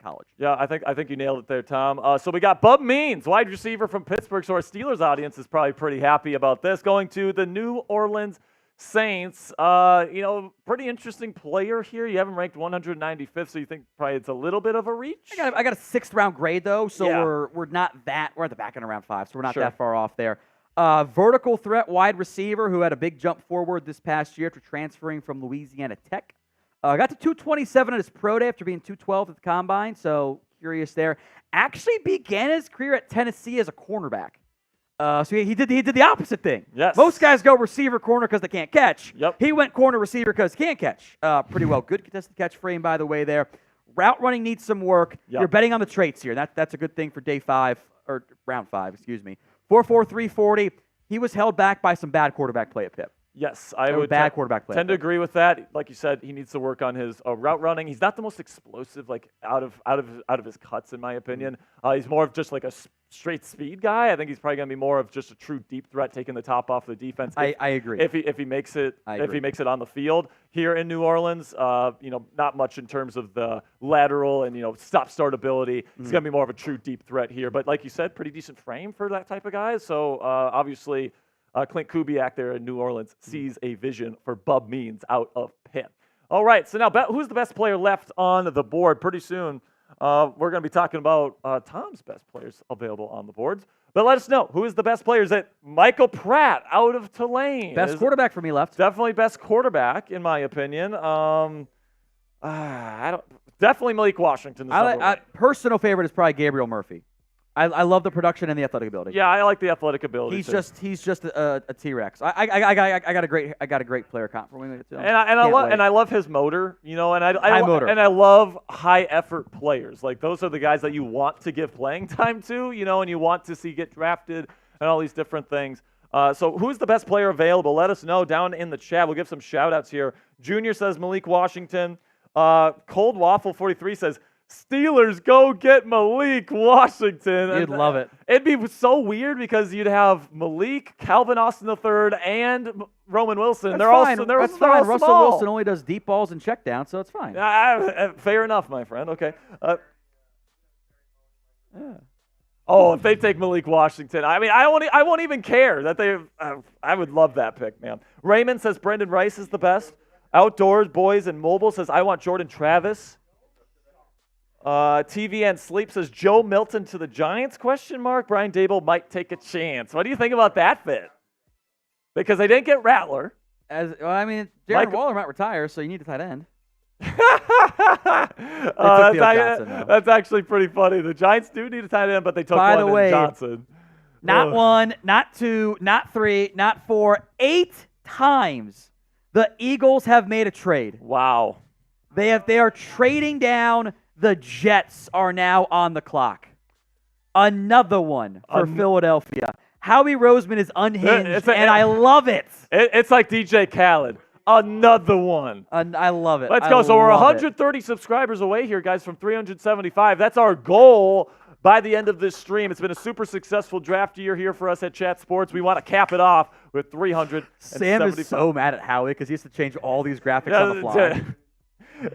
college. Yeah, I think you nailed it there, Tom. So we got Bub Means, wide receiver from Pittsburgh. So our Steelers audience is probably pretty happy about this. Going to the New Orleans Saints. Pretty interesting player here. You have him ranked 195th, so you think probably it's a little bit of a reach? I got a 6th round grade though, so we're not that. We're at the back end of round 5, so we're not that far off there. Vertical threat wide receiver who had a big jump forward this past year after transferring from Louisiana Tech. Got to 227 at his pro day after being 212 at the combine, so curious there. Actually began his career at Tennessee as a cornerback. So he did the opposite thing. Yes. Most guys go receiver corner because they can't catch. Yep. He went corner receiver because he can't catch. Pretty well. Good contested catch frame, by the way, there. Route running needs some work. Yep. You're betting on the traits here. That's a good thing for day 5, or round 5, excuse me. 4.4 340. He was held back by some bad quarterback play at Pitt. Yes, I would quarterback play. Tend to agree with that. Like you said, he needs to work on his route running. He's not the most explosive, out of his cuts, in my opinion. He's more of just like a straight speed guy. I think he's probably going to be more of just a true deep threat, taking the top off the defense. I agree. If he makes it, he makes it on the field here in New Orleans, not much in terms of the lateral and stop-start ability. He's going to be more of a true deep threat here. But like you said, pretty decent frame for that type of guy. So obviously. Clint Kubiak there in New Orleans sees a vision for Bub Means out of Penn. All right, so now who's the best player left on the board? Pretty soon we're going to be talking about Tom's best players available on the boards. But let us know, who is the best player? Is it Michael Pratt out of Tulane? Best quarterback for me left. Definitely best quarterback, in my opinion. Definitely Malik Washington. Personal favorite is probably Gabriel Murphy. I love the production and the athletic ability. Yeah, I like the athletic ability. He's just a T-Rex. I got a great player comp for him. I love his motor, and I love high effort players. Like those are the guys that you want to give playing time to, and you want to see get drafted and all these different things. So who's the best player available? Let us know down in the chat. We'll give some shout outs here. Junior says Malik Washington. Cold Waffle 43 says Steelers, go get Malik Washington. You'd love it. It'd be so weird because you'd have Malik, Calvin Austin III, and Roman Wilson. That's fine. That's fine. Russell Wilson only does deep balls and check down, so it's fine. Fair enough, my friend. Okay. Yeah. Oh, if they take Malik Washington, I mean, I won't even care that they. I would love that pick, man. Raymond says Brenden Rice is the best. Outdoors Boys and Mobile says I want Jordan Travis. TV and Sleep says Joe Milton to the Giants? ? Brian Dable might take a chance. What do you think about that fit? Because they didn't get Rattler. Darren Waller might retire, so you need a tight end. That's actually pretty funny. The Giants do need a tight end, but they took one in Johnson. Not one, not two, not three, not four, 8 times the Eagles have made a trade. Wow. They are trading down. The Jets are now on the clock. Another one for Philadelphia. Howie Roseman is unhinged, and I love it. It's like DJ Khaled. Another one. I love it. Let's go. So we're 130 subscribers away here, guys, from 375. That's our goal by the end of this stream. It's been a super successful draft year here for us at Chat Sports. We want to cap it off with 375. Sam is so mad at Howie because he has to change all these graphics on the fly.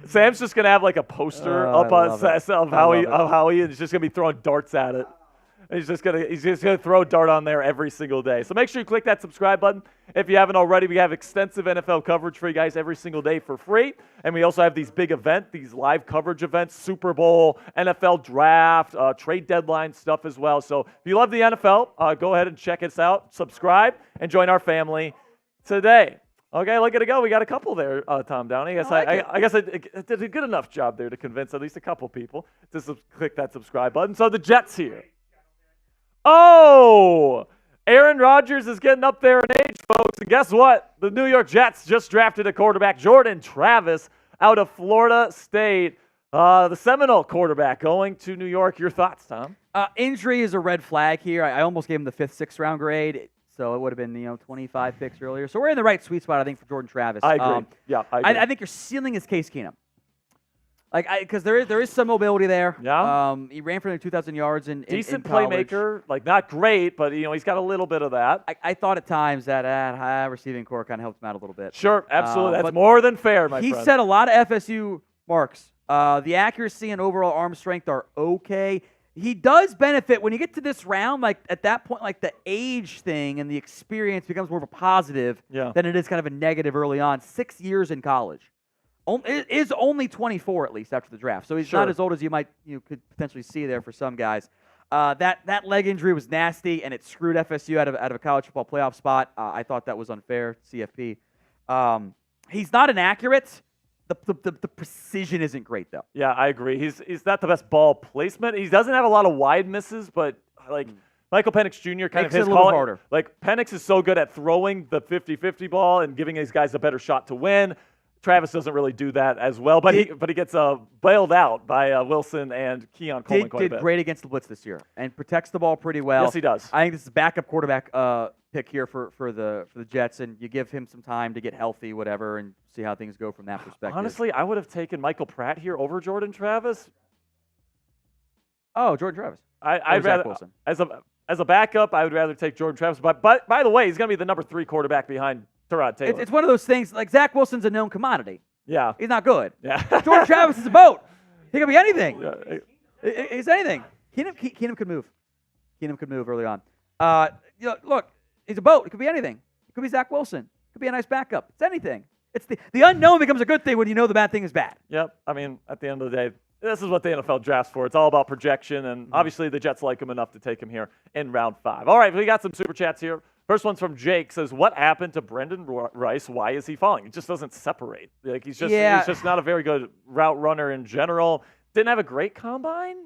Sam's just gonna have like a poster up on of Howie, and he's just gonna be throwing darts at it. And he's just gonna throw a dart on there every single day. So make sure you click that subscribe button if you haven't already. We have extensive NFL coverage for you guys every single day for free, and we also have these big events, these live coverage events, Super Bowl, NFL Draft, trade deadline stuff as well. So if you love the NFL, go ahead and check us out, subscribe, and join our family today. Okay, look at it go. We got a couple there, Tom Downey. I guess I did a good enough job there to convince at least a couple people to click that subscribe button. So the Jets here. Oh, Aaron Rodgers is getting up there in age, folks. And guess what? The New York Jets just drafted a quarterback, Jordan Travis, out of Florida State. The Seminole quarterback going to New York. Your thoughts, Tom? Injury is a red flag here. I almost gave him the 5th, 6th round grade. So it would have been, 25 picks earlier. So we're in the right sweet spot, I think, for Jordan Travis. I agree. I agree. I think your ceiling is Case Keenum. Because there is some mobility there. Yeah. He ran for 2,000 yards in decent in college. Playmaker, not great, but he's got a little bit of that. I thought at times that receiving core kind of helped him out a little bit. Sure, absolutely. That's more than fair, my friend. He set a lot of FSU marks. The accuracy and overall arm strength are okay. He does benefit when you get to this round, at that point, the age thing and the experience becomes more of a positive than it is kind of a negative early on. 6 years in college. Is only 24 at least after the draft, so he's not as old as you could potentially see there for some guys. That leg injury was nasty, and it screwed FSU out of a college football playoff spot. I thought that was unfair. CFP. He's not inaccurate. The precision isn't great, though. Yeah, I agree. He's not the best ball placement. He doesn't have a lot of wide misses, but Michael Penix Jr. kind makes of his it a little harder. Penix is so good at throwing the 50-50 ball and giving these guys a better shot to win. Travis doesn't really do that as well, but he gets bailed out by Wilson and Keon Coleman quite a bit. Did great against the blitz this year and protects the ball pretty well. Yes, he does. I think this is a backup quarterback pick here for the Jets, and you give him some time to get healthy, whatever, and see how things go from that perspective. Honestly, I would have taken Michael Pratt here over Jordan Travis. Oh, Jordan Travis. I'd rather Wilson. As a backup, I would rather take Jordan Travis. But by the way, he's going to be the number 3 quarterback behind Tyrod Taylor. It's one of those things, Zach Wilson's a known commodity. Yeah. He's not good. Yeah. Jordan Travis is a boat. He can be anything. Yeah. He's anything. Keenum could move. Keenum could move early on. Look, He's a boat. It could be anything. It could be Zach Wilson. It could be a nice backup. It's anything. It's the unknown becomes a good thing when you know the bad thing is bad. Yep. I mean, at the end of the day, this is what the NFL drafts for. It's all about projection, and obviously the Jets like him enough to take him here in round 5. All right, we got some super chats here. First one's from Jake. Says, "What happened to Brenden Rice? Why is he falling? He just doesn't separate. Like he's just not a very good route runner in general. Didn't have a great combine.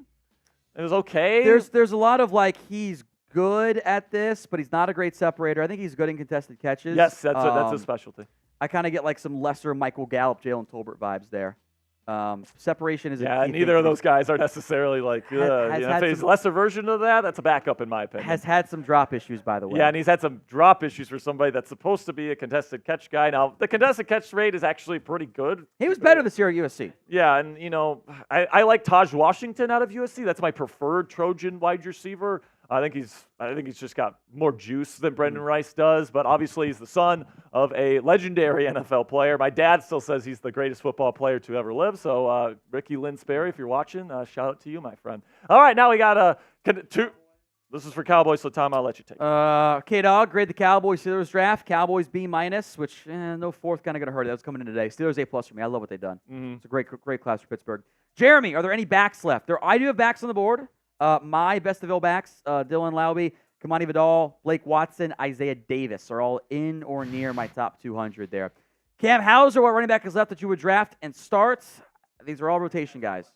It was okay. There's a lot of like he's good at this, but he's not a great separator. I think he's good in contested catches. Yes, that's his specialty. I kind of get like some lesser Michael Gallup, Jalen Tolbert vibes there. Separation is neither of those guys are necessarily like if he's lesser version of that. That's a backup in my opinion. Has had some drop issues, by the way. Yeah, and he's had some drop issues for somebody that's supposed to be a contested catch guy. Now the contested catch rate is actually pretty good. He was better this year at USC. Yeah, and I like Taj Washington out of USC. That's my preferred Trojan wide receiver. I think he's just got more juice than Brenden Rice does, but obviously he's the son of a legendary NFL player. My dad still says he's the greatest football player to ever live. So Ricky Lynn Sperry, if you're watching, shout out to you, my friend. All right, now we got two. This is for Cowboys, so Tom, I'll let you take it. K-Dog, grade the Cowboys Steelers draft. Cowboys B-, which no fourth kind of going to hurt it. That was coming in today. Steelers A+ for me. I love what they've done. It's a great class for Pittsburgh. Jeremy, are there any backs left? I do have backs on the board. My best of Ville backs, Dylan Laube, Kamani Vidal, Blake Watson, Isaiah Davis are all in or near my top 200 there. Cam Hauser, what running back is left that you would draft and start? These are all rotation guys.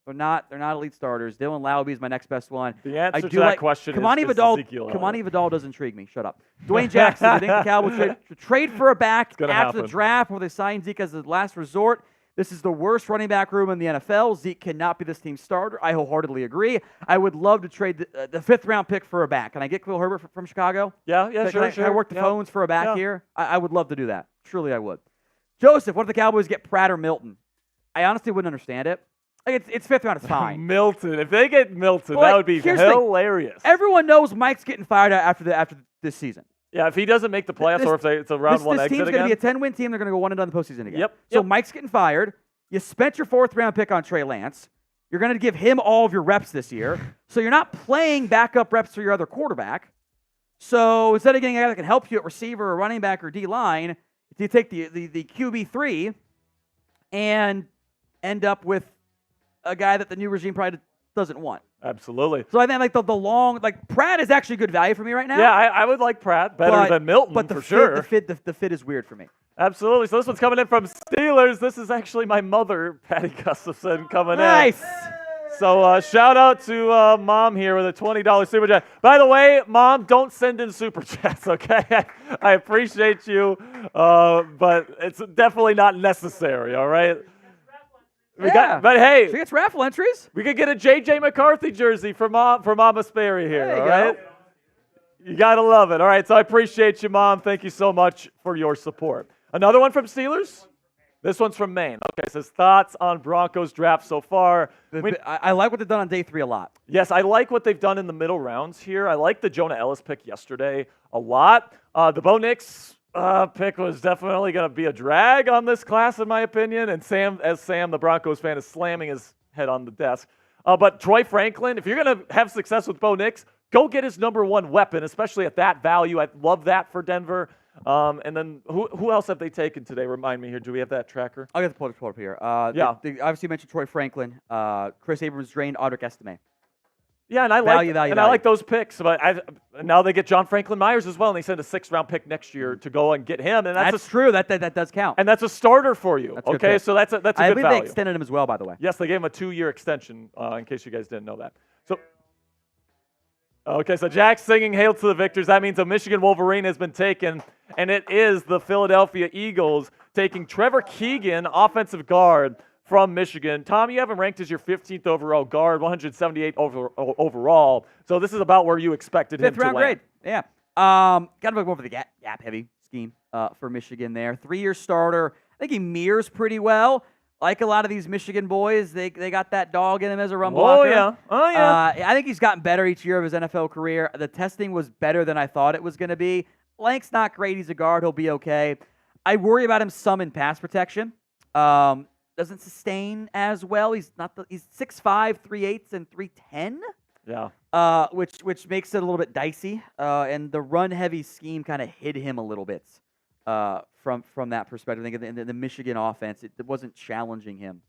They're not elite starters. Dylan Laube is my next best one. The answer to that question Kamani is Vidal. Ezekiel. Kamani Vidal does intrigue me. Shut up. Dwayne Jackson, I think the Cowboys trade for a back after the draft where they signed Zeke as the last resort. This is the worst running back room in the NFL. Zeke cannot be this team's starter. I wholeheartedly agree. I would love to trade the 5th-round pick for a back. Can I get Khalil Herbert from Chicago? Yeah, sure. Can I work the phones for a back here? I would love to do that. Truly, I would. Joseph, what if the Cowboys get Pratt or Milton? I honestly wouldn't understand it. Like it's 5th round, it's fine. Milton. If they get Milton, that would be hilarious. Everyone knows Mike's getting fired after this season. Yeah, if he doesn't make the playoffs or if it's a round 1 exit again. This team's going to be a 10-win team. They're going to go 1-and-done in the postseason again. Yep. So Mike's getting fired. You spent your 4th-round pick on Trey Lance. You're going to give him all of your reps this year. So you're not playing backup reps for your other quarterback. So instead of getting a guy that can help you at receiver or running back or D-line, you take the QB3 and end up with a guy that the new regime probably doesn't want. Absolutely. So I think like Pratt is actually good value for me right now. Yeah, I would like Pratt better than Milton for sure. The fit is weird for me. Absolutely. So this one's coming in from Steelers. This is actually my mother, Patty Gustafson, coming in. Nice. So shout out to Mom here with a $20 super chat. By the way, Mom, don't send in super chats, okay? I appreciate you, but it's definitely not necessary, all right? But hey, she gets raffle entries. We could get a J.J. McCarthy jersey for Mama Sperry here, all right? You got to love it. All right, so I appreciate you, Mom. Thank you so much for your support. Another one from Steelers? This one's from Maine. Okay, it says thoughts on Broncos draft so far. I like what they've done on day 3 a lot. Yes, I like what they've done in the middle rounds here. I like the Jonah Ellis pick yesterday a lot. The Bo Nix pick was definitely going to be a drag on this class, in my opinion. And Sam, the Broncos fan, is slamming his head on the desk. But Troy Franklin, if you're going to have success with Bo Nix, go get his number 1 weapon, especially at that value. I love that for Denver. And then who else have they taken today? Remind me here. Do we have that tracker? I'll get the pull up here. They obviously mentioned Troy Franklin, Chris Abrams-Draine, Audric Estime. Yeah, and I like those picks. But now they get John Franklin Myers as well, and they send a 6th-round pick next year to go and get him. And that's true. That does count. And that's a starter for you. That's okay, so that's a good value. I believe they extended him as well, by the way. Yes, they gave him a 2-year extension. In case you guys didn't know that. So Jack's singing "Hail to the Victors." That means a Michigan Wolverine has been taken, and it is the Philadelphia Eagles taking Trevor Keegan, offensive guard from Michigan. Tom, you have him ranked as your 15th overall guard, 178 overall. So this is about where you expected him to land. 5th round grade. Yeah. Kind of like more for the gap heavy scheme for Michigan there. 3-year starter. I think he mirrors pretty well. Like a lot of these Michigan boys, they got that dog in him as a run blocker. Oh, yeah. I think he's gotten better each year of his NFL career. The testing was better than I thought it was going to be. Length's not great. He's a guard. He'll be okay. I worry about him some in pass protection. Doesn't sustain as well. He's 6'5", 3/8", and 310. which makes it a little bit dicey. And the run-heavy scheme kind of hid him a little bit from that perspective. I think in the Michigan offense, it wasn't challenging him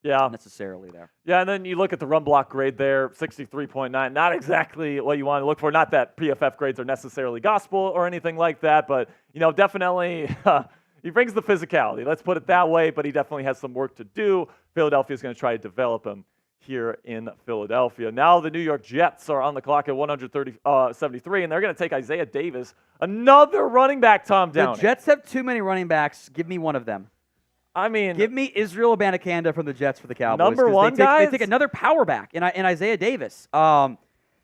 necessarily there. Yeah, and then you look at the run block grade there, 63.9. Not exactly what you want to look for. Not that PFF grades are necessarily gospel or anything like that, but, definitely he brings the physicality. Let's put it that way, but he definitely has some work to do. Philadelphia's going to try to develop him here in Philadelphia. Now the New York Jets are on the clock at 173, and they're going to take Isaiah Davis, another running back, Tom Downey. The Jets have too many running backs. Give me one of them. I mean, give me Israel Abanikanda from the Jets for the Cowboys. Number one, guys? They take another power back in Isaiah Davis. FCS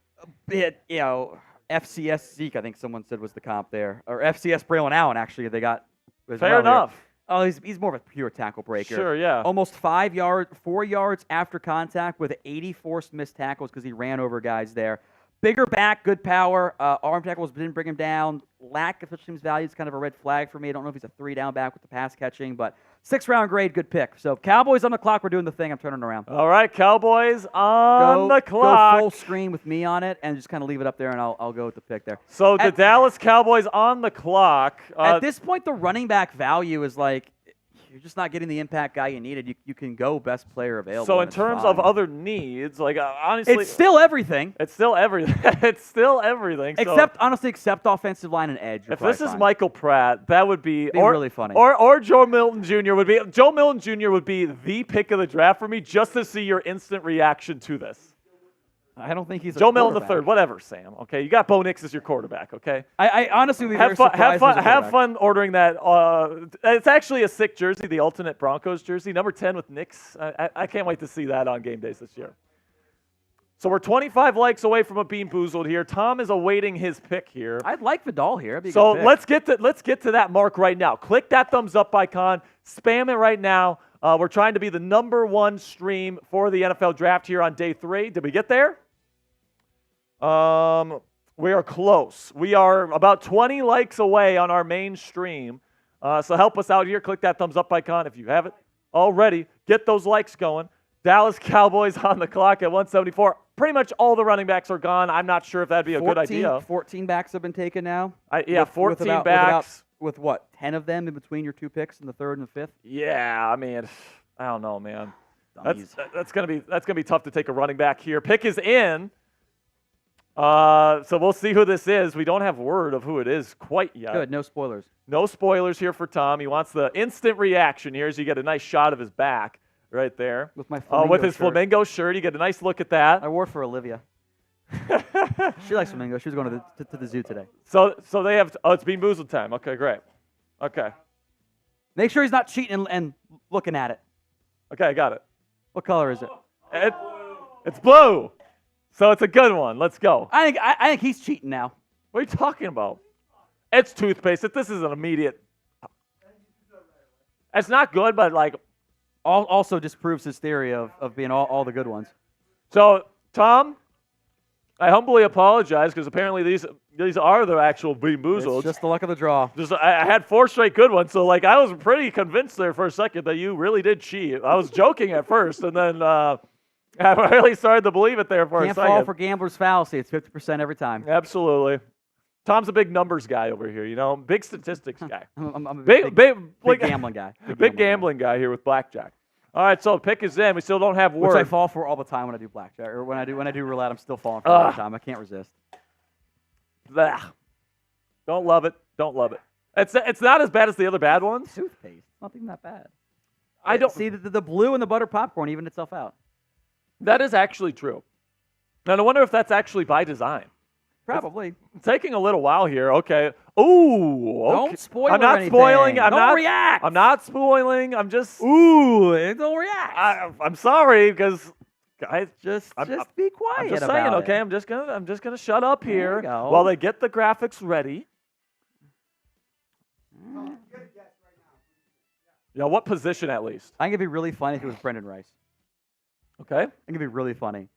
Zeke, I think someone said was the comp there. Or FCS Braelon Allen, actually, they got. Fair enough. Here. Oh, he's more of a pure tackle breaker. Sure, yeah. Almost 4 yards after contact with 80 forced missed tackles because he ran over guys there. Bigger back, good power. Arm tackles didn't bring him down. Lack of special teams value is kind of a red flag for me. I don't know if he's a 3-down back with the pass catching, but 6th-round grade, good pick. So Cowboys on the clock. We're doing the thing. I'm turning around. All right, Cowboys on the clock. Go full screen with me on it and just kind of leave it up there, and I'll go with the pick there. So the Dallas Cowboys on the clock. At this point, the running back value is like, you're just not getting the impact guy you needed. You can go best player available. So in terms of other needs, like honestly, it's still everything. It's still everything. It's still everything. Except offensive line and edge. If this is Michael Pratt, that would be really funny. Or Joe Milton Jr. would be. Joe Milton Jr. would be the pick of the draft for me, just to see your instant reaction to this. I don't think he's Joe Milton III. Whatever, Sam. Okay, you got Bo Nix as your quarterback. Okay. I honestly would be have fun ordering that. It's actually a sick jersey, the alternate Broncos jersey, number 10 with Nix. I can't wait to see that on game days this year. So we're 25 likes away from a Bean Boozled here. Tom is awaiting his pick here. I'd like Vidal here. So let's get to that mark right now. Click that thumbs up icon. Spam it right now. We're trying to be the #1 stream for the NFL draft here on day 3. Did we get there? We are close. We are about 20 likes away on our main stream. So help us out here. Click that thumbs up icon if you haven't already. Get those likes going. Dallas Cowboys on the clock at 174. Pretty much all the running backs are gone. I'm not sure if that'd be a good idea. 14 backs have been taken now. 14 backs. With what, 10 of them in between your 2 picks in the 3rd and the 5th? Yeah, I mean, I don't know, man. That's gonna be tough to take a running back here. Pick is in. So we'll see who this is. We don't have word of who it is quite yet. Good, no spoilers. No spoilers here for Tom. He wants the instant reaction here as you get a nice shot of his back right there. With my flamingo with his shirt. flamingo shirt. You get a nice look at that. I wore it for Olivia. She likes flamingo. She was going to the zoo today. So they have, it's Bean Boozled time. Okay, great. Okay. Make sure he's not cheating and looking at it. Okay, I got it. What color is it? It's blue. So it's a good one. Let's go. I think he's cheating now. What are you talking about? It's toothpaste. This is an immediate. It's not good, but like. Also disproves his theory of being all the good ones. So, Tom, I humbly apologize because apparently these are the actual Bean Boozled. It's just the luck of the draw. I had 4 straight good ones, so like I was pretty convinced there for a second that you really did cheat. I was joking at first, and then I really started to believe it there for a second. Can't fall for gambler's fallacy. It's 50% every time. Absolutely. Tom's a big numbers guy over here, big statistics guy. I'm a big gambling guy. Big gambling guy here with blackjack. All right, so pick is in. We still don't have word. Which I fall for all the time when I do blackjack, or when I do roulette. I'm still falling for it all the time. I can't resist. Blah. Don't love it. Don't love it. It's not as bad as the other bad ones. Toothpaste. Not even that bad. I don't see the blue and the butter popcorn even itself out. That is actually true. And I wonder if that's actually by design. Probably. It's taking a little while here. Okay. Ooh. Okay. Don't spoil I'm not spoiling. Don't react. I'm not spoiling. I'm just. Ooh. Don't react. I'm sorry because, guys, just be quiet. I'm just about saying. it. Okay. I'm just gonna shut up here go. while they get the graphics ready. Yeah. What position at least? I think it'd be really funny if it was Brenden Rice. Okay. I think it'd be really funny.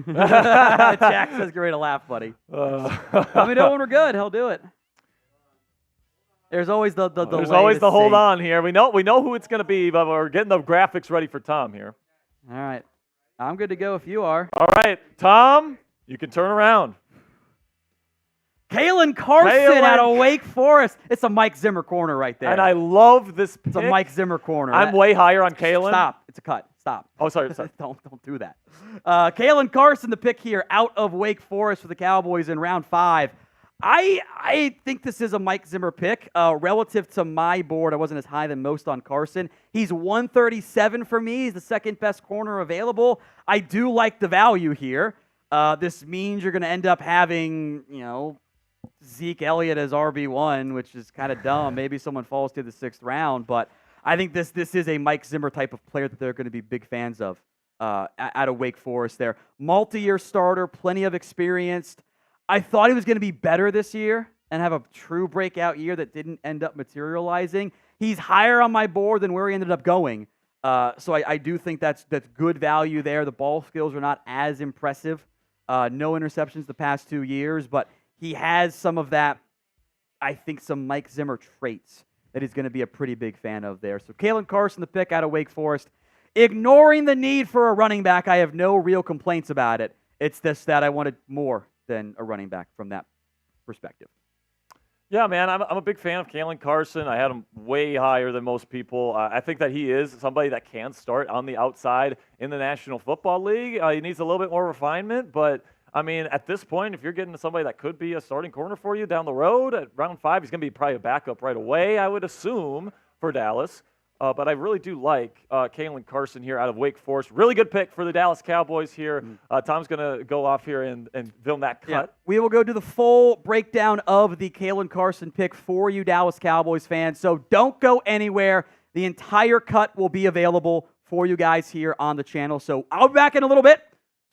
Jack says, "Get ready to laugh, buddy." Let me know when we're good. He'll do it. There's always the There's always the hold on here. We know who it's going to be, but we're getting the graphics ready for Tom here. All right. I'm good to go if you are. All right, Tom, you can turn around. Kalen Carson out of Wake Forest. It's a Mike Zimmer corner right there. And I love this pick. It's a Mike Zimmer corner. I'm way higher on Kalen. Stop. It's a cut. Stop. Oh, sorry. don't do that. Kalen Carson, the pick here, out of Wake Forest for the Cowboys in round 5. I think this is a Mike Zimmer pick. Relative to my board, I wasn't as high than most on Carson. He's 137 for me. He's the second best corner available. I do like the value here. This means you're going to end up having, Zeke Elliott as RB1, which is kind of dumb. Maybe someone falls to the 6th round, but I think this is a Mike Zimmer type of player that they're going to be big fans of out of Wake Forest there. Multi-year starter, plenty of experience. I thought he was going to be better this year and have a true breakout year that didn't end up materializing. He's higher on my board than where he ended up going. So I do think that's good value there. The ball skills are not as impressive. No interceptions the past 2 years, but he has some of that, I think, some Mike Zimmer traits that he's going to be a pretty big fan of there. So Kalen Carson, the pick out of Wake Forest. Ignoring the need for a running back, I have no real complaints about it. It's just that I wanted more than a running back from that perspective. Yeah, man, I'm a big fan of Kalen Carson. I had him way higher than most people. I think that he is somebody that can start on the outside in the National Football League. He needs a little bit more refinement, but I mean, at this point, if you're getting somebody that could be a starting corner for you down the road at round 5, he's going to be probably a backup right away, I would assume, for Dallas. But I really do like Kalen Carson here out of Wake Forest. Really good pick for the Dallas Cowboys here. Tom's going to go off here and film that cut. Yeah. We will go to the full breakdown of the Kalen Carson pick for you Dallas Cowboys fans. So don't go anywhere. The entire cut will be available for you guys here on the channel. So I'll be back in a little bit.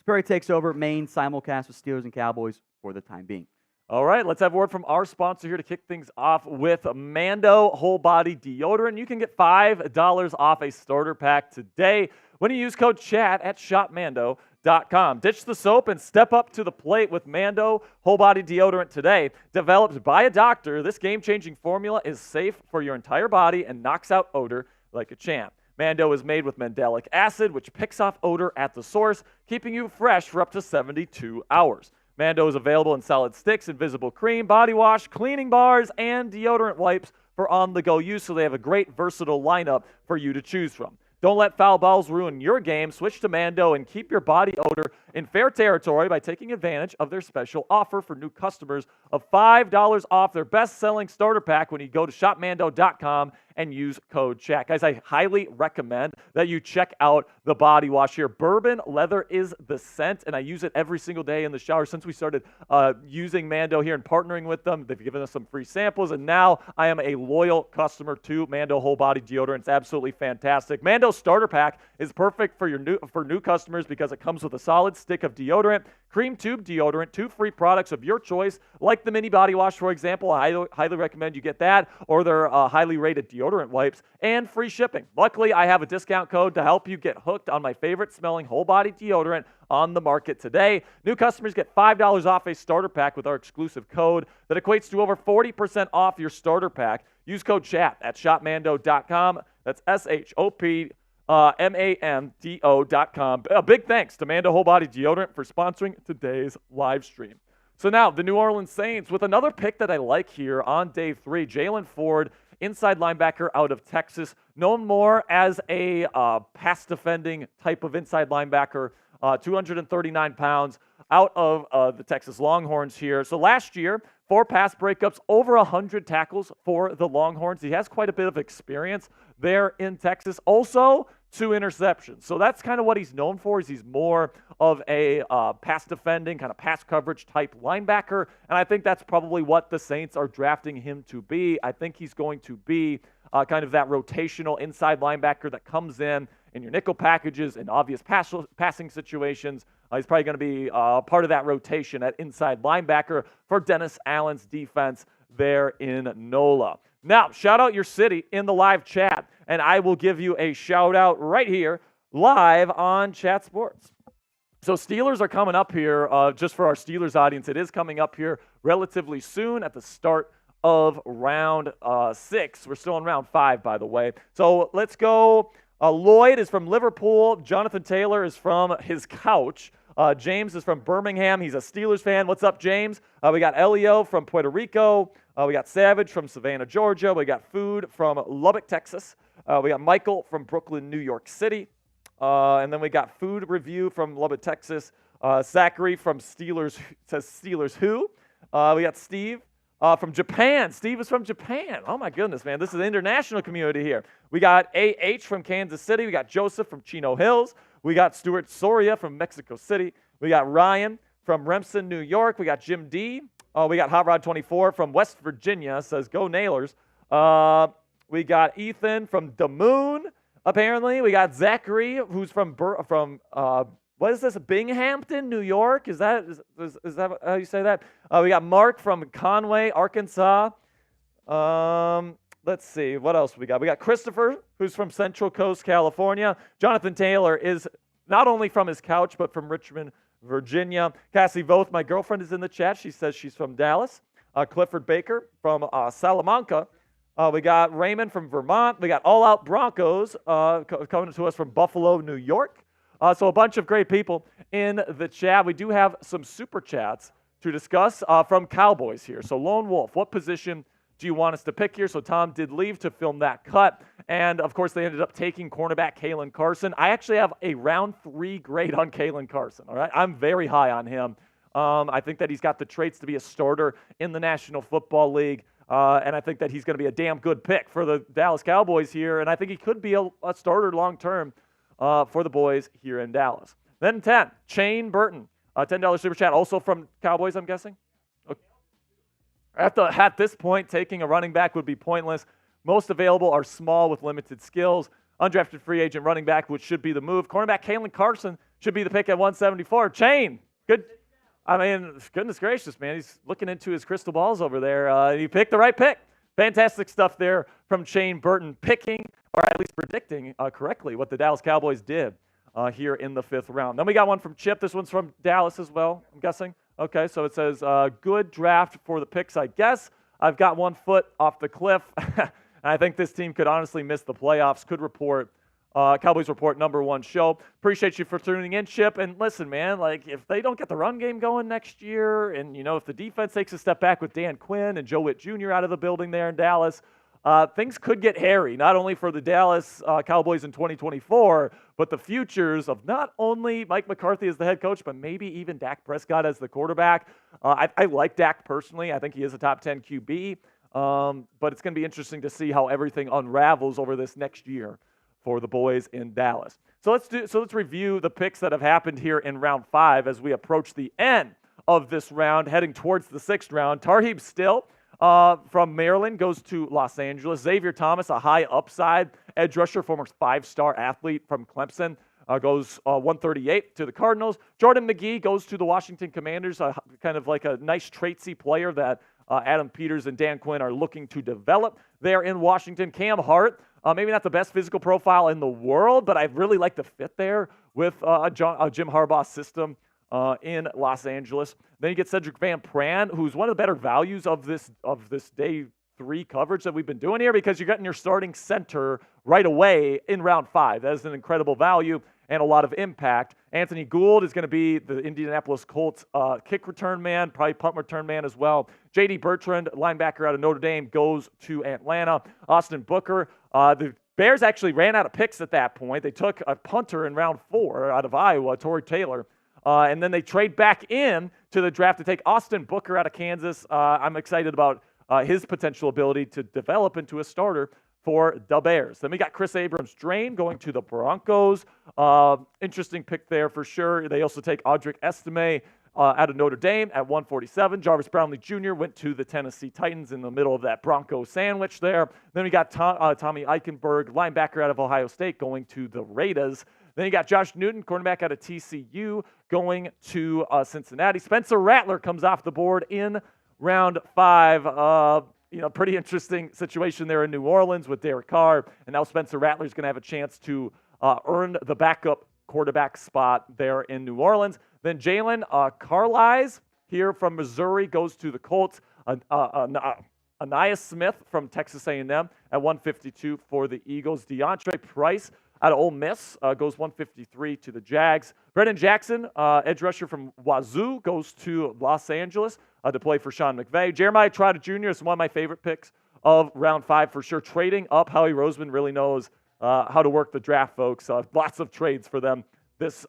Sperry takes over main simulcast with Steelers and Cowboys for the time being. All right, let's have a word from our sponsor here to kick things off with Mando Whole Body Deodorant. You can get $5 off a starter pack today when you use code CHAT at shopmando.com. Ditch the soap and step up to the plate with Mando Whole Body Deodorant today. Developed by a doctor, this game-changing formula is safe for your entire body and knocks out odor like a champ. Mando is made with mandelic acid, which picks off odor at the source, keeping you fresh for up to 72 hours. Mando is available in solid sticks, invisible cream, body wash, cleaning bars, and deodorant wipes for on-the-go use, so they have a great versatile lineup for you to choose from. Don't let foul balls ruin your game. Switch to Mando and keep your body odor in fair territory by taking advantage of their special offer for new customers of $5 off their best-selling starter pack when you go to shopmando.com and use code CHAT. Guys, I highly recommend that you check out the body wash here. Bourbon leather is the scent, and I use it every single day in the shower since we started using Mando here and partnering with them. They've given us some free samples, and now I am a loyal customer to Mando Whole Body Deodorant. It's absolutely fantastic. Mando Starter Pack is perfect for new customers because it comes with a solid stick of deodorant, cream tube deodorant, 2 free products of your choice, like the mini body wash, for example. I highly recommend you get that, or their highly rated deodorant wipes, and free shipping. Luckily, I have a discount code to help you get hooked on my favorite smelling whole body deodorant on the market today. New customers get $5 off a starter pack with our exclusive code that equates to over 40% off your starter pack. Use code CHAT at shopmando.com. That's SHOPMANDO.com. A big thanks to Mando Whole Body Deodorant for sponsoring today's live stream. So now, the New Orleans Saints with another pick that I like here on day 3, Jaylen Ford, inside linebacker out of Texas, known more as a pass-defending type of inside linebacker, 239 pounds, out of the Texas Longhorns here. So last year, 4 pass breakups, over 100 tackles for the Longhorns. He has quite a bit of experience there in Texas. Also, 2 interceptions. So that's kind of what he's known for, is he's more of a pass defending, kind of pass coverage type linebacker. And I think that's probably what the Saints are drafting him to be. I think he's going to be kind of that rotational inside linebacker that comes in your nickel packages and obvious passing situations. He's probably going to be part of that rotation at inside linebacker for Dennis Allen's defense there in NOLA. Now, shout out your city in the live chat, and I will give you a shout out right here live on Chat Sports. So Steelers are coming up here, just for our Steelers audience. It is coming up here relatively soon at the start of round 6. We're still in round 5, by the way. So let's go Lloyd is from Liverpool. Jonathan Taylor is from his couch. James is from Birmingham. He's a Steelers fan. What's up, James? We got Elio from Puerto Rico. We got Savage from Savannah, Georgia. We got Food from Lubbock, Texas. We got Michael from Brooklyn, New York City. And then we got Food Review from Lubbock, Texas. Zachary from Steelers says Steelers who. We got Steve from Japan. Steve is from Japan. Oh, my goodness, man. This is an international community here. We got A.H. from Kansas City. We got Joseph from Chino Hills. We got Stuart Soria from Mexico City. We got Ryan from Remsen, New York. We got Jim D. We got Hot Rod 24 from West Virginia. Says, go Nailers. We got Ethan from Des Moines, apparently. We got Zachary, who's from what is this, Binghamton, New York? Is that how you say that? We got Mark from Conway, Arkansas. Let's see, what else we got? We got Christopher, who's from Central Coast, California. Jonathan Taylor is not only from his couch, but from Richmond, Virginia. Cassie Voth, my girlfriend, is in the chat. She says she's from Dallas. Clifford Baker from Salamanca. We got Raymond from Vermont. We got All Out Broncos coming to us from Buffalo, New York. So a bunch of great people in the chat. We do have some super chats to discuss from Cowboys here. So Lone Wolf, what position do you want us to pick here? So Tom did leave to film that cut. And, of course, they ended up taking cornerback Kalen Carson. I actually have a round 3 grade on Kalen Carson, all right? I'm very high on him. I think that he's got the traits to be a starter in the National Football League. And I think that he's going to be a damn good pick for the Dallas Cowboys here. And I think he could be a starter long-term for the boys here in Dallas. Then 10, Shane Burton, $10 super chat, also from Cowboys, I'm guessing? Okay. At this point, taking a running back would be pointless. Most available are small with limited skills. Undrafted free agent running back, which should be the move. Cornerback Kalen Carson should be the pick at 174. Shane, good. I mean, goodness gracious, man. He's looking into his crystal balls over there. He picked the right pick. Fantastic stuff there from Shane Burton, picking, or at least predicting correctly what the Dallas Cowboys did here in the 5th round. Then we got one from Chip. This one's from Dallas as well, I'm guessing. Okay, so it says, good draft for the picks, I guess. I've got 1 foot off the cliff. And I think this team could honestly miss the playoffs. Could report, Cowboys Report #1 show. Appreciate you for tuning in, Chip. And listen, man, like if they don't get the run game going next year, and if the defense takes a step back with Dan Quinn and Joe Witt Jr. out of the building there in Dallas, things could get hairy, not only for the Dallas Cowboys in 2024, but the futures of not only Mike McCarthy as the head coach, but maybe even Dak Prescott as the quarterback. I like Dak personally. I think he is a top 10 QB, but it's going to be interesting to see how everything unravels over this next year for the boys in Dallas. So let's review the picks that have happened here in round 5 as we approach the end of this round, heading towards the 6th round. Tarheeb Still from Maryland goes to Los Angeles. Xavier Thomas, a high upside edge rusher, former 5-star athlete from Clemson, goes 138 to the Cardinals. Jordan McGee goes to the Washington Commanders, kind of like a nice traitsy player that Adam Peters and Dan Quinn are looking to develop there in Washington. Cam Hart, maybe not the best physical profile in the world, but I really like the fit there with a Jim Harbaugh system in Los Angeles. Then you get Sedrick Van Pran, who's one of the better values of this day 3 coverage that we've been doing here, because you're getting your starting center right away in round 5. That is an incredible value and a lot of impact. Anthony Gould is going to be the Indianapolis Colts kick return man, probably punt return man as well. J.D. Bertrand, linebacker out of Notre Dame, goes to Atlanta. Austin Booker, the Bears actually ran out of picks at that point. They took a punter in round 4 out of Iowa, Torrey Taylor. And then they trade back in to the draft to take Austin Booker out of Kansas. I'm excited about his potential ability to develop into a starter for the Bears. Then we got Kris Abrams-Draine going to the Broncos. Interesting pick there for sure. They also take Audric Estime out of Notre Dame at 147. Jarvis Brownlee Jr. went to the Tennessee Titans in the middle of that Bronco sandwich there. Then we got Tommy Eichenberg, linebacker out of Ohio State, going to the Raiders. Then you got Josh Newton, cornerback out of TCU, going to Cincinnati. Spencer Rattler comes off the board in round 5. Pretty interesting situation there in New Orleans with Derek Carr. And now Spencer Rattler is going to have a chance to earn the backup quarterback spot there in New Orleans. Then Jaylen Carlies here from Missouri goes to the Colts. Anais Smith from Texas A&M at 152 for the Eagles. DeAndre Price out of Ole Miss, goes 153 to the Jags. Brendan Jackson, edge rusher from Wazoo, goes to Los Angeles to play for Sean McVay. Jeremiah Trotter Jr. is one of my favorite picks of round 5 for sure. Trading up, Howie Roseman really knows how to work the draft, folks. Lots of trades for them this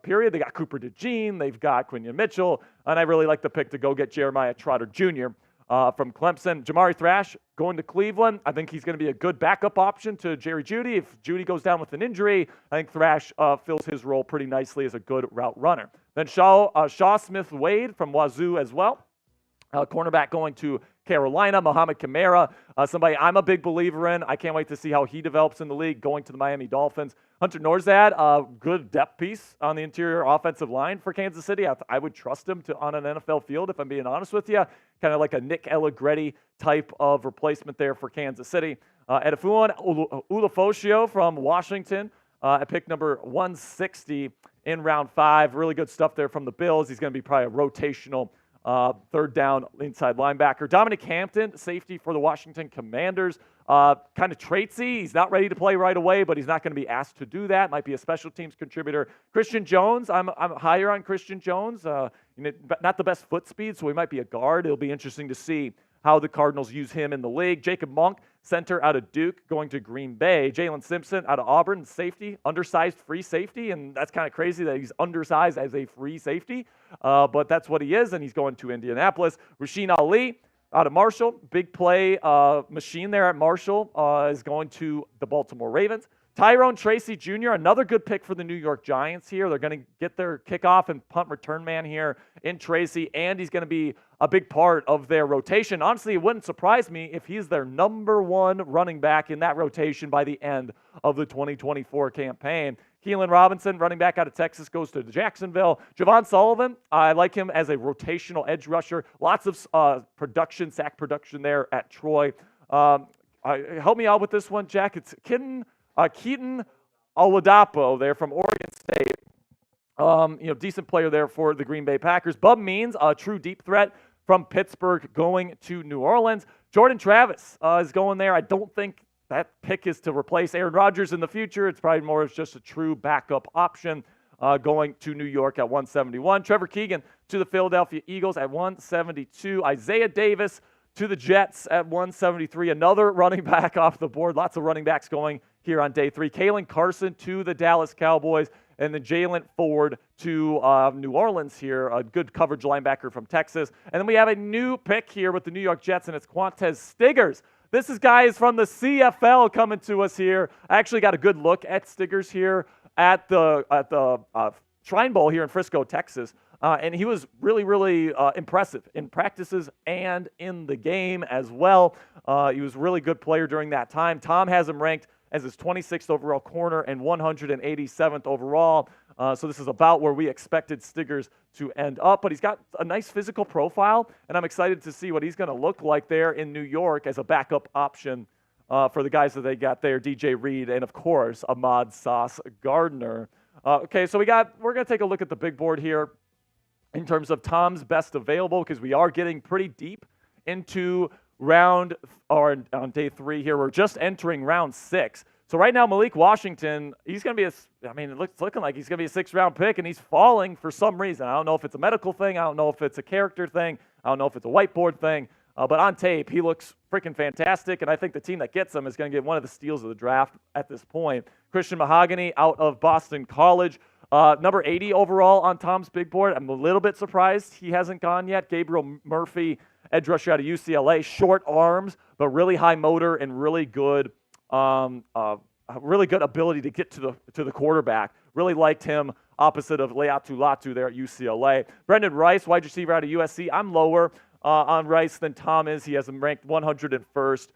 period. They got Cooper DeJean, they've got Quinion Mitchell, and I really like the pick to go get Jeremiah Trotter Jr. From Clemson. Jamari Thrash going to Cleveland. I think he's going to be a good backup option to Jerry Jeudy. If Jeudy goes down with an injury, I think Thrash fills his role pretty nicely as a good route runner. Then Shaw Smith-Wade from Wazoo as well. Cornerback going to Carolina. Mohamed Kamara, somebody I'm a big believer in. I can't wait to see how he develops in the league, going to the Miami Dolphins. Hunter Norzad, good depth piece on the interior offensive line for Kansas City. I would trust him on an NFL field, if I'm being honest with you. Kind of like a Nick Allegretti type of replacement there for Kansas City. Edifuan Ulofoshio from Washington at pick number 160 in round 5. Really good stuff there from the Bills. He's going to be probably a rotational third down inside linebacker. Dominic Hampton, safety for the Washington Commanders. Kind of traitsy. He's not ready to play right away, but he's not going to be asked to do that. Might be a special teams contributor. Christian Jones, I'm higher on Christian Jones. Not the best foot speed, so he might be a guard. It'll be interesting to see how the Cardinals use him in the league. Jacob Monk, center out of Duke, going to Green Bay. Jalen Simpson out of Auburn, safety, undersized free safety, and that's kind of crazy that he's undersized as a free safety, but that's what he is, and he's going to Indianapolis. Rasheen Ali out of Marshall, big play machine there at Marshall, is going to the Baltimore Ravens. Tyrone Tracy Jr., another good pick for the New York Giants here. They're going to get their kickoff and punt return man here in Tracy, and he's going to be a big part of their rotation. Honestly, it wouldn't surprise me if he's their number 1 running back in that rotation by the end of the 2024 campaign. Keelan Robinson, running back out of Texas, goes to Jacksonville. Javon Sullivan, I like him as a rotational edge rusher. Lots of sack production there at Troy. Help me out with this one, Jack. It's Keaton Oladapo there from Oregon State. Decent player there for the Green Bay Packers. Bub Means, a true deep threat from Pittsburgh, going to New Orleans. Jordan Travis is going there. I don't think that pick is to replace Aaron Rodgers in the future. It's probably more as just a true backup option, going to New York at 171. Trevor Keegan to the Philadelphia Eagles at 172. Isaiah Davis to the Jets at 173. Another running back off the board. Lots of running backs going here on day 3. Kalen Carson to the Dallas Cowboys. And then Jalen Ford to New Orleans here, a good coverage linebacker from Texas. And then we have a new pick here with the New York Jets, and it's Quantez Stiggers. This is guys from the CFL coming to us here. I actually got a good look at Stiggers here at the Shrine Bowl here in Frisco, Texas. And he was really, really impressive in practices and in the game as well. He was a really good player during that time. Tom has him ranked as his 26th overall corner and 187th overall. So this is about where we expected Stiggers to end up. But he's got a nice physical profile, and I'm excited to see what he's going to look like there in New York as a backup option for the guys that they got there, DJ Reed and, of course, Ahmad Sauce Gardner. Okay, so we're going to take a look at the big board here in terms of Tom's best available, because we are getting pretty deep into on day 3 here. We're just entering round 6. So right now, Malik Washington, he's going to be it's looking like he's going to be a 6th-round pick, and he's falling for some reason. I don't know if it's a medical thing. I don't know if it's a character thing. I don't know if it's a whiteboard thing. But on tape, he looks freaking fantastic, and I think the team that gets him is going to get one of the steals of the draft at this point. Christian Mahogany out of Boston College. Number 80 overall on Tom's big board. I'm a little bit surprised he hasn't gone yet. Gabriel Murphy, edge rusher out of UCLA. Short arms, but really high motor and really good ability to get to the quarterback. Really liked him opposite of Leatu Latu there at UCLA. Brenden Rice, wide receiver out of USC. I'm lower on Rice than Tom is. He has him ranked 101st.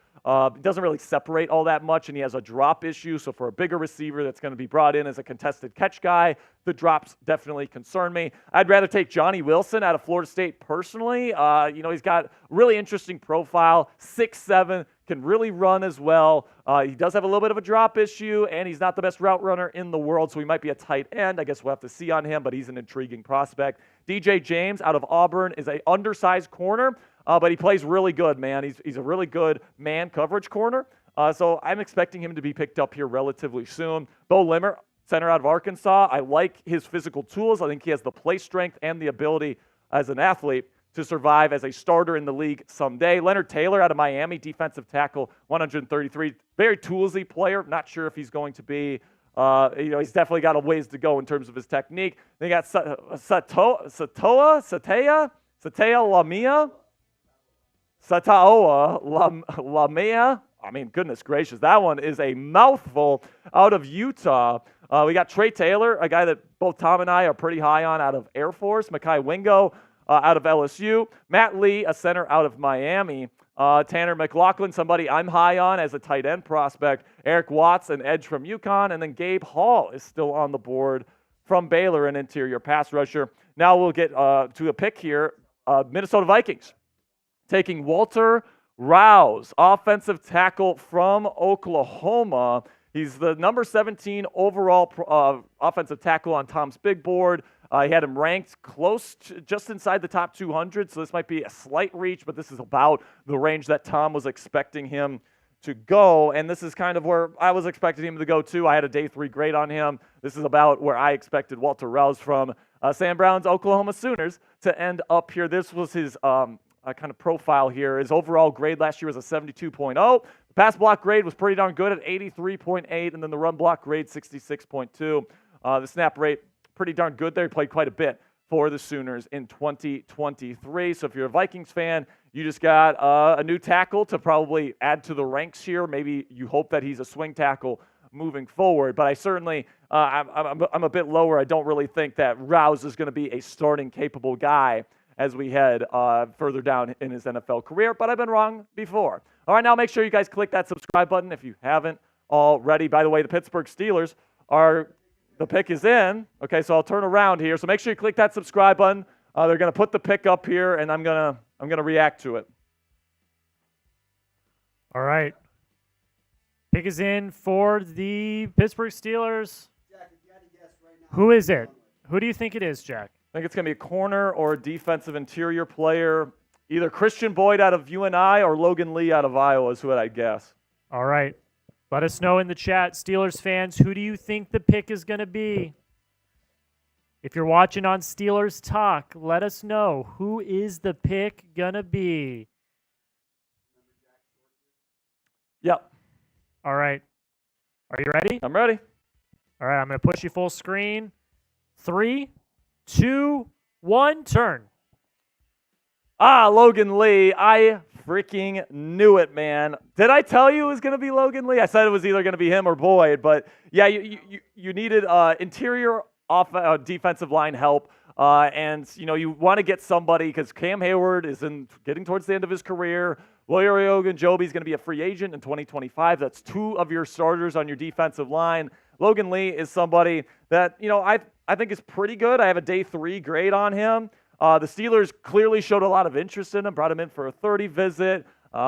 Doesn't really separate all that much, and he has a drop issue. So for a bigger receiver that's going to be brought in as a contested catch guy, the drops definitely concern me. I'd rather take Johnny Wilson out of Florida State personally. He's got really interesting profile, 6'7", can really run as well. He does have a little bit of a drop issue, and he's not the best route runner in the world, so he might be a tight end. I guess we'll have to see on him, but he's an intriguing prospect. DJ James out of Auburn is an undersized corner, but he plays really good, man. He's a really good man coverage corner. So I'm expecting him to be picked up here relatively soon. Bo Limmer, center out of Arkansas. I like his physical tools. I think he has the play strength and the ability as an athlete to survive as a starter in the league someday. Leonard Taylor out of Miami, defensive tackle, 133. Very toolsy player. Not sure if he's going to be, he's definitely got a ways to go in terms of his technique. They got Sataoa Lamea. I mean, goodness gracious, that one is a mouthful out of Utah. We got Trey Taylor, a guy that both Tom and I are pretty high on out of Air Force. Makai Wingo out of LSU. Matt Lee, a center out of Miami. Tanner McLaughlin, somebody I'm high on as a tight end prospect. Eric Watts, an edge from UConn. And then Gabe Hall is still on the board from Baylor, an interior pass rusher. Now we'll get to a pick here. Minnesota Vikings taking Walter Rouse, offensive tackle from Oklahoma. He's the number 17 overall offensive tackle on Tom's big board. He had him ranked close to just inside the top 200, so this might be a slight reach, but this is about the range that Tom was expecting him to go, and this is kind of where I was expecting him to go too. I had a day 3 grade on him. This is about where I expected Walter Rouse from Sam Brown's Oklahoma Sooners to end up here. This was his kind of profile here. His overall grade last year was a 72.0. The pass block grade was pretty darn good at 83.8, and then the run block grade 66.2. The snap rate pretty darn good there. He played quite a bit for the Sooners in 2023. So if you're a Vikings fan, you just got a new tackle to probably add to the ranks here. Maybe you hope that he's a swing tackle moving forward. But I certainly, I'm a bit lower. I don't really think that Rouse is going to be a starting capable guy as we head further down in his NFL career. But I've been wrong before. All right, now make sure you guys click that subscribe button if you haven't already. By the way, the Pittsburgh Steelers are... The pick is in. Okay, so I'll turn around here. So make sure you click that subscribe button. They're going to put the pick up here, and I'm gonna react to it. All right. Pick is in for the Pittsburgh Steelers. Jack, if you had to guess right now, Who is it? Who do you think it is, Jack? I think it's going to be a corner or a defensive interior player. Either Christian Boyd out of UNI or Logan Lee out of Iowa is who I'd guess. All right. Let us know in the chat, Steelers fans, who do you think the pick is going to be? If you're watching on Steelers Talk, let us know, who is the pick going to be? Yep. All right. Are you ready? I'm ready. All right, I'm going to push you full screen. 3, 2, 1, turn. Logan Lee. I freaking knew it, man. Did I tell you it was going to be Logan Lee? I said it was either going to be him or Boyd, but yeah, you needed interior defensive line help, and you want to get somebody because Cam Hayward is getting towards the end of his career. Wiley Ogunjobi is going to be a free agent in 2025. That's 2 of your starters on your defensive line. Logan Lee is somebody that I think is pretty good. I have a day 3 grade on him. The Steelers clearly showed a lot of interest in him, brought him in for a 30 visit.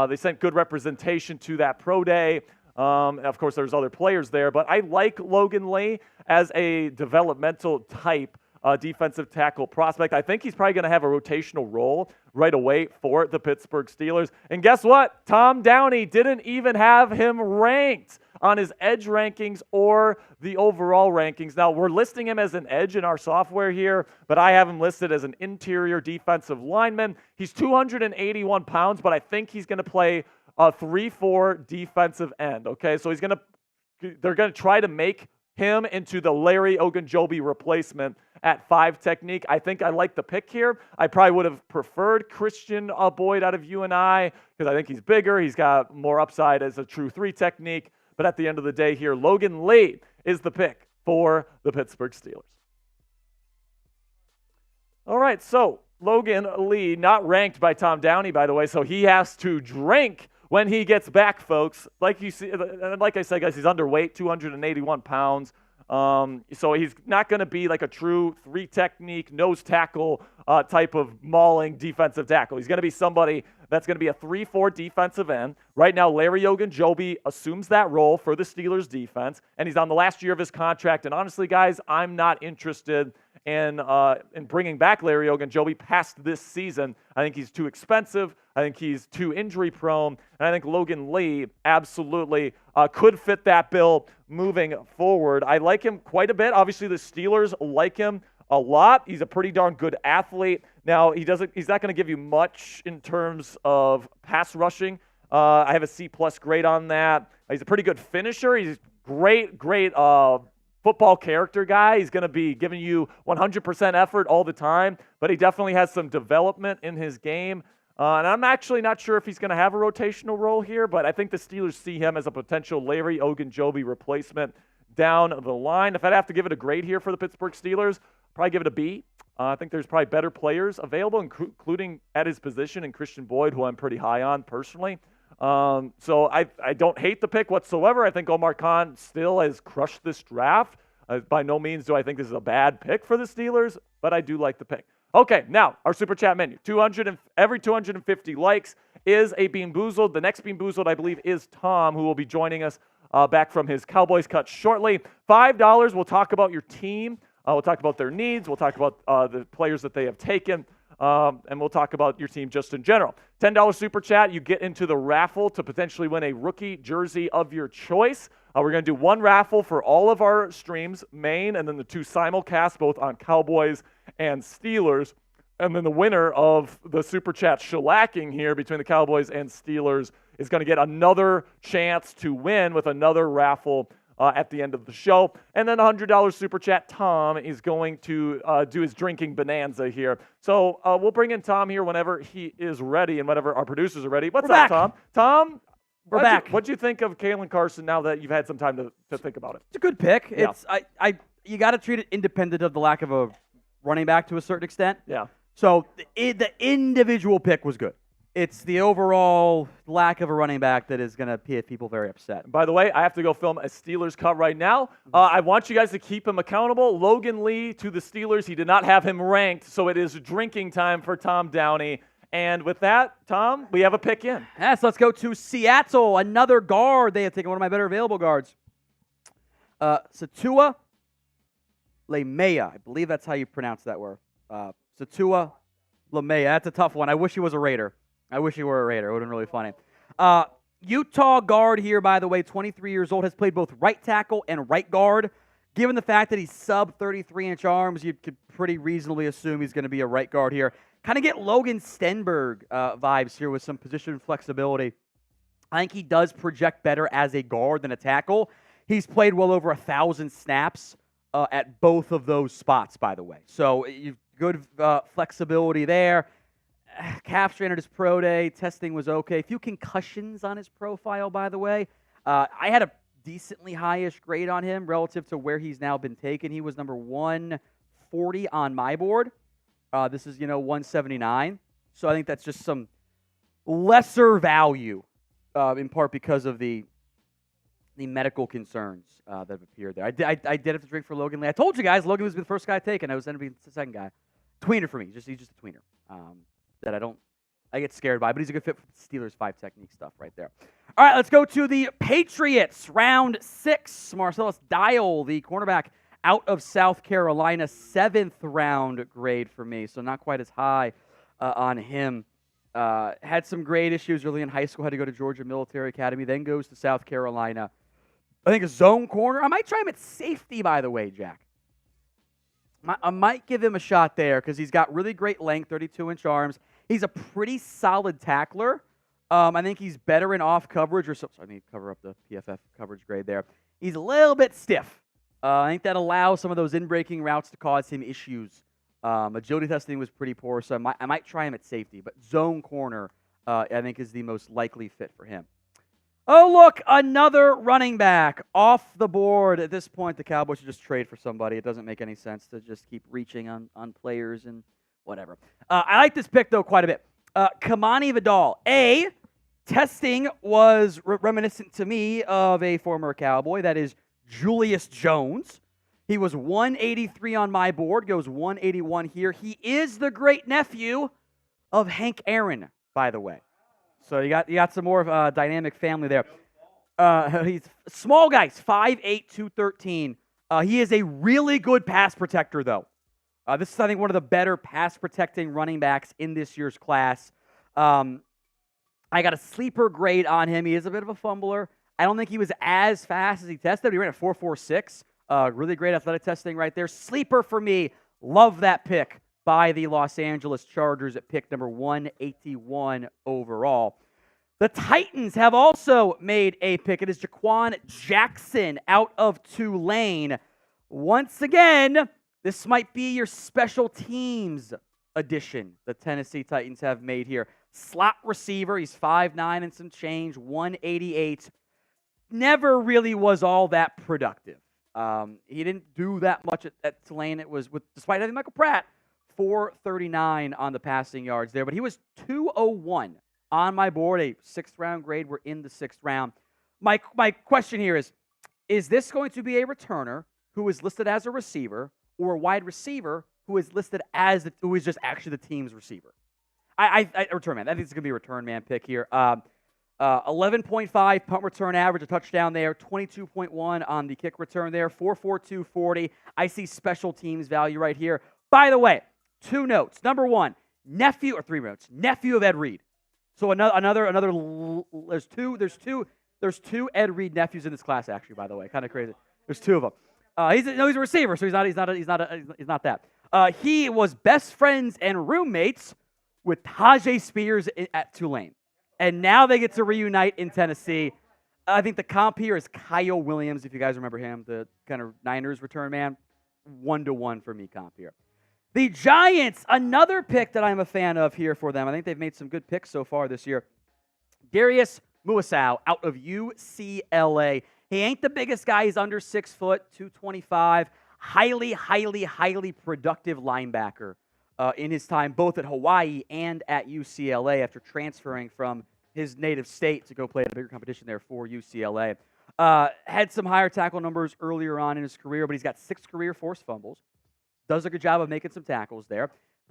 They sent good representation to that pro day. Of course, there's other players there, but I like Logan Lee as a developmental type defensive tackle prospect. I think he's probably going to have a rotational role right away for the Pittsburgh Steelers. And guess what? Tom Downey didn't even have him ranked on his edge rankings or the overall rankings. Now, we're listing him as an edge in our software here, but I have him listed as an interior defensive lineman. He's 281 pounds, but I think he's going to play a 3-4 defensive end, okay? So they're going to try to make him into the Larry Ogunjobi replacement at 5 technique. I think I like the pick here. I probably would have preferred Christian Boyd out of UNI because I think he's bigger. He's got more upside as a true 3 technique. But at the end of the day here, Logan Lee is the pick for the Pittsburgh Steelers. All right, so Logan Lee, not ranked by Tom Downey, by the way, so he has to drink when he gets back, folks. Like you see, like I said, guys, he's underweight, 281 pounds. So he's not going to be like a true 3 technique, nose tackle type of mauling defensive tackle. He's going to be somebody that's going to be a 3-4 defensive end. Right now, Larry Ogunjobi assumes that role for the Steelers defense, and he's on the last year of his contract. And honestly, guys, I'm not interested in bringing back Larry Ogunjobi past this season. I think he's too expensive. I think he's too injury prone. And I think Logan Lee absolutely could fit that bill moving forward. I like him quite a bit. Obviously, the Steelers like him a lot. He's a pretty darn good athlete. Now, he's not going to give you much in terms of pass rushing. I have a C+ grade on that. He's a pretty good finisher. He's great football character guy. He's going to be giving you 100% effort all the time, but he definitely has some development in his game. And I'm actually not sure if he's going to have a rotational role here, but I think the Steelers see him as a potential Larry Ogunjobi replacement down the line. If I'd have to give it a grade here for the Pittsburgh Steelers, I'd probably give it a B. I think there's probably better players available, including at his position in Christian Boyd, who I'm pretty high on personally. So I don't hate the pick whatsoever. I think Omar Khan still has crushed this draft. By no means do I think this is a bad pick for the Steelers, but I do like the pick. Okay, now our Super Chat menu. Every 250 likes is a Bean Boozled. The next Bean Boozled, I believe, is Tom, who will be joining us back from his Cowboys cut shortly. $5, we'll talk about your team. We'll talk about their needs. We'll talk about the players that they have taken. And we'll talk about your team just in general. $10 Super Chat, you get into the raffle to potentially win a rookie jersey of your choice. We're going to do one raffle for all of our streams, main, and then the 2 simulcasts, both on Cowboys and Steelers. And then the winner of the Super Chat shellacking here between the Cowboys and Steelers is going to get another chance to win with another raffle at the end of the show. And then $100 Super Chat, Tom is going to do his drinking bonanza here. So we'll bring in Tom here whenever he is ready and whenever our producers are ready. What's up, Tom? Tom, we're back. What'd you think of Kalen Carson now that you've had some time to think about it? It's a good pick. Yeah. You got to treat it independent of the lack of a running back to a certain extent. Yeah. So the individual pick was good. It's the overall lack of a running back that is going to get people very upset. By the way, I have to go film a Steelers cut right now. I want you guys to keep him accountable. Logan Lee to the Steelers. He did not have him ranked, so it is drinking time for Tom Downey. And with that, Tom, we have a pick in. Yes, let's go to Seattle. Another guard. They have taken one of my better available guards. Satua Lemea. I believe that's how you pronounce that word. Satua Lemea. That's a tough one. I wish he was a Raider. I wish he were a Raider. It would have been really funny. Utah guard here, by the way, 23 years old, has played both right tackle and right guard. Given the fact that he's sub 33-inch arms, you could pretty reasonably assume he's going to be a right guard here. Kind of get Logan Stenberg vibes here with some position flexibility. I think he does project better as a guard than a tackle. He's played well over 1,000 snaps at both of those spots, by the way. So you've good flexibility there. Calf strain at his pro day. Testing was okay. A few concussions on his profile, by the way. I had a decently high-ish grade on him relative to where he's now been taken. He was number 140 on my board. This is, 179. So I think that's just some lesser value, in part because of the medical concerns that have appeared there. I did have to drink for Logan Lee. I told you guys Logan was the first guy taken. I was ended up being the second guy. Tweener for me. He's just a tweener. That I get scared by, but he's a good fit for the Steelers 5 technique stuff right there. All right, let's go to the Patriots, round 6. Marcellus Dial, the cornerback out of South Carolina, 7th round grade for me, so not quite as high on him. Had some grade issues early in high school, had to go to Georgia Military Academy, then goes to South Carolina. I think a zone corner. I might try him at safety, by the way, Jack. I might give him a shot there because he's got really great length, 32-inch arms. He's a pretty solid tackler. I think he's better in off coverage or something. I need to cover up the PFF coverage grade there. He's a little bit stiff. I think that allows some of those in-breaking routes to cause him issues. Agility testing was pretty poor, so I might try him at safety. But zone corner, I think, is the most likely fit for him. Oh, look, another running back off the board. At this point, the Cowboys should just trade for somebody. It doesn't make any sense to just keep reaching on players and whatever. I like this pick, though, quite a bit. Kamani Vidal. Testing was reminiscent to me of a former Cowboy. That is Julius Jones. He was 183 on my board, goes 181 here. He is the great nephew of Hank Aaron, by the way. So you got some more dynamic family there. He's small guys, 5'8", 213. He is a really good pass protector, though. This is, I think, one of the better pass-protecting running backs in this year's class. I got a sleeper grade on him. He is a bit of a fumbler. I don't think he was as fast as he tested. He ran at 4.46. Really great athletic testing right there. Sleeper for me. Love that pick by the Los Angeles Chargers at pick number 181 overall. The Titans have also made a pick. It is Jaquan Jackson out of Tulane. Once again, this might be your special teams addition the Tennessee Titans have made here. Slot receiver. He's 5'9" and some change, 188. Never really was all that productive. He didn't do that much at Tulane. It was, despite having Michael Pratt, 439 on the passing yards there. But he was 201 on my board, a 6th-round grade. We're in the 6th round. My question here is this going to be a returner who is listed as a receiver or a wide receiver who is listed as who is just actually the team's receiver? Return man. I think it's going to be a return man pick here. 11.5 punt return average, a touchdown there. 22.1 on the kick return there. 4.42 40. I see special teams value right here. By the way, 2 notes. Number 1, nephew of Ed Reed. So another. There's two Ed Reed nephews in this class actually. By the way, kind of crazy. There's 2 of them. He's a receiver, so he's not that. He was best friends and roommates with Tajay Spears at Tulane. And now they get to reunite in Tennessee. I think the comp here is Kyle Williams, if you guys remember him, the kind of Niners return man. 1-to-1 for me comp here. The Giants, another pick that I'm a fan of here for them. I think they've made some good picks so far this year. Darius Muasau out of UCLA. He ain't the biggest guy. He's under 6 foot, 225. Highly productive linebacker in his time, both at Hawaii and at UCLA after transferring from his native state to go play at a bigger competition there for UCLA. Had some higher tackle numbers earlier on in his career, but he's got 6 career forced fumbles. Does a good job of making some tackles there.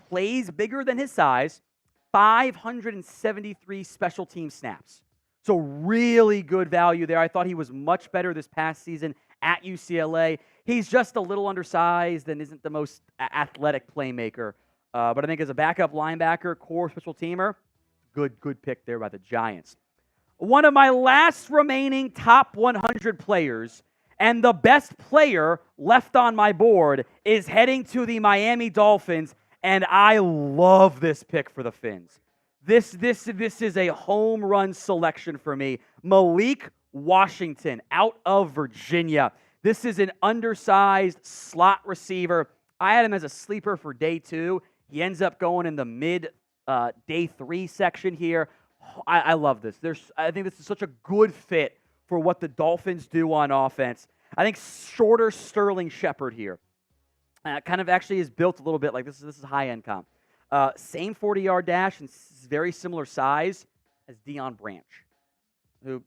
Plays bigger than his size. 573 special team snaps. So really good value there. I thought he was much better this past season at UCLA. He's just a little undersized and isn't the most athletic playmaker. But I think as a backup linebacker, core special teamer, good pick there by the Giants. One of my last remaining top 100 players and the best player left on my board is heading to the Miami Dolphins, and I love this pick for the Fins. This is a home run selection for me. Malik Washington out of Virginia. This is an undersized slot receiver. I had him as a sleeper for day 2. He ends up going in the mid day 3 section here. I love this. I think this is such a good fit for what the Dolphins do on offense. I think shorter Sterling Shepard here. Kind of actually is built a little bit like this is high-end comp. Same 40-yard dash and very similar size as Deion Branch, who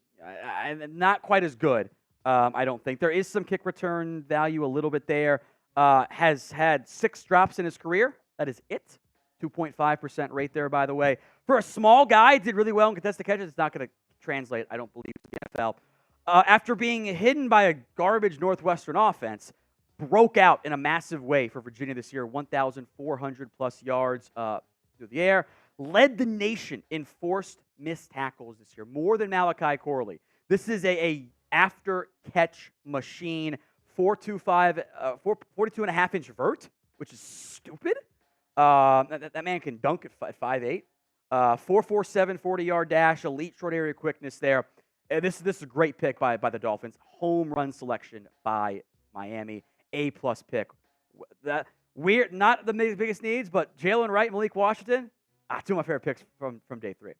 not quite as good, I don't think. There is some kick return value a little bit there. Has had 6 drops in his career. That is it. 2.5% rate there, by the way. For a small guy, did really well in contested catches. It's not going to translate, I don't believe, to the NFL. After being hidden by a garbage Northwestern offense, broke out in a massive way for Virginia this year. 1,400-plus yards through the air. Led the nation in forced missed tackles this year, more than Malachi Corley. This is a after-catch machine. 42.5-inch vert, which is stupid. That man can dunk at 5'8". 4.47 40-yard dash, elite short area quickness there. This is a great pick by the Dolphins. Home run selection by Miami. A-plus pick. Weird, not the biggest needs, but Jaylen Wright, Malik Washington, 2 of my favorite picks from day 3.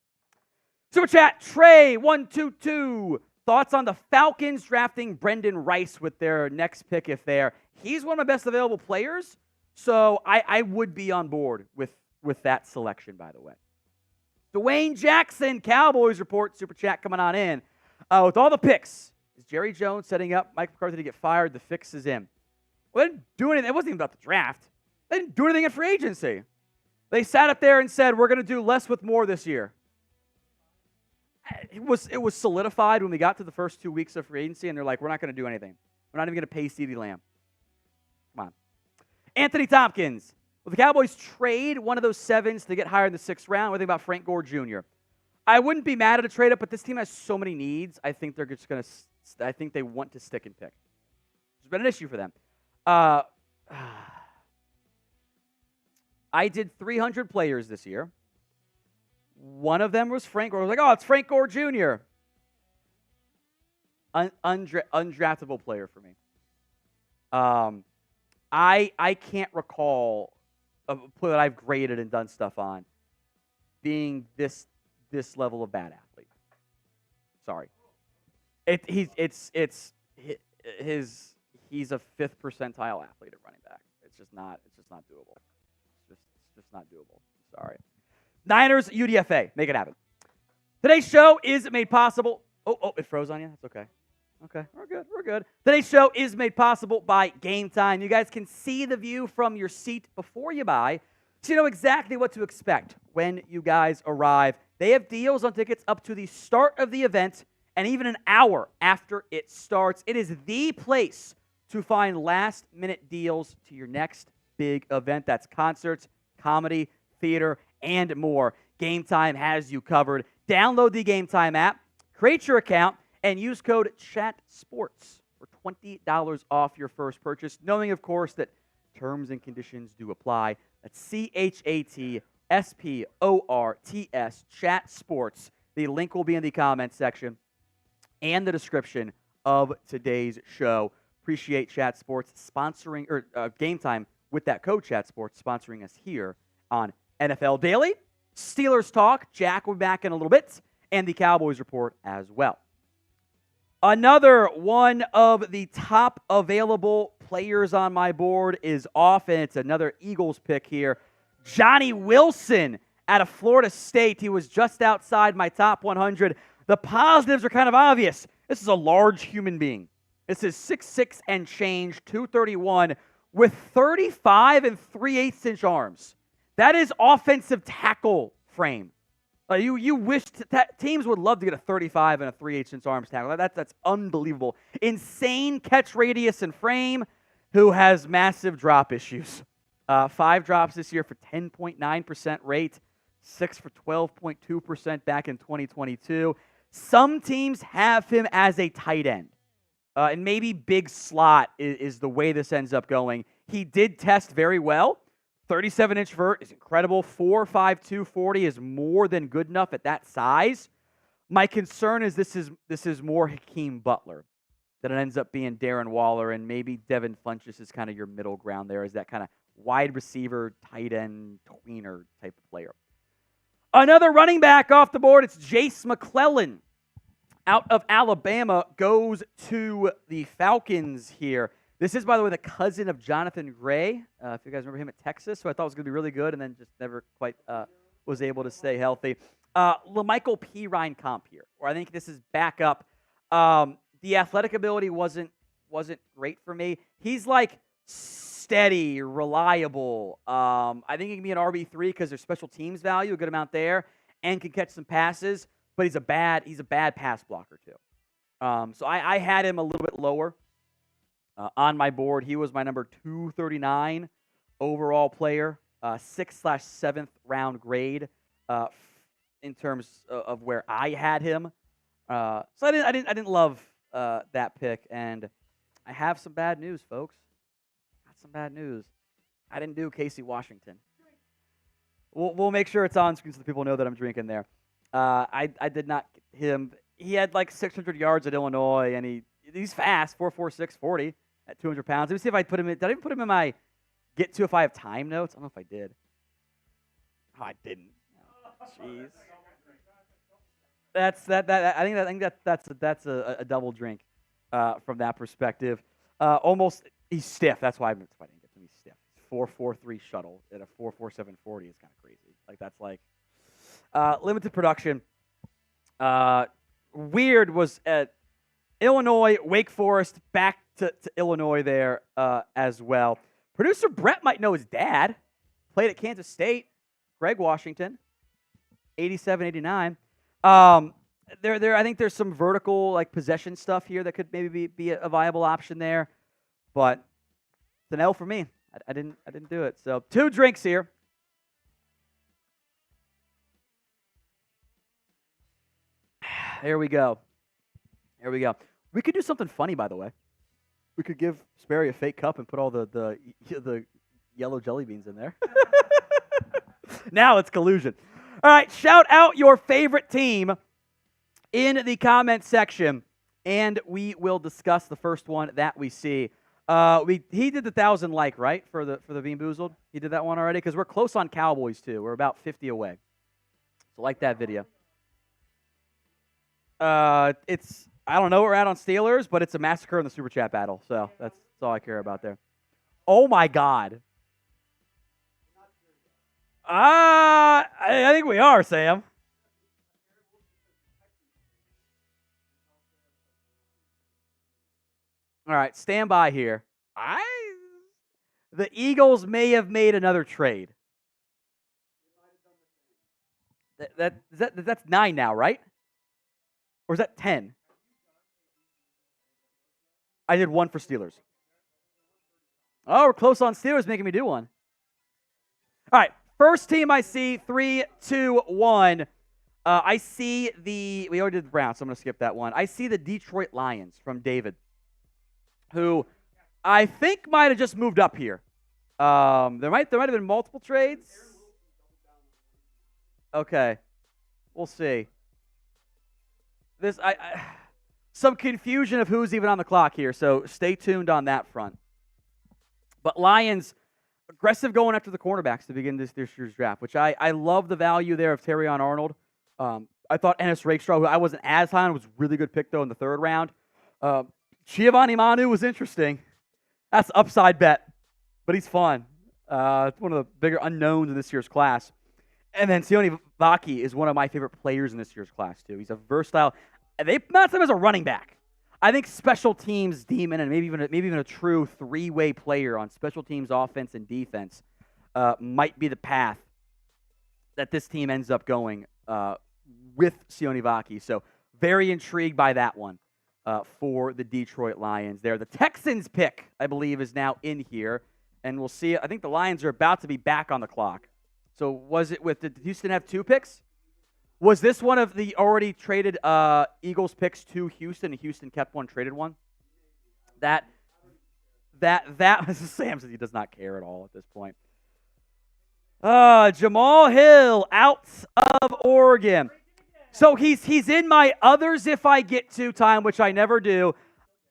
Super chat, Trey122. Thoughts on the Falcons drafting Brenden Rice with their next pick if they're. He's one of my best available players, so I would be on board with that selection, by the way. Dwayne Jackson, Cowboys report, super chat coming on in. With all the picks, is Jerry Jones setting up Mike McCarthy to get fired? The fix is in. Well, they didn't do anything. It wasn't even about the draft. They didn't do anything in free agency. They sat up there and said, we're going to do less with more this year. It was solidified when we got to the first 2 weeks of free agency, and they're like, we're not going to do anything. We're not even going to pay CeeDee Lamb. Come on. Anthony Tompkins. Will the Cowboys trade one of those 7s to get higher in the 6th round? What do you think about Pran-Granger Jr.? I wouldn't be mad at a trade up, but this team has so many needs. I think they're just going to. I think they want to stick and pick. It's been an issue for them. I did 300 players this year. One of them was Frank. I was like, oh, it's Pran-Granger Jr. Undraftable player for me. I can't recall a player that I've graded and done stuff on being this level of bad athlete. Sorry. He's a 5th percentile athlete at running back. It's just not doable. It's just not doable. Sorry. Niners UDFA. Make it happen. Today's show is made possible. Oh, it froze on you? That's okay. Okay, we're good. Today's show is made possible by Game Time. You guys can see the view from your seat before you buy, so you know exactly what to expect when you guys arrive. They have deals on tickets up to the start of the event and even an hour after it starts. It is the place to find last-minute deals to your next big event. That's concerts, comedy, theater, and more. Game Time has you covered. Download the Game Time app, create your account, and use code CHATSPORTS for $20 off your first purchase, knowing, of course, that terms and conditions do apply. That's CHATSPORTS, ChatSports. The link will be in the comments section and the description of today's show. Appreciate Chat Sports sponsoring, or Game Time with that code ChatSports sponsoring us here on NFL Daily. Steelers Talk. Jack will be back in a little bit, and the Cowboys Report as well. Another one of the top available players on my board is off, and it's another Eagles pick here. Johnny Wilson out of Florida State. He was just outside my top 100. The positives are kind of obvious. This is a large human being. This is 6'6" and change, 231, with 35 and 3/8 inch arms. That is offensive tackle frame. You wish that teams would love to get a 35 and a 3/8 inch arms tackle. That's unbelievable. Insane catch radius and frame. Who has massive drop issues? 5 drops this year for 10.9% rate, 6 for 12.2% back in 2022. Some teams have him as a tight end, and maybe big slot is the way this ends up going. He did test very well. 37-inch vert is incredible. 4.5, 240 is more than good enough at that size. My concern is this is more Hakeem Butler than it ends up being Darren Waller, and maybe Devin Funchess is kind of your middle ground there as that kind of wide receiver, tight end, tweener type of player. Another running back off the board, it's Jace McClellan out of Alabama, goes to the Falcons here. This is, by the way, the cousin of Jonathan Gray, if you guys remember him at Texas, who I thought was going to be really good and then just never quite was able to stay healthy. LaMichael Pirine comp here, where I think this is back up. The athletic ability wasn't great for me. He's like steady, reliable. I think he can be an RB3 because there's special teams value, a good amount there, and can catch some passes, but he's a bad pass blocker too. So I had him a little bit lower. On my board, he was my number 239 overall player, 6/7th round grade in terms of where I had him. So I didn't love that pick, and I have some bad news, folks. Got some bad news. I didn't do Casey Washington. We'll make sure it's on screen so the people know that I'm drinking there. I did not hit him. He had like 600 yards at Illinois, and he's fast, 4.46 40 at 200 pounds. Let me see if I put him in. Did I even put him in my get to if I have time notes? I don't know if I did. Oh, I didn't. Jeez. I think that's a double drink from that perspective. Almost he's stiff. That's why I didn't get to him. He's stiff. 4.43 shuttle at a 4.47 40 is kind of crazy. Like that's like limited production. Weird was at Illinois, Wake Forest, back to Illinois there as well. Producer Brett might know his dad. Played at Kansas State. Greg Washington, 87, 89. I think there's some vertical like possession stuff here that could maybe be a viable option there. But it's an L for me. I didn't do it. So 2 drinks here. There we go. We could do something funny, by the way. We could give Sperry a fake cup and put all the yellow jelly beans in there. Now it's collusion. All right, shout out your favorite team in the comment section, and we will discuss the first one that we see. He did the 1,000 like, right, for the Bean Boozled? He did that one already? Because we're close on Cowboys, too. We're about 50 away. So like that video. I don't know where we're at on Steelers, but it's a massacre in the Super Chat battle. So that's all I care about there. Oh, my God. I think we are, Sam. All right, stand by here. The Eagles may have made another trade. That's 9 now, right? Or is that 10? I did 1 for Steelers. Oh, we're close on Steelers, making me do one. All right, first team I see, 3, 2, 1. I see we already did the Browns, so I'm going to skip that one. I see the Detroit Lions from David, who I think might have just moved up here. There might have been multiple trades. Okay, we'll see. Some confusion of who's even on the clock here, so stay tuned on that front. But Lions, aggressive going after the cornerbacks to begin this year's draft, which I love the value there of Terrion Arnold. I thought Ennis Rakestraw, who I wasn't as high on, was a really good pick, though, in the 3rd round. Giovanni Manu was interesting. That's an upside bet, but he's fun. It's one of the bigger unknowns in this year's class. And then Sione Vaki is one of my favorite players in this year's class, too. He's a versatile. They match him as a running back. I think special teams demon and maybe even a true 3-way player on special teams offense and defense might be the path that this team ends up going with Sione Vaki. So very intrigued by that one for the Detroit Lions there. The Texans pick, I believe, is now in here. And we'll see. I think the Lions are about to be back on the clock. So did Houston have 2 picks? Was this one of the already traded Eagles picks to Houston, and Houston kept one, traded one? That Sam says he does not care at all at this point. Jamal Hill out of Oregon. So he's in my others if I get to time, which I never do.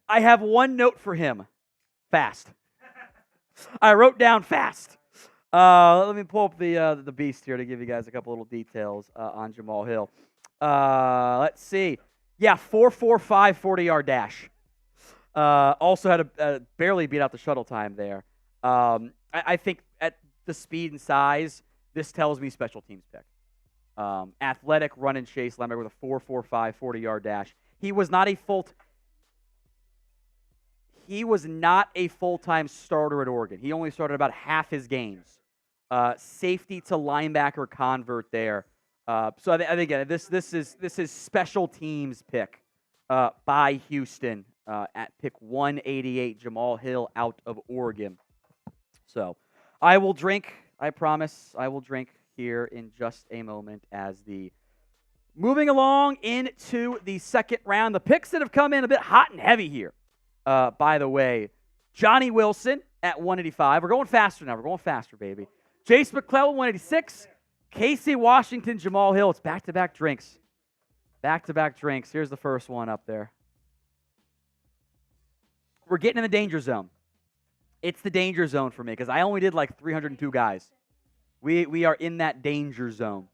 I have one note for him. Fast. I wrote down fast. Let me pull up the beast here to give you guys a couple little details on Jamal Hill. Let's see. Yeah, 4.45 40-yard dash. Also had a barely beat out the shuttle time there. I think at the speed and size, this tells me special teams pick. Athletic run and chase linebacker with a 4.45 40-yard dash. He was not a full-time starter at Oregon. He only started about half his games. Safety to linebacker convert there. So I think again, this is special teams pick by Houston at pick 188. Jamal Hill out of Oregon. So I will drink. I promise I will drink here in just a moment as moving along into the 2nd round. The picks that have come in a bit hot and heavy here. By the way, Johnny Wilson at 185. We're going faster now. We're going faster, baby. Jace McClellan, 186. Casey Washington, Jamal Hill. It's back-to-back drinks. Back-to-back drinks. Here's the first one up there. We're getting in the danger zone. It's the danger zone for me because I only did like 302 guys. We are in that danger zone.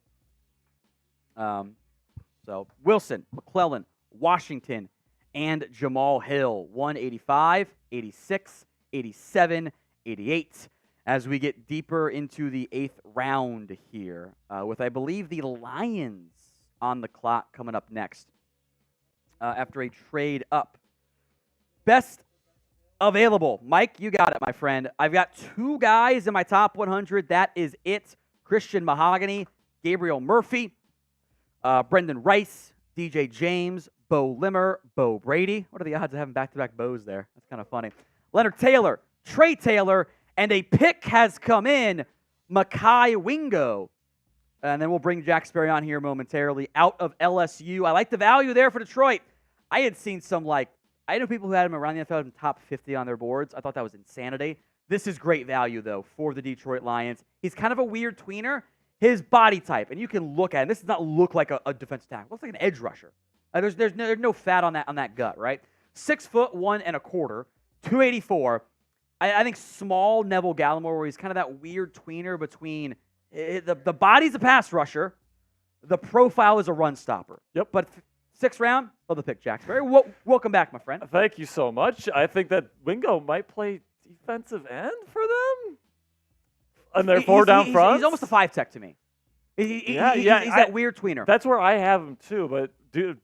So Wilson, McClellan, Washington, and Jamal Hill. 185, 86, 87, 88. As we get deeper into the 8th round here, with, I believe, the Lions on the clock coming up next after a trade up. Best available. Mike, you got it, my friend. I've got 2 guys in my top 100. That is it. Christian Mahogany, Gabriel Murphy, Brenden Rice, DJ James, Bo Limmer, Bo Brady. What are the odds of having back-to-back Bows there? That's kind of funny. Leonard Taylor, Trey Taylor, And a pick has come in, Makai Wingo. And then we'll bring Jack Sperry on here momentarily out of LSU. I like the value there for Detroit. I had seen I know people who had him around the NFL in top 50 on their boards. I thought that was insanity. This is great value, though, for the Detroit Lions. He's kind of a weird tweener. His body type, and you can look at it. This does not look like a defensive tackle. It looks like an edge rusher. There's no fat on that gut, right? 6'1" and a quarter, 284. I think small Neville Gallimore, where he's kind of that weird tweener between the body's a pass rusher, the profile is a run stopper. Yep. But 6th round, love the pick, Jack Sperry. Welcome back, my friend. Thank you so much. I think that Wingo might play defensive end for them. And they're down front. He's almost a 5-tech to me. He's that weird tweener. That's where I have him too. But dude,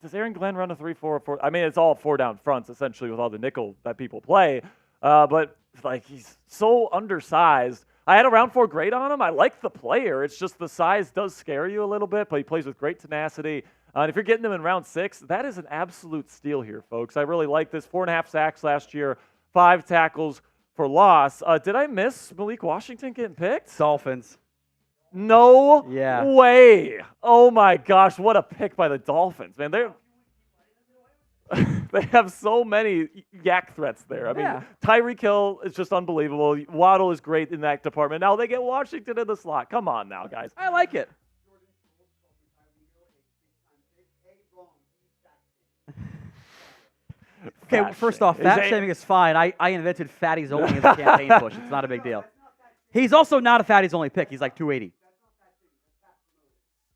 does Aaron Glenn run a 3-4? I mean, it's all 4 down fronts essentially with all the nickel that people play. But he's so undersized. I had a round 4 grade on him. I like the player. It's just the size does scare you a little bit. But he plays with great tenacity. And if you're getting him in round 6, that is an absolute steal here, folks. I really like this. 4.5 sacks last year, 5 tackles for loss. Did I miss Malik Washington getting picked? Dolphins. No way. Oh, my gosh. What a pick by the Dolphins, man. They have so many yak threats there. I mean, Tyreek Hill is just unbelievable. Waddle is great in that department. Now they get Washington in the slot. Come on now, guys. I like it. Okay, first off, fat shaming is fine. I invented fatties only as a campaign push. It's not a big deal. He's also not a fatties only pick. He's like 280.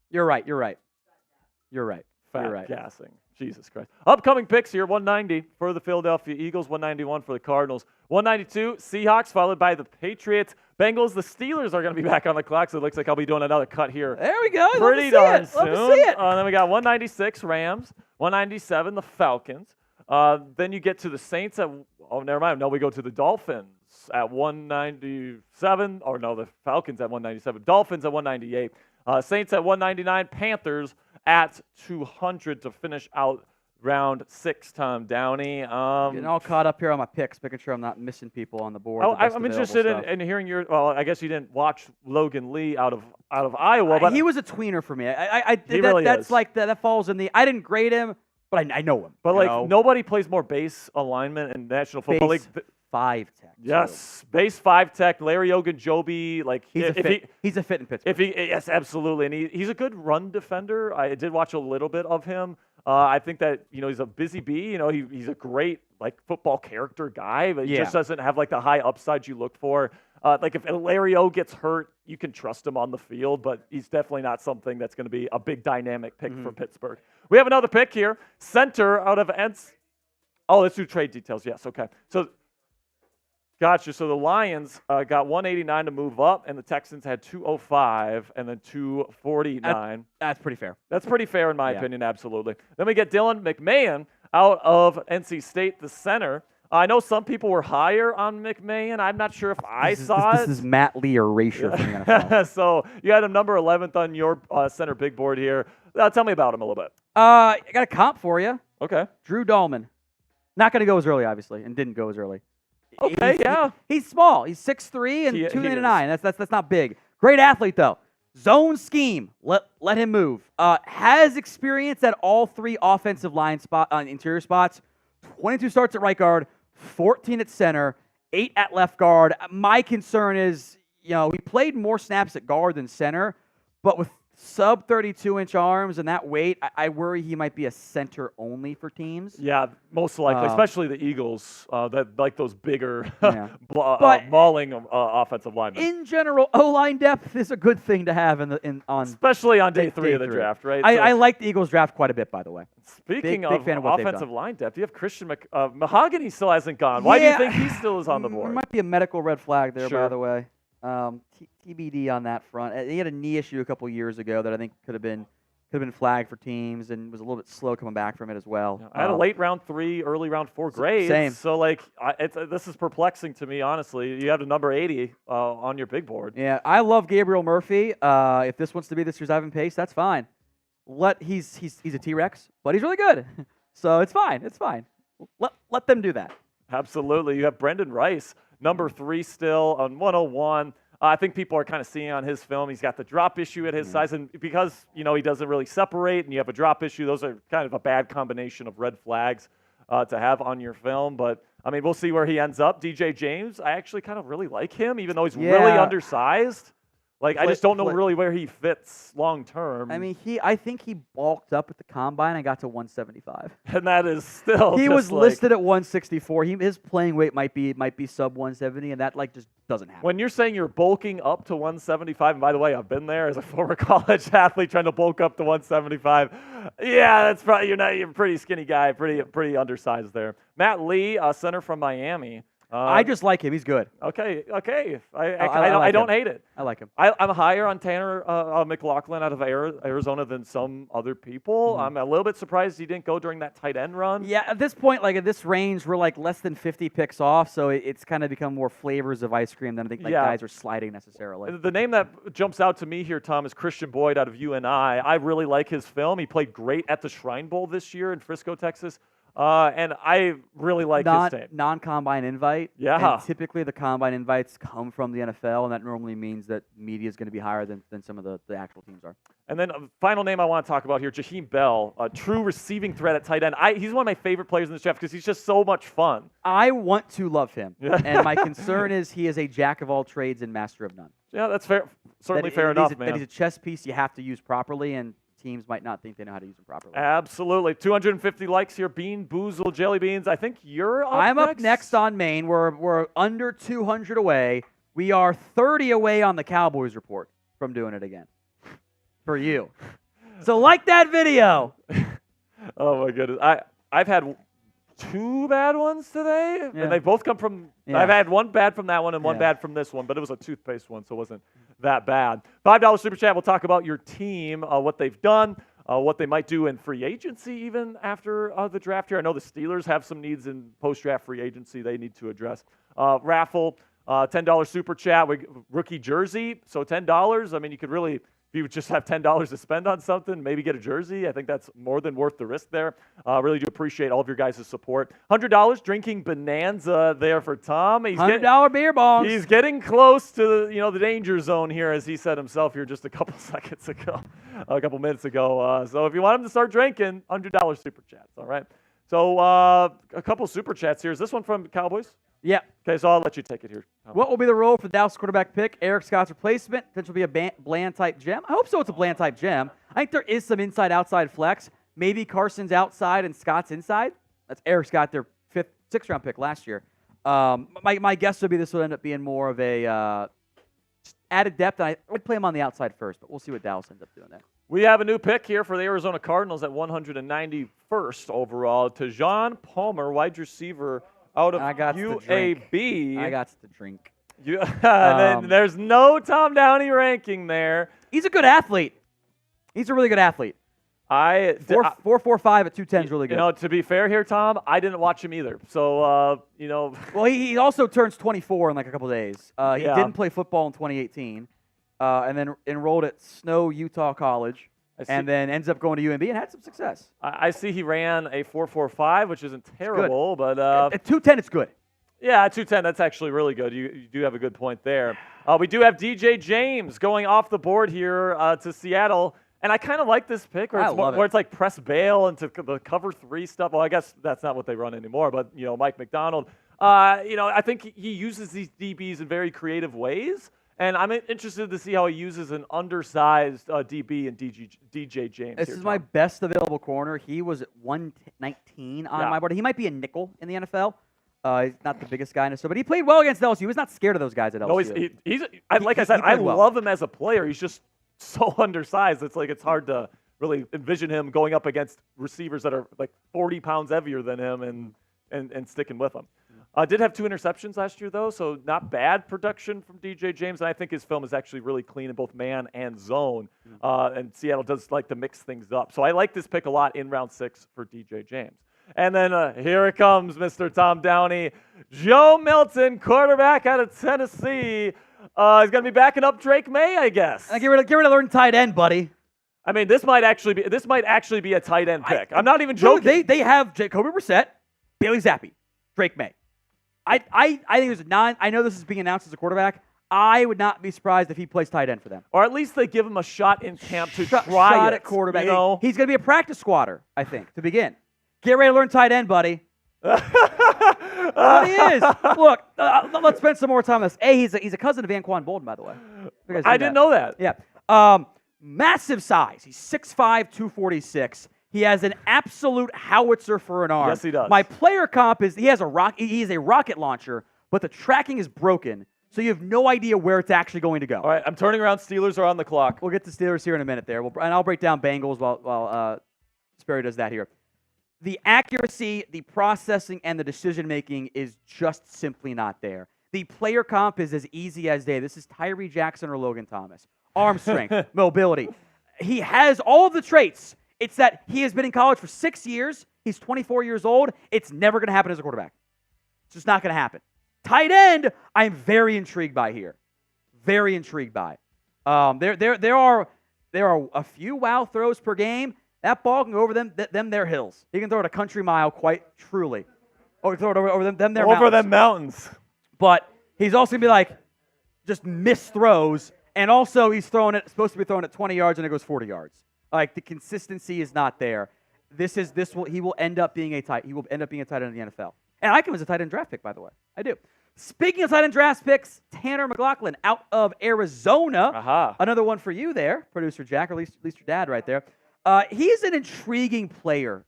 You're right. Fat gassing. Jesus Christ. Upcoming picks here, 190 for the Philadelphia Eagles, 191 for the Cardinals, 192 Seahawks, followed by the Patriots. Bengals, the Steelers are going to be back on the clock, so it looks like I'll be doing another cut here. There we go. Pretty darn soon. Love to see it. Then we got 196 Rams, 197 the Falcons. Then you get to the Saints at, never mind. No, we go to the Dolphins at 197. Or no, the Falcons at 197. Dolphins at 198. Saints at 199. Panthers at 200 to finish out round 6, Tom Downey. Getting all caught up here on my picks, making sure I'm not missing people on the board. I'm interested in hearing your. Well, I guess you didn't watch Logan Lee out of Iowa, but he was a tweener for me. That's like that falls in the. I didn't grade him, but I know him. But nobody plays more base alignment in National Football League. 5-tech. Yes, base 5-tech. Larry Ogunjobi, he's a fit in Pittsburgh. Yes, absolutely, and he's a good run defender. I did watch a little bit of him. I think that he's a busy bee. He's a great football character guy, but he just doesn't have the high upside you look for. If Larry O gets hurt, you can trust him on the field, but he's definitely not something that's going to be a big dynamic pick for Pittsburgh. We have another pick here, center out of Ents. Oh, let's do trade details. Yes, okay. So. Gotcha. So the Lions got 189 to move up, and the Texans had 205 and then 249. That's pretty fair. That's pretty fair in my opinion, absolutely. Then we get Dylan McMahon out of NC State, the center. I know some people were higher on McMahon. I'm not sure if I saw it. This is Matt Lee erasure from the NFL. So you had him number 11th on your center big board here. Tell me about him a little bit. I got a comp for you. Okay. Drew Dahlman. Not going to go as early, obviously, and didn't go as early. Okay, he's small. He's 6'3" and 299. That's not big. Great athlete though. Zone scheme. Let him move. Has experience at all 3 offensive line interior spots. 22 starts at right guard, 14 at center, 8 at left guard. My concern is, he played more snaps at guard than center, but with sub 32-inch arms and that weight, I worry he might be a center only for teams. Yeah, most likely, especially the Eagles that like those bigger, mauling offensive linemen. In general, O-line depth is a good thing to have especially on day 3 of the draft, right? I like the Eagles draft quite a bit, by the way. Speaking of offensive line depth, you have Christian Mahogany still hasn't gone. Why do you think he still is on the board? There might be a medical red flag there, by the way. TBD on that front. He had a knee issue a couple years ago that I think could have been flagged for teams and was a little bit slow coming back from it as well. Yeah, I had a late round 3, early round 4 grade. Same. So this is perplexing to me, honestly. You have a number 80 on your big board. Yeah, I love Gabriel Murphy. If this wants to be this year's Ivan Pace, that's fine. He's a T-Rex, but he's really good. So it's fine. Let them do that. Absolutely. You have Brenden Rice. number 3 still on 101. I think people are kind of seeing on his film, he's got the drop issue at his size, and because, he doesn't really separate and you have a drop issue, those are kind of a bad combination of red flags to have on your film. But, we'll see where he ends up. DJ James, I actually kind of really like him, even though he's really undersized. I just don't know really where he fits long term. I think he bulked up at the combine and got to 175. And that is still he was listed at 164. His playing weight might be sub 170, and that just doesn't happen. When you're saying you're bulking up to 175, and by the way, I've been there as a former college athlete trying to bulk up to 175. Yeah, that's probably you're a pretty skinny guy, pretty undersized there. Matt Lee, center from Miami. I just like him. He's good. Okay. I don't hate it. I like him. I'm higher on Tanner McLaughlin out of Arizona than some other people. I'm a little bit surprised he didn't go during that tight end run. Yeah, at this point, at this range, we're less than 50 picks off, so it's kind of become more flavors of ice cream than I think guys are sliding necessarily. The name that jumps out to me here, Tom, is Christian Boyd out of UNI. I really like his film. He played great at the Shrine Bowl this year in Frisco, Texas. And I really like his tape. Non-combine invite. Yeah. And typically the combine invites come from the NFL, and that normally means that media is going to be higher than some of the actual teams are. And then final name I want to talk about here, Jaheim Bell, a true receiving threat at tight end. He's one of my favorite players in this draft because he's just so much fun. I want to love him. And my concern is he is a jack of all trades and master of none. Yeah, that's fair. Certainly fair enough, man. That he's a chess piece you have to use properly, and teams might not think they know how to use them properly. Absolutely. 250 likes here. Bean Boozle, Jelly Beans. I think you're up I'm next. up next on Maine. We're under 200 away. We are 30 away on the Cowboys report from doing it again. For you. So like that video. Oh, my goodness. I've had 2 bad ones today, and they both come from I've had one bad from that one and one bad from this one, but it was a toothpaste one, so it wasn't that bad. $5 Super Chat, we'll talk about your team, what they've done, what they might do in free agency even after the draft here. I know the Steelers have some needs in post-draft free agency they need to address. Raffle, $10 Super Chat, rookie jersey, so $10. You could really, if you just have $10 to spend on something, maybe get a jersey. I think that's more than worth the risk there. Really do appreciate all of your guys' support. $100 drinking bonanza there for Tom. He's $100 beer bongs. He's getting close to the danger zone here, as he said himself here just a couple minutes ago. So if you want him to start drinking, $100 super chats. All right. So a couple super chats here. Is this one from Cowboys? Yeah. Okay, so I'll let you take it here. What will be the role for the Dallas quarterback pick? Eric Scott's replacement, potentially be a Bland-type gem. I hope so. It's a Bland-type gem. I think there is some inside-outside flex. Maybe Carson's outside and Scott's inside. That's Eric Scott, their 6th-round pick last year. My guess would be this will end up being more of a added depth. I would play him on the outside first, but we'll see what Dallas ends up doing there. We have a new pick here for the Arizona Cardinals at 191st overall. Tejon Palmer, wide receiver out of UAB. I got to drink. Then there's no Tom Downey ranking there. He's a good athlete. He's a really good athlete. 4.45 at 210 is really good. To be fair here, Tom, I didn't watch him either. So, Well, he also turns 24 in a couple days. He didn't play football in 2018, and then enrolled at Snow Utah College. And then ends up going to UMB and had some success. I see he ran a 4.45, which isn't terrible, but at 210, it's good. Yeah, at 210, that's actually really good. You do have a good point there. We do have DJ James going off the board here to Seattle, and I kind of like this pick where it's like press bail into the cover 3 stuff. Well, I guess that's not what they run anymore, but Mike McDonald. I think he uses these DBs in very creative ways. And I'm interested to see how he uses an undersized DB and DJ James. This is my best available corner. He was at 119 on my board. He might be a nickel in the NFL. He's not the biggest guy in it, but he played well against LSU. He was not scared of those guys at LSU. No, I love him as a player. He's just so undersized. It's hard to really envision him going up against receivers that are like 40 pounds heavier than him and sticking with him. Did have 2 interceptions last year, though, so not bad production from DJ James. And I think his film is actually really clean in both man and zone. And Seattle does like to mix things up. So I like this pick a lot in round 6 for DJ James. And then here it comes, Mr. Tom Downey. Joe Milton, quarterback out of Tennessee. He's going to be backing up Drake May, I guess. Get rid of learn tight end, buddy. This might actually be a tight end pick. I'm not even joking. They have Jacoby Brissett, Bailey Zappi, Drake May. I think there's I know this is being announced as a quarterback. I would not be surprised if he plays tight end for them. Or at least they give him a shot in camp to try shot it, at quarterback. You know? He's going to be a practice squatter, I think, to begin. Get ready to learn tight end, buddy. But he is. Look, let's spend some more time on this. He's a cousin of Anquan Bolden, by the way. I didn't know that. Yeah. Massive size. He's 6'5", 246. He has an absolute howitzer for an arm. Yes, he does. My player comp is he's a rocket launcher, but the tracking is broken, so you have no idea where it's actually going to go. All right, I'm turning around. Steelers are on the clock. We'll get to Steelers here in a minute there. And I'll break down Bengals while Sperry does that here. The accuracy, the processing, and the decision-making is just simply not there. The player comp is as easy as day. This is Tyree Jackson or Logan Thomas. Arm strength, mobility. He has all of the traits. It's that he has been in college for 6 years. He's 24 years old. It's never going to happen as a quarterback. It's just not going to happen. Tight end, I'm very intrigued by here. Very intrigued by. There are a few wow throws per game. That ball can go over their hills. He can throw it a country mile, quite truly. Or throw it over them mountains. But he's also going to be like, just miss throws. And also he's supposed to be throwing it 20 yards and it goes 40 yards. Like the consistency is not there. He will end up being a tight end in the NFL. And I like him as a tight end draft pick, by the way. I do. Speaking of tight end draft picks, Tanner McLaughlin out of Arizona. Aha. Another one for you there, producer Jack, or at least your dad right there. He's an intriguing player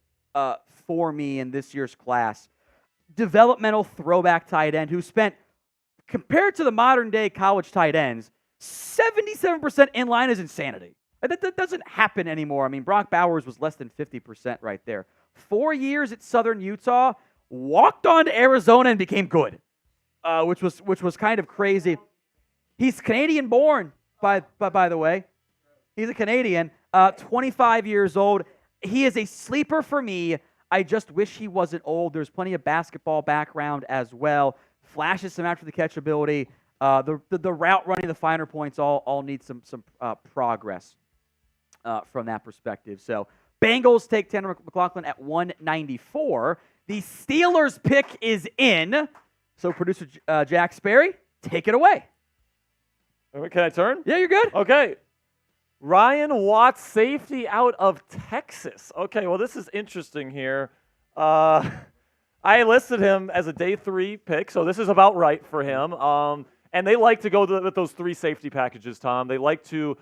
for me in this year's class. Developmental throwback tight end who spent, compared to the modern day college tight ends, 77% in line is insanity. That doesn't happen anymore. I mean, Brock Bowers was less than 50% right there. 4 years at Southern Utah, walked on to Arizona and became good, which was kind of crazy. He's Canadian born, by the way. He's a Canadian, 25 years old. He is a sleeper for me. I just wish he wasn't old. There's plenty of basketball background as well. Flashes some after the catch ability. The route running, the finer points all need some progress from that perspective. So Bengals take Tanner McLaughlin at 194. The Steelers pick is in. So producer Jack Sperry, take it away. Can I turn? Yeah, you're good. Okay. Ryan Watts, safety out of Texas. Okay, well, this is interesting here. I listed him as a day 3 pick, so this is about right for him. And they like to go with those 3 safety packages, Tom. They like to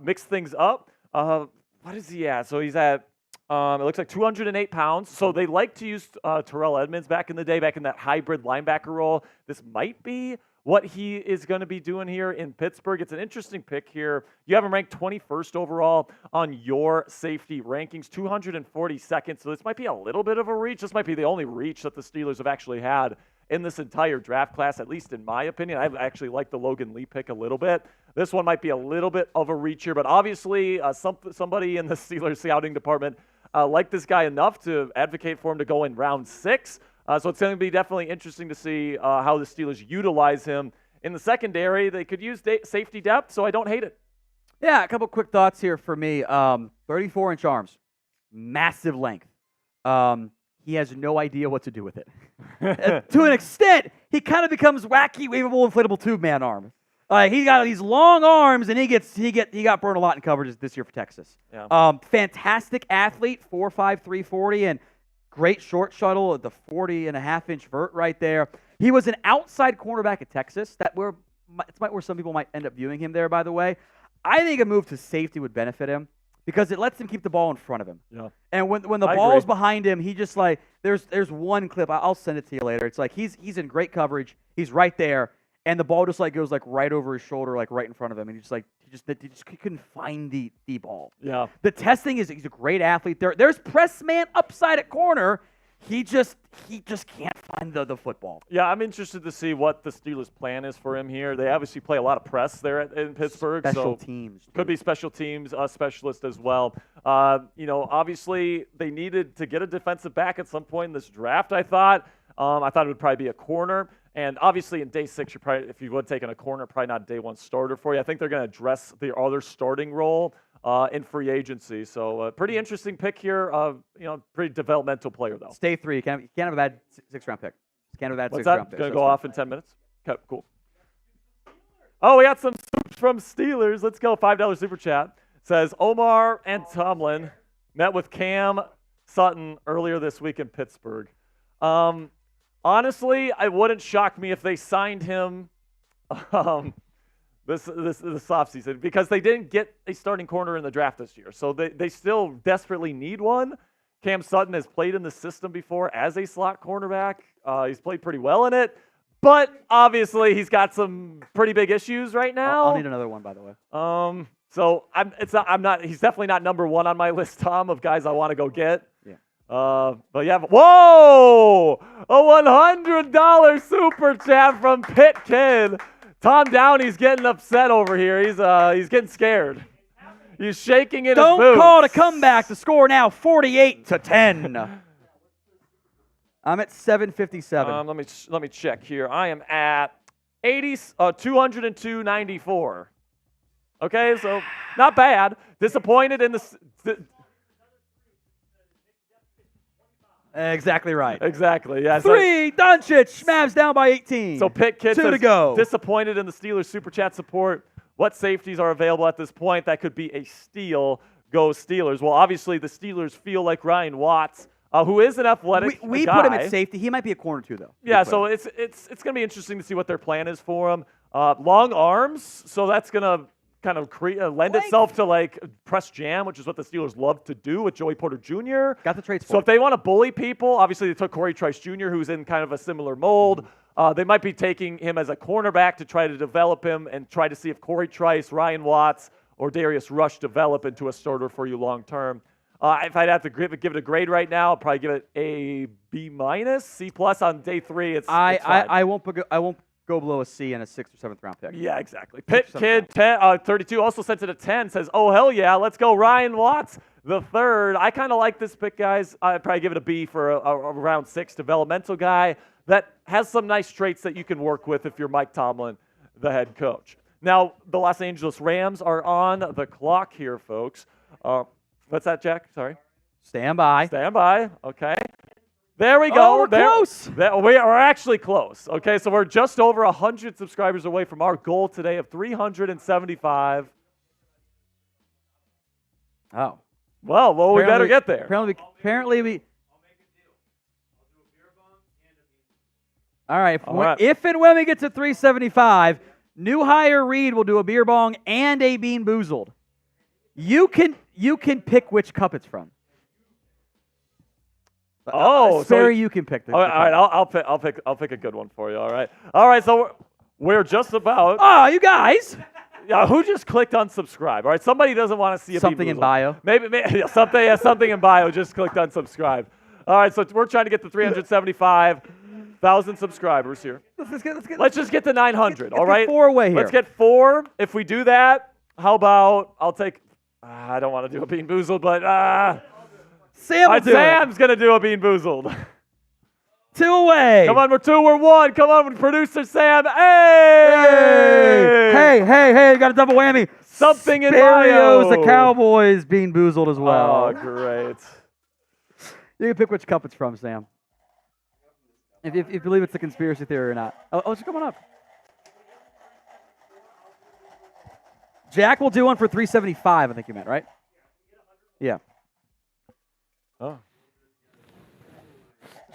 mix things up. What is he at? So he's at, it looks like 208 pounds. So they like to use Terrell Edmonds back in the day, back in that hybrid linebacker role. This might be what he is going to be doing here in Pittsburgh. It's an interesting pick here. You have him ranked 21st overall on your safety rankings, 242nd. So this might be a little bit of a reach. This might be the only reach that the Steelers have actually had in this entire draft class, at least in my opinion. I actually like the Logan Lee pick a little bit. This one might be a little bit of a reach here, but obviously somebody in the Steelers scouting department liked this guy enough to advocate for him to go in round 6. So it's going to be definitely interesting to see how the Steelers utilize him in the secondary. They could use safety depth, so I don't hate it. Yeah, a couple quick thoughts here for me. 34-inch arms, massive length. He has no idea what to do with it. To an extent, he kind of becomes wacky, waveable, inflatable tube man arm. He got these long arms, and he got burned a lot in coverages this year for Texas. Yeah. Fantastic athlete, 4'5", 340, and great short shuttle at the 40.5-inch vert right there. He was an outside cornerback at Texas. It's where some people might end up viewing him there, by the way. I think a move to safety would benefit him because it lets him keep the ball in front of him. Yeah. And when the ball's behind him, he just like there's one clip. I'll send it to you later. It's like he's in great coverage. He's right there, and the ball just like goes like right over his shoulder, like right in front of him, and he couldn't find the ball. Yeah. The testing is he's a great athlete. There's press man upside at corner. He just can't find the football. Yeah, I'm interested to see what the Steelers' plan is for him here. They obviously play a lot of press there in Pittsburgh. Special teams. Could be special teams specialist as well. Obviously they needed to get a defensive back at some point in this draft, I thought. I thought it would probably be a corner. And obviously in day 6, if you would have taken a corner, probably not a day 1 starter for you. I think they're going to address the other starting role in free agency. So pretty interesting pick here. Pretty developmental player, though. Stay 3. You can't have a bad 6th-round pick. Can't have that What's 6 that? round pick. Going to go off in 10 minutes? Okay, cool. Oh, we got some soups from Steelers. Let's go. $5 super chat. Says Omar and Tomlin met with Cam Sutton earlier this week in Pittsburgh. Honestly, it wouldn't shock me if they signed him this offseason because they didn't get a starting corner in the draft this year. So they still desperately need one. Cam Sutton has played in the system before as a slot cornerback. He's played pretty well in it. But obviously, he's got some pretty big issues right now. I'll need another one, by the way. So he's definitely not number one on my list, Tom, of guys I want to go get. Yeah. But yeah, whoa! A $100 super chat from Pitt Kid. Tom Downey's getting upset over here. He's getting scared. He's shaking in his boots. Don't call it a comeback. The score now 48-10. I'm at 757. Let me check here. I am at 202.94. Okay, so not bad. Disappointed in the. Exactly right. Exactly. Yeah. 3. Doncic. Mavs down by 18. So Pitt Kid 2 says, to go. Disappointed in the Steelers super chat support. What safeties are available at this point? That could be a steal. Go Steelers. Well, obviously the Steelers feel like Ryan Watts, who is an athletic we guy. put him at safety. He might be a corner too, though. Yeah, so it's going to be interesting to see what their plan is for him. Long arms, so that's going to kind of lend itself to like press jam, which is what the Steelers love to do with Joey Porter Jr. Got the traits for So if they want to bully people, obviously they took Corey Trice Jr., who's in kind of a similar mold. They might be taking him as a cornerback to try to develop him and try to see if Corey Trice, Ryan Watts, or Darius Rush develop into a starter for you long term. If I'd have to give it a grade right now, I'll probably give it a B-, C+ on day 3. It's fine. I won't go below a C and a 6th or 7th round pick. Yeah, exactly. Pitt Kid 32 also sent it a 10. Says, "Oh hell yeah, let's go Ryan Watts the third." I kind of like this pick, guys. I'd probably give it a B for a round 6 developmental guy that has some nice traits that you can work with if you're Mike Tomlin, the head coach. Now, the Los Angeles Rams are on the clock here, folks. What's that, Jack? Sorry. Stand by. Stand by. Okay. There we go. Oh, we're close. We are actually close. Okay, so we're just over 100 subscribers away from our goal today of 375. Oh. Well, we better get there. Apparently we. All right. If and when we get to 375, new hire Reed will do a beer bong and a Bean Boozled. You can pick which cup it's from. So you can pick the. All right, I'll pick a good one for you. All right. So we're just about. Oh, you guys! Yeah, who just clicked unsubscribe? All right, somebody doesn't want to see something in bio. Maybe something in bio. Just clicked unsubscribe. All right, so we're trying to get to 375,000 subscribers here. Let's just get to 900. All right, 4 away here. Let's get 4. If we do that, how about I'll take. I don't want to do a Bean Boozled, but Sam's gonna do a Bean Boozled. 2 away. Come on, we're 2, we're 1. Come on, producer Sam. Hey! Hey, got a double whammy. Something in bio. The Cowboys Bean Boozled as well. Oh, great. You can pick which cup it's from, Sam. If you believe it's a conspiracy theory or not. Oh, it's coming up. Jack will do one for 375, I think you meant, right? Yeah. Oh.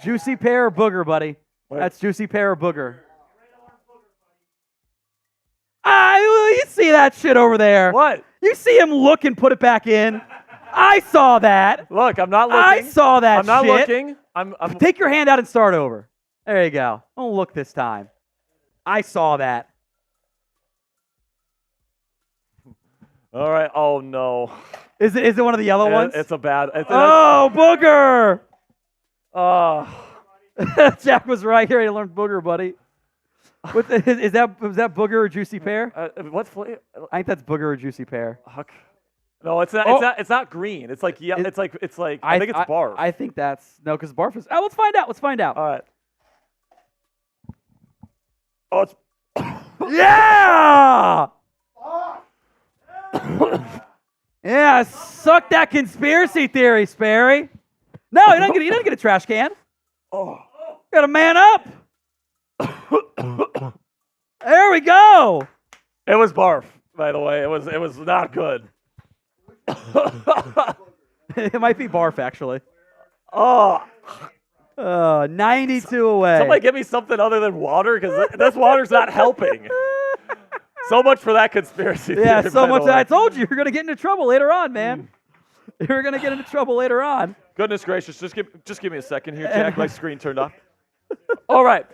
Juicy pear or booger, buddy. Wait. That's juicy pear or booger. You see that shit over there. What? You see him look and put it back in. I saw that. Look, I'm not looking. I saw that I'm not shit. looking. I'm Take your hand out and start over. There you go. Don't look this time. I saw that. All right. Oh, no. Is it one of the yellow ones? It's a bad. Booger. Oh. Jack was right here. He learned booger, buddy. Is that booger or juicy pear? What's flavor? I think that's booger or juicy pear. No, it's not. It's not green. It's like yeah. It's like. I think it's barf. I think that's no, because barf is. Let's find out. All right. Oh, it's. Yeah. Yeah, suck that conspiracy theory, Sperry. No, you don't get a trash can. Oh. You got to man up. There we go. It was barf, by the way. It was not good. It might be barf, actually. Oh, 92 away. somebody give me something other than water, because this water's not helping. So much for that conspiracy Yeah, theory, so by the much. way. I told you you're going to get into trouble later on, man. You're going to get into trouble later on. Goodness gracious, just give me a second here, Jack. My screen turned off. All right.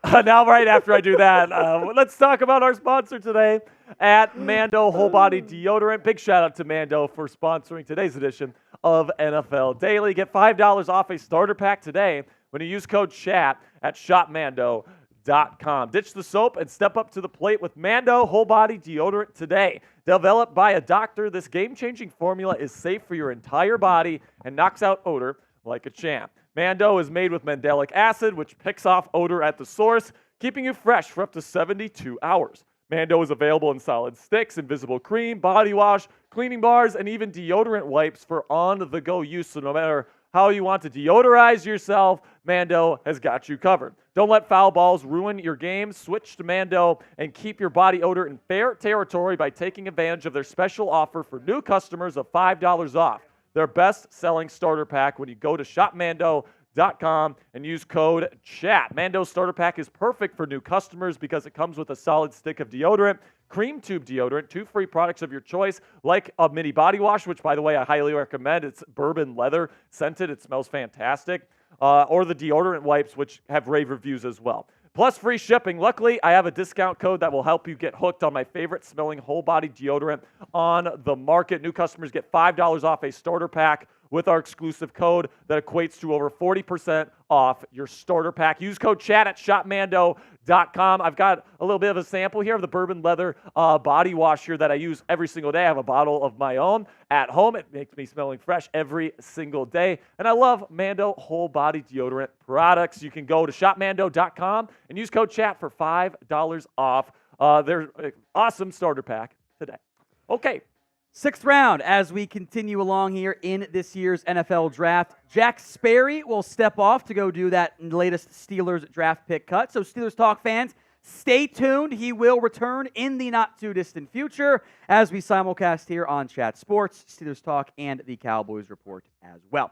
Now, right after I do that, let's talk about our sponsor today at Mando Whole Body Deodorant. Big shout out to Mando for sponsoring today's edition of NFL Daily. Get $5 off a starter pack today when you use code CHAT at shopmando.com. Ditch the soap and step up to the plate with Mando Whole Body Deodorant today. Developed by a doctor, this game-changing formula is safe for your entire body and knocks out odor like a champ. Mando is made with mandelic acid, which picks off odor at the source, keeping you fresh for up to 72 hours. Mando is available in solid sticks, invisible cream, body wash, cleaning bars, and even deodorant wipes for on-the-go use. So no matter how you want to deodorize yourself, Mando has got you covered. Don't let foul balls ruin your game. Switch to Mando and keep your body odor in fair territory by taking advantage of their special offer for new customers of $5 off their best-selling starter pack when you go to shopmando.com and use code CHAT. Mando's starter pack is perfect for new customers because it comes with a solid stick of deodorant, cream tube deodorant, 2 free products of your choice, like a mini body wash, which, by the way, I highly recommend. It's bourbon leather scented. It smells fantastic. Or the deodorant wipes, which have rave reviews as well. Plus free shipping. Luckily, I have a discount code that will help you get hooked on my favorite smelling whole body deodorant on the market. New customers get $5 off a starter pack with our exclusive code that equates to over 40% off your starter pack. Use code CHAT at shopmando.com. I've got a little bit of a sample here of the bourbon leather body wash here that I use every single day. I have a bottle of my own at home. It makes me smelling fresh every single day. And I love Mando whole body deodorant products. You can go to shopmando.com and use code CHAT for $5 off their awesome starter pack today. Okay. 6th round as we continue along here in this year's NFL draft. Jack Sperry will step off to go do that latest Steelers draft pick cut. So Steelers Talk fans, stay tuned. He will return in the not-too-distant future as we simulcast here on Chat Sports, Steelers Talk, and the Cowboys Report as well.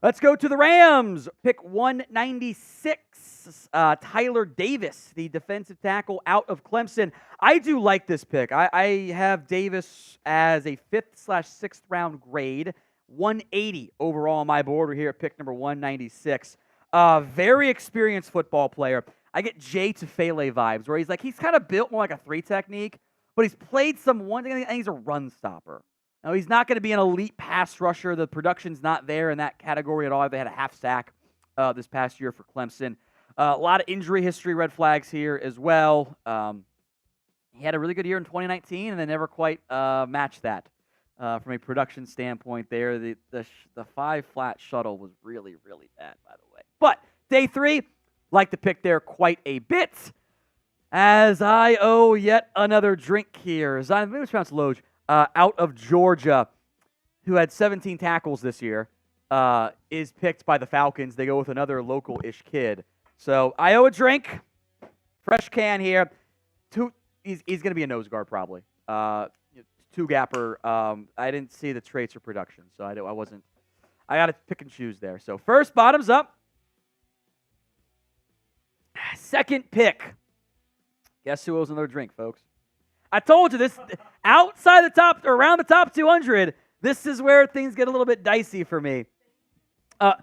Let's go to the Rams. Pick 196, Tyler Davis, the defensive tackle out of Clemson. I do like this pick. I have Davis as a 5th/6th round grade, 180 overall on my board. We're here at pick number 196. Very experienced football player. I get Jay Tufele vibes, where he's kind of built more like a 3 technique, but he's played some one thing, and he's a run stopper. Now, he's not going to be an elite pass rusher. The production's not there in that category at all. They had a half sack this past year for Clemson. A lot of injury history, red flags here as well. He had a really good year in 2019, and they never quite matched that from a production standpoint there. The 5-flat shuttle was really, really bad, by the way. But day 3, like the pick there quite a bit, as I owe yet another drink here. Maybe it's pronounced Loge. Out of Georgia, who had 17 tackles this year, is picked by the Falcons. They go with another local-ish kid. So I owe a drink. Fresh can here. He's going to be a nose guard probably. 2-gapper. I didn't see the traits or production, so I got to pick and choose there. So first, bottoms up. Second pick. Guess who owes another drink, folks? I told you this, outside the top, or around the top 200, this is where things get a little bit dicey for me. I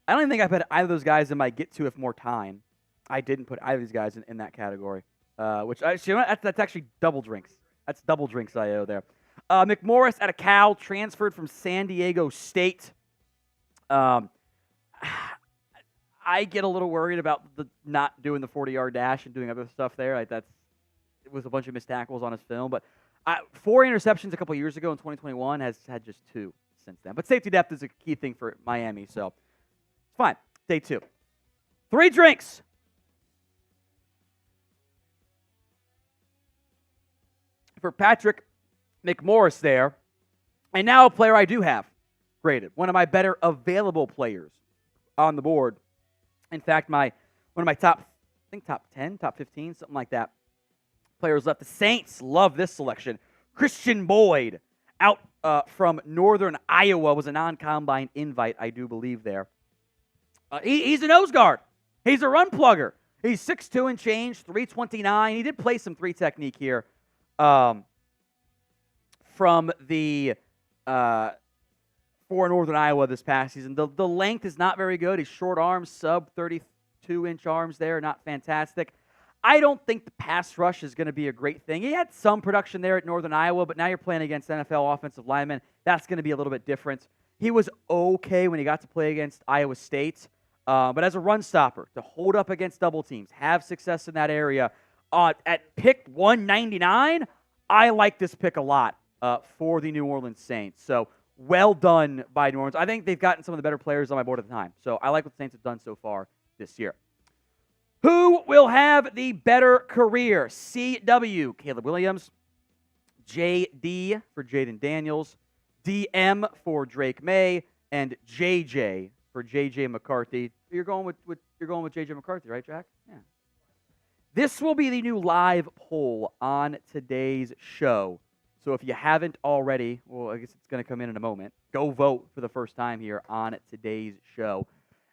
don't even think I put either of those guys in my get to if more time. I didn't put either of these guys in that category, that's actually double drinks. That's double drinks I owe there. McMorris out of Cal, transferred from San Diego State. I get a little worried about the not doing the 40-yard dash and doing other stuff there. It was a bunch of missed tackles on his film, but 4 interceptions a couple years ago in 2021, has had just 2 since then. But safety depth is a key thing for Miami, so it's fine. Day 2. 3 drinks. For Patrick McMorris there, and now a player I do have graded. One of my better available players on the board. In fact, one of my top think top 10, top 15, something like that. Players left. The Saints love this selection. Christian Boyd, out from Northern Iowa, was a non-combine invite, I do believe there. He's a nose guard. He's a run plugger. He's 6'2" and change, 329. He did play some 3 technique here from the for Northern Iowa this past season. The length is not very good. He's short arms, sub 32-inch arms there, not fantastic. I don't think the pass rush is going to be a great thing. He had some production there at Northern Iowa, but now you're playing against NFL offensive linemen. That's going to be a little bit different. He was okay when he got to play against Iowa State, but as a run stopper, to hold up against double teams, have success in that area, at pick 199, I like this pick a lot for the New Orleans Saints. So well done by New Orleans. I think they've gotten some of the better players on my board at the time. So I like what the Saints have done so far this year. Who will have the better career? CW, Caleb Williams. JD for Jaden Daniels. DM for Drake May. And JJ for JJ McCarthy. You're going with JJ McCarthy, right, Jack? Yeah. This will be the new live poll on today's show. So if you haven't already, well, I guess it's going to come in a moment. Go vote for the first time here on today's show.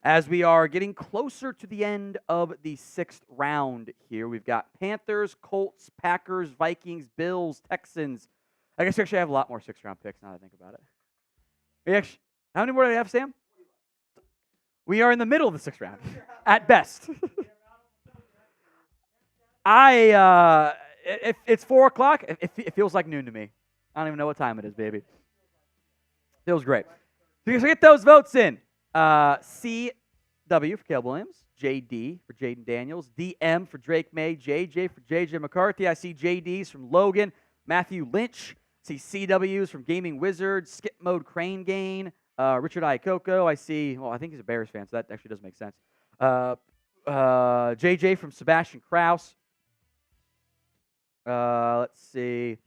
As we are getting closer to the end of the 6th round here, we've got Panthers, Colts, Packers, Vikings, Bills, Texans. I guess we actually have a lot more 6th-round picks now that I think about it. How many more do we have, Sam? We are in the middle of the 6th round, at best. It's 4 o'clock. It feels like noon to me. I don't even know what time it is, baby. Feels great. So get those votes in. CW for Caleb Williams, JD for Jaden Daniels, DM for Drake May, JJ for JJ McCarthy. I see JDs from Logan, Matthew Lynch. I see CWs from Gaming Wizard, Skip Mode Crane Gain, Richard Iacocco. I see, well, I think he's a Bears fan, so that actually does make sense. JJ from Sebastian Krause. Let's see.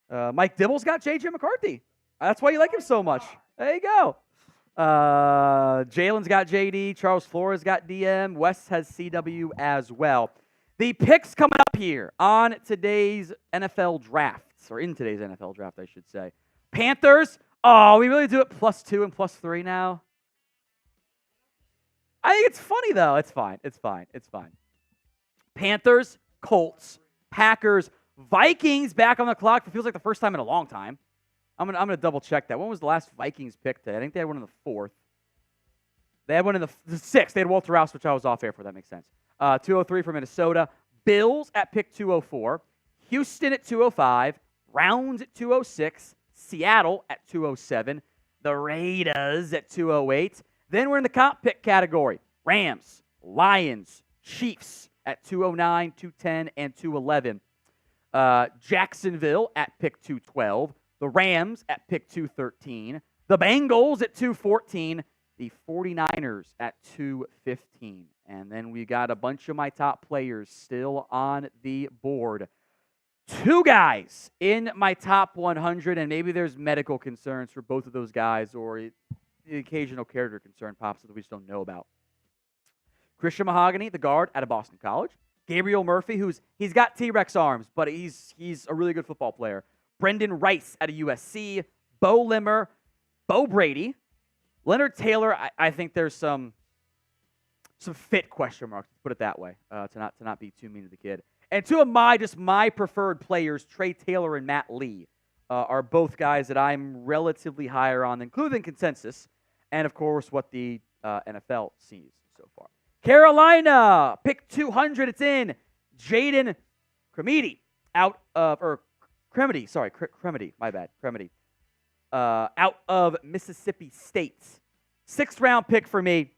Mike Dibble's got JJ McCarthy. That's why you like him so much. There you go. Jalen's got JD. Charles Flores got DM. Wes has CW as well. The picks coming up here on today's NFL drafts, or in today's NFL draft, I should say. Panthers. Oh, we really do it +2 and +3 now. I think it's funny, though. It's fine. It's fine. It's fine. Panthers, Colts, Packers, Vikings back on the clock. It feels like the first time in a long time. I'm gonna double check that. When was the last Vikings pick today? I think they had one in the 4th. They had one in the 6th. They had Walter Rouse, which I was off air for. That makes sense. 203 for Minnesota. Bills at pick 204. Houston at 205. Browns at 206. Seattle at 207. The Raiders at 208. Then we're in the comp pick category. Rams, Lions, Chiefs at 209, 210, and 211. Jacksonville at pick 212. The Rams at pick 213. The Bengals at 214. The 49ers at 215. And then we got a bunch of my top players still on the board. 2 guys in my top 100, and maybe there's medical concerns for both of those guys, or the occasional character concern pops up that we just don't know about. Christian Mahogany, the guard out of Boston College. Gabriel Murphy, he's got T-Rex arms, but he's a really good football player. Brenden Rice out of USC. Bo Limmer, Bo Brady. Leonard Taylor, I think there's some fit question marks, to put it that way, to not be too mean to the kid. And 2 of my preferred players, Trey Taylor and Matt Lee, are both guys that I'm relatively higher on, including consensus, and of course what the NFL sees so far. Carolina, pick 200, it's in. Jaden Cremedy out of Mississippi State. 6th round pick for me.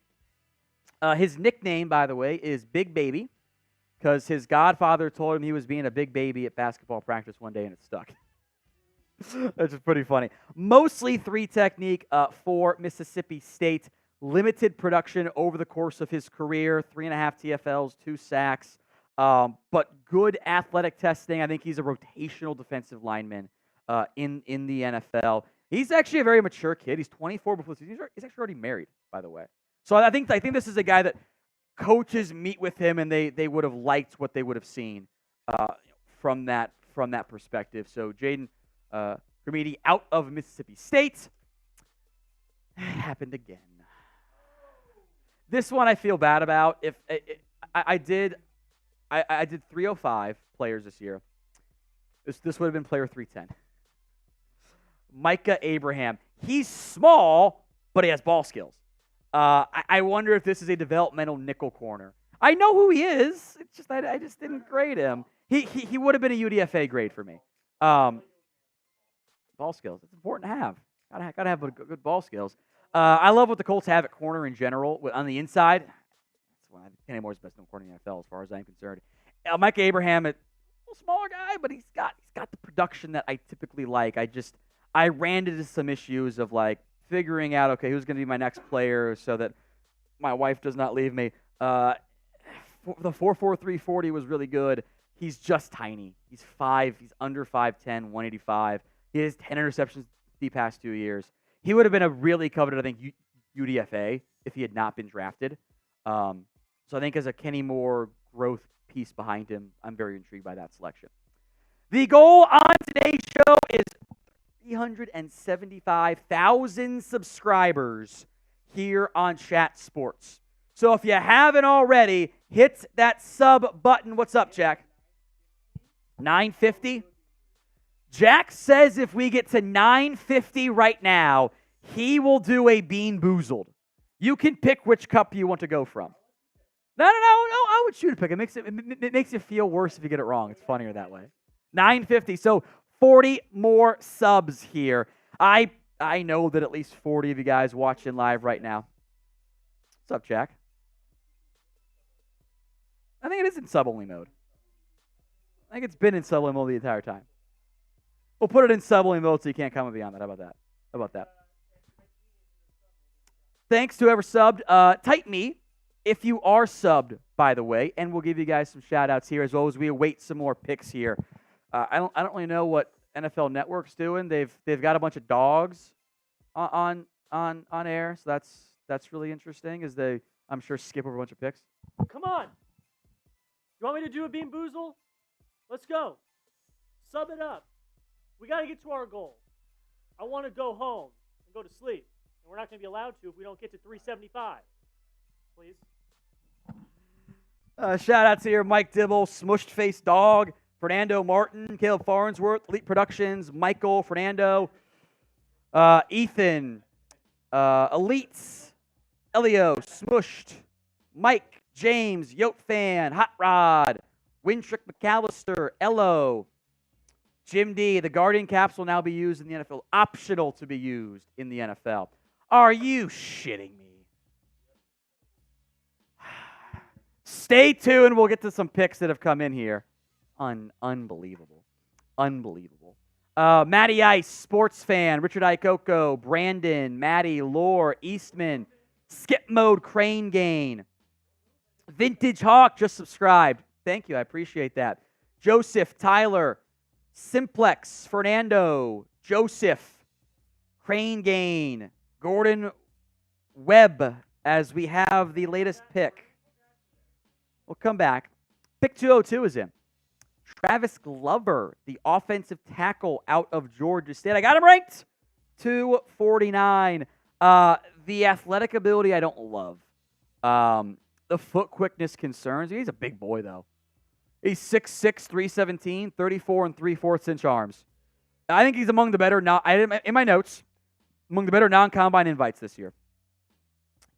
His nickname, by the way, is Big Baby, because his godfather told him he was being a big baby at basketball practice one day, and it stuck. That's just pretty funny. Mostly 3 technique for Mississippi State. Limited production over the course of his career. 3.5 TFLs, 2 sacks. But good athletic testing. I think he's a rotational defensive lineman in the NFL. He's actually a very mature kid. He's 24 before he's actually already married, by the way. So I think this is a guy that coaches meet with him and they would have liked what they would have seen from that perspective. So Jaden Grimidi out of Mississippi State. Happened again. This one I feel bad about. If I did 305 players this year. This would have been player 310. Micah Abraham. He's small, but he has ball skills. I wonder if this is a developmental nickel corner. I know who he is. It's just I just didn't grade him. He would have been a UDFA grade for me. Ball skills. It's important to have. Gotta have good ball skills. I love what the Colts have at corner in general. On the inside, that's why Kenny Moore's best known corner in the NFL, as far as I'm concerned. Micah Abraham, a little smaller guy, but he's got the production that I typically like. I ran into some issues of like figuring out, okay, who's going to be my next player so that my wife does not leave me. The 4.43 40 was really good. He's just tiny. He's under 5'10", 185. He has 10 interceptions the past 2 years. He would have been a really coveted, I think, UDFA if he had not been drafted. So I think as a Kenny Moore growth piece behind him, I'm very intrigued by that selection. The goal on today's show is 375,000 subscribers here on Chat Sports. So if you haven't already, hit that sub button. What's up, Jack? 950? Jack says if we get to 950 right now, he will do a Bean Boozled. You can pick which cup you want to go from. No, I would shoot a pick. It makes you feel worse if you get it wrong. It's funnier that way. 950. So 40 more subs here. I know that at least 40 of you guys watching live right now. What's up, Jack? I think it is in sub-only mode. I think it's been in sub-only mode the entire time. We'll put it in sub-only mode so you can't comment beyond that. How about that? Thanks to whoever subbed. Type me if you are subbed, by the way, and we'll give you guys some shout-outs here as well as we await some more picks here. I don't really know what NFL Network's doing. They've got a bunch of dogs on air, so that's really interesting as they, I'm sure, skip over a bunch of picks. Come on. You want me to do a Bean Boozle? Let's go. Sub it up. We got to get to our goal. I want to go home and go to sleep. And we're not going to be allowed to if we don't get to 375. Please. Shout out to here, Mike Dibble, Smushed Face Dog, Fernando Martin, Caleb Farnsworth, Elite Productions, Michael, Fernando, Ethan, Elites, Elio, Smushed, Mike, James, Yote Fan, Hot Rod, Wintrick McAllister, Ello, Jim D. The Guardian caps will now be used in the NFL. Optional to be used in the NFL. Are you shitting me? Stay tuned. We'll get to some picks that have come in here. Unbelievable. Matty Ice, sports fan. Richard Ikoko, Brandon, Maddie, Lore, Eastman, Skip Mode, Crane Gain. Vintage Hawk just subscribed. Thank you. I appreciate that. Joseph, Tyler, Simplex, Fernando, Joseph, Crane Gain, Gordon Webb, as we have the latest pick. We'll come back. Pick 202 is in. Travis Glover, the offensive tackle out of Georgia State. I got him ranked 249. The athletic ability I don't love. The foot quickness concerns. He's a big boy, though. He's 6'6", 317, 34 3/4 inch arms. I think he's among the better, in my notes, among the better non-combine invites this year.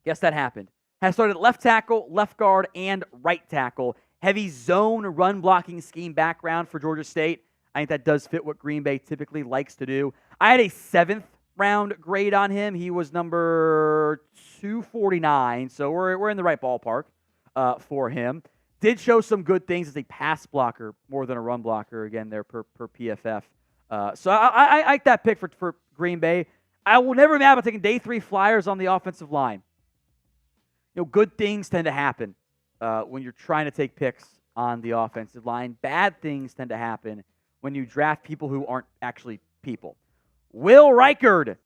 Guess that happened. Has started left tackle, left guard, and right tackle. Heavy zone run blocking scheme background for Georgia State. I think that does fit what Green Bay typically likes to do. I had a 7th round grade on him. He was number 249, so we're in the right ballpark for him. Did show some good things as a pass blocker more than a run blocker, again, there per PFF. So I like that pick for Green Bay. I will never be mad about taking day 3 flyers on the offensive line. You know, good things tend to happen when you're trying to take picks on the offensive line. Bad things tend to happen when you draft people who aren't actually people. Will Reichard,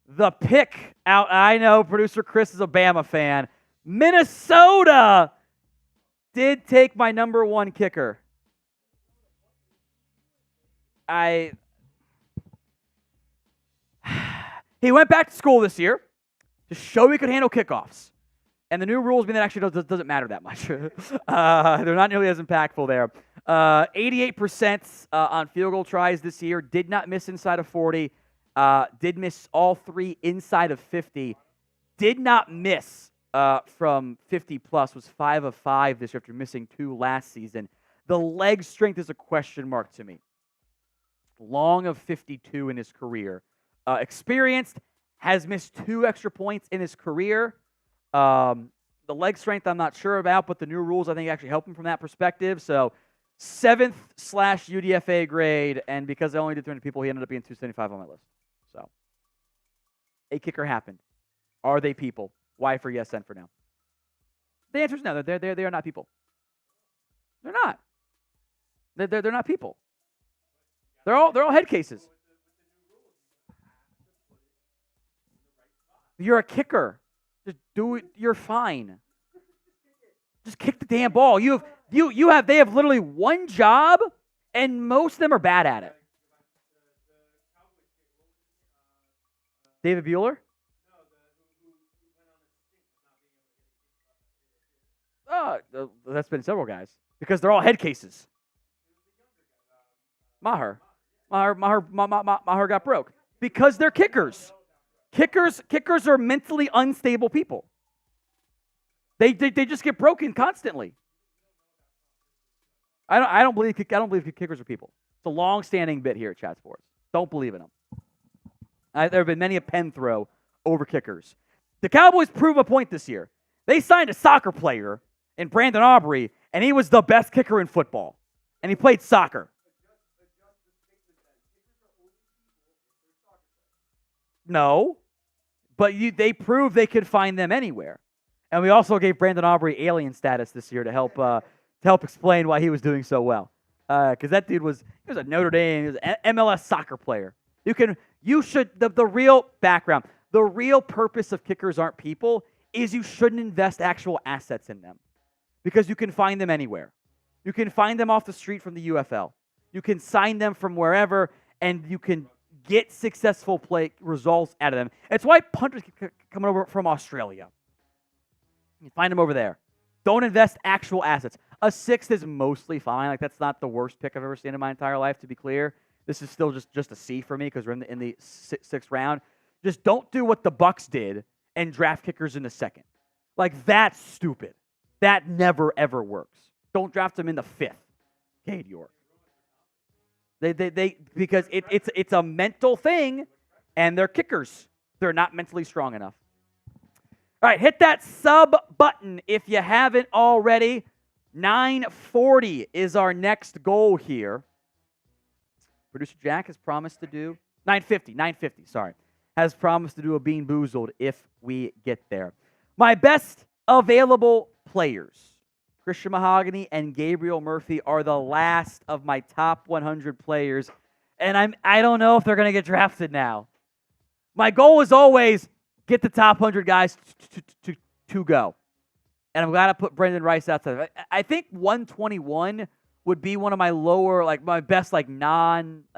the pick out. I know producer Kris is a Bama fan. Minnesota did take my number 1 kicker. He went back to school this year to show he could handle kickoffs. And the new rules mean that actually doesn't matter that much. They're not nearly as impactful there. 88% on field goal tries this year. Did not miss inside of 40. Did miss all 3 inside of 50. Did not miss from 50 plus. Was 5 of 5 this year after missing 2 last season. The leg strength is a question mark to me. Long of 52 in his career. Experienced, has missed 2 extra points in his career. The leg strength I'm not sure about, but the new rules I think actually help him from that perspective. So 7th/UDFA grade, and because I only did 300 people, he ended up being 275 on my list. So a kicker happened. Are they people? Y for yes, and for no. The answer is no. They are not people. They're not. They're not people. They're all head cases. You're a kicker. Just do it. You're fine. Just kick the damn ball. They have literally one job, and most of them are bad at it. David Bueller? That's been several guys because they're all head cases. Maher got broke because they're kickers. Kickers are mentally unstable people. They just get broken constantly. I don't believe kickers are people. It's a long-standing bit here at Chat Sports. Don't believe in them. There have been many a Penn throw over kickers. The Cowboys prove a point this year. They signed a soccer player in Brandon Aubrey, and he was the best kicker in football. And he played soccer. No, but they proved they could find them anywhere. And we also gave Brandon Aubrey alien status this year to help explain why he was doing so well. Because that dude was a Notre Dame, he was an MLS soccer player. The real background, the real purpose of kickers aren't people, is you shouldn't invest actual assets in them. Because you can find them anywhere. You can find them off the street from the UFL. You can sign them from wherever, and you can get successful play results out of them. It's why punters keep coming over from Australia. You find them over there. Don't invest actual assets. A 6th is mostly fine. Like, that's not the worst pick I've ever seen in my entire life, to be clear. This is still just a C for me because we're in the 6th round. Just don't do what the Bucs did and draft kickers in the 2nd. Like, that's stupid. That never, ever works. Don't draft them in the 5th. Cade York. Because it's a mental thing, and they're kickers. They're not mentally strong enough. All right, hit that sub button if you haven't already. 940 is our next goal here. Producer Jack has promised to do 950, sorry. Has promised to do a Bean Boozled if we get there. My best available players, Christian Mahogany and Gabriel Murphy, are the last of my top 100 players, and I don't know if they're going to get drafted now. My goal is always get the top 100 guys to go, and I'm glad I put Brenden Rice outside. I think 121 would be one of my lower, like my best, like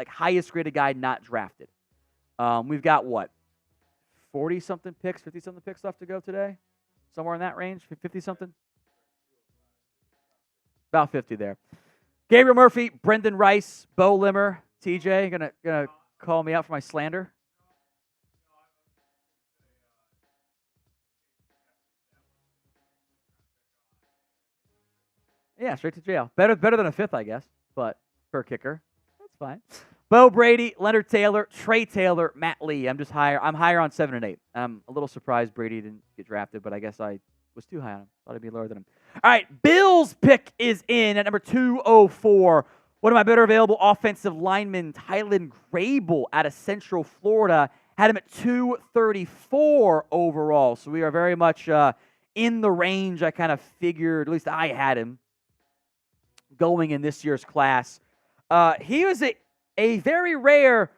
highest graded guy not drafted. We've got what, 40-something picks, 50-something picks left to go today, somewhere in that range, 50-something. About 50 there. Gabriel Murphy, Brenden Rice, Bo Limmer, TJ, gonna call me out for my slander. Yeah, straight to jail. Better than a 5th, I guess, but per kicker, that's fine. Bo Brady, Leonard Taylor, Trey Taylor, Matt Lee. I'm higher on 7 and 8. I'm a little surprised Brady didn't get drafted, but I guess I was too high on him. Thought I'd be lower than him. All right, Bill's pick is in at number 204. One of my better available offensive linemen, Tylen Grable out of Central Florida, had him at 234 overall. So we are very much in the range I kind of figured, at least I had him, going in this year's class. He was a very rare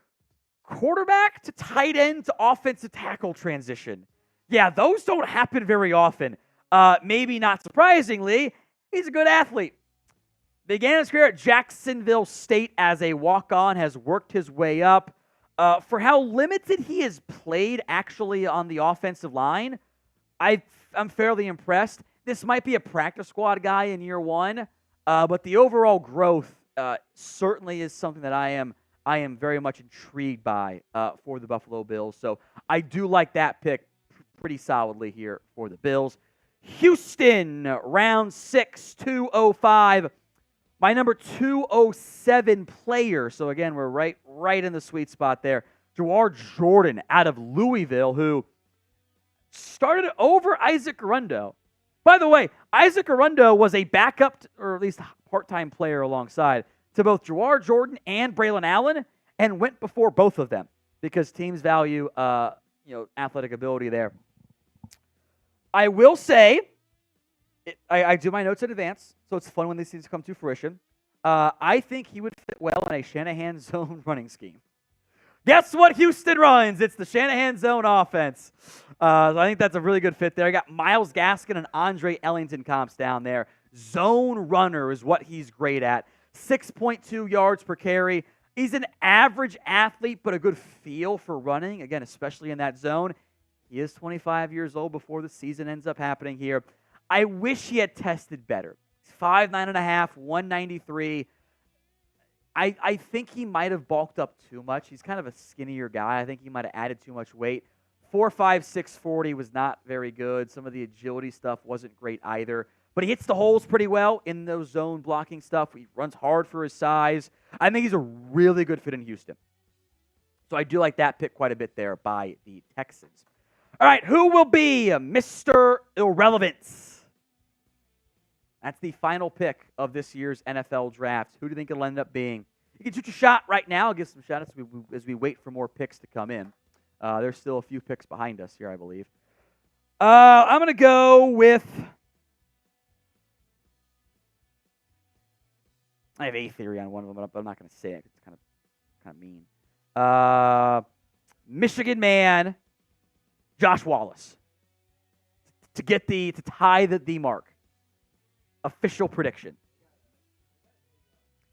quarterback to tight end to offensive tackle transition. Yeah, those don't happen very often. Maybe not surprisingly, he's a good athlete. Began his career at Jacksonville State as a walk-on, has worked his way up. For how limited he has played actually on the offensive line, I'm fairly impressed. This might be a practice squad guy in year one, but the overall growth certainly is something that I am very much intrigued by for the Buffalo Bills. So I do like that pick pretty solidly here for the Bills. Houston, round 6, 205. My number 207 player. So again, we're right in the sweet spot there. Jawhar Jordan out of Louisville, who started over Isaac Arundo. By the way, Isaac Arundo was a backup, or at least part-time player alongside, to both Jawhar Jordan and Braelon Allen, and went before both of them because teams value athletic ability there. I will say, I do my notes in advance, so it's fun when these things come to fruition. I think he would fit well in a Shanahan zone running scheme. Guess what Houston runs? It's the Shanahan zone offense. So I think that's a really good fit there. I got Myles Gaskin and Andre Ellington comps down there. Zone runner is what he's great at. 6.2 yards per carry. He's an average athlete, but a good feel for running, again, especially in that zone. He is 25 years old before the season ends up happening here. I wish he had tested better. He's 5'9.5", 193. I think he might have bulked up too much. He's kind of a skinnier guy. I think he might have added too much weight. 4.5, 640 was not very good. Some of the agility stuff wasn't great either. But he hits the holes pretty well in those zone blocking stuff. He runs hard for his size. I think he's a really good fit in Houston. So I do like that pick quite a bit there by the Texans. All right, who will be Mr. Irrelevance? That's the final pick of this year's NFL draft. Who do you think it'll end up being? You can shoot your shot right now. I'll give some shout-outs as we wait for more picks to come in. There's still a few picks behind us here, I believe. I'm going to go with... I have a theory on one of them, but I'm not going to say it. It's kind of mean. Michigan man, Josh Wallace, to tie the mark. Official prediction.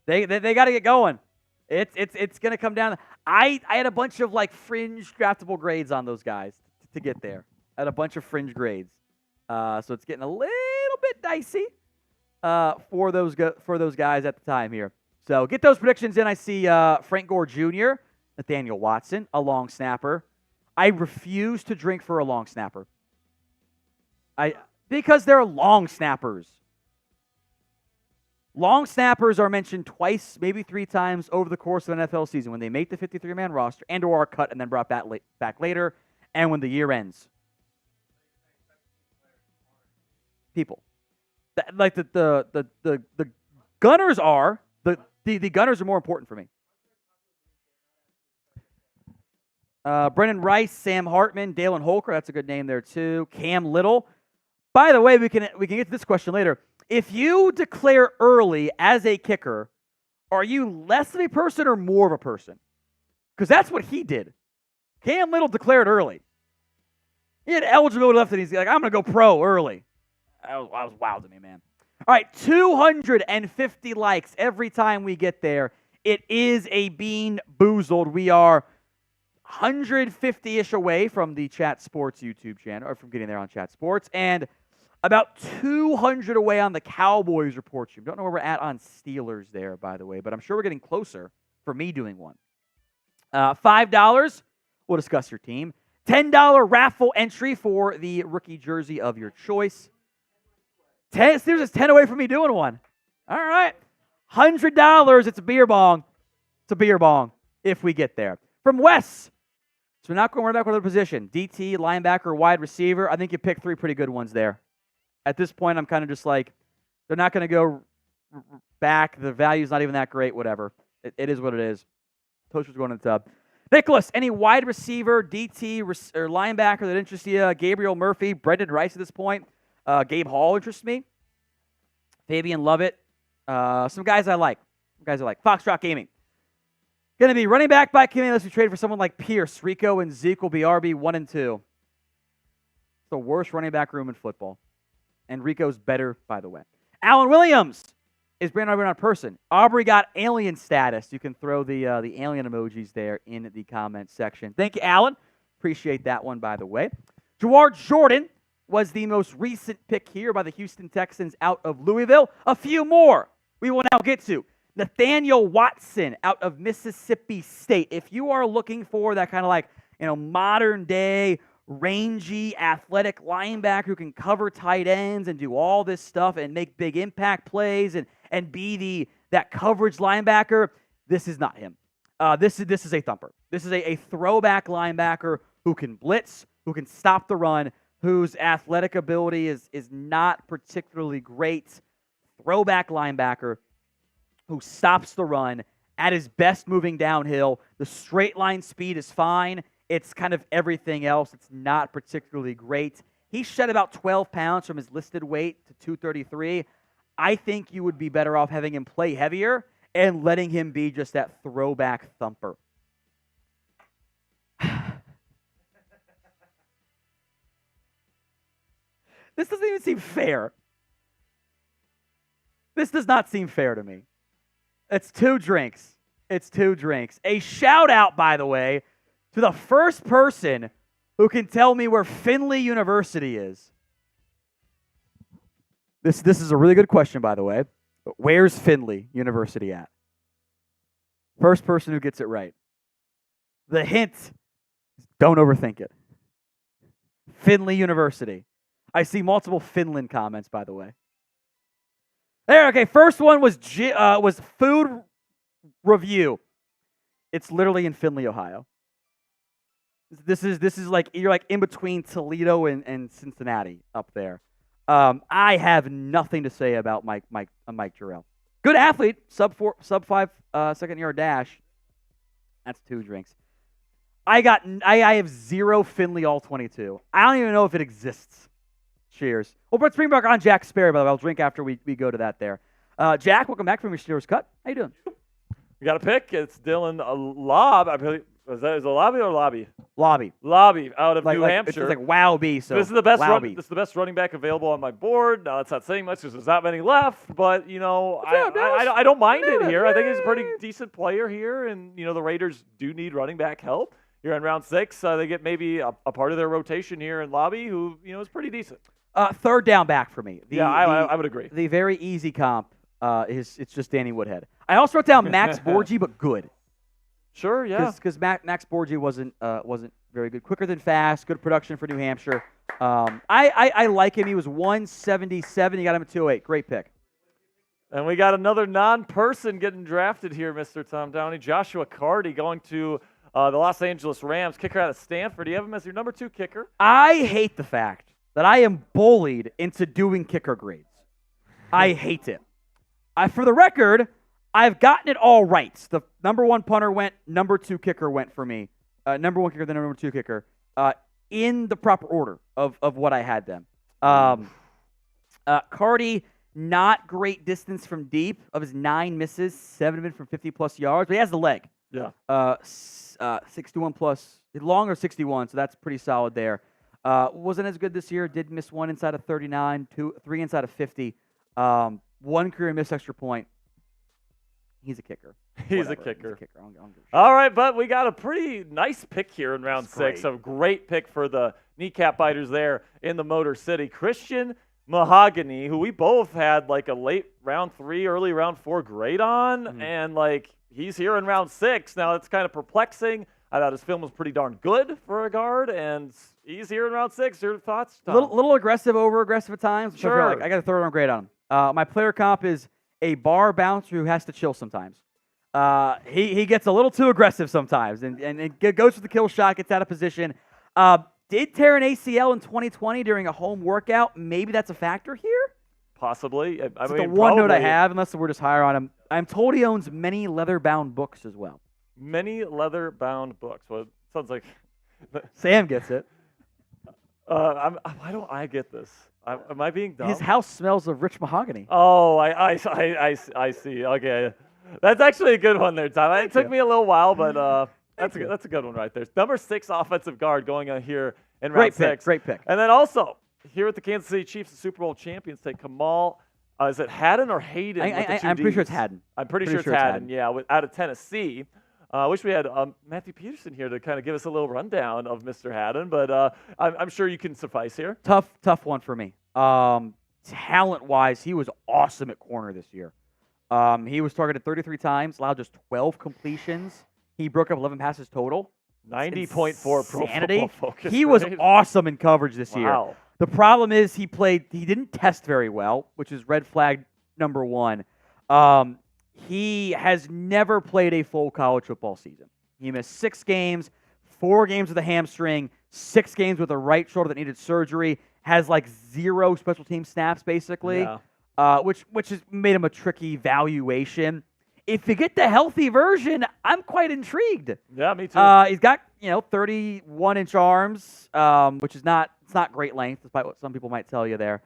They got to get going. It's going to come down. I had a bunch of fringe draftable grades on those guys to get there. I had a bunch of fringe grades, so it's getting a little bit dicey for those guys at the time here. So get those predictions in. I see Frank Gore Jr., Nathaniel Watson, a long snapper. I refuse to drink for a long snapper. Because they're long snappers. Long snappers are mentioned twice, maybe 3 times over the course of an NFL season when they make the 53-man roster and or are cut and then brought back later, and when the year ends. People. The gunners are the gunners are more important for me. Brenden Rice, Sam Hartman, Dalen Holker, that's a good name there too. Cam Little. By the way, we can get to this question later. If you declare early as a kicker, are you less of a person or more of a person? Because that's what he did. Cam Little declared early. He had eligibility left, and he's like, I'm going to go pro early. That was wild to me, man. All right, 250 likes every time we get there. It is a Bean Boozled. We are 150-ish away from the Chat Sports YouTube channel, or from getting there on Chat Sports, and about 200 away on the Cowboys report stream. Don't know where we're at on Steelers there, by the way, but I'm sure we're getting closer for me doing one. $5, we'll discuss your team. $10 raffle entry for the rookie jersey of your choice. Steelers is 10 away from me doing one. All right. $100, it's a beer bong. It's a beer bong if we get there. From Wes, so we're not going to worry about the position. DT, linebacker, wide receiver. I think you picked 3 pretty good ones there. At this point, I'm kind of just like, they're not going to go back. The value's not even that great, whatever. It is what it is. Toaster's going in the tub. Nicholas, any wide receiver, DT, or linebacker that interests you? Gabriel Murphy, Brenden Rice at this point. Gabe Hall interests me. Fabian Lovett. Some guys I like. Foxtrot Gaming. Going to be running back by committee unless we trade for someone like Pierce. Rico and Zeke will be RB 1 and 2. It's the worst running back room in football. And Rico's better, by the way. Alan Williams is Branden Rice on person. Aubrey got alien status. You can throw the alien emojis there in the comment section. Thank you, Alan. Appreciate that one, by the way. Jawar Jordan was the most recent pick here by the Houston Texans out of Louisville. A few more we will now get to. Nathaniel Watson out of Mississippi State. If you are looking for that kind of like, modern day, rangy, athletic linebacker who can cover tight ends and do all this stuff and make big impact plays and be that coverage linebacker, this is not him. This is a thumper. This is a throwback linebacker who can blitz, who can stop the run, whose athletic ability is not particularly great. Throwback linebacker who stops the run at his best moving downhill. The straight line speed is fine. It's kind of everything else. It's not particularly great. He shed about 12 pounds from his listed weight to 233. I think you would be better off having him play heavier and letting him be just that throwback thumper. This doesn't even seem fair. This does not seem fair to me. It's 2 drinks. It's 2 drinks. A shout out, by the way, to the first person who can tell me where Findlay University is. This is a really good question, by the way. But where's Findlay University at? First person who gets it right. The hint is don't overthink it. Findlay University. I see multiple Finland comments, by the way. There, okay. First one was Food Review. It's literally in Findlay, Ohio. This is like you're like in between Toledo and Cincinnati up there. I have nothing to say about Mike Jarrell. Good athlete, sub 5 second yard dash. That's 2 drinks. I have 0 Findlay all 22. I don't even know if it exists. Cheers. Well, let's bring back on Jack Sperry, by the way. I'll drink after we go to that there. Jack, welcome back from your Steelers cut. How you doing? We got a pick. It's Dylan Lobb. I believe is it Lobby or Lobby? Lobby out of New Hampshire. It's like Wow-B. So this is the best running back available on my board. Now that's not saying much because there's not many left, but I don't mind it here. I think he's a pretty decent player here, and the Raiders do need running back help here in round 6. They get maybe a part of their rotation here in Lobby, who is pretty decent. Third down back for me. I would agree. The very easy comp it's just Danny Woodhead. I also wrote down Max Borgi, but good. Sure, yeah. Because Max Borgi wasn't very good. Quicker than fast. Good production for New Hampshire. I like him. He was 177. You got him at 208. Great pick. And we got another non-person getting drafted here, Mr. Tom Downey. Joshua Carty going to the Los Angeles Rams. Kicker out of Stanford. Do you have him as your number 2 kicker? I hate the fact that I am bullied into doing kicker grades. I hate it. For the record, I've gotten it all right. The number 1 punter went, number 2 kicker went for me. Number 1 kicker, then number 2 kicker. In the proper order of what I had them. Carty, not great distance from deep. Of his 9 misses, 7 of them from 50-plus yards. But he has the leg. Yeah. 61 plus. Long or 61, so that's pretty solid there. Wasn't as good this year. Did miss 1 inside of 39, 3 inside of 50. 1 career missed extra point. He's a kicker. He's a kicker. I don't give a shit. All right, but we got a pretty nice pick here in round 6. Great. A great pick for the kneecap biters there in the Motor City. Christian Mahogany, who we both had like a late round 3, early round 4 grade on, and he's here in round 6. Now it's kind of perplexing. I thought his film was pretty darn good for a guard, and he's here in round 6. Your thoughts, Tom? Little aggressive, over-aggressive at times. Sure. I got a third round grade on him. My player comp is a bar bouncer who has to chill sometimes. He gets a little too aggressive sometimes, and it goes for the kill shot, gets out of position. Did tear an ACL in 2020 during a home workout. Maybe that's a factor here? Possibly. It's the one note I have, unless we're just higher on him. I'm told he owns many leather-bound books as well. Many leather-bound books. Well, it sounds like Sam gets it. Why don't I get this? Am I being dumb? His house smells of rich mahogany. Oh, I see. Okay, that's actually a good one there, Tom. It took me a little while, but that's a good one right there. Number 6 offensive guard going on here in round 6. Great pick. And then also here at the Kansas City Chiefs, the Super Bowl champions, take Kamal. Is it Haddon or Hayden? I'm pretty sure it's Haddon. I'm pretty sure it's Haddon. Yeah, out of Tennessee. I wish we had Matthew Peterson here to kind of give us a little rundown of Mr. Haddon, but I'm sure you can suffice here. Tough one for me. Talent-wise, he was awesome at corner this year. He was targeted 33 times, allowed just 12 completions. He broke up 11 passes total. 90.4 Pro Football Focus. He was awesome in coverage this year. The problem is he didn't test very well, which is red flag number one. He has never played a full college football season. He missed 6 games, 4 games with a hamstring, 6 games with a right shoulder that needed surgery, has like 0 special team snaps basically, which has made him a tricky valuation. If you get the healthy version, I'm quite intrigued. Yeah, me too. He's got 31-inch arms, which is not great length, despite what some people might tell you there.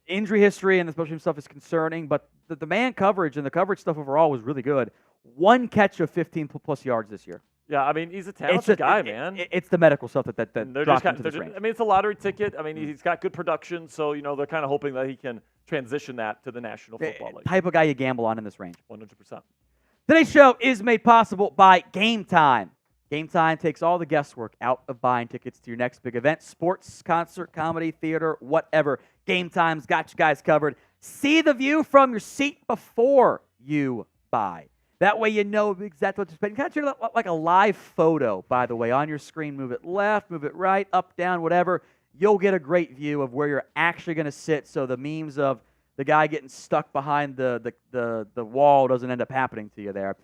Injury history and the special team stuff is concerning, but the man coverage and the coverage stuff overall was really good. 1 catch of 15-plus yards this year. Yeah, I mean, he's a talented guy, man. It's the medical stuff that dropped him to this range. I mean, it's a lottery ticket. I mean, he's got good production, so, they're kind of hoping that he can transition that to the National Football League. Type of guy you gamble on in this range. 100%. Today's show is made possible by Game Time. Game Time takes all the guesswork out of buying tickets to your next big event, sports, concert, comedy, theater, whatever. Game Time's got you guys covered. See the view from your seat before you buy. That way you know exactly what to spend. Kind of treat it like a live photo, by the way, on your screen. Move it left, move it right, up, down, whatever. You'll get a great view of where you're actually going to sit, so the memes of the guy getting stuck behind the wall doesn't end up happening to you there.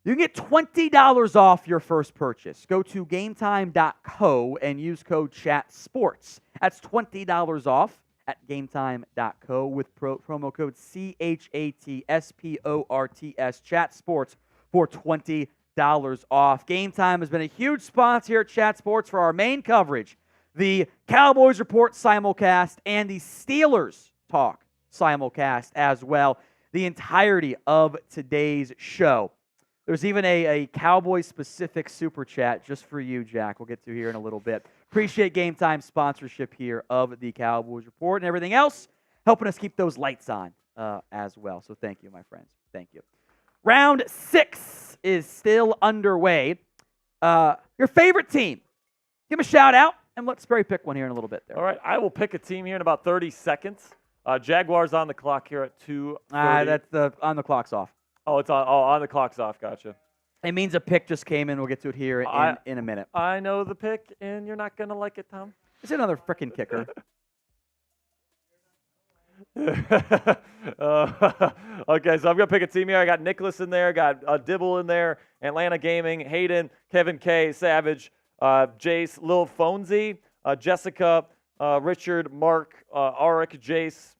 You can get $20 off your first purchase. Go to gametime.co and use code CHATSPORTS. That's $20 off at gametime.co with promo code CHATSPORTS, Chat Sports, for $20 off. Game Time has been a huge sponsor here at Chat Sports for our main coverage, the Cowboys Report simulcast and the Steelers Talk simulcast as well, the entirety of today's show. There's even a Cowboys-specific super chat just for you, Jack. We'll get to here in a little bit. Appreciate Game Time sponsorship here of the Cowboys Report and everything else, helping us keep those lights on as well. So thank you, my friends. Thank you. Round 6 is still underway. Your favorite team. Give them a shout out, and let's Sperry pick one here in a little bit. There. All right, I will pick a team here in about 30 seconds. Jaguars on the clock here at 2:30. That's on the clock's off. Oh, it's on. Oh, on the clock's off. Gotcha. It means a pick just came in. We'll get to it here in a minute. I know the pick, and you're not going to like it, Tom. It's another frickin' kicker. Okay, so I'm going to pick a team here. I got Nicholas in there. Got Dibble in there. Atlanta Gaming, Hayden, Kevin K, Savage, Jace, Lil Fonzie, Jessica, Richard, Mark, Arik, Jace,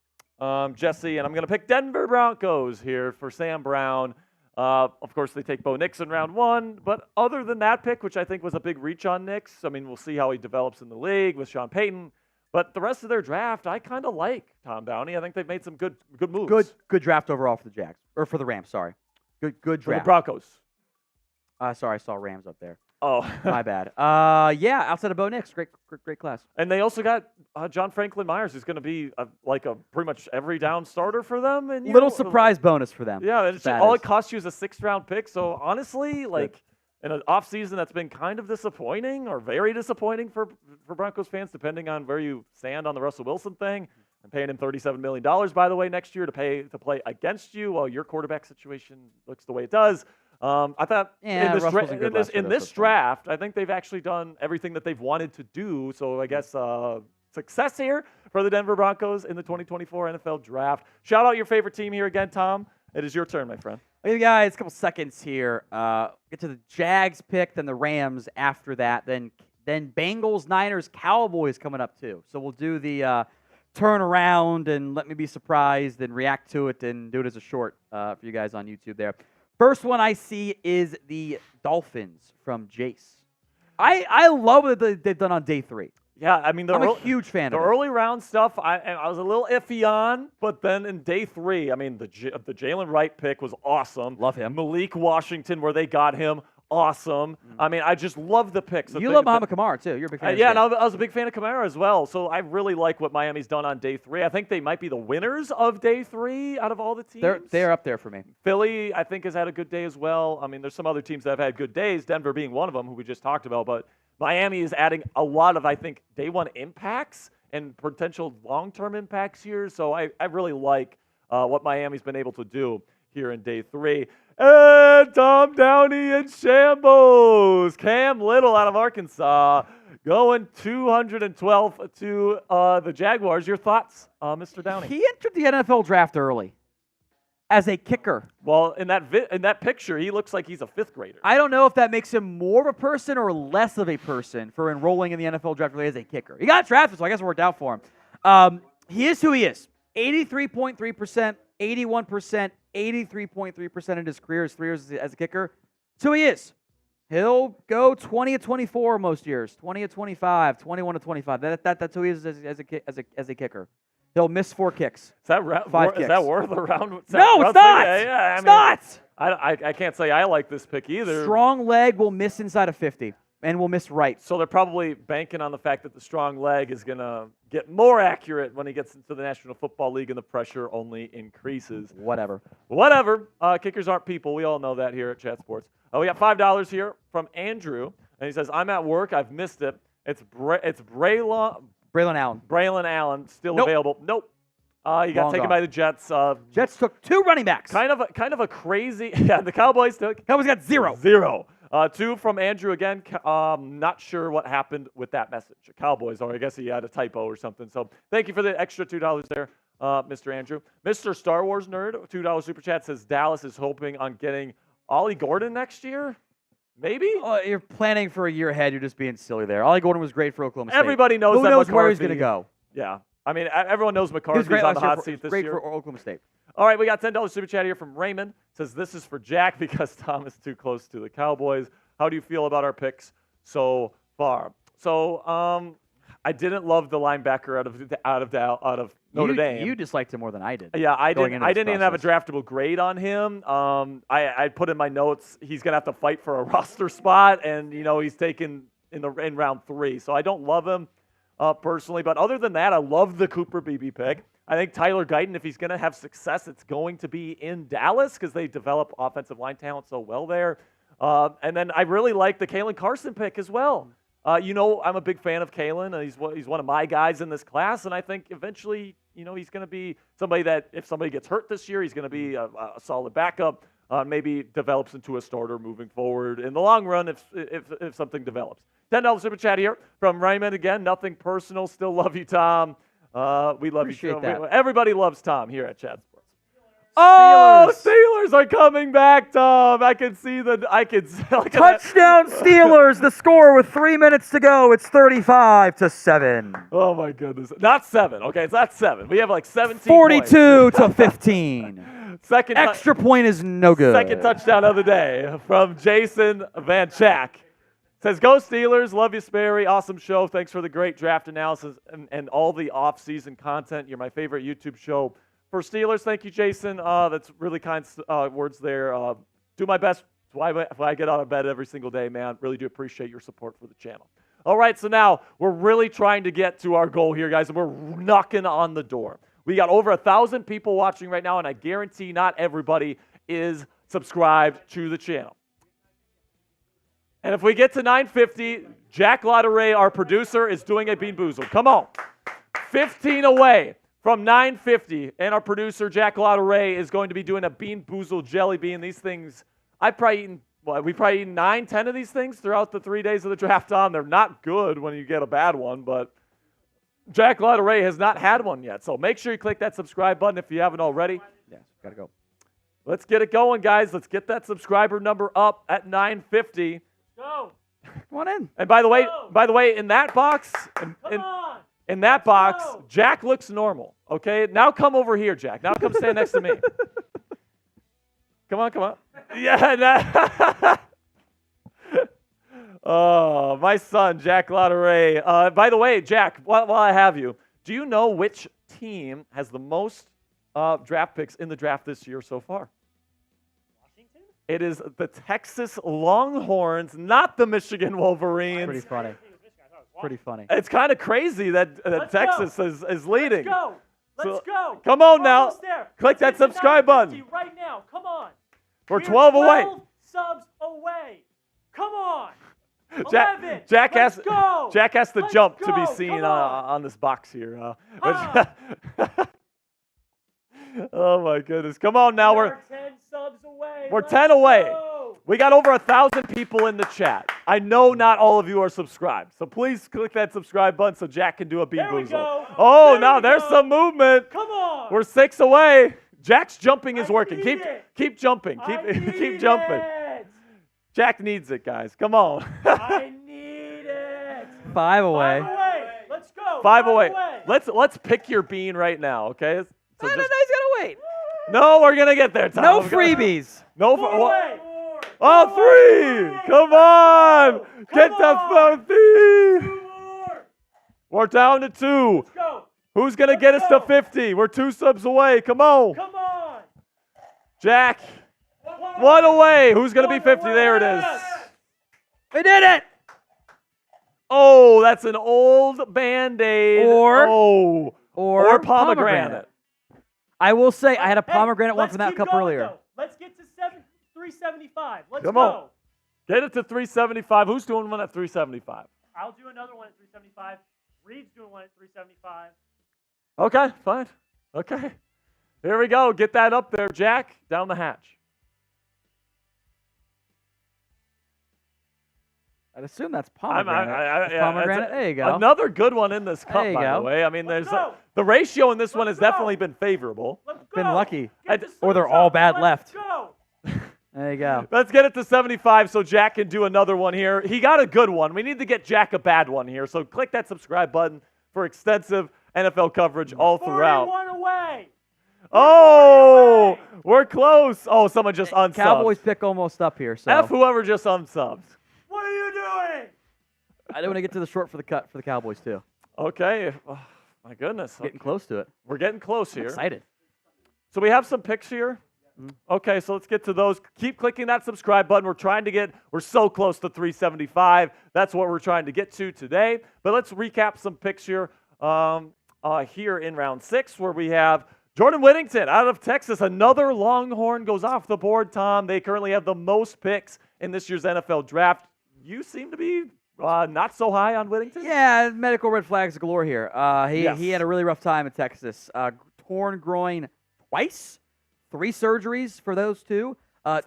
Jesse, and I'm going to pick Denver Broncos here for Sam Brown. Of course, they take Bo Nix in round 1, but other than that pick, which I think was a big reach on Nix, I mean, we'll see how he develops in the league with Sean Payton, but the rest of their draft, I kind of like Tom Downey. I think they've made some good moves. Good draft overall for the Jags, or for the Rams, sorry. Good draft. For the Broncos. Sorry, I saw Rams up there. Oh. My bad. Yeah, outside of Bo Nix, great class. And they also got John Franklin Myers, who's going to be like a pretty much every down starter for them. And little surprise bonus for them. Yeah, all it costs you is a 6th-round pick. So honestly, like in an offseason that's been kind of disappointing or very disappointing for Broncos fans, depending on where you stand on the Russell Wilson thing. I'm paying him $37 million, by the way, next year to play against you while your quarterback situation looks the way it does. I thought in this draft, I think they've actually done everything that they've wanted to do. So I guess success here for the Denver Broncos in the 2024 NFL Draft. Shout out your favorite team here again, Tom. It is your turn, my friend. Hey guys, a couple seconds here. Get to the Jags pick, then the Rams after that, then Bengals, Niners, Cowboys coming up too. So we'll do the turn around and let me be surprised and react to it and do it as a short for you guys on YouTube there. First one I see is the Dolphins from Jace. I love what they've done on day 3. Yeah, I mean, I'm a huge fan of it. The early round stuff, I was a little iffy on, but then in day 3, I mean, the Jaylen Wright pick was awesome. Love him. Malik Washington, where they got him, awesome. I mean, I just love the picks. You love Muhammad Kamara, too. You're a big fan of yeah, and I was a big fan of Kamara as well. So I really like what Miami's done on day 3. I think they might be the winners of day 3 out of all the teams. They're up there for me. Philly, I think, has had a good day as well. I mean, there's some other teams that have had good days, Denver being one of them, who we just talked about. But Miami is adding a lot of, I think, day 1 impacts and potential long-term impacts here. So I really like what Miami's been able to do here in day 3. And Tom Downey in shambles. Cam Little out of Arkansas going 212 to the Jaguars. Your thoughts, Mr. Downey? He entered the NFL draft early as a kicker. Well, in that picture, he looks like he's a 5th grader. I don't know if that makes him more of a person or less of a person for enrolling in the NFL draft early as a kicker. He got drafted, so I guess it worked out for him. He is who he is. 83.3%, 81%, 83.3% of his career is 3 years as a kicker. So he is. He'll go 20 of 24 most years, 20 of 25, 21 of 25. That's who he is as a kicker. He'll miss 4 kicks. Is that worth a round? No, it's not. Yeah, It's not. I can't say I like this pick either. Strong leg will miss inside of 50. And will miss Wright. So they're probably banking on the fact that the strong leg is going to get more accurate when he gets into the National Football League and the pressure only increases. Whatever. Kickers aren't people. We all know that here at Chat Sports. We got $5 here from Andrew, and he says, I'm at work. I've missed it. It's Braelon Allen still available. Nope. He got taken by the Jets. Jets took 2 running backs. Kind of a crazy. Yeah, the Cowboys took. Cowboys got 0. 0. 2 from Andrew again. Not sure what happened with that message. Cowboys, or I guess he had a typo or something. So thank you for the extra $2 there, Mr. Andrew. Mr. Star Wars Nerd, $2 super chat says Dallas is hoping on getting Ollie Gordon next year. Maybe? You're planning for a year ahead. You're just being silly there. Ollie Gordon was great for Oklahoma State. Everybody knows Who that knows McCarthy, where he's going to go? Yeah. I mean, everyone knows McCarthy's on the hot seat this year. Great for Oklahoma State. All right, we got $10 super chat here from Raymond. Says this is for Jack because Tom is too close to the Cowboys. How do you feel about our picks so far? So I didn't love the linebacker out of Notre Dame. You disliked him more than I did. Yeah, I didn't even have a draftable grade on him. I put in my notes he's gonna have to fight for a roster spot, and he's taken in round 3. So I don't love him personally, but other than that, I love the Cooper Beebe pick. I think Tyler Guyton, if he's going to have success, it's going to be in Dallas because they develop offensive line talent so well there. And then I really like the Kalen Carson pick as well. I'm a big fan of Kalen. He's one of my guys in this class, and I think eventually, he's going to be somebody that if somebody gets hurt this year, he's going to be a solid backup. Maybe develops into a starter moving forward in the long run if something develops. $10 super chat here from Raymond again. Nothing personal. Still love you, Tom. We love you, Tom. Everybody loves Tom here at Chat Sports. Steelers are coming back, Tom. I can see touchdown Steelers. The score with 3 minutes to go. It's 35-7. Oh my goodness. Not 7. Okay, it's not 7. We have like 17 42 to 15. Second extra point is no good. Second touchdown of the day from Jason Van Chak. Says, go Steelers. Love you, Sperry. Awesome show. Thanks for the great draft analysis and all the off-season content. You're my favorite YouTube show for Steelers. Thank you, Jason. That's really kind words there. Do my best if I get out of bed every single day, man. Really do appreciate your support for the channel. All right, so now we're really trying to get to our goal here, guys, and we're knocking on the door. We got over 1,000 people watching right now, and I guarantee not everybody is subscribed to the channel. And if we get to 950, Jack Lotteray, our producer, is doing a Bean Boozled. Come on. 15 away from 950, and our producer, Jack Lotteray, is going to be doing a Bean Boozled jelly bean. These things, we probably eaten 9, 10 of these things throughout the 3 days of the draft on. They're not good when you get a bad one, but Jack Lotteray has not had one yet. So make sure you click that subscribe button if you haven't already. Yeah, gotta go. Let's get it going, guys. Let's get that subscriber number up at 950. Go. Come on in. And by the way, in that box, in that box, Jack looks normal. Okay, now come over here, Jack. Now come stand next to me. Come on. Yeah. Oh, my son, Jack Lotteray. By the way, Jack, while I have you, do you know which team has the most draft picks in the draft this year so far? It is the Texas Longhorns, not the Michigan Wolverines. Pretty funny. Pretty funny. It's kind of crazy that Texas is leading. Let's go. Come on We're now. almost there. Click that Let's get to subscribe button. 950 right now. Come on. We're We're 12 away. 12 subs away. Come on. Jack 11. Jack has Let's go. Jack has to Let's jump to go. be seen Come on. on this box here. Ah. Oh my goodness! Come on now, We're 10 subs away. we're Let's 10 away. go. We got over 1,000 people in the chat. I know not all of you are subscribed, so please click that subscribe button so Jack can do a bean There we boozle. go. Oh, There now we there's go. some movement. Come on. We're 6 away. Jack's jumping is I working. need Keep it. jumping. I Keep need jumping. it. Jack needs it, guys. Come on. I need it. 5 away. 5 away. Let's go. 5 away. Let's pick your bean right now, okay? So No, he's just- got to wait. no, we're gonna get there, Tom. No We're gonna- freebies. No. 4 what? away. Oh, 3! Come on! Get the on. 50! 2 more. We're down to 2. Let's go. Who's gonna get us to 50? We're 2 subs away. Come on, Come on. Jack. 1 away. Who's gonna be 50? There it is. We did it. Oh, that's an old Band-Aid. Or pomegranate. I will say I had a Hey, pomegranate one let's from that keep cup going, earlier. though. Let's get to 375. Let's Come go. on. Get it to 375. Who's doing one at 375? I'll do another one at 375. Reed's doing one at 375. Okay, fine. Okay. Here we go. Get that up there, Jack. Down the hatch. I'd assume that's pomegranate. Yeah, pomegranate. that's There you go. Another good one in this cup, There you by go. the way. I mean, Let's there's go. the ratio in this one has Let's go. definitely been favorable. Let's go. Been lucky. Get the Or they're subs all up. bad Let's left. Go. There you go. Let's get it to 75 so Jack can do another one here. He got a good one. We need to get Jack a bad one here. So click that subscribe button for extensive NFL coverage all throughout. 41 away. Oh, we're close. Oh, someone just unsubbed. Cowboys pick almost up here. So F whoever just unsubbed. What are you doing? I don't want to get to the short for the cut for the Cowboys too. Okay. Oh, my goodness. Getting close to it. We're getting close I'm here. excited. So we have some picks here. Okay, so let's get to those. Keep clicking that subscribe button. We're so close to 375. That's what we're trying to get to today. But let's recap some picks here, here in round 6, where we have Jordan Whittington out of Texas. Another Longhorn goes off the board, Tom. They currently have the most picks in this year's NFL draft. You seem to be not so high on Whittington? Yeah, medical red flags galore here. Yes. He had a really rough time in Texas. Torn groin twice, 3 surgeries for those 2.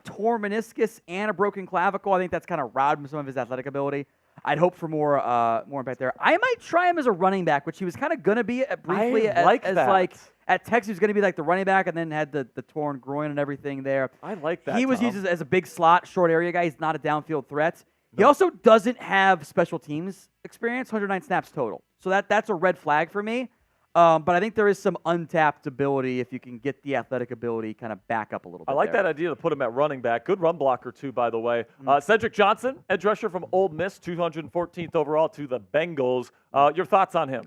Torn meniscus and a broken clavicle. I think that's kind of robbed him some of his athletic ability. I'd hope for more impact there. I might try him as a running back, which he was kind of going to be briefly at Texas. He was going to be like the running back, and then had the torn groin and everything there. I like that. He was Tom. used as a big slot, short area guy. He's not a downfield threat. He also doesn't have special teams experience, 109 snaps total. So that's a red flag for me. But I think there is some untapped ability if you can get the athletic ability kind of back up a little bit. I like there. that idea to put him at running back. Good run blocker, too, by the way. Sedrick Johnson, edge rusher from Ole Miss, 214th overall to the Bengals. Your thoughts on him?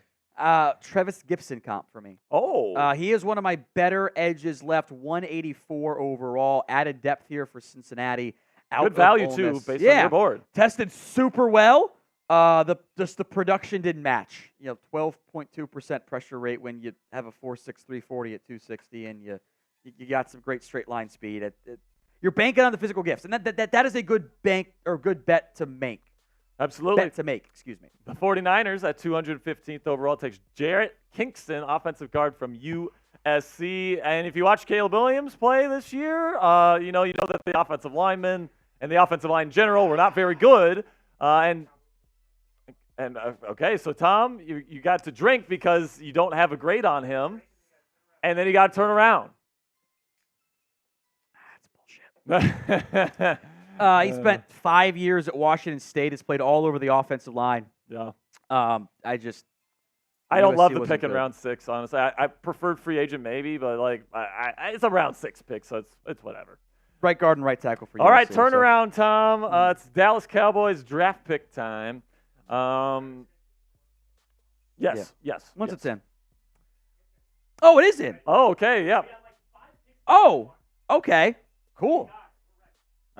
Travis Gibson comp for me. Oh. He is one of my better edges left, 184 overall. Added depth here for Cincinnati. Good value, too, based on your board. Tested super well. The production didn't match. 12.2% pressure rate when you have a 4.63 40 at 260, and you got some great straight line speed. You're banking on the physical gifts, and that is a good bank or good bet to make. Absolutely. Excuse me. The 49ers at 215th overall takes Jarrett Kingston, offensive guard from USC. And if you watch Caleb Williams play this year, you know that the offensive linemen and the offensive line in general were not very good. Okay, so Tom, you got to drink because you don't have a grade on him, and then you got to turn around. That's bullshit. He spent 5 years at Washington State. Has played all over the offensive line. Yeah. I don't love the wasn't pick in good. round 6, honestly. I preferred free agent maybe, but it's a round 6 pick, so it's whatever. Right guard and right tackle for you. All right, turn around, Tom. It's Dallas Cowboys draft pick time. Yes. Once it's in. Oh, it is in. Oh, okay, yeah. Oh, okay. Cool.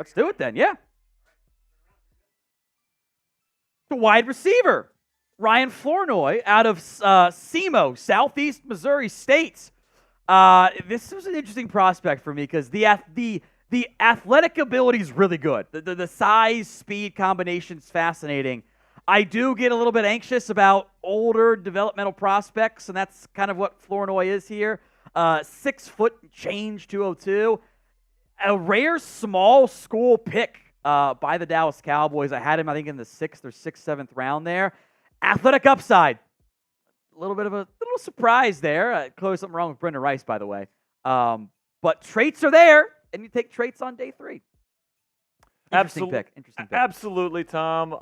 Let's do it then, yeah. The wide receiver, Ryan Flournoy out of SEMO, Southeast Missouri State. This was an interesting prospect for me because the athletic ability is really good. The size, speed combination is fascinating. I do get a little bit anxious about older developmental prospects, and that's kind of what Flournoy is here. 6 foot change, 202. A rare small school pick by the Dallas Cowboys. I had him, I think, in the 6th or 7th round there. Athletic upside. A little bit of a little surprise there. Clearly something wrong with Brenden Rice, by the way. But traits are there, and you take traits on day 3. Interesting pick. Absolutely, Tom.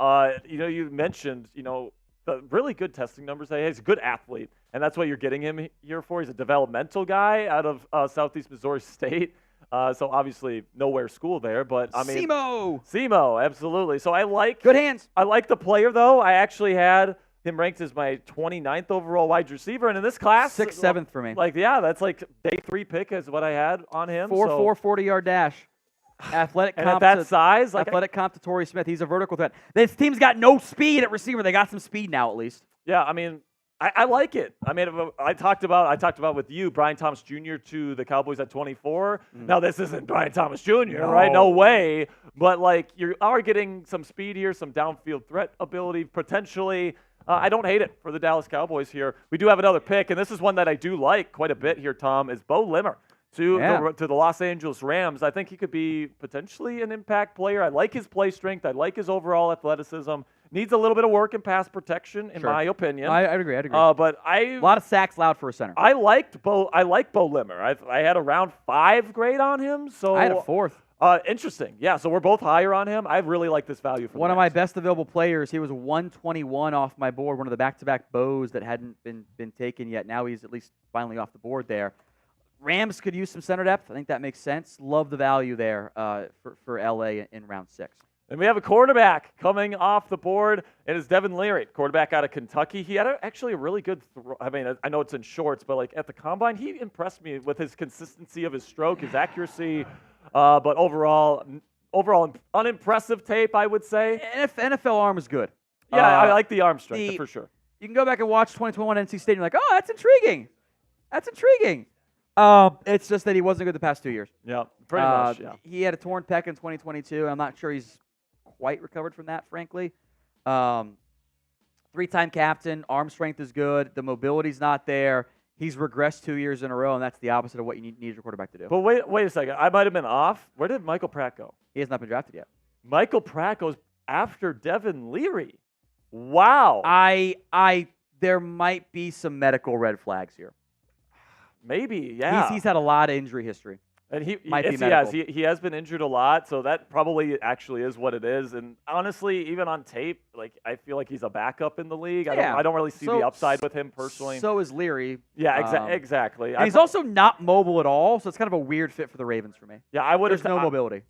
You mentioned, the really good testing numbers. He's a good athlete, and that's what you're getting him here for. He's a developmental guy out of Southeast Missouri State. So obviously nowhere school there, but I mean SEMO, absolutely. So I like good hands. I like the player though. I actually had him ranked as my 29th overall wide receiver, and in this class, 6th, 7th for me. That's like day 3 pick is what I had on him. 4.4 40-yard dash. Athletic and comp at that size, athletic comp to Torrey Smith. He's a vertical threat. This team's got no speed at receiver. They got some speed now, at least. Yeah, I mean, I like it. I mean, I talked about with you, Brian Thomas Jr. to the Cowboys at 24. Now, this isn't Brian Thomas Jr., right? No way. But, you are getting some speed here, some downfield threat ability, potentially. I don't hate it for the Dallas Cowboys here. We do have another pick, and this is one that I do like quite a bit here, Tom, is Bo Limmer to the Los Angeles Rams. I think he could be potentially an impact player. I like his play strength. I like his overall athleticism. Needs a little bit of work in pass protection, in my opinion. I agree. But a lot of sacks allowed for a center. I like Bo Limmer. I had a round 5 grade on him. So I had a 4th. Interesting. Yeah, so we're both higher on him. I really like this value for one of my best available players. He was 121 off my board, one of the back-to-back bows that hadn't been taken yet. Now he's at least finally off the board there. Rams could use some center depth. I think that makes sense. Love the value there for LA in round 6. And we have a quarterback coming off the board. It is Devin Leary, quarterback out of Kentucky. He had actually a really good throw. I mean, I know it's in shorts, but at the combine, he impressed me with his consistency of his stroke, his accuracy. But overall, unimpressive tape, I would say. NFL arm is good. Yeah, I like the arm strength for sure. You can go back and watch 2021 NC State, and you're like, oh, that's intriguing. It's just that he wasn't good the past 2 years. Yeah, pretty much. Yeah. He had a torn pec in 2022. I'm not sure he's quite recovered from that, frankly. 3-time captain. Arm strength is good. The mobility's not there. He's regressed 2 years in a row, and that's the opposite of what you need your quarterback to do. But wait a second. I might have been off. Where did Michael Pratt go? He has not been drafted yet. Michael Pratt goes after Devin Leary. Wow. There might be some medical red flags here. Maybe, yeah. He's had a lot of injury history. And he has been injured a lot, so that probably actually is what it is. And honestly, even on tape, I feel like he's a backup in the league. I don't really see the upside with him personally. So is Leary. Yeah, exactly. And he's also not mobile at all, so it's kind of a weird fit for the Ravens for me. Yeah, There's no mobility.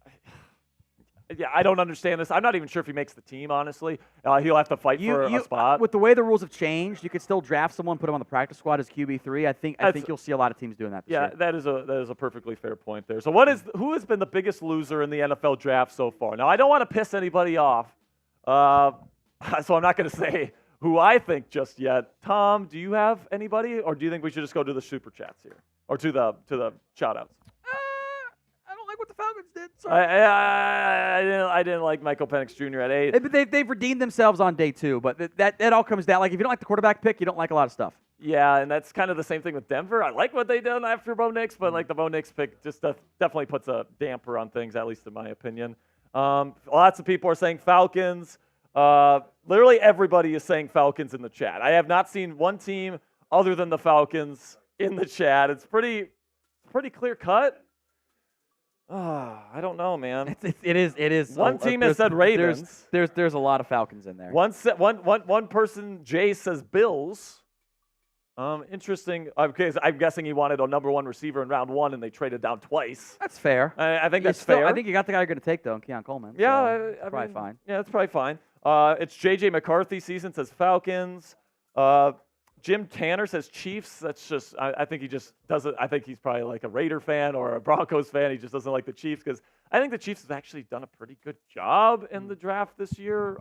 Yeah, I don't understand this. I'm not even sure if he makes the team, honestly. He'll have to fight for a spot. With the way the rules have changed, you could still draft someone, put him on the practice squad as QB3. I think you'll see a lot of teams doing that this year. That is a perfectly fair point there. So who has been the biggest loser in the NFL draft so far? Now, I don't want to piss anybody off, so I'm not going to say who I think just yet. Tom, do you have anybody, or do you think we should just go to the super chats here, or to the shout-outs? What the Falcons did. Sorry. I didn't like Michael Penix Jr. at 8. They've redeemed themselves on day 2, but that all comes down. If you don't like the quarterback pick, you don't like a lot of stuff. Yeah, and that's kind of the same thing with Denver. I like what they done after Bo Nix, but the Bo Nix pick just definitely puts a damper on things, at least in my opinion. Lots of people are saying Falcons. Literally everybody is saying Falcons in the chat. I have not seen one team other than the Falcons in the chat. It's pretty clear cut. I don't know, man. It is. One team has said Ravens. There's a lot of Falcons in there. One person, Jay, says Bills. Interesting. Okay, so I'm guessing he wanted a number 1 receiver in round 1, and they traded down twice. That's fair. I think that's fair. I think you got the guy you're going to take, though, in Keon Coleman. Yeah, so probably fine. Yeah, that's probably fine. It's JJ McCarthy season, says Falcons. Jim Tanner says Chiefs. That's just, I think he just doesn't, I think he's probably like a Raider fan or a Broncos fan. He just doesn't like the Chiefs because I think the Chiefs have actually done a pretty good job in the draft this year.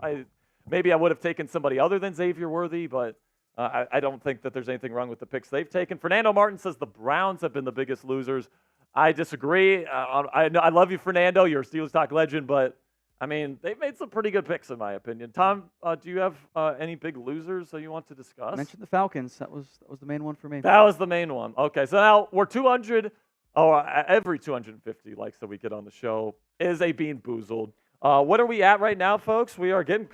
Maybe I would have taken somebody other than Xavier Worthy, but I don't think that there's anything wrong with the picks they've taken. Fernando Martin says the Browns have been the biggest losers. I disagree. I love you, Fernando. You're a Steelers Talk legend, but I mean, they've made some pretty good picks, in my opinion. Tom, do you have any big losers that you want to discuss? Mention the Falcons. That was the main one for me. That was the main one. Okay, so now we're 200. Every 250 likes that we get on the show is a Bean Boozled. What are we at right now, folks? We are getting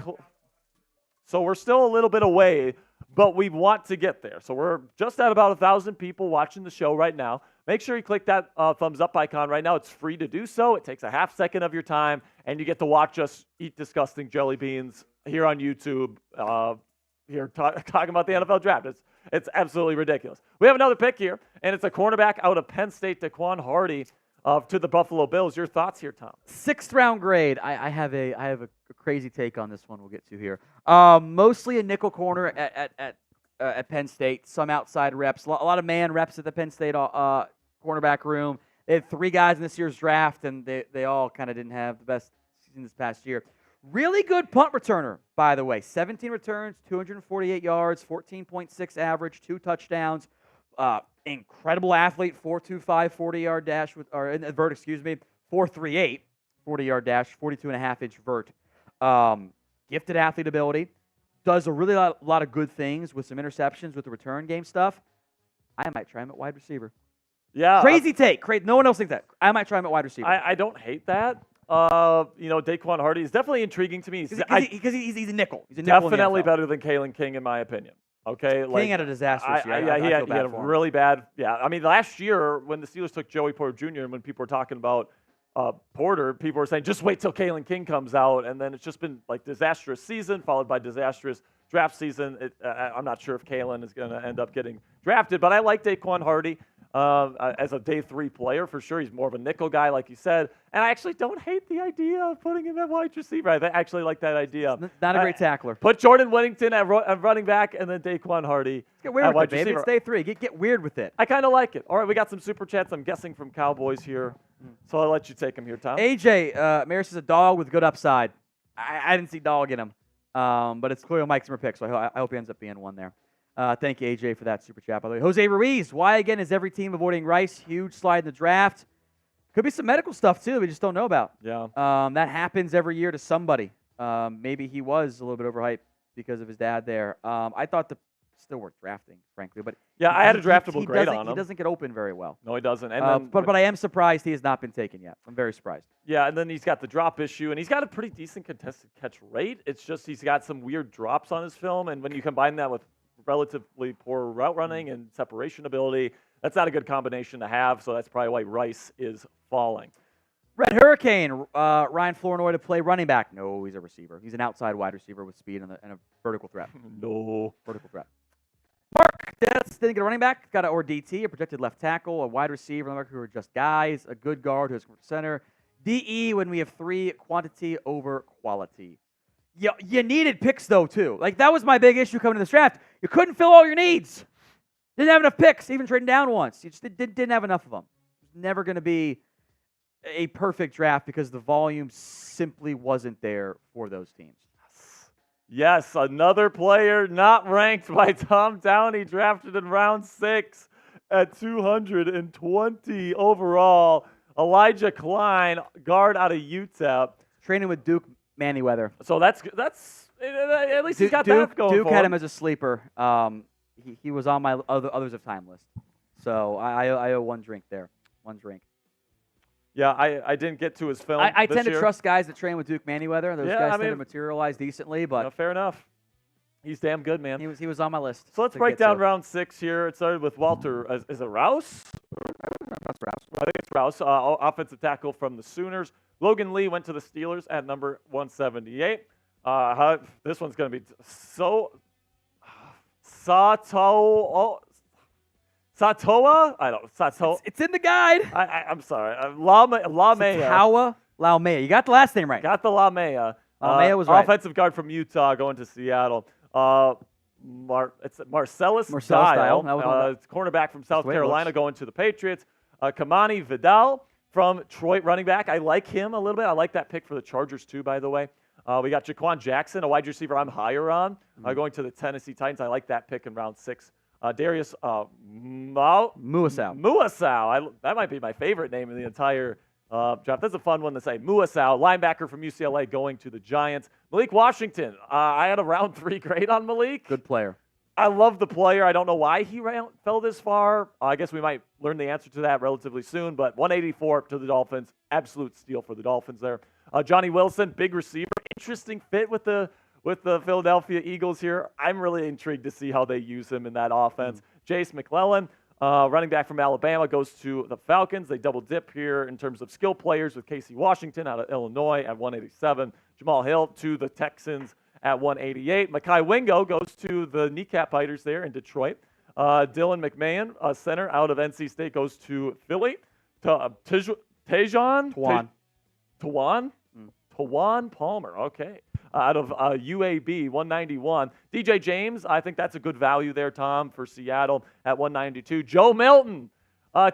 so we're still a little bit away, but we want to get there. So we're just at about 1,000 people watching the show right now. Make sure you click that thumbs up icon right now. It's free to do so. It takes a half second of your time, and you get to watch us eat disgusting jelly beans here on YouTube, talking about the NFL draft. It's absolutely ridiculous. We have another pick here, and it's a cornerback out of Penn State, Daquan Hardy, to the Buffalo Bills. Your thoughts here, Tom? 6th round grade. I have a crazy take on this one we'll get to here. Mostly a nickel corner at Penn State, some outside reps, a lot of man reps at the Penn State cornerback room. They had 3 guys in this year's draft, and they all kind of didn't have the best season this past year. Really good punt returner, by the way. 17 returns, 248 yards, 14.6 average, 2 touchdowns. Incredible athlete, 4.25 40-yard dash vert, 4.38 40-yard dash, 42.5-inch vert. Gifted athlete ability. Does a really lot of good things with some interceptions with the return game stuff. I might try him at wide receiver. Yeah. Crazy take. No one else thinks that. I might try him at wide receiver. I don't hate that. Daquan Hardy is definitely intriguing to me. Because he's a nickel. He's a nickel. Definitely better than Kalen King, in my opinion. Okay, King had a disastrous year. He had a really bad. Yeah, I mean, last year when the Steelers took Joey Porter Jr. and when people were talking about Porter, people were saying just wait till Kalen King comes out, and then it's just been like disastrous season followed by disastrous draft season. I'm not sure if Kalen is going to end up getting drafted, but I like Daquan Hardy as a day 3 player for sure. He's more of a nickel guy, like you said, and I actually don't hate the idea of putting him at wide receiver. I actually like that idea. Not a great tackler. Put Jordan Whittington at running back, and then Daquan Hardy. Get weird with it, baby. It's day 3. Get weird with it. I kind of like it. All right, we got some super chats. I'm guessing from Cowboys here, so I'll let you take them here, Tom. AJ Maris is a dog with good upside. I didn't see dog in him, but it's clearly Mike's pick, so I hope he ends up being one there. Thank you, AJ, for that super chat, by the way. Jose Ruiz, why again is every team avoiding Rice? Huge slide in the draft. Could be some medical stuff, too, we just don't know about. Yeah. That happens every year to somebody. Maybe he was a little bit overhyped because of his dad there. I thought still worth drafting, frankly. But yeah, I had a draftable grade on him. He doesn't get open very well. No, he doesn't. And but I am surprised he has not been taken yet. I'm very surprised. Yeah, and then he's got the drop issue, and he's got a pretty decent contested catch rate. It's just he's got some weird drops on his film, and when you combine that with relatively poor route running and separation ability, that's not a good combination to have, so that's probably why Rice is falling. Red Hurricane, Ryan Flournoy to play running back. No, he's a receiver. He's an outside wide receiver with speed and a vertical threat. No. Vertical threat. Mark, didn't get a running back. Got or DT, a projected left tackle, a wide receiver, who are just guys, a good guard who's center. DE when we have 3, quantity over quality. You needed picks, though, too. Like, that was my big issue coming to this draft. You couldn't fill all your needs. Didn't have enough picks, even trading down once. You just didn't have enough of them. It was never going to be a perfect draft because the volume simply wasn't there for those teams. Yes, another player not ranked by Tom Downey, drafted in round 6 at 220 overall. Elijah Klein, guard out of UTEP. Training with Duke Manyweather. So that's at least he's got that going Duke for had him him as a sleeper. He was on my others of time list. So I owe one drink there. One drink. Yeah, I didn't get to his film. I tend to trust guys that train with Duke Manyweather. Those guys tend to materialize decently, but fair enough. He's damn good, man. He was on my list. So let's break down round 6 here. It started with Walter. Is it Rouse? That's Rouse. I think it's Rouse. Offensive tackle from the Sooners. Logan Lee went to the Steelers at number 178. This one's going to be so Satoa. I don't know. Satoa. It's in the guide. I'm sorry. Lamea. Laumea. You got the last name right. Got the Lamea. Lamea was right. Offensive guard from Utah going to Seattle. it's Marcellus Dial. Dial, it's cornerback from South way it Carolina, looks. going to the Patriots. Kamani Vidal from Troy, running back. I like him a little bit. I like that pick for the Chargers too, by the way. We got Jaquan Jackson, a wide receiver I'm higher on, going to the Tennessee Titans. I like that pick in round 6. Darius Muasau. That might be my favorite name in the entire draft. That's a fun one to say. Muasau, linebacker from UCLA, going to the Giants. Malik Washington. I had a round 3 grade on Malik. Good player. I love the player. I don't know why he fell this far. I guess we might learn the answer to that relatively soon. But 184 to the Dolphins. Absolute steal for the Dolphins there. Johnny Wilson, big receiver. Interesting fit with the Philadelphia Eagles here. I'm really intrigued to see how they use him in that offense. Jace McClellan, running back from Alabama, goes to the Falcons. They double dip here in terms of skill players with Casey Washington out of Illinois at 187. Jamal Hill to the Texans at 188. Mekhi Wingo goes to the kneecap biters there in Detroit. Dylan McMahon, center out of NC State, goes to Philly. Tawan Palmer, okay, out of UAB, 191. DJ James, I think that's a good value there, Tom, for Seattle at 192. Joe Milton,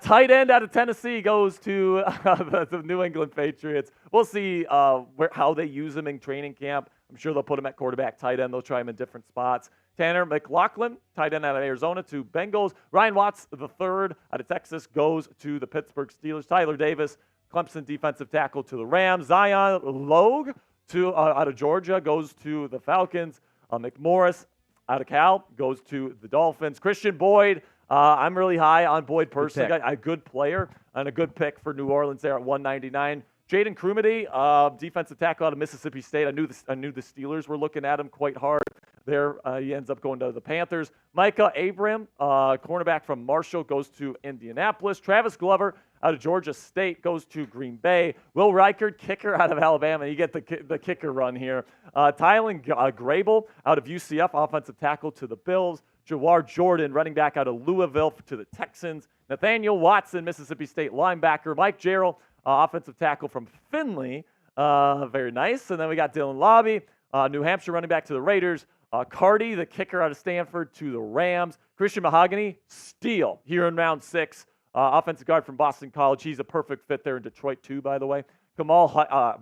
tight end out of Tennessee, goes to the New England Patriots. We'll see how they use him in training camp. I'm sure they'll put him at quarterback, tight end. They'll try him in different spots. Tanner McLaughlin, tight end out of Arizona, to Bengals. Ryan Watts, the third out of Texas, goes to the Pittsburgh Steelers. Tyler Davis, Clemson defensive tackle, to the Rams. Zion Logue out of Georgia goes to the Falcons. McMorris out of Cal goes to the Dolphins. Christian Boyd, I'm really high on Boyd personally. A good player and a good pick for New Orleans there at 199. Jaden Crumedy, defensive tackle out of Mississippi State. I knew the Steelers were looking at him quite hard there. He ends up going to the Panthers. Micah Abram, cornerback from Marshall, goes to Indianapolis. Travis Glover out of Georgia State goes to Green Bay. Will Reichard, kicker out of Alabama. You get the kicker run here. Tylen Grable out of UCF, offensive tackle, to the Bills. Jawar Jordan, running back out of Louisville, to the Texans. Nathaniel Watson, Mississippi State linebacker. Mike Jarrell, offensive tackle from Findlay. Very nice. And then we got Dylan Lobby, New Hampshire running back, to the Raiders. Cardi, the kicker out of Stanford, to the Rams. Christian Mahogany, steal here in round 6. Offensive guard from Boston College. He's a perfect fit there in Detroit, too, by the way. Kamal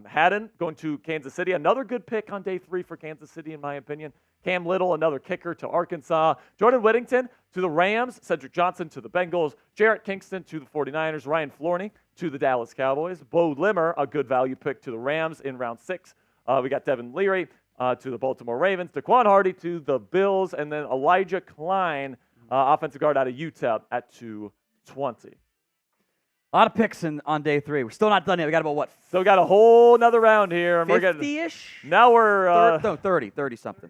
Haddon going to Kansas City. Another good pick on day 3 for Kansas City, in my opinion. Cam Little, another kicker, to Arkansas. Jordan Whittington to the Rams. Cedric Johnson to the Bengals. Jarrett Kingston to the 49ers. Ryan Florney to the Dallas Cowboys. Bo Limmer, a good value pick, to the Rams in round 6. We got Devin Leary to the Baltimore Ravens. Daquan Hardy to the Bills. And then Elijah Klein, offensive guard out of UTEP, at 220. A lot of picks on day 3. We're still not done yet. We got about what? Still got a whole nother round here. 50-ish? Now we're 30-something.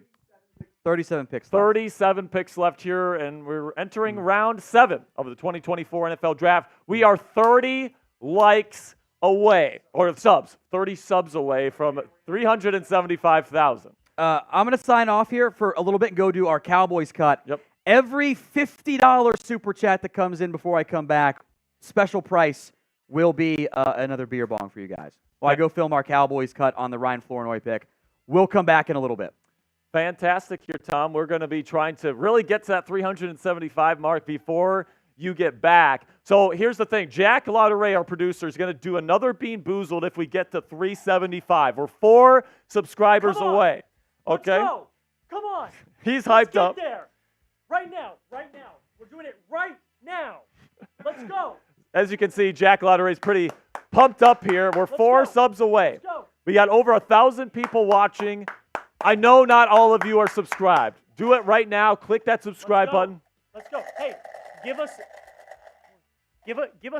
37 picks left. 37 picks left here, and we're entering round 7 of the 2024 NFL Draft. We are 30 likes away, or subs, 30 subs away from 375,000. I'm going to sign off here for a little bit and go do our Cowboys cut. Yep. Every $50 super chat that comes in before I come back, special price will be another beer bong for you guys. While I go film our Cowboys cut on the Ryan Flournoy pick. We'll come back in a little bit. Fantastic here, Tom. We're going to be trying to really get to that 375 mark before you get back. So here's the thing. Jack Lauderay, our producer, is going to do another Bean Boozled if we get to 375. We're 4 subscribers away. Okay? Let's go. Come on. He's hyped up. Get there. Right now. We're doing it right now. Let's go. As you can see, Jack Lauderay is pretty pumped up here. We're 4 subs away. Let's go. We got over 1,000 people watching. I know not all of you are subscribed. Do it right now. Click that subscribe button. Let's go. Hey, give us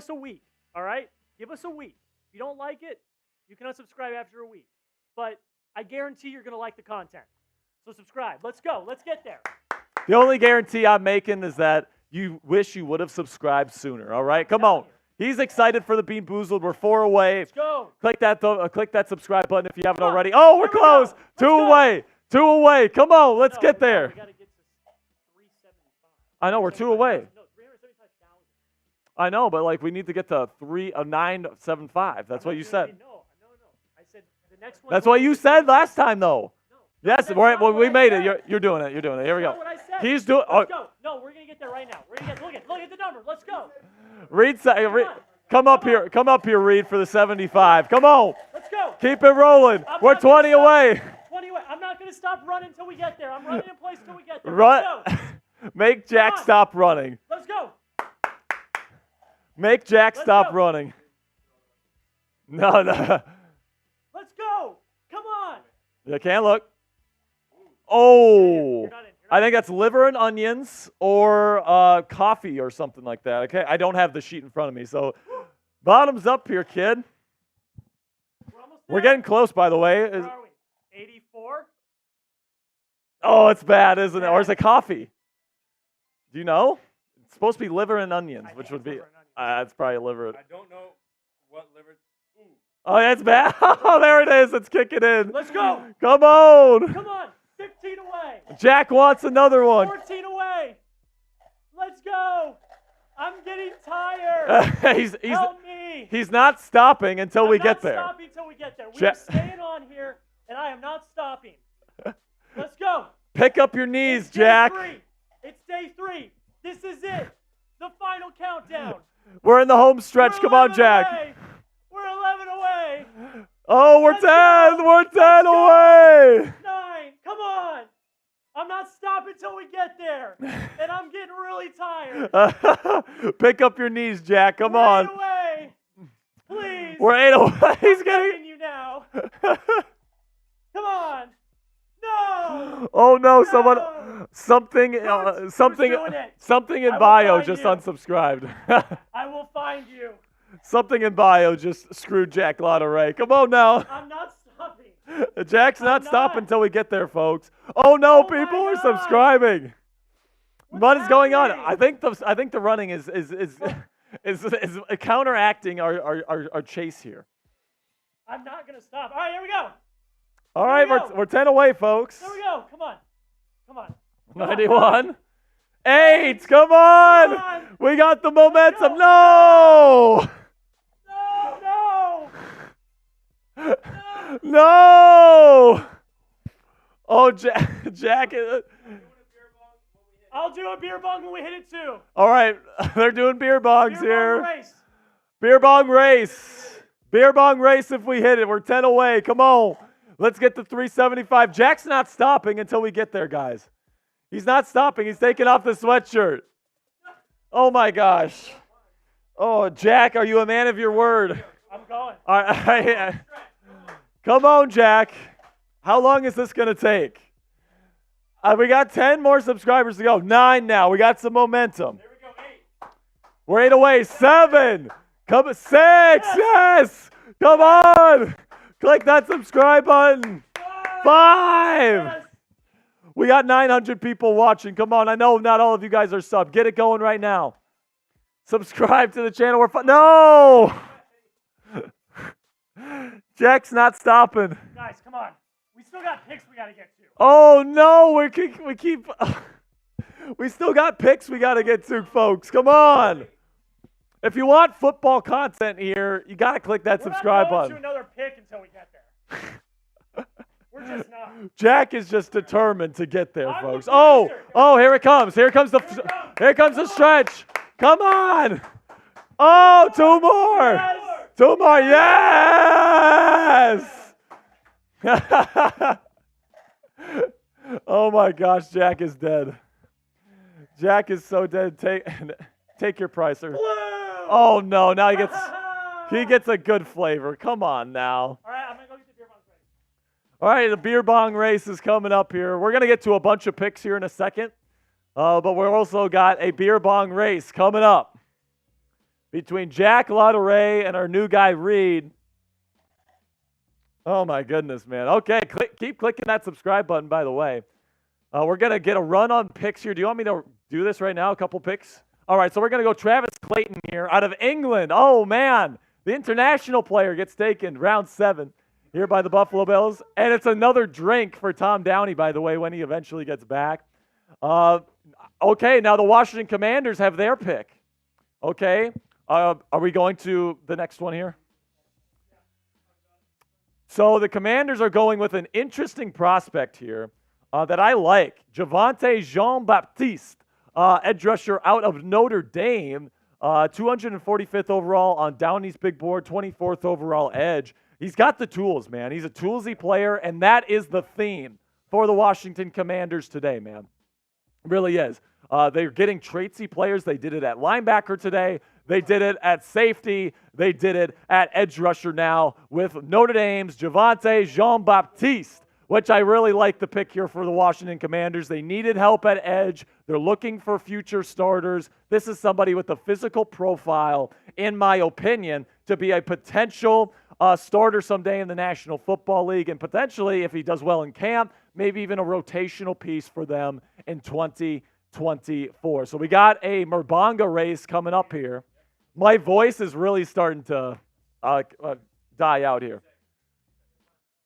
a week, all right? Give us a week. If you don't like it, you can unsubscribe after a week. But I guarantee you're going to like the content. So subscribe. Let's go. Let's get there. The only guarantee I'm making is that you wish you would have subscribed sooner, all right? Come on. He's excited for the Bean Boozled. We're 4 away. Let's go. Click that subscribe button if you haven't already. Oh, we're close. 2 away. 2 away. Come on. Let's get there. We got to get to 375. I know. We're 2 away. No, 375,000. I know, but we need to get to 975. That's what you said. No. I said the next one. That's what you said last time, though. No. Yes, we made it. You're doing it. Here we go. That's not what I said. He's doing. Let's go. No, we're gonna get there right now. We're gonna get. Look at the number. Let's go. Reed, come up here. Come up here, Reed, for the 75. Come on. Let's go. Keep it rolling. We're 20 away. 20 away. I'm not gonna stop running until we get there. I'm running in place till we get there. Run. Let's go. Make Jack stop running. Let's go. Make Jack stop running. No. Let's go. Come on. You can't look. Oh. I think that's liver and onions or coffee or something like that. Okay, I don't have the sheet in front of me, so bottoms up here, kid. We're getting close, by the way. Where are we? 84? Oh, it's bad, isn't it? Or is it coffee? Do you know? It's supposed to be liver and onions, which would be. It's probably liver. I don't know what liver. Ooh. Oh, that's bad. Oh, there it is. It's kicking in. Let's go. Come on. Come on. 15 away. Jack wants another one. 14 away. Let's go. I'm getting tired. Help me. He's not stopping until we get there. I'm not stopping until we get there. We are staying on here, and I am not stopping. Let's go. Pick up your knees, It's Jack. Day 3. It's day 3. This is it. The final countdown. We're in the home stretch. We're Come on, 11 Jack. away. We're 11 away. Oh, we're Let's 10. go. We're 10 Let's go. away. 9. Come on. I'm not stopping till we get there. And I'm getting really tired. Pick up your knees, Jack. Come We're on. 8 away. Please. We're 8 away. He's I'm getting. begging you now. Come on. No. Oh no! No. Something in I will bio find just you. unsubscribed. I will find you. Something in bio just screwed Jack Lotteray. Come on now. I'm not stopping. Jack's not I'm stopping not. until we get there, folks. Oh no! Oh my People are God. subscribing. What's What is going on? happening? I think the running is counteracting our chase here. I'm not going to stop. All right, here we go. All right, we go. we're 10 away, folks. There we go. Come on. Come on. 91. 8. Come on. Come on. We got the momentum. go. No. No. No. No. Oh, Jack. I'll do a beer bong when we hit it too. All right. They're doing beer bongs Beer here. bong race. Beer bong race. Beer bong race if we hit it. We're 10 away. Come on. Let's get to 375. Jack's not stopping until we get there, guys. He's not stopping. He's taking off the sweatshirt. Oh, my gosh. Oh, Jack, are you a man of your word? I'm going. All right. Come on, Jack. How long is this going to take? We got 10 more subscribers to go. 9 now. We got some momentum. There we go. 8. We're 8 away. 7. Come 6. Yes. Come on. Click that subscribe button. 5. Yes. We got 900 people watching. Come on. I know not all of you guys are subbed. Get it going right now. Subscribe to the channel. We're No. Jack's not stopping. Guys, come on. We still got picks we got to get to. Oh no, we still got picks we got to get to, folks. Come on. If you want football content here, you got to click that subscribe We're not going button. to another pick until we get there. We're just not. Jack is just determined to get there, I'm folks. the Oh, producer. here it comes. Here comes the stretch. Come on. Oh, 2 more. Yes. 2 more. Yes. Oh my gosh, Jack is dead. Jack is so dead. Take your pricer. Blue. Oh no, now he gets a good flavor. Come on now. All right, I'm going to go get the beer bong ready. All right, the beer bong race is coming up here. We're going to get to a bunch of picks here in a second. But we're also got a beer bong race coming up between Jack Lotteray and our new guy, Reed. Oh, my goodness, man. Okay, keep clicking that subscribe button, by the way. We're going to get a run on picks here. Do you want me to do this right now, a couple picks? All right, so we're going to go Travis Clayton here out of England. Oh, man. The international player gets taken round 7 here by the Buffalo Bills. And it's another drink for Tom Downey, by the way, when he eventually gets back. Okay, now the Washington Commanders have their pick. Okay, are we going to the next one here? So the Commanders are going with an interesting prospect here. that I like. Javonte Jean-Baptiste, edge rusher out of Notre Dame, 245th overall on Downey's big board, 24th overall edge. He's got the tools, man. He's a toolsy player, and that is the theme for the Washington Commanders today, man. It really is. They're getting Tracy players. They did it at linebacker today. They did it at safety. They did it at edge rusher now with Notre Dame's Javonte Jean-Baptiste, which I really like the pick here for the Washington Commanders. They needed help at edge. They're looking for future starters. This is somebody with a physical profile, in my opinion, to be a potential starter someday in the National Football League, and potentially, if he does well in camp, maybe even a rotational piece for them in 2024. So we got a Murbanga race coming up here. My voice is really starting to die out here.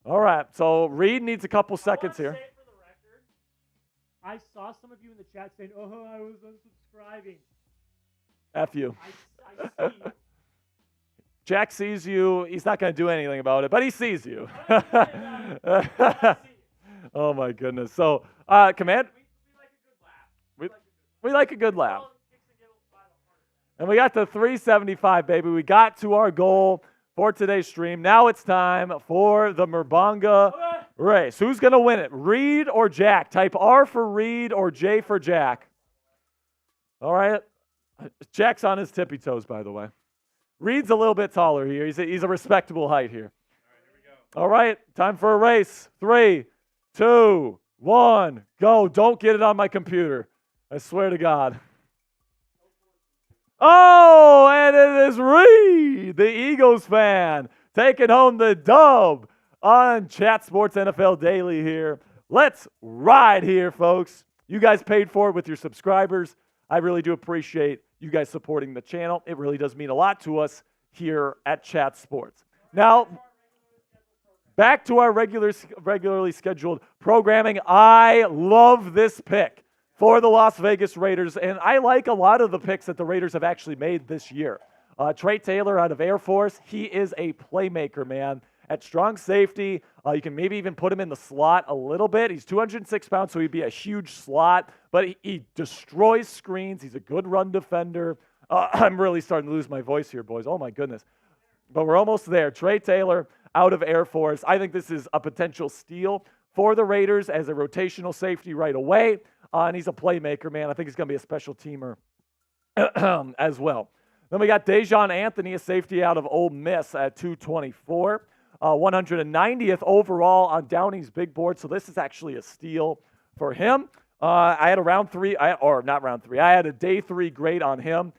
All right, so Reed needs a couple seconds here. For the record, I saw some of you in the chat saying, "Oh, I was unsubscribing." F you. I see. Jack sees you. He's not going to do anything about it, but he sees you. Oh, my goodness. So, Command. We like a good laugh. And we got the 375, baby. We got to our goal for today's stream. Now it's time for the Murbanga race. Who's going to win it? Reed or Jack? Type R for Reed or J for Jack. All right. Jack's on his tippy toes, by the way. Reed's a little bit taller here. He's a respectable height here. All right, time for a race. 3, 2, 1, go. Don't get it on my computer. I swear to God. Oh, and it is Reed, the Eagles fan, taking home the dub on Chat Sports NFL Daily here. Let's ride here, folks. You guys paid for it with your subscribers. I really do appreciate you guys supporting the channel. It really does mean a lot to us here at Chat Sports. Now, back to our regularly scheduled programming. I love this pick for the Las Vegas Raiders, and I like a lot of the picks that the Raiders have actually made this year. Trey Taylor out of Air Force, he is a playmaker, man. At strong safety, you can maybe even put him in the slot a little bit. He's 206 pounds, so he'd be a huge slot, but he destroys screens. He's a good run defender. I'm really starting to lose my voice here, boys. Oh, my goodness. But we're almost there. Trey Taylor out of Air Force. I think this is a potential steal for the Raiders as a rotational safety right away. And he's a playmaker, man. I think he's going to be a special teamer as well. Then we got Dejon Anthony, a safety out of Ole Miss at 224. 190th overall on Downey's big board. So this is actually a steal for him. I had a I had a day 3 grade on him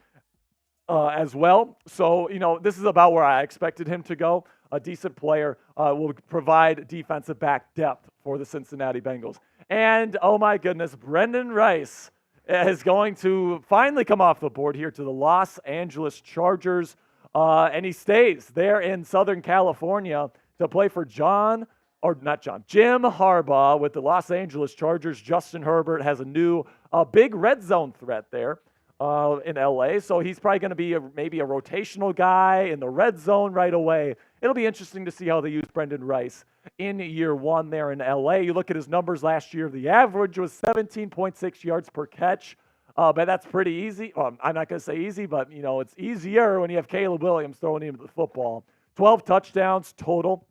as well. So, this is about where I expected him to go. A decent player will provide defensive back depth for the Cincinnati Bengals. And, oh my goodness, Brenden Rice is going to finally come off the board here to the Los Angeles Chargers. And he stays there in Southern California to play for Jim Harbaugh with the Los Angeles Chargers. Justin Herbert has a new big red zone threat there in LA. So he's probably going to be maybe a rotational guy in the red zone right away. It'll be interesting to see how they use Brenden Rice in year 1 there in LA. You look at his numbers last year. The average was 17.6 yards per catch. But that's pretty easy. I'm not going to say easy, but, it's easier when you have Caleb Williams throwing him the football. 12 touchdowns total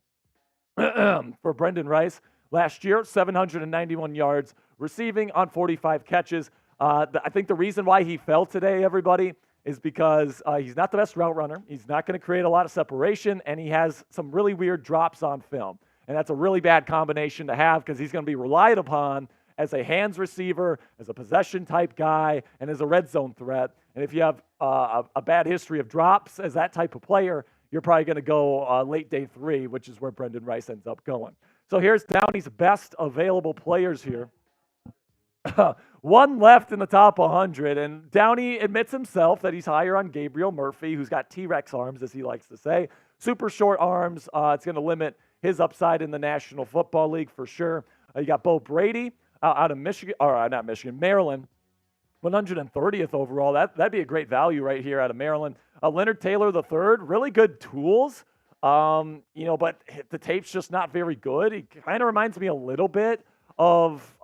for Brenden Rice last year, 791 yards receiving on 45 catches. I think the reason why he fell today, everybody, is because he's not the best route runner. He's not going to create a lot of separation, and he has some really weird drops on film. And that's a really bad combination to have because he's going to be relied upon as a hands receiver, as a possession-type guy, and as a red zone threat. And if you have a bad history of drops as that type of player, you're probably going to go late day 3, which is where Brenden Rice ends up going. So here's Downey's best available players here. One left in the top 100, and Downey admits himself that he's higher on Gabriel Murphy, who's got T-Rex arms, as he likes to say. Super short arms. It's going to limit his upside in the National Football League for sure. You got Bo Brady out of Maryland, 130th overall. That'd be a great value right here out of Maryland. Leonard Taylor III, really good tools, but the tape's just not very good. He kind of reminds me a little bit of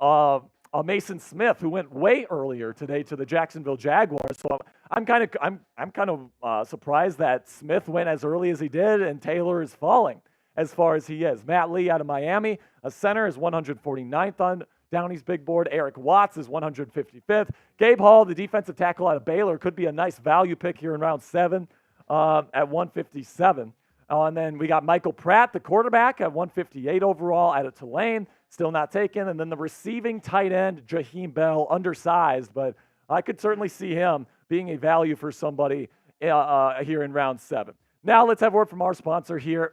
Mason Smith, who went way earlier today to the Jacksonville Jaguars. So I'm kind of surprised that Smith went as early as he did, and Taylor is falling as far as he is. Matt Lee out of Miami, a center, is 149th on Downey's big board. Eric Watts is 155th. Gabe Hall, the defensive tackle out of Baylor, could be a nice value pick here in round 7 at 157. And then we got Michael Pratt, the quarterback, at 158 overall out of Tulane, still not taken. And then the receiving tight end, Jaheim Bell, undersized, but I could certainly see him being a value for somebody here in round 7. Now let's have a word from our sponsor here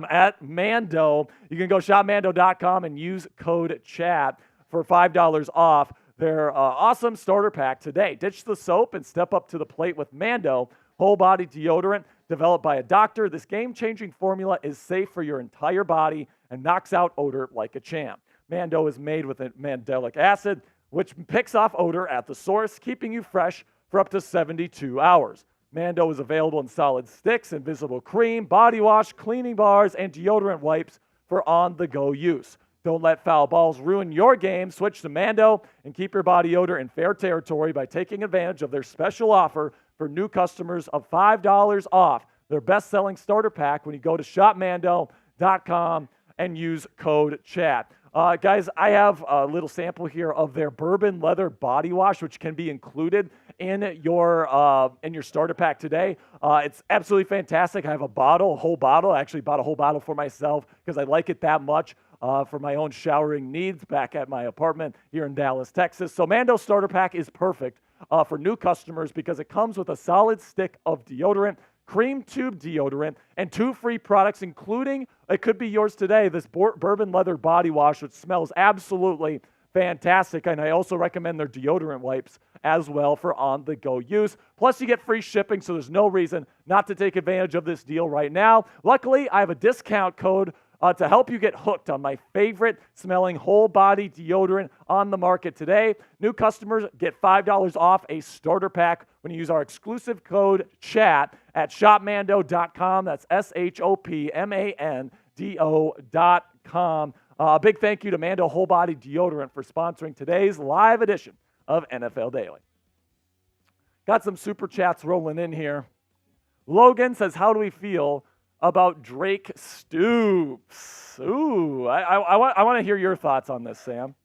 at Mando. You can go shopmando.com and use code CHAT for $5 off their awesome starter pack today. Ditch the soap and step up to the plate with Mando whole body deodorant developed by a doctor. This game-changing formula is safe for your entire body and knocks out odor like a champ. Mando is made with a mandelic acid, which picks off odor at the source, keeping you fresh for up to 72 hours. Mando is available in solid sticks, invisible cream, body wash, cleaning bars, and deodorant wipes for on-the-go use. Don't let foul balls ruin your game. Switch to Mando and keep your body odor in fair territory by taking advantage of their special offer for new customers of $5 off their best-selling starter pack when you go to shopmando.com and use code CHAT. Guys, I have a little sample here of their bourbon leather body wash, which can be included in your starter pack today. It's absolutely fantastic. I have a whole bottle. I actually bought a whole bottle for myself because I like it that much for my own showering needs back at my apartment here in Dallas, Texas. So Mando starter pack is perfect for new customers because it comes with a solid stick of deodorant, cream tube deodorant, and 2 free products, including, it could be yours today, this bourbon leather body wash, which smells absolutely fantastic. And I also recommend their deodorant wipes as well for on-the-go use. Plus, you get free shipping, so there's no reason not to take advantage of this deal right now. Luckily, I have a discount code to help you get hooked on my favorite smelling whole body deodorant on the market today. New customers get $5 off a starter pack when you use our exclusive code CHAT at shopmando.com. That's shopmando.com. A big thank you to Mando Whole Body Deodorant for sponsoring today's live edition of NFL Daily. Got some super chats rolling in here. Logan says, how do we feel about Drake Stoops? Ooh, I want to hear your thoughts on this, Sam.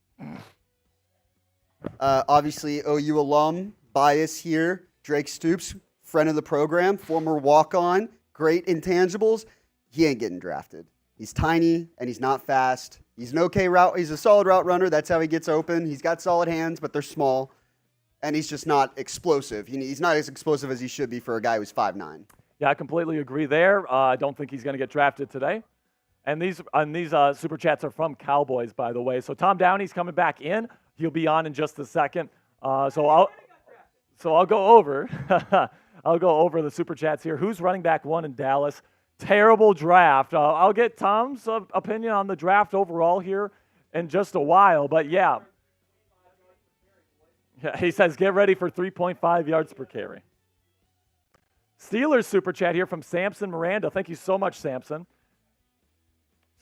Obviously, OU alum, bias here. Drake Stoops, friend of the program, former walk-on, great intangibles. He ain't getting drafted. He's tiny, and he's not fast. He's an okay route. He's a solid route runner. That's how he gets open. He's got solid hands, but they're small. And he's just not explosive. He's not as explosive as he should be for a guy who's 5'9". Yeah, I completely agree there. I don't think he's going to get drafted today. And these super chats are from Cowboys, by the way. So Tom Downey's coming back in. He'll be on in just a second. So I'll go over. I'll go over the super chats here. Who's running back 1 in Dallas? Terrible draft. I'll get Tom's opinion on the draft overall here in just a while. But yeah, he says get ready for 3.5 yards per carry. Steelers super chat here from Samson Miranda. Thank you so much, Samson.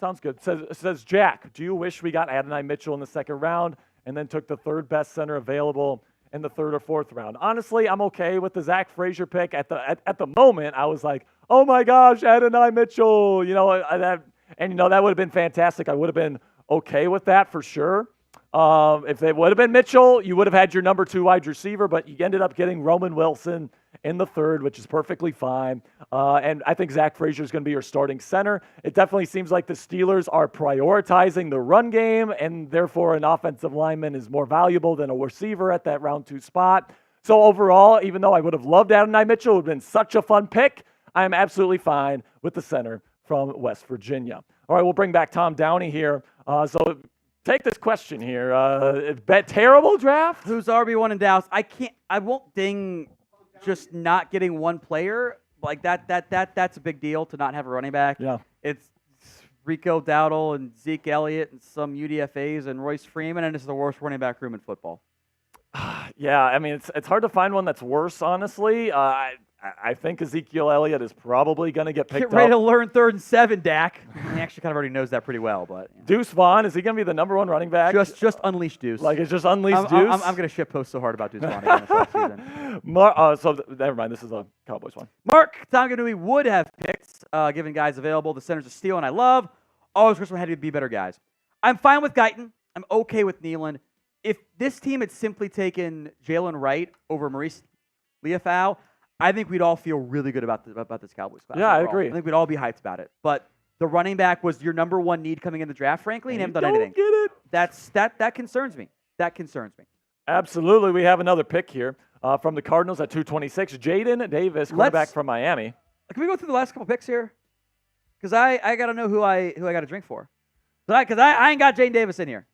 Sounds good. Says Jack, do you wish we got Adonai Mitchell in the second round and then took the third best center available in the third or fourth round? Honestly, I'm okay with the Zach Frazier pick. At the moment, I was like, oh my gosh, Adonai Mitchell. That would have been fantastic. I would have been okay with that for sure. If it would have been Mitchell, you would have had your number 2 wide receiver, but you ended up getting Roman Wilson in the third, which is perfectly fine. And I think Zach Frazier is going to be your starting center. It definitely seems like the Steelers are prioritizing the run game, and therefore an offensive lineman is more valuable than a receiver at that round 2 spot. So overall, even though I would have loved Adonai Mitchell, it would have been such a fun pick, I am absolutely fine with the center from West Virginia. All right, we'll bring back Tom Downey here. So take this question here. Terrible draft? Who's RB1 in Dallas? I won't ding just not getting one player. Like that's a big deal to not have a running back. Yeah. It's Rico Dowdle and Zeke Elliott and some UDFAs and Royce Freeman, and it's the worst running back room in football. Yeah, I mean, it's hard to find one that's worse, honestly. I think Ezekiel Elliott is probably going to get picked Get ready to up. learn 3rd and 7, Dak. He actually kind of already knows that pretty well, but Deuce Vaughn, is he going to be the number 1 running back? just unleash Deuce. Like it's just unleashed I'm Deuce? going to shit post so hard about Deuce Vaughn again this offseason. So never mind. This is a Cowboys one. Mark Tonganui would have picked, given guys available. The center's a steal, and I love. Always wish we had to be better guys. I'm fine with Guyton. I'm okay with Nealon. If this team had simply taken Jaylen Wright over Maurice Liufau, I think we'd all feel really good about this Cowboys class. Yeah, I overall. agree. I think we'd all be hyped about it. But the running back was your number 1 need coming in the draft, frankly, and haven't done anything. Get it. That concerns me. That concerns me. Absolutely. We have another pick here from the Cardinals at 226. Jaden Davis, quarterback from Miami. Can we go through the last couple picks here? Because I got to know who I got to drink for. Because I ain't got Jaden Davis in here.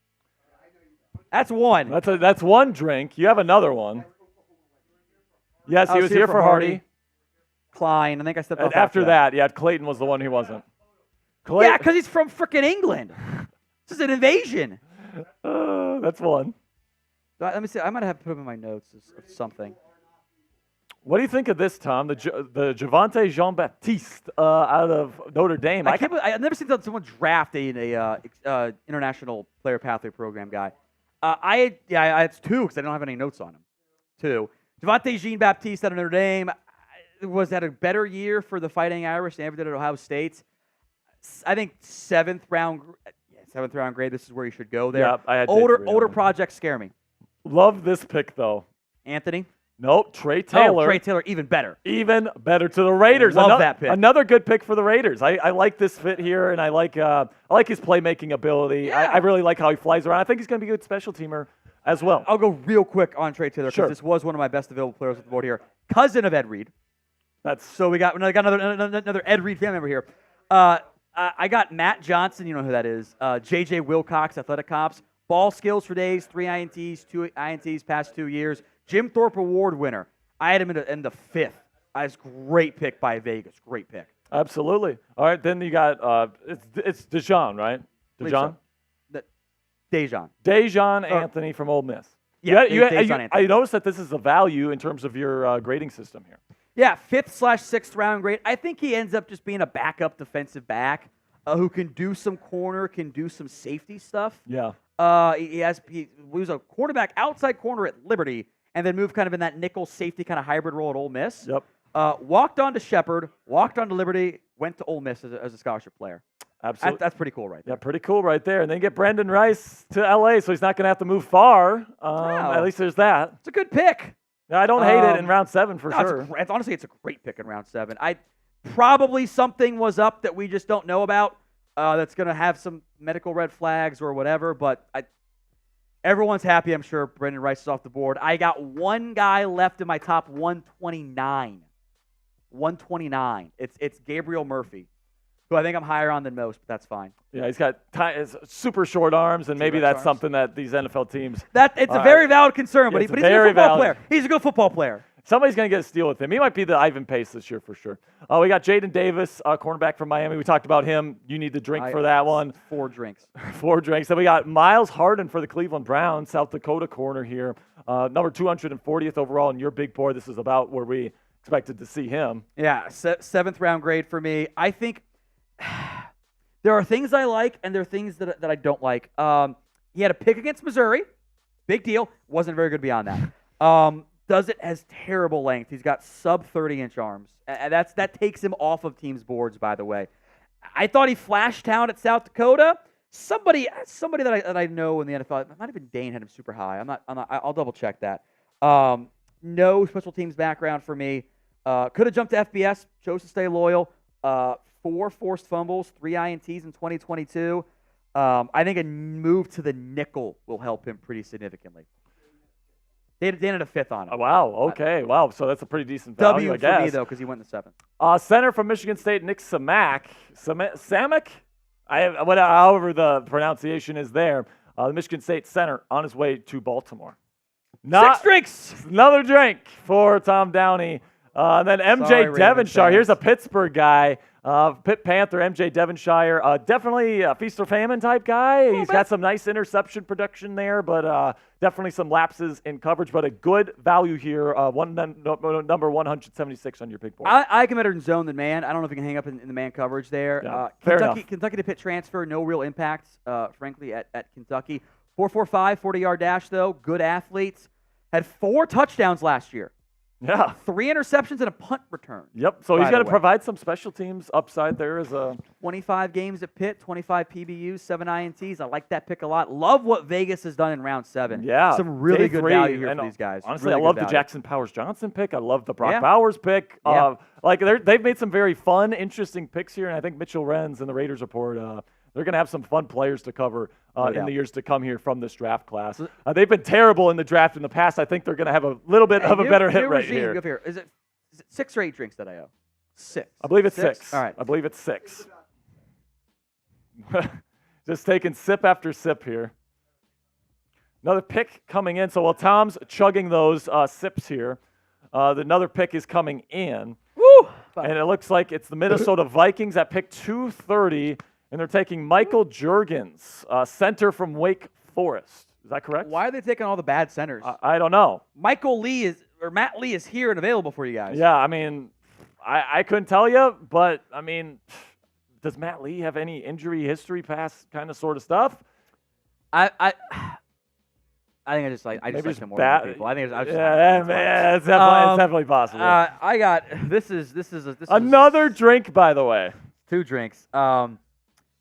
That's one. That's one drink. You have another one. Yes, he was here for Hardy. Klein. I think I stepped off And after that, yeah, Clayton was the one who wasn't. Yeah, because he's from frickin' England. This is an invasion. That's one. Let me see. I might have put him in my notes as something. What do you think of this, Tom? The Javonte Jean-Baptiste out of Notre Dame. I've never seen someone draft a international player pathway program guy. It's 2 because I don't have any notes on him. 2. Javonte Jean-Baptiste out of Notre Dame had a better year for the Fighting Irish than ever did at Ohio State. I think 7th round grade. This is where you should go there. Yeah, I had older projects scare me. Love this pick though. Anthony. Nope, Trey Taylor. Oh, Trey Taylor, even better. Even better to the Raiders. Love that pick. Another good pick for the Raiders. I like this fit here, and I like his playmaking ability. Yeah. I really like how he flies around. I think he's going to be a good special teamer as well. I'll go real quick on Trey Taylor because Sure. this was one of my best available players with the board here. Cousin of Ed Reed. So we got another Ed Reed family member here. I got Matt Johnson. You know who that is. J.J. Wilcox, athletic cops. Ball skills for days, 3 INTs, 2 INTs past 2 years. Jim Thorpe Award winner. I had him in the 5th. That's great pick by Vegas. Great pick. Absolutely. All right, then you got it's Dejon, right? Dejon? Dejon Anthony from Ole Miss. Yeah, I noticed that this is a value in terms of your grading system here. Yeah, 5th/6th round grade. I think he ends up just being a backup defensive back who can do some corner, can do some safety stuff. Yeah. He was a quarterback, outside corner at Liberty, and then moved kind of in that nickel safety kind of hybrid role at Ole Miss. Yep. Walked on to Shepherd, walked on to Liberty, went to Ole Miss as a scholarship player. Absolutely. That's pretty cool right there. Yeah, pretty cool right there. And then you get Brenden Rice to L.A., so he's not going to have to move far. At least there's that. It's a good pick. Yeah, I don't hate it in round 7 for sure. Honestly, it's a great pick in round 7. Probably something was up that we just don't know about that's going to have some medical red flags or whatever, but everyone's happy, I'm sure. Brenden Rice is off the board. I got one guy left in my top 129. 129. It's Gabriel Murphy, who I think I'm higher on than most, but that's fine. Yeah, he's got super short arms, and maybe that's something that these NFL teams. It's a very valid concern, but he's a good football player. He's a good football player. Somebody's going to get a steal with him. He might be the Ivan Pace this year for sure. We got Jaden Davis, cornerback from Miami. We talked about him. You need to drink for that one. 4 drinks. 4 drinks. Then we got Miles Harden for the Cleveland Browns, South Dakota corner here. Number 240th overall in your big board. This is about where we expected to see him. Yeah, 7th round grade for me. I think there are things I like and there are things that I don't like. He had a pick against Missouri. Big deal. Wasn't very good beyond that. Has terrible length. He's got sub 30-inch arms. And that takes him off of teams' boards, by the way. I thought he flashed town at South Dakota. Somebody that I know in the NFL, it might have been Dane, had him super high. I'll double check that. No special teams background for me. Could have jumped to FBS. Chose to stay loyal. 4 forced fumbles, 3 INTs in 2022. I think a move to the nickel will help him pretty significantly. They had a 5th on him. Oh, wow. Okay. Wow. So that's a pretty decent value, W I guess. for me, though, because he went in the 7th. Center from Michigan State, Nick Samak. Samak? However the pronunciation is there. The Michigan State center on his way to Baltimore. 6 drinks. Another drink for Tom Downey. And then MJ Sorry, Ravens Devonshire. fans. Here's a Pittsburgh guy. Pitt Panther, MJ Devonshire. Definitely a feast or famine type guy. He's got some nice interception production there, but definitely some lapses in coverage. But a good value here. Number 176 on your big board. I like him better in zone than man. I don't know if he can hang up in the man coverage there. Yeah, fair enough. Kentucky to Pitt transfer, no real impact, frankly, at Kentucky. 4.45 40-yard dash, though. Good athletes. Had 4 touchdowns last year. Yeah. 3 interceptions and a punt return. Yep. So he's by got the to way. provide some special teams upside there as a. 25 games at Pitt, 25 PBUs, 7 INTs. I like that pick a lot. Love what Vegas has done in round 7. Yeah. Some really Day good 3, value here and for these guys. Honestly, Really I good love the value. Jackson Powers Johnson pick. I love the Brock Yeah. Bowers pick. Yeah. They've made some very fun, interesting picks here, and I think Mitchell Renz in the Raiders report. They're going to have some fun players to cover in doubt. the years to come here from this draft class. They've been terrible in the draft in the past. I think they're going to have a little bit of a better hit rate here. Go here. Is it 6 or 8 drinks that I owe? 6. I believe it's 6. All right. I believe it's 6. Just taking sip after sip here. Another pick coming in. So while Tom's chugging those sips here, another pick is coming in. Woo! And it looks like it's the Minnesota Vikings at pick 230, and they're taking Michael Juergens, center from Wake Forest. Is that correct? Why are they taking all the bad centers? I don't know. Matt Lee is here and available for you guys. Yeah, I mean, I couldn't tell you, but I mean, does Matt Lee have any injury history past kind of sort of stuff? I think I just like Maybe him it's more bad. than people. I think It's definitely possible. I got this is Another drink, by the way. 2 drinks.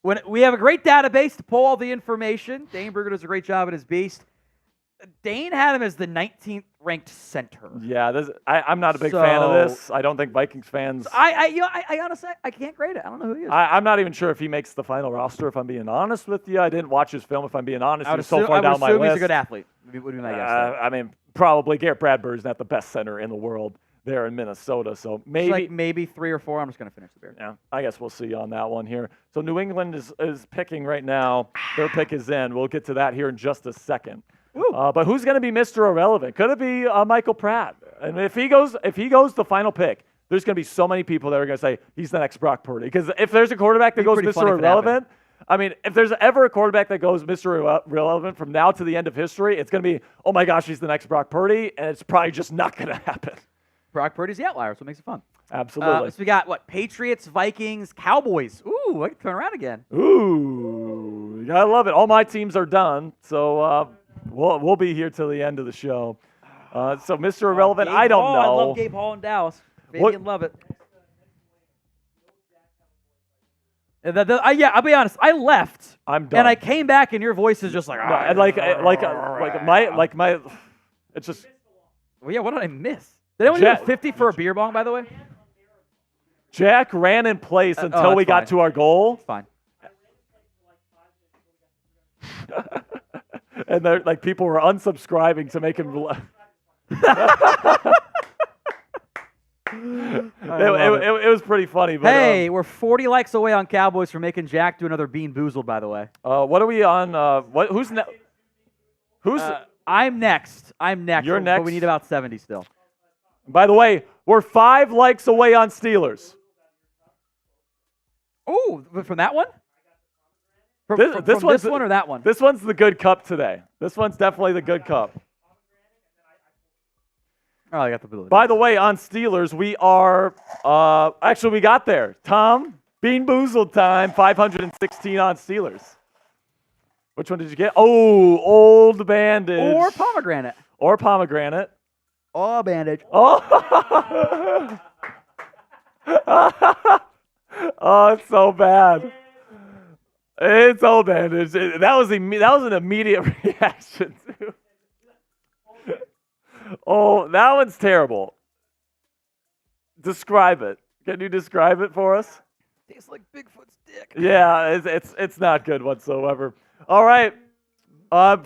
When we have a great database to pull all the information, Dane Berger does a great job at his beast. Dane had him as the 19th ranked center. Yeah, I'm not a big fan of this. I don't think Vikings fans. I honestly can't grade it. I don't know who he is. I'm not even sure if he makes the final roster. If I'm being honest with you, I didn't watch his film. If I'm being honest, he's so far down my list. He's a good athlete. Would be my guess. I mean, probably Garrett Bradbury's not the best center in the world there in Minnesota. So maybe 3 or 4. I'm just going to finish the beer. Yeah, I guess we'll see on that one here. So New England is picking right now. Their pick is in. We'll get to that here in just a second. But who's going to be Mr. Irrelevant? Could it be Michael Pratt? And if he goes the final pick, there's going to be so many people that are going to say he's the next Brock Purdy. Because if there's a quarterback that goes Mr. Irrelevant, I mean, if there's ever a quarterback that goes Mr. Irrelevant from now to the end of history, it's going to be, oh my gosh, he's the next Brock Purdy, and it's probably just not going to happen. Brock Purdy's the outlier, so it makes it fun. Absolutely. So we got Patriots, Vikings, Cowboys. Ooh, I can turn around again. Ooh, you gotta love it. All my teams are done, so we'll be here till the end of the show. So Mr. Irrelevant, I don't know. I love Gabe Hall in Dallas. Fabian love it. I'll be honest. I left. I'm done. And I came back, and your voice is just like. And it's just. Well, yeah. What did I miss? Did anyone get 50 for a beer bong, by the way? Jack ran in place until we got to our goal. Fine. And people were unsubscribing to make him. It was pretty funny. But, hey, we're 40 likes away on Cowboys for making Jack do another Bean Boozled, by the way. What are we on? Who's next? I'm next. You're next? But we need about 70 still. By the way, we're 5 likes away on Steelers. Oh, from that one? This one or that one? This one's the good cup today. This one's definitely the good cup. Oh, I got the ability. By the way, on Steelers, we are actually we got there. Tom, Bean Boozled time, 516 on Steelers. Which one did you get? Oh, Old Bandage. Or Pomegranate. Oh, Bandage. Oh. Oh, it's so bad. It's Old Bandage. That was an immediate reaction too. Oh, that one's terrible. Describe it. Can you describe it for us? Tastes like Bigfoot's dick. Yeah, it's not good whatsoever. All right.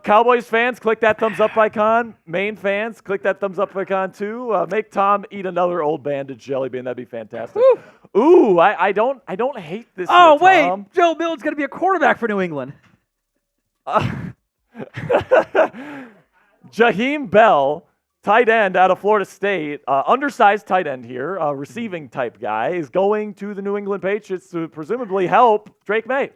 Cowboys fans, click that thumbs up icon. Maine fans, click that thumbs up icon too. Make Tom eat another Old Bandage jelly bean. That'd be fantastic. Woo. Ooh, I don't hate this. Oh, here, wait. Tom. Joe Milton's going to be a quarterback for New England. Jaheim Bell tight end out of Florida State, undersized tight end here, receiving type guy, is going to the New England Patriots to presumably help Drake May.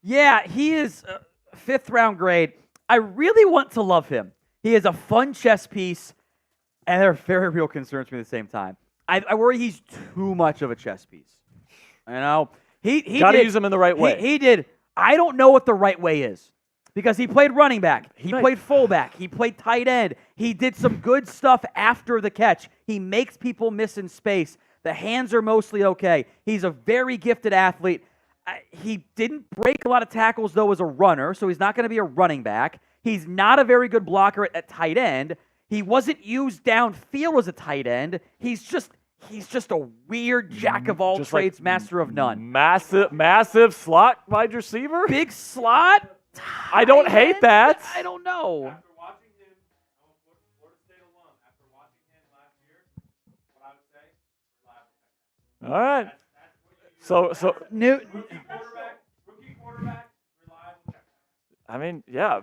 Yeah, he is a 5th-round grade. I really want to love him. He is a fun chess piece, and there are very real concerns for me at the same time. I worry he's too much of a chess piece. You know, he got to use him in the right way. He did. I don't know what the right way is because he played running back, he played fullback, he played tight end. He did some good stuff after the catch. He makes people miss in space. The hands are mostly okay. He's a very gifted athlete. He didn't break a lot of tackles, though, as a runner, so he's not going to be a running back. He's not a very good blocker at tight end. He wasn't used downfield as a tight end. He's just a weird jack of all trades, master of none. Massive slot wide receiver. Big slot. I don't hate that. I don't know. After watching him, I'm a Florida State alum. After watching him last year, what I would say, reliable. All right. So Rookie quarterback, reliable. I mean, yeah.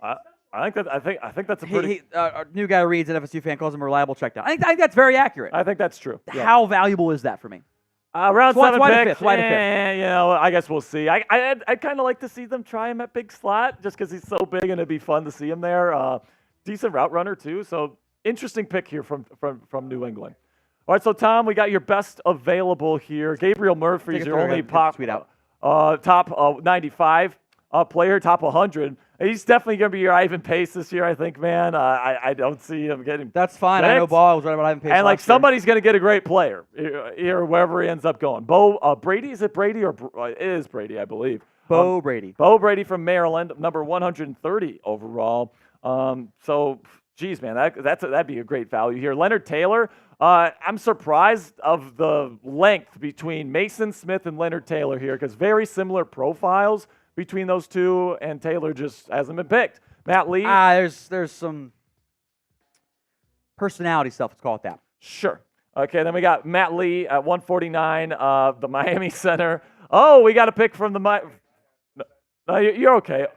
I think that's a pretty. Our new guy reads an FSU fan calls him a reliable check down. I think that's very accurate. I think that's true. Yeah. How valuable is that for me? Round Why 7 the pick. fifth? Why the fifth? You know, I guess we'll see. I'd kind of like to see them try him at big slot just because he's so big and it'd be fun to see him there. Decent route runner too. So interesting pick here from New England. All right, so Tom, we got your best available here. Gabriel Murphy's your only top 95 player, top 100. He's definitely going to be your Ivan Pace this year, I think, man. I don't see him getting. That's fine. picked. I know ball. I was right about Ivan Pace. And like last year. somebody's going to get a great player here, wherever he ends up going. Brady, is it Brady or it is Brady, I believe. Bo Brady. Bo Brady from Maryland, number 130 overall. So, geez, man, that'd be a great value here. Leonard Taylor. I'm surprised of the length between Mason Smith and Leonard Taylor here because very similar profiles between those two, and Taylor just hasn't been picked. Matt Lee. There's some personality stuff. Let's call it that. Sure. Okay, then we got Matt Lee at 149, the Miami center. Oh, we got a pick from the No, you're okay.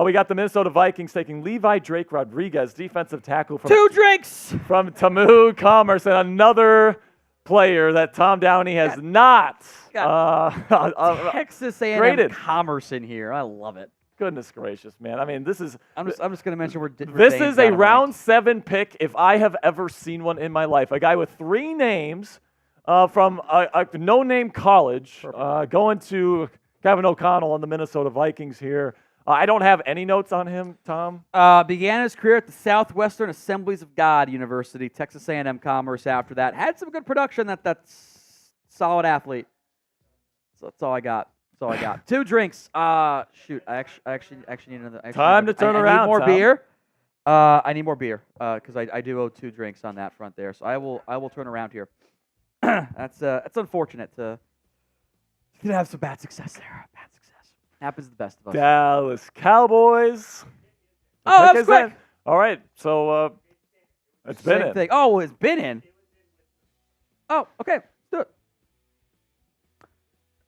We got the Minnesota Vikings taking Levi Drake Rodriguez, defensive tackle from 2 drinks from Tamu Commerce, and another player that Tom Downey has not. Texas A&M graded. Commerce in here. I love it. Goodness gracious, man! I mean, this is. I'm just going to mention This is a round 7 pick if I have ever seen one in my life. A guy with 3 names from a no-name college going to Kevin O'Connell on the Minnesota Vikings here. I don't have any notes on him, Tom. Began his career at the Southwestern Assemblies of God University, Texas A&M Commerce after that. Had some good production. That's solid athlete. So that's all I got. 2 drinks. Shoot, I actually need another. Time to turn around, I need more Tom. beer. I need more beer because I do owe 2 drinks on that front there. So I will turn around here. That's unfortunate to have some bad success there. Bad success. Happens to the best of us. Dallas Cowboys. Oh, that was quick. All right, so it's been in. Thing. Oh, it's been in. Oh, okay. Let's do it.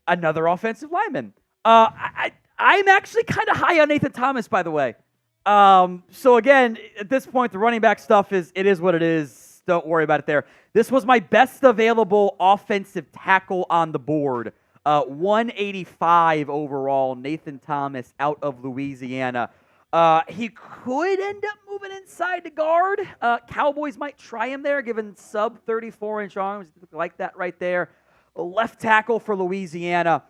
Another offensive lineman. I'm actually kind of high on Nathan Thomas, by the way. So again, at this point, the running back stuff is what it is. Don't worry about it there. This was my best available offensive tackle on the board. 185 overall, Nathan Thomas out of Louisiana. He could end up moving inside to guard. Cowboys might try him there, given sub 34-inch arms. Like that right there. A left tackle for Louisiana.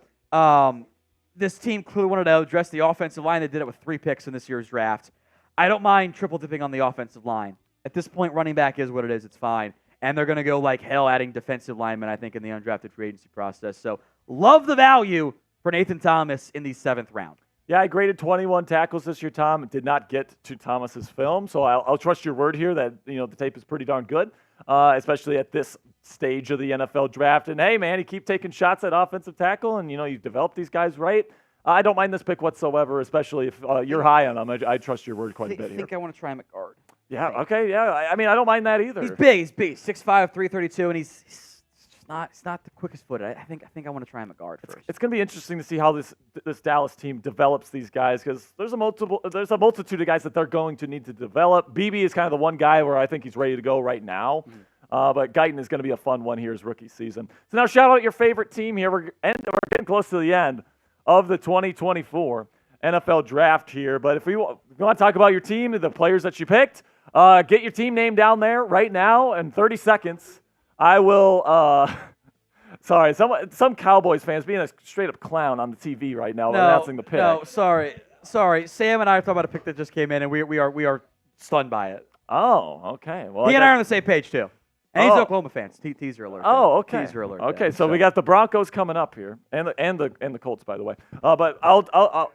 This team clearly wanted to address the offensive line. They did it with 3 picks in this year's draft. I don't mind triple dipping on the offensive line. At this point, running back is what it is. It's fine. And they're going to go like hell adding defensive linemen, I think, in the undrafted free agency process. So love the value for Nathan Thomas in the 7th round. Yeah, I graded 21 tackles this year, Tom. Did not get to Thomas's film, so I'll trust your word here that the tape is pretty darn good, especially at this stage of the NFL draft. And hey, man, you keep taking shots at offensive tackle, and you develop these guys right. I don't mind this pick whatsoever, especially if you're high on them. I trust your word quite a bit here. I think I want to try him at guard. Yeah. Okay. Yeah. I mean, I don't mind that either. He's big. 6'5", 332, and he's It's not the quickest foot. I think I want to try him at guard first. It's going to be interesting to see how this Dallas team develops these guys because there's a multitude of guys that they're going to need to develop. BB is kind of the one guy where I think he's ready to go right now. But Guyton is going to be a fun one here his rookie season. So now shout out your favorite team here. We're getting close to the end of the 2024 NFL draft here. But if you want to talk about your team and the players that you picked, get your team name down there right now in 30 seconds. I will sorry, some Cowboys fans being a straight-up clown on the TV right now announcing the pick. No, sorry. Sam and I are talking about a pick that just came in, and we are stunned by it. Oh, okay. Well, he and I are on the same page, too. And he's Oklahoma fans. Teaser alert. Oh, okay. Teaser alert. Okay, so we got the Broncos coming up here, and the Colts, by the way. But I'll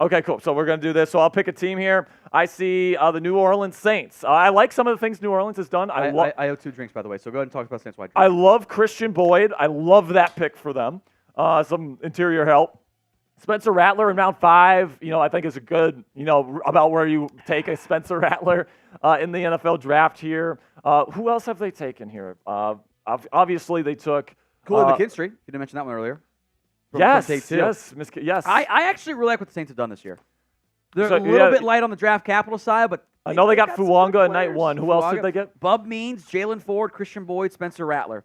Okay, cool. So we're going to do this. So I'll pick a team here. I see the New Orleans Saints. I like some of the things New Orleans has done. I owe 2 drinks, by the way, so go ahead and talk about Saints. I love Christian Boyd. I love that pick for them. Some interior help. Spencer Rattler in round 5, I think is a good, about where you take a Spencer Rattler in the NFL draft here. Who else have they taken here? Obviously, they took Cooley McKinstry. You didn't mention that one earlier. Yes. I actually really like what the Saints have done this year. They're a little bit light on the draft capital side, but I know they got Fuanga in night 1. Who else did they get? Bub Means, Jaylen Ford, Christian Boyd, Spencer Rattler.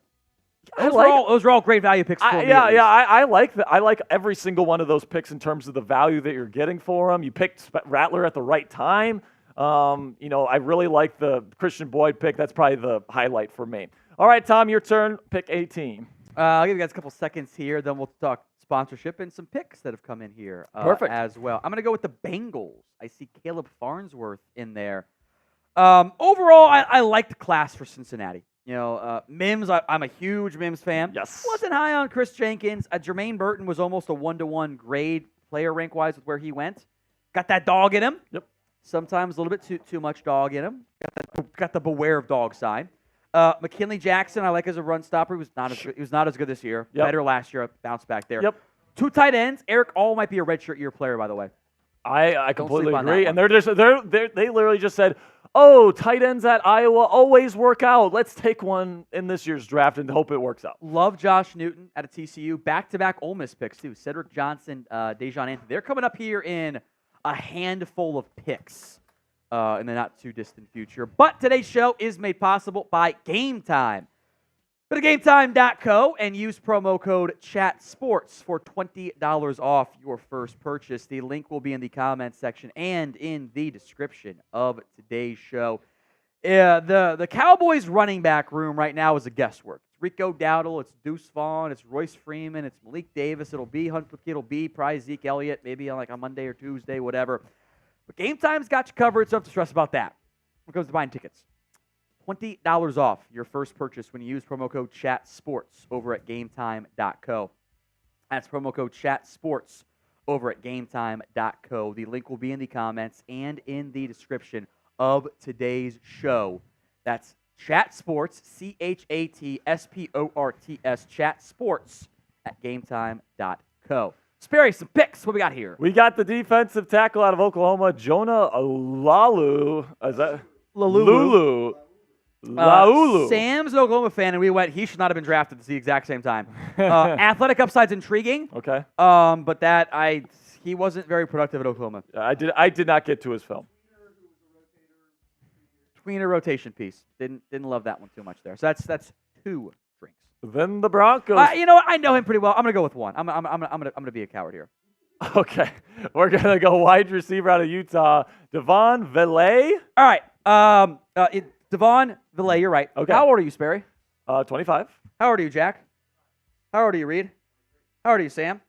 Those were all great value picks for me. I like that. I like every single one of those picks in terms of the value that you're getting for them. You picked Rattler at the right time. I really like the Christian Boyd pick. That's probably the highlight for me. All right, Tom, your turn. Pick 18. I'll give you guys a couple seconds here, then we'll talk sponsorship and some picks that have come in here as well. I'm going to go with the Bengals. I see Caleb Farnsworth in there. Overall, I like the class for Cincinnati. Mims, I'm a huge Mims fan. Yes. Wasn't high on Chris Jenkins. Jermaine Burton was almost a 1-to-1 grade player rank-wise with where he went. Got that dog in him. Yep. Sometimes a little bit too much dog in him. Got the beware of dog sign. McKinley Jackson, I like as a run stopper. He was not as good this year. Yep. Better last year. Bounced back there. Yep. 2 tight ends. Eric All might be a redshirt year player, by the way. I completely agree. And they literally just said, "Oh, tight ends at Iowa always work out. Let's take one in this year's draft and hope it works out." Love Josh Newton at a TCU. Back-to-back Ole Miss picks too. Sedrick Johnson, Dejon Anthony. They're coming up here in a handful of picks in the not-too-distant future. But today's show is made possible by Game Time. Go to GameTime.co and use promo code CHATSPORTS for $20 off your first purchase. The link will be in the comments section and in the description of today's show. The Cowboys running back room right now is a guesswork. It's Rico Dowdle, it's Deuce Vaughn, it's Royce Freeman, it's Malik Davis, it'll be Hunt, it'll be probably Zeke Elliott, maybe on like a Monday or Tuesday, whatever. But Game Time's got you covered, so don't have to stress about that. When it comes to buying tickets, $20 off your first purchase when you use promo code CHATSPORTS over at GameTime.co. That's promo code CHATSPORTS over at GameTime.co. The link will be in the comments and in the description of today's show. That's ChatSports, CHATSPORTS, ChatSports at GameTime.co. Sperry, some picks. What we got here? We got the defensive tackle out of Oklahoma, Jonah Laulu. Is that Lulu? Laulu. Sam's an Oklahoma fan, and we went, he should not have been drafted at the exact same time. Athletic upside's intriguing. Okay. But he wasn't very productive at Oklahoma. I did not get to his film. Tweener rotation piece. Didn't love that one too much there. So that's 2 drinks. Then the Broncos. You know what? I know him pretty well. I'm gonna go with 1. I'm gonna be a coward here. Okay. We're gonna go wide receiver out of Utah, Devon Villay. All right. Devon Villay, you're right. Okay. How old are you, Sperry? 25. How old are you, Jack? How old are you, Reed? How old are you, Sam?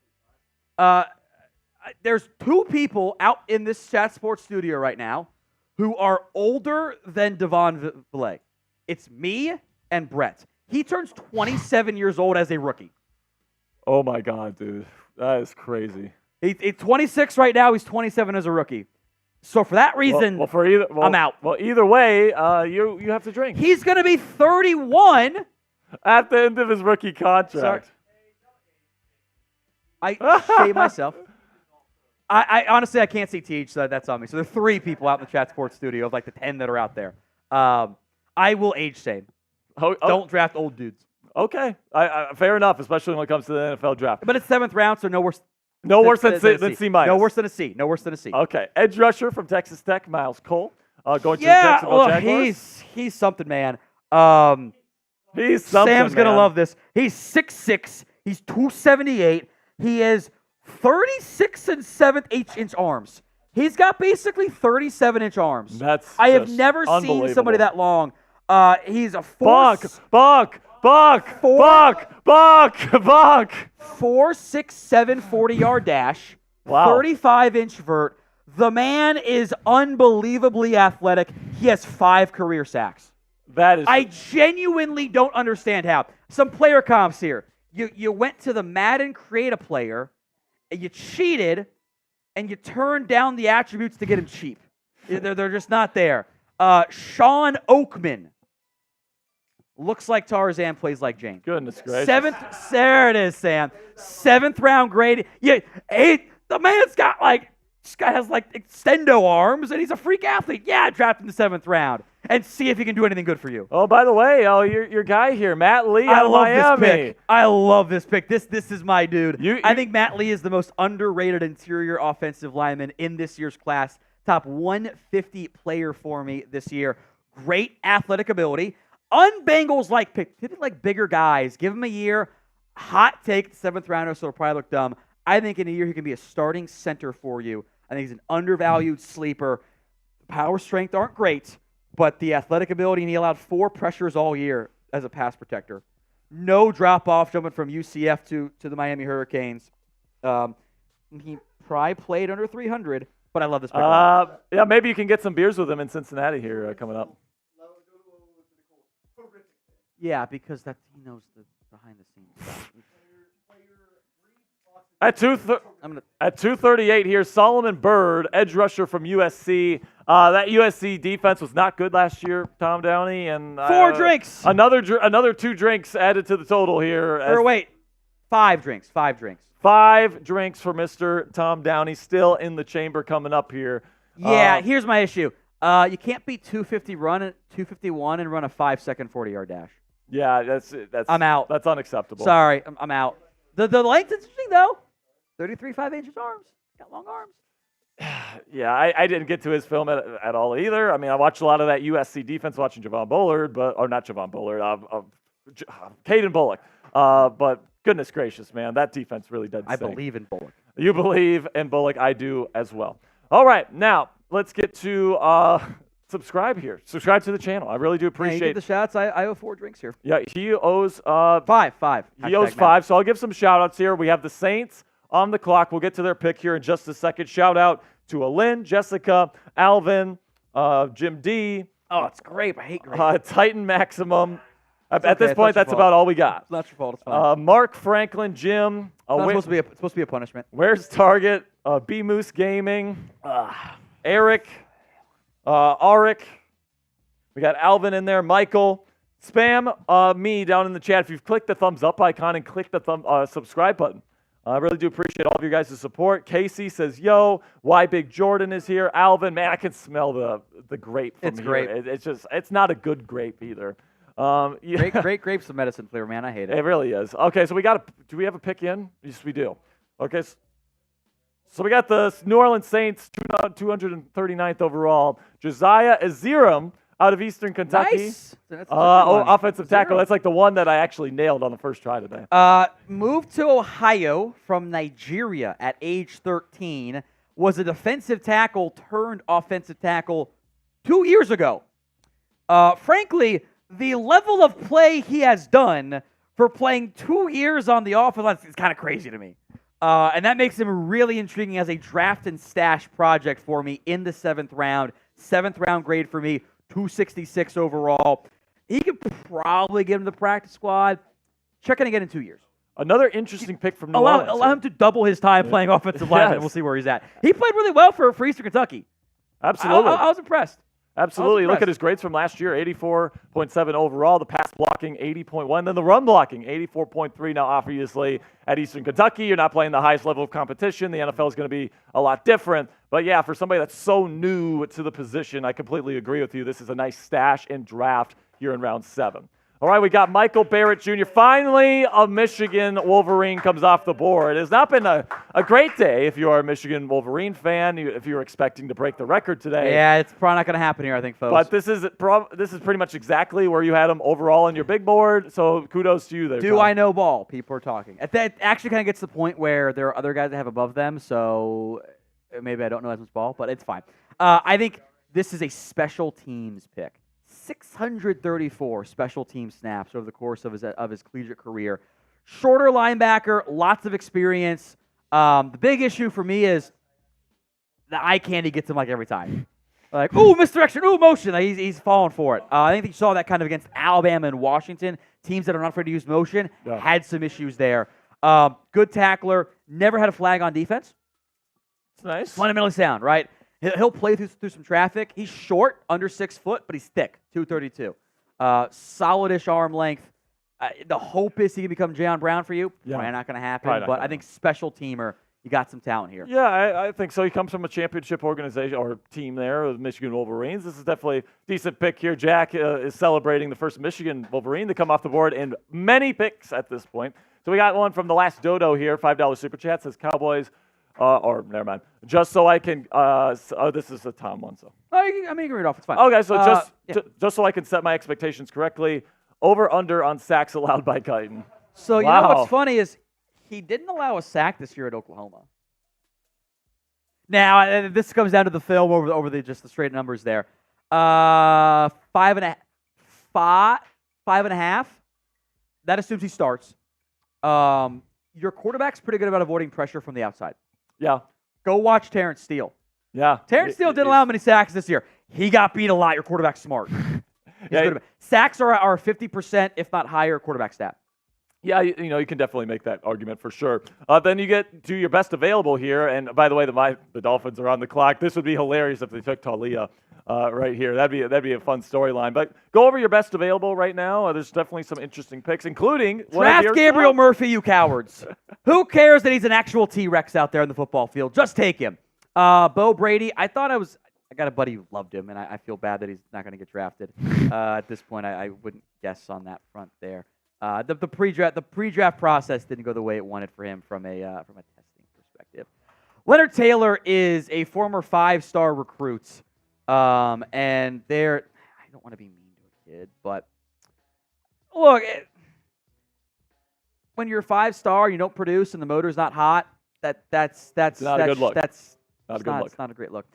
There's 2 people out in this Chat Sports studio right now who are older than Devon Villay. It's me and Brett. He turns 27 years old as a rookie. Oh, my God, dude. That is crazy. He's 26 right now. He's 27 as a rookie. So for that reason, I'm out. Well, either way, you have to drink. He's going to be 31 at the end of his rookie contract. Sorry. I shave myself. I honestly, I can't see TH, so that's on me. So there are 3 people out in the Chat Sports studio of like the 10 that are out there. I'm I will age same. Don't draft old dudes. Okay, fair enough, especially when it comes to the NFL draft. But it's 7th round, so no worse. No worse than C minus. No worse than a C. No worse than a C. Okay, edge rusher from Texas Tech, Miles Cole, going to the Yeah, Jacksonville Jaguars. he's something, man. He's something, Sam's gonna man. love this. He's 6'6". He's 278. He has 36 and 7/8-inch arms. He's got basically 37-inch arms. I have never seen somebody that long. He's a 4'6", 40-yard dash. Wow. 35-inch vert. The man is unbelievably athletic. He has 5 career sacks. That is. I genuinely don't understand how. Some player comps here. You went to the Madden create a player, and you cheated, and you turned down the attributes to get him cheap. They're just not there. Sean Oakman. Looks like Tarzan, plays like Jane. Goodness gracious. There it is, Sam. 7th round grade. Yeah, the man's got this guy has extendo arms, and he's a freak athlete. Yeah, draft him in the 7th round and see if he can do anything good for you. Oh, by the way, your guy here, Matt Lee I out of love Miami. this pick. I love this pick. This is my dude. You- I think Matt Lee is the most underrated interior offensive lineman in this year's class. Top 150 player for me this year. Great athletic ability. Un-Bengals-like pick. Typically like bigger guys. Give him a year. Hot take, 7th rounder, so it'll probably look dumb. I think in a year he can be a starting center for you. I think he's an undervalued sleeper. Power strength aren't great, but the athletic ability, and he allowed 4 pressures all year as a pass protector. No drop-off jumping from UCF to the Miami Hurricanes. He probably played under 300, but I love this pick. Yeah, maybe you can get some beers with him in Cincinnati here coming up. Yeah, because he knows the behind-the-scenes stuff. At 238 here, Solomon Byrd, edge rusher from USC. That USC defense was not good last year, Tom Downey, and 4 drinks. Another 2 drinks added to the total here. Or wait, 5 drinks. 5 drinks. 5 drinks for Mr. Tom Downey, still in the chamber coming up here. Yeah, here's my issue. You can't be 251 and run a 5-second 40-yard dash. Yeah, that's I'm out. That's unacceptable. Sorry, I'm out. The length is interesting though. 33 5-inch arms. Got long arms. Yeah, I didn't get to his film at all either. I mean, I watched a lot of that USC defense watching Javon Bullard, not Javon Bullard, Cade and Bullock. But goodness gracious, man, that defense really does. I believe in Bullock. You believe in Bullock. I do as well. All right, now let's get to subscribe here. Subscribe to the channel. I really do appreciate you get the shots. I owe 4 drinks here. Yeah, he owes 5. He owes 5, so I'll give some shout-outs here. We have the Saints on the clock. We'll get to their pick here in just a second. Shout-out to Alin, Jessica, Alvin, Jim D. Oh, it's grape. I hate grape. Titan Maximum. At this point, that's about all we got. It's not your fault. It's fine. Mark Franklin, Jim. It's supposed to be a punishment. Where's Target? B Moose Gaming. Eric. Arik. We got Alvin in there. Michael. Spam me down in the chat if you've clicked the thumbs up icon and click the subscribe button. I really do appreciate all of you guys' support. Casey says, yo. Why Big Jordan is here. Alvin, man, I can smell the grape from here. Grape. It's not a good grape either. Great grape's a medicine flavor, man. I hate it. It really is. Okay, so do we have a pick in? Yes, we do. Okay, so we got the New Orleans Saints, 239th overall. Josiah Aziram out of Eastern Kentucky. Nice. That's a offensive tackle. That's like the one that I actually nailed on the first try today. Moved to Ohio from Nigeria at age 13. Was a defensive tackle turned offensive tackle 2 years ago. Frankly, the level of play he has done for playing 2 years on the offense is kind of crazy to me. And that makes him really intriguing as a draft and stash project for me in the 7th round. 7th round grade for me, 266 overall. He could probably get him to the practice squad. Checking again in 2 years. Another interesting pick from New Orleans. Allow him to double his time playing offensive lineman, and we'll see where he's at. He played really well for Eastern Kentucky. Absolutely. I was impressed. Absolutely. Look at his grades from last year, 84.7 overall. The pass blocking, 80.1. Then the run blocking, 84.3. Now, obviously, at Eastern Kentucky, you're not playing the highest level of competition. The NFL is going to be a lot different. But, yeah, for somebody that's so new to the position, I completely agree with you. This is a nice stash and draft here in round 7. All right, we got Michael Barrett Jr. Finally, a Michigan Wolverine comes off the board. It has not been a great day if you are a Michigan Wolverine fan, if you're expecting to break the record today. Yeah, it's probably not going to happen here, I think, folks. But this is pretty much exactly where you had him overall on your big board, so kudos to you there, Do Tom. I know ball? People are talking. That actually kind of gets to the point where there are other guys that have above them, so maybe I don't know as much ball, but it's fine. I think this is a special teams pick. 634 special team snaps over the course of his collegiate career. Shorter linebacker, lots of experience. The big issue for me is the eye candy gets him like every time. Like, ooh, misdirection, ooh, motion. Like, he's falling for it. I think you saw that kind of against Alabama and Washington. Teams that are not afraid to use motion had some issues there. Good tackler. Never had a flag on defense. It's nice. Fundamentally sound, right? He'll play through some traffic. He's short, under 6 foot, but he's thick, 232. Solid-ish arm length. The hope is he can become Jayon Brown for you. Yeah. Probably not going to happen, but I think special teamer, you got some talent here. Yeah, I think so. He comes from a championship organization or team there, the Michigan Wolverines. This is definitely a decent pick here. Jack is celebrating the first Michigan Wolverine to come off the board in many picks at this point. So we got one from the last dodo here, $5 Super Chat, says Cowboys. Or never mind. Just so I can. This is a Tom one. So. Oh, you can read it off. It's fine. Okay, so just so I can set my expectations correctly. Over under on sacks allowed by Guyton. So you know what's funny is he didn't allow a sack this year at Oklahoma. Now this comes down to the film over the straight numbers there. 5.5. That assumes he starts. Your quarterback's pretty good about avoiding pressure from the outside. Yeah. Go watch Terrence Steele. Yeah. Terrence Steele didn't allow many sacks this year. He got beat a lot. Your quarterback's smart. Sacks are 50%, if not higher, quarterback stat. Yeah, you can definitely make that argument for sure. Then you get to your best available here, and by the way, the Dolphins are on the clock. This would be hilarious if they took Talia right here. That'd be a fun storyline. But go over your best available right now. There's definitely some interesting picks, including draft Gabriel Murphy, you cowards. Who cares that he's an actual T-Rex out there in the football field? Just take him. Bo Brady. I got a buddy who loved him, and I feel bad that he's not going to get drafted. At this point, I wouldn't guess on that front there. The pre-draft process didn't go the way it wanted for him from a testing perspective. Leonard Taylor is a former 5-star recruit, and I don't want to be mean to a kid, but look, when you're a 5-star, you don't produce, and the motor's not hot. That's not a good look. It's not a great look.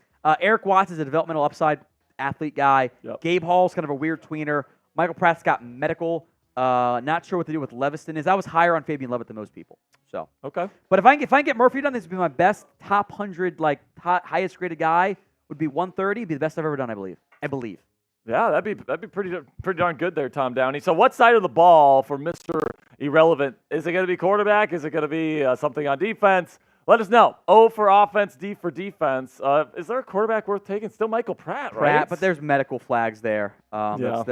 Eric Watts is a developmental upside athlete guy. Yep. Gabe Hall's kind of a weird tweener. Michael Pratt's got medical. Not sure what to do with Leviston is. I was higher on Fabian Levitt than most people. So okay. But if I can get Murphy done, this would be my best top 100, highest graded guy. Would be 130. Be the best I've ever done, I believe. Yeah, that'd be pretty darn good there, Tom Downey. So what side of the ball for Mr. Irrelevant? Is it going to be quarterback? Is it going to be something on defense? Let us know. O for offense, D for defense. Is there a quarterback worth taking? Still Michael Pratt, right? But there's medical flags there. Yeah. I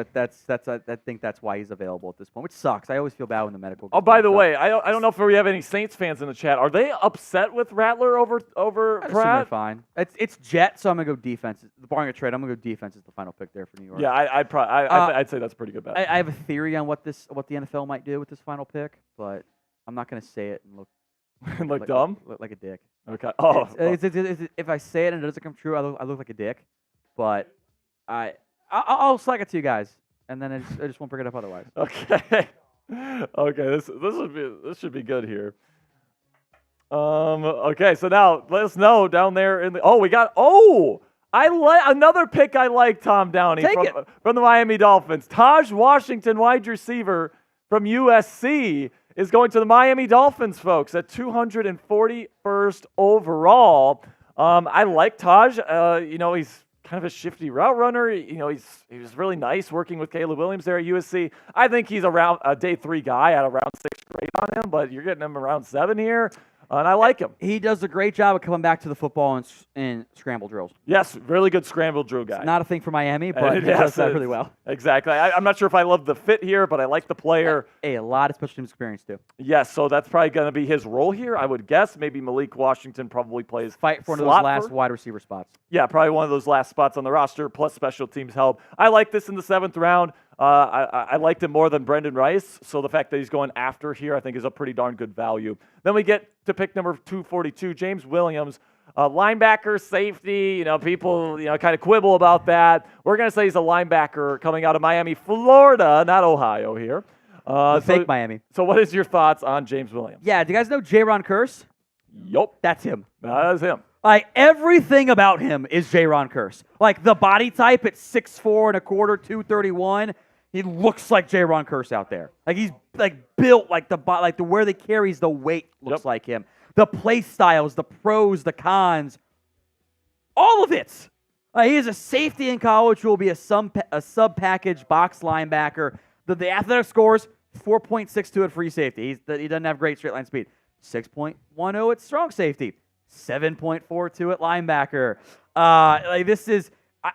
think that's why he's available at this point, which sucks. I always feel bad when the medical. Oh, by the way, I don't know if we have any Saints fans in the chat. Are they upset with Rattler over Pratt? Fine. It's Jet, so I'm gonna go defense. Barring a trade, I'm gonna go defense as the final pick there for New York. Yeah, I'd say that's a pretty good bet. I have a theory on what the NFL might do with this final pick, but I'm not gonna say it and look. Look dumb? Look like a dick. Okay. Oh. If I say it and it doesn't come true, I look like a dick. But I'll slack it to you guys, and then I just won't bring it up otherwise. Okay. Okay. This should be good here. Okay. So now let us know down there in the. We got. I like another pick. I like Tom Downey from the Miami Dolphins. Taj Washington, wide receiver from USC. Is going to the Miami Dolphins, folks, at 241st overall. I like Taj. He's kind of a shifty route runner. He was really nice working with Caleb Williams there at USC. I think he's around a day 3 guy at around 6th grade on him, but you're getting him around 7 here. And I like him. He does a great job of coming back to the football in scramble drills. Yes, really good scramble drill guy. It's not a thing for Miami, but he does that really well. Exactly. I'm not sure if I love the fit here, but I like the player. A lot of special teams experience, too. Yes, so that's probably going to be his role here, I would guess. Maybe Malik Washington probably plays fight for one of those last wide receiver spots. Yeah, probably one of those last spots on the roster, plus special teams help. I like this in the 7th round. I liked him more than Brenden Rice, so the fact that he's going after here I think is a pretty darn good value. Then we get to pick number 242, James Williams. Linebacker, safety, people, kind of quibble about that. We're going to say he's a linebacker coming out of Miami, Florida, not Ohio here. Fake Miami. So what is your thoughts on James Williams? Yeah, do you guys know Jaron Curse? Yup. That's him. That is him. Like, everything about him is Jaron Curse. Like, the body type at 6'4 and a quarter, 231, he looks like Jaron Curse out there. Like, he's, built like the where they carries the weight looks like him. The play styles, the pros, the cons, all of it. He is a safety in college who will be a sub-package box linebacker. The athletic scores, 4.62 at free safety. He doesn't have great straight line speed. 6.10 at strong safety. 7.42 at linebacker. I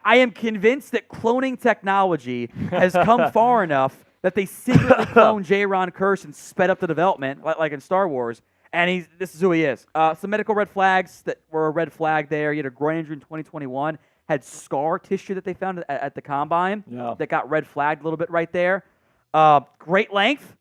am convinced that cloning technology has come far enough that they secretly cloned Jaron Curse and sped up the development, like in Star Wars. And this is who he is. Some medical red flags that were a red flag there. He had a groin injury in 2021. Had scar tissue that they found at the combine that got red flagged a little bit right there. Great length.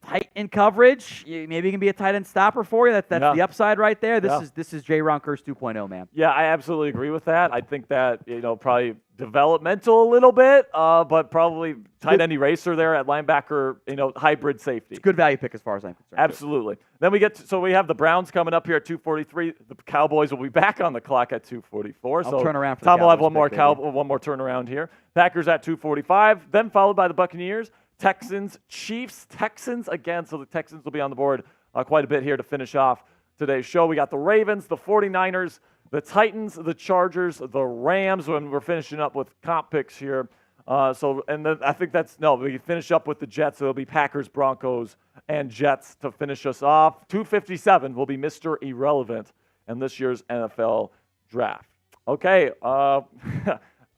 Tight in coverage. Maybe he can be a tight end stopper for you. That's the upside right there. This is Jaron Curse 2.0, man. Yeah, I absolutely agree with that. I think that, probably developmental a little bit, but probably tight end eraser there at linebacker, hybrid safety. It's a good value pick as far as I'm concerned. Absolutely. Then we have the Browns coming up here at 243. The Cowboys will be back on the clock at 244. I'll turn around for Tom the will have Cowboys one more turnaround here. Packers at 245, then followed by the Buccaneers. Texans, Chiefs, Texans again. So the Texans will be on the board quite a bit here to finish off today's show. We got the Ravens, the 49ers, the Titans, the Chargers, the Rams, when we're finishing up with comp picks here. And then I think we finish up with the Jets. So it'll be Packers, Broncos, and Jets to finish us off. 257 will be Mr. Irrelevant in this year's NFL draft. Okay, I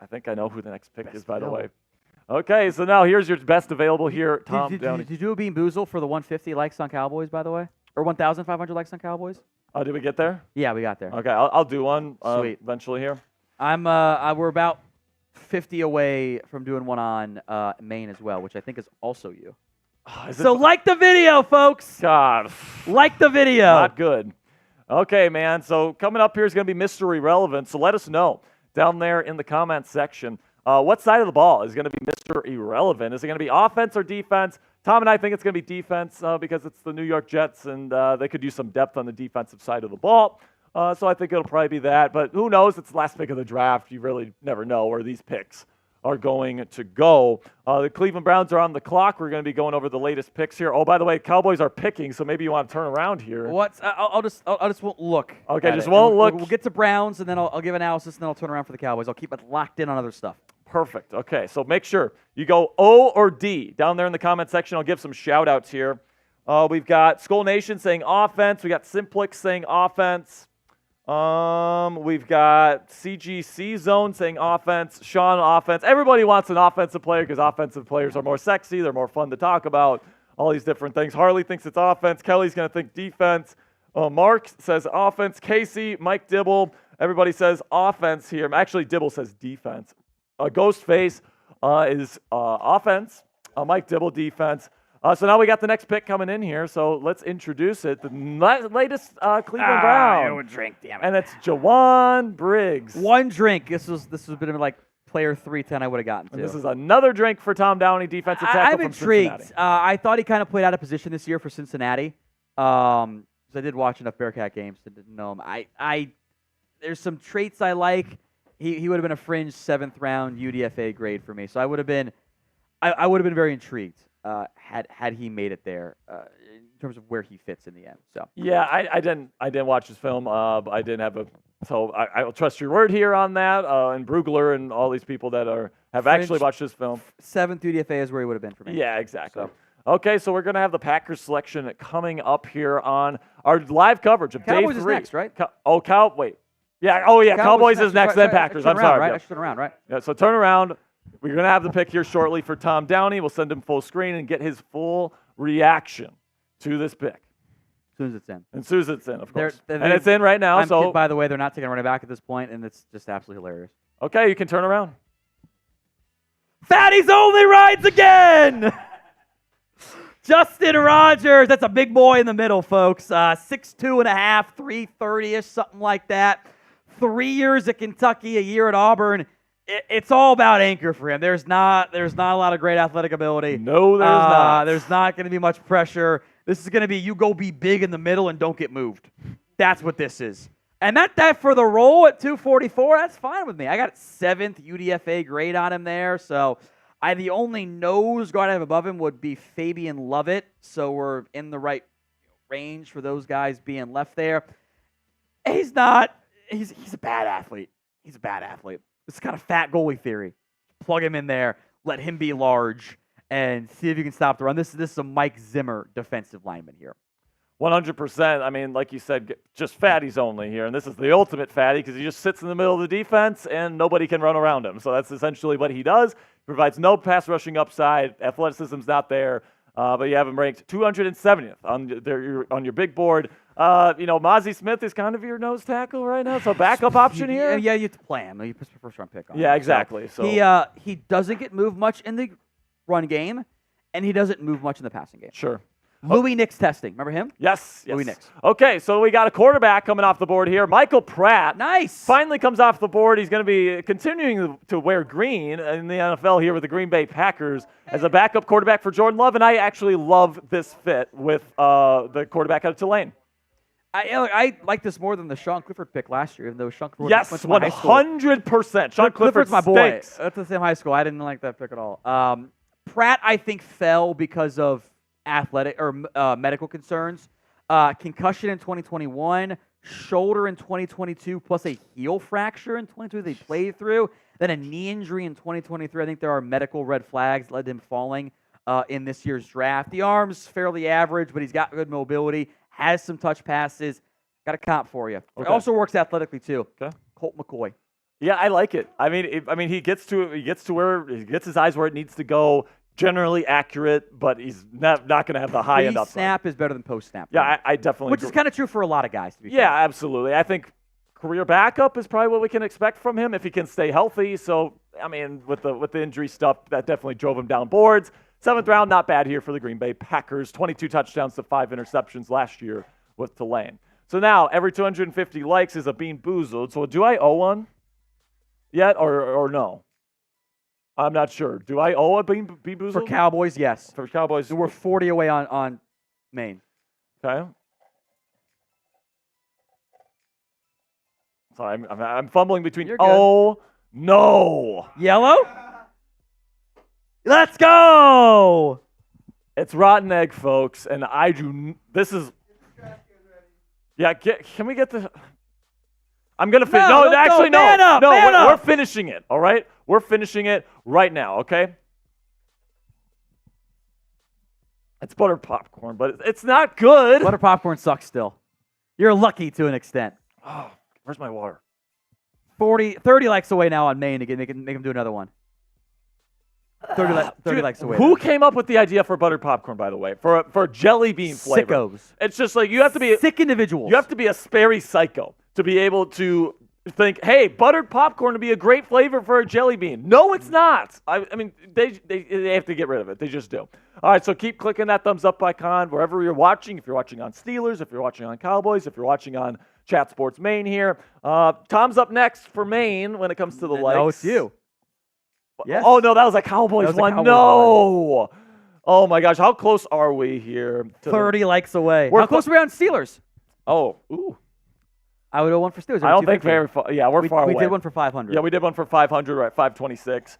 think I know who the next pick is, by the way. Okay, so now here's your best available here, Tom Downey. Did you do a Bean Boozle for the 150 likes on Cowboys, by the way? Or 1,500 likes on Cowboys? Oh, did we get there? Yeah, we got there. Okay, I'll do one Sweet. Eventually here. We're about 50 away from doing one on Maine as well, which I think is also you. So like the video, folks. God. Like the video. Not good. Okay, man. So coming up here is going to be Mr. Irrelevant. So let us know down there in the comments section. What side of the ball is going to be Mr. Irrelevant? Is it going to be offense or defense? Tom and I think it's going to be defense because it's the New York Jets, and they could use some depth on the defensive side of the ball. So I think it'll probably be that. But who knows? It's the last pick of the draft. You really never know where these picks are going to go. The Cleveland Browns are on the clock. We're going to be going over the latest picks here. Oh, by the way, Cowboys are picking, so maybe you want to turn around here. I'll just won't look. Okay, just won't look. We'll get to Browns, and then I'll give analysis, and then I'll turn around for the Cowboys. I'll keep it locked in on other stuff. Perfect. Okay, so make sure you go O or D down there in the comment section. I'll give some shout-outs here. We've got Skull Nation saying offense. We got Simplex saying offense. We've got CGC Zone saying offense. Sean, offense. Everybody wants an offensive player because offensive players are more sexy. They're more fun to talk about. All these different things. Harley thinks it's offense. Kelly's going to think defense. Mark says offense. Casey, Mike Dibble. Everybody says offense here. Actually, Dibble says defense. Ghostface is offense. Mike Dibble, defense. So now we got the next pick coming in here. So let's introduce it. The latest Cleveland Brown. One drink, damn it. And it's Javon Briggs. One drink. This was been like player 310 I would have gotten to. And this is another drink for Tom Downey, defensive tackle I'm from intrigued. Cincinnati. I thought he kind of played out of position this year for Cincinnati. I did watch enough Bearcat games to know him. There's some traits I like. He would have been a fringe 7th round UDFA grade for me. So I would have been very intrigued had he made it there in terms of where he fits in the end. So yeah, I didn't watch his film. I didn't have so I'll trust your word here on that. And Brugler and all these people that have fringe, actually watched his film. 7th UDFA is where he would have been for me. Yeah, exactly. So. Okay, so we're going to have the Packers selection coming up here on our live coverage of Cowboys day 3. Is next, right? Wait. Yeah. Oh, yeah. Cowboys is next, then Packers. I'm sorry. Right? I should turn around, right? Yeah. So turn around. We're going to have the pick here shortly for Tom Downey. We'll send him full screen and get his full reaction to this pick. As soon as it's in. As soon as it's in, of course. And it's in right now. By the way, they're not taking a running back at this point, and it's just absolutely hilarious. Okay, you can turn around. Fatty's only rides again. Justin Rogers, that's a big boy in the middle, folks. 6'2 and a half, 330-ish, something like that. 3 years at Kentucky, a year at Auburn. It's all about anchor for him. There's not a lot of great athletic ability. No, there's not. There's not going to be much pressure. This is going to be you go be big in the middle and don't get moved. That's what this is. And that for the role at 244, that's fine with me. I got 7th UDFA grade on him there, so the only nose guard I have above him would be Fabian Lovett, so we're in the right range for those guys being left there. He's a bad athlete. He's a bad athlete. It's kind of fat goalie theory. Plug him in there, let him be large, and see if you can stop the run. This is a Mike Zimmer defensive lineman here. 100%. I mean, like you said, just fatties only here. And this is the ultimate fatty because he just sits in the middle of the defense and nobody can run around him. So that's essentially what he does. Provides no pass rushing upside. Athleticism's not there. But you have him ranked 270th on your big board. Mozzie Smith is kind of your nose tackle right now. So backup option here. Yeah, you have to play him. You put your first round pick on. Yeah, exactly. So he doesn't get moved much in the run game, and he doesn't move much in the passing game. Sure. Louis Nix testing. Remember him? Yes. Louis Nix. Okay, so we got a quarterback coming off the board here. Michael Pratt. Nice. Finally comes off the board. He's going to be continuing to wear green in the NFL here with the Green Bay Packers as a backup quarterback for Jordan Love, and I actually love this fit with the quarterback out of Tulane. I like this more than the Sean Clifford pick last year, even though Sean Clifford Yes, went to my high school. 100%. Sean Clifford's my boy. stinks. That's the same high school. I didn't like that pick at all. Pratt, I think, fell because of athletic or medical concerns. Concussion in 2021, shoulder in 2022, plus a heel fracture in 2022 they played through. Then a knee injury in 2023. I think there are medical red flags that led to him falling in this year's draft. The arm's fairly average, but he's got good mobility, has some touch passes. Got a comp for you. Okay. It also works athletically too. Okay. Colt McCoy. Yeah, I like it. I mean, he gets his eyes where it needs to go. Generally accurate, but he's not going to have the high end upside. Pre-snap is better than post-snap. Yeah, I definitely Which agree. is kind of true for a lot of guys, to be Yeah, fair. absolutely. I think career backup is probably what we can expect from him if he can stay healthy. So, I mean, with the injury stuff, that definitely drove him down boards. 7th round, not bad here for the Green Bay Packers. 22 touchdowns to 5 interceptions last year with Tulane. So now, every 250 likes is a Bean Boozled. So do I owe one yet or no? I'm not sure. Do I owe a Bean Boozled? For Cowboys, yes. For Cowboys. We're 40 away on Maine. Okay. So I'm fumbling between. You're good. Oh no! Yellow? Let's go! It's rotten egg, folks, and I do. This is. Yeah, can we get the? I'm gonna finish. No, actually, no. Man up, no, man we're up. finishing it. All right, we're finishing it right now. Okay. It's butter popcorn, but it's not good. Butter popcorn sucks still. You're lucky to an extent. Oh, where's my water? 30 likes away now on Maine to make him do another one. 30 Dude, likes away. Who came up with the idea for buttered popcorn, by the way, for jelly bean flavor? Sickos. It's just like you have to be Sick individuals. You have to be a Sperry psycho to be able to think, hey, buttered popcorn would be a great flavor for a jelly bean. No, it's not. I mean, they have to get rid of it. They just do. All right, so keep clicking that thumbs up icon wherever you're watching. If you're watching on Steelers, if you're watching on Cowboys, if you're watching on Chat Sports Maine here. Tom's up next for Maine when it comes to the likes. No, it's you. Yes. Oh, no, that was a Cowboys That was a one. Cowboys No. Oh, my gosh. How close are we here? 30 likes away. We're How close are we on Steelers? Oh, ooh. I would have one for Steelers. I don't think very far. Yeah, we're far away. We did one for 500. Yeah, we did one for 500. We're at 526.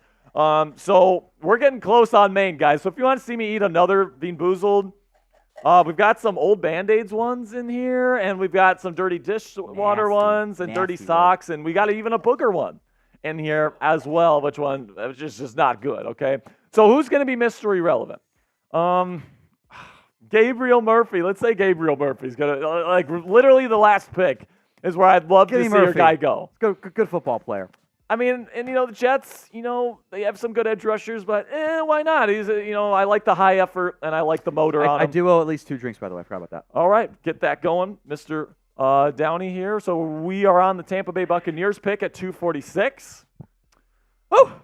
So we're getting close on Maine, guys. So if you want to see me eat another Bean Boozled, we've got some old Band-Aids ones in here, and we've got some dirty dishwater ones and dirty socks, and we got even a booger one in here as well, which is just not good, okay? So who's going to be mystery relevant? Gabriel Murphy. Let's say Gabriel Murphy's going to, like, literally the last pick is where I'd love to see your guy go. Good football player. I mean, and, the Jets, they have some good edge rushers, but why not? He's, I like the high effort, and I like the motor on him. I do owe at least 2 drinks, by the way. I forgot about that. All right, get that going, Mr. Downey here. So we are on the Tampa Bay Buccaneers pick at 246. Oh!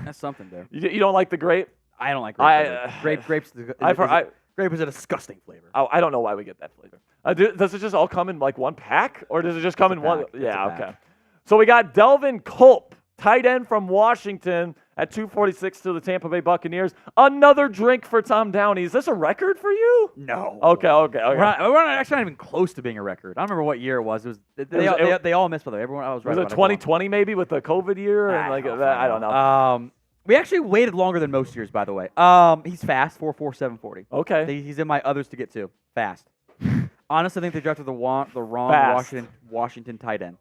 That's something, dude. You don't like the grape? I don't like grape. Grapes. Grape is a disgusting flavor. I don't know why we get that flavor. Does it just all come in like one pack, or does it just come in one? Yeah, okay. So we got Delvin Culp, tight end from Washington, at 246 to the Tampa Bay Buccaneers. Another drink for Tom Downey. Is this a record for you? No. Okay. We're not actually not even close to being a record. I don't remember what year it was. They all missed, by the way. Everyone, I was right. Was it 2020 maybe with the COVID year and like that? I don't know. We actually waited longer than most years, by the way. He's fast, 4.4, 740. Okay. He's in my others to get to. Fast. Honestly, I think they drafted the wrong Washington tight end.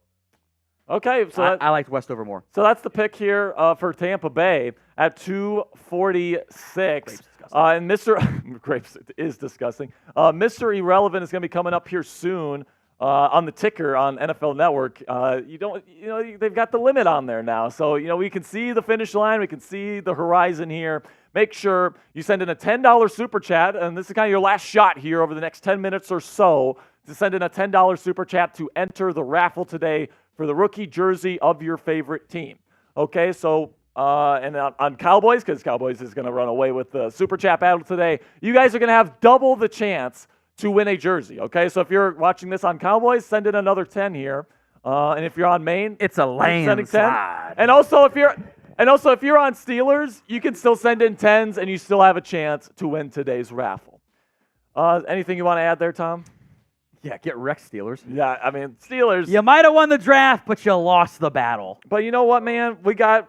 Okay, so I liked Westover more. So that's the pick here for Tampa Bay at 246. And Mr. Grapes is disgusting. Mr. Irrelevant is going to be coming up here soon on the ticker on NFL Network. They've got the limit on there now. So, we can see the finish line. We can see the horizon here. Make sure you send in a $10 super chat, and this is kind of your last shot here over the next 10 minutes or so to send in a $10 super chat to enter the raffle today for the rookie jersey of your favorite team. Okay, so and on Cowboys, because Cowboys is going to run away with the super chat battle today, you guys are going to have double the chance to win a jersey. Okay, so if you're watching this on Cowboys, send in another 10 here. And if you're on Maine, it's a landslide. And also if you're on Steelers, you can still send in 10s and you still have a chance to win today's raffle. Anything you want to add there, Tom? Yeah, get wrecked, Steelers. Yeah, I mean, Steelers. You might have won the draft, but you lost the battle. But you know what, man? We got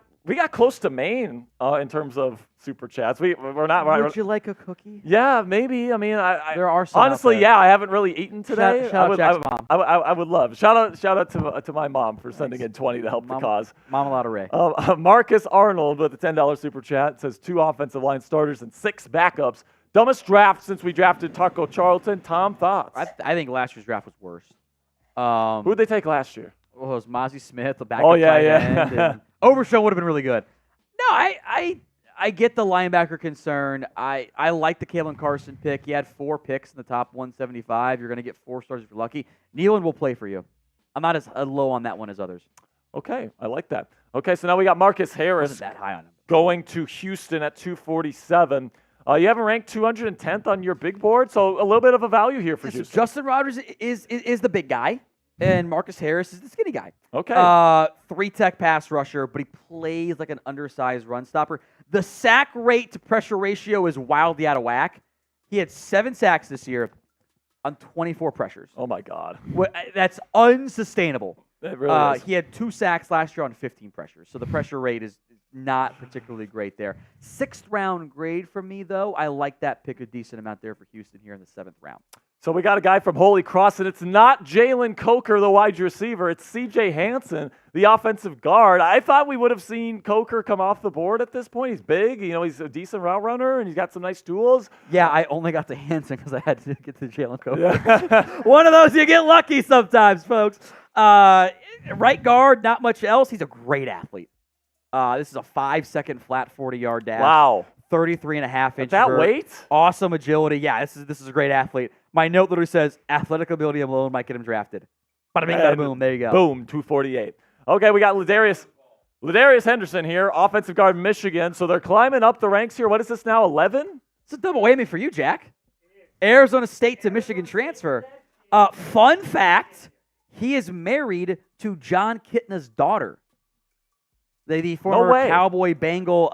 close to Maine in terms of super chats. We're not. Would you like a cookie? Yeah, maybe. I mean, there are some honestly, yeah. I haven't really eaten today. Shout out Jack's mom. I would love. Shout out to my mom for sending in 20 to help the cause. Mama Lotta Ray. Marcus Arnold with a $10 super chat says 2 offensive line starters and 6 backups. Dumbest draft since we drafted Taco Charlton. Tom, thoughts? I think last year's draft was worse. Who did they take last year? Well, it was Mozzie Smith, the backup tight end. And Overshow would have been really good. No, I get the linebacker concern. I like the Kalen Carson pick. He had 4 picks in the top 175. You're going to get 4 stars if you're lucky. Nealon will play for you. I'm not as low on that one as others. Okay, I like that. Okay, so now we got Marcus Harris Wasn't that high on him. going to Houston at 247. You haven't ranked 210th on your big board, so a little bit of a value here for Houston. Justin Rogers is the big guy, and Marcus Harris is the skinny guy. Okay. 3-tech pass rusher, but he plays like an undersized run stopper. The sack rate to pressure ratio is wildly out of whack. He had 7 sacks this year on 24 pressures. Oh, my God. That's unsustainable. It really is. He had 2 sacks last year on 15 pressures, so the pressure rate is not particularly great there. 6th round grade for me, though. I like that pick a decent amount there for Houston here in the 7th round. So we got a guy from Holy Cross, and it's not Jalen Coker, the wide receiver. It's C.J. Hansen, the offensive guard. I thought we would have seen Coker come off the board at this point. He's big. He's a decent route runner, and he's got some nice tools. Yeah, I only got to Hansen because I had to get to Jalen Coker. Yeah. One of those you get lucky sometimes, folks. Right guard, not much else. He's a great athlete. This is a 5-second flat 40-yard dash. Wow. 33.5-inch that vert. weight? Awesome agility. Yeah, this is a great athlete. My note literally says athletic ability alone might get him drafted. Bada bing, bada boom. There you go. Boom, 248. Okay, we got Ladarius Henderson here, offensive guard, Michigan. So they're climbing up the ranks here. What is this now, 11? It's a double whammy for you, Jack. Arizona State to Michigan transfer. Fun fact, he is married to John Kitna's daughter. The former Cowboy Bengal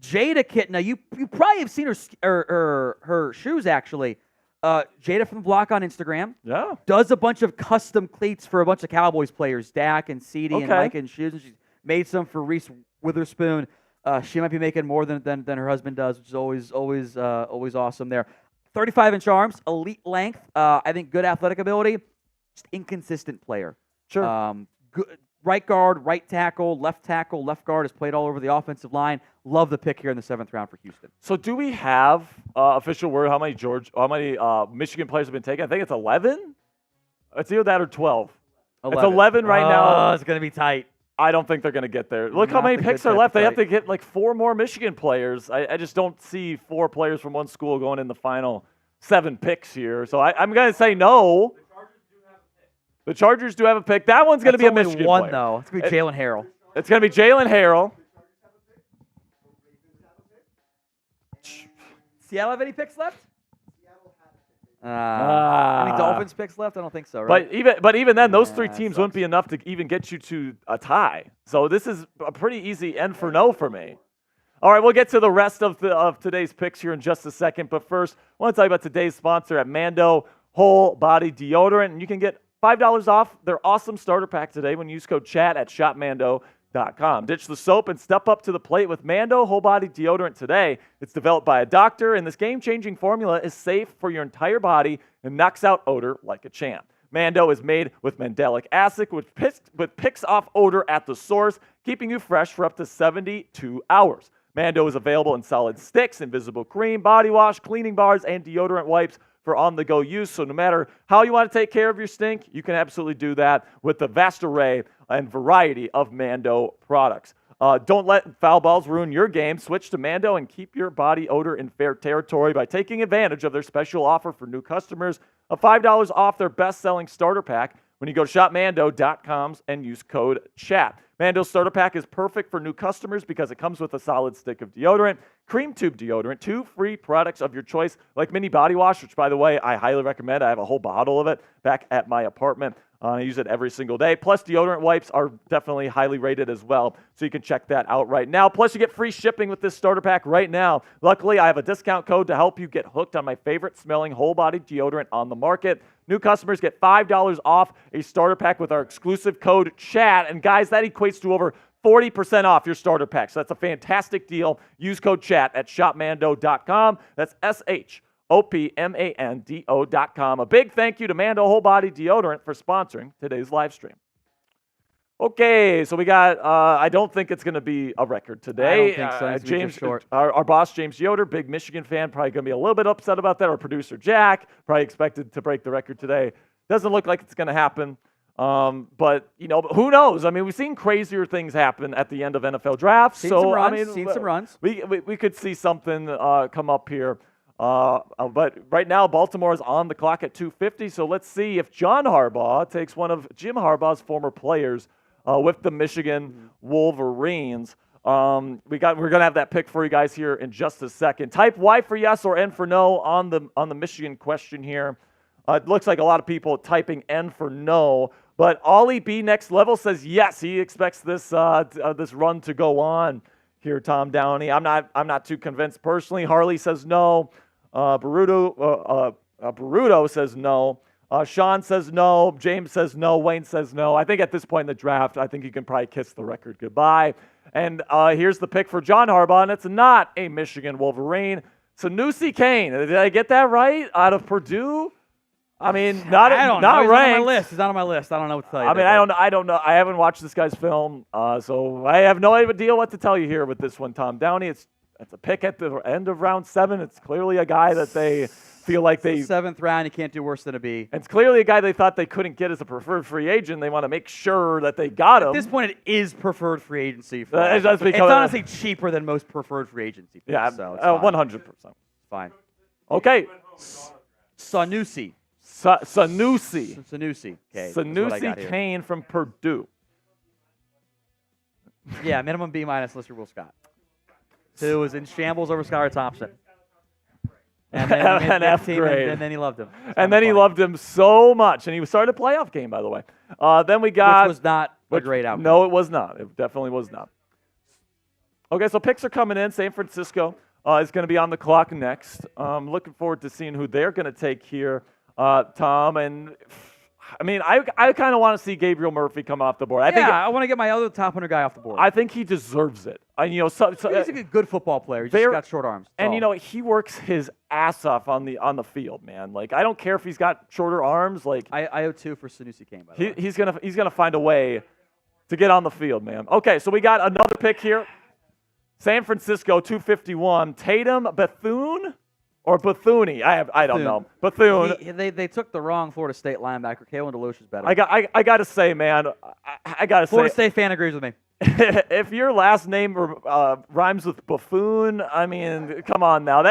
Jada Kitna. You probably have seen her shoes, actually. Jada from the block on Instagram. Yeah. Does a bunch of custom cleats for a bunch of Cowboys players, Dak and CeeDee and Mike and shoes. And she's made some for Reese Witherspoon. She might be making more than her husband does, which is always awesome there. 35-inch arms, elite length. I think good athletic ability. Just inconsistent player. Sure. Good. Right guard, right tackle, left guard, has played all over the offensive line. Love the pick here in the 7th round for Houston. So do we have official word how many Michigan players have been taken? I think it's 11. It's either that or 12. 11. It's 11 right now. Oh, it's going to be tight. I don't think they're going to get there. Look how many picks are left. They have to get like 4 more Michigan players. I just don't see 4 players from one school going in the final 7 picks here. So I'm going to say no. The Chargers do have a pick. That one's going to be a Michigan one, player. Though. It's going to be Jalen Harrell. It's going to be Jalen Harrell. Seattle have any picks left? Any Dolphins picks left? I don't think so, right? But even then, those three Yeah, teams sucks. wouldn't be enough to even get you to a tie. So this is a pretty easy end for no for me. All right, we'll get to the rest of today's picks here in just a second. But first, I want to tell you about today's sponsor at Mando Whole Body Deodorant. And you can get $5 off their awesome starter pack today when you use code CHAT at shopmando.com. Ditch the soap and step up to the plate with Mando Whole Body Deodorant today. It's developed by a doctor, and this game-changing formula is safe for your entire body and knocks out odor like a champ. Mando is made with mandelic acid, which picks off odor at the source, keeping you fresh for up to 72 hours. Mando is available in solid sticks, invisible cream, body wash, cleaning bars, and deodorant wipes for on-the-go use. So no matter how you want to take care of your stink, you can absolutely do that with the vast array and variety of Mando products. Don't let foul balls ruin your game. Switch to Mando and keep your body odor in fair territory by taking advantage of their special offer for new customers of $5 off their best-selling starter pack when you go to shopmando.com and use code CHAT. Mando's starter pack is perfect for new customers because it comes with a solid stick of deodorant, cream tube deodorant, 2 free products of your choice, like mini body wash, which, by the way, I highly recommend. I have a whole bottle of it back at my apartment. I use it every single day. Plus, deodorant wipes are definitely highly rated as well, so you can check that out right now. Plus, you get free shipping with this starter pack right now. Luckily, I have a discount code to help you get hooked on my favorite smelling whole-body deodorant on the market. New customers get $5 off a starter pack with our exclusive code CHAT. And guys, that equates to over 40% off your starter pack. So that's a fantastic deal. Use code CHAT at shopmando.com. That's SHOPMANDO.com. A big thank you to Mando Whole Body Deodorant for sponsoring today's live stream. Okay, so we got, I don't think it's going to be a record today. I don't think so. It's James, short. Our boss, James Yoder, big Michigan fan, probably going to be a little bit upset about that. Our producer, Jack, probably expected to break the record today. Doesn't look like it's going to happen. But, you know, who knows? I mean, we've seen crazier things happen at the end of NFL drafts. Seen so, some runs, I mean, seen some runs. We could see something come up here. But right now, Baltimore is on the clock at 2:50. So let's see if John Harbaugh takes one of Jim Harbaugh's former players with the Michigan Wolverines. We're gonna have that pick for you guys here in just a second. Type Y for yes or N for no on the Michigan question here. It looks like a lot of people typing N for no, but Ollie B Next Level says yes. He expects this this run to go on here. Tom Downey. I'm not too convinced personally. Harley says no. Baruto says no. Sean says no. James says no. Wayne says no. I think at this point in the draft, I think you can probably kiss the record goodbye. And here's the pick for John Harbaugh, and it's not a Michigan Wolverine. Sanusi Kane. Did I get that right? Out of Purdue? I mean, not I don't not know. ranked. He's not on my list. I don't know what to tell you. I mean, I don't know. I haven't watched this guy's film, so I have no idea what to tell you here with this one, Tom Downey. It's a pick at the end of round 7. It's clearly a guy that they feel like they 7th round. You can't do worse than a B. It's clearly a guy they thought they couldn't get as a preferred free agent. They want to make sure that they got him. At this point, it is preferred free agency. For It's it's honestly cheaper than most preferred free agency picks. Yeah, so 100%. Fine. Okay. Sanusi. Sanusi. Sanusi. Okay, that's what I got here. Kane from Purdue. Yeah, minimum B minus Lister Will Scott. 2 was in shambles over Skylar Thompson. And then An F grade. And then he loved him. And then he loved him so much. And he started a playoff game, by the way. Then we got... Which was not a great outcome. No, it was not. It definitely was not. Okay, so picks are coming in. San Francisco is going to be on the clock next. Looking forward to seeing who they're going to take here, Tom. And, I mean, I kind of want to see Gabriel Murphy come off the board. I want to get my other top 100 guy off the board. I think he deserves it. You know, he's a good football player. He's just got short arms. And, you know, he works his ass off on the field, man. Like, I don't care if he's got shorter arms. Like, I owe 2 for Sanusi Kane, by the way. He's gonna find a way to get on the field, man. Okay, so we got another pick here. San Francisco, 251. Tatum Bethune or Bethune? I don't know. Bethune. They took the wrong Florida State linebacker. Kalen DeLoach is better. I got to say, man, I got to say. Florida State fan agrees with me. If your last name rhymes with buffoon, I mean, come on now.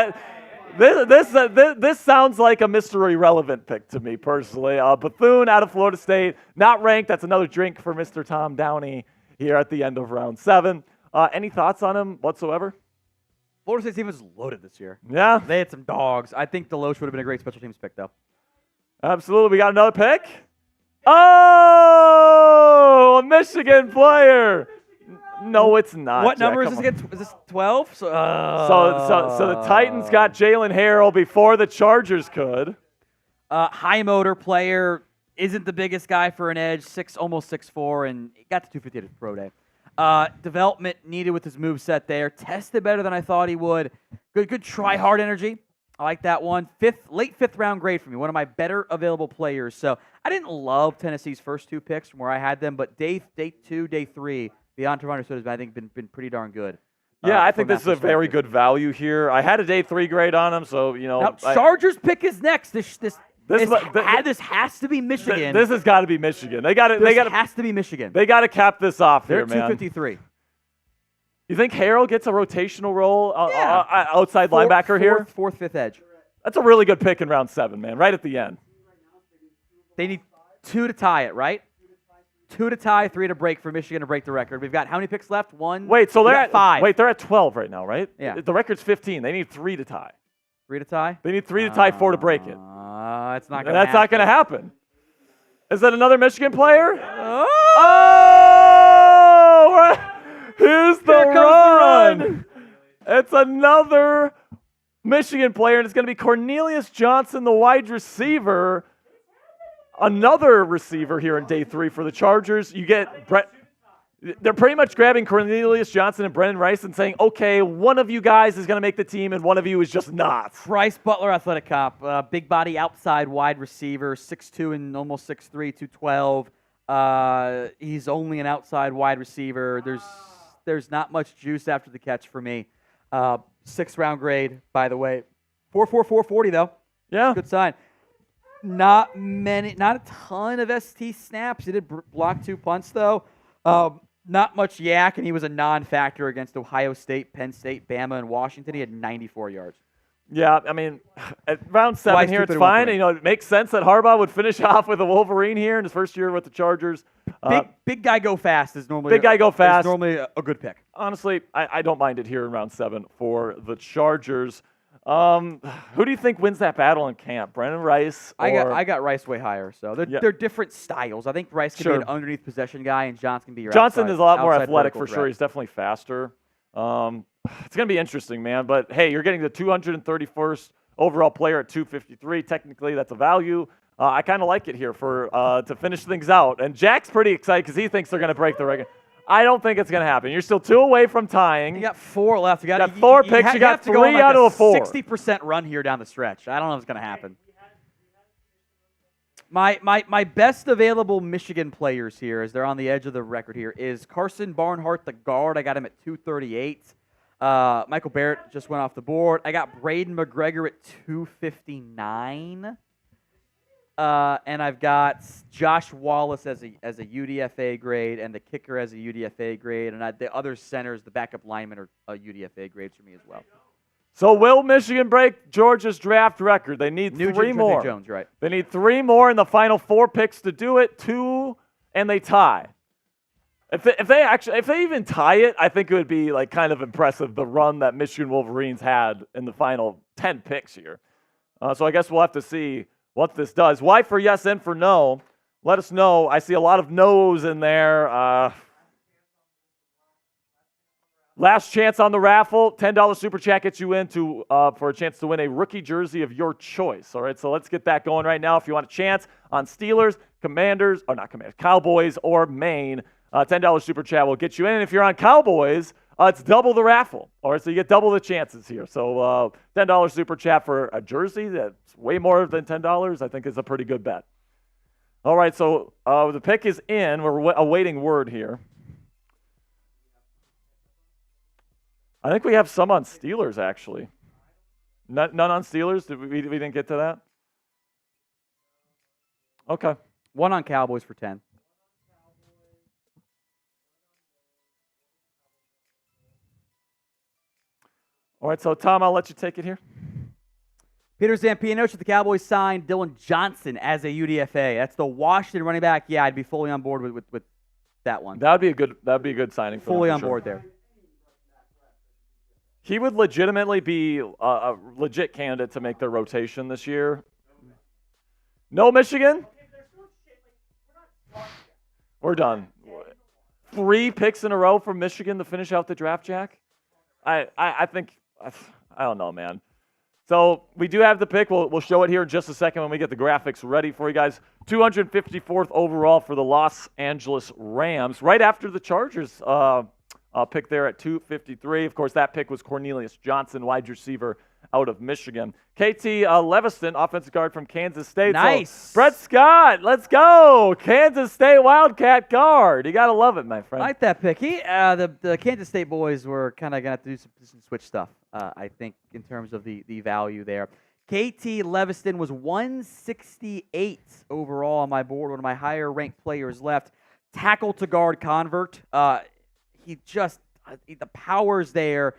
This sounds like a Mr. Irrelevant pick to me personally. Bethune out of Florida State, not ranked. That's another drink for Mr. Tom Downey here at the end of round 7. Any thoughts on him whatsoever? Florida State's defense is loaded this year. Yeah, They had some dogs. I think Deloach would have been a great special teams pick, though. absolutely. We got another pick. Oh, a Michigan player. No, it's not. What Jack, number is come this on. again? Is this 12? So the Titans got Jaylen Harrell before the Chargers could. High motor player, isn't the biggest guy for an edge, almost 6'4", and got to 250 at his pro day. Development needed with his moveset there. Tested better than I thought he would. Good try hard energy. I like that one. Late fifth round grade for me. One of my better available players. So I didn't love Tennessee's first 2 picks from where I had them, but day 2, day 3, beyond Trevon has I think been pretty darn good. Yeah, I think this is a very good value here. I had a day 3 grade on him, so Now, Chargers pick is next. This has to be Michigan. This has got to be Michigan. They got to. Has to be Michigan. They got to cap this off They're here, man. 253. You think Harrell gets a rotational role outside linebacker here? Fourth, fifth edge. That's a really good pick in round 7, man. Right at the end. They need 2 to tie it, right? 2 to tie, 3 to break for Michigan to break the record. We've got how many picks left? 1. Wait, so they're at 5. Wait, they're at 12 right now, right? Yeah. The record's 15. They need 3 to tie. 3 to tie. They need 3 to tie, 4 to break it. It's not gonna. That's not going to happen. Is that another Michigan player? Oh! Here's the run. It's another Michigan player, and it's going to be Cornelius Johnson, the wide receiver. Another receiver here in day 3 for the Chargers. You get Brett. They're pretty much grabbing Cornelius Johnson and Brenden Rice and saying, okay, one of you guys is going to make the team and one of you is just not. Bryce Butler, athletic cop, big body outside wide receiver, 6'2" and almost 6'3", 212. He's only an outside wide receiver. There's not much juice after the catch for me. 6th round grade, by the way. 4.44 440 though. Yeah. Good sign. Not a ton of ST snaps. He did block 2 punts though. Not much yak, and he was a non-factor against Ohio State, Penn State, Bama, and Washington. He had 94 yards. Yeah, I mean, at round 7 here, it's fine. You know, it makes sense that Harbaugh would finish off with a Wolverine here in his first year with the Chargers. Big guy go fast is normally normally a good pick. Honestly, I don't mind it here in round 7 for the Chargers. Who do you think wins that battle in camp? Brenden Rice? I got Rice way higher. So they're different styles. I think Rice can be an underneath possession guy, and Johnson can be your Johnson outside, is a lot more athletic for threat. sure. He's definitely faster. It's going to be interesting, man. But, hey, you're getting the 231st overall player at 253. Technically, that's a value. I kind of like it here for to finish things out. And Jack's pretty excited because he thinks they're going to break the record. I don't think it's going to happen. You're still 2 away from tying. You got 4 left. You got 4 picks. You got 3 out of 4. 60% run here down the stretch. I don't know if it's going to happen. My best available Michigan players here, as they're on the edge of the record here, is Carson Barnhart, the guard. I got him at 238. Michael Barrett just went off the board. I got Braden McGregor at 259. And I've got Josh Wallace as a UDFA grade and the kicker as a UDFA grade. And the other centers, the backup linemen, are UDFA grades for me as well. So will Michigan break Georgia's draft record? They need 3 more. Jones, right. They need 3 more in the final 4 picks to do it. 2, and they tie. If they even tie it, I think it would be like kind of impressive, the run that Michigan Wolverines had in the final 10 picks here. So I guess we'll have to see what this does. Why for yes and for no? Let us know. I see a lot of no's in there. Last chance on the raffle. $10 super chat gets you in for a chance to win a rookie jersey of your choice. All right, so let's get that going right now. If you want a chance on Steelers, Cowboys, or Maine, $10 super chat will get you in. And if you're on Cowboys, it's double the raffle. All right, so you get double the chances here. So $10 super chat for a jersey that's way more than $10, I think is a pretty good bet. All right, so the pick is in. We're awaiting word here. I think we have some on Steelers, actually. None on Steelers? We didn't get to that? Okay. 1 on Cowboys for 10. All right, so Tom, I'll let you take it here. Peter Zampino, should the Cowboys sign Dylan Johnson as a UDFA? That's the Washington running back. Yeah, I'd be fully on board with that one. That'd be a good signing for them, fully for on sure. board there. He would legitimately be a legit candidate to make their rotation this year. No Michigan? We're done. 3 picks in a row from Michigan to finish out the draft, Jack? I think, I don't know, man. So we do have the pick. We'll show it here in just a second when we get the graphics ready for you guys. 254th overall for the Los Angeles Rams, right after the Chargers pick there at 253. Of course, that pick was Cornelius Johnson, wide receiver out of Michigan. KT Leviston, offensive guard from Kansas State. Nice. So, Brett Scott, let's go. Kansas State Wildcat guard. You got to love it, my friend. I like that pick. The Kansas State boys were kind of going to have to do some switch stuff, I think, in terms of the value there. KT Leviston was 168 overall on my board, one of my higher-ranked players left. Tackle to guard convert. The power's there.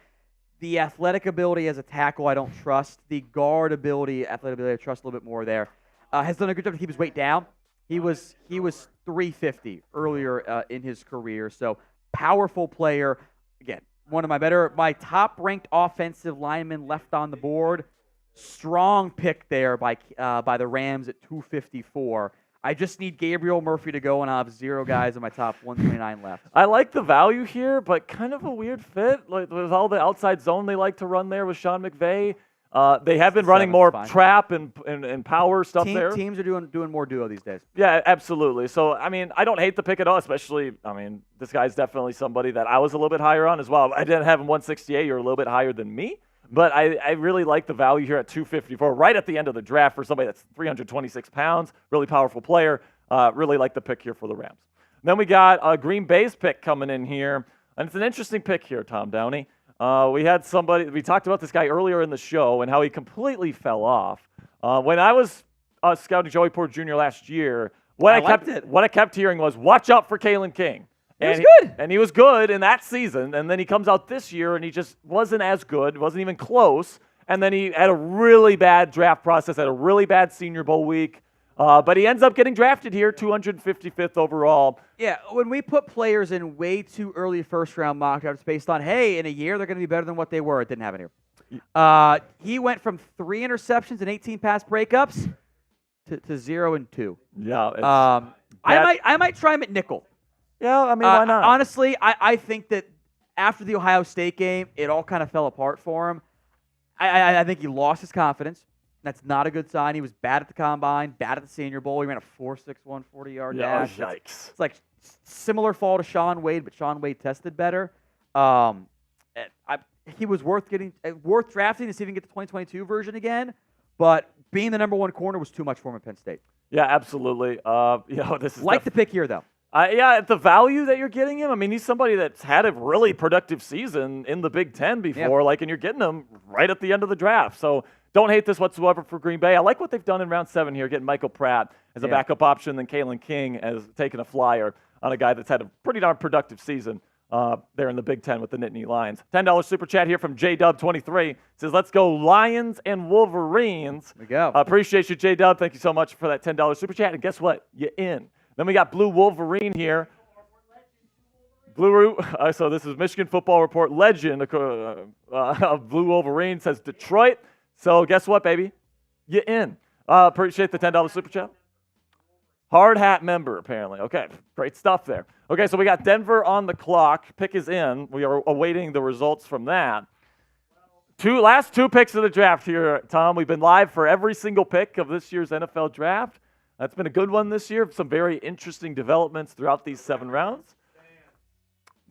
The athletic ability as a tackle, I don't trust. The guard ability, athletic ability, I trust a little bit more there. Has done a good job to keep his weight down. He was 350 earlier in his career. So powerful player. Again, one of my top-ranked offensive linemen left on the board. Strong pick there by the Rams at 254. I just need Gabriel Murphy to go, and I'll have 0 guys in my top 129 left. I like the value here, but kind of a weird fit. Like with all the outside zone they like to run there with Sean McVay. They have been running more trap and power stuff there. Teams are doing more duo these days. Yeah, absolutely. So, I mean, I don't hate the pick at all, especially, I mean, this guy's definitely somebody that I was a little bit higher on as well. I didn't have him 168. You're a little bit higher than me. But I really like the value here at 254, right at the end of the draft for somebody that's 326 pounds, really powerful player. Really like the pick here for the Rams. Then we got Green Bay's pick coming in here, and it's an interesting pick here, Tom Downey. We talked about this guy earlier in the show and how he completely fell off. When I was scouting Joey Porter Jr. last year, what I kept hearing was, watch out for Kalen King. He was good in that season, and then he comes out this year, and he just wasn't as good, wasn't even close, and then he had a really bad draft process, had a really bad Senior Bowl week, but he ends up getting drafted here, 255th overall. Yeah, when we put players in way too early first-round mock drafts based on, hey, in a year they're going to be better than what they were, it didn't happen here. He went from 3 interceptions and 18 pass breakups to 0 and 2. Yeah. I might try him at nickel. Yeah, I mean, why not? Honestly, I think that after the Ohio State game, it all kind of fell apart for him. I think he lost his confidence. That's not a good sign. He was bad at the Combine, bad at the Senior Bowl. He ran a 4.61 40-yard dash. Yikes. It's like similar fall to Sean Wade, but Sean Wade tested better. He was worth drafting to see if he can get the 2022 version again, but being the number 1 corner was too much for him at Penn State. Yeah, absolutely. This is the pick here, though. The value that you're getting him, I mean, he's somebody that's had a really productive season in the Big Ten before, and you're getting him right at the end of the draft. So don't hate this whatsoever for Green Bay. I like what they've done in round 7 here, getting Michael Pratt as a backup option, then Kalen King as taking a flyer on a guy that's had a pretty darn productive season there in the Big Ten with the Nittany Lions. $10 super chat here from JDub23. Says, let's go Lions and Wolverines. There we go. Appreciate you, JDub. Thank you so much for that $10 super chat. And guess what? You're in. Then we got Blue Wolverine here. So this is Michigan Football Report legend of Blue Wolverine, says Detroit. So guess what, baby? You're in. Appreciate the $10 super chat. Hard hat member, apparently. Okay, great stuff there. Okay, so we got Denver on the clock. Pick is in. We are awaiting the results from that. Last 2 picks of the draft here, Tom. We've been live for every single pick of this year's NFL draft. That's been a good one this year. Some very interesting developments throughout these 7 rounds.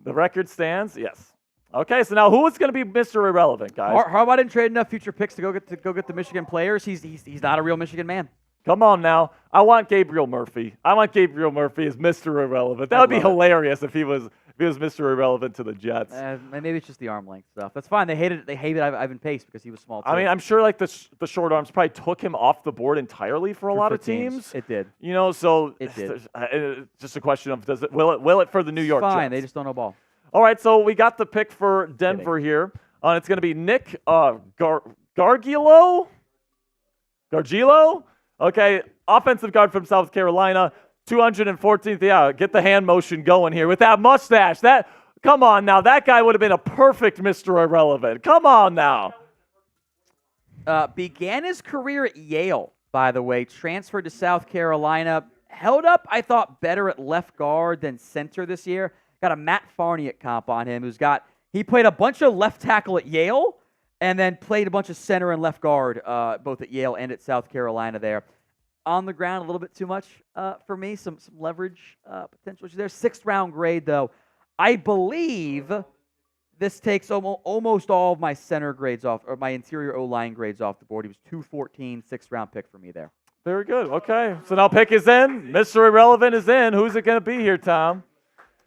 The record stands, yes. Okay, so now who is going to be Mr. Irrelevant, guys? Harbaugh didn't trade enough future picks to go get the Michigan players. He's not a real Michigan man. Come on now. I want Gabriel Murphy. I want Gabriel Murphy as Mr. Irrelevant. That would be hilarious if he was Mr. Irrelevant to the Jets. Maybe it's just the arm length stuff. That's fine. They hated Ivan Pace because he was small too. I mean, I'm sure like the short arms probably took him off the board entirely for a lot of teams. It did. So it did. It's just a question of will it for the New York Jets? Fine. They just don't know ball. All right, so we got the pick for Denver here. It's going to be Nick Gargiulo. Okay, offensive guard from South Carolina, 214th. Yeah, get the hand motion going here with that mustache. That Come on now. That guy would have been a perfect Mr. Irrelevant. Come on now. Began his career at Yale, by the way. Transferred to South Carolina. Held up, I thought, better at left guard than center this year. Got a Matt Farniok comp on him he played a bunch of left tackle at Yale and then played a bunch of center and left guard both at Yale and at South Carolina there. On the ground, a little bit too much for me. Some leverage potential. There's 6th round grade, though. I believe this takes almost all of my center grades off, or my interior O-line grades off the board. He was 214, 6th round pick for me there. Very good. Okay. So now pick is in. Mr. Irrelevant is in. Who's it going to be here, Tom?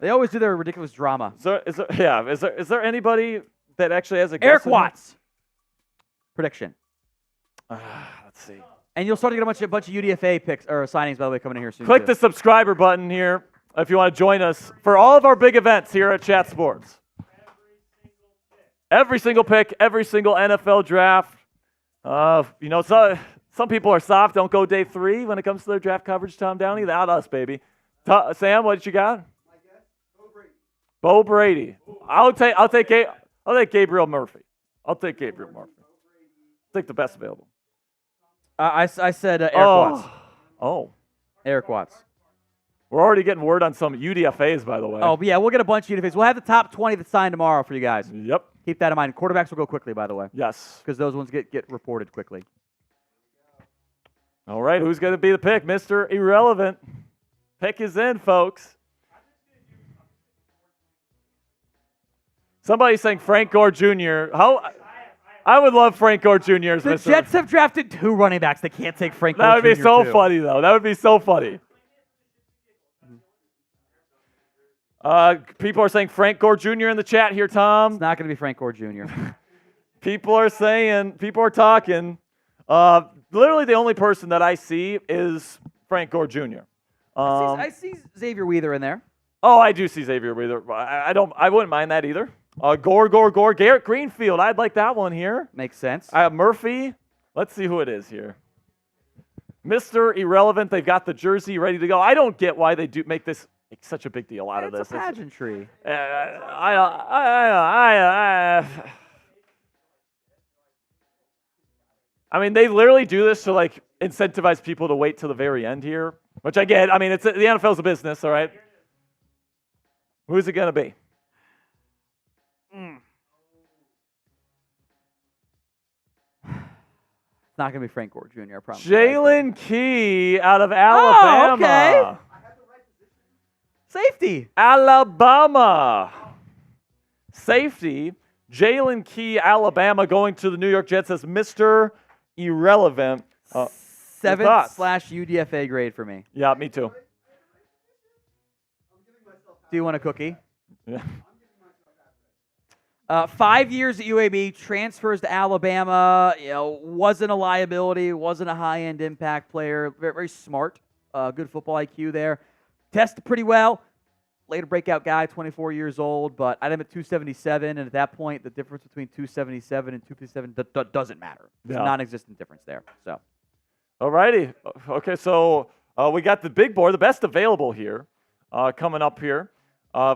They always do their ridiculous drama. Is there anybody that actually has a guess? Eric Watts. Prediction. Let's see. And you'll start to get a bunch of UDFA picks or signings, by the way, coming in here soon. Click too. the subscriber button here if you want to join us for all of our big events here at Chat Sports. Every single pick, every single NFL draft. Some people are soft, don't go day 3 when it comes to their draft coverage, Tom Downey. Not us, baby. Sam, what did you got? My guess, Bo Brady. I'll take Gabriel Murphy. I'll take Gabriel Murphy. I'll take the best available. I said Eric Watts. Oh. Eric Watts. We're already getting word on some UDFAs, by the way. Oh, yeah, we'll get a bunch of UDFAs. We'll have the top 20 that sign tomorrow for you guys. Yep. Keep that in mind. Quarterbacks will go quickly, by the way. Yes. Because those ones get reported quickly. All right, who's going to be the pick? Mr. Irrelevant. Pick is in, folks. Somebody's saying Frank Gore Jr. I would love Frank Gore Jr. as The Mr. Jets have drafted 2 running backs. They can't take Frank Gore That would be Jr. so too. funny, though. That would be so funny. People are saying Frank Gore Jr. in the chat here, Tom. It's not going to be Frank Gore Jr. People are talking. Literally the only person that I see is Frank Gore Jr. I see Xavier Weather in there. Oh, I do see Xavier Weather. I wouldn't mind that either. Gore. Garrett Greenfield. I'd like that one here. Makes sense. Murphy. Let's see who it is here. Mr. Irrelevant. They've got the jersey ready to go. I don't get why they do make this such a big deal out of this. It's a pageantry. I mean, they literally do this to like incentivize people to wait till the very end here, which I get. I mean, the NFL's a business, all right. Who's it gonna be? It's not going to be Frank Gore Jr., I promise. Jaylen Key out of Alabama. Oh, okay. Safety. Alabama. Safety. Jaylen Key, Alabama, going to the New York Jets as Mr. Irrelevant. 7/UDFA grade for me. Yeah, me too. Do you want a cookie? Yeah. 5 years at UAB, transfers to Alabama. Wasn't a liability, wasn't a high-end impact player. Very, very smart, good football IQ there. Tested pretty well. Later breakout guy, 24 years old, but I had him at 277, and at that point, the difference between 277 and 257 doesn't matter. There's a non-existent difference there. So, all righty. Okay, so we got the big board, the best available here, coming up here.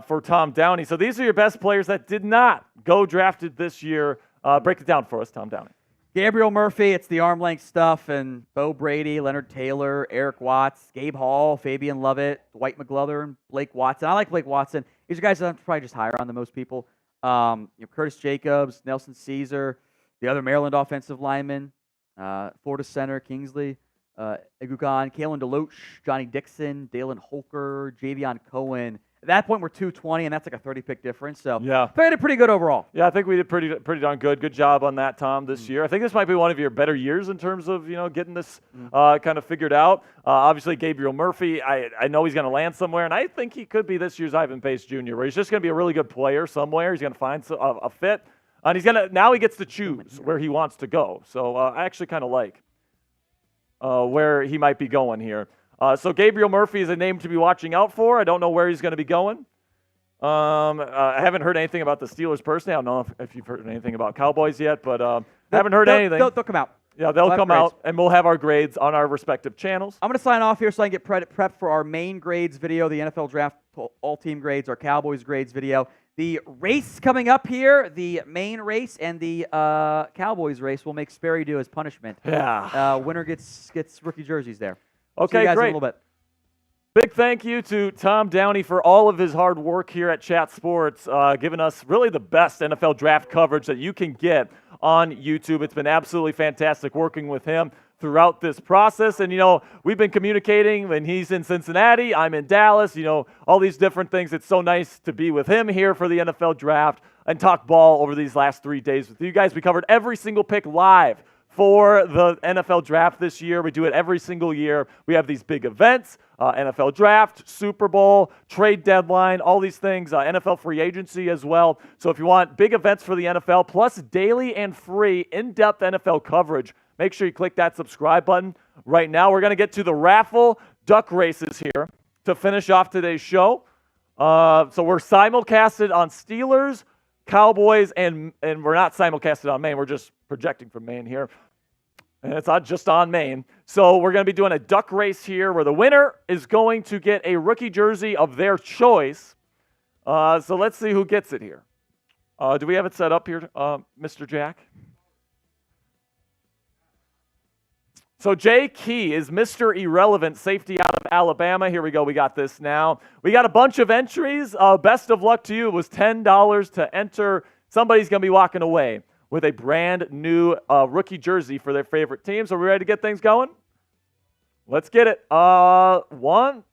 For Tom Downey. So these are your best players that did not go drafted this year. Break it down for us, Tom Downey. Gabriel Murphy, it's the arm length stuff, and Bo Brady, Leonard Taylor, Eric Watts, Gabe Hall, Fabian Lovett, Dwight McGlothern, Blake Watson. I like Blake Watson. These are guys that I'm probably just higher on than most people. Curtis Jacobs, Nelson Caesar, the other Maryland offensive lineman, Florida center, Kingsley, Egukan, Kalen DeLoach, Johnny Dixon, Dalen Holker, Javion Cohen. At that point, we're 220, and that's like a 30-pick difference. So, yeah, they did pretty good overall. Yeah, I think we did pretty darn good. Good job on that, Tom, this year. I think this might be one of your better years in terms of getting this kind of figured out. Obviously, Gabriel Murphy, I know he's going to land somewhere, and I think he could be this year's Ivan Pace Jr., where he's just going to be a really good player somewhere. He's going to find a fit, and now he gets to choose where he wants to go. So I actually kind of like where he might be going here. So Gabriel Murphy is a name to be watching out for. I don't know where he's going to be going. I haven't heard anything about the Steelers personally. I don't know if you've heard anything about Cowboys yet, but I haven't heard anything. They'll come out. Yeah, they'll We'll have come grades. out, and we'll have our grades on our respective channels. I'm going to sign off here so I can get prepped for our main grades video, the NFL Draft all-team grades, our Cowboys grades video. The race coming up here, the main race and the Cowboys race, will make Sperry do as punishment. Yeah. Winner gets rookie jerseys there. Okay, See you guys great. in a little bit. Big thank you to Tom Downey for all of his hard work here at Chat Sports, giving us really the best NFL draft coverage that you can get on YouTube. It's been absolutely fantastic working with him throughout this process. And, we've been communicating when he's in Cincinnati, I'm in Dallas, all these different things. It's so nice to be with him here for the NFL draft and talk ball over these last 3 days with you guys. We covered every single pick live for the NFL draft this year. We do it every single year. We have these big events, NFL draft, Super Bowl, trade deadline, all these things, NFL free agency as well. So if you want big events for the NFL, plus daily and free in-depth NFL coverage, make sure you click that subscribe button right now. We're going to get to the raffle duck races here to finish off today's show. So we're simulcasted on Steelers, Cowboys, and we're not simulcasted on Maine. We're just projecting from Maine here. And it's not just on Maine. So we're going to be doing a duck race here where the winner is going to get a rookie jersey of their choice. So let's see who gets it here. Do we have it set up here, Mr. Jack? So Jay Key is Mr. Irrelevant, safety out of Alabama. Here we go. We got this now. We got a bunch of entries. Best of luck to you. It was $10 to enter. Somebody's going to be walking away with a brand new rookie jersey for their favorite team. So are we ready to get things going? Let's get it. 1,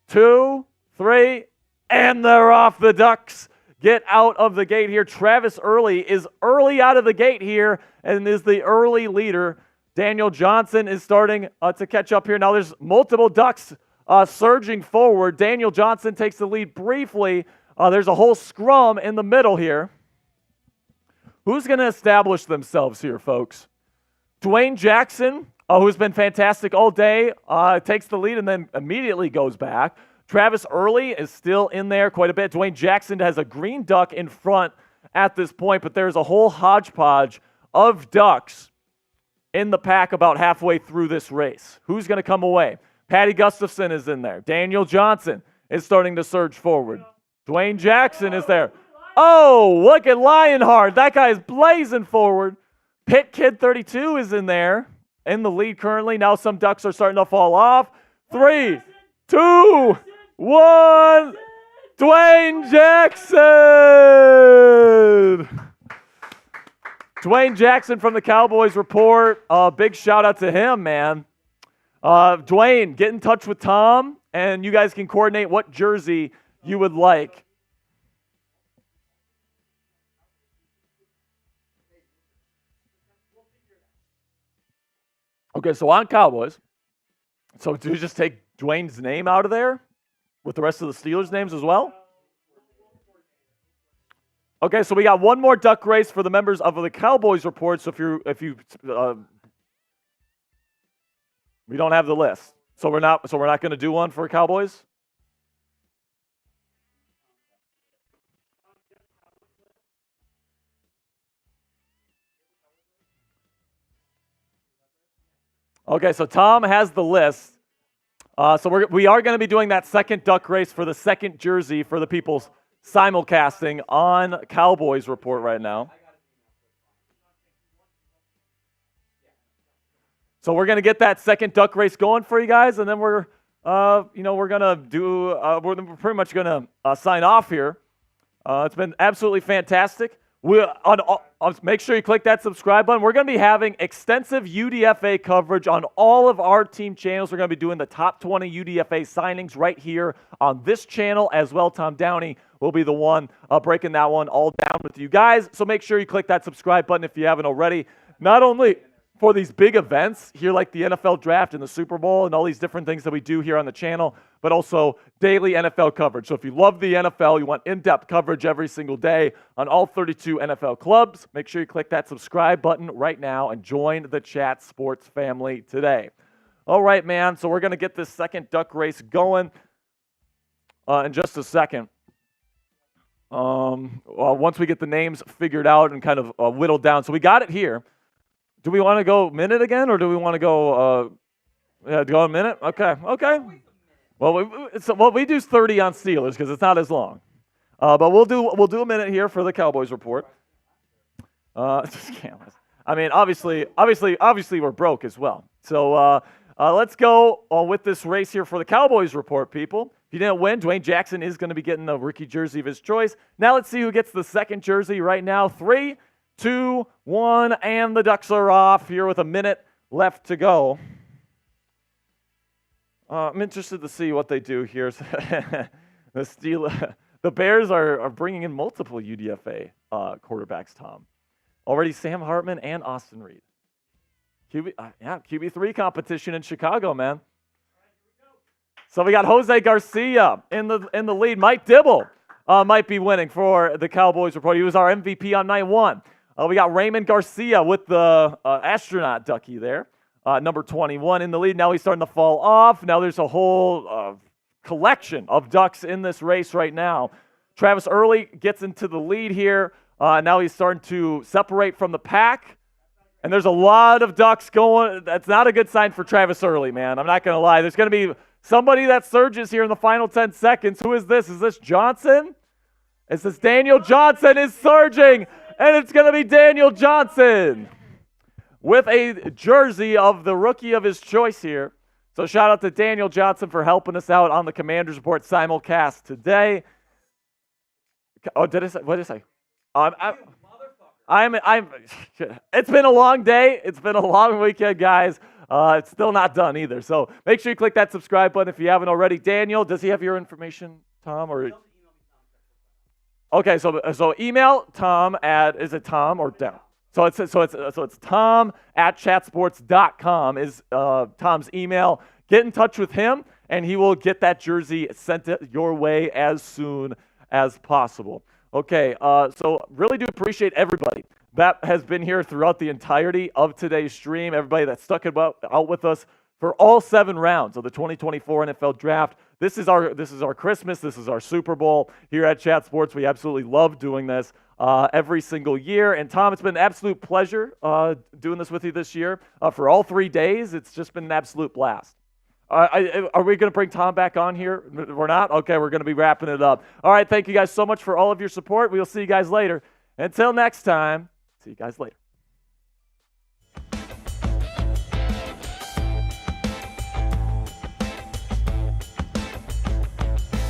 2, 3, and they're off. The Ducks get out of the gate here. Travis Early is early out of the gate here and is the early leader. Daniel Johnson is starting to catch up here. Now there's multiple Ducks surging forward. Daniel Johnson takes the lead briefly. There's a whole scrum in the middle here. Who's going to establish themselves here, folks? Dwayne Jackson, who's been fantastic all day, takes the lead and then immediately goes back. Travis Early is still in there quite a bit. Dwayne Jackson has a green duck in front at this point, but there's a whole hodgepodge of Ducks in the pack about halfway through this race. Who's going to come away? Patty Gustafson is in there. Daniel Johnson is starting to surge forward. Dwayne Jackson is there. Oh, look at Lionheart. That guy is blazing forward. Pitt Kid 32 is in there in the lead currently. Now some Ducks are starting to fall off. 3, 2, 1. Dwayne Jackson. Dwayne Jackson from the Cowboys Report. Big shout out to him, man. Dwayne, get in touch with Tom, and you guys can coordinate what jersey you would like. Okay, so on Cowboys, so do you just take Dwayne's name out of there with the rest of the Steelers' names as well? Okay, so we got one more duck race for the members of the Cowboys Report. So we don't have the list, so we're not going to do one for Cowboys. Okay, so Tom has the list. So we are going to be doing that second duck race for the second jersey for the people's simulcasting on Cowboys Report right now. So we're going to get that second duck race going for you guys, and then we're going to do, we're pretty much going to sign off here. It's been absolutely fantastic. Make sure you click that subscribe button. We're going to be having extensive UDFA coverage on all of our team channels. We're going to be doing the top 20 UDFA signings right here on this channel as well. Tom Downey will be the one breaking that one all down with you guys. So make sure you click that subscribe button if you haven't already. Not only for these big events here like the NFL Draft and the Super Bowl and all these different things that we do here on the channel, but also daily NFL coverage. So if you love the NFL, you want in-depth coverage every single day on all 32 NFL clubs, make sure you click that subscribe button right now and join the Chat Sports family today. All right, man, so we're going to get this second duck race going in just a second. Once we get the names figured out and kind of whittled down. So we got it here. Do we want to go minute again, or do we want to go go a minute? Okay. Well, we do 30 on Steelers because it's not as long. But we'll do a minute here for the Cowboys report. Just can't. I mean, obviously, we're broke as well. So let's go with this race here for the Cowboys report, people. If you didn't win, Dwayne Jackson is going to be getting the rookie jersey of his choice. Now let's see who gets the second jersey right now. 3, 2, 1, and the Ducks are off here with a minute left to go. I'm interested to see what they do here. The Bears are bringing in multiple UDFA quarterbacks, Tom. Already Sam Hartman and Austin Reed. QB3 competition in Chicago, man. So we got Jose Garcia in the lead. Mike Dibble might be winning for the Cowboys report. He was our MVP on night 1. We got Raymond Garcia with the astronaut ducky there. Number 21 in the lead. Now he's starting to fall off. Now there's a whole collection of Ducks in this race right now. Travis Early gets into the lead here. Now he's starting to separate from the pack. And there's a lot of Ducks going. That's not a good sign for Travis Early, man. I'm not going to lie. There's going to be somebody that surges here in the final 10 seconds. Who is this? Is this Johnson? Is this Daniel Johnson is surging? And it's going to be Daniel Johnson with a jersey of the rookie of his choice here. So shout out to Daniel Johnson for helping us out on the Commanders Report simulcast today. Oh, did I say? What did I say? It's been a long day. It's been a long weekend, guys. It's still not done either. So make sure you click that subscribe button if you haven't already. Daniel, does he have your information, Tom? Or okay, so email Tom at, is it Tom or down? So it's Tom at chatsports.com is Tom's email. Get in touch with him, and he will get that jersey sent your way as soon as possible. Okay, so really do appreciate everybody that has been here throughout the entirety of today's stream, everybody that stuck it out with us for all 7 rounds of the 2024 NFL Draft. This is our Christmas. This is our Super Bowl here at Chat Sports. We absolutely love doing this every single year. And Tom, it's been an absolute pleasure doing this with you this year. For all 3 days, it's just been an absolute blast. Are we going to bring Tom back on here? We're not? Okay, we're going to be wrapping it up. All right, thank you guys so much for all of your support. We'll see you guys later. Until next time, see you guys later.